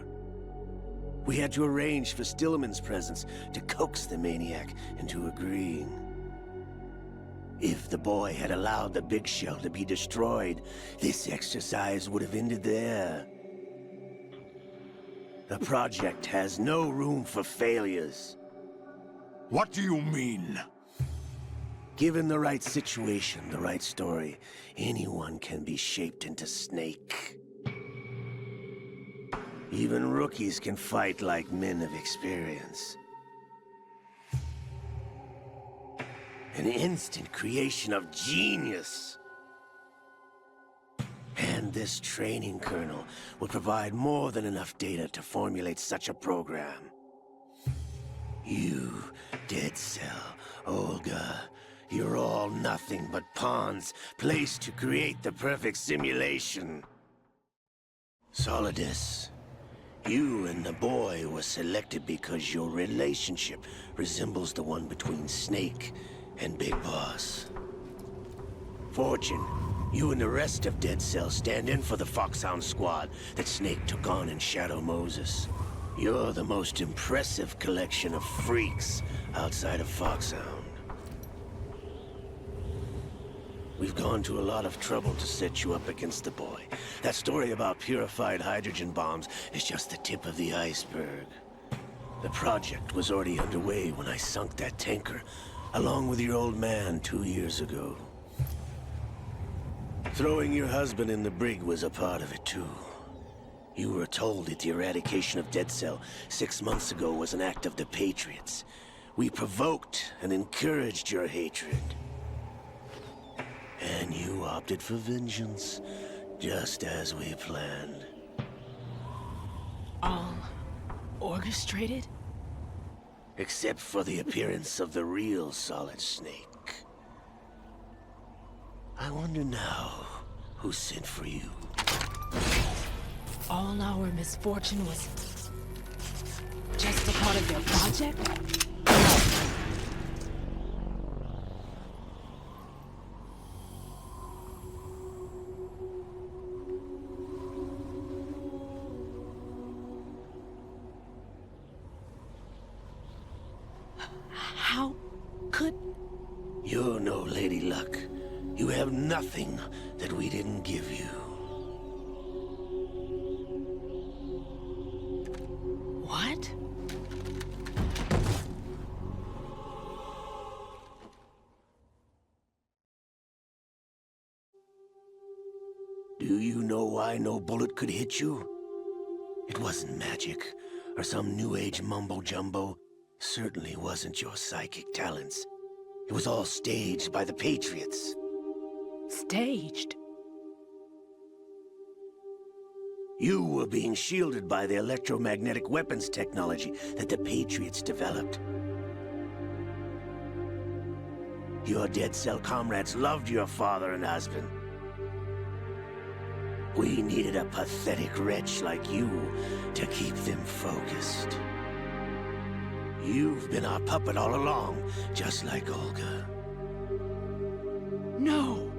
We had to arrange for Stillman's presence to coax the maniac into agreeing. If the boy had allowed the big shell to be destroyed, this exercise would have ended there. The project has no room for failures. What do you mean? Given the right situation, the right story, anyone can be shaped into Snake. Even rookies can fight like men of experience. An instant creation of genius. And this training kernel will provide more than enough data to formulate such a program. You, Dead Cell, Olga, you're all nothing but pawns placed to create the perfect simulation. Solidus, you and the boy were selected because your relationship resembles the one between Snake and Big Boss. Fortune, you and the rest of Dead Cell stand in for the Foxhound squad that Snake took on in Shadow Moses. You're the most impressive collection of freaks outside of Foxhound. We've gone to a lot of trouble to set you up against the boy. That story about purified hydrogen bombs is just the tip of the iceberg. The project was already underway when I sunk that tanker, along with your old man 2 years ago. Throwing your husband in the brig was a part of it too. You were told that the eradication of Dead Cell 6 months ago was an act of the Patriots. We provoked and encouraged your hatred. And you opted for vengeance, just as we planned. All orchestrated? Except for the appearance of the real Solid Snake. I wonder now who sent for you. All our misfortune was just a part of their project? How could... You're no Lady Luck. You have nothing that we didn't give you. What? Do you know why no bullet could hit you? It wasn't magic, or some new age mumbo-jumbo. Certainly wasn't your psychic talents. It was all staged by the Patriots. Staged? You were being shielded by the electromagnetic weapons technology that the Patriots developed. Your Dead Cell comrades loved your father and husband. We needed a pathetic wretch like you to keep them focused. You've been our puppet all along, just like Olga. No!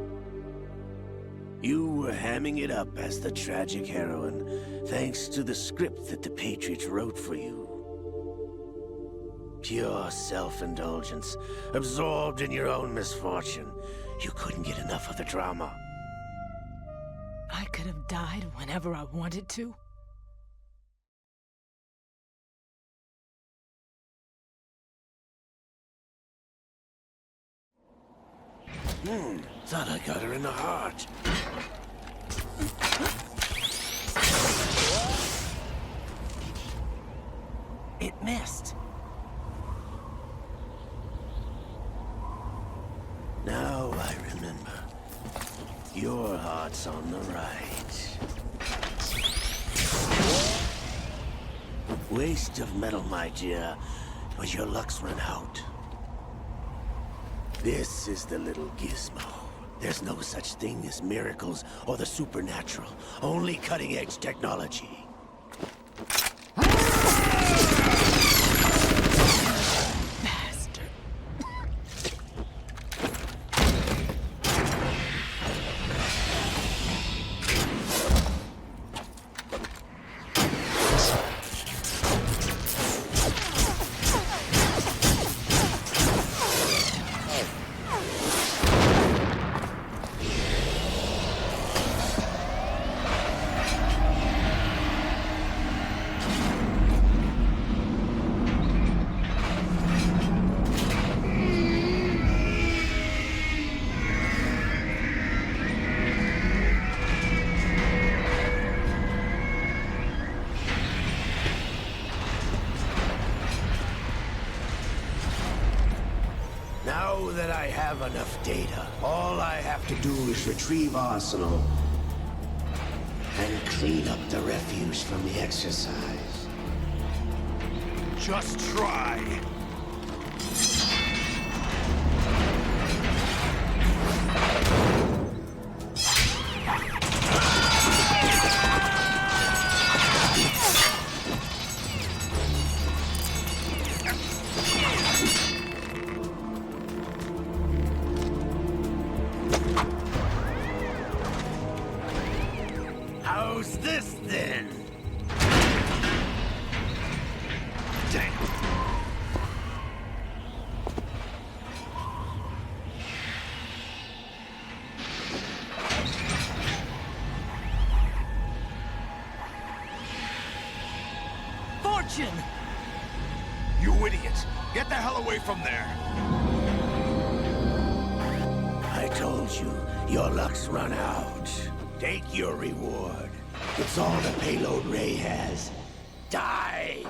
You were hamming it up as the tragic heroine, thanks to the script that the Patriots wrote for you. Pure self-indulgence, absorbed in your own misfortune. You couldn't get enough of the drama. I could have died whenever I wanted to. Thought I got her in the heart. It missed. Now I remember. Your heart's on the right. Waste of metal, my dear. but your luck's run out. This is the little gizmo. There's no such thing as miracles or the supernatural. Only cutting-edge technology. Now that I have enough data, all I have to do is retrieve Arsenal and clean up the refuse from the exercise. Just try. How's this then? Damn. Fortune! You idiot! Get the hell away from there! I told you, your luck's run out. Take your reward. It's all the payload Ray has. Die!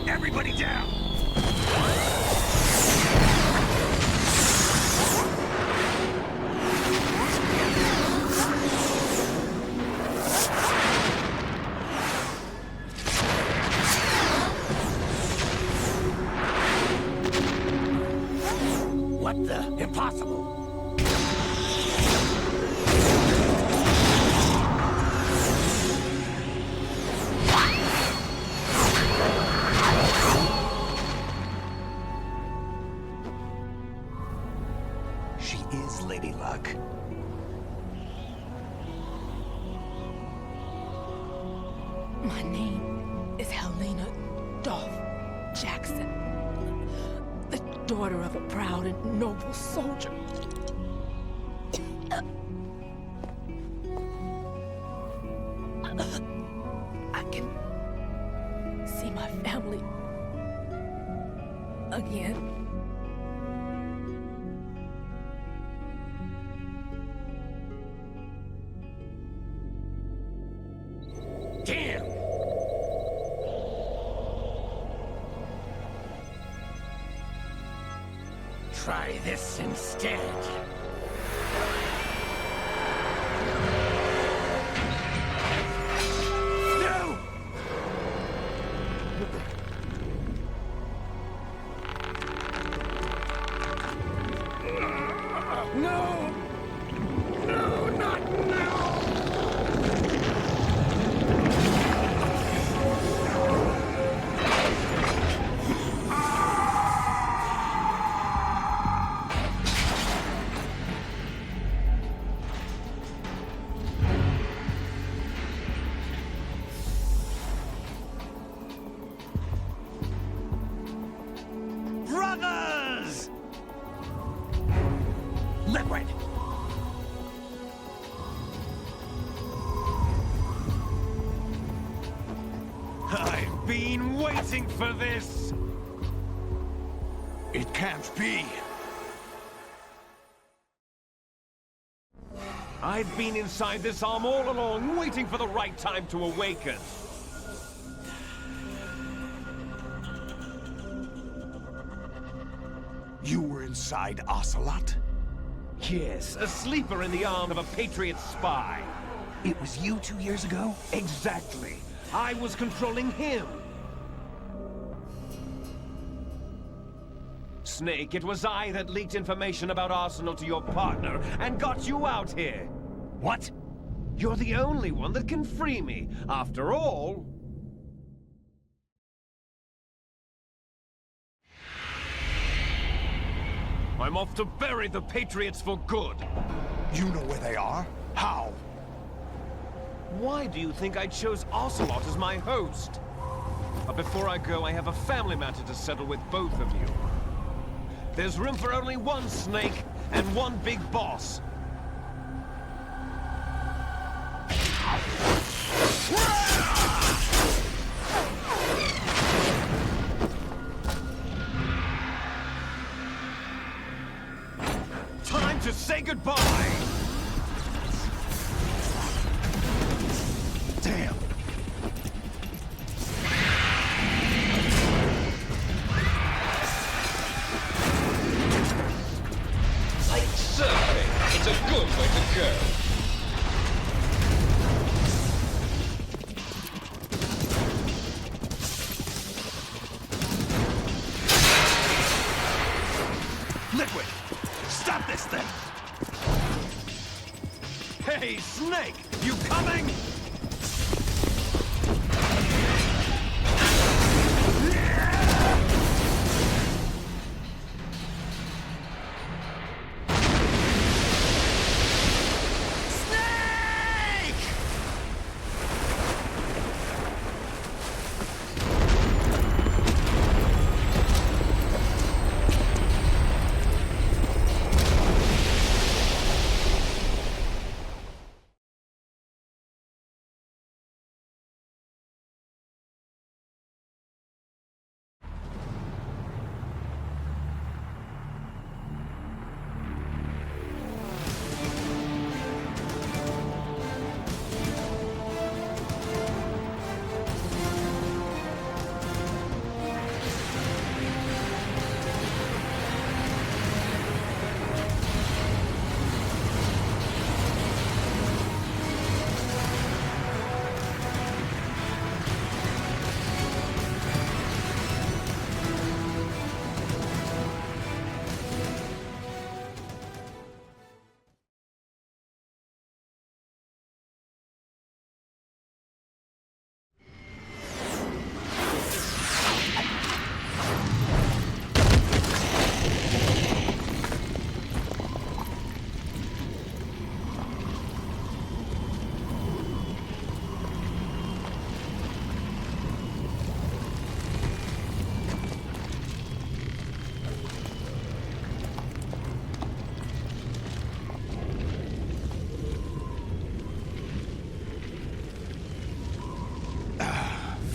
Everybody down! What the? Impossible! She is Lady Luck. My name is Helena Dolph Jackson, the daughter of a proud and noble soldier. I can see my family again. Damn! Try this instead. No! No! No, not now! Brothers! Liquid! I've been waiting for this! It can't be. I've been inside this arm all along, waiting for the right time to awaken. You were inside Ocelot? Yes, a sleeper in the arm of a Patriot spy. It was you 2 years ago? Exactly. I was controlling him. Snake, it was I that leaked information about Arsenal to your partner and got you out here. What? You're the only one that can free me. After all... I'm off to bury the Patriots for good. You know where they are? How? Why do you think I chose Ocelot as my host? But before I go, I have a family matter to settle with both of you. There's room for only one Snake and one big boss. Time to say goodbye! Damn! Like surfing, it's a good way to go. Liquid! Stop this thing! Hey, Snake! You coming?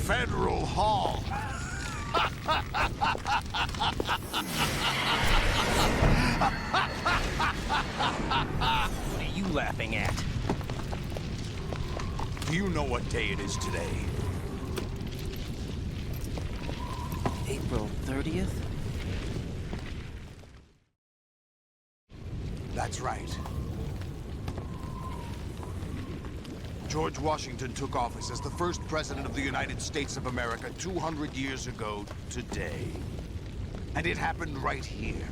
Federal Hall. What are you laughing at? Do you know what day it is today? April 30th? That's right. George Washington took office as the first president of the United States of America 200 years ago today. And it happened right here.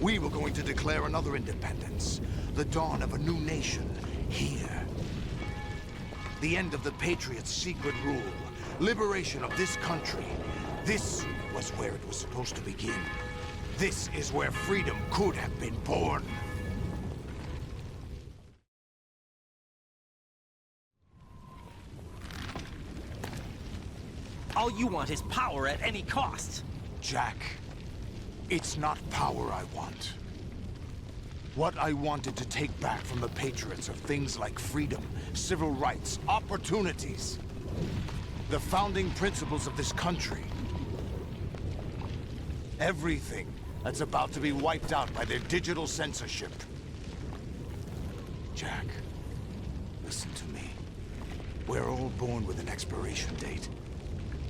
We were going to declare another independence, the dawn of a new nation, here. The end of the Patriots' secret rule, liberation of this country. This was where it was supposed to begin. This is where freedom could have been born. All you want is power at any cost. Jack, it's not power I want. What I wanted to take back from the Patriots are things like freedom, civil rights, opportunities. The founding principles of this country. Everything that's about to be wiped out by their digital censorship. Jack, listen to me. We're all born with an expiration date.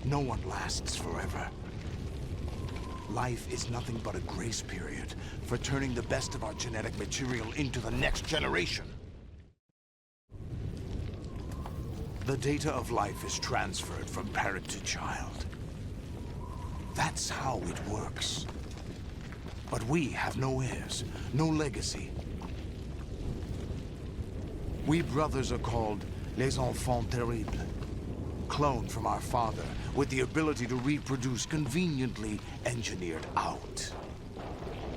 No one lasts forever. Life is nothing but a grace period for turning the best of our genetic material into the next generation. The data of life is transferred from parent to child. That's how it works. But we have no heirs, no legacy. We brothers are called les enfants terribles. Cloned from our father, with the ability to reproduce conveniently engineered out.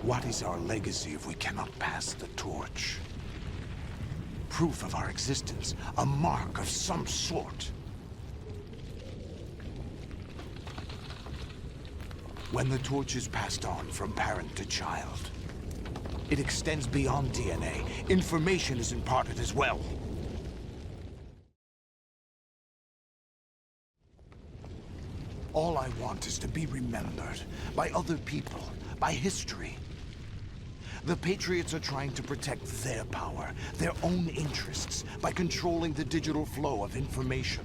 What is our legacy if we cannot pass the torch? Proof of our existence, a mark of some sort. When the torch is passed on from parent to child, it extends beyond DNA. Information is imparted as well. All I want is to be remembered by other people, by history. The Patriots are trying to protect their power, their own interests, by controlling the digital flow of information.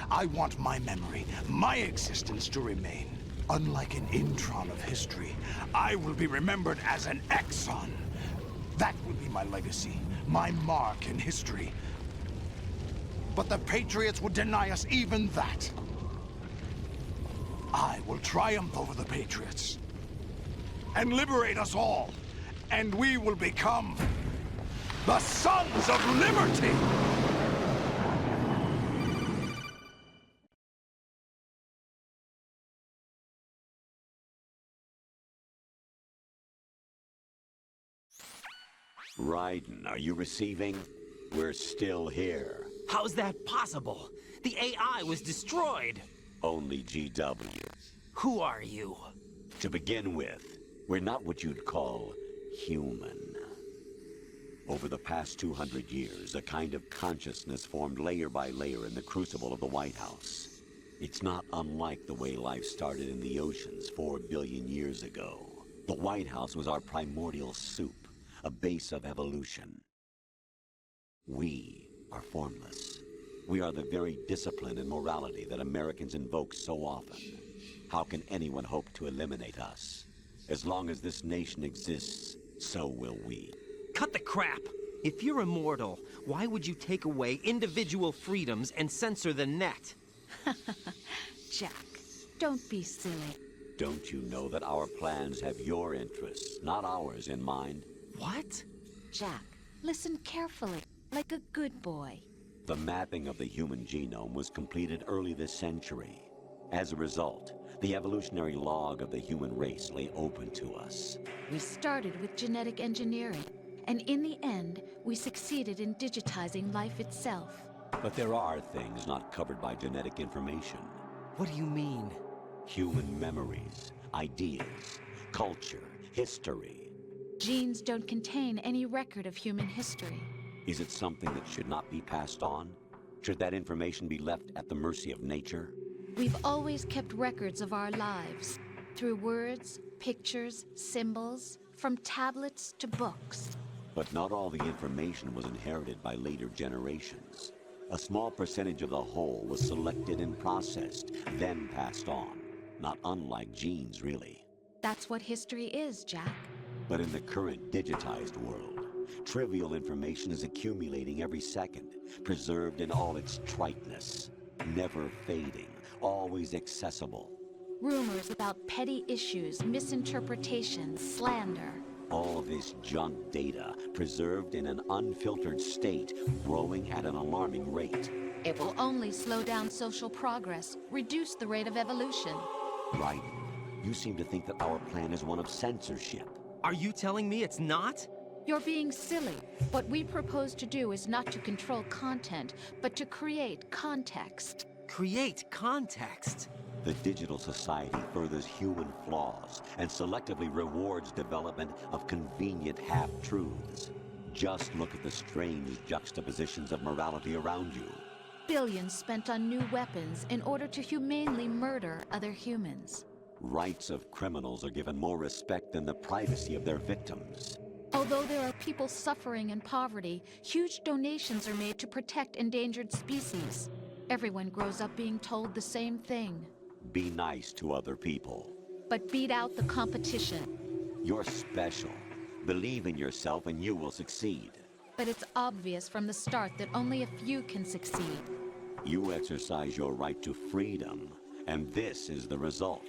I want my memory, my existence to remain. Unlike an intron of history, I will be remembered as an exon. That will be my legacy, my mark in history. But the Patriots would deny us even that. I will triumph over the Patriots and liberate us all, and we will become the Sons of Liberty! Raiden, are you receiving? We're still here. How's that possible? The AI was destroyed. Only GW. Who are you? To begin with, we're not what you'd call human. Over the past 200 years, a kind of consciousness formed layer by layer in the crucible of the White House. It's not unlike the way life started in the oceans 4 billion years ago. The White House was our primordial soup, a base of evolution. We are formless. We are the very discipline and morality that Americans invoke so often. How can anyone hope to eliminate us? As long as this nation exists, so will we. Cut the crap! If you're immortal, why would you take away individual freedoms and censor the net? Jack, don't be silly. Don't you know that our plans have your interests, not ours, in mind? What? Jack, listen carefully, like a good boy. The mapping of the human genome was completed early this century. As a result, the evolutionary log of the human race lay open to us. We started with genetic engineering, and in the end, we succeeded in digitizing life itself. But there are things not covered by genetic information. What do you mean? Human memories, ideas, culture, history. Genes don't contain any record of human history. Is it something that should not be passed on? Should that information be left at the mercy of nature? We've always kept records of our lives, through words, pictures, symbols, from tablets to books. But not all the information was inherited by later generations. A small percentage of the whole was selected and processed, then passed on. Not unlike genes, really. That's what history is, Jack. But in the current digitized world, trivial information is accumulating every second, preserved in all its triteness, never fading, always accessible. Rumors about petty issues, misinterpretations, slander. All this junk data, preserved in an unfiltered state, growing at an alarming rate. It will only slow down social progress, reduce the rate of evolution. Right. You seem to think that our plan is one of censorship. Are you telling me it's not? You're being silly. What we propose to do is not to control content, but to create context. Create context? The digital society furthers human flaws and selectively rewards development of convenient half-truths. Just look at the strange juxtapositions of morality around you. Billions spent on new weapons in order to humanely murder other humans. Rights of criminals are given more respect than the privacy of their victims. Although there are people suffering in poverty, huge donations are made to protect endangered species. Everyone grows up being told the same thing. Be nice to other people. but beat out the competition. You're special. Believe in yourself and you will succeed. But it's obvious from the start that only a few can succeed. You exercise your right to freedom, and this is the result.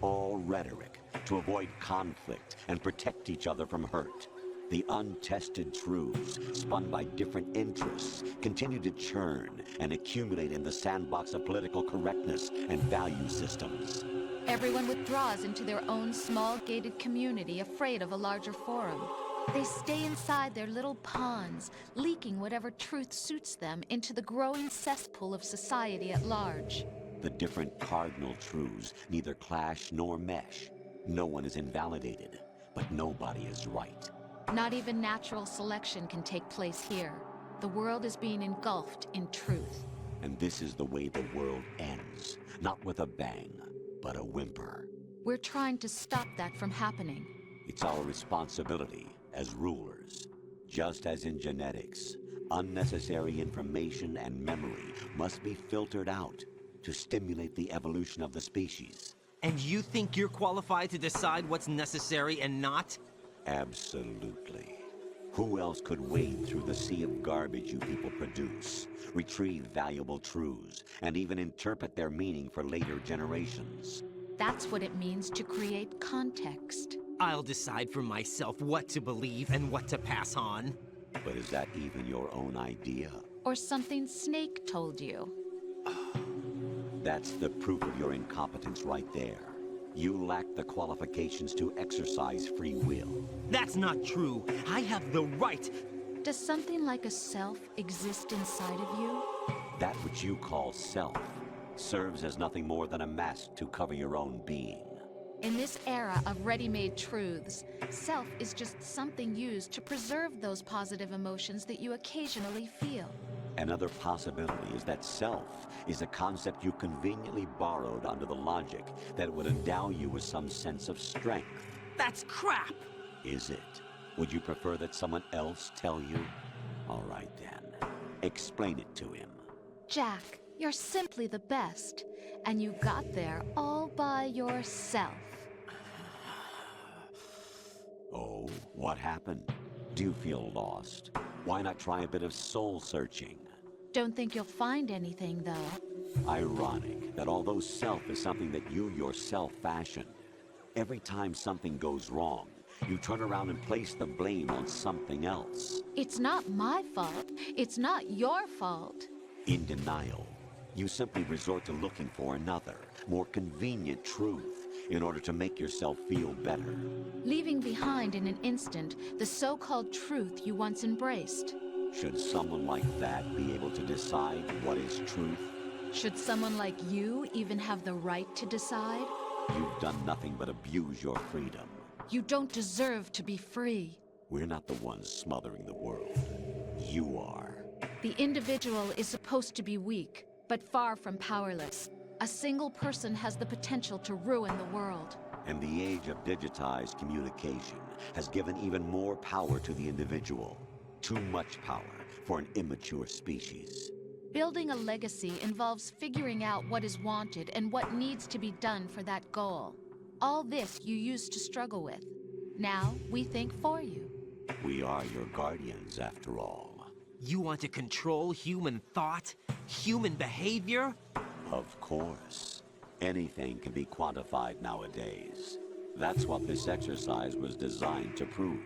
All rhetoric to avoid conflict and protect each other from hurt. The untested truths, spun by different interests, continue to churn and accumulate in the sandbox of political correctness and value systems. Everyone withdraws into their own small gated community, afraid of a larger forum. They stay inside their little ponds, leaking whatever truth suits them into the growing cesspool of society at large. The different cardinal truths neither clash nor mesh. No one is invalidated, but nobody is right. Not even natural selection can take place here. The world is being engulfed in truth. And this is the way the world ends. Not with a bang, but a whimper. We're trying to stop that from happening. It's our responsibility as rulers. Just as in genetics, unnecessary information and memory must be filtered out to stimulate the evolution of the species. And you think you're qualified to decide what's necessary and not? Absolutely. Who else could wade through the sea of garbage you people produce, retrieve valuable truths, and even interpret their meaning for later generations? That's what it means to create context. I'll decide for myself what to believe and what to pass on. But is that even your own idea? Or something Snake told you? That's the proof of your incompetence right there. You lack the qualifications to exercise free will. That's not true. I have the right. Does something like a self exist inside of you? That which you call self serves as nothing more than a mask to cover your own being. In this era of ready-made truths, self is just something used to preserve those positive emotions that you occasionally feel. Another possibility is that self is a concept you conveniently borrowed under the logic that it would endow you with some sense of strength. That's crap! Is it? Would you prefer that someone else tell you? All right then. Explain it to him. Jack, you're simply the best. And you got there all by yourself. Oh, what happened? Do you feel lost? Why not try a bit of soul searching? Don't think you'll find anything, though. Ironic that although self is something that you yourself fashioned, every time something goes wrong, you turn around and place the blame on something else. It's not my fault. It's not your fault. In denial, you simply resort to looking for another, more convenient truth in order to make yourself feel better. Leaving behind in an instant the so-called truth you once embraced. Should someone like that be able to decide what is truth? Should someone like you even have the right to decide? You've done nothing but abuse your freedom. You don't deserve to be free. We're not the ones smothering the world. You are. The individual is supposed to be weak, but far from powerless. A single person has the potential to ruin the world. And the age of digitized communication has given even more power to the individual. Too much power for an immature species. Building a legacy involves figuring out what is wanted and what needs to be done for that goal. All this you used to struggle with. Now we think for you. We are your guardians, after all. You want to control human thought? Human behavior? Of course. Anything can be quantified nowadays. That's what this exercise was designed to prove.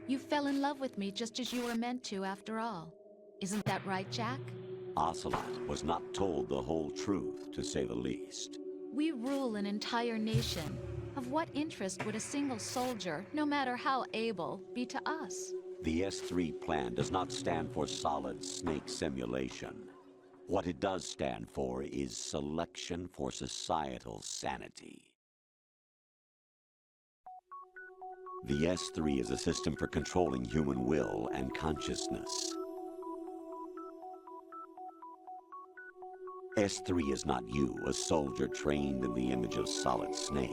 You fell in love with me just as you were meant to, after all. Isn't that right, Jack? Ocelot was not told the whole truth, to say the least. We rule an entire nation. Of what interest would a single soldier, no matter how able, be to us? The S3 plan does not stand for solid snake simulation. What it does stand for is selection for societal sanity. The S3 is a system for controlling human will and consciousness. S3 is not you, a soldier trained in the image of Solid Snake.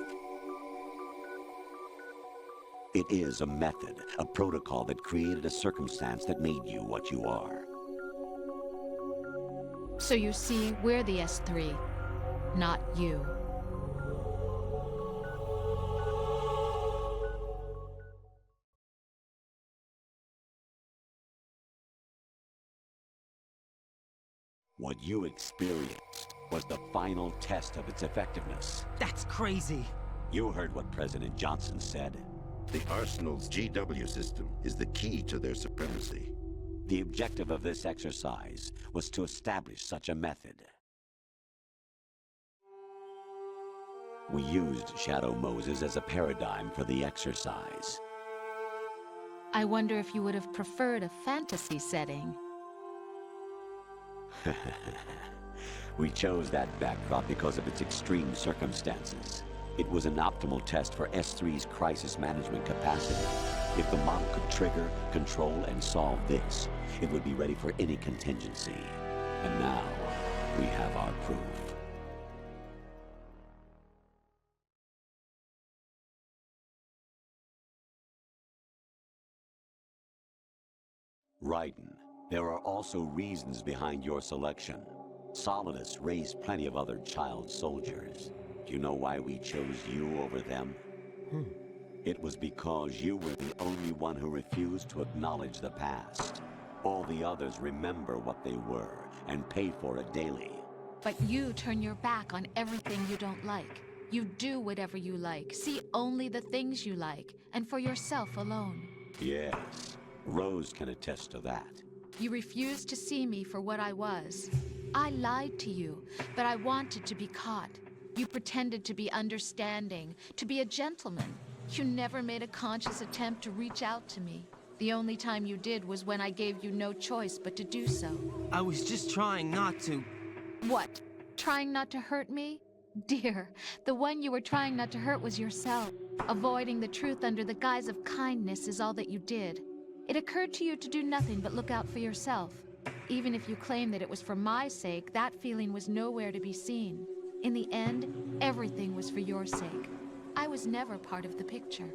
It is a method, a protocol that created a circumstance that made you what you are. So you see, we're the S3, not you. What you experienced was the final test of its effectiveness. That's crazy. You heard what President Johnson said. The Arsenal's GW system is the key to their supremacy. The objective of this exercise was to establish such a method. We used Shadow Moses as a paradigm for the exercise. I wonder if you would have preferred a fantasy setting. We chose that backdrop because of its extreme circumstances. It was an optimal test for S3's crisis management capacity. If the model could trigger, control, and solve this, it would be ready for any contingency. And now, we have our proof. Raiden, there are also reasons behind your selection. Solidus raised plenty of other child soldiers. Do you know why we chose you over them? It was because you were the only one who refused to acknowledge the past. All the others remember what they were and pay for it daily. But you turn your back on everything you don't like. You do whatever you like, see only the things you like, and for yourself alone. Yes, Rose can attest to that. You refused to see me for what I was. I lied to you, but I wanted to be caught. You pretended to be understanding, to be a gentleman. You never made a conscious attempt to reach out to me. The only time you did was when I gave you no choice but to do so. I was just trying not to... What? Trying not to hurt me? Dear, the one you were trying not to hurt was yourself. Avoiding the truth under the guise of kindness is all that you did. It occurred to you to do nothing but look out for yourself. Even if you claim that it was for my sake, that feeling was nowhere to be seen. In the end, everything was for your sake. I was never part of the picture.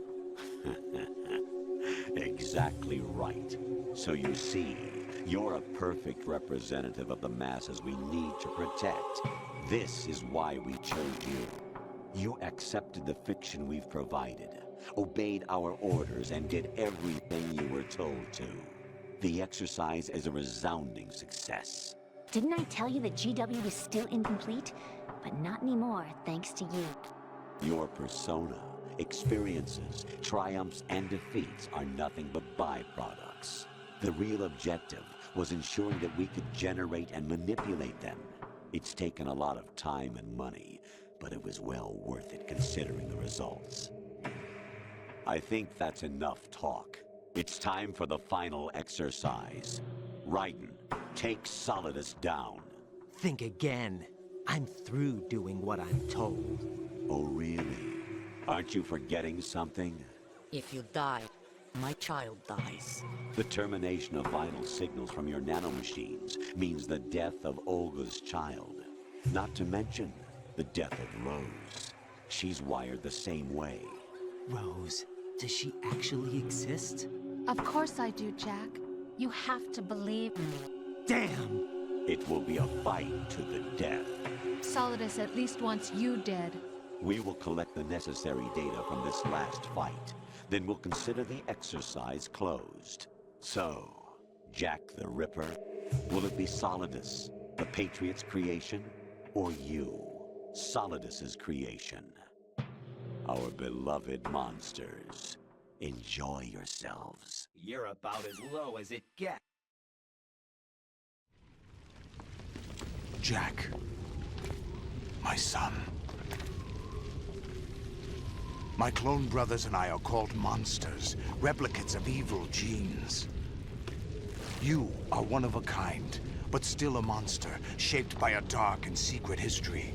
Exactly right. So you see, you're a perfect representative of the masses we need to protect. This is why we chose you. You accepted the fiction we've provided, obeyed our orders, and did everything you were told to. The exercise is a resounding success. Didn't I tell you that GW is still incomplete? But not anymore, thanks to you. Your persona, experiences, triumphs, and defeats are nothing but byproducts. The real objective was ensuring that we could generate and manipulate them. It's taken a lot of time and money, but it was well worth it considering the results. I think that's enough talk. It's time for the final exercise. Raiden, take Solidus down. Think again. I'm through doing what I'm told. Oh, really? Aren't you forgetting something? If you die, my child dies. The termination of vital signals from your nanomachines means the death of Olga's child. Not to mention the death of Rose. She's wired the same way. Rose, does she actually exist? Of course I do, Jack. You have to believe me. Damn! It will be a fight to the death. Solidus at least wants you dead. We will collect the necessary data from this last fight. Then we'll consider the exercise closed. So, Jack the Ripper, will it be Solidus, the Patriots' creation, or you, Solidus's creation? Our beloved monsters, enjoy yourselves. You're about as low as it gets. Jack, my son. My clone brothers and I are called monsters, replicates of evil genes. You are one of a kind, but still a monster, shaped by a dark and secret history.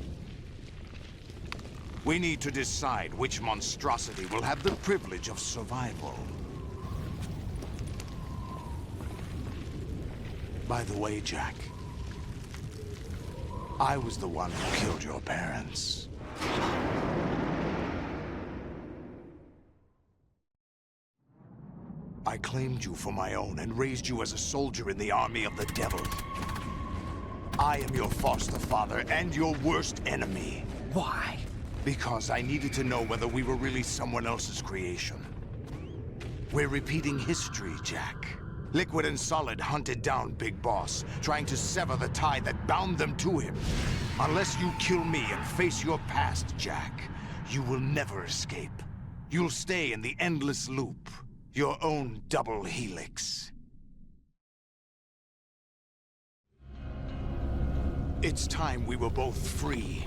We need to decide which monstrosity will have the privilege of survival. By the way, Jack, I was the one who killed your parents. I claimed you for my own and raised you as a soldier in the army of the devil. I am your foster father and your worst enemy. Why? Because I needed to know whether we were really someone else's creation. We're repeating history, Jack. Liquid and Solid hunted down Big Boss, trying to sever the tie that bound them to him. Unless you kill me and face your past, Jack, you will never escape. You'll stay in the endless loop, your own double helix. It's time we were both free.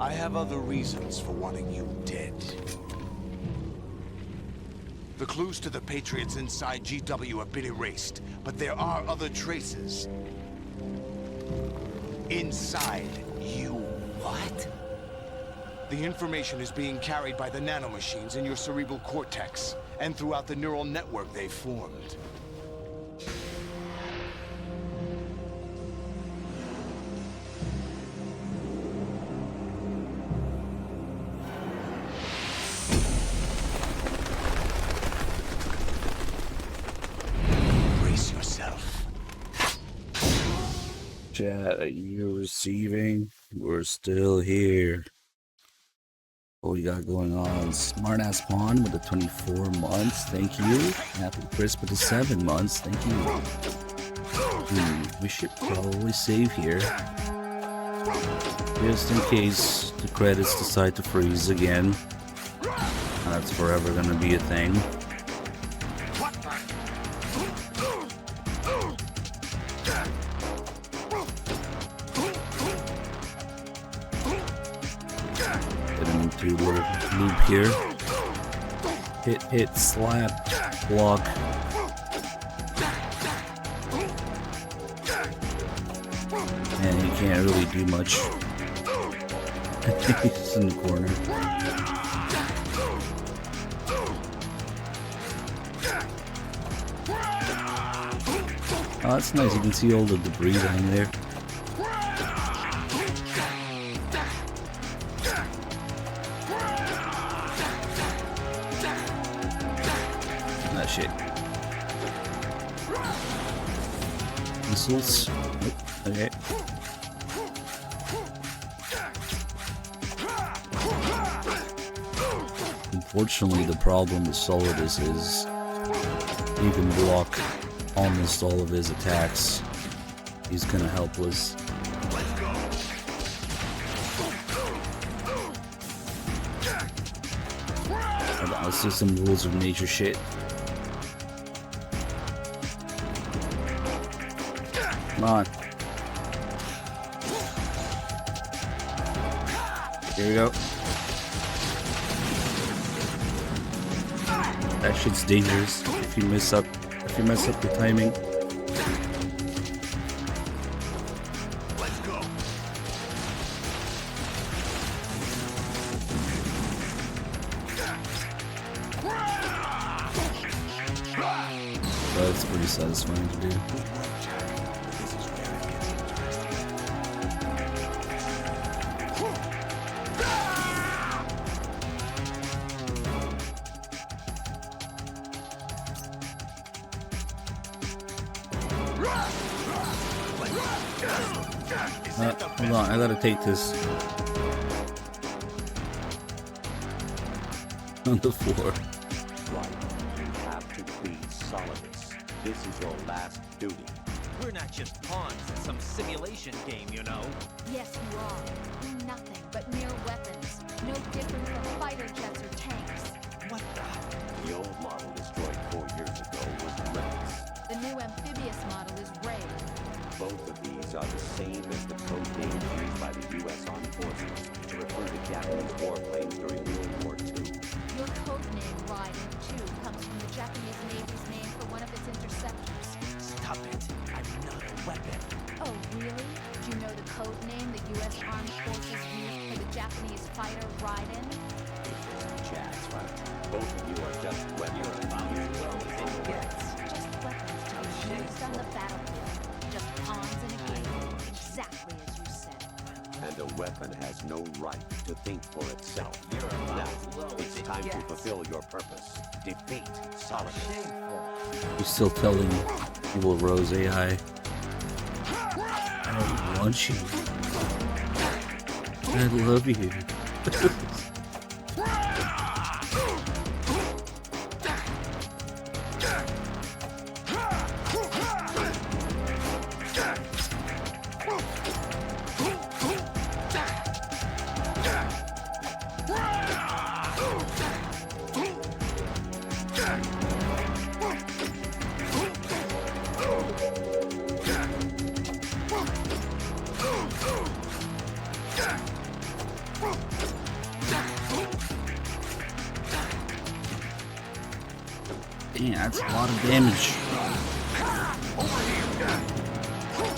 I have other reasons for wanting you dead. The clues to the Patriots inside GW have been erased, but there are other traces. Inside you. What? The information is being carried by the nanomachines in your cerebral cortex, and throughout the neural network they've formed. Chat, you're receiving. We're still here. What we got going on? Smart ass pawn with the 24 months. Thank you. Happy Crisp with the 7 months. Thank you. We should probably save here. Just in case the credits decide to freeze again. That's forever gonna be a thing. Loop here. Hit, slap, block. And he can't really do much. He's in the corner. Oh, that's nice. You can see all the debris down there. Missiles. Okay. Unfortunately, the problem with Solidus is you can block almost all of his attacks. He's kind of helpless. Let's do some rules of nature shit. Come on. Here we go. That shit's dangerous if you mess up the timing. Let's go. That's pretty satisfying to do. Hold on, I gotta take this on the floor. Right, you have to please Solidus. This is your last duty. We're not just pawns in some simulation game, you know. Yes, you are. We're nothing but mere weapons. No different from fighter jets or tanks. What the? The old model destroyed 4 years ago was Rex. The new amphibious model is Raiden. Both of these are the same as the code names used by the U.S. Armed Forces to refer to Japanese warplanes during World War II. Your code name, Raiden, too, comes from the Japanese Navy's name for one of its interceptors. Stop it. I'm not a weapon. Oh, really? Do you know the code name the U.S. Armed Forces used for the Japanese fighter Raiden? Jazz, right? Both of you are just weapons. You're about as well as it gets. Just weapons to be used on the battlefield. Just pawns in a game. Exactly as you said. And a weapon has has no right to think for itself. Now, it's time to fulfill your purpose. Defeat Solomon. You're still telling evil Rose AI, I want you. I love you. Damn, that's a lot of damage.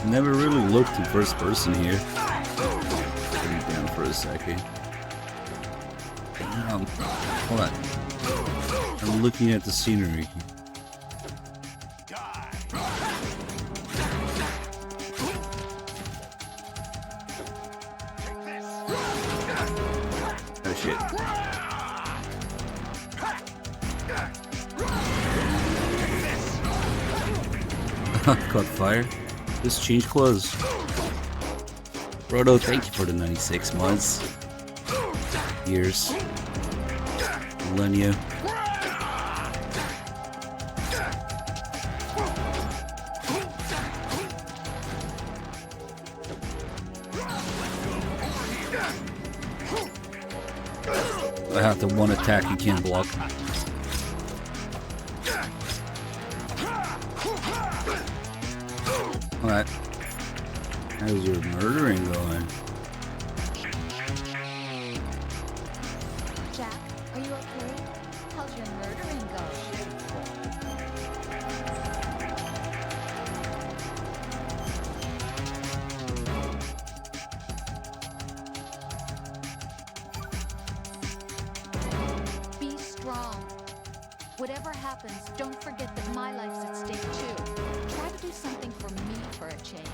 Never really looked in first person here. Put me down for a second. Damn. Hold on. I'm looking at the scenery. Oh shit. Caught fire. Just change clothes. Roto, thank you for the 96 months. Years. Millennia. I have the one attack you can't block. Alright. How's your murdering going? Jack, are you okay? How's your murdering going? Be strong. Whatever happens, don't forget that my life's at stake too. Try to do something for me for a change.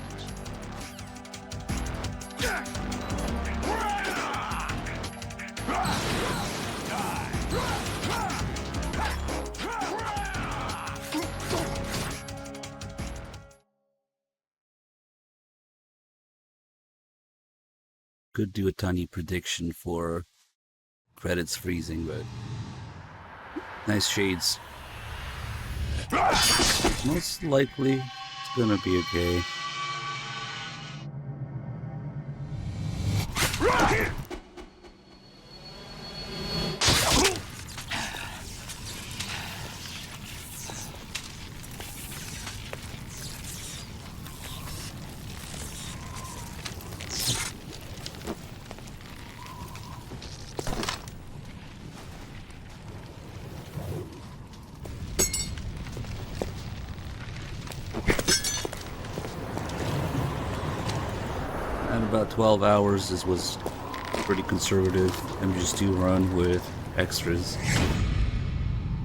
Could do a tiny prediction for credits freezing, but nice shades. Most likely it's gonna be okay. At about 12 hours, this was pretty conservative. MGS2 run with extras.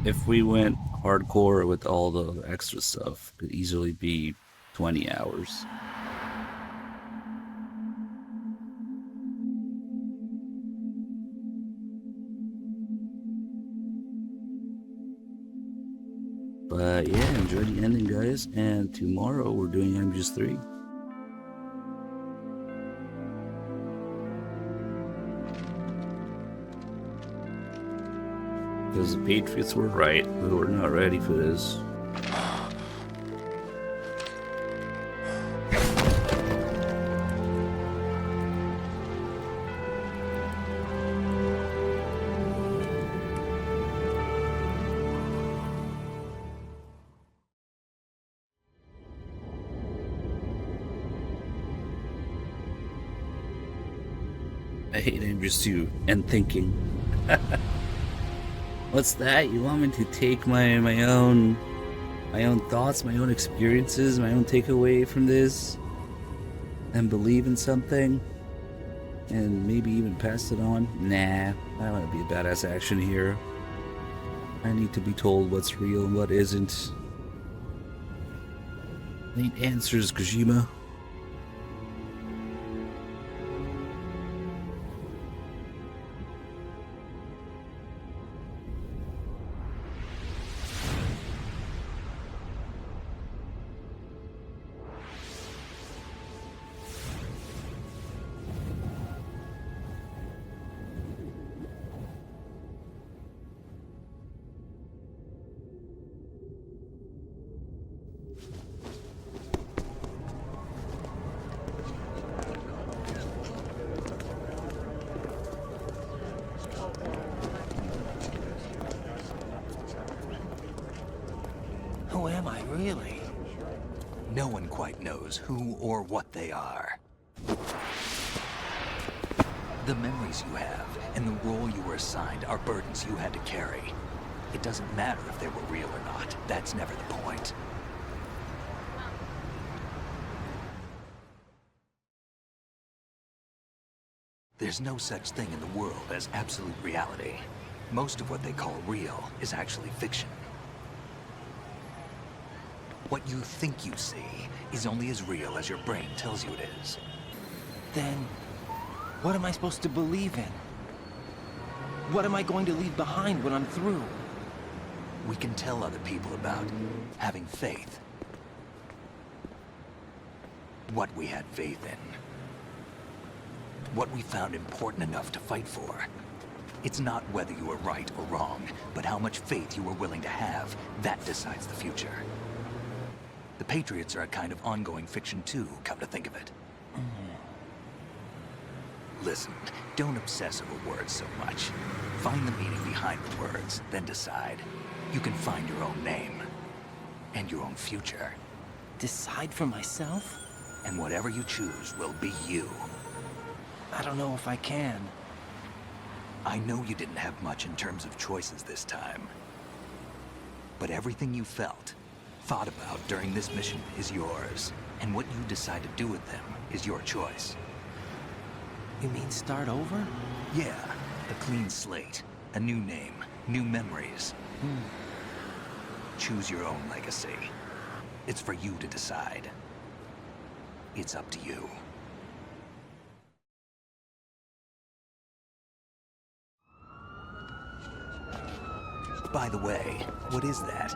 If we went hardcore with all the extra stuff, could easily be 20 hours. But yeah, enjoy the ending, guys. And tomorrow we're doing MGS3. Because the Patriots were right, but we're not ready for this. I hate MGS2 and thinking. What's that? You want me to take my own thoughts, my own experiences, my own takeaway from this, and believe in something, and maybe even pass it on? Nah, I don't want to be a badass action hero. I need to be told what's real and what isn't. Need answers, Kojima. Really? No one quite knows who or what they are. The memories you have and the role you were assigned are burdens you had to carry. It doesn't matter if they were real or not. That's never the point. There's no such thing in the world as absolute reality. Most of what they call real is actually fiction. What you think you see is only as real as your brain tells you it is. Then, what am I supposed to believe in? What am I going to leave behind when I'm through? We can tell other people about having faith. What we had faith in. What we found important enough to fight for. It's not whether you were right or wrong, but how much faith you were willing to have. That decides the future. The Patriots are a kind of ongoing fiction too, come to think of it. Listen, don't obsess over words so much. Find the meaning behind the words, then decide. You can find your own name. And your own future. Decide for myself? And whatever you choose will be you. I don't know if I can. I know you didn't have much in terms of choices this time. But everything you felt, thought about during this mission is yours. And what you decide to do with them is your choice. You mean start over? Yeah, a clean slate, a new name, new memories. Choose your own legacy. It's for you to decide. It's up to you. By the way, what is that?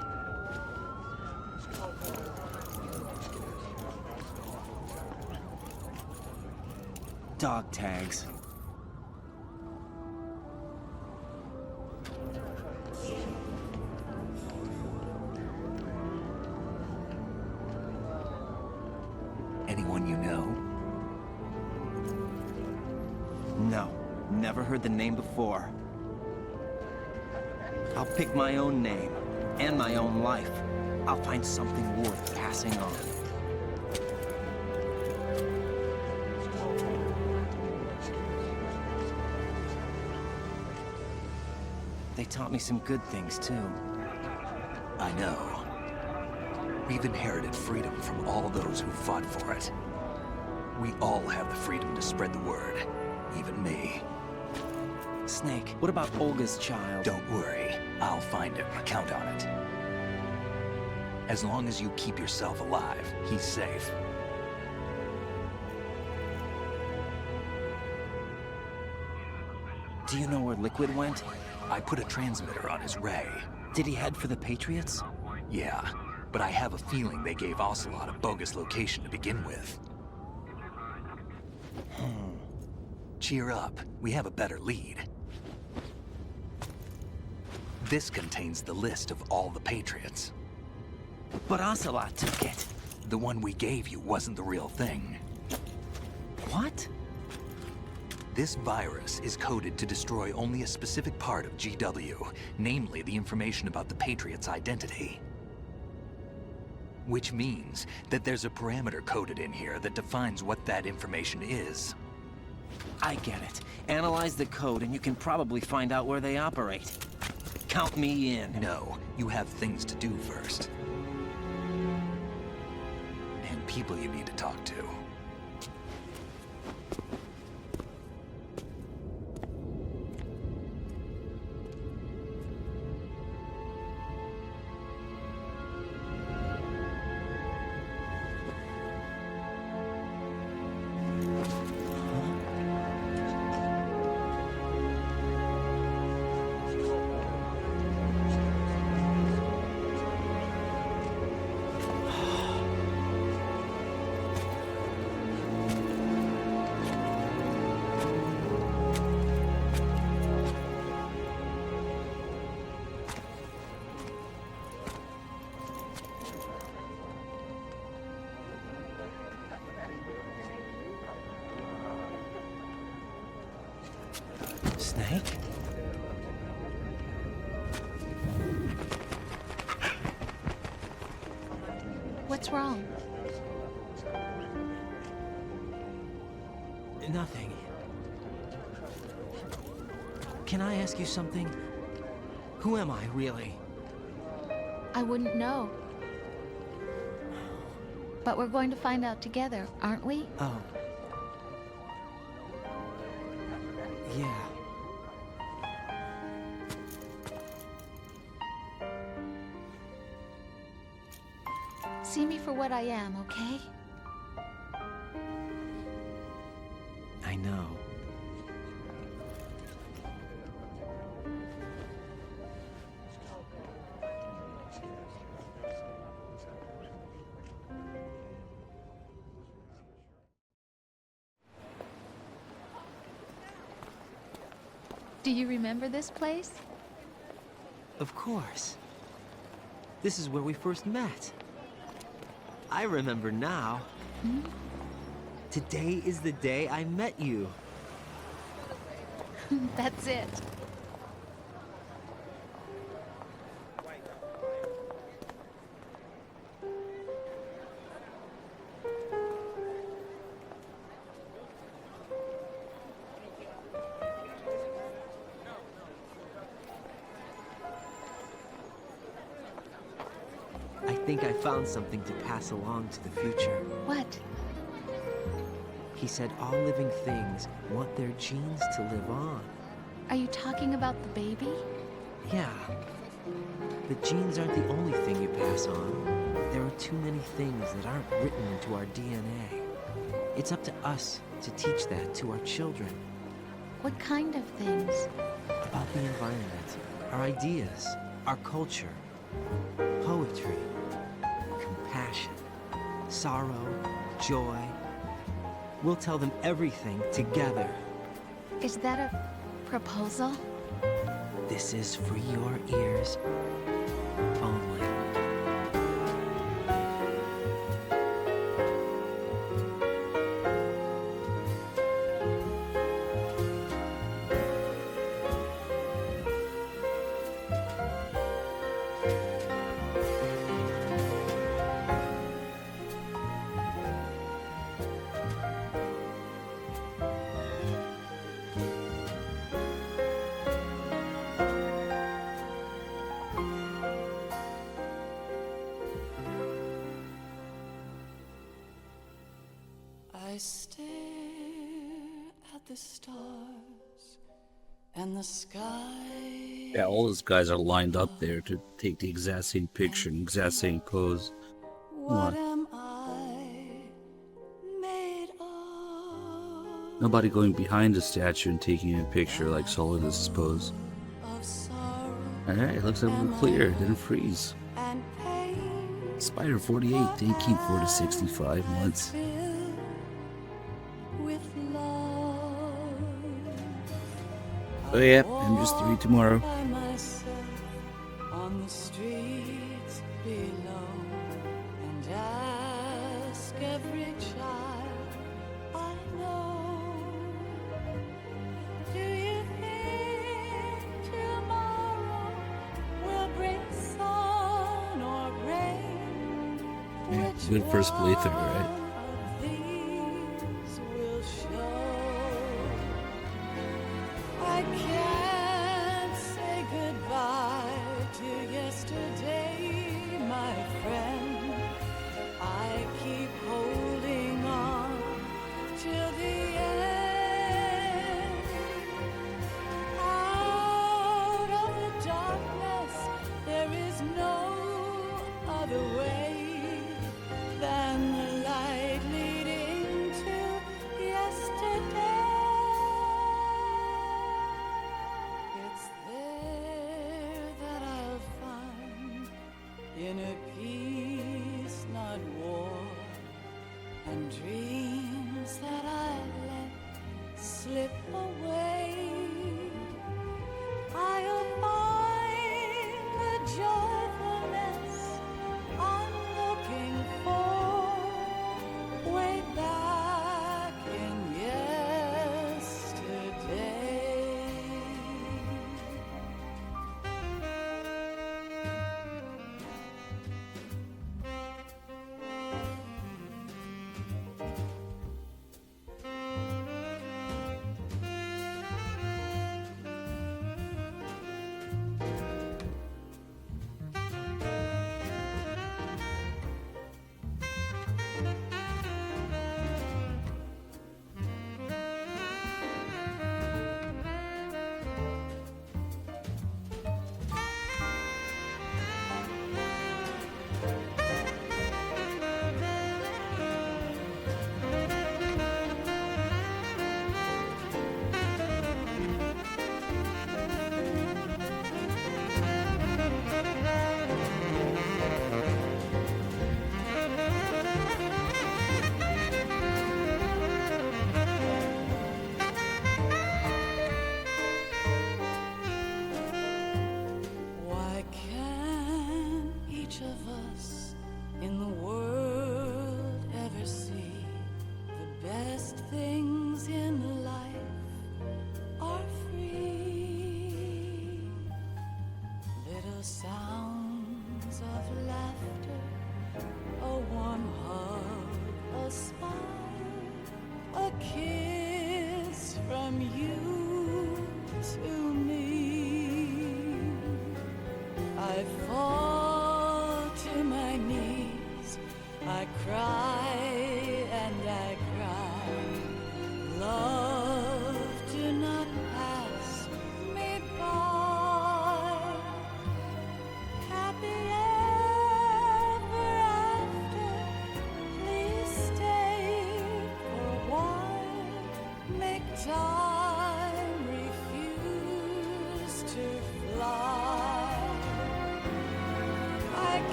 Dog tags. Anyone you know? No, never heard the name before. I'll pick my own name, and my own life. I'll find something worth passing on. They taught me some good things, too. I know. We've inherited freedom from all those who fought for it. We all have the freedom to spread the word, even me. Snake, what about Olga's child? Don't worry. I'll find him. Count on it. As long as you keep yourself alive, he's safe. Do you know where Liquid went? I put a transmitter on his ray. Did he head for the Patriots? Yeah, but I have a feeling they gave Ocelot a bogus location to begin with. Cheer up. We have a better lead. This contains the list of all the Patriots. But Ocelot took it. The one we gave you wasn't the real thing. What? This virus is coded to destroy only a specific part of GW, namely the information about the Patriots' identity. Which means that there's a parameter coded in here that defines what that information is. I get it. Analyze the code and you can probably find out where they operate. Count me in. No, you have things to do first. And people you need to talk to. Snake? What's wrong? Nothing. Can I ask you something? Who am I, really? I wouldn't know. But we're going to find out together, aren't we? Oh. Yeah. See me for what I am, okay? I know. Do you remember this place? Of course. This is where we first met. I remember now. Hmm? Today is the day I met you. That's it. I think I found something to pass along to the future. What? He said all living things want their genes to live on. Are you talking about the baby? Yeah. The genes aren't the only thing you pass on. There are too many things that aren't written into our DNA. It's up to us to teach that to our children. What kind of things? About the environment, our ideas, our culture, poetry, compassion, sorrow, joy. We'll tell them everything together. Is that a proposal? This is for your ears only. I stare at the stars and the sky. Yeah, all those guys are lined up there to take the exact same picture, and exact same pose. What am I made of? Nobody going behind the statue and taking a picture like Solidus' pose. Alright, looks like we're clear. It didn't freeze. Spider 48, thank you for the 65 months. Oh yeah, I'm just 3 tomorrow. On the streets below, and ask every child I know. Do you think tomorrow will bring sun or rain? Yeah, good first playthrough, right? These will show. I can't say goodbye to yesterday, my friend. I keep holding on till the end. Out of the darkness, there is no other way than the light leading to yesterday. It's there that I'll find inner peace, not war, and dreams that I let slip away. I'll find the joyfulness I'm looking for way back in yesterday.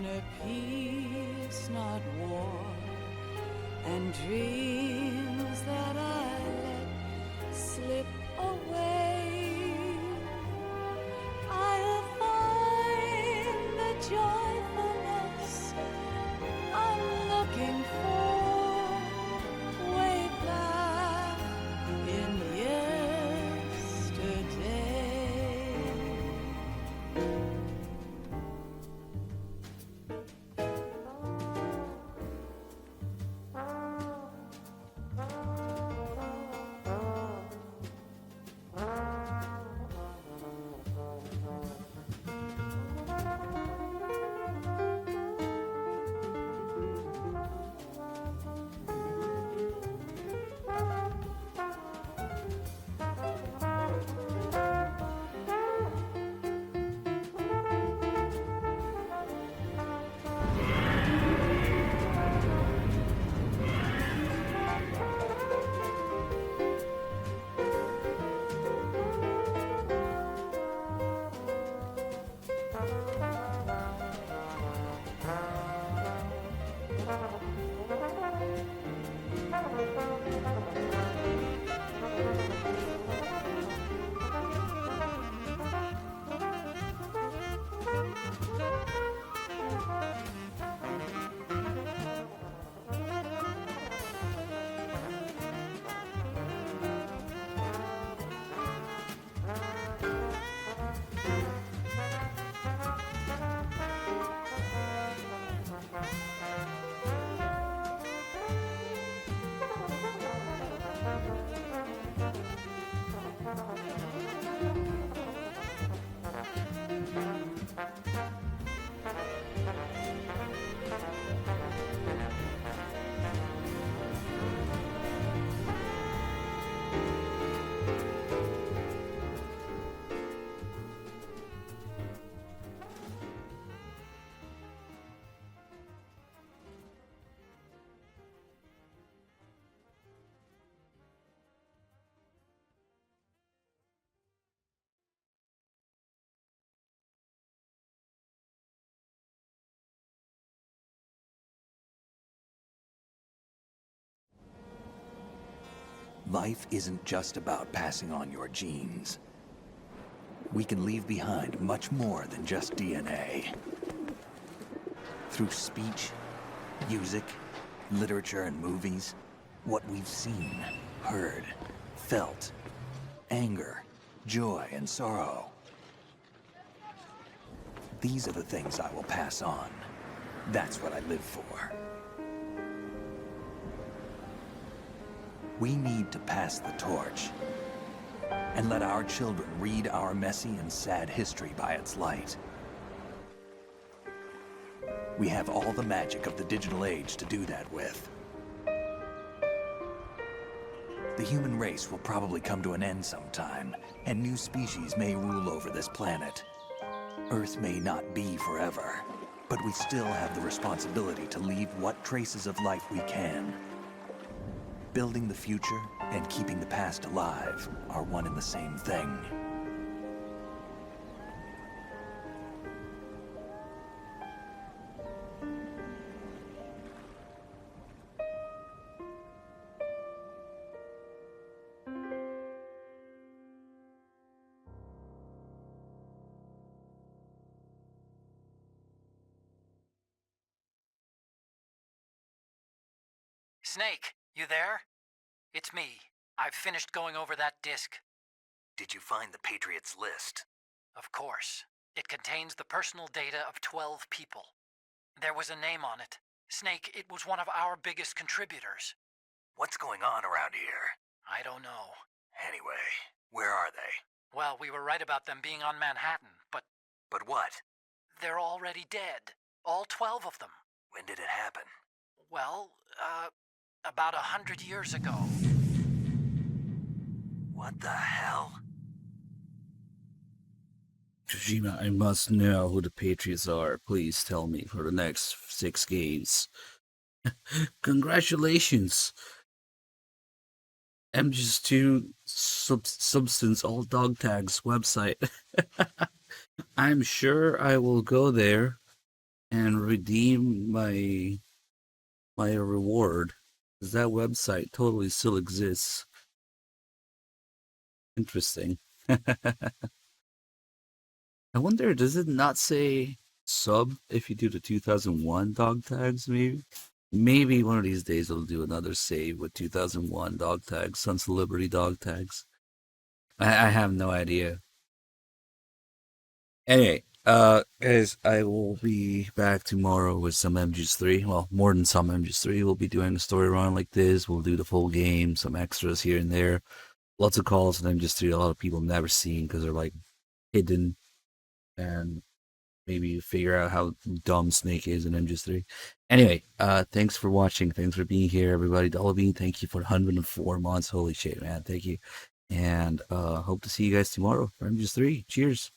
inner peace, not war, and dreams that I let slip away. I'll find the joyfulness I'm looking for way back in yesterday. Life isn't just about passing on your genes. We can leave behind much more than just DNA. Through speech, music, literature, and movies, what we've seen, heard, felt, anger, joy, and sorrow. These are the things I will pass on. That's what I live for. We need to pass the torch and let our children read our messy and sad history by its light. We have all the magic of the digital age to do that with. The human race will probably come to an end sometime, and new species may rule over this planet. Earth may not be forever, but we still have the responsibility to leave what traces of life we can. Building the future and keeping the past alive are one and the same thing. Snake, you there? It's me. I've finished going over that disk. Did you find the Patriots list? Of course. It contains the personal data of 12 people. There was a name on it. Snake, it was one of our biggest contributors. What's going on around here? I don't know. Anyway, where are they? Well, we were right about them being on Manhattan, but... But what? They're already dead. All 12 of them. When did it happen? Well, about 100 years ago. What the hell? Kojima, I must know who the Patriots are. Please tell me for the next 6 games. Congratulations! MGS2 Substance All Dog Tags website. I'm sure I will go there and redeem my reward, because that website totally still exists. Interesting. I wonder, does it not say sub if you do the 2001 dog tags, maybe? Maybe one of these days we'll do another save with 2001 dog tags, Sons of Liberty dog tags. I have no idea. Anyway, guys, I will be back tomorrow with some MGs3. Well, more than some MGs3. We'll be doing a story run like this. We'll do the full game, some extras here and there. Lots of calls on MGs3. A lot of people have never seen because they're like hidden, and maybe figure out how dumb Snake is in MGS3. Anyway, thanks for watching. Thanks for being here, everybody. Dollarbean, thank you for 104 months. Holy shit, man. Thank you. And hope to see you guys tomorrow for MGS3. Cheers.